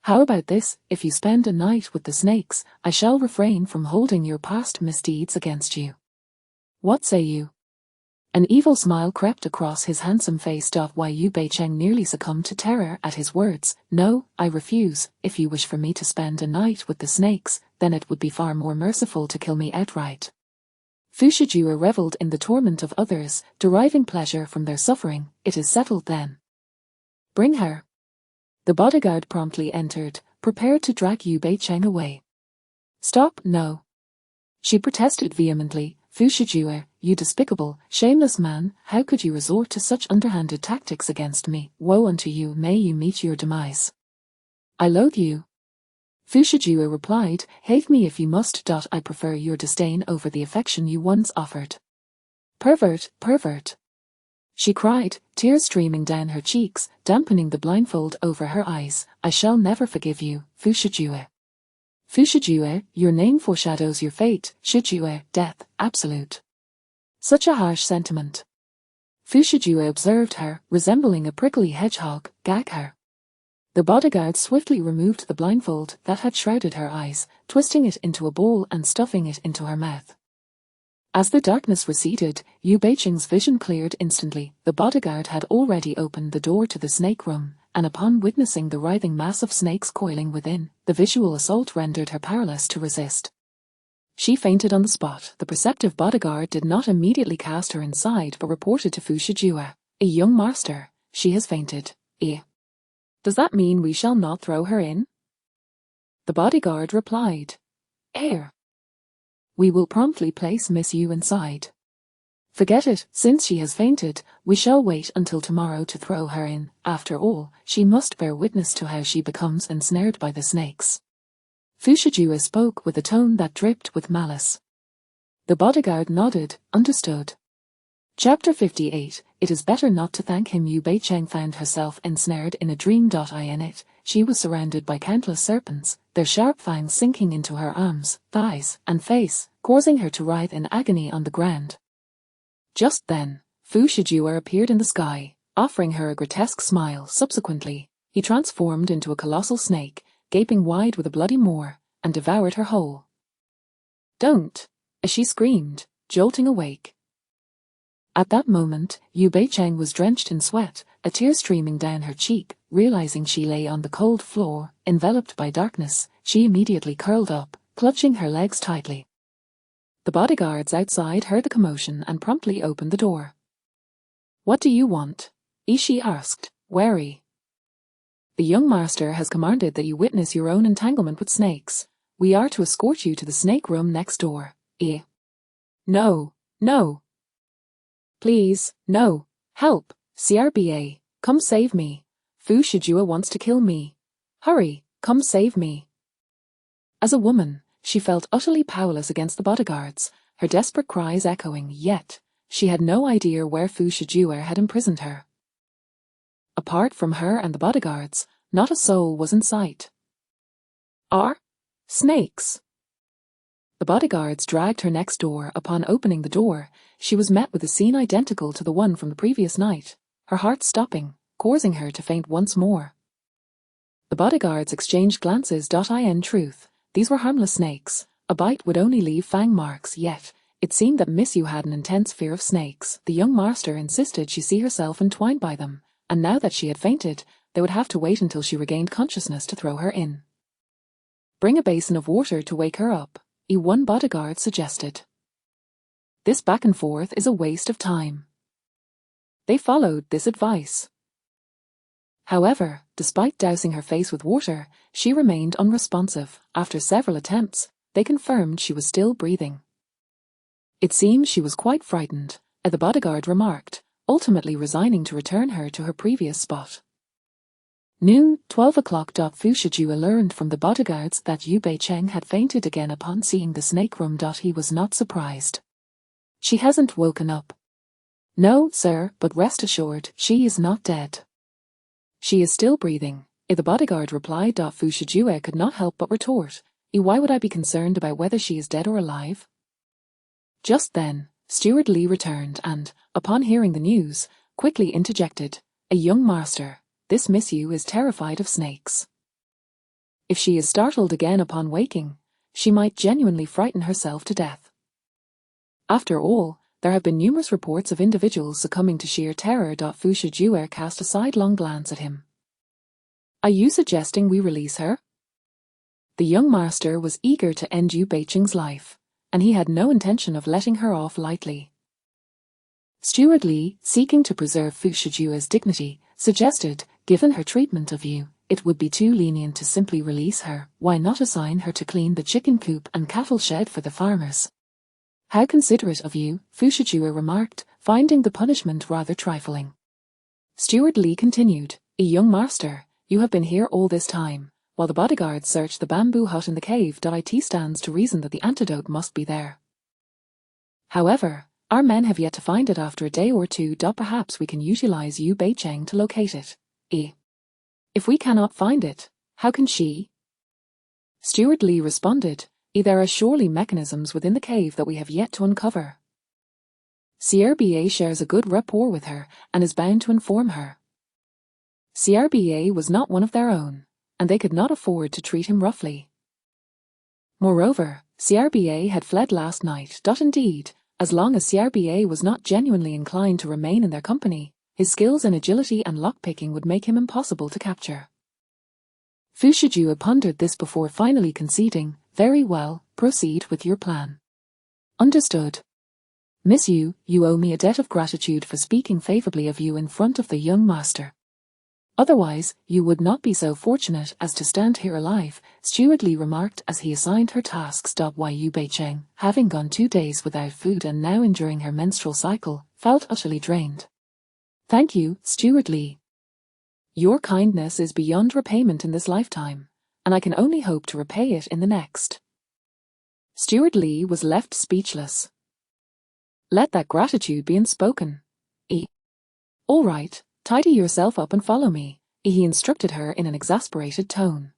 [SPEAKER 1] How about this? If you spend a night with the snakes, I shall refrain from holding your past misdeeds against you. What say you? An evil smile crept across his handsome face. Why Yu Beicheng nearly succumbed to terror at his words. No, I refuse. If you wish for me to spend a night with the snakes, then it would be far more merciful to kill me outright. Fu Shijue reveled in the torment of others, deriving pleasure from their suffering. It is settled then. Bring her. The bodyguard promptly entered, prepared to drag Yu Beicheng away. Stop, no. She protested vehemently. Fu Shijue, you despicable, shameless man, how could you resort to such underhanded tactics against me? Woe unto you, may you meet your demise. I loathe you. Fu Shijue replied, hate me if you must. I prefer your disdain over the affection you once offered. Pervert, pervert. She cried, tears streaming down her cheeks, dampening the blindfold over her eyes. I shall never forgive you, Fu Shijue. Fu Shijue, your name foreshadows your fate. Shijue, death, absolute. Such a harsh sentiment. Fu Shijue observed her, resembling a prickly hedgehog. Gag her. The bodyguard swiftly removed the blindfold that had shrouded her eyes, twisting it into a ball and stuffing it into her mouth. As the darkness receded, Yu Beiqing's vision cleared instantly. The bodyguard had already opened the door to the snake room, and upon witnessing the writhing mass of snakes coiling within, the visual assault rendered her powerless to resist. She fainted on the spot. The perceptive bodyguard did not immediately cast her inside but reported to Fu Shijue, "A young master, she has fainted. Does that mean we shall not throw her in?" The bodyguard replied, "We will promptly place Miss Yu inside. Forget it, since she has fainted, we shall wait until tomorrow to throw her in. After all, she must bear witness to how she becomes ensnared by the snakes." Fu Shijue spoke with a tone that dripped with malice. The bodyguard nodded, understood. Chapter 58. It is better not to thank him. Yu Beicheng found herself ensnared in a dream. In it, she was surrounded by countless serpents, their sharp fangs sinking into her arms, thighs, and face, causing her to writhe in agony on the ground. Just then, Fu Shijue appeared in the sky, offering her a grotesque smile. Subsequently, he transformed into a colossal snake, gaping wide with a bloody maw, and devoured her whole. "Don't!" as she screamed, jolting awake. At that moment, Yu Beicheng was drenched in sweat, a tear streaming down her cheek. Realizing she lay on the cold floor, enveloped by darkness, she immediately curled up, clutching her legs tightly. The bodyguards outside heard the commotion and promptly opened the door. "What do you want?" Ishii asked, wary. "The young master has commanded that you witness your own entanglement with snakes. We are to escort you to the snake room next door. No, no. Please, no. Help, CRBA, come save me. Fu Shijue wants to kill me. Hurry, come save me." As a woman, she felt utterly powerless against the bodyguards, her desperate cries echoing, yet she had no idea where Fu Shijue had imprisoned her. Apart from her and the bodyguards, not a soul was in sight. Snakes! The bodyguards dragged her next door. Upon opening the door, she was met with a scene identical to the one from the previous night, her heart stopping, causing her to faint once more. The bodyguards exchanged glances. In truth, these were harmless snakes. A bite would only leave fang marks, yet it seemed that Miss Yu had an intense fear of snakes. The young master insisted she see herself entwined by them, and now that she had fainted, they would have to wait until she regained consciousness to throw her in. "Bring a basin of water to wake her up," one bodyguard suggested. "This back and forth is a waste of time." They followed this advice. However, despite dousing her face with water, she remained unresponsive. After several attempts, they confirmed she was still breathing. "It seems she was quite frightened," the bodyguard remarked, ultimately resigning to return her to her previous spot. Noon, 12 o'clock. Fu Shijue learned from the bodyguards that Yu Beicheng had fainted again upon seeing the snake room. He was not surprised. "She hasn't woken up." "No, sir, but rest assured, she is not dead. She is still breathing," the bodyguard replied. Fu Shijue could not help but retort, "Why would I be concerned about whether she is dead or alive?" Just then, Steward Li returned and, upon hearing the news, quickly interjected, "A young master, this Miss Yu is terrified of snakes. If she is startled again upon waking, she might genuinely frighten herself to death." After all, there have been numerous reports of individuals succumbing to sheer terror. Fu Shijue cast a sidelong glance at him. "Are you suggesting we release her?" The young master was eager to end Yu Beicheng's life, and he had no intention of letting her off lightly. Steward Li, seeking to preserve Fu Shijue's dignity, suggested, given her treatment of you, it would be too lenient to simply release her. Why not assign her to clean the chicken coop and cattle shed for the farmers? "How considerate of you," Fu Shijue remarked, finding the punishment rather trifling. Steward Li continued, "A young master, you have been here all this time, while the bodyguards searched the bamboo hut in the cave. It stands to reason that the antidote must be there. However, our men have yet to find it after a day or two. Perhaps we can utilize Yu Beicheng to locate it. If we cannot find it, how can she?" Steward Li responded, "There are surely mechanisms within the cave that we have yet to uncover. CRBA shares a good rapport with her and is bound to inform her." CRBA was not one of their own, and they could not afford to treat him roughly. Moreover, CRBA had fled last night. Indeed, As long as CRBA was not genuinely inclined to remain in their company, his skills in agility and lockpicking would make him impossible to capture. Fu Shijue pondered this before finally conceding, "Very well, proceed with your plan." "Understood. Miss Yu, you owe me a debt of gratitude for speaking favorably of you in front of the young master. Otherwise, you would not be so fortunate as to stand here alive," Steward Li remarked as he assigned her tasks. Yu Beicheng, having gone 2 days without food and now enduring her menstrual cycle, felt utterly drained. "Thank you, Steward Li. Your kindness is beyond repayment in this lifetime, and I can only hope to repay it in the next." Steward Li was left speechless. "Let that gratitude be unspoken. All right, tidy yourself up and follow me," he instructed her in an exasperated tone.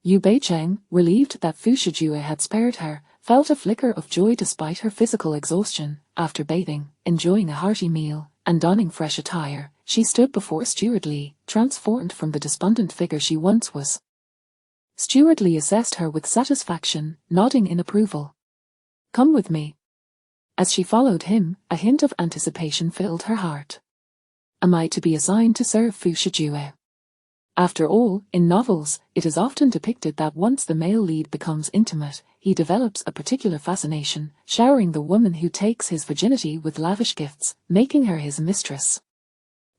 [SPEAKER 1] Yu Beicheng, relieved that Fu Shijue had spared her, felt a flicker of joy despite her physical exhaustion. After bathing, enjoying a hearty meal, and donning fresh attire, she stood before Steward Li, transformed from the despondent figure she once was. Steward Li assessed her with satisfaction, nodding in approval. "Come with me." As she followed him, a hint of anticipation filled her heart. Am I to be assigned to serve Fu Shijue? After all, in novels, it is often depicted that once the male lead becomes intimate, he develops a particular fascination, showering the woman who takes his virginity with lavish gifts, making her his mistress.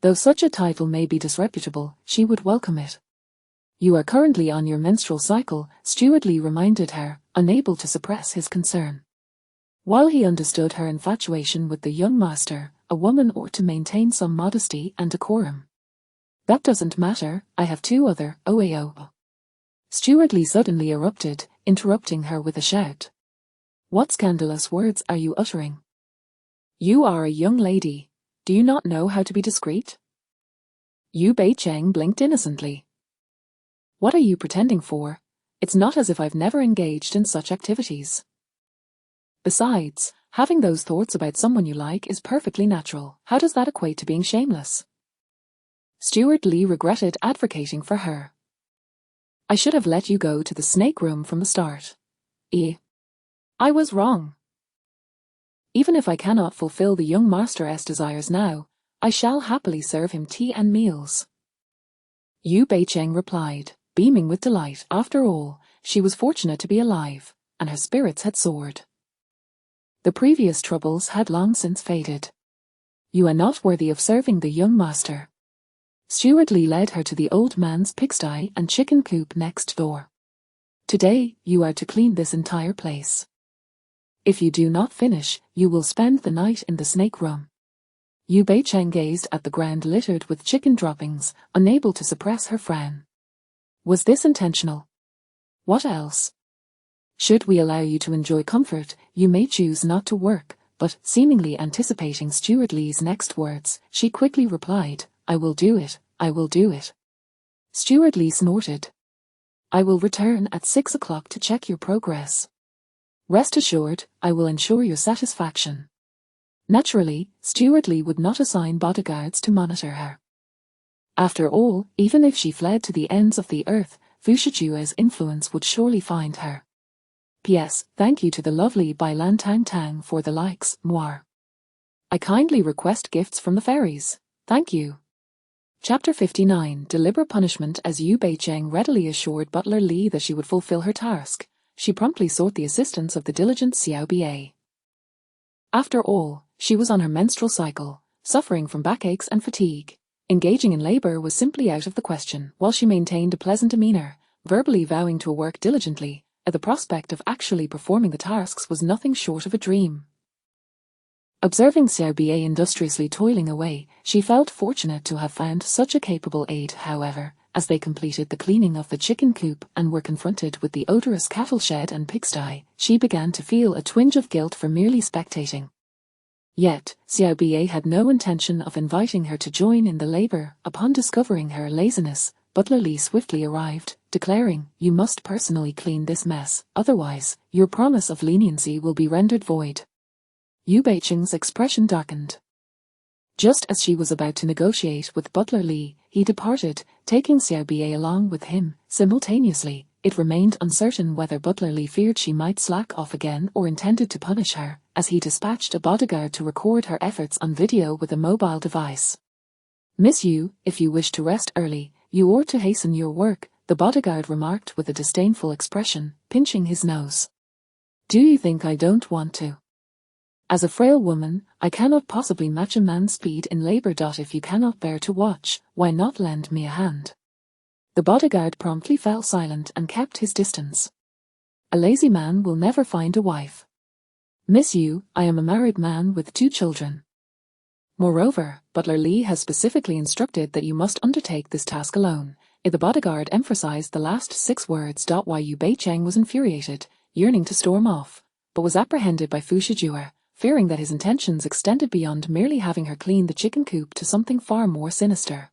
[SPEAKER 1] Though such a title may be disreputable, she would welcome it. "You are currently on your menstrual cycle," Steward Li reminded her, unable to suppress his concern. While he understood her infatuation with the young master, a woman ought to maintain some modesty and decorum. "That doesn't matter, I have 2 other OAO. Steward Li suddenly erupted, interrupting her with a shout. "What scandalous words are you uttering? You are a young lady. Do you not know how to be discreet?" Yu Beicheng blinked innocently. "What are you pretending for? It's not as if I've never engaged in such activities. Besides, having those thoughts about someone you like is perfectly natural. How does that equate to being shameless?" Steward Li regretted advocating for her. "I should have let you go to the snake room from the start. I was wrong. Even if I cannot fulfill the young master's desires now, I shall happily serve him tea and meals." Yu Beicheng replied, beaming with delight. After all, she was fortunate to be alive, and her spirits had soared. The previous troubles had long since faded. "You are not worthy of serving the young master." Steward Li led her to the old man's pigsty and chicken coop next door. "Today, you are to clean this entire place. If you do not finish, you will spend the night in the snake room." Yu Beicheng gazed at the ground littered with chicken droppings, unable to suppress her frown. Was this intentional? What else? "Should we allow you to enjoy comfort, you may choose not to work," but, seemingly anticipating Steward Li's next words, she quickly replied, "I will do it, I will do it." Steward Li snorted. "I will return at 6 o'clock to check your progress. Rest assured, I will ensure your satisfaction." Naturally, Steward Li would not assign bodyguards to monitor her. After all, even if she fled to the ends of the earth, Fu Shijue's influence would surely find her. P.S. Thank you to the lovely Bai Lan Tang Tang for the likes, Moir. I kindly request gifts from the fairies. Thank you. Chapter 59 Deliberate Punishment. As Yu Beicheng readily assured Butler Li that she would fulfill her task, she promptly sought the assistance of the diligent Xiao Ba. After all, she was on her menstrual cycle, suffering from backaches and fatigue. Engaging in labor was simply out of the question. While she maintained a pleasant demeanor, verbally vowing to work diligently, the prospect of actually performing the tasks was nothing short of a dream. Observing Xiao Ba industriously toiling away, she felt fortunate to have found such a capable aide. However, as they completed the cleaning of the chicken coop and were confronted with the odorous cattle shed and pigsty, she began to feel a twinge of guilt for merely spectating. Yet, Xiao Ba had no intention of inviting her to join in the labor. Upon discovering her laziness, Butler Li swiftly arrived, declaring, "You must personally clean this mess, otherwise, your promise of leniency will be rendered void." Yu Beicheng's expression darkened. Just as she was about to negotiate with Butler Li, he departed, taking Xiao Ba along with him. Simultaneously, it remained uncertain whether Butler Li feared she might slack off again or intended to punish her. as he dispatched a bodyguard to record her efforts on video with a mobile device. "Miss Yu, if you wish to rest early, you ought to hasten your work," the bodyguard remarked with a disdainful expression, pinching his nose. "Do you think I don't want to? As a frail woman, I cannot possibly match a man's speed in labor. If you cannot bear to watch, why not lend me a hand?" The bodyguard promptly fell silent and kept his distance. "A lazy man will never find a wife. Miss Yu, I am a married man with 2 children. Moreover, Butler Lee has specifically instructed that you must undertake this task alone." The bodyguard emphasized the last 6 words. Why Yu Beicheng was infuriated, yearning to storm off, but was apprehended by Fu Shijue, fearing that his intentions extended beyond merely having her clean the chicken coop to something far more sinister.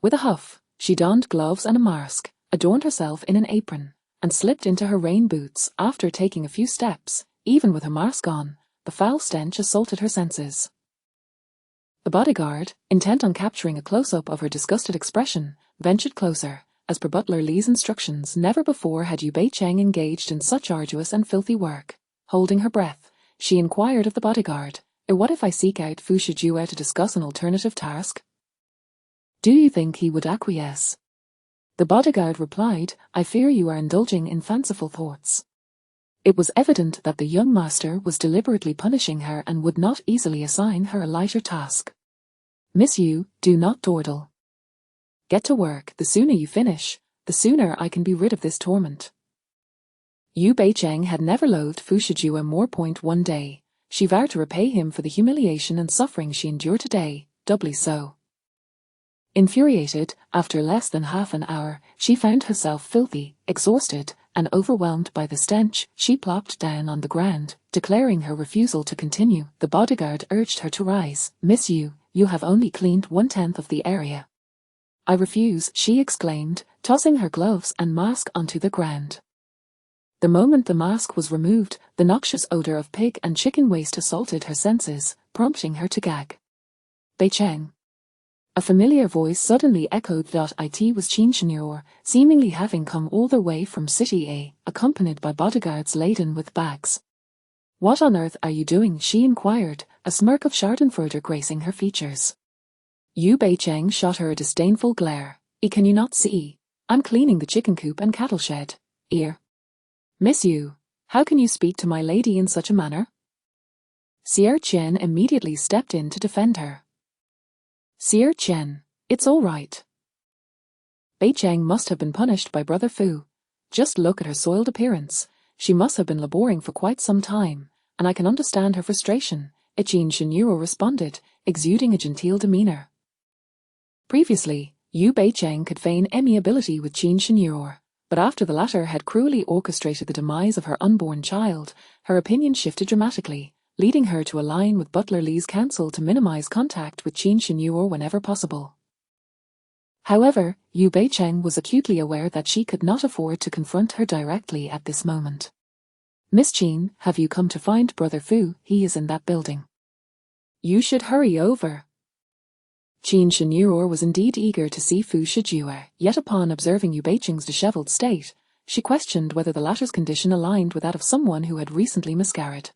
[SPEAKER 1] With a huff, she donned gloves and a mask, adorned herself in an apron, and slipped into her rain boots. After taking a few steps, even with her mask on, the foul stench assaulted her senses. The bodyguard, intent on capturing a close-up of her disgusted expression, ventured closer. As per Butler Lee's instructions, never before had Yu Beicheng engaged in such arduous and filthy work. Holding her breath, she inquired of the bodyguard, "What if I seek out Fu Shijue to discuss an alternative task? Do you think he would acquiesce?" The bodyguard replied, "I fear you are indulging in fanciful thoughts." It was evident that the young master was deliberately punishing her and would not easily assign her a lighter task. "Miss Yu, do not dawdle. Get to work. The sooner you finish, the sooner I can be rid of this torment." Yu Beicheng had never loathed Fu Shijue more. One day, she vowed to repay him for the humiliation and suffering she endured today, doubly so. Infuriated, after less than half an hour, she found herself filthy, exhausted, and overwhelmed by the stench. She plopped down on the ground, declaring her refusal to continue. The bodyguard urged her to rise. "Miss Yu, you have only cleaned 1/10 of the area." "I refuse," she exclaimed, tossing her gloves and mask onto the ground. The moment the mask was removed, the noxious odor of pig and chicken waste assaulted her senses, prompting her to gag. "Beicheng." A familiar voice suddenly echoed. It was Qin Shenyor, seemingly having come all the way from City A, accompanied by bodyguards laden with bags. "What on earth are you doing?" she inquired, a smirk of schadenfreude gracing her features. Yu Beicheng shot her a disdainful glare. Can you not see? I'm cleaning the chicken coop and cattle shed. Ear. Miss Yu, how can you speak to my lady in such a manner?" Sier Chen immediately stepped in to defend her. "Sier Chen, it's all right. Beicheng must have been punished by Brother Fu. Just look at her soiled appearance. She must have been laboring for quite some time, and I can understand her frustration," Qin Shenyor responded, exuding a genteel demeanor. Previously, Yu Beicheng could feign amiability with Qin Shenyor, but after the latter had cruelly orchestrated the demise of her unborn child, her opinion shifted dramatically, leading her to align with Butler Lee's counsel to minimize contact with Qin Shenyor whenever possible. However, Yu Beicheng was acutely aware that she could not afford to confront her directly at this moment. "Miss Qin, have you come to find Brother Fu? He is in that building. You should hurry over." Qin Shenyor was indeed eager to see Fu Shijue, yet upon observing Yu Beicheng's disheveled state, she questioned whether the latter's condition aligned with that of someone who had recently miscarried.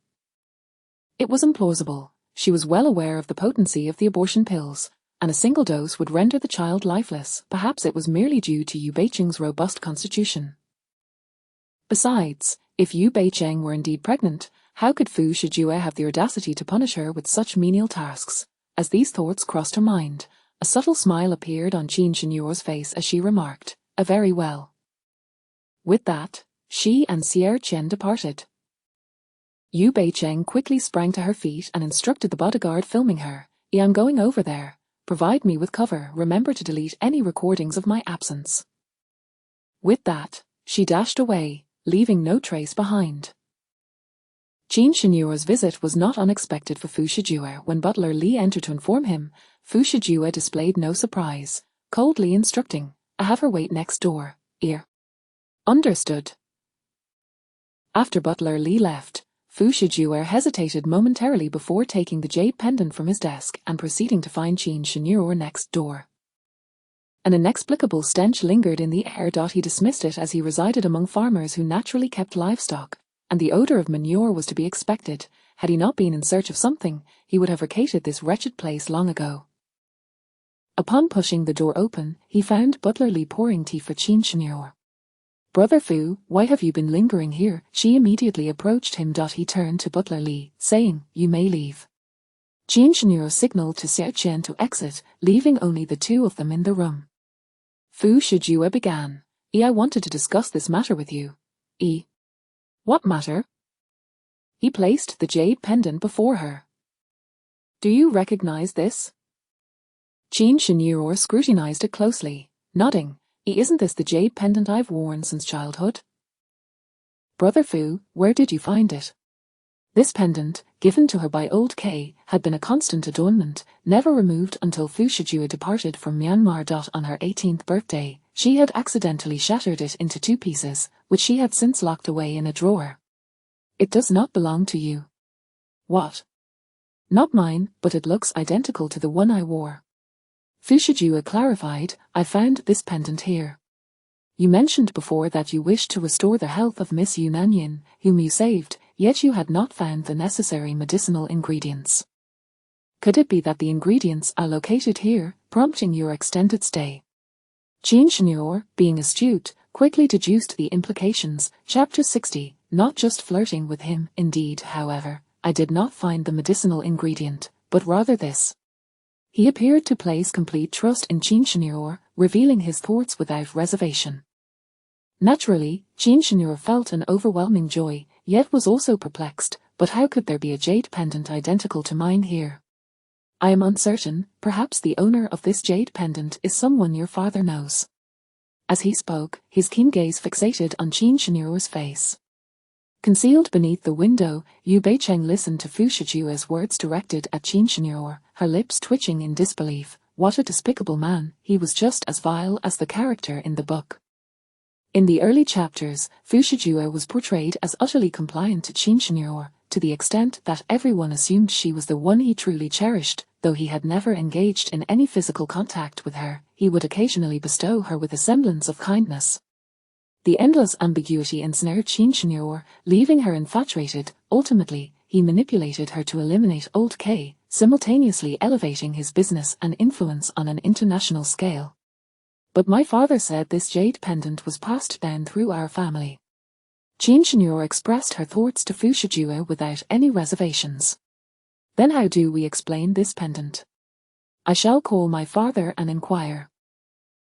[SPEAKER 1] It was implausible. She was well aware of the potency of the abortion pills, and a single dose would render the child lifeless. Perhaps it was merely due to Yu Beicheng's robust constitution. Besides, if Yu Beicheng were indeed pregnant, how could Fu Shijue have the audacity to punish her with such menial tasks? As these thoughts crossed her mind, a subtle smile appeared on Qin Shenyor's face as she remarked, "Very well." With that, she and Sier Chen departed. Yu Beicheng quickly sprang to her feet and instructed the bodyguard filming her, "I'm going over there. Provide me with cover. Remember to delete any recordings of my absence." With that, she dashed away, leaving no trace behind. Qin Shenyor's visit was not unexpected for Fu Shijue. When Butler Lee entered to inform him, Fu Shijue displayed no surprise, coldly instructing, "I have her wait next door. Ear." "Understood." After Butler Lee left, Fu Shijue hesitated momentarily before taking the jade pendant from his desk and proceeding to find Qin Shenyor next door. An inexplicable stench lingered in the air. He dismissed it as he resided among farmers who naturally kept livestock, and the odor of manure was to be expected. Had he not been in search of something, he would have vacated this wretched place long ago. Upon pushing the door open, he found Butler Lee pouring tea for Chin Senior. "Brother Fu, why have you been lingering here?" She immediately approached him. He turned to Butler Lee, saying, "You may leave." Chin Senior signaled to Xiao Qian to exit, leaving only the two of them in the room. Fu Shijue began. "I wanted to discuss this matter with you." What matter?" He placed the jade pendant before her. "Do you recognize this?" Chin Senior scrutinized it closely, nodding. "Isn't this the jade pendant I've worn since childhood?" "Brother Fu, where did you find it?" This pendant, given to her by old K, had been a constant adornment, never removed until Fu Shijue departed from Myanmar. On her 18th birthday, she had accidentally shattered it into 2 pieces, which she had since locked away in a drawer. "It does not belong to you." "What?" "Not mine, but it looks identical to the one I wore." Fu Shijue clarified, "I found this pendant here. You mentioned before that you wished to restore the health of Miss Yunanyin, whom you saved, yet you had not found the necessary medicinal ingredients. Could it be that the ingredients are located here, prompting your extended stay?" Chin Senior, being astute, quickly deduced the implications. Chapter 60, Not just flirting with him. Indeed, however, I did not find the medicinal ingredient, but rather this. He appeared to place complete trust in Chin Senior, revealing his thoughts without reservation. Naturally, Chin Senior felt an overwhelming joy, yet was also perplexed. But how could there be a jade pendant identical to mine here? "I am uncertain. Perhaps the owner of this jade pendant is someone your father knows." As he spoke, his keen gaze fixated on Chin Senior's face. Concealed beneath the window, Yu Beicheng listened to Fu Shijue's words directed at Chin Senior, her lips twitching in disbelief. What a despicable man! He was just as vile as the character in the book. In the early chapters, Fu Shijue was portrayed as utterly compliant to Chin Senior, to the extent that everyone assumed she was the one he truly cherished. Though he had never engaged in any physical contact with her, he would occasionally bestow her with a semblance of kindness. The endless ambiguity ensnared Chin Senior, leaving her infatuated. Ultimately, he manipulated her to eliminate old K, simultaneously elevating his business and influence on an international scale. "But my father said this jade pendant was passed down through our family." Chin Senior expressed her thoughts to Fu Shijue without any reservations. "Then how do we explain this pendant?" "I shall call my father and inquire."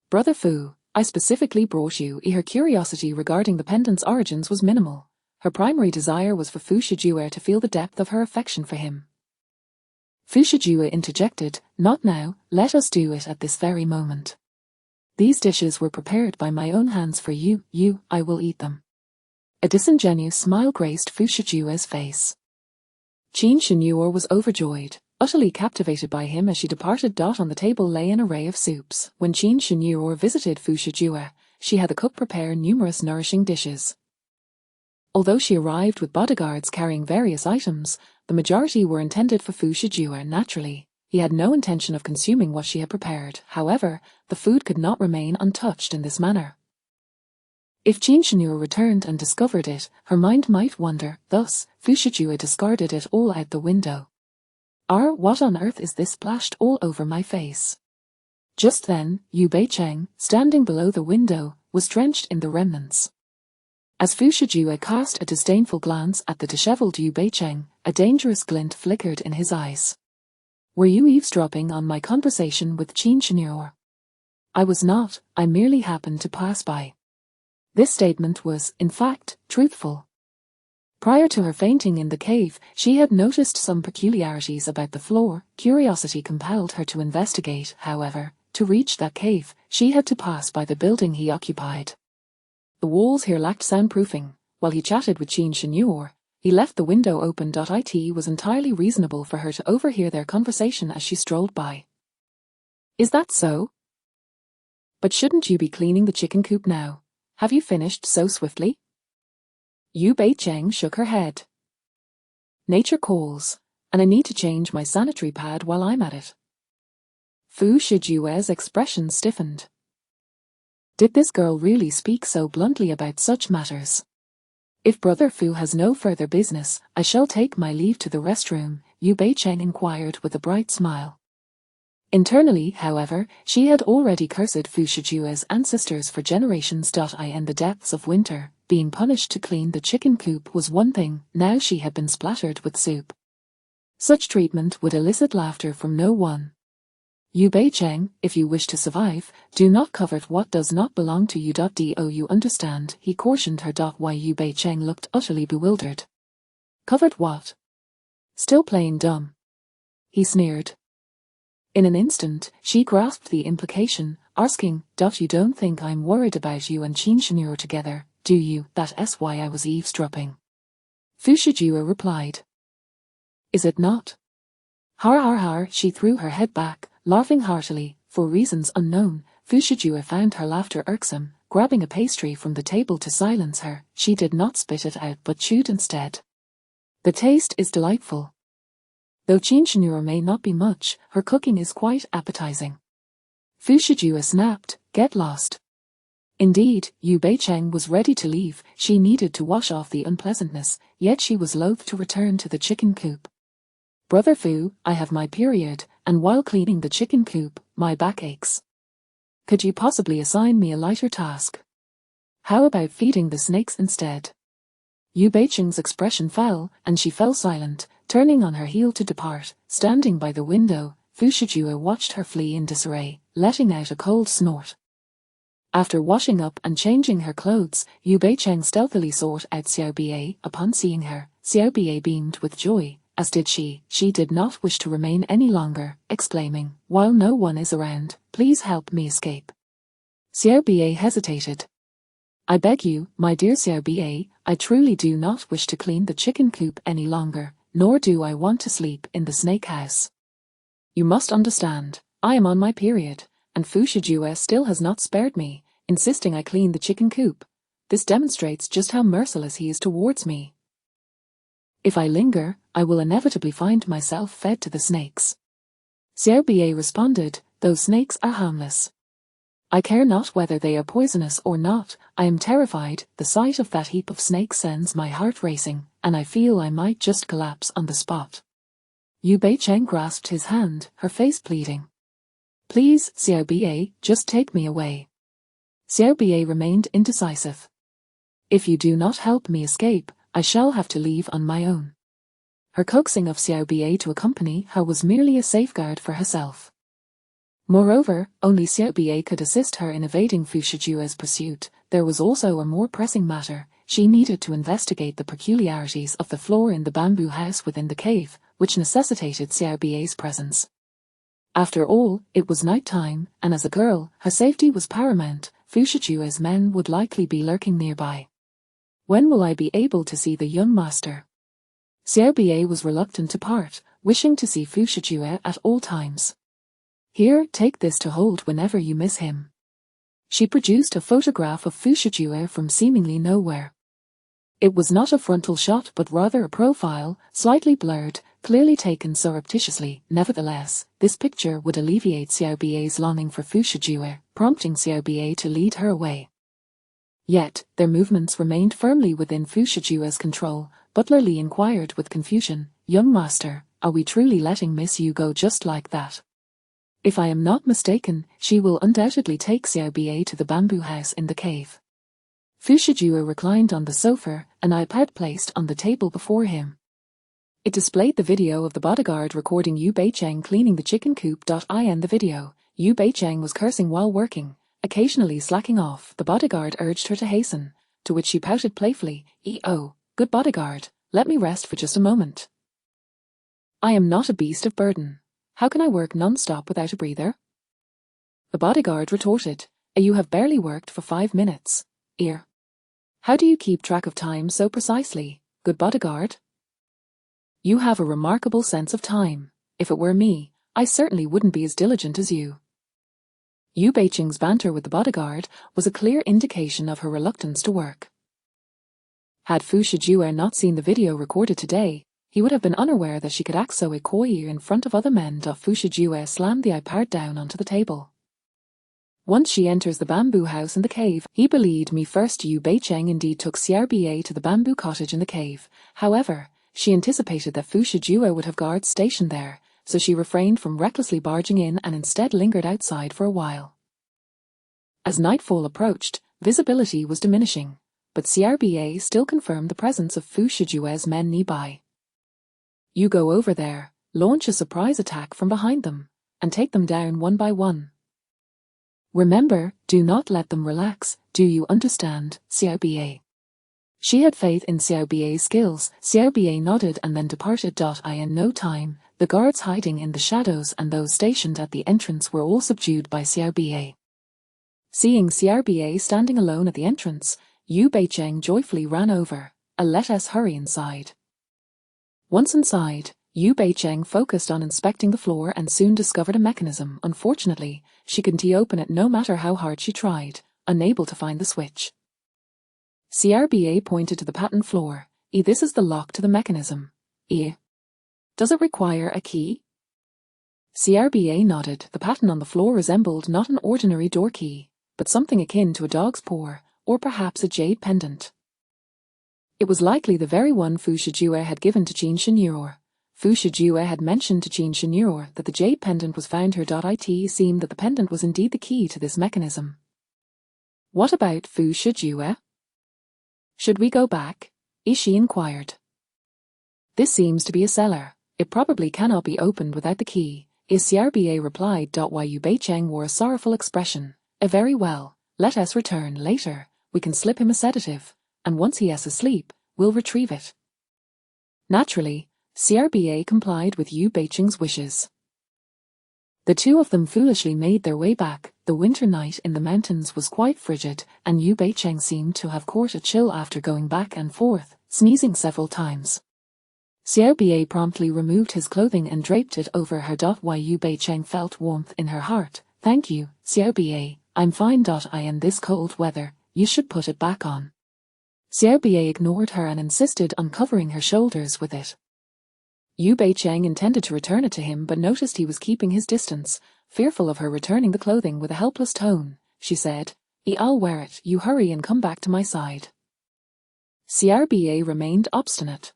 [SPEAKER 1] "Brother Fu, I specifically brought you." Her curiosity regarding the pendant's origins was minimal. Her primary desire was for Fu Shijue to feel the depth of her affection for him. Fu Shijue interjected, "Not now, let us do it at this very moment. These dishes were prepared by my own hands for you. I will eat them." A disingenuous smile graced Fu Shijue's face. Chin Senior was overjoyed, utterly captivated by him as she departed. On the table lay an array of soups. When Chin Senior visited Fu Shijue, she had the cook prepare numerous nourishing dishes. Although she arrived with bodyguards carrying various items, the majority were intended for Fu Shijue. Naturally, he had no intention of consuming what she had prepared. However, the food could not remain untouched in this manner. If Chin Senior returned and discovered it, her mind might wander. Thus, Fu Shijue discarded it all out the window. What on earth is this splashed all over my face?" Just then, Yu Beicheng, standing below the window, was drenched in the remnants. As Fu Shijue cast a disdainful glance at the disheveled Yu Beicheng, a dangerous glint flickered in his eyes. "Were you eavesdropping on my conversation with Chin Senior?" "I was not, I merely happened to pass by." This statement was, in fact, truthful. Prior to her fainting in the cave, she had noticed some peculiarities about the floor. Curiosity compelled her to investigate. However, to reach that cave, she had to pass by the building he occupied. The walls here lacked soundproofing. While he chatted with Chin Senior, he left the window open. It was entirely reasonable for her to overhear their conversation as she strolled by. "Is that so? But shouldn't you be cleaning the chicken coop now? Have you finished so swiftly?" Yu Beicheng shook her head. "Nature calls, and I need to change my sanitary pad while I'm at it." Fu Shijue's expression stiffened. Did this girl really speak so bluntly about such matters? If Brother Fu has no further business, I shall take my leave to the restroom, Yu Bei-cheng inquired with a bright smile. Internally, however, she had already cursed Fu Shijue's ancestors for generations. In the depths of winter, being punished to clean the chicken coop was one thing, now she had been splattered with soup. Such treatment would elicit laughter from no one. Yu Bei-cheng, if you wish to survive, do not covet what does not belong to you. Do you understand? He cautioned her. Why? Yu Bei-cheng looked utterly bewildered. Covet what? Still playing dumb. He sneered. In an instant, she grasped the implication, asking, You don't think I'm worried about you and Qin Shenure together, do you? That's why I was eavesdropping. Fu Shijue replied. Is it not? Har har har, she threw her head back, laughing heartily. For reasons unknown, Fu Shijue found her laughter irksome. Grabbing a pastry from the table to silence her, she did not spit it out but chewed instead. The taste is delightful. Though Qin Shenure may not be much, her cooking is quite appetizing. Fu Shijue snapped, Get lost. Indeed, Yu Bei-cheng was ready to leave. She needed to wash off the unpleasantness, yet she was loath to return to the chicken coop. Brother Fu, I have my period, and while cleaning the chicken coop, my back aches. Could you possibly assign me a lighter task? How about feeding the snakes instead? Yu Bei-cheng's expression fell, and she fell silent, turning on her heel to depart. Standing by the window, Fu Shijue watched her flee in disarray, letting out a cold snort. After washing up and changing her clothes, Yu Bei-cheng stealthily sought out Xiao Bie. Upon seeing her, Xiao Bie beamed with joy, as did she. She did not wish to remain any longer, exclaiming, While no one is around, please help me escape. Xiao Bie hesitated. I beg you, my dear Xiao Bie, I truly do not wish to clean the chicken coop any longer, nor do I want to sleep in the snake house. You must understand, I am on my period, and Fu Shijue still has not spared me, insisting I clean the chicken coop. This demonstrates just how merciless he is towards me. If I linger, I will inevitably find myself fed to the snakes. Xiao Bie responded, Those snakes are harmless. I care not whether they are poisonous or not, I am terrified. The sight of that heap of snakes sends my heart racing, and I feel I might just collapse on the spot. Yu Bei-cheng grasped his hand, her face pleading. Please, Xiao Bie, just take me away. Xiao Bie remained indecisive. If you do not help me escape, I shall have to leave on my own. Her coaxing of Xiao Bie to accompany her was merely a safeguard for herself. Moreover, only Xiao Bie could assist her in evading Fu Shijue's pursuit. There was also a more pressing matter. She needed to investigate the peculiarities of the floor in the bamboo house within the cave, which necessitated Xiao Bie's presence. After all, it was night time, and as a girl, her safety was paramount. Fu Shijue's men would likely be lurking nearby. When will I be able to see the young master? Xiao Bie was reluctant to part, wishing to see Fu Shijue at all times. Here, take this to hold whenever you miss him. She produced a photograph of Fu Shijue from seemingly nowhere. It was not a frontal shot but rather a profile, slightly blurred, clearly taken surreptitiously. Nevertheless, this picture would alleviate Xiao Bie's longing for Fu Shijue, prompting Xiao Bie to lead her away. Yet, their movements remained firmly within Fu Shijue's control. Butler Li inquired with confusion, Young master, are we truly letting Miss Yu go just like that? If I am not mistaken, she will undoubtedly take Xiao Bie to the bamboo house in the cave. Fu Shijue reclined on the sofa, an iPad placed on the table before him. It displayed the video of the bodyguard recording Yu Bei-cheng cleaning the chicken coop. In the video, Yu Bei-cheng was cursing while working, occasionally slacking off. The bodyguard urged her to hasten, to which she pouted playfully, "Oh, good bodyguard, let me rest for just a moment. I am not a beast of burden. How can I work non-stop without a breather?" The bodyguard retorted, "You have barely worked for 5 minutes. How do you keep track of time so precisely, good bodyguard? You have a remarkable sense of time. If it were me, I certainly wouldn't be as diligent as you." Yu Bei-cheng's banter with the bodyguard was a clear indication of her reluctance to work. Had Fu Shijue not seen the video recorded today, he would have been unaware that she could act so coy in front of other men. Fu Shijue slammed the iPad down onto the table. Once she enters the bamboo house in the cave, he believed me first. Yu Beicheng indeed took CRBA to the bamboo cottage in the cave. However, she anticipated that Fu Shijue would have guards stationed there, so she refrained from recklessly barging in and instead lingered outside for a while. As nightfall approached, visibility was diminishing, but CRBA still confirmed the presence of Fu Shijue's men nearby. You go over there, launch a surprise attack from behind them, and take them down one by one. Remember, do not let them relax, do you understand, CRBA? She had faith in CRBA's skills. CRBA nodded and then departed. In no time, the guards hiding in the shadows and those stationed at the entrance were all subdued by CRBA. Seeing CRBA standing alone at the entrance, Yu Beicheng joyfully ran over. Let us hurry inside. Once inside, Yu Beicheng focused on inspecting the floor and soon discovered a mechanism. Unfortunately, she couldn't open it no matter how hard she tried, unable to find the switch. CRBA pointed to the patterned floor. This is the lock to the mechanism. Does it require a key? CRBA nodded. The pattern on the floor resembled not an ordinary door key, but something akin to a dog's paw, or perhaps a jade pendant. It was likely the very one Fu Shijue had given to Qin Shinrur. Fu Shijue had mentioned to Qin Shinrur that the jade pendant was found here. It seemed that the pendant was indeed the key to this mechanism. What about Fu Shijue? Should we go back? Ishii inquired. This seems to be a cellar. It probably cannot be opened without the key. CRBA replied. Yu Beicheng wore a sorrowful expression. Very well, let us return later. We can slip him a sedative, and once he is asleep, we'll retrieve it. Naturally, CRBA complied with Yu Beicheng's wishes. The two of them foolishly made their way back. The winter night in the mountains was quite frigid, and Yu Beicheng seemed to have caught a chill after going back and forth, sneezing several times. CRBA promptly removed his clothing and draped it over her. Yu Beicheng felt warmth in her heart. Thank you, CRBA, I'm fine. In this cold weather, you should put it back on. CRBA ignored her and insisted on covering her shoulders with it. Yu Beicheng intended to return it to him but noticed he was keeping his distance. Fearful of her returning the clothing with a helpless tone, she said, I'll wear it, you hurry and come back to my side. CRBA remained obstinate.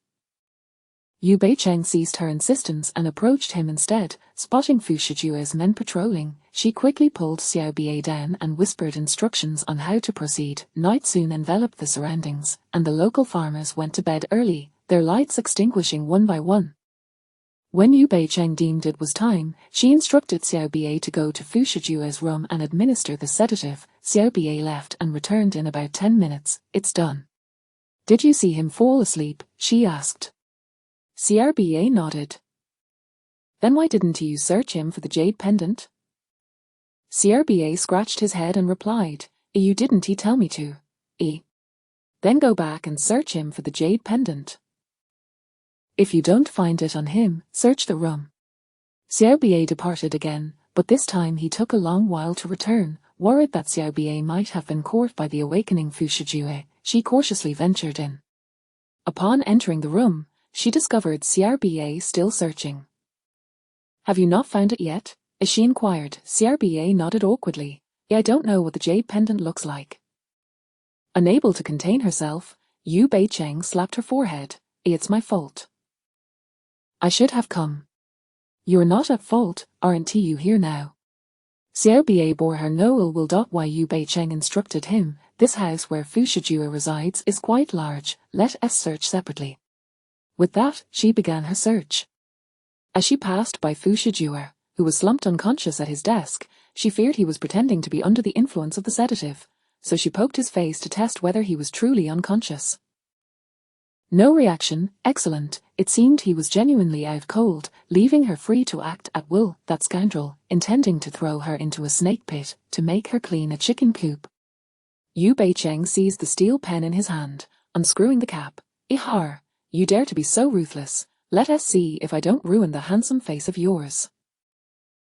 [SPEAKER 1] Yu Beicheng ceased her insistence and approached him instead. Spotting Fu Shijue's men patrolling, she quickly pulled CRBA down and whispered instructions on how to proceed. Night soon enveloped the surroundings, and the local farmers went to bed early, their lights extinguishing one by one. When Yu Beicheng deemed it was time, she instructed CRBA to go to Fu Shijue's room and administer the sedative. CRBA left and returned in about 10 minutes. It's done. Did you see him fall asleep? She asked. CRBA nodded. Then why didn't you search him for the jade pendant? CRBA scratched his head and replied, You didn't tell me to. Then go back and search him for the jade pendant. If you don't find it on him, search the room. CRBA departed again, but this time he took a long while to return. Worried that CRBA might have been caught by the awakening Fu Shijue, she cautiously ventured in. Upon entering the room, she discovered CRBA still searching. Have you not found it yet? She inquired. CRBA nodded awkwardly. I don't know what the jade pendant looks like. Unable to contain herself, Yu Beicheng slapped her forehead. It's my fault. I should have come. You're not at fault, aren't you here now? CRBA bore her no ill will. Yu Beicheng instructed him, this house where Fu Shijue resides is quite large, let us search separately. With that, she began her search. As she passed by Fu Shijue, who was slumped unconscious at his desk, she feared he was pretending to be under the influence of the sedative, so she poked his face to test whether he was truly unconscious. No reaction. Excellent. It seemed he was genuinely out cold, leaving her free to act at will. That scoundrel, intending to throw her into a snake pit, to make her clean a chicken coop. Yu Beicheng seized the steel pen in his hand, unscrewing the cap. Ihar, you dare to be so ruthless. Let us see if I don't ruin the handsome face of yours.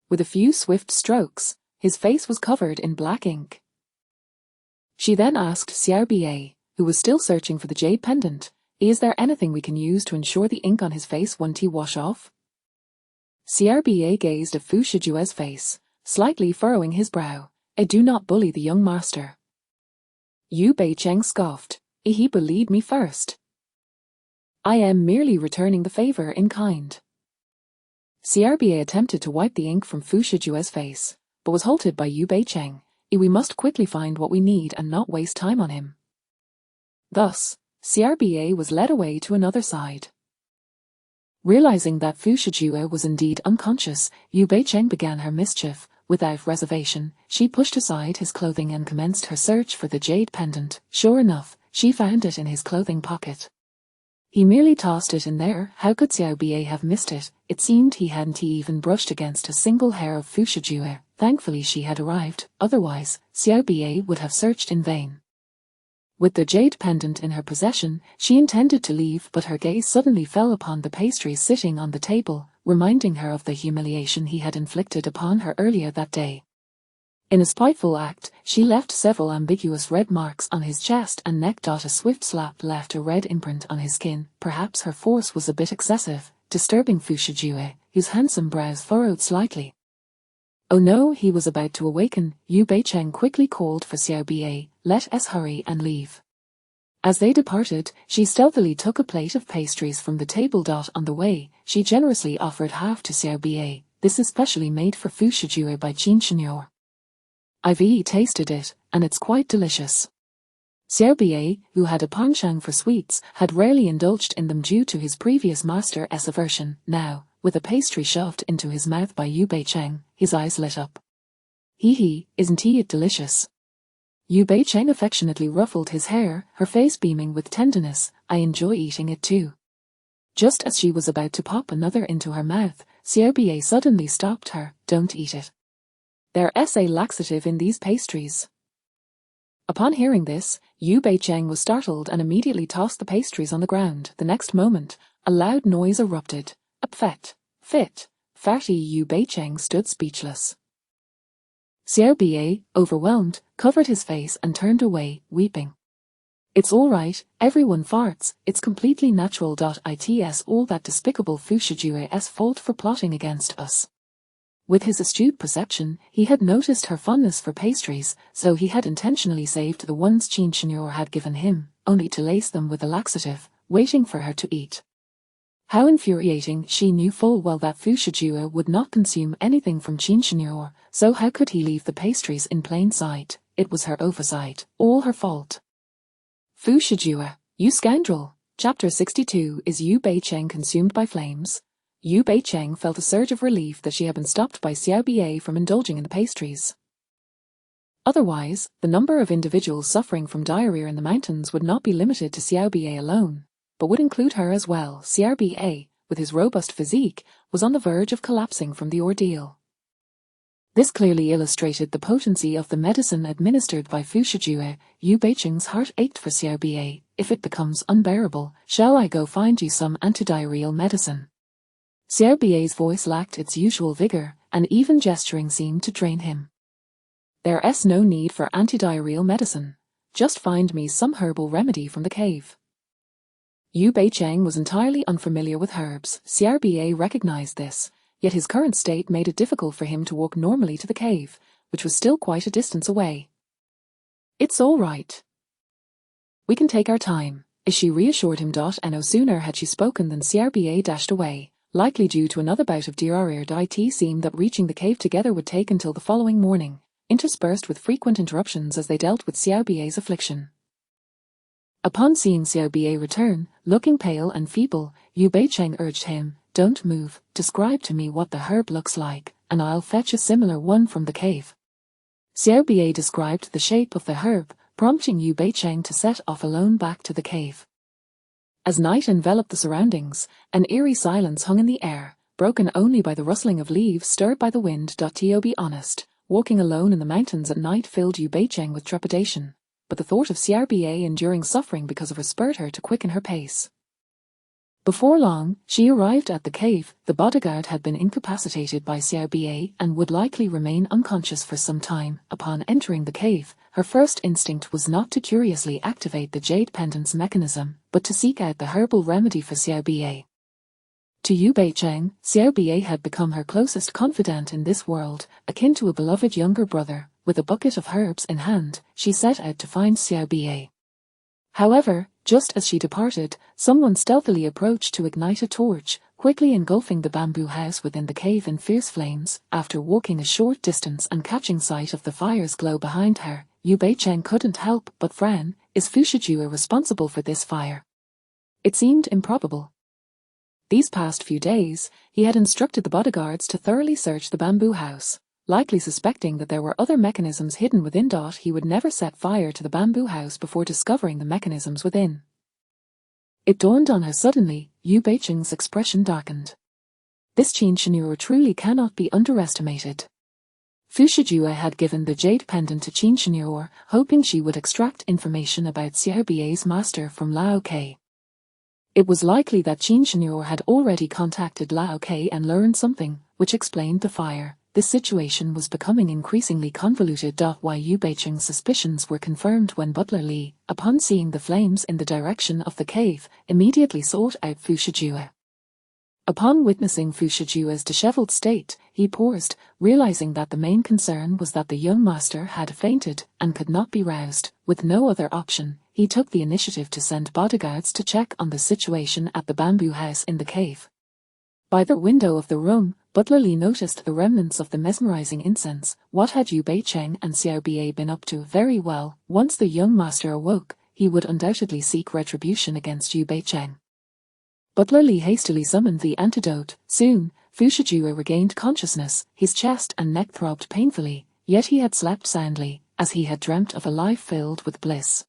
[SPEAKER 1] With a few swift strokes, his face was covered in black ink. She then asked CRBA, who was still searching for the jade pendant, is there anything we can use to ensure the ink on his face won't wash off? CRBA gazed at Fu Shijue's face, slightly furrowing his brow. I do not bully the young master. Yu Beicheng scoffed. He bullied me first. I am merely returning the favor in kind. CRBA attempted to wipe the ink from Fu Shijue's face, but was halted by Yu Beicheng. We must quickly find what we need and not waste time on him. Thus, CRBA was led away to another side. Realizing that Fu Shijue was indeed unconscious, Yu Beicheng began her mischief. Without reservation, she pushed aside his clothing and commenced her search for the jade pendant. Sure enough, she found it in his clothing pocket. He merely tossed it in there. How could Xiao Bie have missed it? It seemed he hadn't even brushed against a single hair of Fu Shijue. Thankfully she had arrived, otherwise, Xiao Bie would have searched in vain. With the jade pendant in her possession, she intended to leave, but her gaze suddenly fell upon the pastries sitting on the table, reminding her of the humiliation he had inflicted upon her earlier that day. In a spiteful act, she left several ambiguous red marks on his chest and neck. A swift slap left a red imprint on his skin. Perhaps her force was a bit excessive, disturbing Fu Shijue, whose handsome brows furrowed slightly. Oh no, he was about to awaken. Yu Beicheng quickly called for Xiao Bie. Let us hurry and leave. As they departed, she stealthily took a plate of pastries from the table. On the way, she generously offered half to Xiao Bie. This is specially made for Fu Shijue by Qin Shenyor. I've tasted it, and it's quite delicious. Xiao Bie, who had a penchant for sweets, had rarely indulged in them due to his previous master's aversion. Now, with a pastry shoved into his mouth by Yu Beicheng, his eyes lit up. Isn't it delicious? Yu Beicheng affectionately ruffled his hair, her face beaming with tenderness. I enjoy eating it too. Just as she was about to pop another into her mouth, Xiao Bie suddenly stopped her. Don't eat it. There's a laxative in these pastries. Upon hearing this, Yu Beicheng was startled and immediately tossed the pastries on the ground. The next moment, a loud noise erupted. Fatty Yu Beicheng stood speechless. Xiao Bie, overwhelmed, covered his face and turned away, weeping. It's all right, everyone farts, it's completely natural. It's all that despicable Fu Shijue's fault for plotting against us. With his astute perception, he had noticed her fondness for pastries, so he had intentionally saved the ones Qin Shenyor had given him, only to lace them with a laxative, waiting for her to eat. How infuriating! She knew full well that Fu Shijue would not consume anything from Qin Shenyor, so how could he leave the pastries in plain sight? It was her oversight, all her fault. Fu Shijue, you scoundrel! Chapter 62 Is Yu Beicheng consumed by flames? Yu Beicheng felt a surge of relief that she had been stopped by Xiao Bie from indulging in the pastries. Otherwise, the number of individuals suffering from diarrhea in the mountains would not be limited to Xiao Bie alone, but would include her as well. Xiao Bie, with his robust physique, was on the verge of collapsing from the ordeal. This clearly illustrated the potency of the medicine administered by Fu Shijue. Yu Beicheng's heart ached for Xiao Bie. If it becomes unbearable, shall I go find you some antidiarrheal medicine? Xiao Bie's voice lacked its usual vigor, and even gesturing seemed to drain him. There's no need for antidiarrheal medicine. Just find me some herbal remedy from the cave. Yu Beicheng was entirely unfamiliar with herbs. Xiao Bie recognized this, yet his current state made it difficult for him to walk normally to the cave, which was still quite a distance away. It's all right. We can take our time, she reassured him. No sooner had she spoken than Xiao Bie dashed away. Likely due to another bout of diarrhea. It seemed that reaching the cave together would take until the following morning, interspersed with frequent interruptions as they dealt with Xiao Bie's affliction. Upon seeing Xiao Bie return, looking pale and feeble, Yu Beicheng urged him, don't move, describe to me what the herb looks like, and I'll fetch a similar one from the cave. Xiao Bie described the shape of the herb, prompting Yu Beicheng to set off alone back to the cave. As night enveloped the surroundings, an eerie silence hung in the air, broken only by the rustling of leaves stirred by the wind. To be honest, walking alone in the mountains at night filled Yu Beicheng with trepidation, but the thought of Xiao Bie enduring suffering because of her spurred her to quicken her pace. Before long, she arrived at the cave. The bodyguard had been incapacitated by Xiao Bie and would likely remain unconscious for some time. Upon entering the cave, her first instinct was not to curiously activate the jade pendant's mechanism, but to seek out the herbal remedy for Xiao Bie. To Yu Beicheng, Xiao Bie had become her closest confidant in this world, akin to a beloved younger brother, with a bucket of herbs in hand, she set out to find Xiao Bie. However, just as she departed, someone stealthily approached to ignite a torch, quickly engulfing the bamboo house within the cave in fierce flames. After walking a short distance and catching sight of the fire's glow behind her, Yu Beicheng couldn't help but frown. Is Fu Shijue responsible for this fire? It seemed improbable. These past few days, he had instructed the bodyguards to thoroughly search the bamboo house, likely suspecting that there were other mechanisms hidden within. He would never set fire to the bamboo house before discovering the mechanisms within. It dawned on her suddenly. Yu Beicheng's expression darkened. This Qin Shenhua truly cannot be underestimated. Fu Shijue had given the jade pendant to Qin Shenhua, hoping she would extract information about Xiao Bie's master from Lao Ke. It was likely that Qin Shenhua had already contacted Lao Ke and learned something, which explained the fire. This situation was becoming increasingly convoluted. Why Yu Beicheng's suspicions were confirmed when Butler Li, upon seeing the flames in the direction of the cave, immediately sought out Fu Shijue. Upon witnessing Fu Shijue's disheveled state, he paused, realizing that the main concern was that the young master had fainted and could not be roused. With no other option, he took the initiative to send bodyguards to check on the situation at the bamboo house in the cave. By the window of the room, Butler Li noticed the remnants of the mesmerizing incense. What had Yu Beicheng and Xiao Bie been up to? Very well, once the young master awoke, he would undoubtedly seek retribution against Yu Beicheng. Butler Li hastily summoned the antidote. Soon, Fu Shijue regained consciousness. His chest and neck throbbed painfully, yet he had slept soundly, as he had dreamt of a life filled with bliss.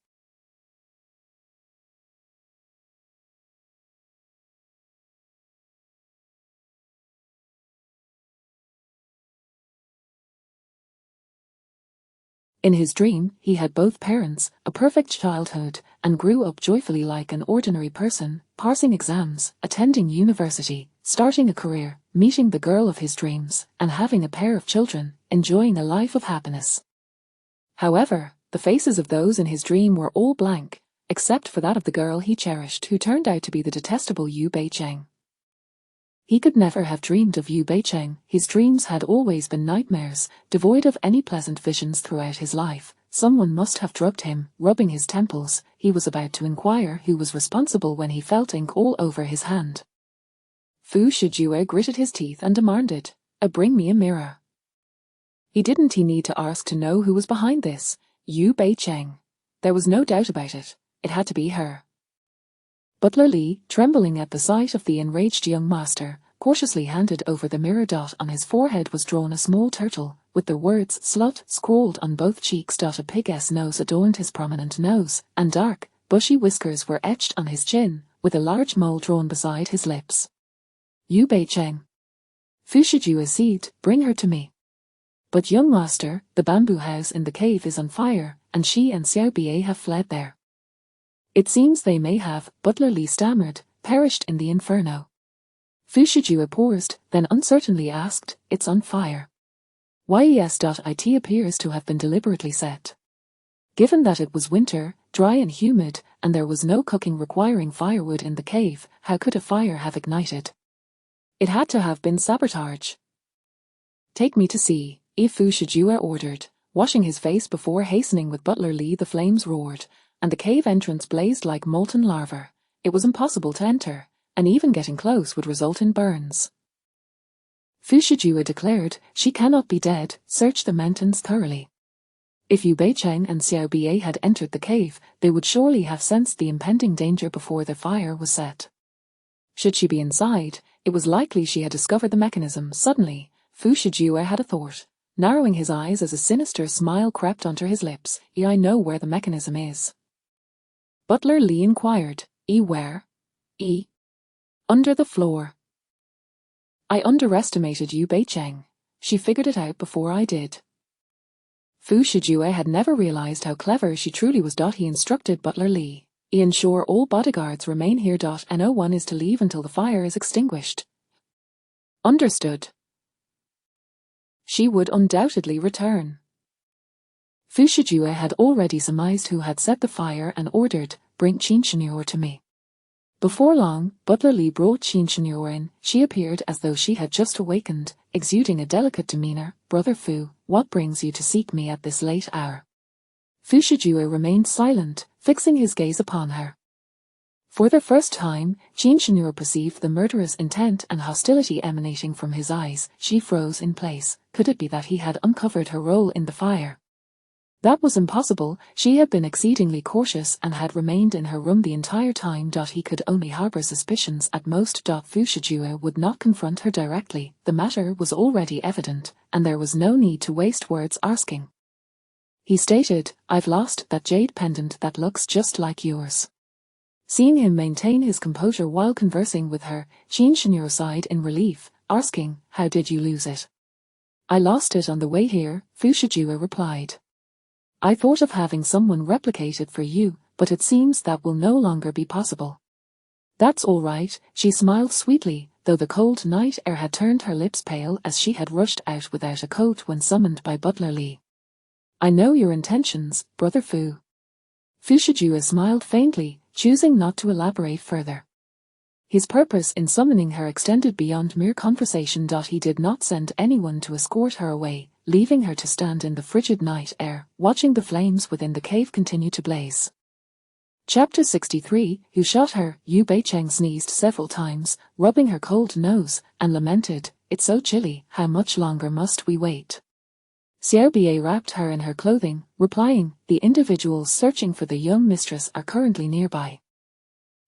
[SPEAKER 1] In his dream, he had both parents, a perfect childhood, and grew up joyfully like an ordinary person, passing exams, attending university, starting a career, meeting the girl of his dreams, and having a pair of children, enjoying a life of happiness. However, the faces of those in his dream were all blank, except for that of the girl he cherished, who turned out to be the detestable Yu Beicheng. He could never have dreamed of Yu Beicheng. His dreams had always been nightmares, devoid of any pleasant visions throughout his life. Someone must have drugged him. Rubbing his temples, he was about to inquire who was responsible when he felt ink all over his hand. Fu Shijue gritted his teeth and demanded, Bring me a mirror." He didn't need to ask to know who was behind this. Yu Beicheng. There was no doubt about it. It had to be her. Butler Li, trembling at the sight of the enraged young master, cautiously handed over the mirror. On his forehead was drawn a small turtle, with the words "slut" scrawled on both cheeks. A pig's nose adorned his prominent nose, and dark, bushy whiskers were etched on his chin, with a large mole drawn beside his lips. Yu Beicheng. Fu Shijue said, "Bring her to me." "But young master, the bamboo house in the cave is on fire, and she and Xiao Bie have fled there." "It seems they may have," Butler Li stammered, "perished in the inferno." Fu Shijue paused, then uncertainly asked, "It's on fire?" Yes. It appears to have been deliberately set. Given that it was winter, dry and humid, and there was no cooking requiring firewood in the cave, how could a fire have ignited? It had to have been sabotage. "Take me to see," Fu Shijue ordered. Washing his face before hastening with Butler Li, the flames roared, and the cave entrance blazed like molten lava. It was impossible to enter, and even getting close would result in burns. Fu Shijue declared, "She cannot be dead, search the mountains thoroughly." If Yu Beicheng and Xiao Bie had entered the cave, they would surely have sensed the impending danger before the fire was set. Should she be inside, it was likely she had discovered the mechanism. Suddenly, Fu Shijue had a thought. Narrowing his eyes as a sinister smile crept onto his lips, "I know where the mechanism is." Butler Li inquired, Where?" "Under the floor." "I underestimated Yu Beicheng. She figured it out before I did." Fu Shijue had never realized how clever she truly was. He instructed Butler Li, "Ensure all bodyguards remain here. And no one is to leave until the fire is extinguished." "Understood." She would undoubtedly return. Fu Shijue had already surmised who had set the fire and ordered, "Bring Qin Shenhua to me." Before long, Butler Li brought Qin Shenhua in. She appeared as though she had just awakened, exuding a delicate demeanor. Brother Fu, what brings you to seek me at this late hour? Fu Shijue remained silent, fixing his gaze upon her. For the first time, Qin Shinur perceived the murderous intent and hostility emanating from his eyes. She froze in place. Could it be that he had uncovered her role in the fire? That was impossible. She had been exceedingly cautious and had remained in her room the entire time. He could only harbor suspicions at most. Fu Shijue would not confront her directly. The matter was already evident, and there was no need to waste words asking. He stated, "I've lost that jade pendant that looks just like yours." Seeing him maintain his composure while conversing with her, Qin Shinur sighed in relief, asking, "How did you lose it?" "I lost it on the way here," Fu Shijue replied. "I thought of having someone replicate it for you, but it seems that will no longer be possible." "That's all right," she smiled sweetly, though the cold night air had turned her lips pale as she had rushed out without a coat when summoned by Butler Li. "I know your intentions, Brother Fu." Fu Shijue smiled faintly, choosing not to elaborate further. His purpose in summoning her extended beyond mere conversation. He did not send anyone to escort her away, leaving her to stand in the frigid night air, watching the flames within the cave continue to blaze. Chapter 63, Who shot her? Yu Beicheng sneezed several times, rubbing her cold nose, and lamented, "It's so chilly, how much longer must we wait?" Xiao Bie wrapped her in her clothing, replying, "The individuals searching for the young mistress are currently nearby.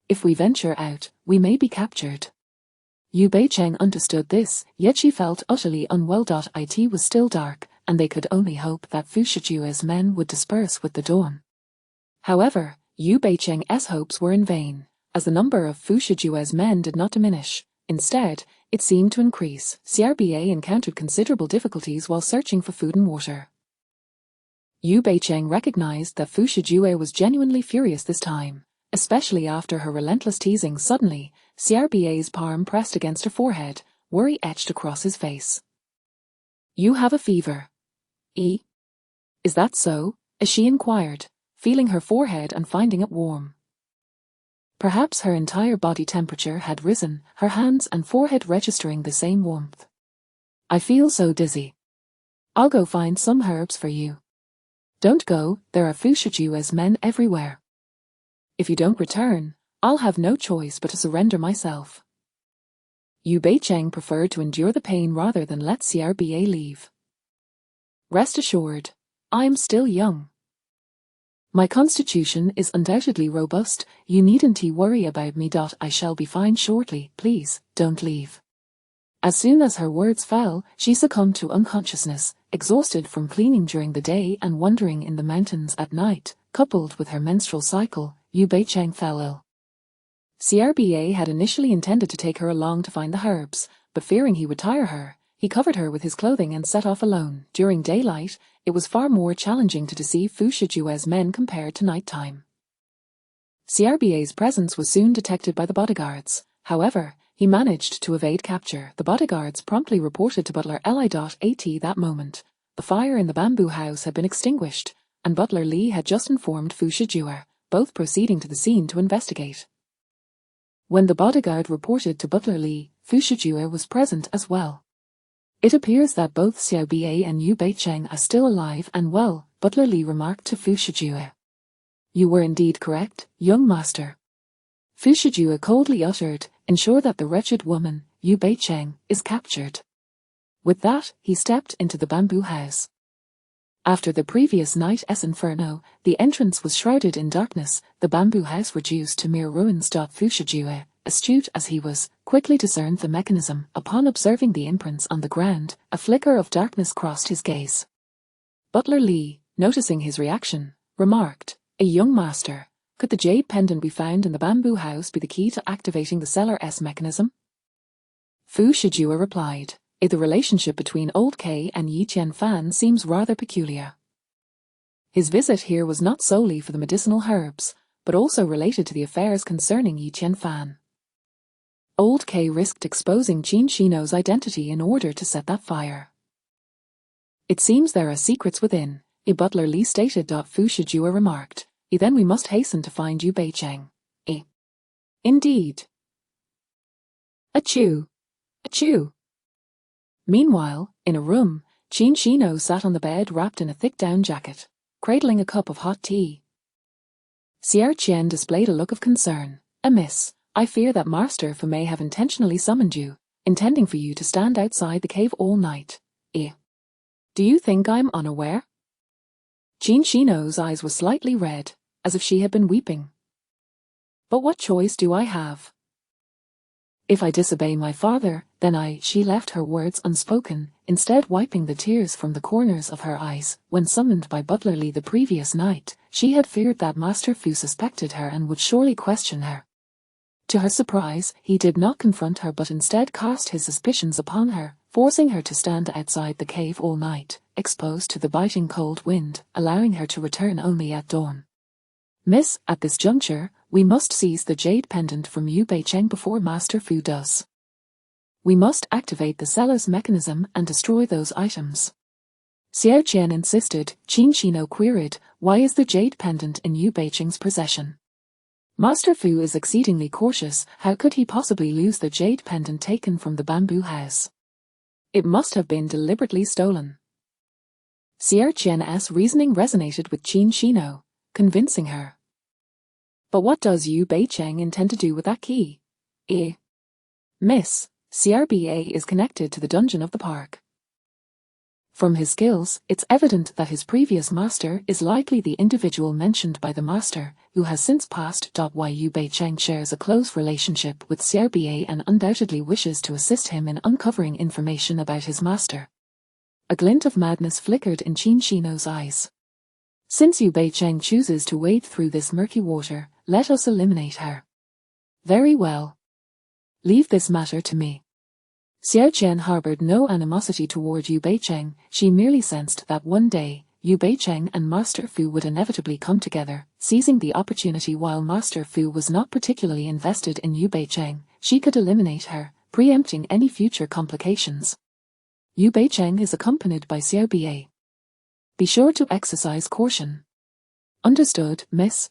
[SPEAKER 1] If we venture out, we may be captured." Yu Beicheng understood this, yet she felt utterly unwell. It was still dark, and they could only hope that Fu Shijue's men would disperse with the dawn. However, Yu Beicheng's hopes were in vain, as the number of Fu Shijue's men did not diminish. Instead, it seemed to increase. CRBA encountered considerable difficulties while searching for food and water. Yu Beicheng recognized that Fu Shijue was genuinely furious this time, especially after her relentless teasing. Suddenly, CRBA's palm pressed against her forehead, worry etched across his face. "You have a fever. Is that so?" she inquired, feeling her forehead and finding it warm. Perhaps her entire body temperature had risen, her hands and forehead registering the same warmth. "I feel so dizzy. I'll go find some herbs for you." "Don't go, there are Fu Shijue's men everywhere. If you don't return, I'll have no choice but to surrender myself." Yu Beicheng preferred to endure the pain rather than let CRBA leave. "Rest assured, I'm still young. My constitution is undoubtedly robust. You needn't worry about me. I shall be fine shortly. Please, don't leave." As soon as her words fell, she succumbed to unconsciousness, exhausted from cleaning during the day and wandering in the mountains at night. Coupled with her menstrual cycle, Yu Beicheng fell ill. CRBA had initially intended to take her along to find the herbs, but fearing he would tire her, he covered her with his clothing and set off alone. During daylight, it was far more challenging to deceive Fu Shijue's men compared to nighttime. CRBA's presence was soon detected by the bodyguards. However, he managed to evade capture. The bodyguards promptly reported to Butler Li. At that moment, the fire in the bamboo house had been extinguished, and Butler Li had just informed Fu Shijue, both proceeding to the scene to investigate. When the bodyguard reported to Butler Li, Fu Shijue was present as well. "It appears that both Xiao Bie and Yu Beicheng are still alive and well," Butler Li remarked to Fu Shijue. "You were indeed correct, young master." Fu Shijue coldly uttered, "Ensure that the wretched woman, Yu Beicheng, is captured." With that, he stepped into the bamboo house. After the previous night's inferno, the entrance was shrouded in darkness, the bamboo house reduced to mere ruins. Fu Shijue, astute as he was, quickly discerned the mechanism. Upon observing the imprints on the ground, a flicker of darkness crossed his gaze. Butler Li, noticing his reaction, remarked, "A young master, could the jade pendant we found in the bamboo house be the key to activating the cellar's mechanism?" Fu Shijue replied, "The relationship between Old K and Yi Qian Fan seems rather peculiar. His visit here was not solely for the medicinal herbs, but also related to the affairs concerning Yi Qian Fan. Old K risked exposing Qin Shino's identity in order to set that fire. It seems there are secrets within," Butler Li stated. Fu Shijue remarked, "Then we must hasten to find Yu Beicheng." Indeed. Achoo! Achoo! Meanwhile, in a room, Chin Shino sat on the bed wrapped in a thick down jacket, cradling a cup of hot tea. Xiao Qian displayed a look of concern. Miss, I fear that Master Fu may have intentionally summoned you, intending for you to stand outside the cave all night. Do you think I'm unaware? Chin Shino's eyes were slightly red, as if she had been weeping. But what choice do I have? If I disobey my father, then she left her words unspoken, instead wiping the tears from the corners of her eyes. When summoned by Butler Lee the previous night, she had feared that Master Fu suspected her and would surely question her. To her surprise, he did not confront her but instead cast his suspicions upon her, forcing her to stand outside the cave all night, exposed to the biting cold wind, allowing her to return only at dawn. Miss, at this juncture, we must seize the jade pendant from Yu Beicheng before Master Fu does. We must activate the seller's mechanism and destroy those items. Xiao Qian insisted. Chin Shino queried, why is the jade pendant in Yu Beicheng's possession? Master Fu is exceedingly cautious. How could he possibly lose the jade pendant taken from the bamboo house? It must have been deliberately stolen. Xiao Qian's reasoning resonated with Chin Shino, convincing her. But what does Yu Beicheng intend to do with that key? Miss, CRBA is connected to the dungeon of the park. From his skills, it's evident that his previous master is likely the individual mentioned by the master, who has since passed. Yu Beicheng shares a close relationship with CRBA and undoubtedly wishes to assist him in uncovering information about his master. A glint of madness flickered in Chin Shino's eyes. Since Yu Beicheng chooses to wade through this murky water, let us eliminate her. Very well. Leave this matter to me. Xiao Qian harbored no animosity toward Yu Beicheng. She merely sensed that one day, Yu Beicheng and Master Fu would inevitably come together. Seizing the opportunity while Master Fu was not particularly invested in Yu Beicheng, she could eliminate her, preempting any future complications. Yu Beicheng is accompanied by Xiao Ba. Be sure to exercise caution. Understood, miss.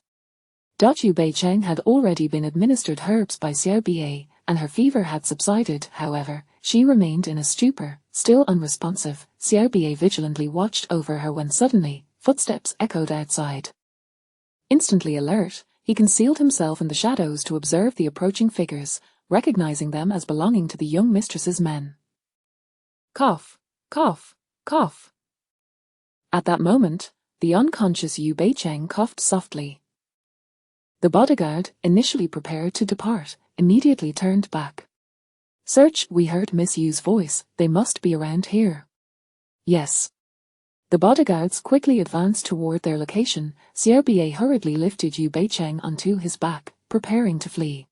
[SPEAKER 1] Yu Beicheng had already been administered herbs by Xiao Ba, and her fever had subsided. However, she remained in a stupor, still unresponsive. Xiao Ba vigilantly watched over her when suddenly, footsteps echoed outside. Instantly alert, he concealed himself in the shadows to observe the approaching figures, recognizing them as belonging to the young mistress's men. Cough, cough, cough. At that moment, the unconscious Yu Beicheng coughed softly. The bodyguard, initially prepared to depart, immediately turned back. Search, we heard Miss Yu's voice. They must be around here. Yes. The bodyguards quickly advanced toward their location. Xiao Ba hurriedly lifted Yu Beicheng onto his back, preparing to flee.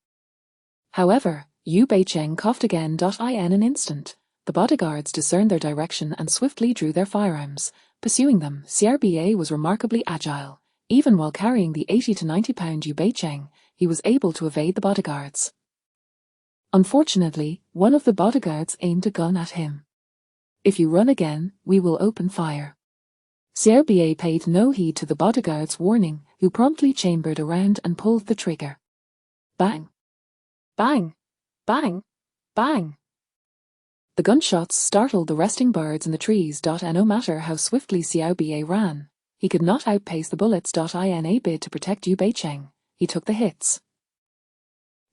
[SPEAKER 1] However, Yu Beicheng coughed again. In an instant, the bodyguards discerned their direction and swiftly drew their firearms, pursuing them. Xiao Ba was remarkably agile. Even while carrying the 80 to 90-pound Yu Beicheng, he was able to evade the bodyguards. Unfortunately, one of the bodyguards aimed a gun at him. If you run again, we will open fire. Xiao Ba paid no heed to the bodyguard's warning, who promptly chambered around and pulled the trigger. Bang! Bang! Bang! Bang! The gunshots startled the resting birds in the trees. No matter how swiftly Xiao Ba ran, he could not outpace the bullets. In a bid to protect Yu Beicheng, he took the hits.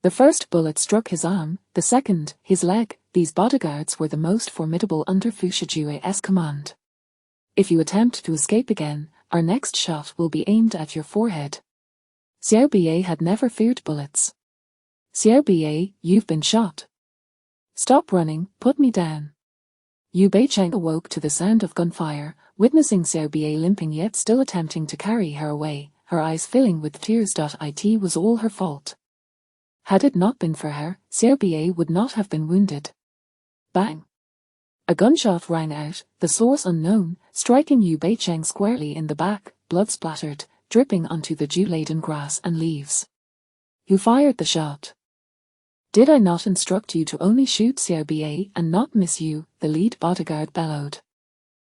[SPEAKER 1] The first bullet struck his arm, the second, his leg. These bodyguards were the most formidable under Fu Shijue's command. If you attempt to escape again, our next shot will be aimed at your forehead. Xiao Ba had never feared bullets. Xiao Ba, you've been shot. Stop running, put me down. Yu Beicheng awoke to the sound of gunfire, witnessing Xiao Ba limping yet still attempting to carry her away, her eyes filling with tears. It was all her fault. Had it not been for her, Xiao Ba would not have been wounded. Bang! A gunshot rang out, the source unknown, striking Yu Beicheng squarely in the back, blood splattered, dripping onto the dew-laden grass and leaves. Who fired the shot? Did I not instruct you to only shoot Xiao Ba and not Miss Yu? The lead bodyguard bellowed.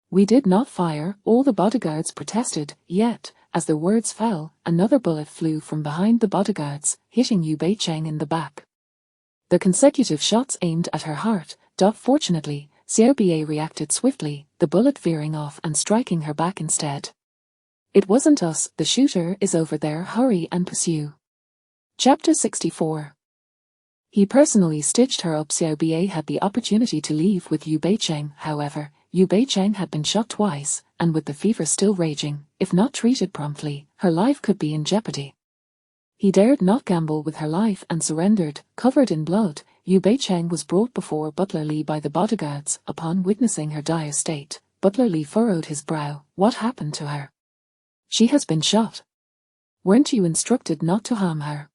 [SPEAKER 1] We did not fire, all the bodyguards protested, yet, as the words fell, another bullet flew from behind the bodyguards, hitting Yu Beicheng in the back. The consecutive shots aimed at her heart. Fortunately, Xiaobei reacted swiftly, the bullet veering off and striking her back instead. It wasn't us, the shooter is over there, hurry and pursue. Chapter 64. He personally stitched her up. Xiaobei had the opportunity to leave with Yu Beicheng, however. Yu Beicheng had been shot twice, and with the fever still raging, if not treated promptly, her life could be in jeopardy. He dared not gamble with her life and surrendered, covered in blood. Yu Beicheng was brought before Butler Li by the bodyguards. Upon witnessing her dire state, Butler Li furrowed his brow. What happened to her? She has been shot. Weren't you instructed not to harm her?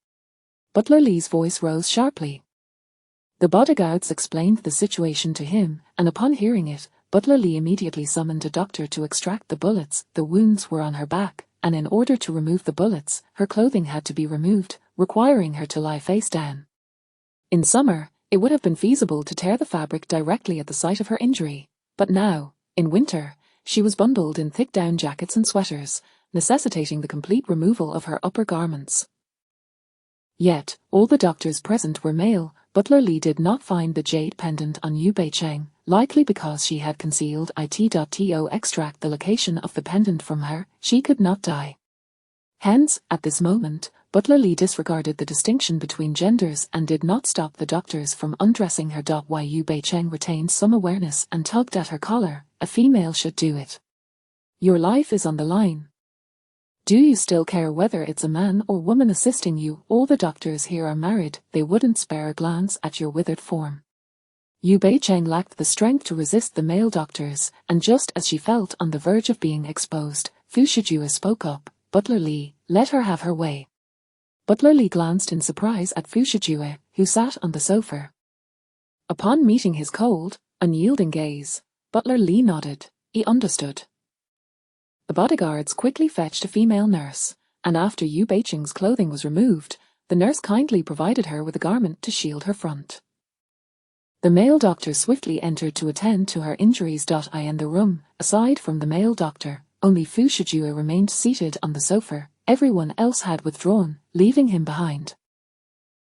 [SPEAKER 1] Butler Li's voice rose sharply. The bodyguards explained the situation to him, and upon hearing it, Butler Li immediately summoned a doctor to extract the bullets. The wounds were on her back, and in order to remove the bullets, her clothing had to be removed, requiring her to lie face down. In summer, it would have been feasible to tear the fabric directly at the site of her injury, but now, in winter, she was bundled in thick down jackets and sweaters, necessitating the complete removal of her upper garments. Yet, all the doctors present were male. Butler Li did not find the jade pendant on Yu Beicheng, likely because she had concealed it. To extract the location of the pendant from her, she could not die. Hence, at this moment, Butler Li disregarded the distinction between genders and did not stop the doctors from undressing her. While Yu Beicheng retained some awareness and tugged at her collar, a female should do it. Your life is on the line. Do you still care whether it's a man or woman assisting you? All the doctors here are married, they wouldn't spare a glance at your withered form. Yu Beicheng lacked the strength to resist the male doctors, and just as she felt on the verge of being exposed, Fu Shijue spoke up. Butler Li, let her have her way. Butler Li glanced in surprise at Fu Shijue, who sat on the sofa. Upon meeting his cold, unyielding gaze, Butler Li nodded. He understood. The bodyguards quickly fetched a female nurse, and after Yu Beicheng's clothing was removed, the nurse kindly provided her with a garment to shield her front. The male doctor swiftly entered to attend to her injuries. In the room, aside from the male doctor, only Fu Shijue remained seated on the sofa. Everyone else had withdrawn, leaving him behind.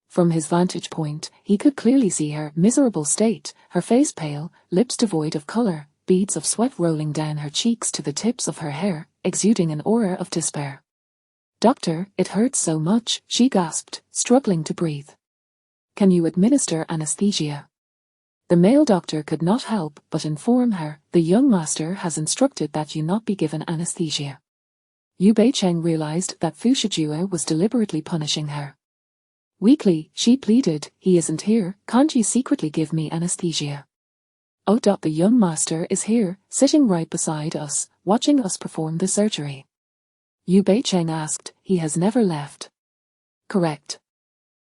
[SPEAKER 1] From his vantage point, he could clearly see her miserable state, her face pale, lips devoid of color, beads of sweat rolling down her cheeks to the tips of her hair, exuding an aura of despair. Doctor, it hurts so much, she gasped, struggling to breathe. Can you administer anesthesia? The male doctor could not help but inform her, the young master has instructed that you not be given anesthesia. Yu Beicheng realized that Fu Shijue was deliberately punishing her. Weakly, she pleaded, he isn't here, can't you secretly give me anesthesia? Oh. The young master is here, sitting right beside us, watching us perform the surgery. Yu Beicheng asked, he has never left. Correct.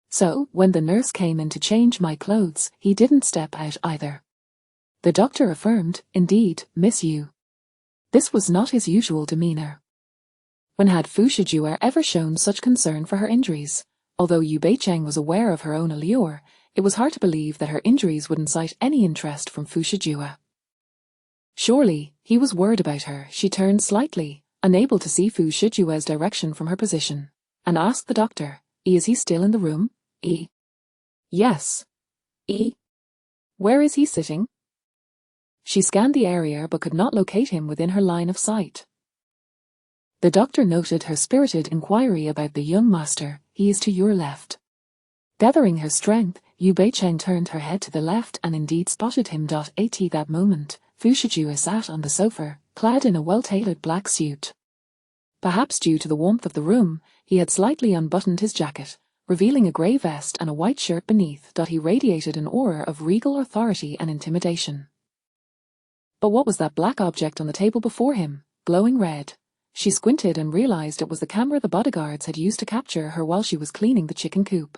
[SPEAKER 1] So, when the nurse came in to change my clothes, he didn't step out either. The doctor affirmed, indeed, Miss Yu. This was not his usual demeanor. When had Fu Shijue ever shown such concern for her injuries? Although Yu Beicheng was aware of her own allure, it was hard to believe that her injuries would incite any interest from Fu Shijue. Surely, he was worried about her. She turned slightly, unable to see Fu Shijue's direction from her position, and asked the doctor, is he still in the room? Yes. Where is he sitting? She scanned the area but could not locate him within her line of sight. The doctor noted her spirited inquiry about the young master. He is to your left. Gathering her strength, Yu Beicheng turned her head to the left and indeed spotted him. At that moment, Fu Shijue sat on the sofa, clad in a well-tailored black suit. Perhaps due to the warmth of the room, he had slightly unbuttoned his jacket, revealing a grey vest and a white shirt beneath. He radiated an aura of regal authority and intimidation. But what was that black object on the table before him, glowing red? She squinted and realized it was the camera the bodyguards had used to capture her while she was cleaning the chicken coop.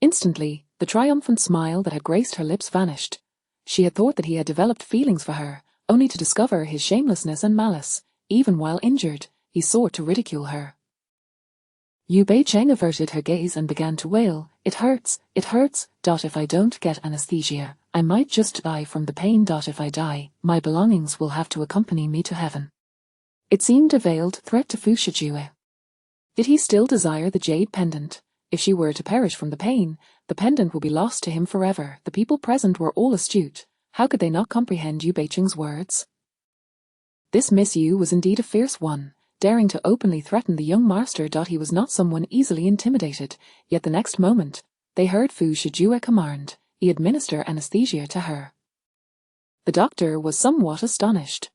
[SPEAKER 1] Instantly, the triumphant smile that had graced her lips vanished. She had thought that he had developed feelings for her, only to discover his shamelessness and malice. Even while injured, he sought to ridicule her. Yu Beicheng averted her gaze and began to wail, it hurts, it hurts. If I don't get anesthesia, I might just die from the pain. If I die, my belongings will have to accompany me to heaven. It seemed a veiled threat to Fu Shijue. Did he still desire the jade pendant? If she were to perish from the pain, the pendant would be lost to him forever. The people present were all astute. How could they not comprehend Yu Beicheng's words? This Miss Yu was indeed a fierce one, daring to openly threaten the young master. He was not someone easily intimidated, yet the next moment, they heard Fu Shijue command, he administer anesthesia to her. The doctor was somewhat astonished.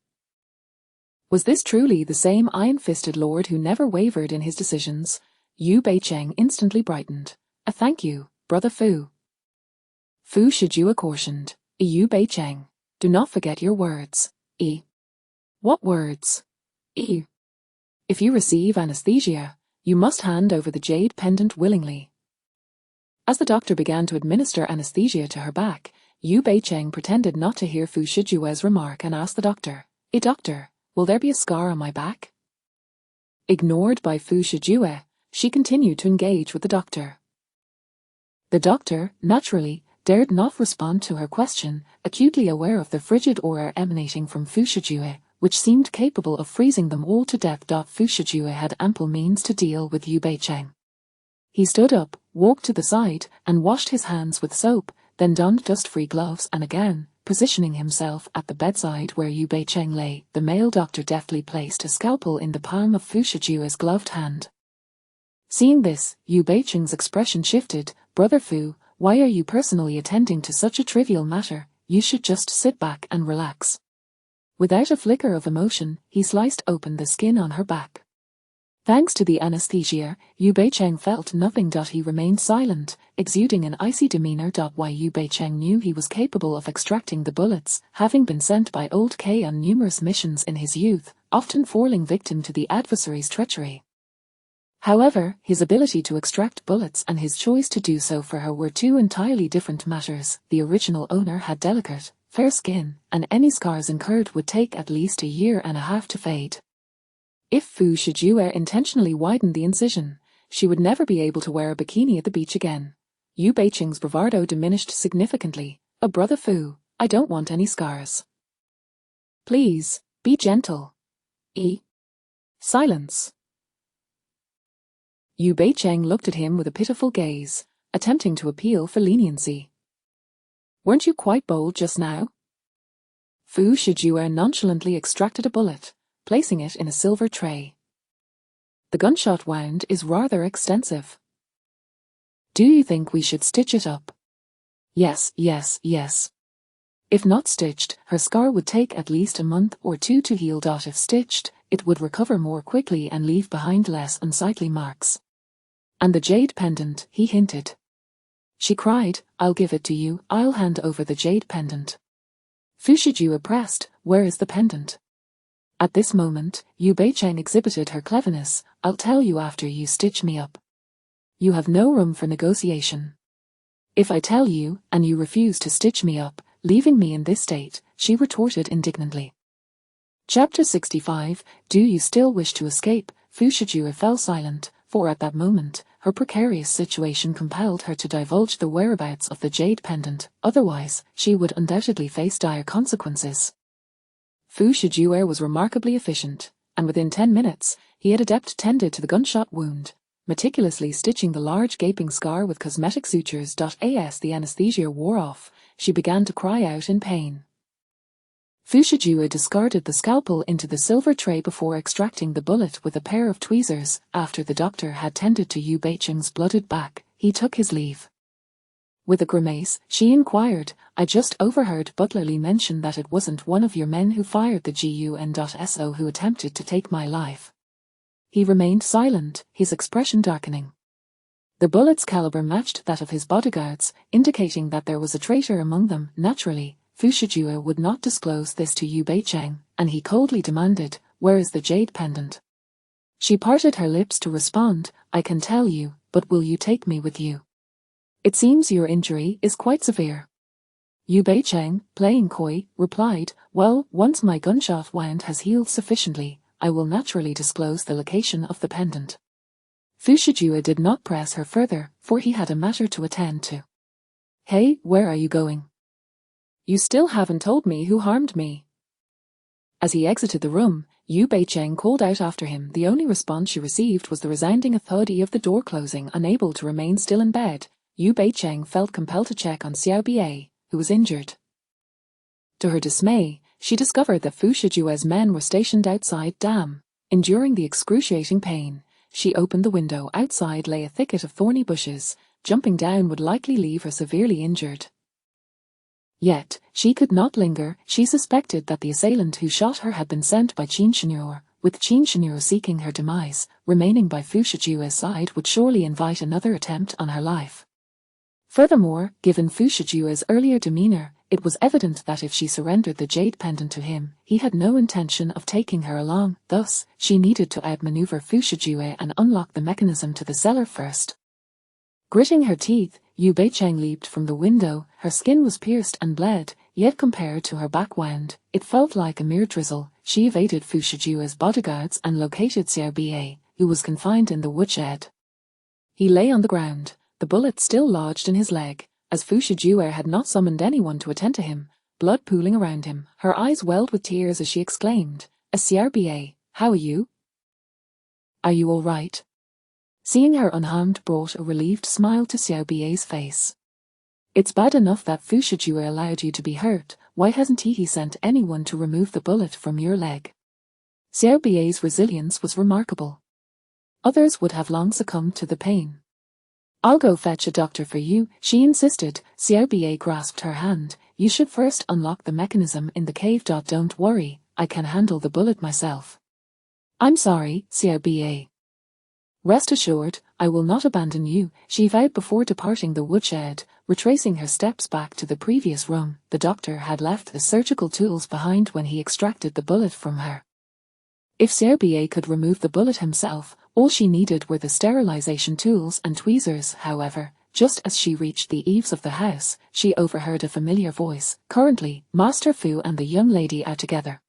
[SPEAKER 1] Was this truly the same iron-fisted lord who never wavered in his decisions? Yu Beicheng instantly brightened. Thank you, brother Fu. Fu Shijue cautioned. Yu Beicheng, do not forget your words. What words? If you receive anesthesia, you must hand over the jade pendant willingly. As the doctor began to administer anesthesia to her back, Yu Beicheng pretended not to hear Fu Shijue's remark and asked the doctor, Doctor, will there be a scar on my back? Ignored by Fu Shijue, she continued to engage with the doctor. The doctor, naturally, dared not respond to her question, acutely aware of the frigid aura emanating from Fu Shijue, which seemed capable of freezing them all to death. Fu Shijue had ample means to deal with Yu Beicheng. He stood up, walked to the side, and washed his hands with soap, then donned dust-free gloves and again, positioning himself at the bedside where Yu Beicheng lay, the male doctor deftly placed a scalpel in the palm of Fu Shijue's gloved hand. Seeing this, Yu Beicheng's expression shifted. Brother Fu, why are you personally attending to such a trivial matter? You should just sit back and relax. Without a flicker of emotion, he sliced open the skin on her back. Thanks to the anesthesia, Yu Beicheng felt nothing. He remained silent, exuding an icy demeanor. Why Yu Beicheng knew he was capable of extracting the bullets, having been sent by Old K on numerous missions in his youth, often falling victim to the adversary's treachery. However, his ability to extract bullets and his choice to do so for her were two entirely different matters. The original owner had delicate, fair skin, and any scars incurred would take at least a year and a half to fade. If Fu Shijue intentionally widened the incision, she would never be able to wear a bikini at the beach again. Yu Beicheng's bravado diminished significantly. Brother Fu, I don't want any scars. Please, be gentle. Silence. Yu Beicheng looked at him with a pitiful gaze, attempting to appeal for leniency. Weren't you quite bold just now? Fu Shijue nonchalantly extracted a bullet, placing it in a silver tray. The gunshot wound is rather extensive. Do you think we should stitch it up? Yes. If not stitched, her scar would take at least a month or two to heal. If stitched, it would recover more quickly and leave behind less unsightly marks. And the jade pendant, he hinted. She cried, I'll give it to you, I'll hand over the jade pendant. Fu Shijue pressed, where is the pendant? At this moment, Yu Beicheng exhibited her cleverness. I'll tell you after you stitch me up. You have no room for negotiation. If I tell you, and you refuse to stitch me up, leaving me in this state, she retorted indignantly. Chapter 65, Do you still wish to escape? Fu Shijue fell silent, for at that moment, her precarious situation compelled her to divulge the whereabouts of the jade pendant, otherwise, she would undoubtedly face dire consequences. Fu Shijue was remarkably efficient, and within 10 minutes, he had adept tended to the gunshot wound, meticulously stitching the large gaping scar with cosmetic sutures. As the anesthesia wore off, she began to cry out in pain. Fu Shijue discarded the scalpel into the silver tray before extracting the bullet with a pair of tweezers. After the doctor had tended to Yu Beicheng's blooded back, he took his leave. With a grimace, she inquired, I just overheard Butler Lee mention that it wasn't one of your men who fired the gun.so who attempted to take my life. He remained silent, his expression darkening. The bullet's caliber matched that of his bodyguards, indicating that there was a traitor among them. Naturally, Fu Shijue would not disclose this to Yu Beicheng, and he coldly demanded, where is the jade pendant? She parted her lips to respond, I can tell you, but will you take me with you? It seems your injury is quite severe. Yu Beicheng, playing coy, replied, well, once my gunshot wound has healed sufficiently, I will naturally disclose the location of the pendant. Fu Shijue did not press her further, for he had a matter to attend to. Hey, where are you going? You still haven't told me who harmed me. As he exited the room, Yu Beicheng called out after him. The only response she received was the resounding thud of the door closing. Unable to remain still in bed, Yu Beicheng felt compelled to check on Xiao Bie, who was injured. To her dismay, she discovered that Fu Shijue's men were stationed outside. Damn! Enduring the excruciating pain, she opened the window. Outside lay a thicket of thorny bushes. Jumping down would likely leave her severely injured. Yet, she could not linger. She suspected that the assailant who shot her had been sent by Qin Shenhua. With Qin Shenhua seeking her demise, remaining by Fu Shijue's side would surely invite another attempt on her life. Furthermore, given Fu Shijue's earlier demeanor, it was evident that if she surrendered the jade pendant to him, he had no intention of taking her along. Thus, she needed to outmaneuver Fu Shijue and unlock the mechanism to the cellar first. Gritting her teeth, Yu Beicheng leaped from the window. Her skin was pierced and bled, yet compared to her backwound, it felt like a mere drizzle. She evaded Fu Shijue's bodyguards and located Xiao Bie, who was confined in the woodshed. He lay on the ground, the bullet still lodged in his leg, as Fu Shijue had not summoned anyone to attend to him, blood pooling around him. Her eyes welled with tears as she exclaimed, "Xiao Bie, how are you? Are you all right?" Seeing her unharmed brought a relieved smile to Xiao Bie's face. "It's bad enough that Fu Shijue allowed you to be hurt. Why hasn't he sent anyone to remove the bullet from your leg?" Xiao Bie's resilience was remarkable. Others would have long succumbed to the pain. "I'll go fetch a doctor for you," she insisted. Xiao Bie grasped her hand. "You should first unlock the mechanism in the cave. Don't worry, I can handle the bullet myself." "I'm sorry, Xiao Bie. Rest assured, I will not abandon you," she vowed before departing the woodshed. Retracing her steps back to the previous room, the doctor had left the surgical tools behind when he extracted the bullet from her. If Xiao Bie could remove the bullet himself, all she needed were the sterilization tools and tweezers. However, just as she reached the eaves of the house, she overheard a familiar voice. "Currently, Master Fu and the young lady are together.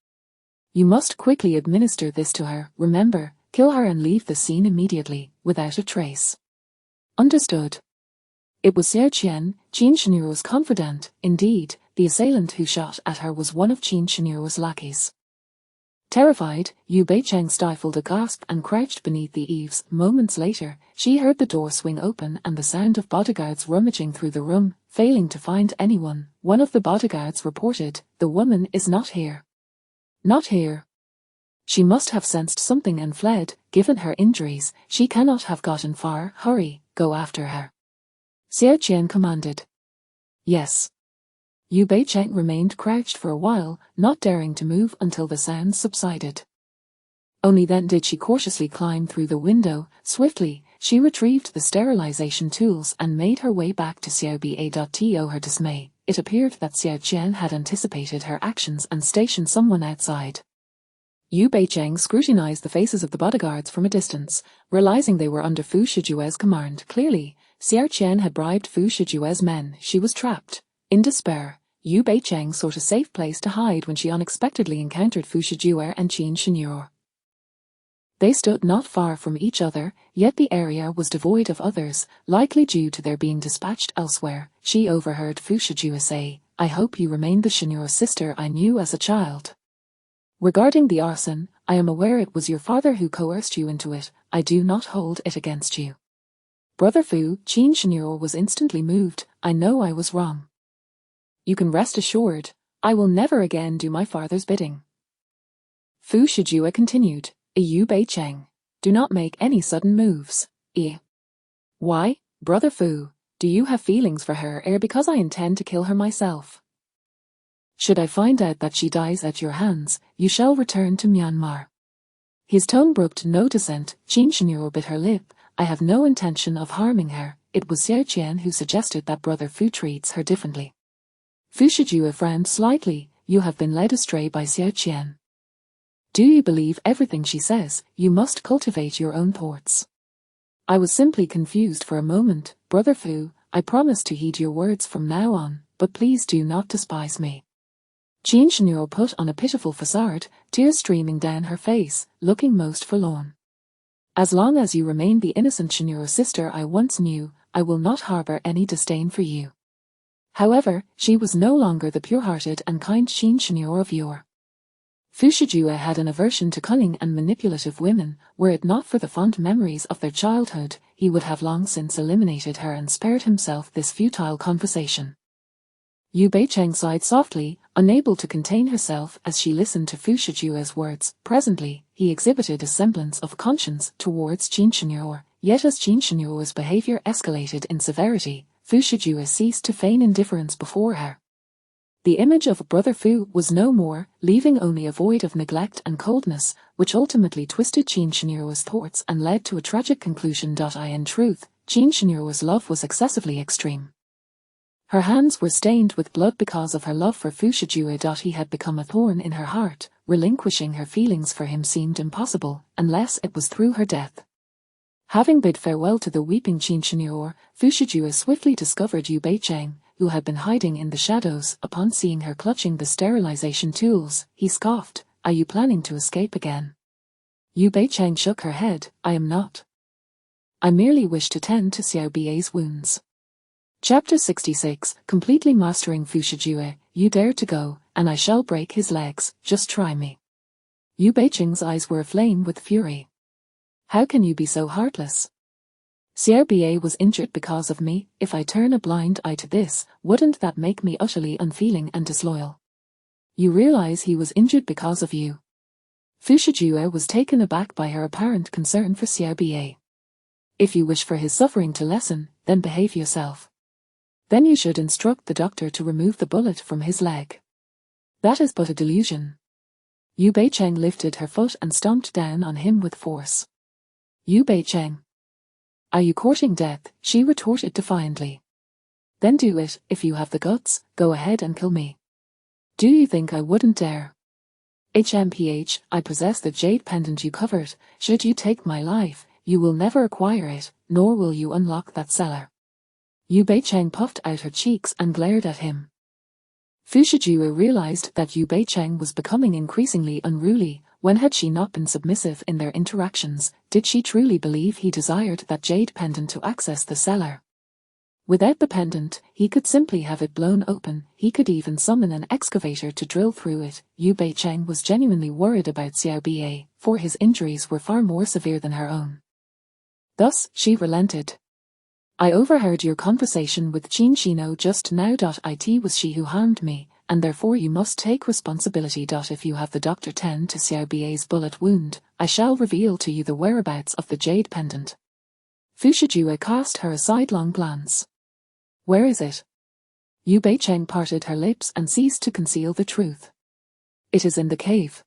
[SPEAKER 1] You must quickly administer this to her. Remember, kill her and leave the scene immediately, without a trace." "Understood." It was Xiao Qian, Qin Shenhua's confidant. Indeed, the assailant who shot at her was one of Qin Shenhua's lackeys. Terrified, Yu Beicheng stifled a gasp and crouched beneath the eaves. Moments later, she heard the door swing open and the sound of bodyguards rummaging through the room. Failing to find anyone, one of the bodyguards reported, "The woman is not here." "Not here." She must have sensed something and fled. Given her injuries, she cannot have gotten far. "Hurry, go after her," Xiao Qian commanded. "Yes." Yu Beicheng remained crouched for a while, not daring to move until the sounds subsided. Only then did she cautiously climb through the window. Swiftly, she retrieved the sterilization tools and made her way back to Xiao Bie. To her dismay, it appeared that Xiao Qian had anticipated her actions and stationed someone outside. Yu Beicheng scrutinized the faces of the bodyguards from a distance, realizing they were under Fu Shijue's command. Clearly, Xiao Qian had bribed Fu Shijue's men. She was trapped. In despair, Yu Beicheng sought a safe place to hide when she unexpectedly encountered Fu Shijue and Qin Shenhua. They stood not far from each other, yet the area was devoid of others, likely due to their being dispatched elsewhere. She overheard Fu Shijue say, "I hope you remain the Shenhua sister I knew as a child. Regarding the arson, I am aware it was your father who coerced you into it. I do not hold it against you." "Brother Fu," Qin Shenhua was instantly moved. "I know I was wrong. You can rest assured, I will never again do my father's bidding." Fu Shijue continued, "Yu Beicheng, do not make any sudden moves. Why, Brother Fu, do you have feelings for her because I intend to kill her myself? Should I find out that she dies at your hands, you shall return to Myanmar." His tone brooked no dissent. Qin Shenhua bit her lip. "I have no intention of harming her." It was Xiao Qian who suggested that Brother Fu treats her differently. Fu Shijue frowned slightly. "You have been led astray by Xiao Qian. Do you believe everything she says? You must cultivate your own thoughts." "I was simply confused for a moment, Brother Fu. I promise to heed your words from now on, but please do not despise me." Qin Shenhua put on a pitiful facade, tears streaming down her face, looking most forlorn. "As long as you remain the innocent Shenhua sister I once knew, I will not harbor any disdain for you." However, she was no longer the pure-hearted and kind Qin Shenhua of yore. Fu Shijue had an aversion to cunning and manipulative women. Were it not for the fond memories of their childhood, he would have long since eliminated her and spared himself this futile conversation. Yu Beicheng sighed softly. Unable to contain herself as she listened to Fu Shijue's words, presently, he exhibited a semblance of conscience towards Qin Shenhua, yet as Qin Shenhua's behavior escalated in severity, Fu Shijue ceased to feign indifference before her. The image of brother Fu was no more, leaving only a void of neglect and coldness, which ultimately twisted Qin Shenhua's thoughts and led to a tragic conclusion. In truth, Qin Shenhua's love was excessively extreme. Her hands were stained with blood because of her love for Fu Shijue. He had become a thorn in her heart. Relinquishing her feelings for him seemed impossible, unless it was through her death. Having bid farewell to the weeping Qin Shenhua, Fu Shijue swiftly discovered Yu Beicheng, who had been hiding in the shadows. Upon seeing her clutching the sterilization tools, he scoffed, "Are you planning to escape again?" Yu Beicheng shook her head, "I am not. I merely wish to tend to Xiao Bei's wounds." Chapter 66, Completely Mastering Fu Shijue. "You dare to go, and I shall break his legs, just try me." Yu Beicheng's eyes were aflame with fury. "How can you be so heartless? Xiao Bei was injured because of me. If I turn a blind eye to this, wouldn't that make me utterly unfeeling and disloyal? You realize he was injured because of you." Fu Shijue was taken aback by her apparent concern for Xiao Bei. "If you wish for his suffering to lessen, then behave yourself. Then you should instruct the doctor to remove the bullet from his leg. That is but a delusion." Yu Beicheng lifted her foot and stomped down on him with force. "Yu Beicheng, are you courting death?" she retorted defiantly. "Then do it, if you have the guts, go ahead and kill me. Do you think I wouldn't dare? HMPH, I possess the jade pendant you covered. Should you take my life, you will never acquire it, nor will you unlock that cellar." Yu Beicheng puffed out her cheeks and glared at him. Fu Shijue realized that Yu Beicheng was becoming increasingly unruly. When had she not been submissive in their interactions? Did she truly believe he desired that jade pendant to access the cellar? Without the pendant, he could simply have it blown open. He could even summon an excavator to drill through it. Yu Beicheng was genuinely worried about Xiao Bei, for his injuries were far more severe than her own. Thus, she relented. "I overheard your conversation with Qin Shino just now. It was she who harmed me, and therefore you must take responsibility. If you have the doctor tend to Xiao Bei's bullet wound, I shall reveal to you the whereabouts of the jade pendant." Fu Shijue cast her a sidelong glance. "Where is it?" Yu Beicheng parted her lips and ceased to conceal the truth. "It is in the cave.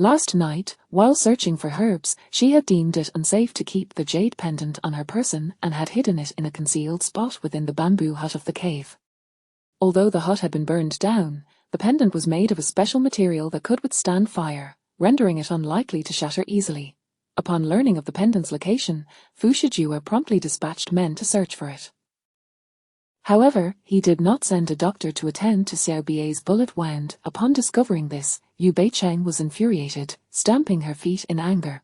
[SPEAKER 1] Last night, while searching for herbs, she had deemed it unsafe to keep the jade pendant on her person and had hidden it in a concealed spot within the bamboo hut of the cave. Although the hut had been burned down, the pendant was made of a special material that could withstand fire, rendering it unlikely to shatter easily. Upon learning of the pendant's location, Fu Shijue promptly dispatched men to search for it. However, he did not send a doctor to attend to Xiao Bei's bullet wound. Upon discovering this, Yu Beicheng was infuriated, stamping her feet in anger.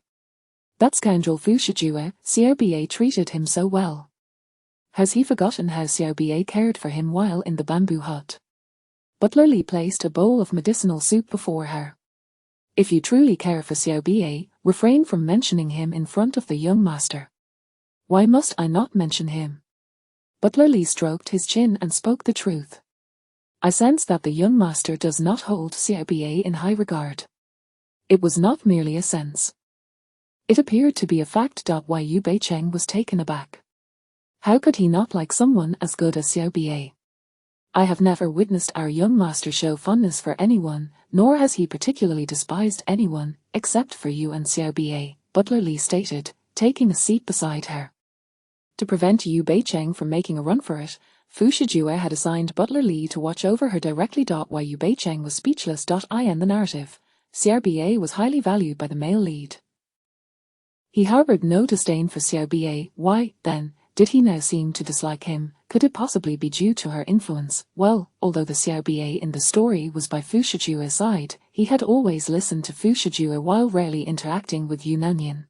[SPEAKER 1] That scoundrel Fu Shijue, Xiao Bei treated him so well. Has he forgotten how Xiao Bei cared for him while in the bamboo hut? Butler Li placed a bowl of medicinal soup before her. "If you truly care for Xiao Bei, refrain from mentioning him in front of the young master." "Why must I not mention him?" Butler Li stroked his chin and spoke the truth. "I sense that the young master does not hold Xiao Bei in high regard." It was not merely a sense. It appeared to be a fact. Why Yu Beicheng was taken aback. How could he not like someone as good as Xiao Bei? "I have never witnessed our young master show fondness for anyone, nor has he particularly despised anyone, except for you and Xiao Bei," Butler Li stated, taking a seat beside her. To prevent Yu Beicheng from making a run for it, Fu Shijue had assigned Butler Li to watch over her directly. While Yu Beicheng was speechless. In the narrative, Xiao Bei was highly valued by the male lead. He harbored no disdain for Xiao Bei. Why, then, did he now seem to dislike him? Could it possibly be due to her influence? Well, although the Xiao Bei in the story was by Fu Shijue's side, he had always listened to Fu Shijue while rarely interacting with Yu Nanyan.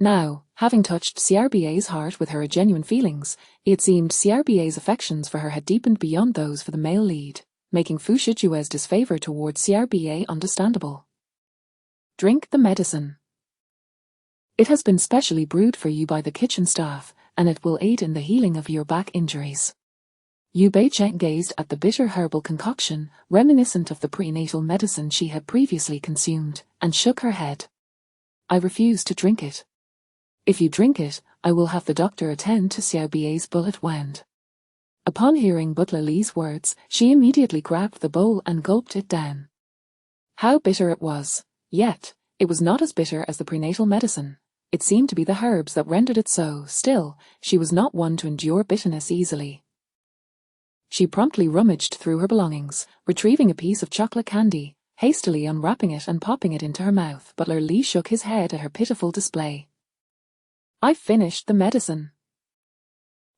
[SPEAKER 1] Now, having touched Xiao Bei's heart with her genuine feelings, it seemed Xiao Bei's affections for her had deepened beyond those for the male lead, making Fu Shijue's disfavor towards Xiao Bei understandable. Drink the medicine. It has been specially brewed for you by the kitchen staff, and it will aid in the healing of your back injuries. Yu Bei-cheng gazed at the bitter herbal concoction, reminiscent of the prenatal medicine she had previously consumed, and shook her head. I refuse to drink it. If you drink it, I will have the doctor attend to Xiao Bie's bullet wound. Upon hearing Butler Li's words, she immediately grabbed the bowl and gulped it down. How bitter it was! Yet, it was not as bitter as the prenatal medicine. It seemed to be the herbs that rendered it so. Still, she was not one to endure bitterness easily. She promptly rummaged through her belongings, retrieving a piece of chocolate candy, hastily unwrapping it and popping it into her mouth. Butler Li shook his head at her pitiful display. I've finished the medicine.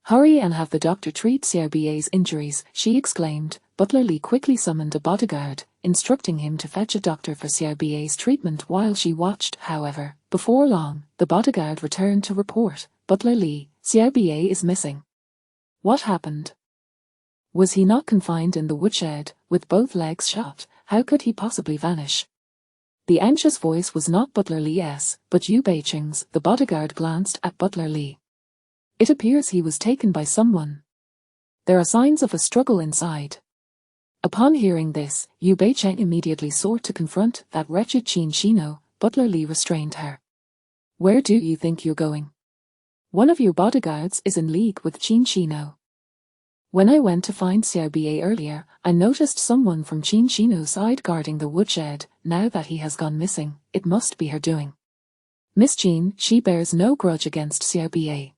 [SPEAKER 1] Hurry and have the doctor treat Xiao Bie's injuries, she exclaimed. Butler Li quickly summoned a bodyguard, instructing him to fetch a doctor for Xiao Bie's treatment while she watched. However, before long, the bodyguard returned to report, Butler Li, Xiao Bie is missing. What happened? Was he not confined in the woodshed, with both legs shot? How could he possibly vanish? The anxious voice was not Butler Li's, but Yu Bei-cheng's. The bodyguard glanced at Butler Li. It appears he was taken by someone. There are signs of a struggle inside. Upon hearing this, Yu Bei-cheng immediately sought to confront that wretched Qin Shino. Butler Li restrained her. Where do you think you're going? One of your bodyguards is in league with Qin Shino. When I went to find Xiao Bie earlier, I noticed someone from Qin Shino's side guarding the woodshed. Now that he has gone missing, it must be her doing. Miss Qin, she bears no grudge against Xiao Bie.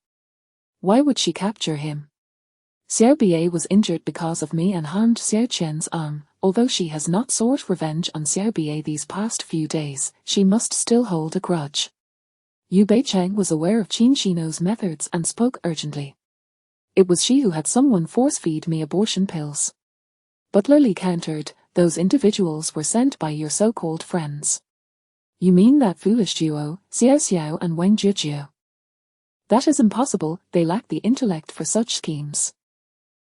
[SPEAKER 1] Why would she capture him? Xiao Bie was injured because of me and harmed Xiao Qian's arm. Although she has not sought revenge on Xiao Bie these past few days, she must still hold a grudge. Yu Bei-cheng was aware of Qin Shino's methods and spoke urgently. It was she who had someone force-feed me abortion pills. Butler Li countered, those individuals were sent by your so-called friends. You mean that foolish duo, Xiao Xiao and Wang Jiujiu? That is impossible, they lack the intellect for such schemes.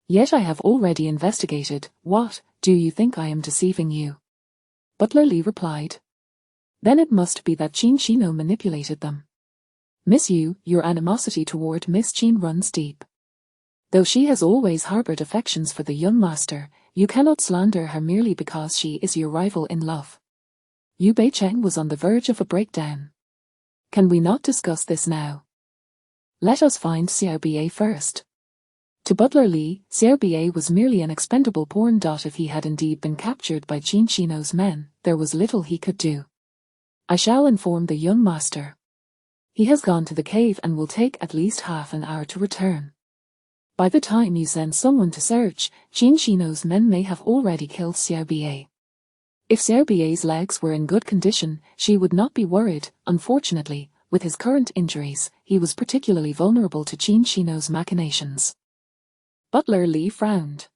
[SPEAKER 1] Yet I have already investigated. What, do you think I am deceiving you? Butler Li replied. Then it must be that Qin Shino manipulated them. Miss Yu, your animosity toward Miss Qin runs deep. Though she has always harbored affections for the young master, you cannot slander her merely because she is your rival in love. Yu Bei-cheng was on the verge of a breakdown. Can we not discuss this now? Let us find Xiao Bie first. To Butler Li, Xiao Bie was merely an expendable pawn. If he had indeed been captured by Qin Shino's men, there was little he could do. I shall inform the young master. He has gone to the cave and will take at least half an hour to return. By the time you send someone to search, Qin Shino's men may have already killed Xiao Bie. If Xiao Bie's legs were in good condition, she would not be worried. Unfortunately, with his current injuries, he was particularly vulnerable to Qin Shino's machinations. Butler Li frowned.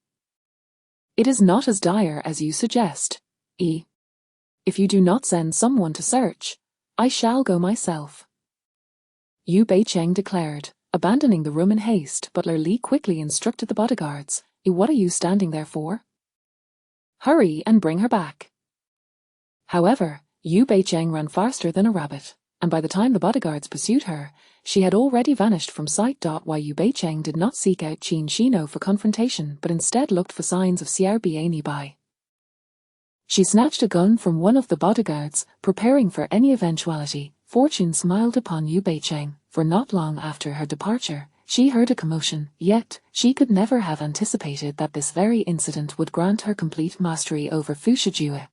[SPEAKER 1] It is not as dire as you suggest. If you do not send someone to search, I shall go myself. Yu Bei-cheng declared. Abandoning the room in haste, Butler Li quickly instructed the bodyguards, What are you standing there for? Hurry and bring her back. However, Yu Bei-cheng ran faster than a rabbit, and by the time the bodyguards pursued her, she had already vanished from sight. Why Yu Bei-cheng did not seek out Qin Shino for confrontation but instead looked for signs of Xiao Bie nearby. She snatched a gun from one of the bodyguards, preparing for any eventuality. Fortune smiled upon Yu Bei-cheng, for not long after her departure, she heard a commotion, yet she could never have anticipated that this very incident would grant her complete mastery over Fushijue.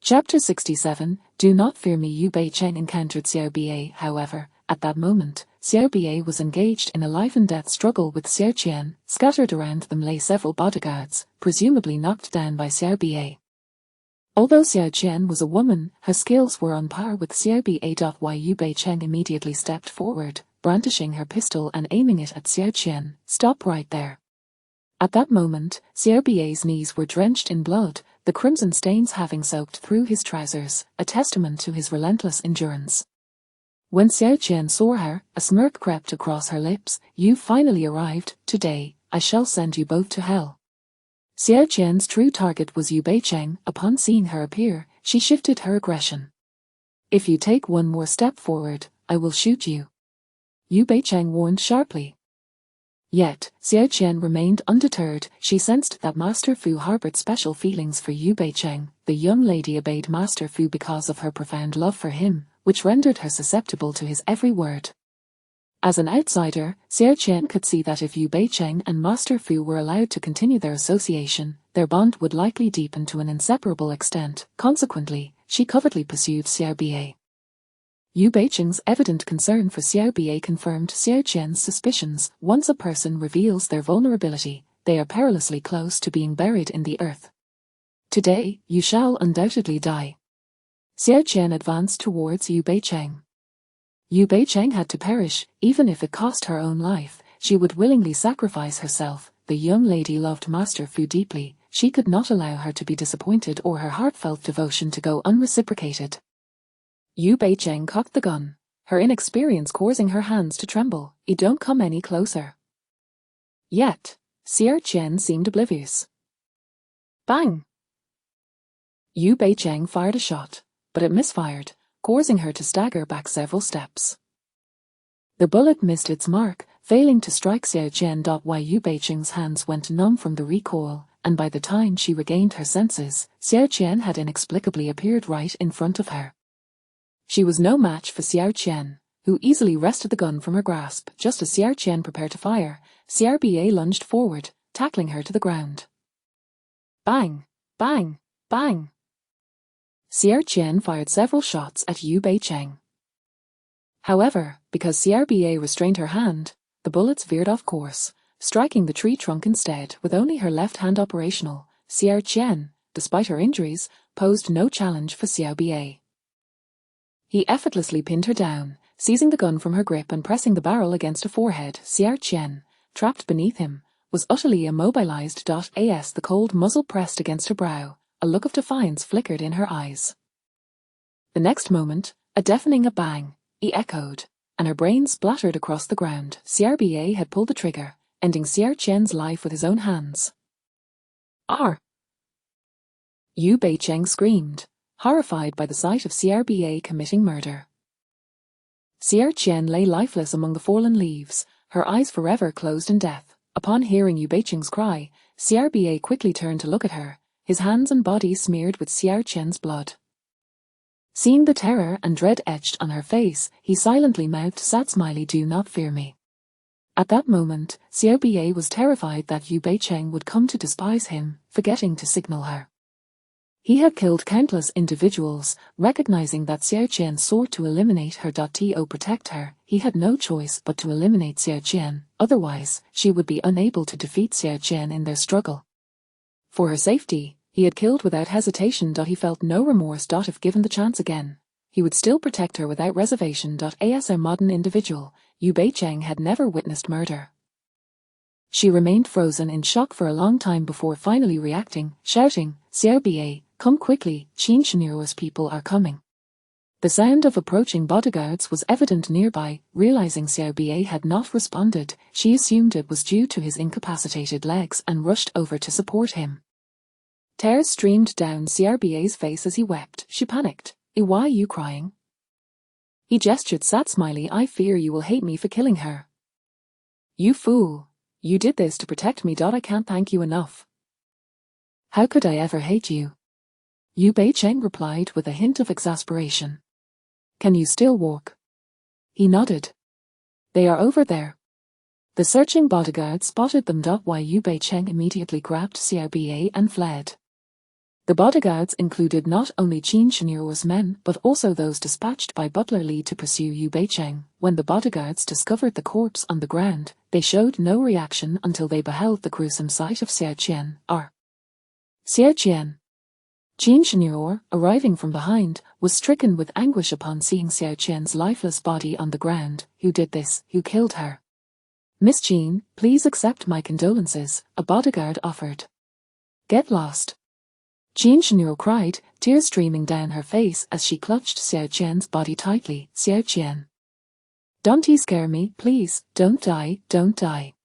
[SPEAKER 1] Chapter 67, Do Not Fear Me. Yu Bei-cheng encountered Xiao Bie. However, at that moment, Xiao Bie was engaged in a life-and-death struggle with Xiao Qian. Scattered around them lay several bodyguards, presumably knocked down by Xiao Bie. Although Xiao Qian was a woman, her skills were on par with Xiao Bie. Yu Bei-cheng immediately stepped forward, brandishing her pistol and aiming it at Xiao Qian. Stop right there. At that moment, Xiao Bie's knees were drenched in blood, the crimson stains having soaked through his trousers, a testament to his relentless endurance. When Xiao Qian saw her, a smirk crept across her lips. You finally arrived. Today, I shall send you both to hell. Xiao Qian's true target was Yu Bei-cheng. Upon seeing her appear, she shifted her aggression. If you take one more step forward, I will shoot you. Yu Bei-cheng warned sharply. Yet, Xiao Qian remained undeterred. She sensed that Master Fu harbored special feelings for Yu Beicheng. The young lady obeyed Master Fu because of her profound love for him, which rendered her susceptible to his every word. As an outsider, Xiao Qian could see that if Yu Beicheng and Master Fu were allowed to continue their association, their bond would likely deepen to an inseparable extent. Consequently, she covertly pursued Xiao Bie. Yu Beicheng's evident concern for Xiao Bie confirmed Xiao Qian's suspicions. Once a person reveals their vulnerability, they are perilously close to being buried in the earth. Today, you shall undoubtedly die. Xiao Qian advanced towards Yu Beicheng. Yu Beicheng had to perish, even if it cost her own life. She would willingly sacrifice herself. The young lady loved Master Fu deeply. She could not allow her to be disappointed or her heartfelt devotion to go unreciprocated. Yu Beicheng cocked the gun, her inexperience causing her hands to tremble. Don't come any closer. Yet, Xiao Qian seemed oblivious. Bang! Yu Beicheng fired a shot, but it misfired, causing her to stagger back several steps. The bullet missed its mark, failing to strike Xiao Qian. Yu Beicheng's hands went numb from the recoil, and by the time she regained her senses, Xiao Qian had inexplicably appeared right in front of her. She was no match for Xiao Qian, who easily wrested the gun from her grasp. Just as Xiao Qian prepared to fire, Xiao Bie lunged forward, tackling her to the ground. Bang! Bang! Bang! Xiao Qian fired several shots at Yu Beicheng. However, because Xiao Bie restrained her hand, the bullets veered off course, striking the tree trunk instead. With only her left hand operational, Xiao Qian, despite her injuries, posed no challenge for Xiao Bie. He effortlessly pinned her down, seizing the gun from her grip and pressing the barrel against her forehead. Xiao Qian, trapped beneath him, was utterly immobilized. As the cold muzzle pressed against her brow, a look of defiance flickered in her eyes. The next moment, a deafening bang echoed, and her brain splattered across the ground. Xiao Bie had pulled the trigger, ending Xiao Qian's life with his own hands. Arr! Yu Beicheng screamed, horrified by the sight of Xiao Bie committing murder. Xiao Qian lay lifeless among the fallen leaves, her eyes forever closed in death. Upon hearing Yu Beicheng's cry, Xiao Bie quickly turned to look at her, his hands and body smeared with Xiao Qian's blood. Seeing the terror and dread etched on her face, he silently mouthed, "Sad smiley, do not fear me." At that moment, Xiao Bie was terrified that Yu Beicheng would come to despise him, forgetting to signal her. He had killed countless individuals. Recognizing that Xiao Qian sought to eliminate her to protect her, he had no choice but to eliminate Xiao Qian, otherwise, she would be unable to defeat Xiao Qian in their struggle. For her safety, he had killed without hesitation. He felt no remorse. If given the chance again, he would still protect her without reservation. As a modern individual, Yu Beicheng had never witnessed murder. She remained frozen in shock for a long time before finally reacting, shouting, "Xiao Bie, come quickly, Qin Shenhuo's people are coming." The sound of approaching bodyguards was evident nearby. Realizing Xiao Bie had not responded, she assumed it was due to his incapacitated legs and rushed over to support him. Tears streamed down Xiao Bie's face as he wept. She panicked. "Why are you crying?" He gestured. "Sad smiley, I fear you will hate me for killing her." "You fool. You did this to protect me. I can't thank you enough." "How could I ever hate you?" Yu Beicheng replied with a hint of exasperation. "Can you still walk?" He nodded. "They are over there." The searching bodyguard spotted them. Yu Beicheng immediately grabbed Xiao Bie and fled. The bodyguards included not only Qin Shenhuo's men but also those dispatched by Butler Li to pursue Yu Beicheng. When the bodyguards discovered the corpse on the ground, they showed no reaction until they beheld the gruesome sight of Xiao Qian. Xiao Qian. Qin Shenhuo, arriving from behind, was stricken with anguish upon seeing Xiao Qian's lifeless body on the ground. "Who did this? Who killed her?" "Miss Qin, please accept my condolences," a bodyguard offered. "Get lost." Qin Shenhuo cried, tears streaming down her face as she clutched Xiao Qian's body tightly. "Xiao Qian. Don't scare me, please, don't die, don't die."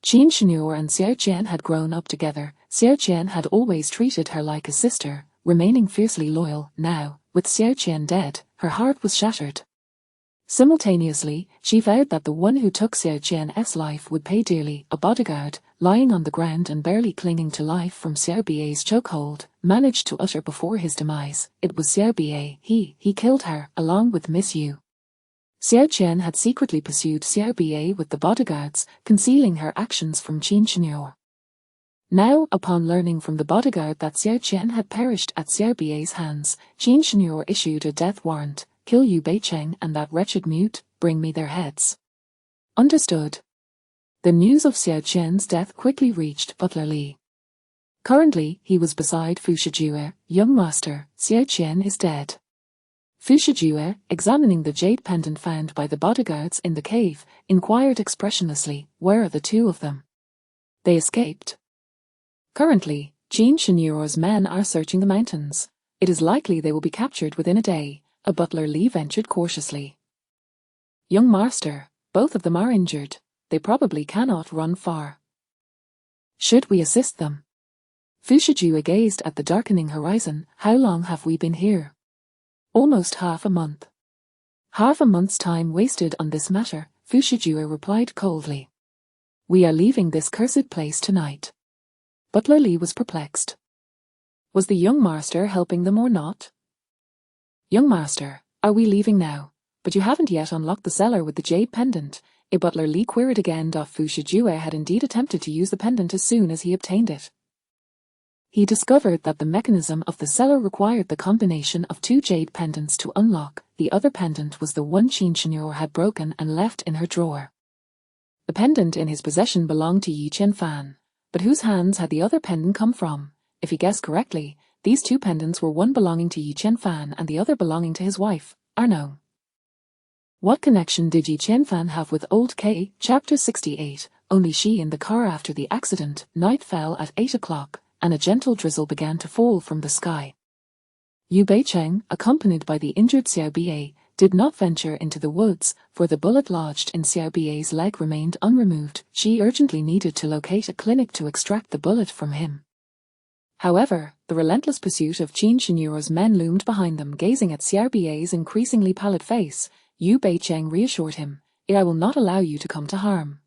[SPEAKER 1] Qin Shenhuo and Xiao Qian had grown up together. Xiao Qian had always treated her like a sister, remaining fiercely loyal. Now, with Xiao Qian dead, her heart was shattered. Simultaneously, she vowed that the one who took Xiao Qian's life would pay dearly. A bodyguard, lying on the ground and barely clinging to life from Xiao Bai's chokehold, managed to utter before his demise, "It was Xiao Bai. He killed her, along with Miss Yu." Xiao Qian had secretly pursued Xiao Bai with the bodyguards, concealing her actions from Qin Shenyor. Now, upon learning from the bodyguard that Xiao Qian had perished at Xiao Bai's hands, Qin Shenyor issued a death warrant: "Kill Yu Beicheng and that wretched mute, bring me their heads." Understood. The news of Xiao Qian's death quickly reached Butler Li. Currently, he was beside Fu Shijue. "Young master, Xiao Qian is dead." Fu Shijue, examining the jade pendant found by the bodyguards in the cave, inquired expressionlessly, "Where are the two of them?" "They escaped." Currently, Qin Shenyor's men are searching the mountains. It is likely they will be captured within a day, a Butler Li ventured cautiously. "Young master, both of them are injured. They probably cannot run far. Should we assist them?" Fu Shijue gazed at the darkening horizon. "How long have we been here?" "Almost half a month." "Half a month's time wasted on this matter," Fu Shijue replied coldly. "We are leaving this cursed place tonight." Butler Li was perplexed. Was the young master helping them or not? "Young master, are we leaving now? But you haven't yet unlocked the cellar with the jade pendant." Butler Li queried again. Fu Shijue had indeed attempted to use the pendant as soon as he obtained it. He discovered that the mechanism of the cellar required the combination of two jade pendants to unlock. The other pendant was the one Qin Shenyor had broken and left in her drawer. The pendant in his possession belonged to Yi Qianfan. But whose hands had the other pendant come from? If he guessed correctly, these two pendants were one belonging to Yi Qianfan and the other belonging to his wife, Arno. What connection did Yi Qianfan have with Old K? Chapter 68. Only she in the car after the accident. Night fell at 8 o'clock, and a gentle drizzle began to fall from the sky. Yu Beicheng, accompanied by the injured Xiao Bai, did not venture into the woods, for the bullet lodged in Xiao Bai's leg remained unremoved. She urgently needed to locate a clinic to extract the bullet from him. However, the relentless pursuit of Qin Shenyor's men loomed behind them. Gazing at Xiao Bai's increasingly pallid face, Yu Beicheng reassured him, "I will not allow you to come to harm."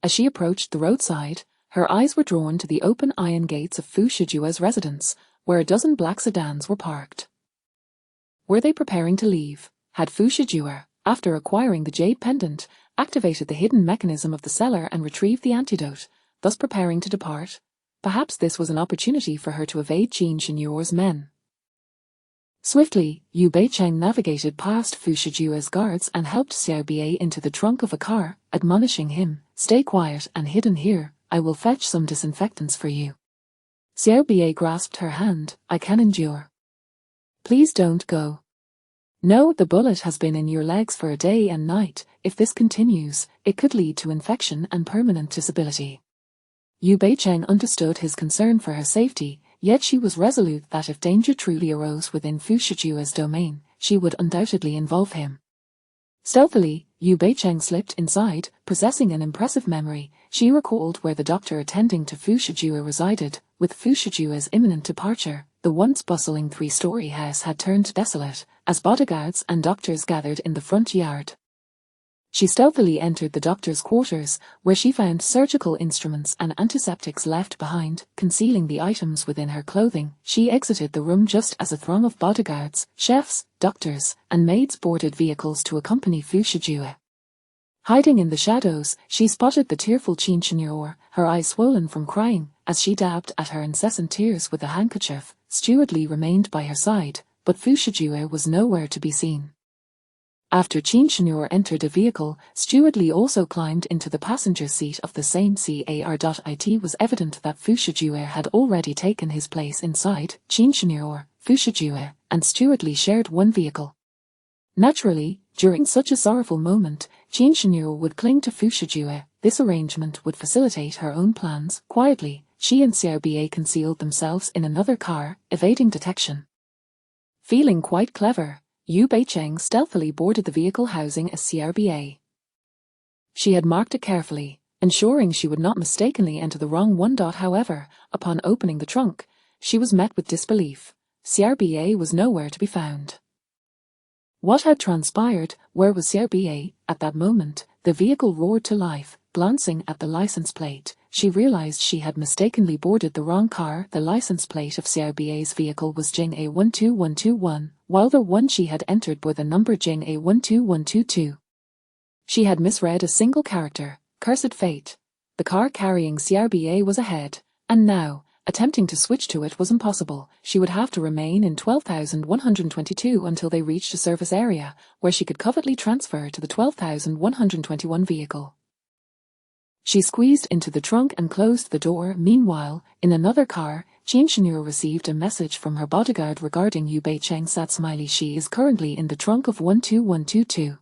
[SPEAKER 1] As she approached the roadside, her eyes were drawn to the open iron gates of Fu Shijue's residence, where a dozen black sedans were parked. Were they preparing to leave? Had Fu Shijue, after acquiring the jade pendant, activated the hidden mechanism of the cellar and retrieved the antidote, thus preparing to depart? Perhaps this was an opportunity for her to evade Qin Shenyor's men. Swiftly, Yu Beicheng navigated past Fu Shijue's guards and helped Xiao Bai into the trunk of a car, admonishing him, "Stay quiet and hidden here. I will fetch some disinfectants for you." Xiao Bai grasped her hand. "I can endure." "Please don't go." "No, the bullet has been in your legs for a day and night. If this continues, it could lead to infection and permanent disability." Yu Beicheng understood his concern for her safety, yet she was resolute that if danger truly arose within Fu Shijue's domain, she would undoubtedly involve him. Stealthily, Yu Beicheng slipped inside. Possessing an impressive memory, she recalled where the doctor attending to Fu Shijue resided. With Fu Shijue's imminent departure, the once bustling three-story house had turned desolate, as bodyguards and doctors gathered in the front yard. She stealthily entered the doctor's quarters, where she found surgical instruments and antiseptics left behind, concealing the items within her clothing. She exited the room just as a throng of bodyguards, chefs, doctors, and maids boarded vehicles to accompany Fu Shijue. Hiding in the shadows, she spotted the tearful Qin Shenyor, her eyes swollen from crying. As she dabbed at her incessant tears with a handkerchief, Steward Li remained by her side, but Fu Shijue was nowhere to be seen. After Qin Shenyor entered a vehicle, Steward Li also climbed into the passenger seat of the same car. It was evident that Fu Shijue had already taken his place inside. Qin Shenyor, Fu Shijue, and Steward Li shared one vehicle. Naturally, during such a sorrowful moment, Qin Shenyor would cling to Fu Shijue. This arrangement would facilitate her own plans. Quietly, she and Xiao Bai concealed themselves in another car, evading detection. Feeling quite clever, Yu Beicheng stealthily boarded the vehicle housing a Xiao Bai. She had marked it carefully, ensuring she would not mistakenly enter the wrong one. However, upon opening the trunk, she was met with disbelief. Xiao Bai was nowhere to be found. What had transpired? Where was Xiaoba? At that moment, the vehicle roared to life. Glancing at the license plate, she realized she had mistakenly boarded the wrong car. The license plate of Xiaoba's vehicle was Jing A12121, while the one she had entered bore the number Jing A12122. She had misread a single character. Cursed fate. The car carrying Xiaoba was ahead, and now, attempting to switch to it was impossible. She would have to remain in 12,122 until they reached a service area, where she could covertly transfer to the 12,121 vehicle. She squeezed into the trunk and closed the door. Meanwhile, in another car, Qin Shenyu received a message from her bodyguard regarding Yu Beicheng. Sat smiley. She is currently in the trunk of 12122.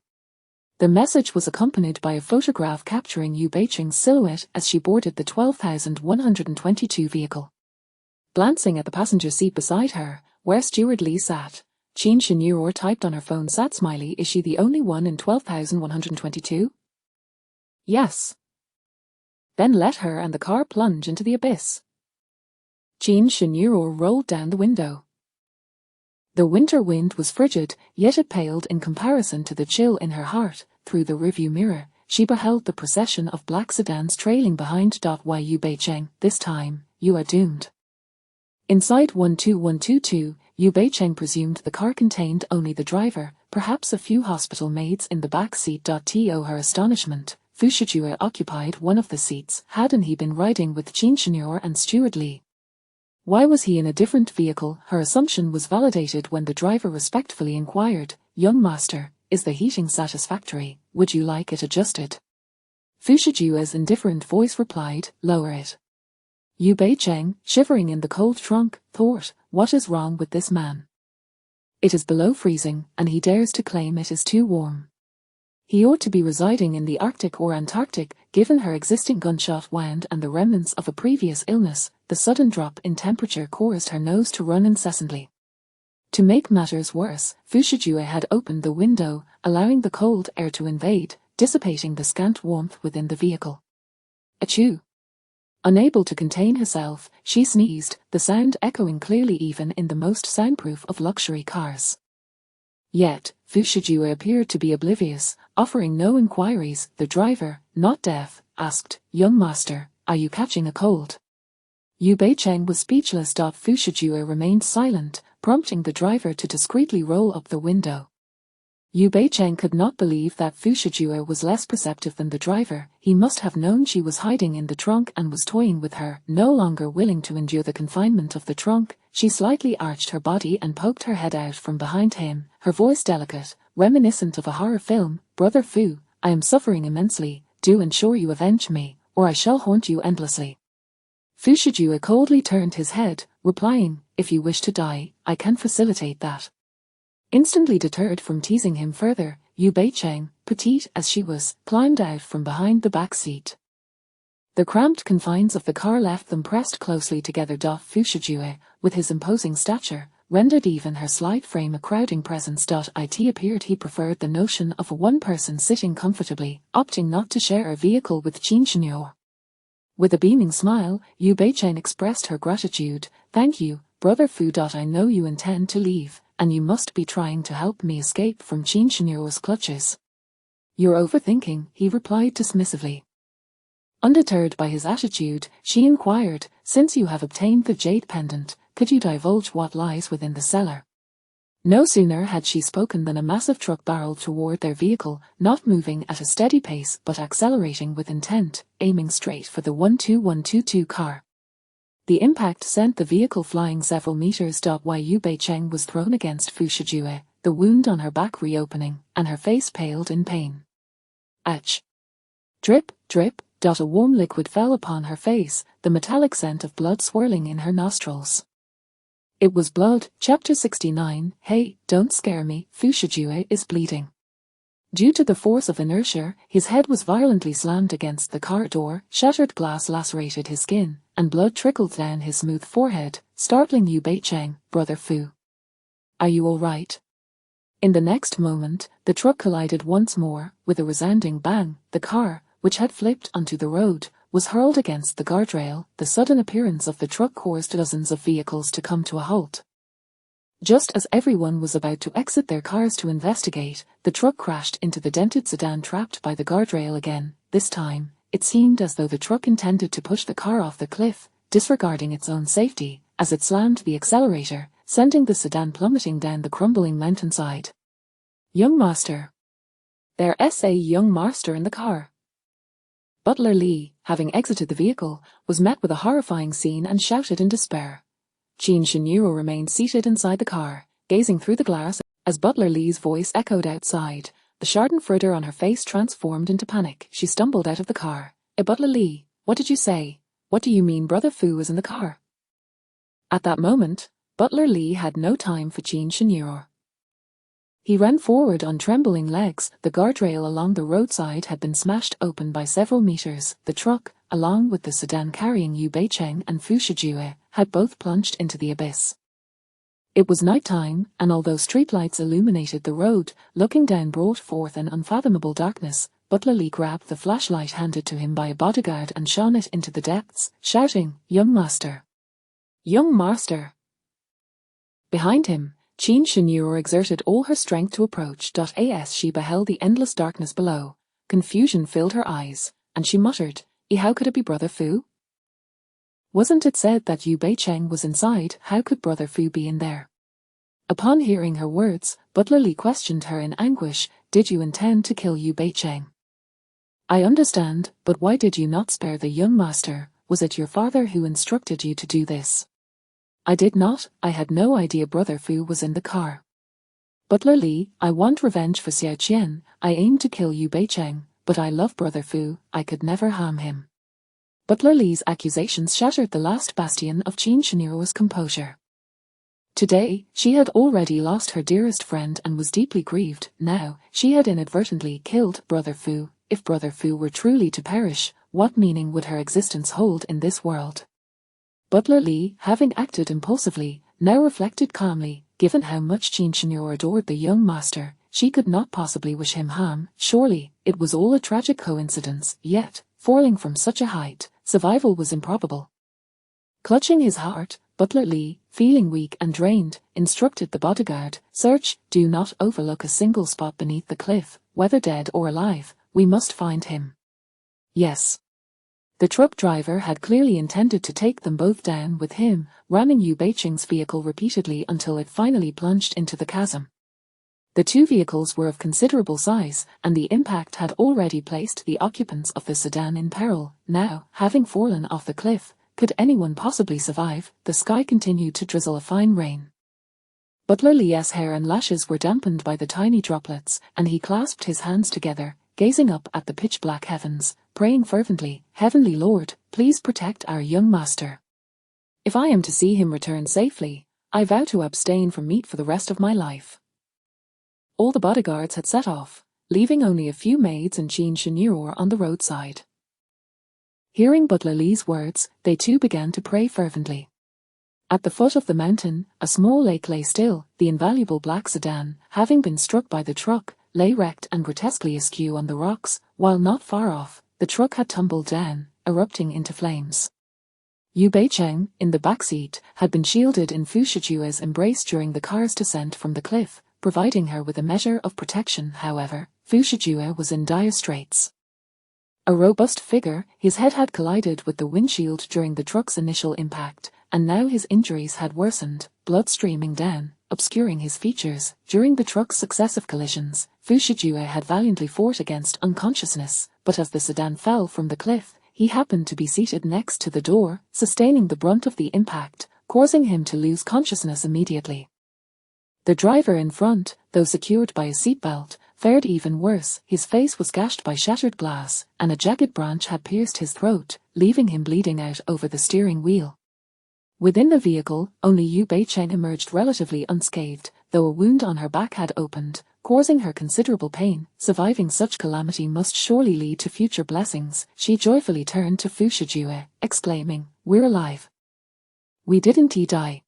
[SPEAKER 1] The message was accompanied by a photograph capturing Yu Beicheng's silhouette as she boarded the 12,122 vehicle. Glancing at the passenger seat beside her, where Steward Li sat, Qin Shenyu typed on her phone. Sat smiley. Is she the only one in 12,122? Yes. Then let her and the car plunge into the abyss. Qin Shenyu rolled down the window. The winter wind was frigid, yet it paled in comparison to the chill in her heart. Through the rearview mirror, she beheld the procession of black sedans trailing behind. Yu Beicheng, this time, you are doomed. Inside 12122, Yu Beicheng presumed the car contained only the driver, perhaps a few hospital maids in the back seat. To her astonishment, Fu Shijue occupied one of the seats. Hadn't he been riding with Qin Shenyu and Steward Li? Why was he in a different vehicle? Her assumption was validated when the driver respectfully inquired, "Young master, is the heating satisfactory? Would you like it adjusted?" Fu Shijue's indifferent voice replied, "Lower it." Yu Beicheng, shivering in the cold trunk, thought, what is wrong with this man? It is below freezing, and he dares to claim it is too warm. He ought to be residing in the Arctic or Antarctic. Given her existing gunshot wound and the remnants of a previous illness, the sudden drop in temperature caused her nose to run incessantly. To make matters worse, Fu Shijue had opened the window, allowing the cold air to invade, dissipating the scant warmth within the vehicle. Achoo! Unable to contain herself, she sneezed, the sound echoing clearly even in the most soundproof of luxury cars. Yet, Fu Shijue appeared to be oblivious, offering no inquiries. The driver, not deaf, asked, "Young master, are you catching a cold?" Yu Beicheng was speechless. Fu Shijue remained silent, prompting the driver to discreetly roll up the window. Yu Beicheng could not believe that Fu Shijue was less perceptive than the driver. He must have known she was hiding in the trunk and was toying with her. No longer willing to endure the confinement of the trunk, she slightly arched her body and poked her head out from behind him, her voice delicate, reminiscent of a horror film. "Brother Fu, I am suffering immensely. Do ensure you avenge me, or I shall haunt you endlessly." Fu Shijue coldly turned his head, replying, "If you wish to die, I can facilitate that." Instantly deterred from teasing him further, Yu Beicheng, petite as she was, climbed out from behind the back seat. The cramped confines of the car left them pressed closely together. Fu Shijue, with his imposing stature, rendered even her slight frame a crowding presence. It appeared he preferred the notion of one person sitting comfortably, opting not to share a vehicle with Qin Shenyu. With a beaming smile, Yu Beicheng expressed her gratitude. "Thank you, Brother Fu. I know you intend to leave, and you must be trying to help me escape from Qin Shenyu's clutches." "You're overthinking," he replied dismissively. Undeterred by his attitude, she inquired, "Since you have obtained the jade pendant, could you divulge what lies within the cellar?" No sooner had she spoken than a massive truck barreled toward their vehicle, not moving at a steady pace but accelerating with intent, aiming straight for the 12122 car. The impact sent the vehicle flying several meters. Yu Beicheng was thrown against Fu Shijue, the wound on her back reopening, and her face paled in pain. Ouch! Drip, drip, a warm liquid fell upon her face, the metallic scent of blood swirling in her nostrils. It was blood. Chapter 69. Hey, don't scare me, Fu Shijue is bleeding. Due to the force of inertia, his head was violently slammed against the car door, shattered glass lacerated his skin, and blood trickled down his smooth forehead, startling Yu Beicheng. "Brother Fu. Are you all right?" In the next moment, the truck collided once more, with a resounding bang. The car, which had flipped onto the road, was hurled against the guardrail. The sudden appearance of the truck caused dozens of vehicles to come to a halt. Just as everyone was about to exit their cars to investigate, the truck crashed into the dented sedan trapped by the guardrail again. This time, it seemed as though the truck intended to push the car off the cliff, disregarding its own safety, as it slammed the accelerator, sending the sedan plummeting down the crumbling mountainside. Young master. There's a young master in the car. Butler Lee, having exited the vehicle, was met with a horrifying scene and shouted in despair. Jean Shinuro remained seated inside the car, gazing through the glass as Butler Lee's voice echoed outside. The schadenfreude on her face transformed into panic. She stumbled out of the car. Butler Lee, what did you say? What do you mean Brother Fu was in the car? At that moment, Butler Lee had no time for Jean Shinuro. He ran forward on trembling legs. The guardrail along the roadside had been smashed open by several meters. The truck, along with the sedan carrying Yu Beicheng and Fu Shijue, had both plunged into the abyss. It was night time, and although streetlights illuminated the road, looking down brought forth an unfathomable darkness. Butler Lee grabbed the flashlight handed to him by a bodyguard and shone it into the depths, shouting, "Young master! Young master!" Behind him, Jean Shinuro exerted all her strength to approach. As she beheld the endless darkness below, confusion filled her eyes, and she muttered, How could it be Brother Fu? Wasn't it said that Yu Beicheng was inside? How could Brother Fu be in there? Upon hearing her words, Butler Lee questioned her in anguish. Did you intend to kill Yu Beicheng? I understand, but why did you not spare the young master? Was it your father who instructed you to do this? I did not. I had no idea Brother Fu was in the car. Butler Lee, I want revenge for Xiao Qian. I aim to kill Yu Beicheng, but I love Brother Fu. I could never harm him. Butler Lee's accusations shattered the last bastion of Jean Shiniro's composure. Today, she had already lost her dearest friend and was deeply grieved. Now, she had inadvertently killed Brother Fu. If Brother Fu were truly to perish, what meaning would her existence hold in this world? Butler Lee, having acted impulsively, now reflected calmly. Given how much Jean Shinuro adored the young master, she could not possibly wish him harm. Surely, it was all a tragic coincidence, yet, falling from such a height, survival was improbable. Clutching his heart, Butler Lee, feeling weak and drained, instructed the bodyguard, "Search, do not overlook a single spot beneath the cliff, whether dead or alive. We must find him." Yes. The truck driver had clearly intended to take them both down with him, ramming Yu Beicheng's vehicle repeatedly until it finally plunged into the chasm. The two vehicles were of considerable size, and the impact had already placed the occupants of the sedan in peril. Now, having fallen off the cliff, could anyone possibly survive? The sky continued to drizzle a fine rain. Butler Lee's hair and lashes were dampened by the tiny droplets, and he clasped his hands together, gazing up at the pitch-black heavens, praying fervently, "Heavenly Lord, please protect our young master. If I am to see him return safely, I vow to abstain from meat for the rest of my life." All the bodyguards had set off, leaving only a few maids and Jean Shinuro on the roadside. Hearing Butler Lee's words, they too began to pray fervently. At the foot of the mountain, a small lake lay still. The invaluable black sedan, having been struck by the truck, lay wrecked and grotesquely askew on the rocks, while not far off, the truck had tumbled down, erupting into flames. Yu Beicheng, in the backseat, had been shielded in Fu Shijue's embrace during the car's descent from the cliff, providing her with a measure of protection. However, Fu Shijue was in dire straits. A robust figure, his head had collided with the windshield during the truck's initial impact, and now his injuries had worsened, blood streaming down, obscuring his features. During the truck's successive collisions, Fu Shijue had valiantly fought against unconsciousness, but as the sedan fell from the cliff, he happened to be seated next to the door, sustaining the brunt of the impact, causing him to lose consciousness immediately. The driver in front, though secured by a seatbelt, fared even worse. His face was gashed by shattered glass, and a jagged branch had pierced his throat, leaving him bleeding out over the steering wheel. Within the vehicle, only Yu Beicheng emerged relatively unscathed, though a wound on her back had opened, causing her considerable pain. Surviving such calamity must surely lead to future blessings. She joyfully turned to Fu Shijue, exclaiming, "We're alive. We didn't die."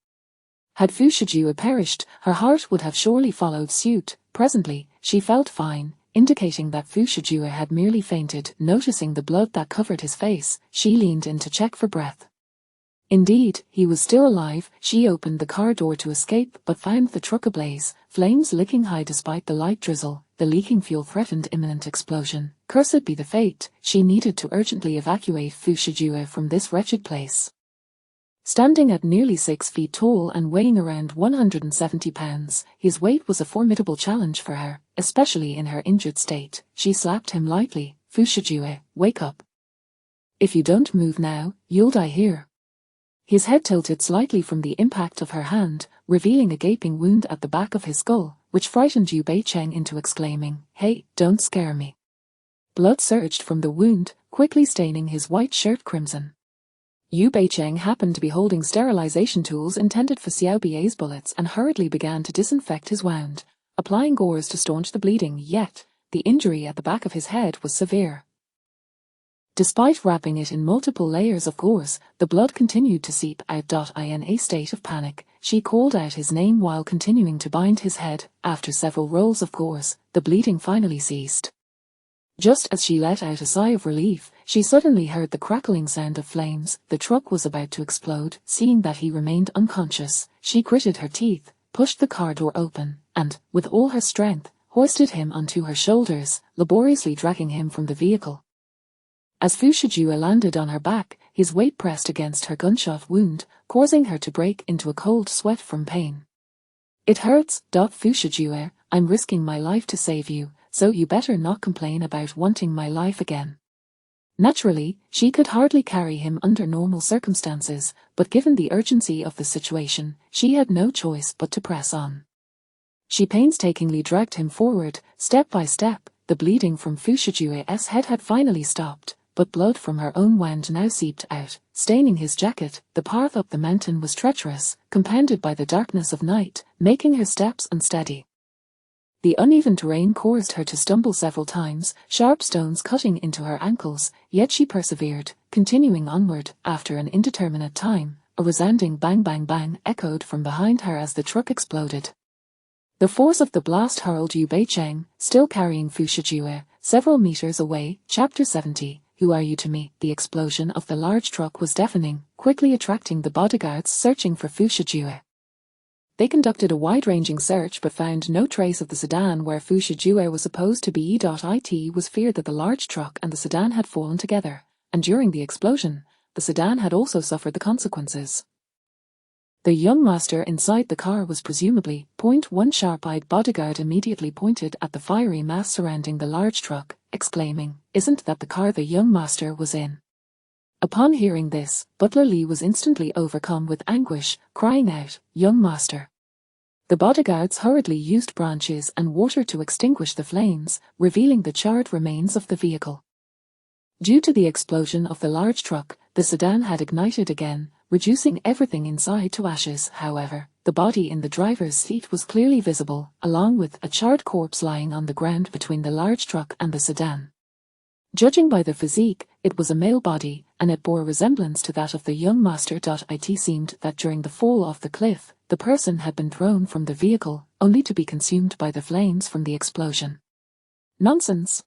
[SPEAKER 1] Had Fu Shijue perished, her heart would have surely followed suit. Presently, she felt fine, indicating that Fu Shijue had merely fainted. Noticing the blood that covered his face, she leaned in to check for breath. Indeed, he was still alive. She opened the car door to escape but found the truck ablaze, flames licking high despite the light drizzle. The leaking fuel threatened imminent explosion. Cursed be the fate, she needed to urgently evacuate Fushijue from this wretched place. Standing at nearly 6 feet tall and weighing around 170 pounds, his weight was a formidable challenge for her, especially in her injured state. She slapped him lightly. Fushijue, wake up. If you don't move now, you'll die here. His head tilted slightly from the impact of her hand, revealing a gaping wound at the back of his skull, which frightened Yu Bei-cheng into exclaiming, "Hey, don't scare me." Blood surged from the wound, quickly staining his white shirt crimson. Yu Bei-cheng happened to be holding sterilization tools intended for Xiao Bie's bullets and hurriedly began to disinfect his wound, applying gauze to staunch the bleeding, yet the injury at the back of his head was severe. Despite wrapping it in multiple layers of gauze, the blood continued to seep out. In a state of panic, she called out his name while continuing to bind his head. After several rolls of gauze, the bleeding finally ceased. Just as she let out a sigh of relief, she suddenly heard the crackling sound of flames. The truck was about to explode. Seeing that he remained unconscious, she gritted her teeth, pushed the car door open, and, with all her strength, hoisted him onto her shoulders, laboriously dragging him from the vehicle. As Fushijue landed on her back, his weight pressed against her gunshot wound, causing her to break into a cold sweat from pain. "It hurts, Fushijue, I'm risking my life to save you, so you better not complain about wanting my life again." Naturally, she could hardly carry him under normal circumstances, but given the urgency of the situation, she had no choice but to press on. She painstakingly dragged him forward, step by step. The bleeding from Fushijue's head had finally stopped, but blood from her own wound now seeped out, staining his jacket. The path up the mountain was treacherous, compounded by the darkness of night, making her steps unsteady. The uneven terrain caused her to stumble several times, sharp stones cutting into her ankles, yet she persevered, continuing onward. After an indeterminate time, a resounding bang bang bang echoed from behind her as the truck exploded. The force of the blast hurled Yu Bei-cheng, still carrying Fushijue, several meters away. Chapter 70. Who are you to me? The explosion of the large truck was deafening, quickly attracting the bodyguards searching for Fushijue. They conducted a wide-ranging search but found no trace of the sedan where Fushijue was supposed to be. It was feared that the large truck and the sedan had fallen together, and during the explosion, the sedan had also suffered the consequences. The young master inside the car was presumably. One sharp-eyed bodyguard immediately pointed at the fiery mass surrounding the large truck, exclaiming, "Isn't that the car the young master was in?" Upon hearing this, Butler Lee was instantly overcome with anguish, crying out, "Young master!" The bodyguards hurriedly used branches and water to extinguish the flames, revealing the charred remains of the vehicle. Due to the explosion of the large truck, the sedan had ignited again, reducing everything inside to ashes. However, the body in the driver's seat was clearly visible, along with a charred corpse lying on the ground between the large truck and the sedan. Judging by the physique, it was a male body, and it bore resemblance to that of the young master. It seemed that during the fall off the cliff, the person had been thrown from the vehicle, only to be consumed by the flames from the explosion. Nonsense!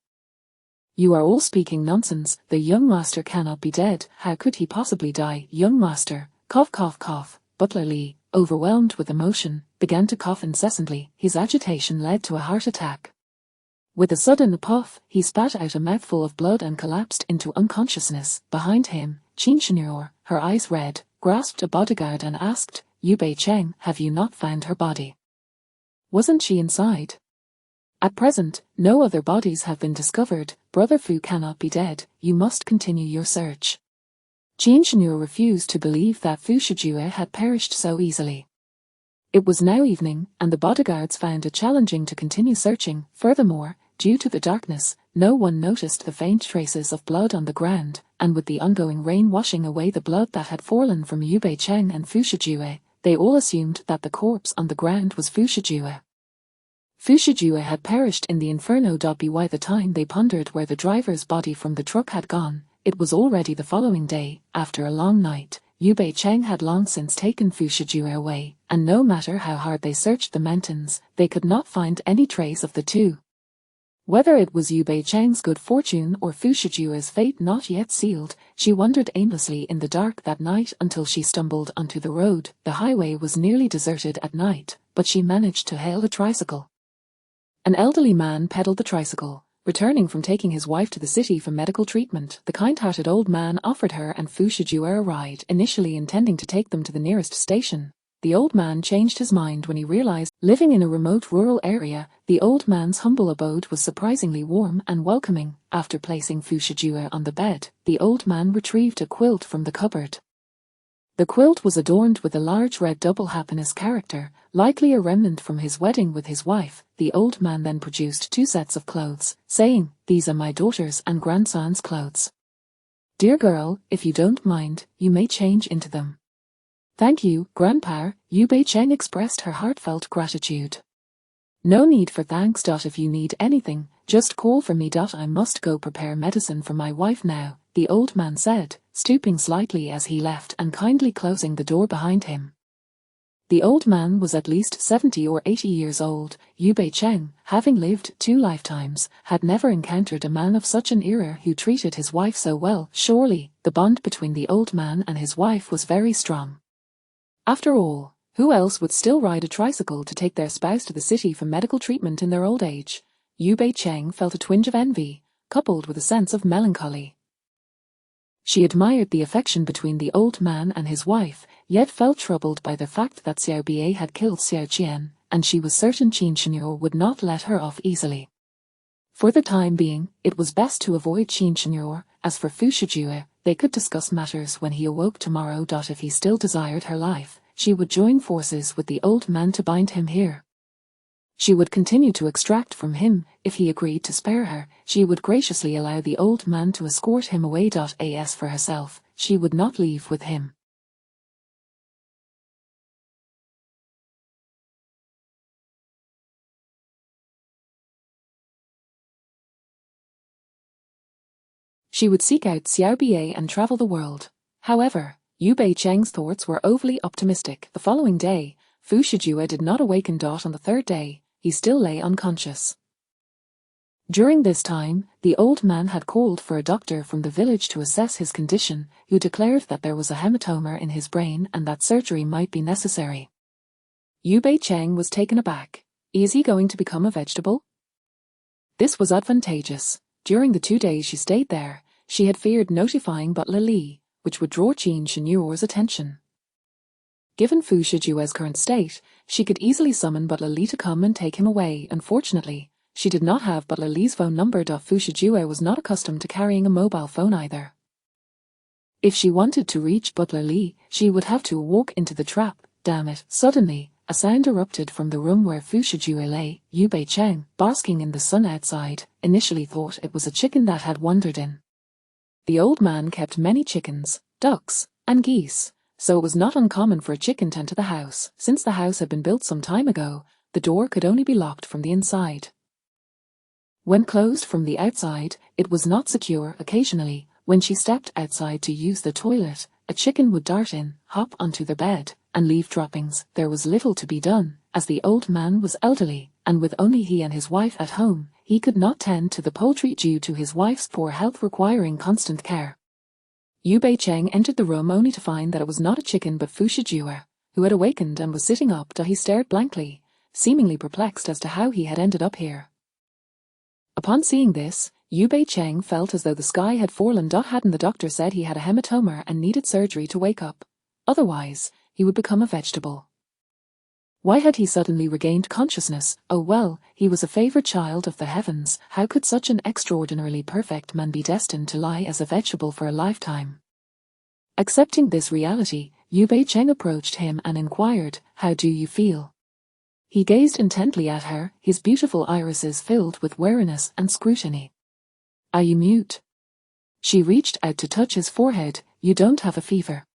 [SPEAKER 1] You are all speaking nonsense. The young master cannot be dead. How could he possibly die? Young master, cough cough cough. Butler Lee, overwhelmed with emotion, began to cough incessantly. His agitation led to a heart attack. With a sudden puff, he spat out a mouthful of blood and collapsed into unconsciousness. Behind him, Qin Shenyor, her eyes red, grasped a bodyguard and asked, "Yu Bei-cheng, have you not found her body? Wasn't she inside?" "At present, no other bodies have been discovered. Brother Fu cannot be dead. You must continue your search." Qin Shenyor refused to believe that Fushijue had perished so easily. It was now evening, and the bodyguards found it challenging to continue searching. Furthermore, due to the darkness, no one noticed the faint traces of blood on the ground, and with the ongoing rain washing away the blood that had fallen from Yu Bei-cheng and Fushijue, they all assumed that the corpse on the ground was Fushijue. Fushijue had perished in the inferno. By the time they pondered where the driver's body from the truck had gone, it was already the following day. After a long night, Yu Bei-cheng had long since taken Fushijue away, and no matter how hard they searched the mountains, they could not find any trace of the two. Whether it was Yu Bei-cheng's good fortune or Fu Shijue's fate not yet sealed, she wandered aimlessly in the dark that night until she stumbled onto the road. The highway was nearly deserted at night, but she managed to hail a tricycle. An elderly man pedaled the tricycle, returning from taking his wife to the city for medical treatment. The kind-hearted old man offered her and Fu Shijue a ride, initially intending to take them to the nearest station. The old man changed his mind when he realized, living in a remote rural area, the old man's humble abode was surprisingly warm and welcoming. After placing Fu Shijue on the bed, the old man retrieved a quilt from the cupboard. The quilt was adorned with a large red double happiness character, likely a remnant from his wedding with his wife. The old man then produced 2 sets of clothes, saying, "These are my daughter's and grandson's clothes. Dear girl, if you don't mind, you may change into them." "Thank you, Grandpa," Yu Bei-cheng expressed her heartfelt gratitude. "No need for thanks. If you need anything, just call for me. I must go prepare medicine for my wife now," the old man said, stooping slightly as he left and kindly closing the door behind him. The old man was at least 70 or 80 years old. Yu Bei-cheng, having lived 2 lifetimes, had never encountered a man of such an era who treated his wife so well. Surely, the bond between the old man and his wife was very strong. After all, who else would still ride a tricycle to take their spouse to the city for medical treatment in their old age? Yu Bei-cheng felt a twinge of envy, coupled with a sense of melancholy. She admired the affection between the old man and his wife, yet felt troubled by the fact that Xiao Bie had killed Xiao Qian, and she was certain Qin Shenyor would not let her off easily. For the time being, it was best to avoid Qin Shenyor. As for Fu Shijue, they could discuss matters when he awoke tomorrow. If he still desired her life, she would join forces with the old man to bind him here. She would continue to extract from him. If he agreed to spare her, she would graciously allow the old man to escort him away. As for herself, she would not leave with him. She would seek out Xiao Bie and travel the world. However, Yu Bei-cheng's thoughts were overly optimistic. The following day, Fu Shijue did not awaken. On the 3rd day, he still lay unconscious. During this time, the old man had called for a doctor from the village to assess his condition, who declared that there was a hematoma in his brain and that surgery might be necessary. Yu Bei-cheng was taken aback. Is he going to become a vegetable? This was advantageous. During the 2 days she stayed there, she had feared notifying Butler Li, which would draw Qin Shenyor's attention. Given Fu Shijue's current state, she could easily summon Butler Li to come and take him away. Unfortunately, she did not have Butler Li's phone number. Fu Shijue was not accustomed to carrying a mobile phone either. If she wanted to reach Butler Li, she would have to walk into the trap. Damn it. Suddenly, a sound erupted from the room where Fu Shijue lay. Yu Bei-cheng, basking in the sun outside, initially thought it was a chicken that had wandered in. The old man kept many chickens, ducks, and geese, so it was not uncommon for a chicken to enter the house. Since the house had been built some time ago, the door could only be locked from the inside. When closed from the outside, it was not secure. Occasionally, when she stepped outside to use the toilet, a chicken would dart in, hop onto the bed, and leave droppings. There was little to be done, as the old man was elderly, and with only he and his wife at home, he could not tend to the poultry due to his wife's poor health requiring constant care. Yu Bei-cheng entered the room only to find that it was not a chicken but Fu Shijue, who had awakened and was sitting up. He stared blankly, seemingly perplexed as to how he had ended up here. Upon seeing this, Yu Bei-cheng felt as though the sky had fallen. Hadn't the doctor said he had a hematoma and needed surgery to wake up? Otherwise, he would become a vegetable. Why had he suddenly regained consciousness? Oh well, he was a favored child of the heavens. How could such an extraordinarily perfect man be destined to lie as a vegetable for a lifetime? Accepting this reality, Yu Bei-cheng approached him and inquired, "How do you feel?" He gazed intently at her, his beautiful irises filled with wariness and scrutiny. "Are you mute?" She reached out to touch his forehead. "You don't have a fever."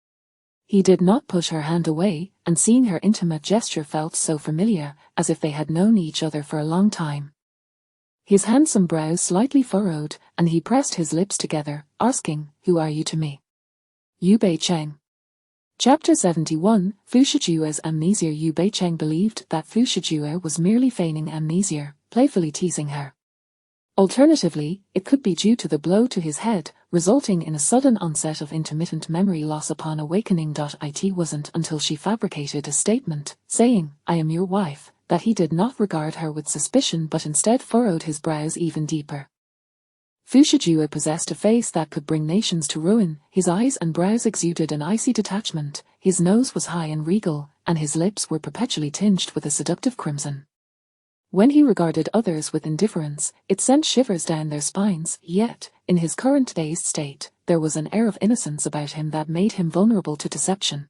[SPEAKER 1] He did not push her hand away, and seeing her intimate gesture felt so familiar, as if they had known each other for a long time. His handsome brows slightly furrowed, and he pressed his lips together, asking, "Who are you to me?" Yu Bei-cheng. Chapter 71, Fu Shijue's amnesia. Yu Bei-cheng believed that Fu Shijue was merely feigning amnesia, playfully teasing her. Alternatively, it could be due to the blow to his head, resulting in a sudden onset of intermittent memory loss upon awakening. It wasn't until she fabricated a statement, saying, "I am your wife," that he did not regard her with suspicion but instead furrowed his brows even deeper. Fu Shijue possessed a face that could bring nations to ruin. His eyes and brows exuded an icy detachment, his nose was high and regal, and his lips were perpetually tinged with a seductive crimson. When he regarded others with indifference, it sent shivers down their spines, yet, in his current dazed state, there was an air of innocence about him that made him vulnerable to deception.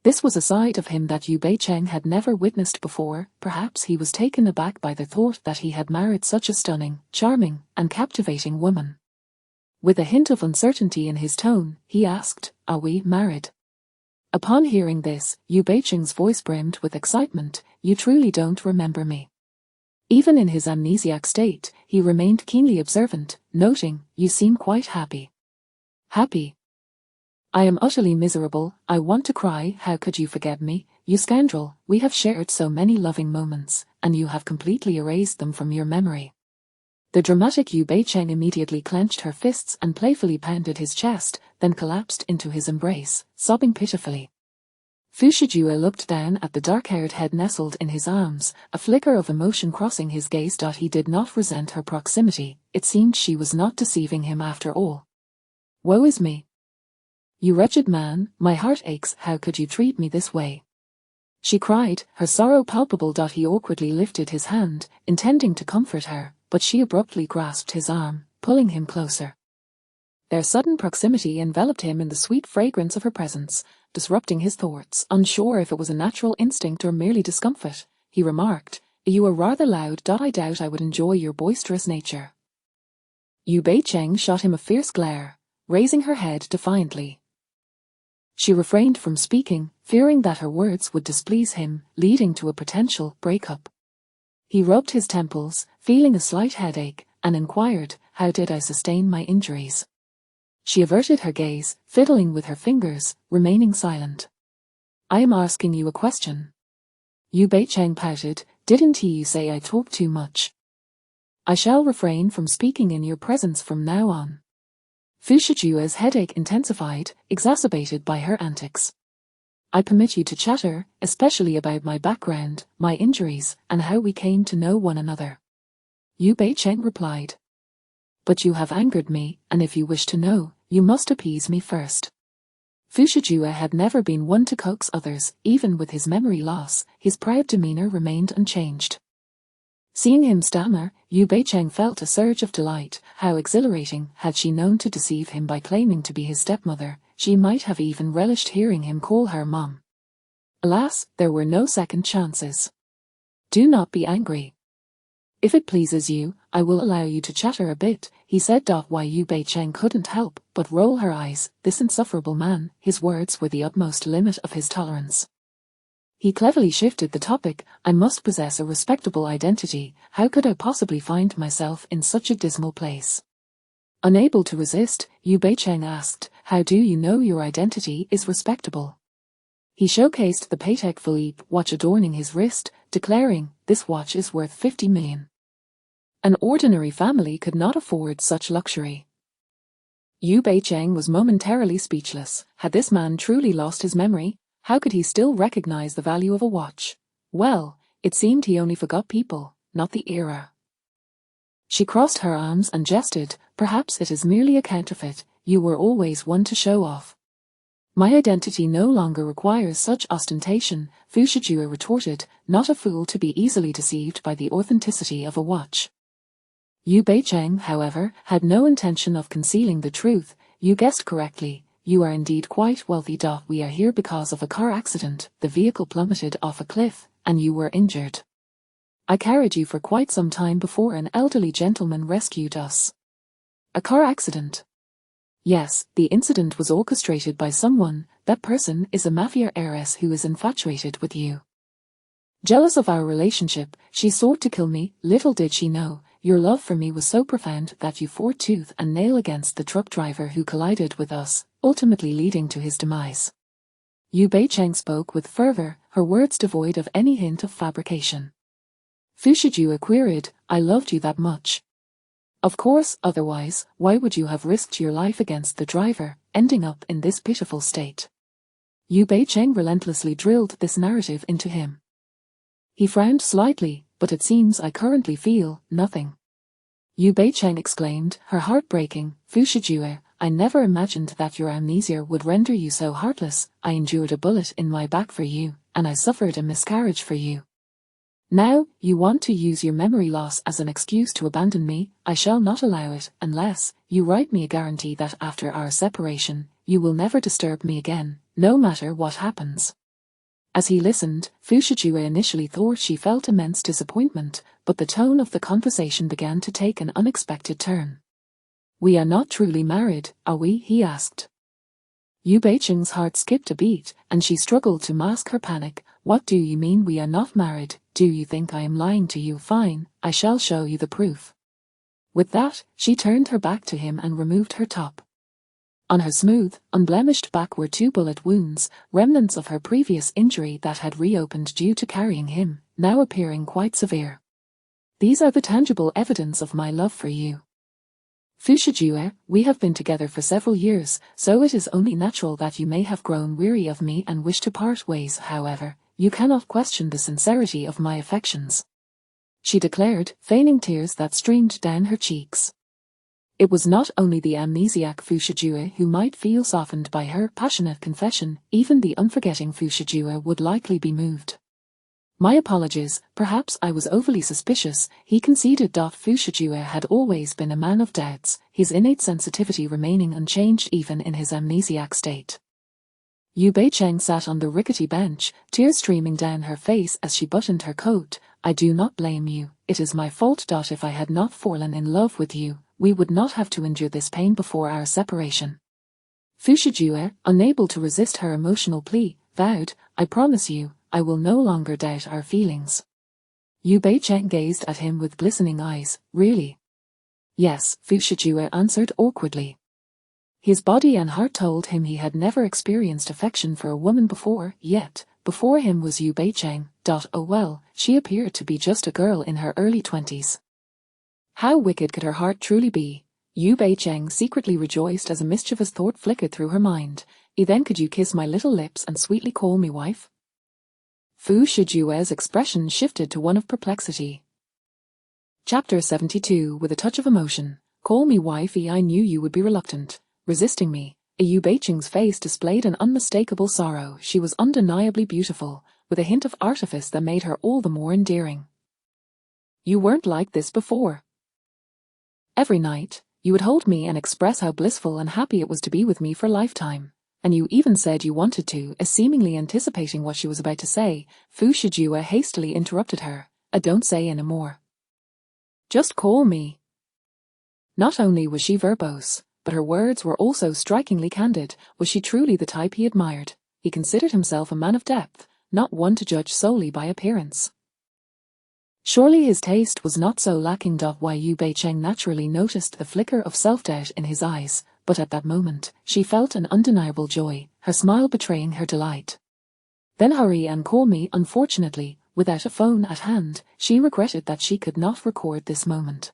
[SPEAKER 1] This was a side of him that Yu Beicheng had never witnessed before. Perhaps he was taken aback by the thought that he had married such a stunning, charming, and captivating woman. With a hint of uncertainty in his tone, he asked, "Are we married?" Upon hearing this, Yu Beicheng's voice brimmed with excitement. "You truly don't remember me?" Even in his amnesiac state, he remained keenly observant, noting, "You seem quite happy." "Happy? I am utterly miserable. I want to cry. How could you forget me, you scoundrel? We have shared so many loving moments, and you have completely erased them from your memory." The dramatic Yu Beicheng immediately clenched her fists and playfully pounded his chest, then collapsed into his embrace, sobbing pitifully. Fu Shijue looked down at the dark-haired head nestled in his arms, a flicker of emotion crossing his gaze. He did not resent her proximity. It seemed she was not deceiving him after all. "Woe is me. You wretched man, my heart aches. How could you treat me this way?" she cried, her sorrow palpable. He awkwardly lifted his hand, intending to comfort her, but she abruptly grasped his arm, pulling him closer. Their sudden proximity enveloped him in the sweet fragrance of her presence, disrupting his thoughts. Unsure if it was a natural instinct or merely discomfort, he remarked, "You are rather loud. I doubt I would enjoy your boisterous nature." Yu Beicheng shot him a fierce glare, raising her head defiantly. She refrained from speaking, fearing that her words would displease him, leading to a potential breakup. He rubbed his temples, feeling a slight headache, and inquired, "How did I sustain my injuries?" She averted her gaze, fiddling with her fingers, remaining silent. "I am asking you a question." Yu Beicheng pouted, "Didn't you say I talk too much?" "I shall refrain from speaking in your presence from now on." Fu Shijue's headache intensified, exacerbated by her antics. "I permit you to chatter, especially about my background, my injuries, and how we came to know one another." Yu Beicheng replied. "But you have angered me, and if you wish to know, you must appease me first." Fu Shijue had never been one to coax others. Even with his memory loss, his proud demeanor remained unchanged. Seeing him stammer, Yu Beicheng felt a surge of delight. How exhilarating. Had she known to deceive him by claiming to be his stepmother, she might have even relished hearing him call her mom. Alas, there were no second chances. "Do not be angry. If it pleases you, I will allow you to chatter a bit," he said. Why Yu Beicheng couldn't help but roll her eyes. This insufferable man, his words were the utmost limit of his tolerance. He cleverly shifted the topic. "I must possess a respectable identity. How could I possibly find myself in such a dismal place?" Unable to resist, Yu Beicheng asked, "How do you know your identity is respectable?" He showcased the Patek Philippe watch adorning his wrist, declaring, "This watch is worth 50 million. An ordinary family could not afford such luxury." Yu Beicheng was momentarily speechless. Had this man truly lost his memory? How could he still recognize the value of a watch? Well, it seemed he only forgot people, not the era. She crossed her arms and jested, "Perhaps it is merely a counterfeit. You were always one to show off." "My identity no longer requires such ostentation," Fu Shijue retorted, not a fool to be easily deceived by the authenticity of a watch. Yu Beicheng, however, had no intention of concealing the truth. "You guessed correctly. You are indeed quite wealthy. We are here because of a car accident. The vehicle plummeted off a cliff, and you were injured. I carried you for quite some time before an elderly gentleman rescued us." "A car accident?" "Yes, the incident was orchestrated by someone. That person is a mafia heiress who is infatuated with you. Jealous of our relationship, she sought to kill me. Little did she know, your love for me was so profound that you fought tooth and nail against the truck driver who collided with us, ultimately leading to his demise." Yu Beicheng spoke with fervor, her words devoid of any hint of fabrication. Fu Shijue queried, "I loved you that much?" Of course, otherwise, why would you have risked your life against the driver, ending up in this pitiful state? Yu Bei-cheng relentlessly drilled this narrative into him. He frowned slightly, but it seems I currently feel nothing. Yu Bei-cheng exclaimed, her heart breaking, Fu Shijue, I never imagined that your amnesia would render you so heartless. I endured a bullet in my back for you, and I suffered a miscarriage for you. Now, you want to use your memory loss as an excuse to abandon me. I shall not allow it, unless you write me a guarantee that after our separation, you will never disturb me again, no matter what happens. As he listened, Fu Shijue initially thought she felt immense disappointment, but the tone of the conversation began to take an unexpected turn. We are not truly married, are we? He asked. Yu Bei-cheng's heart skipped a beat, and she struggled to mask her panic. What do you mean we are not married? Do you think I am lying to you? Fine, I shall show you the proof. With that, she turned her back to him and removed her top. On her smooth, unblemished back were 2 bullet wounds, remnants of her previous injury that had reopened due to carrying him, now appearing quite severe. These are the tangible evidence of my love for you. Fu Shijue, we have been together for several years, so it is only natural that you may have grown weary of me and wish to part ways. However, you cannot question the sincerity of my affections, she declared, feigning tears that streamed down her cheeks. It was not only the amnesiac Fu Shijue who might feel softened by her passionate confession, even the unforgetting Fu Shijue would likely be moved. My apologies, perhaps I was overly suspicious, he conceded. Fu Shijue had always been a man of doubts, his innate sensitivity remaining unchanged even in his amnesiac state. Yu Bei-cheng sat on the rickety bench, tears streaming down her face as she buttoned her coat. I do not blame you, it is my fault. If I had not fallen in love with you, we would not have to endure this pain before our separation. Fu Shijue, unable to resist her emotional plea, vowed, I promise you, I will no longer doubt our feelings. Yu Bei-cheng gazed at him with glistening eyes. Really? Yes, Fu Shijue answered awkwardly. His body and heart told him he had never experienced affection for a woman before, yet, before him was Yu Bei-cheng. Oh well, she appeared to be just a girl in her early 20s. How wicked could her heart truly be? Yu Bei-cheng secretly rejoiced as a mischievous thought flickered through her mind. Then could you kiss my little lips and sweetly call me wife? Fu Shijue's expression shifted to one of perplexity. Chapter 72. With a touch of emotion. Call me wifey. I knew you would be reluctant, resisting me. Yu Bei-cheng's face displayed an unmistakable sorrow. She was undeniably beautiful, with a hint of artifice that made her all the more endearing. You weren't like this before. Every night, you would hold me and express how blissful and happy it was to be with me for a lifetime. And you even said you wanted to, seemingly anticipating what she was about to say. Fu Shijue hastily interrupted her. Don't say any more. Just call me. Not only was she verbose, but her words were also strikingly candid. Was she truly the type he admired? He considered himself a man of depth, not one to judge solely by appearance. Surely his taste was not so lacking. Yu Bei-cheng naturally noticed the flicker of self-doubt in his eyes, but at that moment, she felt an undeniable joy, her smile betraying her delight. Then hurry and call me. Unfortunately, without a phone at hand, she regretted that she could not record this moment.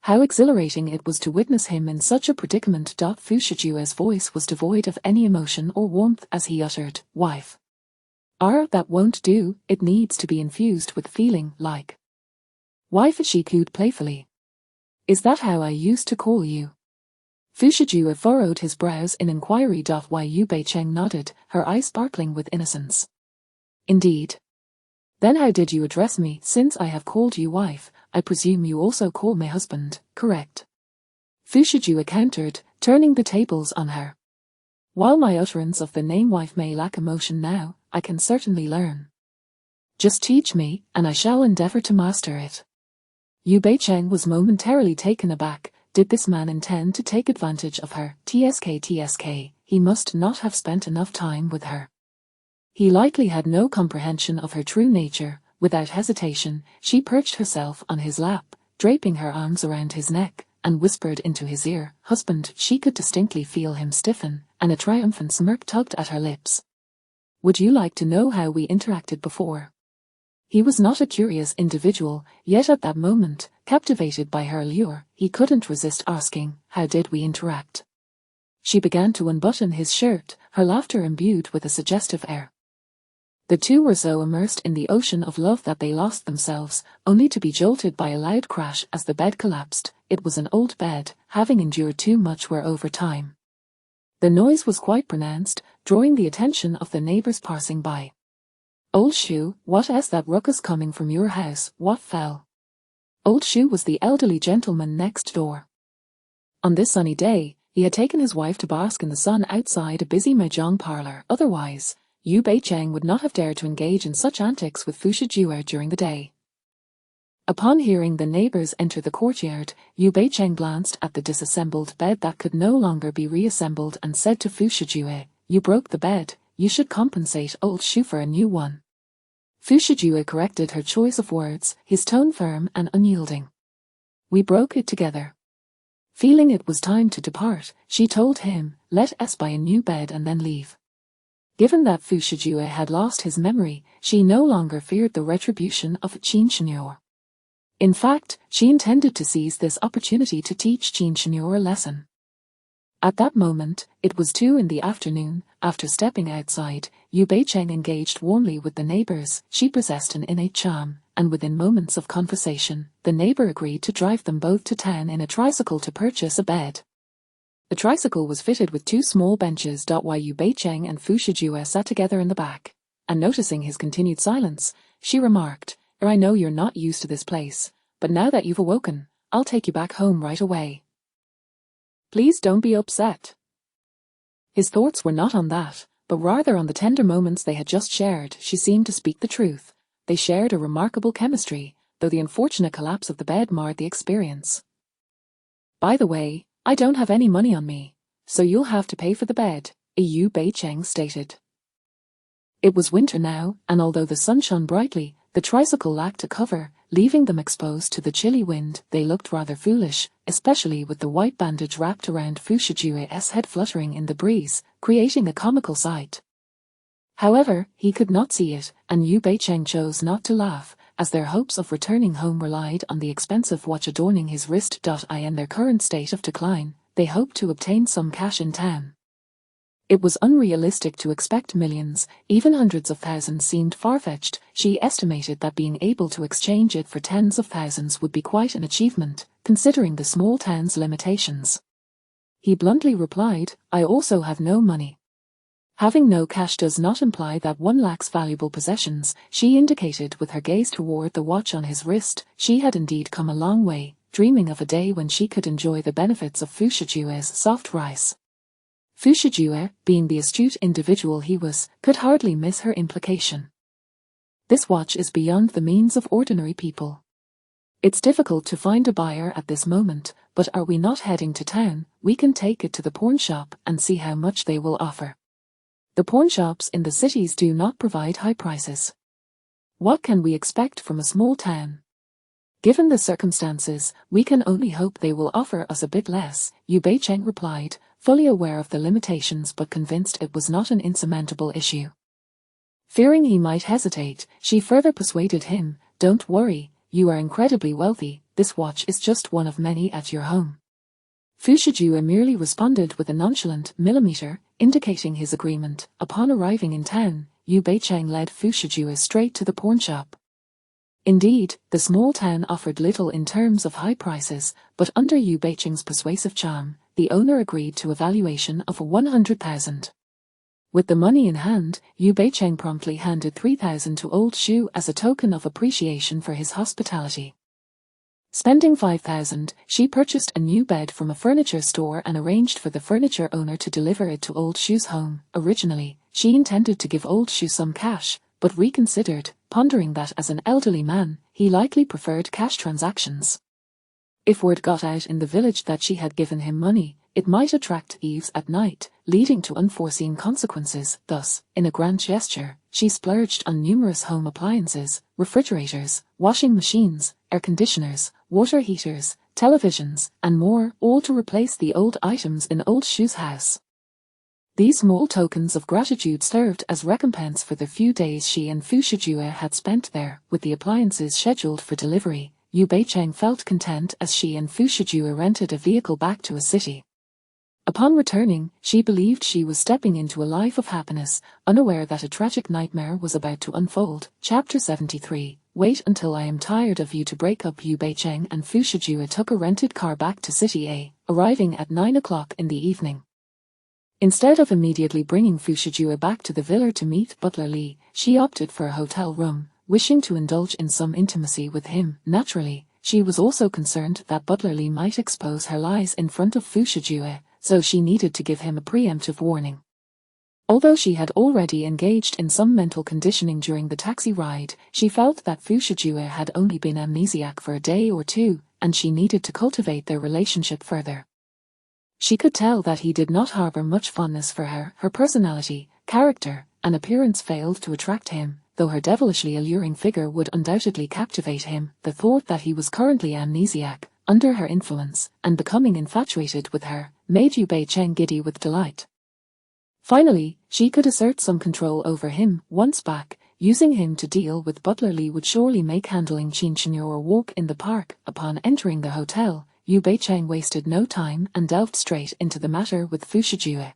[SPEAKER 1] How exhilarating it was to witness him in such a predicament. Fu Shijue's voice was devoid of any emotion or warmth as he uttered, wife. That won't do, it needs to be infused with feeling, like. Wife, she cooed playfully. Is that how I used to call you? Fu Shijue furrowed his brows in inquiry. Yu Bei-cheng nodded, her eyes sparkling with innocence. Indeed. Then how did you address me? Since I have called you wife, I presume you also call me husband, correct? Fu Shijue countered, turning the tables on her. While my utterance of the name wife may lack emotion now, I can certainly learn. Just teach me, and I shall endeavor to master it. Yu Bei-cheng was momentarily taken aback. Did this man intend to take advantage of her? Tsk, he must not have spent enough time with her. He likely had no comprehension of her true nature. Without hesitation, she perched herself on his lap, draping her arms around his neck, and whispered into his ear, husband. She could distinctly feel him stiffen, and a triumphant smirk tugged at her lips. Would you like to know how we interacted before? He was not a curious individual, yet at that moment, captivated by her allure, he couldn't resist asking, "How did we interact?" She began to unbutton his shirt, her laughter imbued with a suggestive air. The two were so immersed in the ocean of love that they lost themselves, only to be jolted by a loud crash as the bed collapsed. It was an old bed, having endured too much wear over time. The noise was quite pronounced, drawing the attention of the neighbors passing by. "Old Shoe, what is that ruckus coming from your house? What fell?" Old Shoe was the elderly gentleman next door. On this sunny day, he had taken his wife to bask in the sun outside a busy mahjong parlor. Otherwise, Yu Bei-cheng would not have dared to engage in such antics with Fu Shijue during the day. Upon hearing the neighbors enter the courtyard, Yu Bei-cheng glanced at the disassembled bed that could no longer be reassembled and said to Fu Shijue, "You broke the bed, you should compensate Old Shoe for a new one." Fu Shijue corrected her choice of words, his tone firm and unyielding. "We broke it together." Feeling it was time to depart, she told him, "Let us buy a new bed and then leave." Given that Fu Shijue had lost his memory, she no longer feared the retribution of Qin Shenyor. In fact, she intended to seize this opportunity to teach Qin Shenyor a lesson. At that moment, it was 2 in the afternoon. After stepping outside, Yu Bei-cheng engaged warmly with the neighbors. She possessed an innate charm, and within moments of conversation, the neighbor agreed to drive them both to town in a tricycle to purchase a bed. The tricycle was fitted with 2 small benches. While Yu Bei-cheng and Fu Shijue sat together in the back, and noticing his continued silence, she remarked, "I know you're not used to this place, but now that you've awoken, I'll take you back home right away. Please don't be upset." His thoughts were not on that, but rather on the tender moments they had just shared. She seemed to speak the truth. They shared a remarkable chemistry, though the unfortunate collapse of the bed marred the experience. "By the way, I don't have any money on me, so you'll have to pay for the bed," Yu Bei-cheng stated. It was winter now, and although the sun shone brightly, the tricycle lacked a cover, leaving them exposed to the chilly wind. They looked rather foolish, especially with the white bandage wrapped around Fu Shijue's head fluttering in the breeze, creating a comical sight. However, he could not see it, and Yu Bei-cheng chose not to laugh, as their hopes of returning home relied on the expensive watch adorning his wrist. In their current state of decline, they hoped to obtain some cash in town. It was unrealistic to expect millions, even hundreds of thousands seemed far-fetched. She estimated that being able to exchange it for tens of thousands would be quite an achievement, considering the small town's limitations. He bluntly replied, "I also have no money." Having no cash does not imply that one lacks valuable possessions, she indicated with her gaze toward the watch on his wrist. She had indeed come a long way, dreaming of a day when she could enjoy the benefits of Fu Shijue's soft rice. Fu Shijue, being the astute individual he was, could hardly miss her implication. "This watch is beyond the means of ordinary people. It's difficult to find a buyer at this moment, but are we not heading to town? We can take it to the pawn shop and see how much they will offer. The pawn shops in the cities do not provide high prices. What can we expect from a small town? Given the circumstances, we can only hope they will offer us a bit less," Yu Bei-cheng replied, fully aware of the limitations but convinced it was not an insurmountable issue. Fearing he might hesitate, she further persuaded him, "Don't worry, you are incredibly wealthy, this watch is just one of many at your home." Fu Shijue merely responded with a nonchalant millimeter, indicating his agreement. Upon arriving in town, Yu Bei-cheng led Fu Shijue straight to the pawn shop. Indeed, the small town offered little in terms of high prices, but under Yu Bei-cheng's persuasive charm, the owner agreed to a valuation of 100,000. With the money in hand, Yu Bei-cheng promptly handed 3,000 to Old Shoe as a token of appreciation for his hospitality. Spending 5,000, she purchased a new bed from a furniture store and arranged for the furniture owner to deliver it to Old Shoe's home. Originally, she intended to give Old Shoe some cash, but reconsidered, pondering that as an elderly man, he likely preferred cash transactions. If word got out in the village that she had given him money, it might attract thieves at night, leading to unforeseen consequences. Thus, in a grand gesture, she splurged on numerous home appliances, refrigerators, washing machines, air conditioners, water heaters, televisions, and more, all to replace the old items in Old Shoe's house. These small tokens of gratitude served as recompense for the few days she and Fu Shijue had spent there. With the appliances scheduled for delivery, Yu Beicheng felt content as she and Fu Shijue rented a vehicle back to a city. Upon returning, she believed she was stepping into a life of happiness, unaware that a tragic nightmare was about to unfold. Chapter 73. Wait until I am tired of you. To break up, Yu Beicheng and Fu Shijue took a rented car back to City A, arriving at 9 o'clock in the evening. Instead of immediately bringing Fu Shijue back to the villa to meet Butler Li, she opted for a hotel room, wishing to indulge in some intimacy with him. Naturally, she was also concerned that Butler Li might expose her lies in front of Fu Shijue, so she needed to give him a preemptive warning. Although she had already engaged in some mental conditioning during the taxi ride, she felt that Fu Shijue had only been amnesiac for a day or two, and she needed to cultivate their relationship further. She could tell that he did not harbor much fondness for her. Her personality, character, and appearance failed to attract him, though her devilishly alluring figure would undoubtedly captivate him. The thought that he was currently amnesiac, under her influence, and becoming infatuated with her, made Yu Beicheng giddy with delight. Finally, she could assert some control over him. Once back, using him to deal with Butler Li would surely make handling Qin Shenyor a walk in the park. Upon entering the hotel, Yu Beicheng wasted no time and delved straight into the matter with Fu Shijue.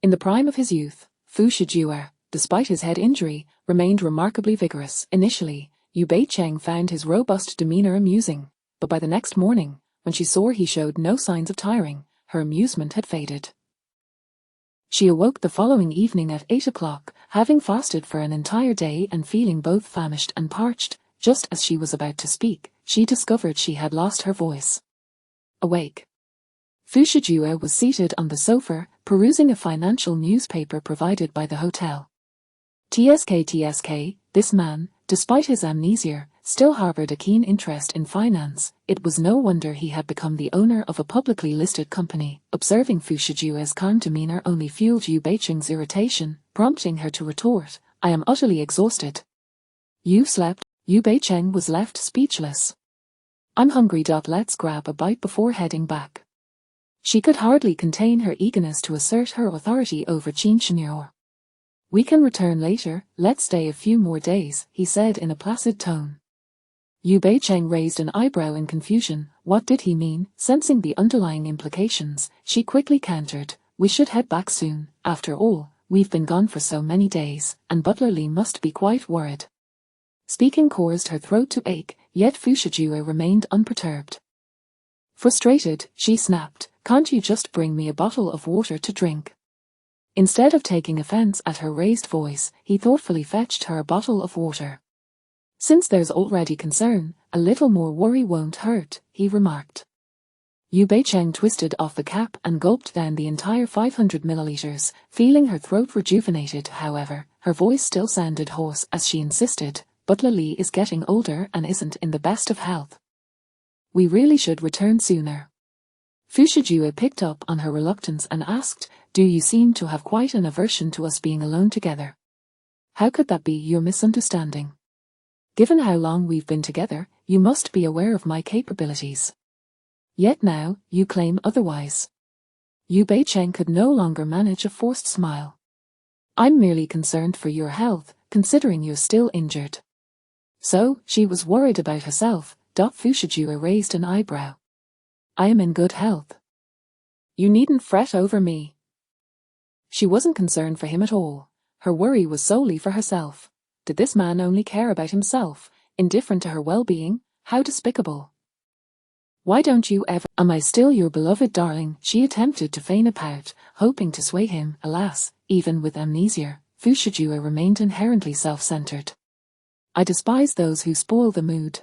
[SPEAKER 1] In the prime of his youth, Fu Shijue, despite his head injury, remained remarkably vigorous. Initially, Yu Beicheng found his robust demeanor amusing, but by the next morning, when she saw he showed no signs of tiring, her amusement had faded. She awoke the following evening at 8 o'clock, having fasted for an entire day and feeling both famished and parched. Just as she was about to speak, she discovered she had lost her voice. Awake. Fu Shijue was seated on the sofa, perusing a financial newspaper provided by the hotel. TSK, this man, despite his amnesia, still harbored a keen interest in finance. It was no wonder he had become the owner of a publicly listed company. Observing Fu Shijue's calm demeanor only fueled Yu Beicheng's irritation, prompting her to retort, "I am utterly exhausted." "You've slept?" Yu Beicheng was left speechless. "I'm hungry. Let's grab a bite before heading back." She could hardly contain her eagerness to assert her authority over Qin Shenyor. "We can return later, let's stay a few more days," he said in a placid tone. Yu Beicheng raised an eyebrow in confusion. What did he mean? Sensing the underlying implications, she quickly countered, "We should head back soon. After all, we've been gone for so many days, and Butler Li must be quite worried." Speaking caused her throat to ache, yet Fu Shijue remained unperturbed. Frustrated, she snapped, "Can't you just bring me a bottle of water to drink?" Instead of taking offense at her raised voice, he thoughtfully fetched her a bottle of water. "Since there's already concern, a little more worry won't hurt," he remarked. Yu Beicheng twisted off the cap and gulped down the entire 500 milliliters, feeling her throat rejuvenated. However, her voice still sounded hoarse as she insisted, "Butler Li is getting older and isn't in the best of health. We really should return sooner." Fu Shijue picked up on her reluctance and asked, "Do you seem to have quite an aversion to us being alone together?" "How could that be? You're misunderstanding. Given how long we've been together, you must be aware of my capabilities. Yet now, you claim otherwise." Yu Beicheng could no longer manage a forced smile. "I'm merely concerned for your health, considering you're still injured." So, she was worried about herself. Fu Shijue raised an eyebrow. "I am in good health. You needn't fret over me." She wasn't concerned for him at all. Her worry was solely for herself. Did this man only care about himself, indifferent to her well-being? How despicable. "Why don't you ever— Am I still your beloved darling?" She attempted to feign a pout, hoping to sway him. Alas, even with amnesia, Fu Shijue remained inherently self-centered. "I despise those who spoil the mood.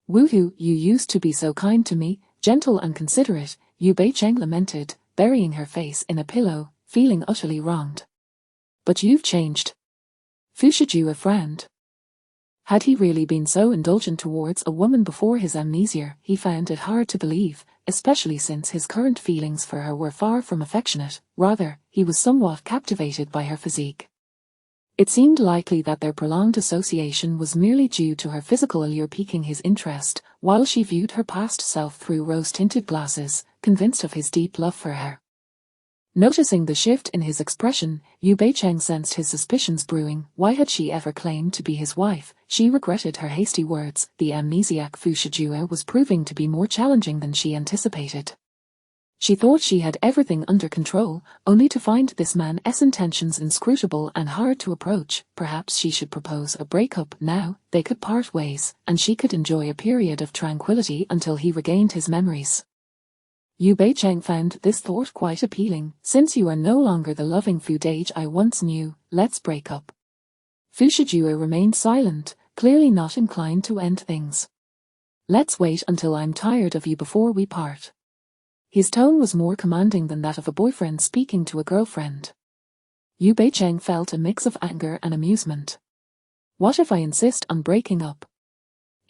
[SPEAKER 1] Woohoo, you used to be so kind to me, gentle and considerate," Yu Beicheng lamented, burying her face in a pillow, feeling utterly wronged. "But you've changed." Fu Shijue frowned. Had he really been so indulgent towards a woman before his amnesia? He found it hard to believe, especially since his current feelings for her were far from affectionate. Rather, he was somewhat captivated by her physique. It seemed likely that their prolonged association was merely due to her physical allure piquing his interest, while she viewed her past self through rose-tinted glasses, convinced of his deep love for her. Noticing the shift in his expression, Yu Beicheng sensed his suspicions brewing. Why had she ever claimed to be his wife? She regretted her hasty words. The amnesiac Fu Shijue was proving to be more challenging than she anticipated. She thought she had everything under control, only to find this man's intentions inscrutable and hard to approach. Perhaps she should propose a breakup now. They could part ways, and she could enjoy a period of tranquility until he regained his memories. Yu Beicheng found this thought quite appealing. Since you are no longer the loving Fu Dage I once knew, let's break up. Fu Shijue remained silent, clearly not inclined to end things. Let's wait until I'm tired of you before we part. His tone was more commanding than that of a boyfriend speaking to a girlfriend. Yu Beicheng felt a mix of anger and amusement. What if I insist on breaking up?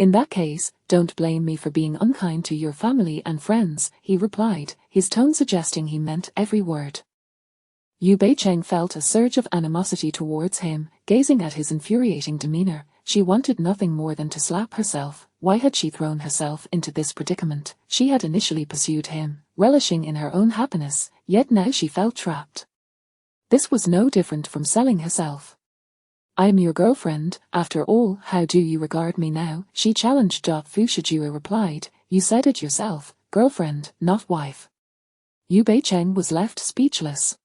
[SPEAKER 1] In that case, don't blame me for being unkind to your family and friends, he replied, his tone suggesting he meant every word. Yu Beicheng felt a surge of animosity towards him, gazing at his infuriating demeanor. She wanted nothing more than to slap herself. Why had she thrown herself into this predicament? She had initially pursued him, relishing in her own happiness, yet now she felt trapped. This was no different from selling herself. I'm your girlfriend, after all. How do you regard me now? She challenged. Fu Shijue replied, you said it yourself, girlfriend, not wife. Yu Beicheng was left speechless.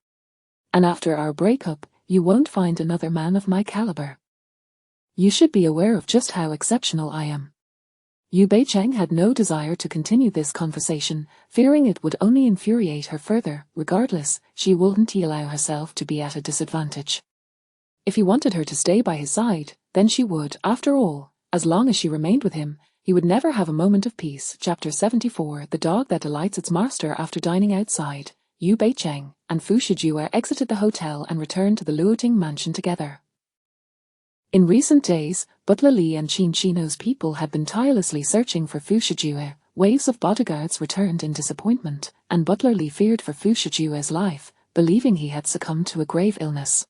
[SPEAKER 1] And after our breakup, you won't find another man of my caliber. You should be aware of just how exceptional I am. Yu Beicheng had no desire to continue this conversation, fearing it would only infuriate her further. Regardless, she wouldn't allow herself to be at a disadvantage. If he wanted her to stay by his side, then she would. After all, as long as she remained with him, he would never have a moment of peace. Chapter 74 The dog that delights its master. After dining outside, Yu Beicheng and Fu Shijue exited the hotel and returned to the Luoting mansion together. In recent days, Butler Li and Qin Shino's people had been tirelessly searching for Fu Shijue. Waves of bodyguards returned in disappointment, and Butler Li feared for Fu Shijue's life, believing he had succumbed to a grave illness.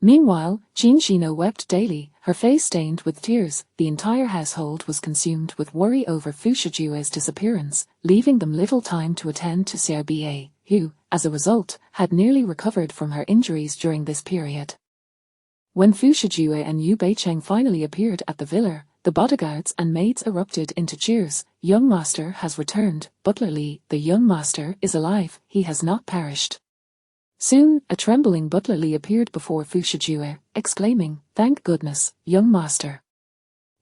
[SPEAKER 1] Meanwhile, Qin Shino wept daily, her face stained with tears. The entire household was consumed with worry over Fu Shijue's disappearance, leaving them little time to attend to Xiaobie, who, as a result, had nearly recovered from her injuries during this period. When Fu Shijue and Yu Beicheng finally appeared at the villa, the bodyguards and maids erupted into cheers. Young master has returned. Butler Li, the young master, is alive. He has not perished. Soon, a trembling Butler Li appeared before Fu Shijue, exclaiming, thank goodness, young master.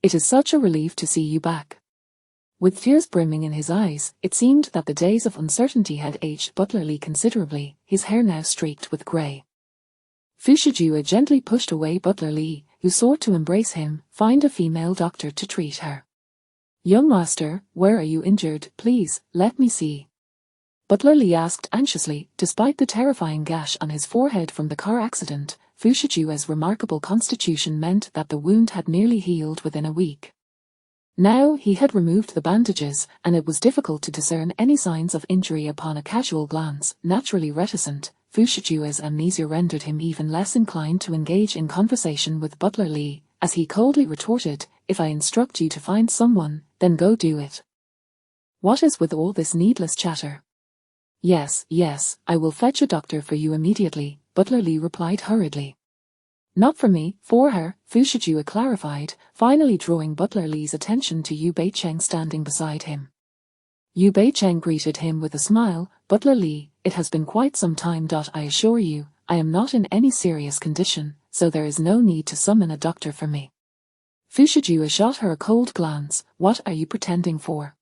[SPEAKER 1] It is such a relief to see you back. With tears brimming in his eyes, it seemed that the days of uncertainty had aged Butler Li considerably, his hair now streaked with grey. Fu Shijue gently pushed away Butler Li, who sought to embrace him. Find a female doctor to treat her. Young master, where are you injured? Please, let me see. Butler Li asked anxiously. Despite the terrifying gash on his forehead from the car accident, Fu Shijue's remarkable constitution meant that the wound had nearly healed within a week. Now he had removed the bandages, and it was difficult to discern any signs of injury upon a casual glance. Naturally reticent, Fu Shijue's amnesia rendered him even less inclined to engage in conversation with Butler Li, as he coldly retorted, if I instruct you to find someone, then go do it. What is with all this needless chatter? Yes, I will fetch a doctor for you immediately, Butler Li replied hurriedly. Not for me, for her, Fu Shijue clarified, finally drawing Butler Li's attention to Yu Beicheng standing beside him. Yu Beicheng greeted him with a smile. Butler Li, it has been quite some time. I assure you, I am not in any serious condition, so there is no need to summon a doctor for me. Fu Shijue shot her a cold glance. What are you pretending for?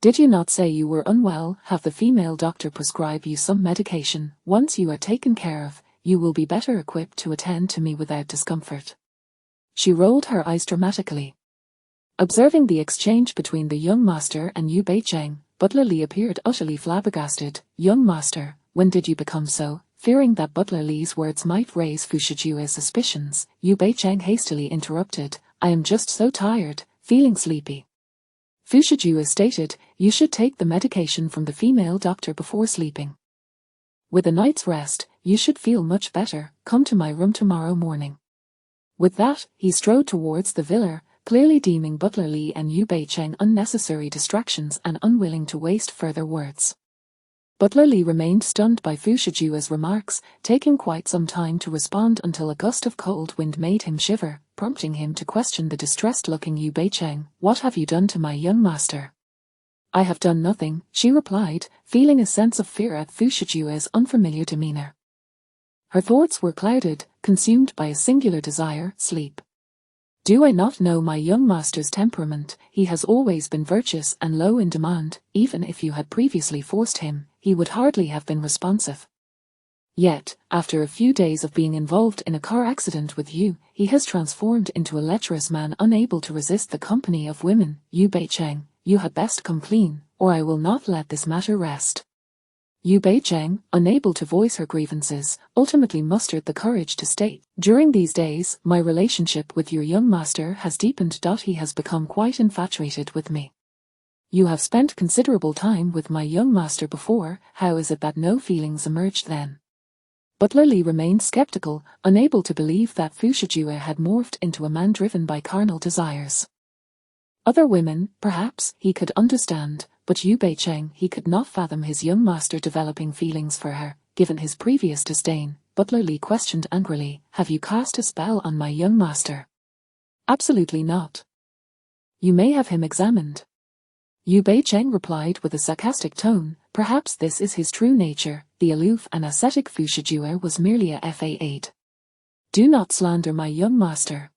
[SPEAKER 1] Did you not say you were unwell? Have the female doctor prescribe you some medication. Once you are taken care of, you will be better equipped to attend to me without discomfort. She rolled her eyes dramatically. Observing the exchange between the young master and Yu Beicheng, Butler Li appeared utterly flabbergasted. Young master, when did you become so? Fearing that Butler Li's words might raise Fu Shijue's suspicions, Yu Beicheng hastily interrupted, I am just so tired, feeling sleepy. Fu Shijue stated, you should take the medication from the female doctor before sleeping. With a night's rest, you should feel much better. Come to my room tomorrow morning. With that, he strode towards the villa, clearly deeming Butler Li and Yu Beicheng unnecessary distractions and unwilling to waste further words. Butler Lee remained stunned by Fu Shijue's remarks, taking quite some time to respond until a gust of cold wind made him shiver, prompting him to question the distressed-looking Yu Beicheng. "What have you done to my young master?" "I have done nothing," she replied, feeling a sense of fear at Fu Shijue's unfamiliar demeanor. Her thoughts were clouded, consumed by a singular desire: sleep. "Do I not know my young master's temperament? He has always been virtuous and low in demand. Even if you had previously forced him, he would hardly have been responsive. Yet, after a few days of being involved in a car accident with you, he has transformed into a lecherous man unable to resist the company of women. Yu Beicheng, you had best come clean, or I will not let this matter rest." Yu Beicheng, unable to voice her grievances, ultimately mustered the courage to state, "During these days, my relationship with your young master has deepened. He has become quite infatuated with me. You have spent considerable time with my young master before. How is it that no feelings emerged then?" Butler Lee remained skeptical, unable to believe that Fu Shijue had morphed into a man driven by carnal desires. Other women, perhaps, he could understand, but Yu Beicheng, he could not fathom his young master developing feelings for her, given his previous disdain. Butler Lee questioned angrily, "Have you cast a spell on my young master?" "Absolutely not." "You may have him examined." Yu Beicheng replied with a sarcastic tone, "Perhaps this is his true nature." The aloof and ascetic Fu Shijue was merely a fa-aide. "Do not slander my young master."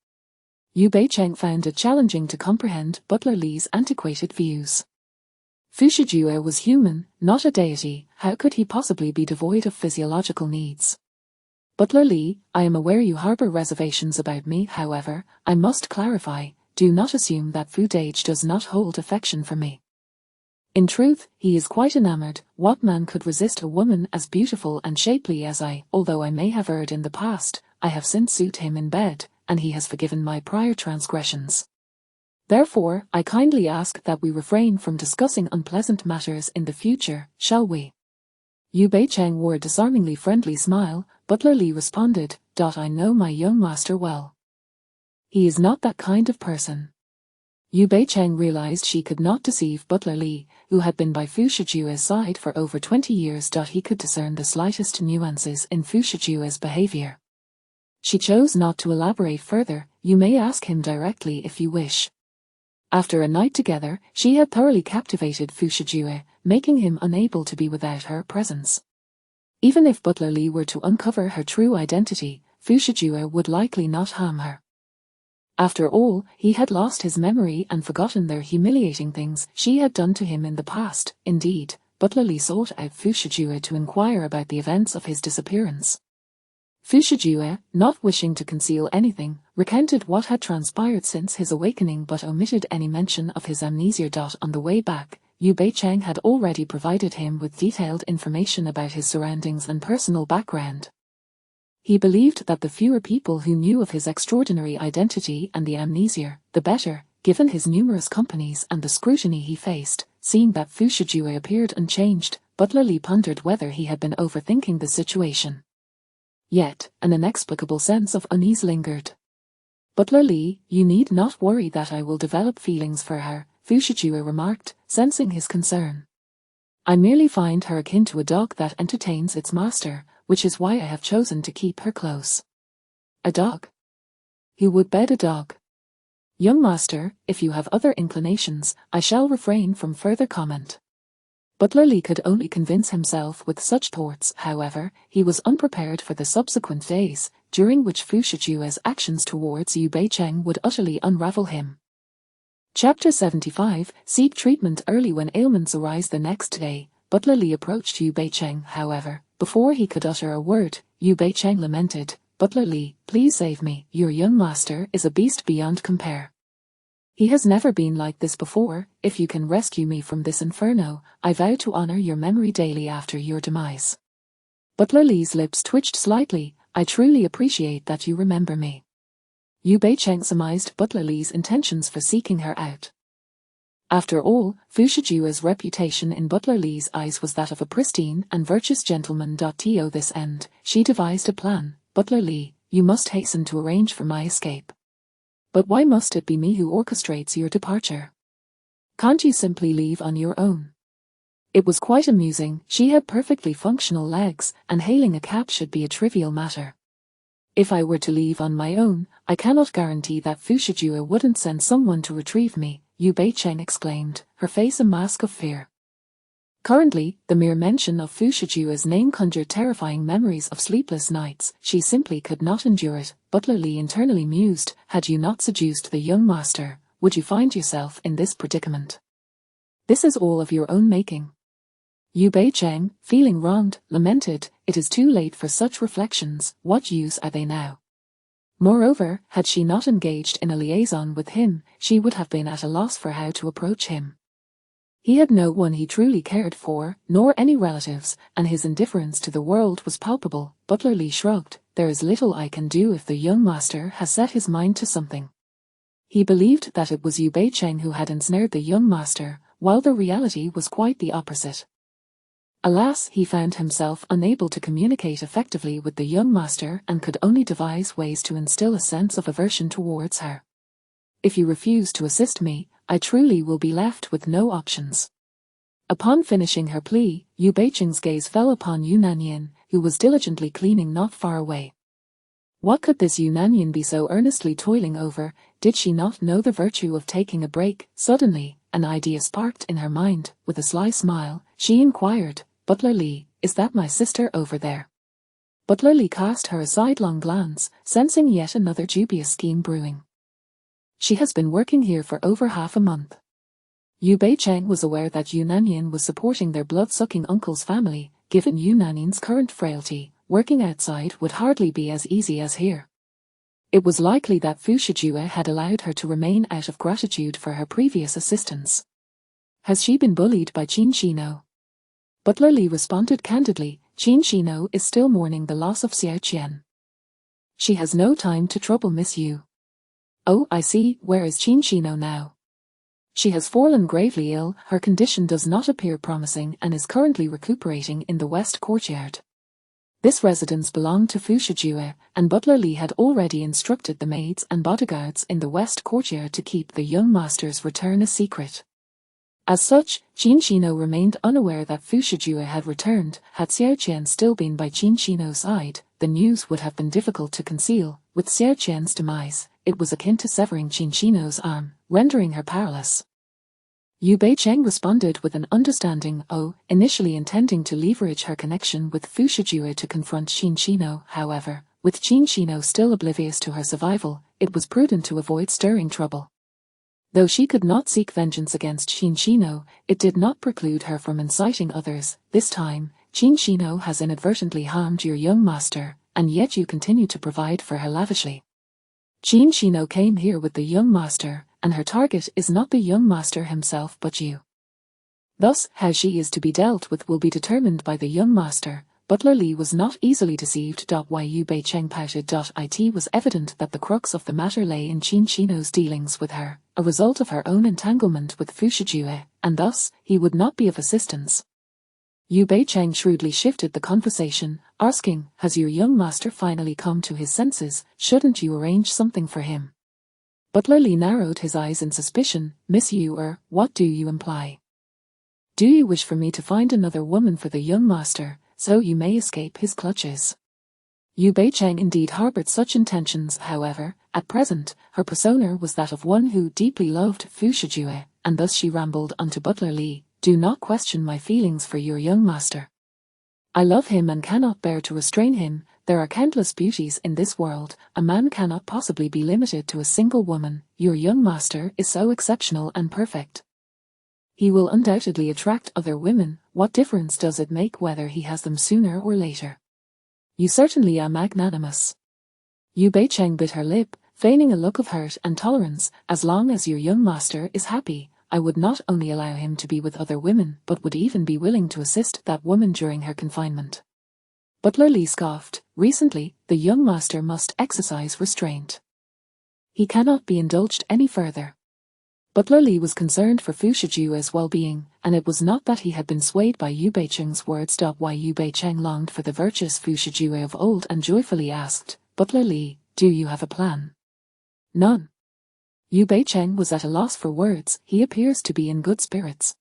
[SPEAKER 1] Yu Beicheng found it challenging to comprehend Butler Lee's antiquated views. Fu Shijue was human, not a deity. How could he possibly be devoid of physiological needs? "Butler Lee, I am aware you harbor reservations about me. However, I must clarify, do not assume that Fu Dage does not hold affection for me. In truth, he is quite enamored. What man could resist a woman as beautiful and shapely as I? Although I may have erred in the past, I have since suited him in bed, and he has forgiven my prior transgressions. Therefore, I kindly ask that we refrain from discussing unpleasant matters in the future, shall we?" Yu Beicheng wore a disarmingly friendly smile. Butler Lee responded, "I know my young master well. He is not that kind of person." Yu Beicheng realized she could not deceive Butler Lee, who had been by Fu Shijue's side for over 20 years. He could discern the slightest nuances in Fu Shijue's behavior. She chose not to elaborate further. "You may ask him directly if you wish." After a night together, she had thoroughly captivated Fu Shijue, making him unable to be without her presence. Even if Butler Lee were to uncover her true identity, Fu Shijue would likely not harm her. After all, he had lost his memory and forgotten their humiliating things she had done to him in the past. Indeed, Butler Lee sought out Fu Shijue to inquire about the events of his disappearance. Fu Shijue, not wishing to conceal anything, recounted what had transpired since his awakening but omitted any mention of his amnesia. On the way back, Yu Beicheng had already provided him with detailed information about his surroundings and personal background. He believed that the fewer people who knew of his extraordinary identity and the amnesia, the better, given his numerous companies and the scrutiny he faced. Seeing that Fu Shijue appeared unchanged, Butler Lee pondered whether he had been overthinking the situation. Yet, an inexplicable sense of unease lingered. "Butler Lee, you need not worry that I will develop feelings for her," Fu Shijue remarked, sensing his concern. "I merely find her akin to a dog that entertains its master, which is why I have chosen to keep her close." "A dog? Who would bed a dog?" "Young master, if you have other inclinations, I shall refrain from further comment." Butler Lee could only convince himself with such thoughts. However, he was unprepared for the subsequent days, during which Fu Shijue's actions towards Yu Beicheng would utterly unravel him. Chapter 75, Seek treatment early when ailments arise. The next day, Butler Lee approached Yu Beicheng. However, before he could utter a word, Yu Beicheng lamented, "Butler Lee, please save me. Your young master is a beast beyond compare. He has never been like this before. If you can rescue me from this inferno, I vow to honor your memory daily after your demise." Butler Lee's lips twitched slightly. "I truly appreciate that you remember me." Yu Beicheng surmised Butler Lee's intentions for seeking her out. After all, Fu Shijue's reputation in Butler Lee's eyes was that of a pristine and virtuous gentleman. To this end, she devised a plan. "Butler Lee, you must hasten to arrange for my escape." "But why must it be me who orchestrates your departure? Can't you simply leave on your own?" It was quite amusing. She had perfectly functional legs, and hailing a cab should be a trivial matter. If I were to leave on my own, I cannot guarantee that Fu Shijue wouldn't send someone to retrieve me, Yu Beicheng exclaimed, her face a mask of fear. Currently, the mere mention of Fu Shijue's name conjured terrifying memories of sleepless nights. She simply could not endure it. Butler Li internally mused, had you not seduced the young master, would you find yourself in this predicament? This is all of your own making. Yu Beicheng, feeling wronged, lamented, it is too late for such reflections, what use are they now? Moreover, had she not engaged in a liaison with him, she would have been at a loss for how to approach him. He had no one he truly cared for, nor any relatives, and his indifference to the world was palpable. Butler Li shrugged, there is little I can do if the young master has set his mind to something. He believed that it was Yu Beicheng who had ensnared the young master, while the reality was quite the opposite. Alas, he found himself unable to communicate effectively with the young master and could only devise ways to instill a sense of aversion towards her. If you refuse to assist me, I truly will be left with no options. Upon finishing her plea, Yu Beicheng's gaze fell upon Yu Nanyan, who was diligently cleaning not far away. What could this Yu Nanyan be so earnestly toiling over? Did she not know the virtue of taking a break? Suddenly, an idea sparked in her mind. With a sly smile, she inquired, Butler Li, is that my sister over there? Butler Li cast her a sidelong glance, sensing yet another dubious scheme brewing. She has been working here for over half a month. Yu Beicheng was aware that Yu Nanyan was supporting their blood-sucking uncle's family. Given Yu Nanyan's current frailty, working outside would hardly be as easy as here. It was likely that Fu Shijue had allowed her to remain out of gratitude for her previous assistance. Has she been bullied by Qin Shino? Butler Li responded candidly, Qin Shino is still mourning the loss of Xiao Qian. She has no time to trouble Miss Yu. Oh, I see, where is Qin Shino now? She has fallen gravely ill, her condition does not appear promising and is currently recuperating in the West Courtyard. This residence belonged to Fu Shijue, and Butler Li had already instructed the maids and bodyguards in the West Courtyard to keep the young master's return a secret. As such, Qin Shino remained unaware that Fu Shijue had returned. Had Xiao Qian still been by Qin Shino's side, the news would have been difficult to conceal. With Xiao Qian's demise, it was akin to severing Qin Shino's arm, rendering her powerless. Yu Beicheng responded with an understanding initially intending to leverage her connection with Fu Shijue to confront Qin Shino. However, with Qin Shino still oblivious to her survival, it was prudent to avoid stirring trouble. Though she could not seek vengeance against Qin Shino, it did not preclude her from inciting others. This time, Qin Shino has inadvertently harmed your young master, and yet you continue to provide for her lavishly. Qin Shino came here with the young master, and her target is not the young master himself but you. Thus, how she is to be dealt with will be determined by the young master. Butler Li was not easily deceived. Yu Beicheng pouted. It was evident that the crux of the matter lay in Qin Shino's dealings with her, a result of her own entanglement with Fu Shijue, and thus, he would not be of assistance. Yu Beicheng shrewdly shifted the conversation, asking, has your young master finally come to his senses? Shouldn't you arrange something for him? Butler Li narrowed his eyes in suspicion. Miss Yu, what do you imply? Do you wish for me to find another woman for the young master, so you may escape his clutches? Yu Beicheng indeed harbored such intentions. However, at present, her persona was that of one who deeply loved Fu Shijue, and thus she rambled onto Butler Li, do not question my feelings for your young master. I love him and cannot bear to restrain him. There are countless beauties in this world, a man cannot possibly be limited to a single woman. Your young master is so exceptional and perfect. He will undoubtedly attract other women. What difference does it make whether he has them sooner or later? You certainly are magnanimous. Yu Beicheng bit her lip, feigning a look of hurt and tolerance. As long as your young master is happy, I would not only allow him to be with other women but would even be willing to assist that woman during her confinement. Butler Li scoffed. Recently, the young master must exercise restraint. He cannot be indulged any further. Butler Li was concerned for Fu Shijue's well-being, and it was not that he had been swayed by Yu Beicheng's words. Yu Beicheng longed for the virtuous Fu Shijue of old and joyfully asked, Butler Li, do you have a plan? None. Yu Beicheng was at a loss for words. He appears to be in good spirits.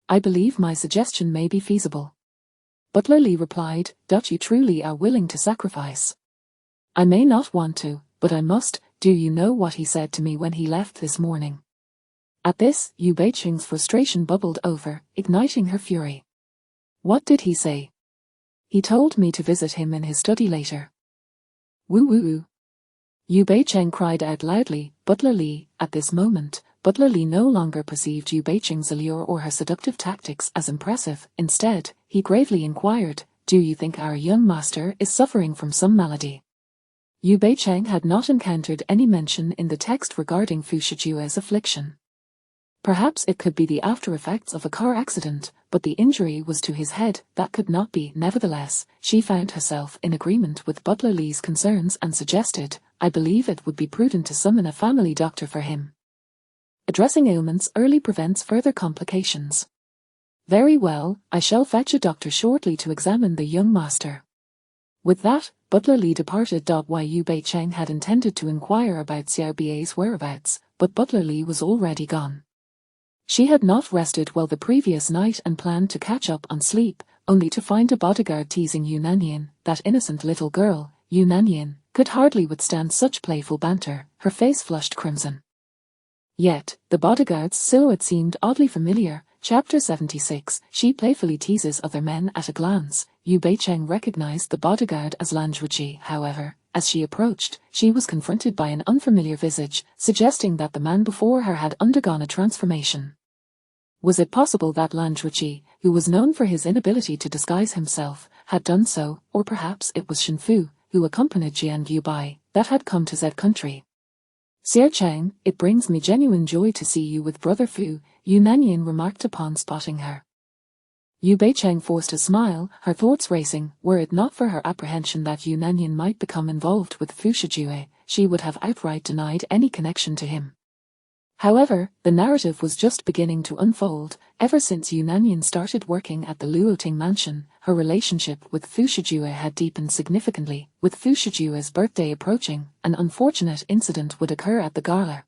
[SPEAKER 1] I believe my suggestion may be feasible. Butler Lee replied, You truly are willing to sacrifice. I may not want to, but I must. Do you know what he said to me when he left this morning? At this, Yu Beicheng's frustration bubbled over, igniting her fury. What did he say? He told me to visit him in his study later. Woo. Yu Beicheng cried out loudly. Butler Lee, at this moment, Butler Lee no longer perceived Yu Beicheng's allure or her seductive tactics as impressive. Instead, he gravely inquired, Do you think our young master is suffering from some malady? Yu Beicheng had not encountered any mention in the text regarding Fu Shijue's affliction. Perhaps it could be the after-effects of a car accident, but the injury was to his head. That could not be. Nevertheless, she found herself in agreement with Butler Lee's concerns and suggested, I believe it would be prudent to summon a family doctor for him. Addressing ailments early prevents further complications. Very well, I shall fetch a doctor shortly to examine the young master. With that, Butler Lee departed. Yu Beicheng had intended to inquire about Xiao Bie's whereabouts, but Butler Lee was already gone. She had not rested well the previous night and planned to catch up on sleep, only to find a bodyguard teasing Yu Nanyin. That innocent little girl, Yu Nanyin, could hardly withstand such playful banter. Her face flushed crimson. Yet, the bodyguard's silhouette seemed oddly familiar. Chapter 76, She playfully teases other men at a glance. Yu Beicheng recognized the bodyguard as Lan Zhuji. However, as she approached, she was confronted by an unfamiliar visage, suggesting that the man before her had undergone a transformation. Was it possible that Lan Zhuji, who was known for his inability to disguise himself, had done so, or perhaps it was Shen Fu, who accompanied Jian Gubai, that had come to Z country? Xie Chang, it brings me genuine joy to see you with Brother Fu, Yu Nanyin remarked upon spotting her. Yu Beicheng forced a smile, her thoughts racing. Were it not for her apprehension that Yu Nanyin might become involved with Fu Shijue, she would have outright denied any connection to him. However, the narrative was just beginning to unfold. Ever since Yu Nanyin started working at the Luoting mansion, her relationship with Fu Shijue had deepened significantly. With Fu Shijue's birthday approaching, an unfortunate incident would occur at the gala.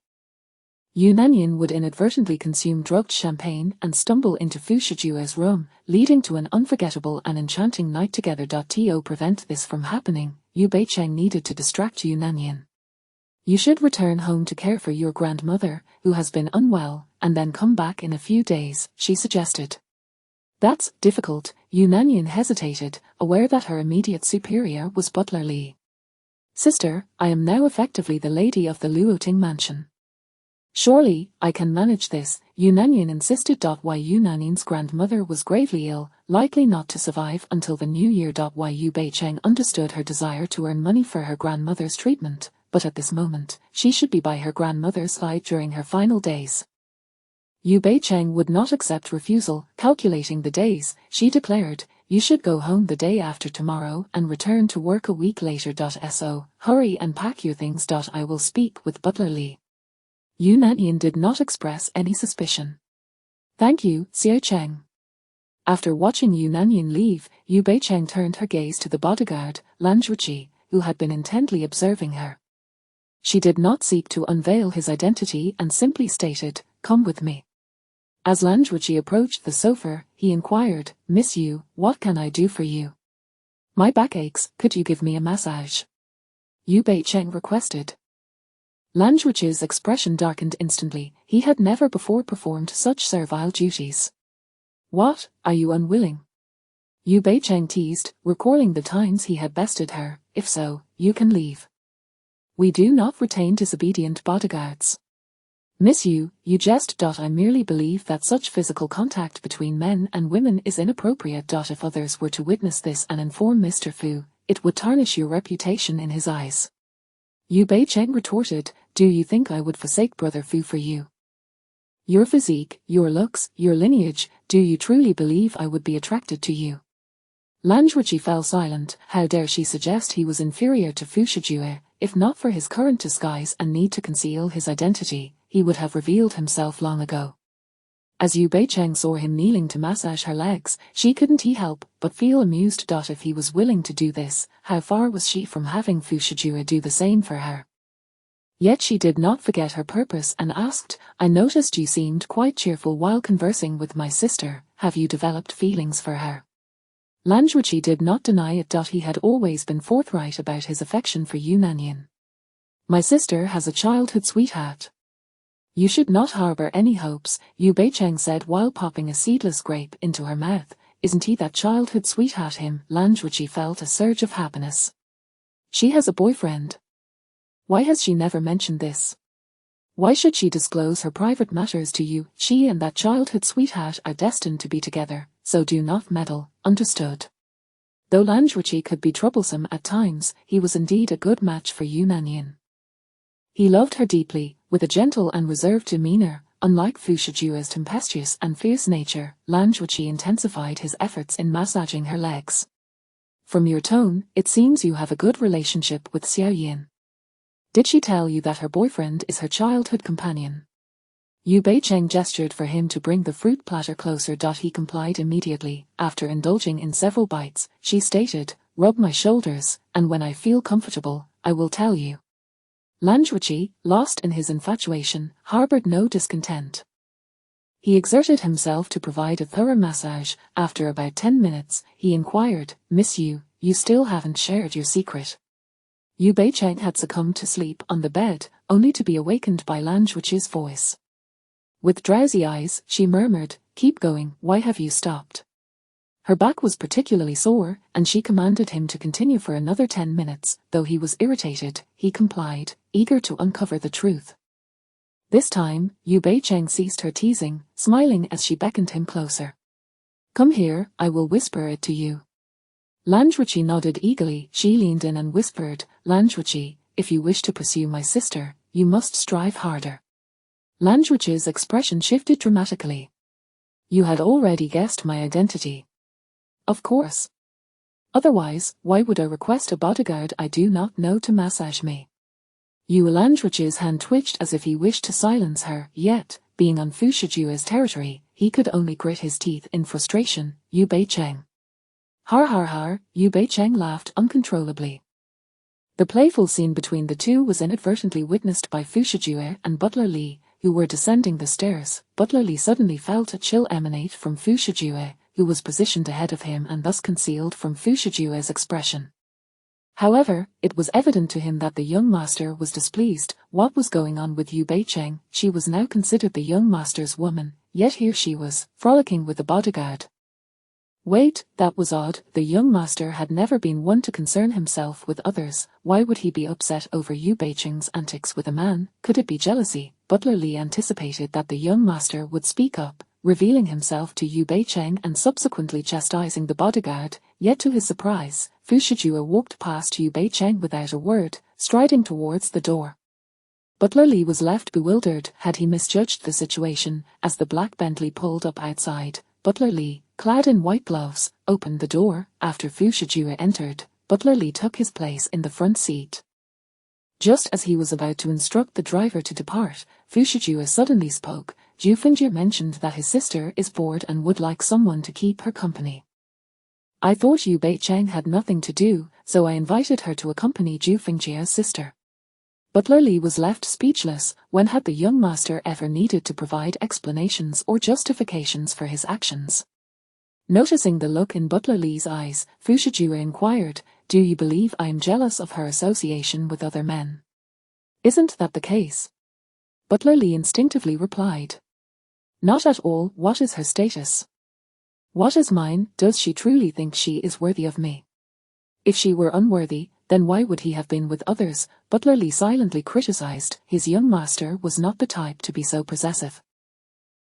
[SPEAKER 1] Yu Nanyin would inadvertently consume drugged champagne and stumble into Fu Shijue's room, leading to an unforgettable and enchanting night together. To prevent this from happening, Yu Beicheng needed to distract Yu Nanyin. You should return home to care for your grandmother, who has been unwell, and then come back in a few days, she suggested. That's difficult. Yu Nanyin hesitated, aware that her immediate superior was Butler Lee. Sister, I am now effectively the lady of the Luoting mansion. Surely, I can manage this, Yu Nanyin insisted. Yu Nanyin's grandmother was gravely ill, likely not to survive until the new year. Yu Beicheng understood her desire to earn money for her grandmother's treatment, but at this moment, she should be by her grandmother's side during her final days. Yu Beicheng would not accept refusal. Calculating the days, she declared, You should go home the day after tomorrow and return to work a week later. So, hurry and pack your things. I will speak with Butler Lee. Yu Nanyin did not express any suspicion. Thank you, Xie Cheng. After watching Yu Nanyin leave, Yu Beicheng turned her gaze to the bodyguard, Lan Zhuji, who had been intently observing her. She did not seek to unveil his identity and simply stated, Come with me. As Lan Zhuji approached the sofa, he inquired, Miss Yu, what can I do for you? My back aches, could you give me a massage? Yu Beicheng requested. Lan Zhuji's expression darkened instantly. He had never before performed such servile duties. What, are you unwilling? Yu Beicheng teased, recalling the times he had bested her. If so, you can leave. We do not retain disobedient bodyguards. Miss Yu, you jest. I merely believe that such physical contact between men and women is inappropriate. If others were to witness this and inform Mr. Fu, it would tarnish your reputation in his eyes. Yu Beicheng retorted, Do you think I would forsake Brother Fu for you? Your physique, your looks, your lineage, do you truly believe I would be attracted to you? Lan Zhuji fell silent. How dare she suggest he was inferior to Fu Shijue? If not for his current disguise and need to conceal his identity, he would have revealed himself long ago. As Yu Beicheng saw him kneeling to massage her legs, she couldn't help but feel amused. If he was willing to do this, how far was she from having Fu Shijue do the same for her? Yet she did not forget her purpose and asked, I noticed you seemed quite cheerful while conversing with my sister. have you developed feelings for her? Lan Zhuqi did not deny it. He had always been forthright about his affection for Yu Nanyan. My sister has a childhood sweetheart. You should not harbor any hopes, Yu Beicheng said while popping a seedless grape into her mouth. Isn't he that childhood sweetheart him? Lan Zhuqi felt a surge of happiness. She has a boyfriend. Why has she never mentioned this? Why should she disclose her private matters to you? She and that childhood sweetheart are destined to be together, so do not meddle, understood? Though Lan Zhuqi could be troublesome at times, he was indeed a good match for Yu Nanyan. He loved her deeply, with a gentle and reserved demeanor. Unlike Fu Shijue's tempestuous and fierce nature, Lan Zhuqi intensified his efforts in massaging her legs. From your tone, it seems you have a good relationship with Xiao Yin. Did she tell you that her boyfriend is her childhood companion? Yu Beicheng gestured for him to bring the fruit platter closer. He complied immediately. After indulging in several bites, she stated, rub my shoulders, and when I feel comfortable, I will tell you. Lan Zhuqi, lost in his infatuation, harbored no discontent. He exerted himself to provide a thorough massage. After about 10 minutes, he inquired, Miss Yu, you still haven't shared your secret. Yu Beicheng had succumbed to sleep on the bed, only to be awakened by Lan Zhuqi's voice. With drowsy eyes, she murmured, keep going, why have you stopped? Her back was particularly sore, and she commanded him to continue for another 10 minutes. Though he was irritated, he complied, eager to uncover the truth. This time, Yu Beicheng ceased her teasing, smiling as she beckoned him closer. Come here, I will whisper it to you. Lan Zhuqi nodded eagerly. She leaned in and whispered, Lan Zhuqi, if you wish to pursue my sister, you must strive harder. Lan Zhuqi's expression shifted dramatically. You had already guessed my identity. Of course. Otherwise, why would I request a bodyguard I do not know to massage me? Lan Zhuqi's hand twitched as if he wished to silence her, yet, being on Fu Shijue's territory, he could only grit his teeth in frustration. Yu Beicheng. Har har har, Yu Beicheng laughed uncontrollably. The playful scene between the two was inadvertently witnessed by Fu Shijue and Butler Li, who were descending the stairs. Butler Li suddenly felt a chill emanate from Fu Shijue, who was positioned ahead of him and thus concealed from Fu Shijue's expression. However, it was evident to him that the young master was displeased. What was going on with Yu Beicheng? She was now considered the young master's woman, yet here she was, frolicking with the bodyguard. Wait, that was odd. The young master had never been one to concern himself with others. Why would he be upset over Yu Beicheng's antics with a man? Could it be jealousy? Butler Li anticipated that the young master would speak up, revealing himself to Yu Beicheng and subsequently chastising the bodyguard, yet to his surprise, Fu Shijue walked past Yu Beicheng without a word, striding towards the door. Butler Li was left bewildered. Had he misjudged the situation? As the black Bentley pulled up outside, Butler Li, clad in white gloves, opened the door. After Fu Shijue entered, Butler Li took his place in the front seat. Just as he was about to instruct the driver to depart, Fu Shijue suddenly spoke. Zhu Fingjie mentioned that his sister is bored and would like someone to keep her company. I thought Yu Beicheng had nothing to do, so I invited her to accompany Zhu Fingjie's sister. Butler Li was left speechless. When had the young master ever needed to provide explanations or justifications for his actions? Noticing the look in Butler Li's eyes, Fu Shijue inquired, do you believe I am jealous of her association with other men? Isn't that the case? Butler Li instinctively replied. Not at all. What is her status? What is mine? Does she truly think she is worthy of me? If she were unworthy, then why would he have been with others? Butler Li silently criticized. His young master was not the type to be so possessive.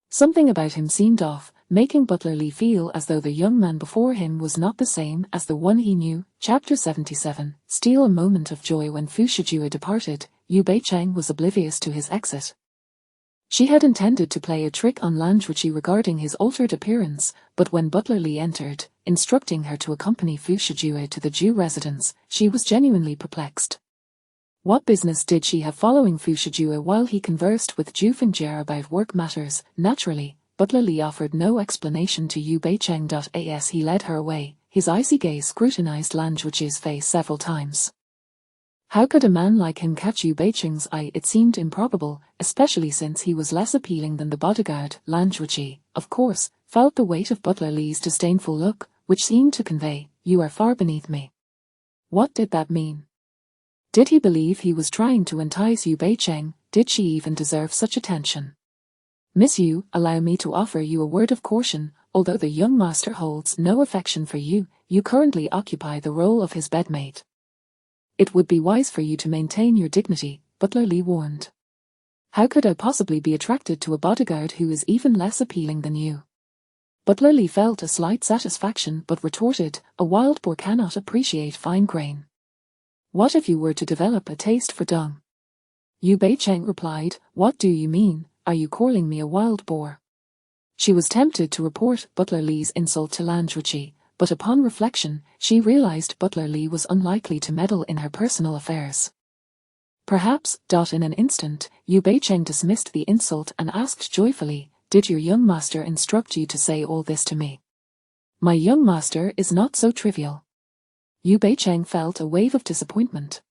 [SPEAKER 1] Something about him seemed off, making Butler Li feel as though the young man before him was not the same as the one he knew. Chapter 77. Still a moment of joy when Fu Shijue departed, Yu Beicheng was oblivious to his exit. She had intended to play a trick on Lan Zhuqi regarding his altered appearance, but when Butler Li entered, instructing her to accompany Fu Shijue to the Jew residence, she was genuinely perplexed. What business did she have following Fu Shijue while he conversed with Zhu Fingjie about work matters? Naturally, Butler Li offered no explanation to Yu Beicheng. As he led her away, his icy gaze scrutinized Lan Zhuqi's face several times. How could a man like him catch Yu Beicheng's eye? It seemed improbable, especially since he was less appealing than the bodyguard, Lan Zhuqi. Of course, felt the weight of Butler Lee's disdainful look, which seemed to convey, "You are far beneath me." What did that mean? Did he believe he was trying to entice Yu Beicheng? Did she even deserve such attention? "Miss Yu, allow me to offer you a word of caution. Although the young master holds no affection for you, you currently occupy the role of his bedmate. It would be wise for you to maintain your dignity," Butler Lee warned. "How could I possibly be attracted to a bodyguard who is even less appealing than you?" Butler Lee felt a slight satisfaction but retorted, "A wild boar cannot appreciate fine grain. What if you were to develop a taste for dung?" Yu Beicheng replied, "What do you mean? Are you calling me a wild boar?" She was tempted to report Butler Lee's insult to Lan Zhuqi, but upon reflection, she realized Butler Lee was unlikely to meddle in her personal affairs. Perhaps, in an instant, Yu Beicheng dismissed the insult and asked joyfully, "Did your young master instruct you to say all this to me?" "My young master is not so trivial." Yu Beicheng felt a wave of disappointment.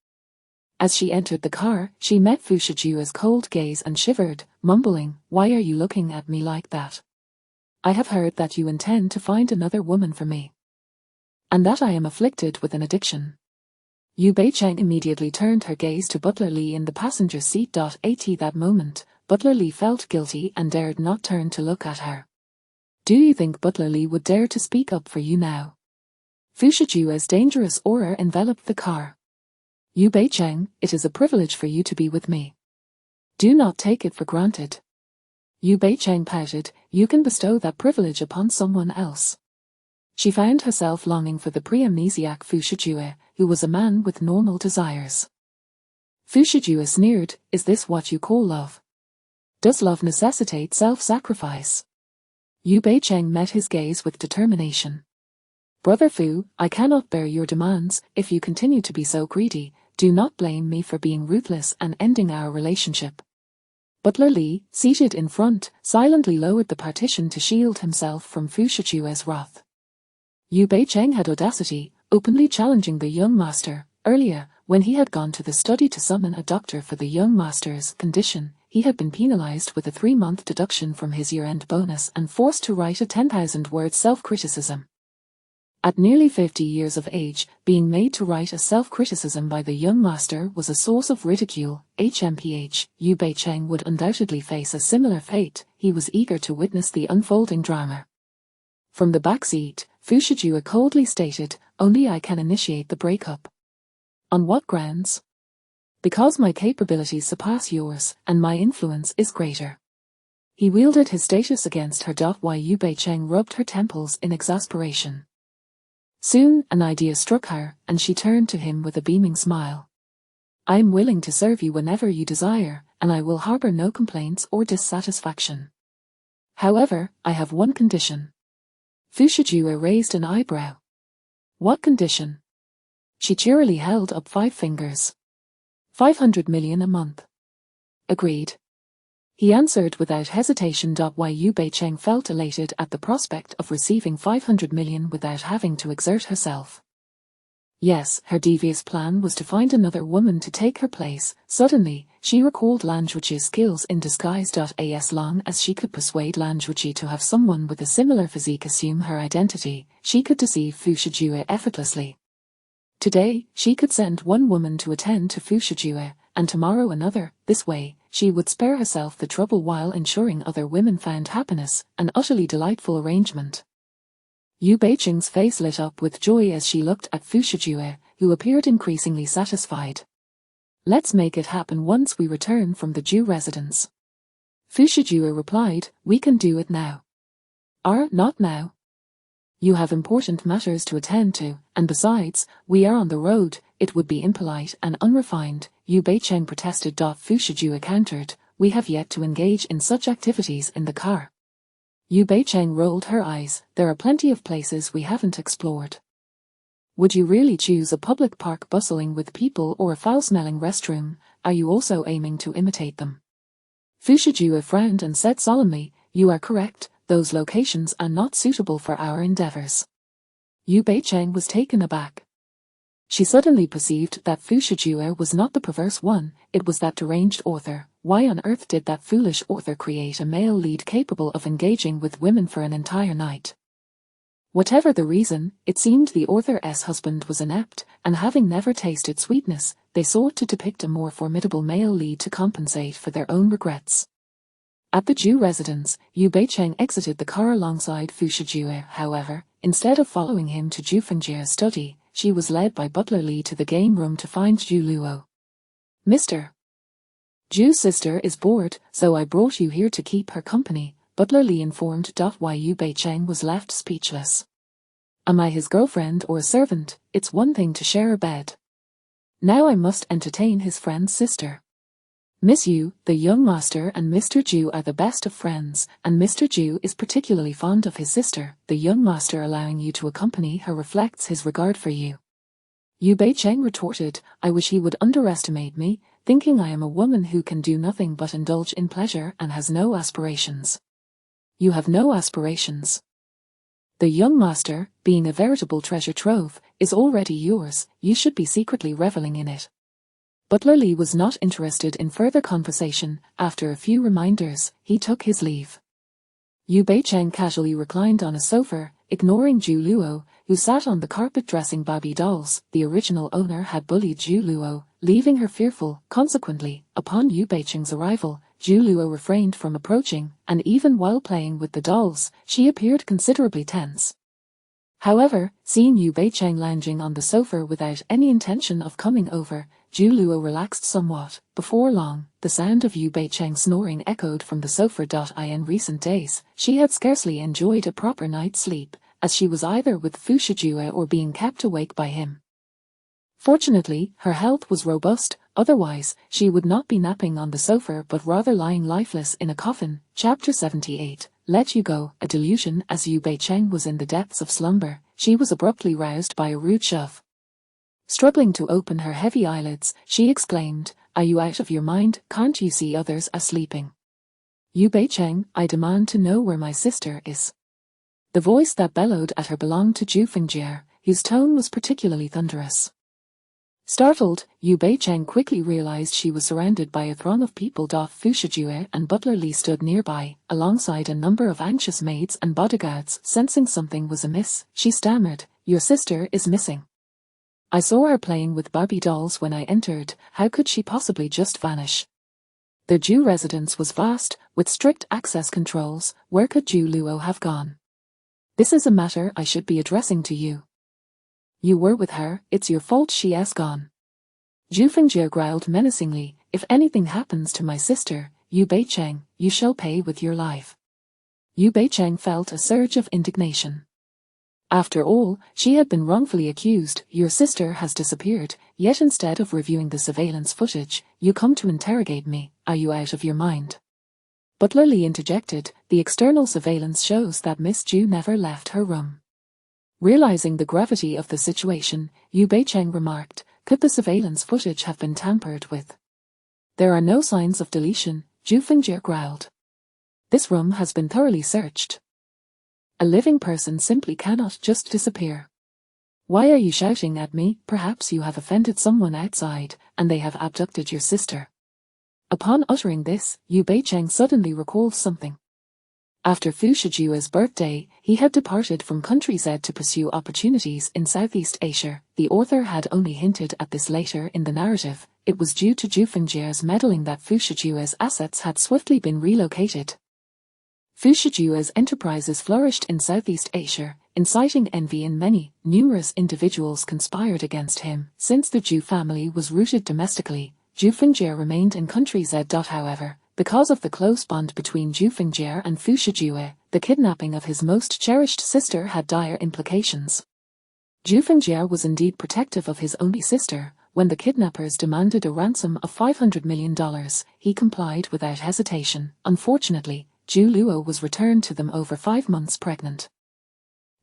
[SPEAKER 1] As she entered the car, she met Fu Shijua's cold gaze and shivered, mumbling, "Why are you looking at me like that? I have heard that you intend to find another woman for me. And that I am afflicted with an addiction." Yu Beicheng immediately turned her gaze to Butler Lee in the passenger seat. At that moment, Butler Lee felt guilty and dared not turn to look at her. "Do you think Butler Lee would dare to speak up for you now?" Fu Shijua's dangerous aura enveloped the car. "Yu Beicheng, it is a privilege for you to be with me. Do not take it for granted." Yu Beicheng pouted, "You can bestow that privilege upon someone else." She found herself longing for the pre-amnesiac Fu Shijue, who was a man with normal desires. Fu Shijue sneered, "Is this what you call love? Does love necessitate self-sacrifice?" Yu Beicheng met his gaze with determination. "Brother Fu, I cannot bear your demands. If you continue to be so greedy, do not blame me for being ruthless and ending our relationship." Butler Lee, seated in front, silently lowered the partition to shield himself from Fu Shijue's wrath. Yu Beicheng had audacity, openly challenging the young master. Earlier, when he had gone to the study to summon a doctor for the young master's condition, he had been penalized with a 3-month deduction from his year-end bonus and forced to write a 10,000-word self-criticism. At nearly 50 years of age, being made to write a self-criticism by the young master was a source of ridicule. Yu Beicheng would undoubtedly face a similar fate. He was eager to witness the unfolding drama. From the back seat, Fu Shijue coldly stated, "Only I can initiate the breakup." "On what grounds?" "Because my capabilities surpass yours, and my influence is greater." He wielded his status against her. Yu Beicheng rubbed her temples in exasperation. Soon, an idea struck her, and she turned to him with a beaming smile. "I am willing to serve you whenever you desire, and I will harbor no complaints or dissatisfaction. However, I have one condition." Fu Shijue raised an eyebrow. "What condition?" She cheerily held up 5 fingers. 500 million a month. "Agreed," he answered without hesitation. Yu Beicheng felt elated at the prospect of receiving 500 million without having to exert herself. Yes, her devious plan was to find another woman to take her place. Suddenly, she recalled Lan Zhuqi's skills in disguise. As long as she could persuade Lan Zhuqi to have someone with a similar physique assume her identity, she could deceive Fu Shijue effortlessly. Today, she could send one woman to attend to Fu Shijue, and tomorrow another. This way, she would spare herself the trouble while ensuring other women found happiness, an utterly delightful arrangement. Yu Beicheng's face lit up with joy as she looked at Fu Shijue, who appeared increasingly satisfied. "Let's make it happen once we return from the Jew residence." Fu Shijue replied, "We can do it now." "Not now. You have important matters to attend to, and besides, we are on the road. It would be impolite and unrefined," Yu Beicheng protested. Fu Shijue countered, "We have yet to engage in such activities in the car." Yu Beicheng rolled her eyes. "There are plenty of places we haven't explored." "Would you really choose a public park bustling with people or a foul-smelling restroom? Are you also aiming to imitate them?" Fu Shijue frowned and said solemnly, "You are correct. Those locations are not suitable for our endeavors." Yu Beicheng was taken aback. She suddenly perceived that Fu Shijue was not the perverse one, it was that deranged author. Why on earth did that foolish author create a male lead capable of engaging with women for an entire night? Whatever the reason, it seemed the author's husband was inept, and having never tasted sweetness, they sought to depict a more formidable male lead to compensate for their own regrets. At the Jew residence, Yu Beicheng exited the car alongside Fu Shijue. However, instead of following him to Zhu Fengjie's study, she was led by Butler Li to the game room to find Zhu Luo. Mr. Zhu's sister is bored, so I brought you here to keep her company, Butler Li informed. Why Yu Beicheng was left speechless. Am I his girlfriend or a servant? It's one thing to share a bed. Now I must entertain his friend's sister. Miss Yu, the young master and Mr. Zhu are the best of friends, and Mr. Zhu is particularly fond of his sister. The young master allowing you to accompany her reflects his regard for you. Yu Beicheng retorted, I wish he would underestimate me, thinking I am a woman who can do nothing but indulge in pleasure and has no aspirations. You have no aspirations. The young master, being a veritable treasure trove, is already yours, you should be secretly reveling in it. Butler Li was not interested in further conversation. After a few reminders, he took his leave. Yu Beicheng casually reclined on a sofa, ignoring Zhu Luo, who sat on the carpet dressing Barbie dolls. The original owner had bullied Zhu Luo, leaving her fearful. Consequently, upon Yu Beicheng's arrival, Zhu Luo refrained from approaching, and even while playing with the dolls, she appeared considerably tense. However, seeing Yu Beicheng lounging on the sofa without any intention of coming over, Zhu Luo relaxed somewhat. Before long, the sound of Yu Beicheng snoring echoed from the sofa. In recent days, she had scarcely enjoyed a proper night's sleep, as she was either with Fu Shijue or being kept awake by him. Fortunately, her health was robust, otherwise, she would not be napping on the sofa but rather lying lifeless in a coffin. Chapter 78. Let you go, a delusion. As Yu Beicheng was in the depths of slumber, she was abruptly roused by a rude shove. Struggling to open her heavy eyelids, she exclaimed, Are you out of your mind? Can't you see others are sleeping? Yu Beicheng, I demand to know where my sister is. The voice that bellowed at her belonged to Zhu Fengjie, whose tone was particularly thunderous. Startled, Yu Beicheng quickly realized she was surrounded by a throng of people. Fu Shijue and Butler Li stood nearby, alongside a number of anxious maids and bodyguards. Sensing something was amiss, she stammered, Your sister is missing. I saw her playing with Barbie dolls when I entered, how could she possibly just vanish? The Jew residence was vast, with strict access controls. Where could Zhu Luo have gone? This is a matter I should be addressing to you. You were with her, it's your fault she has gone. Zhu Fengjie growled menacingly, If anything happens to my sister, Yu Beicheng, you shall pay with your life. Yu Beicheng felt a surge of indignation. After all, she had been wrongfully accused. Your sister has disappeared, yet instead of reviewing the surveillance footage, you come to interrogate me. Are you out of your mind? Butler Li interjected, The external surveillance shows that Miss Zhu never left her room. Realizing the gravity of the situation, Yu Beicheng remarked, Could the surveillance footage have been tampered with? There are no signs of deletion, Zhu Fengjie growled. This room has been thoroughly searched. A living person simply cannot just disappear. Why are you shouting at me? Perhaps you have offended someone outside, and they have abducted your sister. Upon uttering this, Yu Beicheng suddenly recalled something. After Fu Shijue's birthday, he had departed from Country Z to pursue opportunities in Southeast Asia. The author had only hinted at this later in the narrative. It was due to Zhu Fengjie's meddling that Fu Shijue's assets had swiftly been relocated. Fu Shijue's enterprises flourished in Southeast Asia, inciting envy in many. Numerous individuals conspired against him. Since the Zhu family was rooted domestically, Zhu Fengjie remained in Country Z. However, because of the close bond between Zhu Fengjie and Fu Shijue, the kidnapping of his most cherished sister had dire implications. Zhu Fengjie was indeed protective of his only sister. When the kidnappers demanded a ransom of $500 million, he complied without hesitation. Unfortunately, Zhu Luo was returned to them over 5 months pregnant.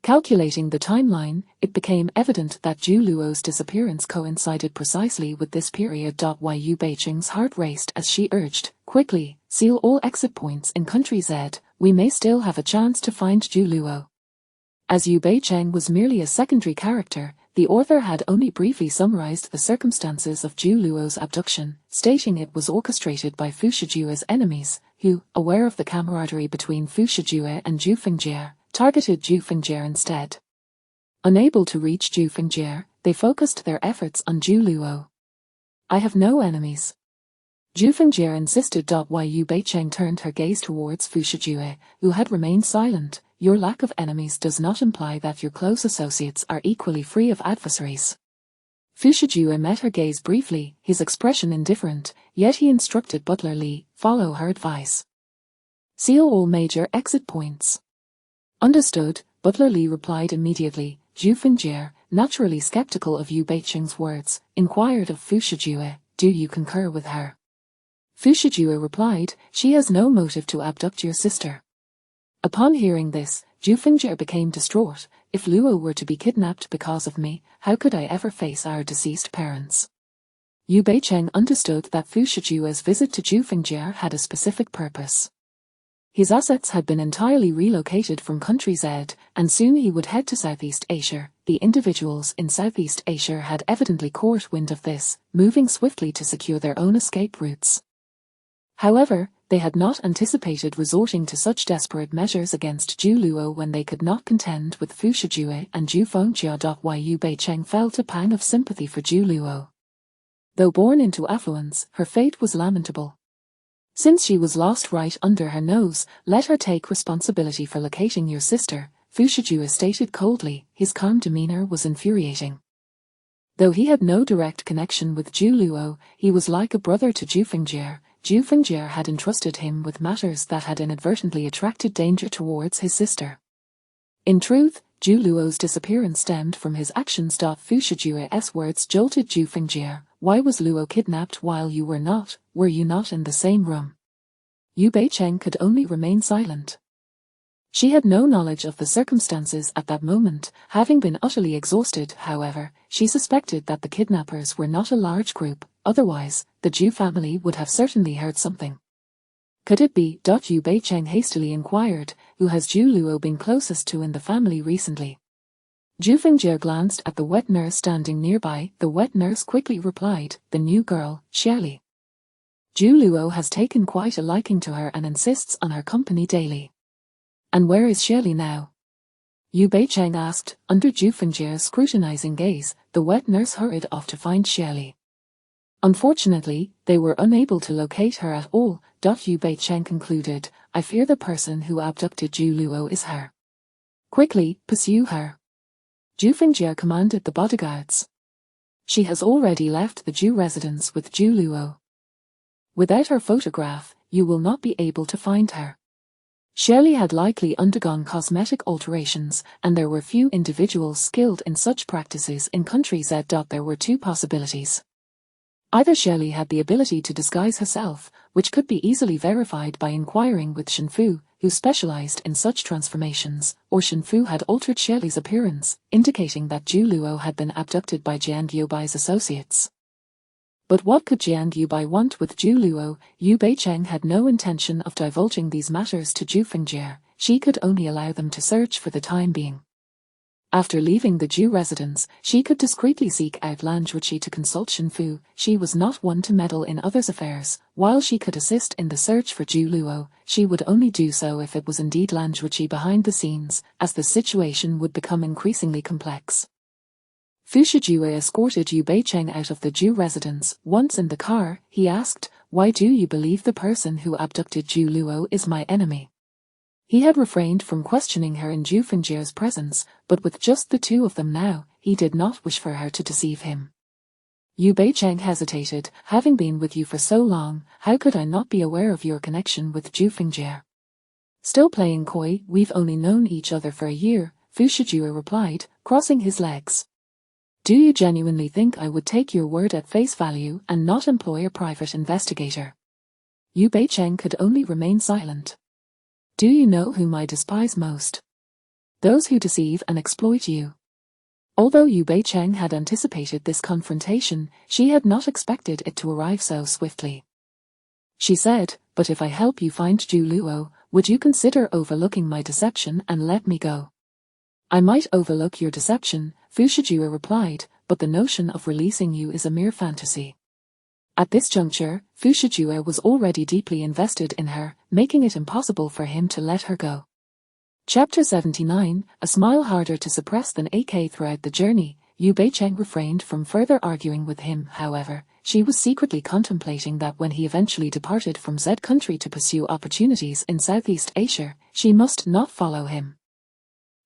[SPEAKER 1] Calculating the timeline, it became evident that Zhu Luo's disappearance coincided precisely with this period. Yu Beicheng's heart raced as she urged, Quickly, seal all exit points in Country Z, we may still have a chance to find Zhu Luo. As Yu Beicheng was merely a secondary character, The author had only briefly summarized the circumstances of Zhu Luo's abduction, stating it was orchestrated by Fu Shijue's enemies, who, aware of the camaraderie between Fu Shijue and Zhu Fingjie, targeted Zhu Fingjie instead. Unable to reach Zhu Fingjie, they focused their efforts on Zhu Luo. I have no enemies. Zhu Fingjie insisted. Yu Beicheng turned her gaze towards Fu Shijue, who had remained silent. Your lack of enemies does not imply that your close associates are equally free of adversaries. Fu Shijue met her gaze briefly, his expression indifferent, yet he instructed Butler Li, follow her advice. Seal all major exit points. Understood, Butler Li replied immediately. Zhu Fingjie, naturally skeptical of Yu Beicheng's words, inquired of Fu Shijue, do you concur with her? Fu Shijue replied, she has no motive to abduct your sister. Upon hearing this, Zhu Fingjie became distraught. If Luo were to be kidnapped because of me, how could I ever face our deceased parents? Yu Beicheng understood that Fu Shijue's visit to Zhu Fingjie had a specific purpose. His assets had been entirely relocated from Country Z, and soon he would head to Southeast Asia. The individuals in Southeast Asia had evidently caught wind of this, moving swiftly to secure their own escape routes. However, they had not anticipated resorting to such desperate measures against Zhu Luo when they could not contend with Fu Shijue and Zhu Fengjia. Yu Beicheng felt a pang of sympathy for Zhu Luo. Though born into affluence, her fate was lamentable. Since she was lost right under her nose, let her take responsibility for locating your sister, Fu Shijue stated coldly. His calm demeanor was infuriating. Though he had no direct connection with Zhu Luo, he was like a brother to Zhu Fingjie. Zhu Fingjie had entrusted him with matters that had inadvertently attracted danger towards his sister. In truth, Zhu Luo's disappearance stemmed from his actions. Fu Shijue's words jolted Zhu Fingjie. Why was Luo kidnapped while you were not? Were you not in the same room? Yu Beicheng could only remain silent. She had no knowledge of the circumstances at that moment. Having been utterly exhausted, however, she suspected that the kidnappers were not a large group, otherwise, the Zhu family would have certainly heard something. Could it be? Yu Beicheng hastily inquired, who has Zhu Luo been closest to in the family recently? Zhu Fingjie glanced at the wet nurse standing nearby. The wet nurse quickly replied, the new girl, Xiali. Zhu Luo has taken quite a liking to her and insists on her company daily. And where is Xiali now? Yu Beicheng asked. Under Zhu Fingjie's scrutinizing gaze, the wet nurse hurried off to find Xiali. Unfortunately, they were unable to locate her at all. Yu Beicheng concluded, I fear the person who abducted Zhu Luo is her. Quickly, pursue her. Zhu Fingjie commanded the bodyguards. She has already left the Zhu residence with Zhu Luo. Without her photograph, you will not be able to find her. Xiali had likely undergone cosmetic alterations, and there were few individuals skilled in such practices in Country Z. There were two possibilities. Either Xiali had the ability to disguise herself, which could be easily verified by inquiring with Shenfu, who specialized in such transformations, or Shenfu had altered Xiali's appearance, indicating that Zhu Luo had been abducted by Jian Guobai's associates. But what could Jian Guobai want with Zhu Luo? Yu Beicheng had no intention of divulging these matters to Zhu Fingjie. She could only allow them to search for the time being. After leaving the Zhu residence, she could discreetly seek out Lan Zhuqi to consult Shenfu. She was not one to meddle in others' affairs. While she could assist in the search for Zhu Luo, she would only do so if it was indeed Lan Zhuqi behind the scenes, as the situation would become increasingly complex. Fu Shijue escorted Yu Beicheng out of the Zhu residence. Once in the car, he asked, why do you believe the person who abducted Zhu Luo is my enemy? He had refrained from questioning her in Zhu Fingjie's presence, but with just the two of them now, he did not wish for her to deceive him. Yu Beicheng hesitated. Having been with you for so long, how could I not be aware of your connection with Zhu Fingjie? Still playing coy, we've only known each other for a year, Fu Shijue replied, crossing his legs. Do you genuinely think I would take your word at face value and not employ a private investigator? Yu Beicheng could only remain silent. Do you know whom I despise most? Those who deceive and exploit you. Although Yu Beicheng had anticipated this confrontation, she had not expected it to arrive so swiftly. She said, but if I help you find Zhu Luo, would you consider overlooking my deception and let me go? I might overlook your deception, Fu Shijue replied, but the notion of releasing you is a mere fantasy. At this juncture, Fu Shijue was already deeply invested in her, making it impossible for him to let her go. Chapter 79, a smile harder to suppress than AK. Throughout the journey, Yu Beicheng refrained from further arguing with him. However, she was secretly contemplating that when he eventually departed from Z country to pursue opportunities in Southeast Asia, she must not follow him.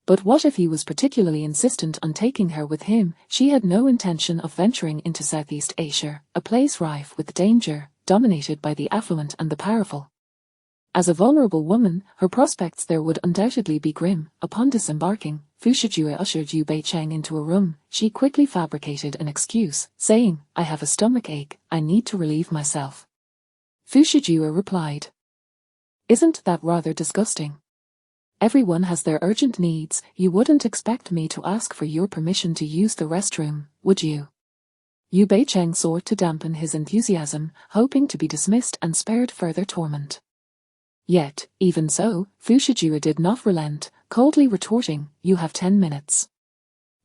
[SPEAKER 1] But what if he was particularly insistent on taking her with him? She had no intention of venturing into Southeast Asia, a place rife with danger, dominated by the affluent and the powerful. As a vulnerable woman, her prospects there would undoubtedly be grim. Upon disembarking, Fu Shijue ushered Yu Beicheng into a room. She quickly fabricated an excuse, saying, "I have a stomach ache, I need to relieve myself." Fu Shijue replied, "Isn't that rather disgusting? Everyone has their urgent needs. You wouldn't expect me to ask for your permission to use the restroom, would you?" Yu Beicheng sought to dampen his enthusiasm, hoping to be dismissed and spared further torment. Yet, even so, Fu Shijue did not relent, coldly retorting, "You have 10 minutes.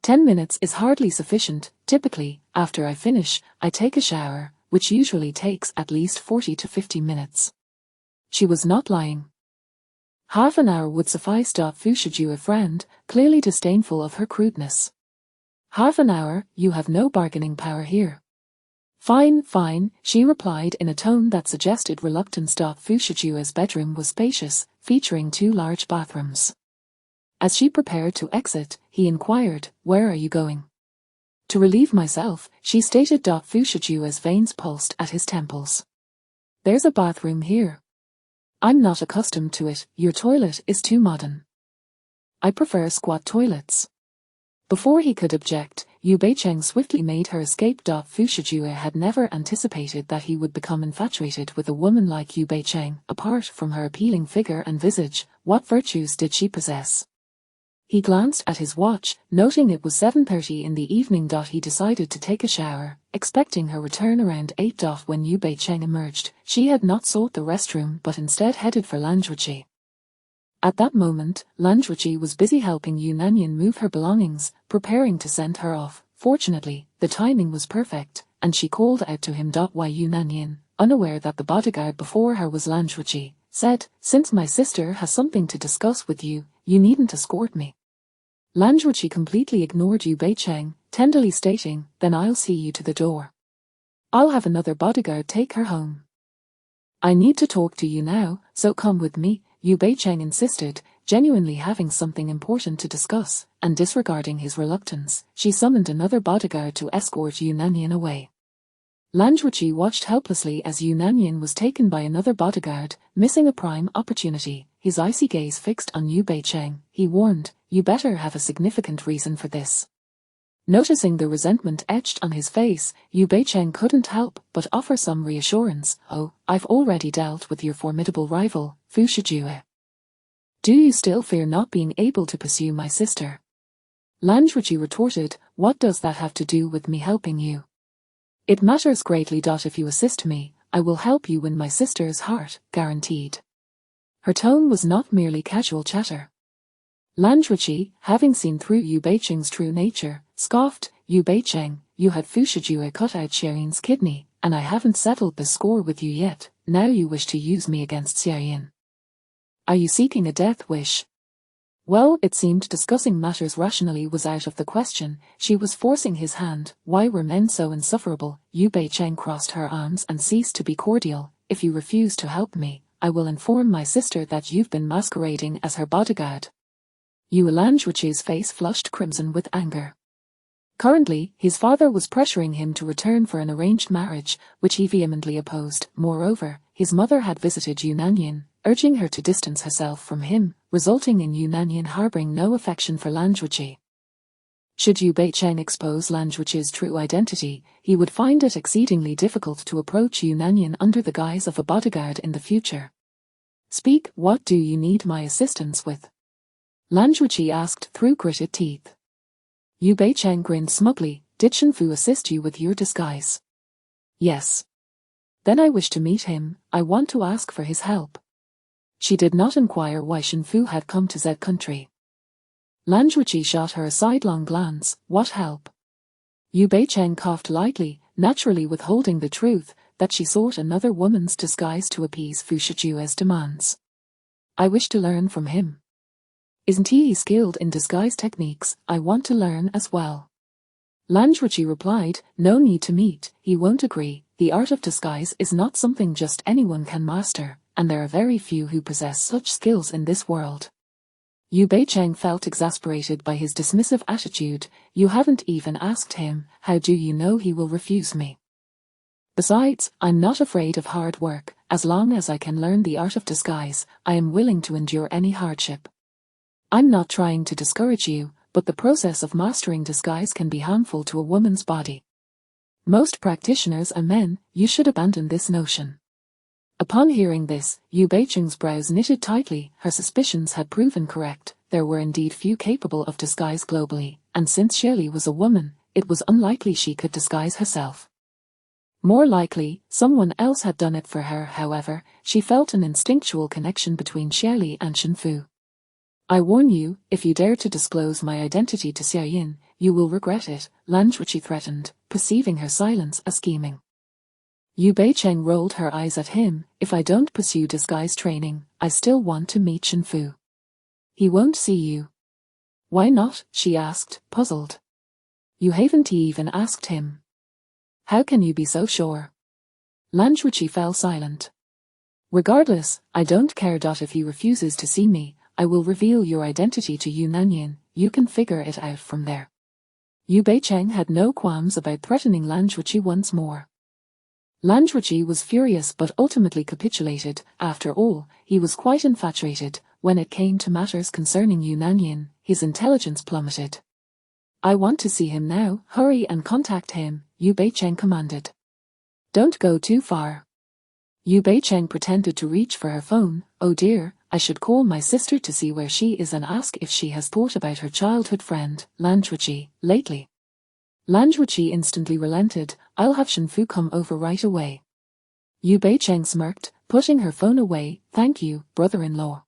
[SPEAKER 1] 10 minutes is hardly sufficient. Typically, after I finish, I take a shower, which usually takes at least 40 to 50 minutes. She was not lying. Half an hour would suffice. Fu Shijue frowned, clearly disdainful of her crudeness. "Half an hour? You have no bargaining power here." "Fine, fine," she replied in a tone that suggested reluctance. Fu Shijue's bedroom was spacious, featuring 2 large bathrooms. As she prepared to exit, he inquired, "Where are you going?" "To relieve myself," she stated. Fu Shijue's veins pulsed at his temples. "There's a bathroom here." "I'm not accustomed to it. Your toilet is too modern." "I prefer squat toilets." Before he could object, Yu Beicheng swiftly made her escape. Fu Shijue had never anticipated that he would become infatuated with a woman like Yu Beicheng. Apart from her appealing figure and visage, what virtues did she possess? He glanced at his watch, noting it was 7:30 in the evening. He decided to take a shower, expecting her return around 8. When Yu Beicheng emerged, she had not sought the restroom but instead headed for Lanzhuchi. At that moment, Lanzhuchi was busy helping Yu Nanyan move her belongings, preparing to send her off. Fortunately, the timing was perfect, and she called out to him. Why Yu Nanyan, unaware that the bodyguard before her was Lanzhuchi, said, "Since my sister has something to discuss with you, you needn't escort me." Lanzhuchi completely ignored Yu Beicheng, tenderly stating, "Then I'll see you to the door. I'll have another bodyguard take her home." "I need to talk to you now, so come with me," Yu Beicheng insisted, genuinely having something important to discuss, and disregarding his reluctance, she summoned another bodyguard to escort Yu Nanyan away. Lanzhuchi watched helplessly as Yu Nanyan was taken by another bodyguard, missing a prime opportunity. His icy gaze fixed on Yu Beicheng, he warned, "You better have a significant reason for this." Noticing the resentment etched on his face, Yu Beicheng couldn't help but offer some reassurance. "Oh, I've already dealt with your formidable rival, Fu Shijue. Do you still fear not being able to pursue my sister?" Lanzhuchi retorted, "What does that have to do with me helping you?" "It matters greatly. If you assist me, I will help you win my sister's heart, guaranteed." Her tone was not merely casual chatter. Lanzhuchi, having seen through Yu Beicheng's true nature, scoffed, "Yu Beicheng, you had Fu Shijue cut out Xiaoyin's kidney, and I haven't settled the score with you yet. Now you wish to use me against Xiaoyin. Are you seeking a death wish?" Well, it seemed discussing matters rationally was out of the question. She was forcing his hand. Why were men so insufferable? Yu Beicheng crossed her arms and ceased to be cordial. "If you refuse to help me, I will inform my sister that you've been masquerading as her bodyguard." Yu Lanzhuchi's face flushed crimson with anger. Currently, his father was pressuring him to return for an arranged marriage, which he vehemently opposed. Moreover, his mother had visited Yu Nanyan, urging her to distance herself from him, resulting in Yu Nanyan harboring no affection for Lanzhuchi. Should Yu Beicheng expose Lanzhuchi's true identity, he would find it exceedingly difficult to approach Yu Nanyan under the guise of a bodyguard in the future. "Speak, what do you need my assistance with?" Lanzhuchi asked through gritted teeth. Yu Beicheng grinned smugly. "Did Shenfu assist you with your disguise?" "Yes." "Then I wish to meet him. I want to ask for his help." She did not inquire why Shenfu had come to Z country. Lan Zhuqi shot her a sidelong glance. What help? Yu Beicheng coughed lightly, naturally withholding the truth that she sought another woman's disguise to appease Fu Shijue's demands. I wish to learn from him. Isn't he skilled in disguise techniques? I want to learn as well. Lan Zhuqi replied, no need to meet, he won't agree. The art of disguise is not something just anyone can master, and there are very few who possess such skills in this world. Yu Beicheng felt exasperated by his dismissive attitude. You haven't even asked him, how do you know he will refuse me? Besides, I'm not afraid of hard work. As long as I can learn the art of disguise, I am willing to endure any hardship. I'm not trying to discourage you, but the process of mastering disguise can be harmful to a woman's body. Most practitioners are men. You should abandon this notion. Upon hearing this, Yu Beicheng's brows knitted tightly. Her suspicions had proven correct. There were indeed few capable of disguise globally, and since Shirley was a woman, it was unlikely she could disguise herself. More likely, someone else had done it for her. However, she felt an instinctual connection between Shirley and Shenfu. I warn you, if you dare to disclose my identity to Xiaoyin, you will regret it, Lan Zhuqi threatened, perceiving her silence as scheming. Yu Beicheng rolled her eyes at him. If I don't pursue disguise training, I still want to meet Shenfu. He won't see you. Why not? She asked, puzzled. You haven't even asked him. How can you be so sure? Lan Zhuqi fell silent. Regardless, I don't care. If he refuses to see me, I will reveal your identity to Yu Nanyin. You can figure it out from there. Yu Beicheng had no qualms about threatening Lan Zhuqi once more. Lan Zhuqi was furious but ultimately capitulated. After all, he was quite infatuated. When it came to matters concerning Yu Nanyin, his intelligence plummeted. I want to see him now. Hurry and contact him, Yu Beicheng commanded. Don't go too far. Yu Beicheng pretended to reach for her phone. Oh dear, I should call my sister to see where she is and ask if she has thought about her childhood friend, Lan Zhuqi, lately. Lan Zhuqi instantly relented. I'll have Shenfu come over right away. Yu Beicheng smirked, putting her phone away. Thank you, brother-in-law.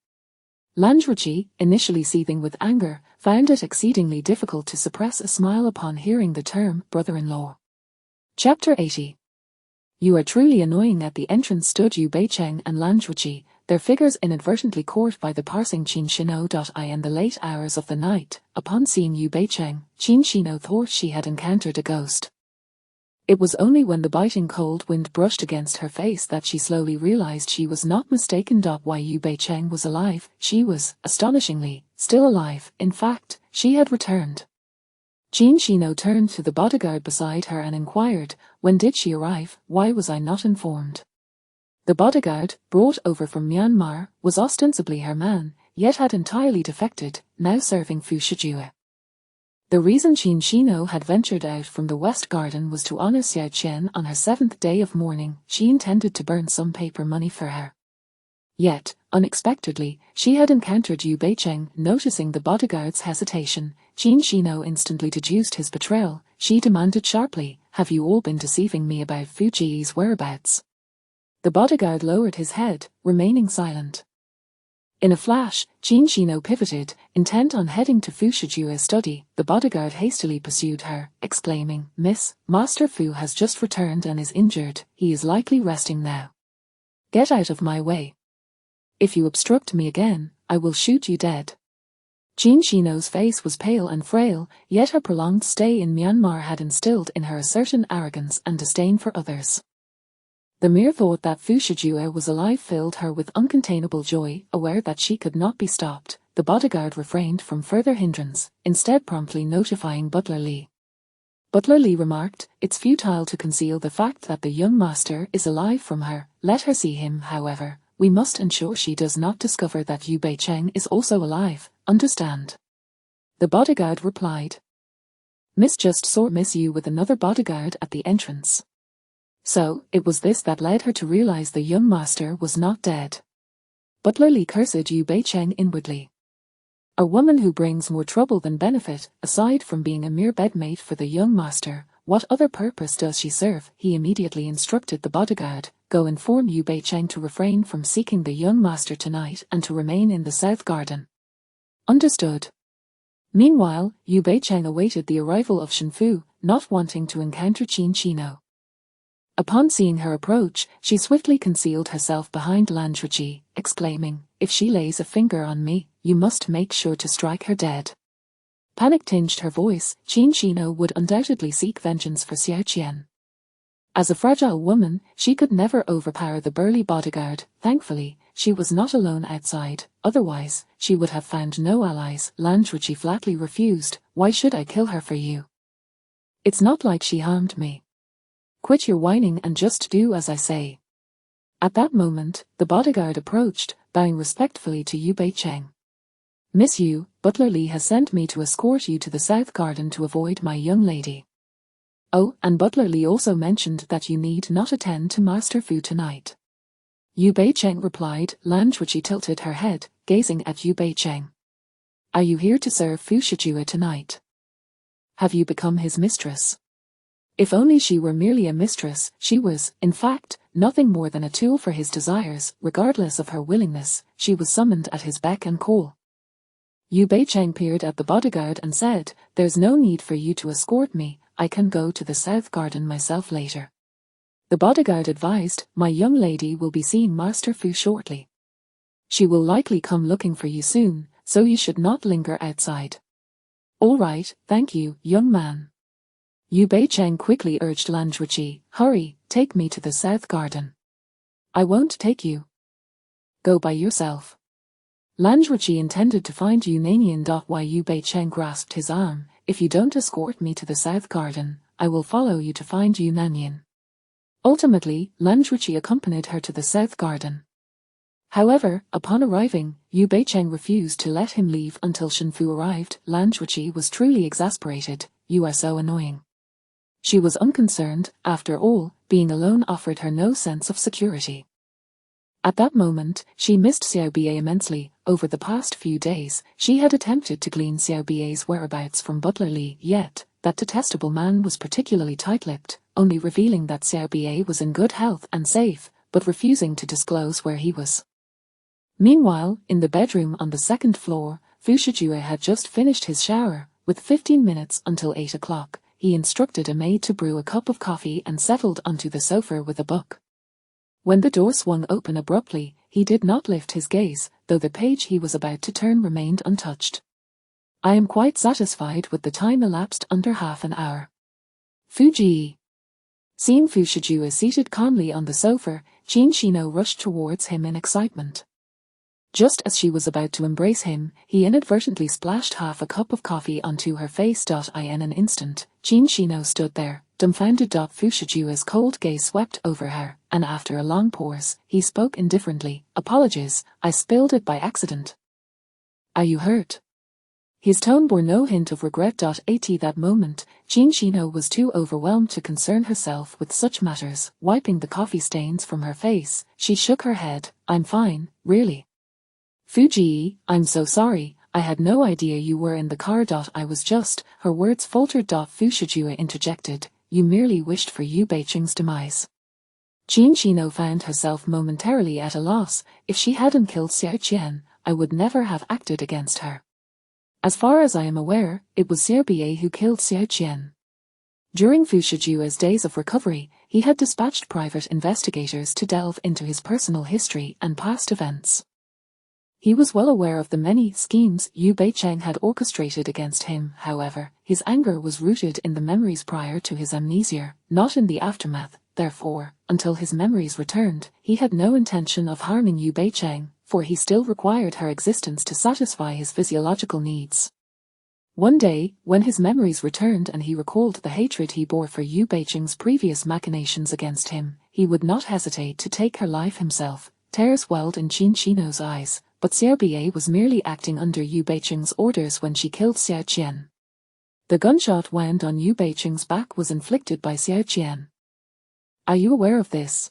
[SPEAKER 1] Lan Zhuqi, initially seething with anger, found it exceedingly difficult to suppress a smile upon hearing the term brother-in-law. Chapter 80. You are truly annoying. At the entrance stood Yu Beicheng and Lan Zhuqi, their figures inadvertently caught by the passing Qin Shino. In the late hours of the night, upon seeing Yu Beicheng, Qin Shino thought she had encountered a ghost. It was only when the biting cold wind brushed against her face that she slowly realized she was not mistaken. Why Yu Beicheng was alive. She was, astonishingly, still alive. In fact, she had returned. Qin Shino turned to the bodyguard beside her and inquired, when did she arrive? Why was I not informed? The bodyguard, brought over from Myanmar, was ostensibly her man, yet had entirely defected, now serving Fu Shijue. The reason Qin Shino had ventured out from the West Garden was to honor Xiao Qian on her 7th day of mourning. She intended to burn some paper money for her. Yet, unexpectedly, she had encountered Yu Beicheng. Noticing the bodyguard's hesitation, Qin Shino instantly deduced his betrayal. She demanded sharply, have you all been deceiving me about Fu Ji's whereabouts? The bodyguard lowered his head, remaining silent. In a flash, Qin Shino pivoted, intent on heading to Fu Shijue's study. The bodyguard hastily pursued her, exclaiming, Miss, Master Fu has just returned and is injured. He is likely resting now. Get out of my way. If you obstruct me again, I will shoot you dead. Qin Shino's face was pale and frail, yet her prolonged stay in Myanmar had instilled in her a certain arrogance and disdain for others. The mere thought that Fu Shijue was alive filled her with uncontainable joy. Aware that she could not be stopped, the bodyguard refrained from further hindrance, instead promptly notifying Butler Li. Butler Li remarked, it's futile to conceal the fact that the young master is alive from her. Let her see him, however. We must ensure she does not discover that Yu Beicheng is also alive, understand? The bodyguard replied. Miss just saw Miss Yu with another bodyguard at the entrance. So, it was this that led her to realize the young master was not dead. Butler Li cursed Yu Beicheng inwardly. A woman who brings more trouble than benefit, aside from being a mere bedmate for the young master, what other purpose does she serve? He immediately instructed the bodyguard, go inform Yu Beicheng to refrain from seeking the young master tonight and to remain in the South Garden. Understood. Meanwhile, Yu Beicheng awaited the arrival of Shenfu, not wanting to encounter Qin Shino. Upon seeing her approach, she swiftly concealed herself behind Lan Zhuqi, exclaiming, "If she lays a finger on me, you must make sure to strike her dead." Panic tinged her voice. Qin Shino would undoubtedly seek vengeance for Xiao Qian. As a fragile woman, she could never overpower the burly bodyguard. Thankfully, she was not alone outside, otherwise, she would have found no allies. Lan Zhuqi flatly refused. "Why should I kill her for you? It's not like she harmed me. Quit your whining and just do as I say." At that moment, the bodyguard approached, bowing respectfully to Yu Beicheng. "Miss Yu, Butler Li has sent me to escort you to the South Garden to avoid my young lady. Oh, and Butler Li also mentioned that you need not attend to Master Fu tonight." Yu Beicheng replied. Lan Zhuqi tilted her head, gazing at Yu Beicheng. "Are you here to serve Fu Shijue tonight? Have you become his mistress?" If only she were merely a mistress, she was, in fact, nothing more than a tool for his desires. Regardless of her willingness, she was summoned at his beck and call. Yu Beicheng peered at the bodyguard and said, "There's no need for you to escort me, I can go to the South Garden myself later." The bodyguard advised, "My young lady will be seeing Master Fu shortly. She will likely come looking for you soon, so you should not linger outside." "All right, thank you, young man." Yu Beicheng quickly urged Lan Zhuqi, "Hurry, take me to the South Garden." "I won't take you. Go by yourself." Lan Zhuqi intended to find Yu Nanian. While Yu Beicheng grasped his arm, "If you don't escort me to the South Garden, I will follow you to find Yu Nanian." Ultimately, Lan Zhuqi accompanied her to the South Garden. However, upon arriving, Yu Beicheng refused to let him leave until Shenfu arrived. Lan Zhuqi was truly exasperated. "You are so annoying." She was unconcerned. After all, being alone offered her no sense of security. At that moment, she missed Xiao Bie immensely. Over the past few days, she had attempted to glean Xiao Bie's whereabouts from Butler Li, yet that detestable man was particularly tight-lipped, only revealing that Xiao Bie was in good health and safe, but refusing to disclose where he was. Meanwhile, in the bedroom on the second floor, Fu Shijue had just finished his shower. With 15 minutes until 8 o'clock, he instructed a maid to brew a cup of coffee and settled onto the sofa with a book. When the door swung open abruptly, he did not lift his gaze, though the page he was about to turn remained untouched. "I am quite satisfied with the time elapsed, under half an hour." Fuji. Seeing Fu Shijue seated calmly on the sofa, Qin Shino rushed towards him in excitement. Just as she was about to embrace him, he inadvertently splashed half a cup of coffee onto her face. In an instant, Qin Shino stood there, dumbfounded. Fu Shijue's cold gaze swept over her, and after a long pause, he spoke indifferently, "Apologies, I spilled it by accident." "Are you hurt?" His tone bore no hint of regret. At that moment, Qin Shino was too overwhelmed to concern herself with such matters. Wiping the coffee stains from her face, she shook her head. "I'm fine, really." "Fuji, I'm so sorry, I had no idea you were in the car. I was just," her words faltered. Fu Shijue interjected, "You merely wished for Yu Beicheng's demise." Qin Shino found herself momentarily at a loss. If she hadn't killed Xiao Qian, I would never have acted against her. As far as I am aware, it was Xiao Bie who killed Xiao Qian. During Fu Shijue's days of recovery, he had dispatched private investigators to delve into his personal history and past events. He was well aware of the many schemes Yu Beicheng had orchestrated against him. However, his anger was rooted in the memories prior to his amnesia, not in the aftermath. Therefore, until his memories returned, he had no intention of harming Yu Beicheng, for he still required her existence to satisfy his physiological needs. One day, when his memories returned and he recalled the hatred he bore for Yu Beicheng's previous machinations against him, he would not hesitate to take her life himself. Tears welled in Qin Shino's eyes, but Xiao Bie was merely acting under Yu Beicheng's orders when she killed Xiao Qian. The gunshot wound on Yu Beicheng's back was inflicted by Xiao Qian. "Are you aware of this?"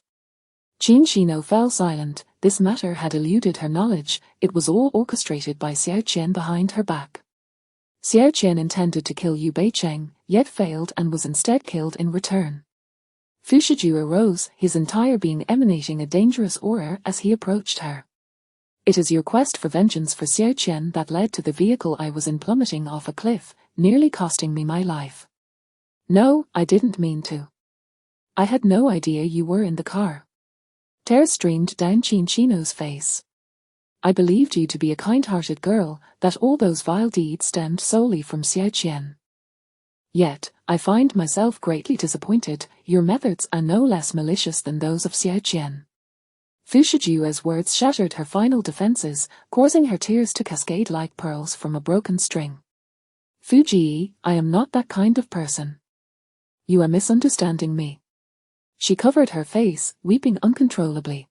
[SPEAKER 1] Qin Shino fell silent. This matter had eluded her knowledge. It was all orchestrated by Xiao Qian behind her back. Xiao Qian intended to kill Yu Beicheng, yet failed and was instead killed in return. Fu Shijue rose, his entire being emanating a dangerous aura as he approached her. It is your quest for vengeance for Xiao Qian that led to the vehicle I was in plummeting off a cliff, nearly costing me my life. No, I didn't mean to. I had no idea you were in the car. Tears streamed down Chin Chino's face. I believed you to be a kind-hearted girl, that all those vile deeds stemmed solely from Xiao Qian. Yet, I find myself greatly disappointed. Your methods are no less malicious than those of Xiao Qian. Fu Shiju's words shattered her final defenses, causing her tears to cascade like pearls from a broken string. Fu Ji, I am not that kind of person. You are misunderstanding me. She covered her face, weeping uncontrollably.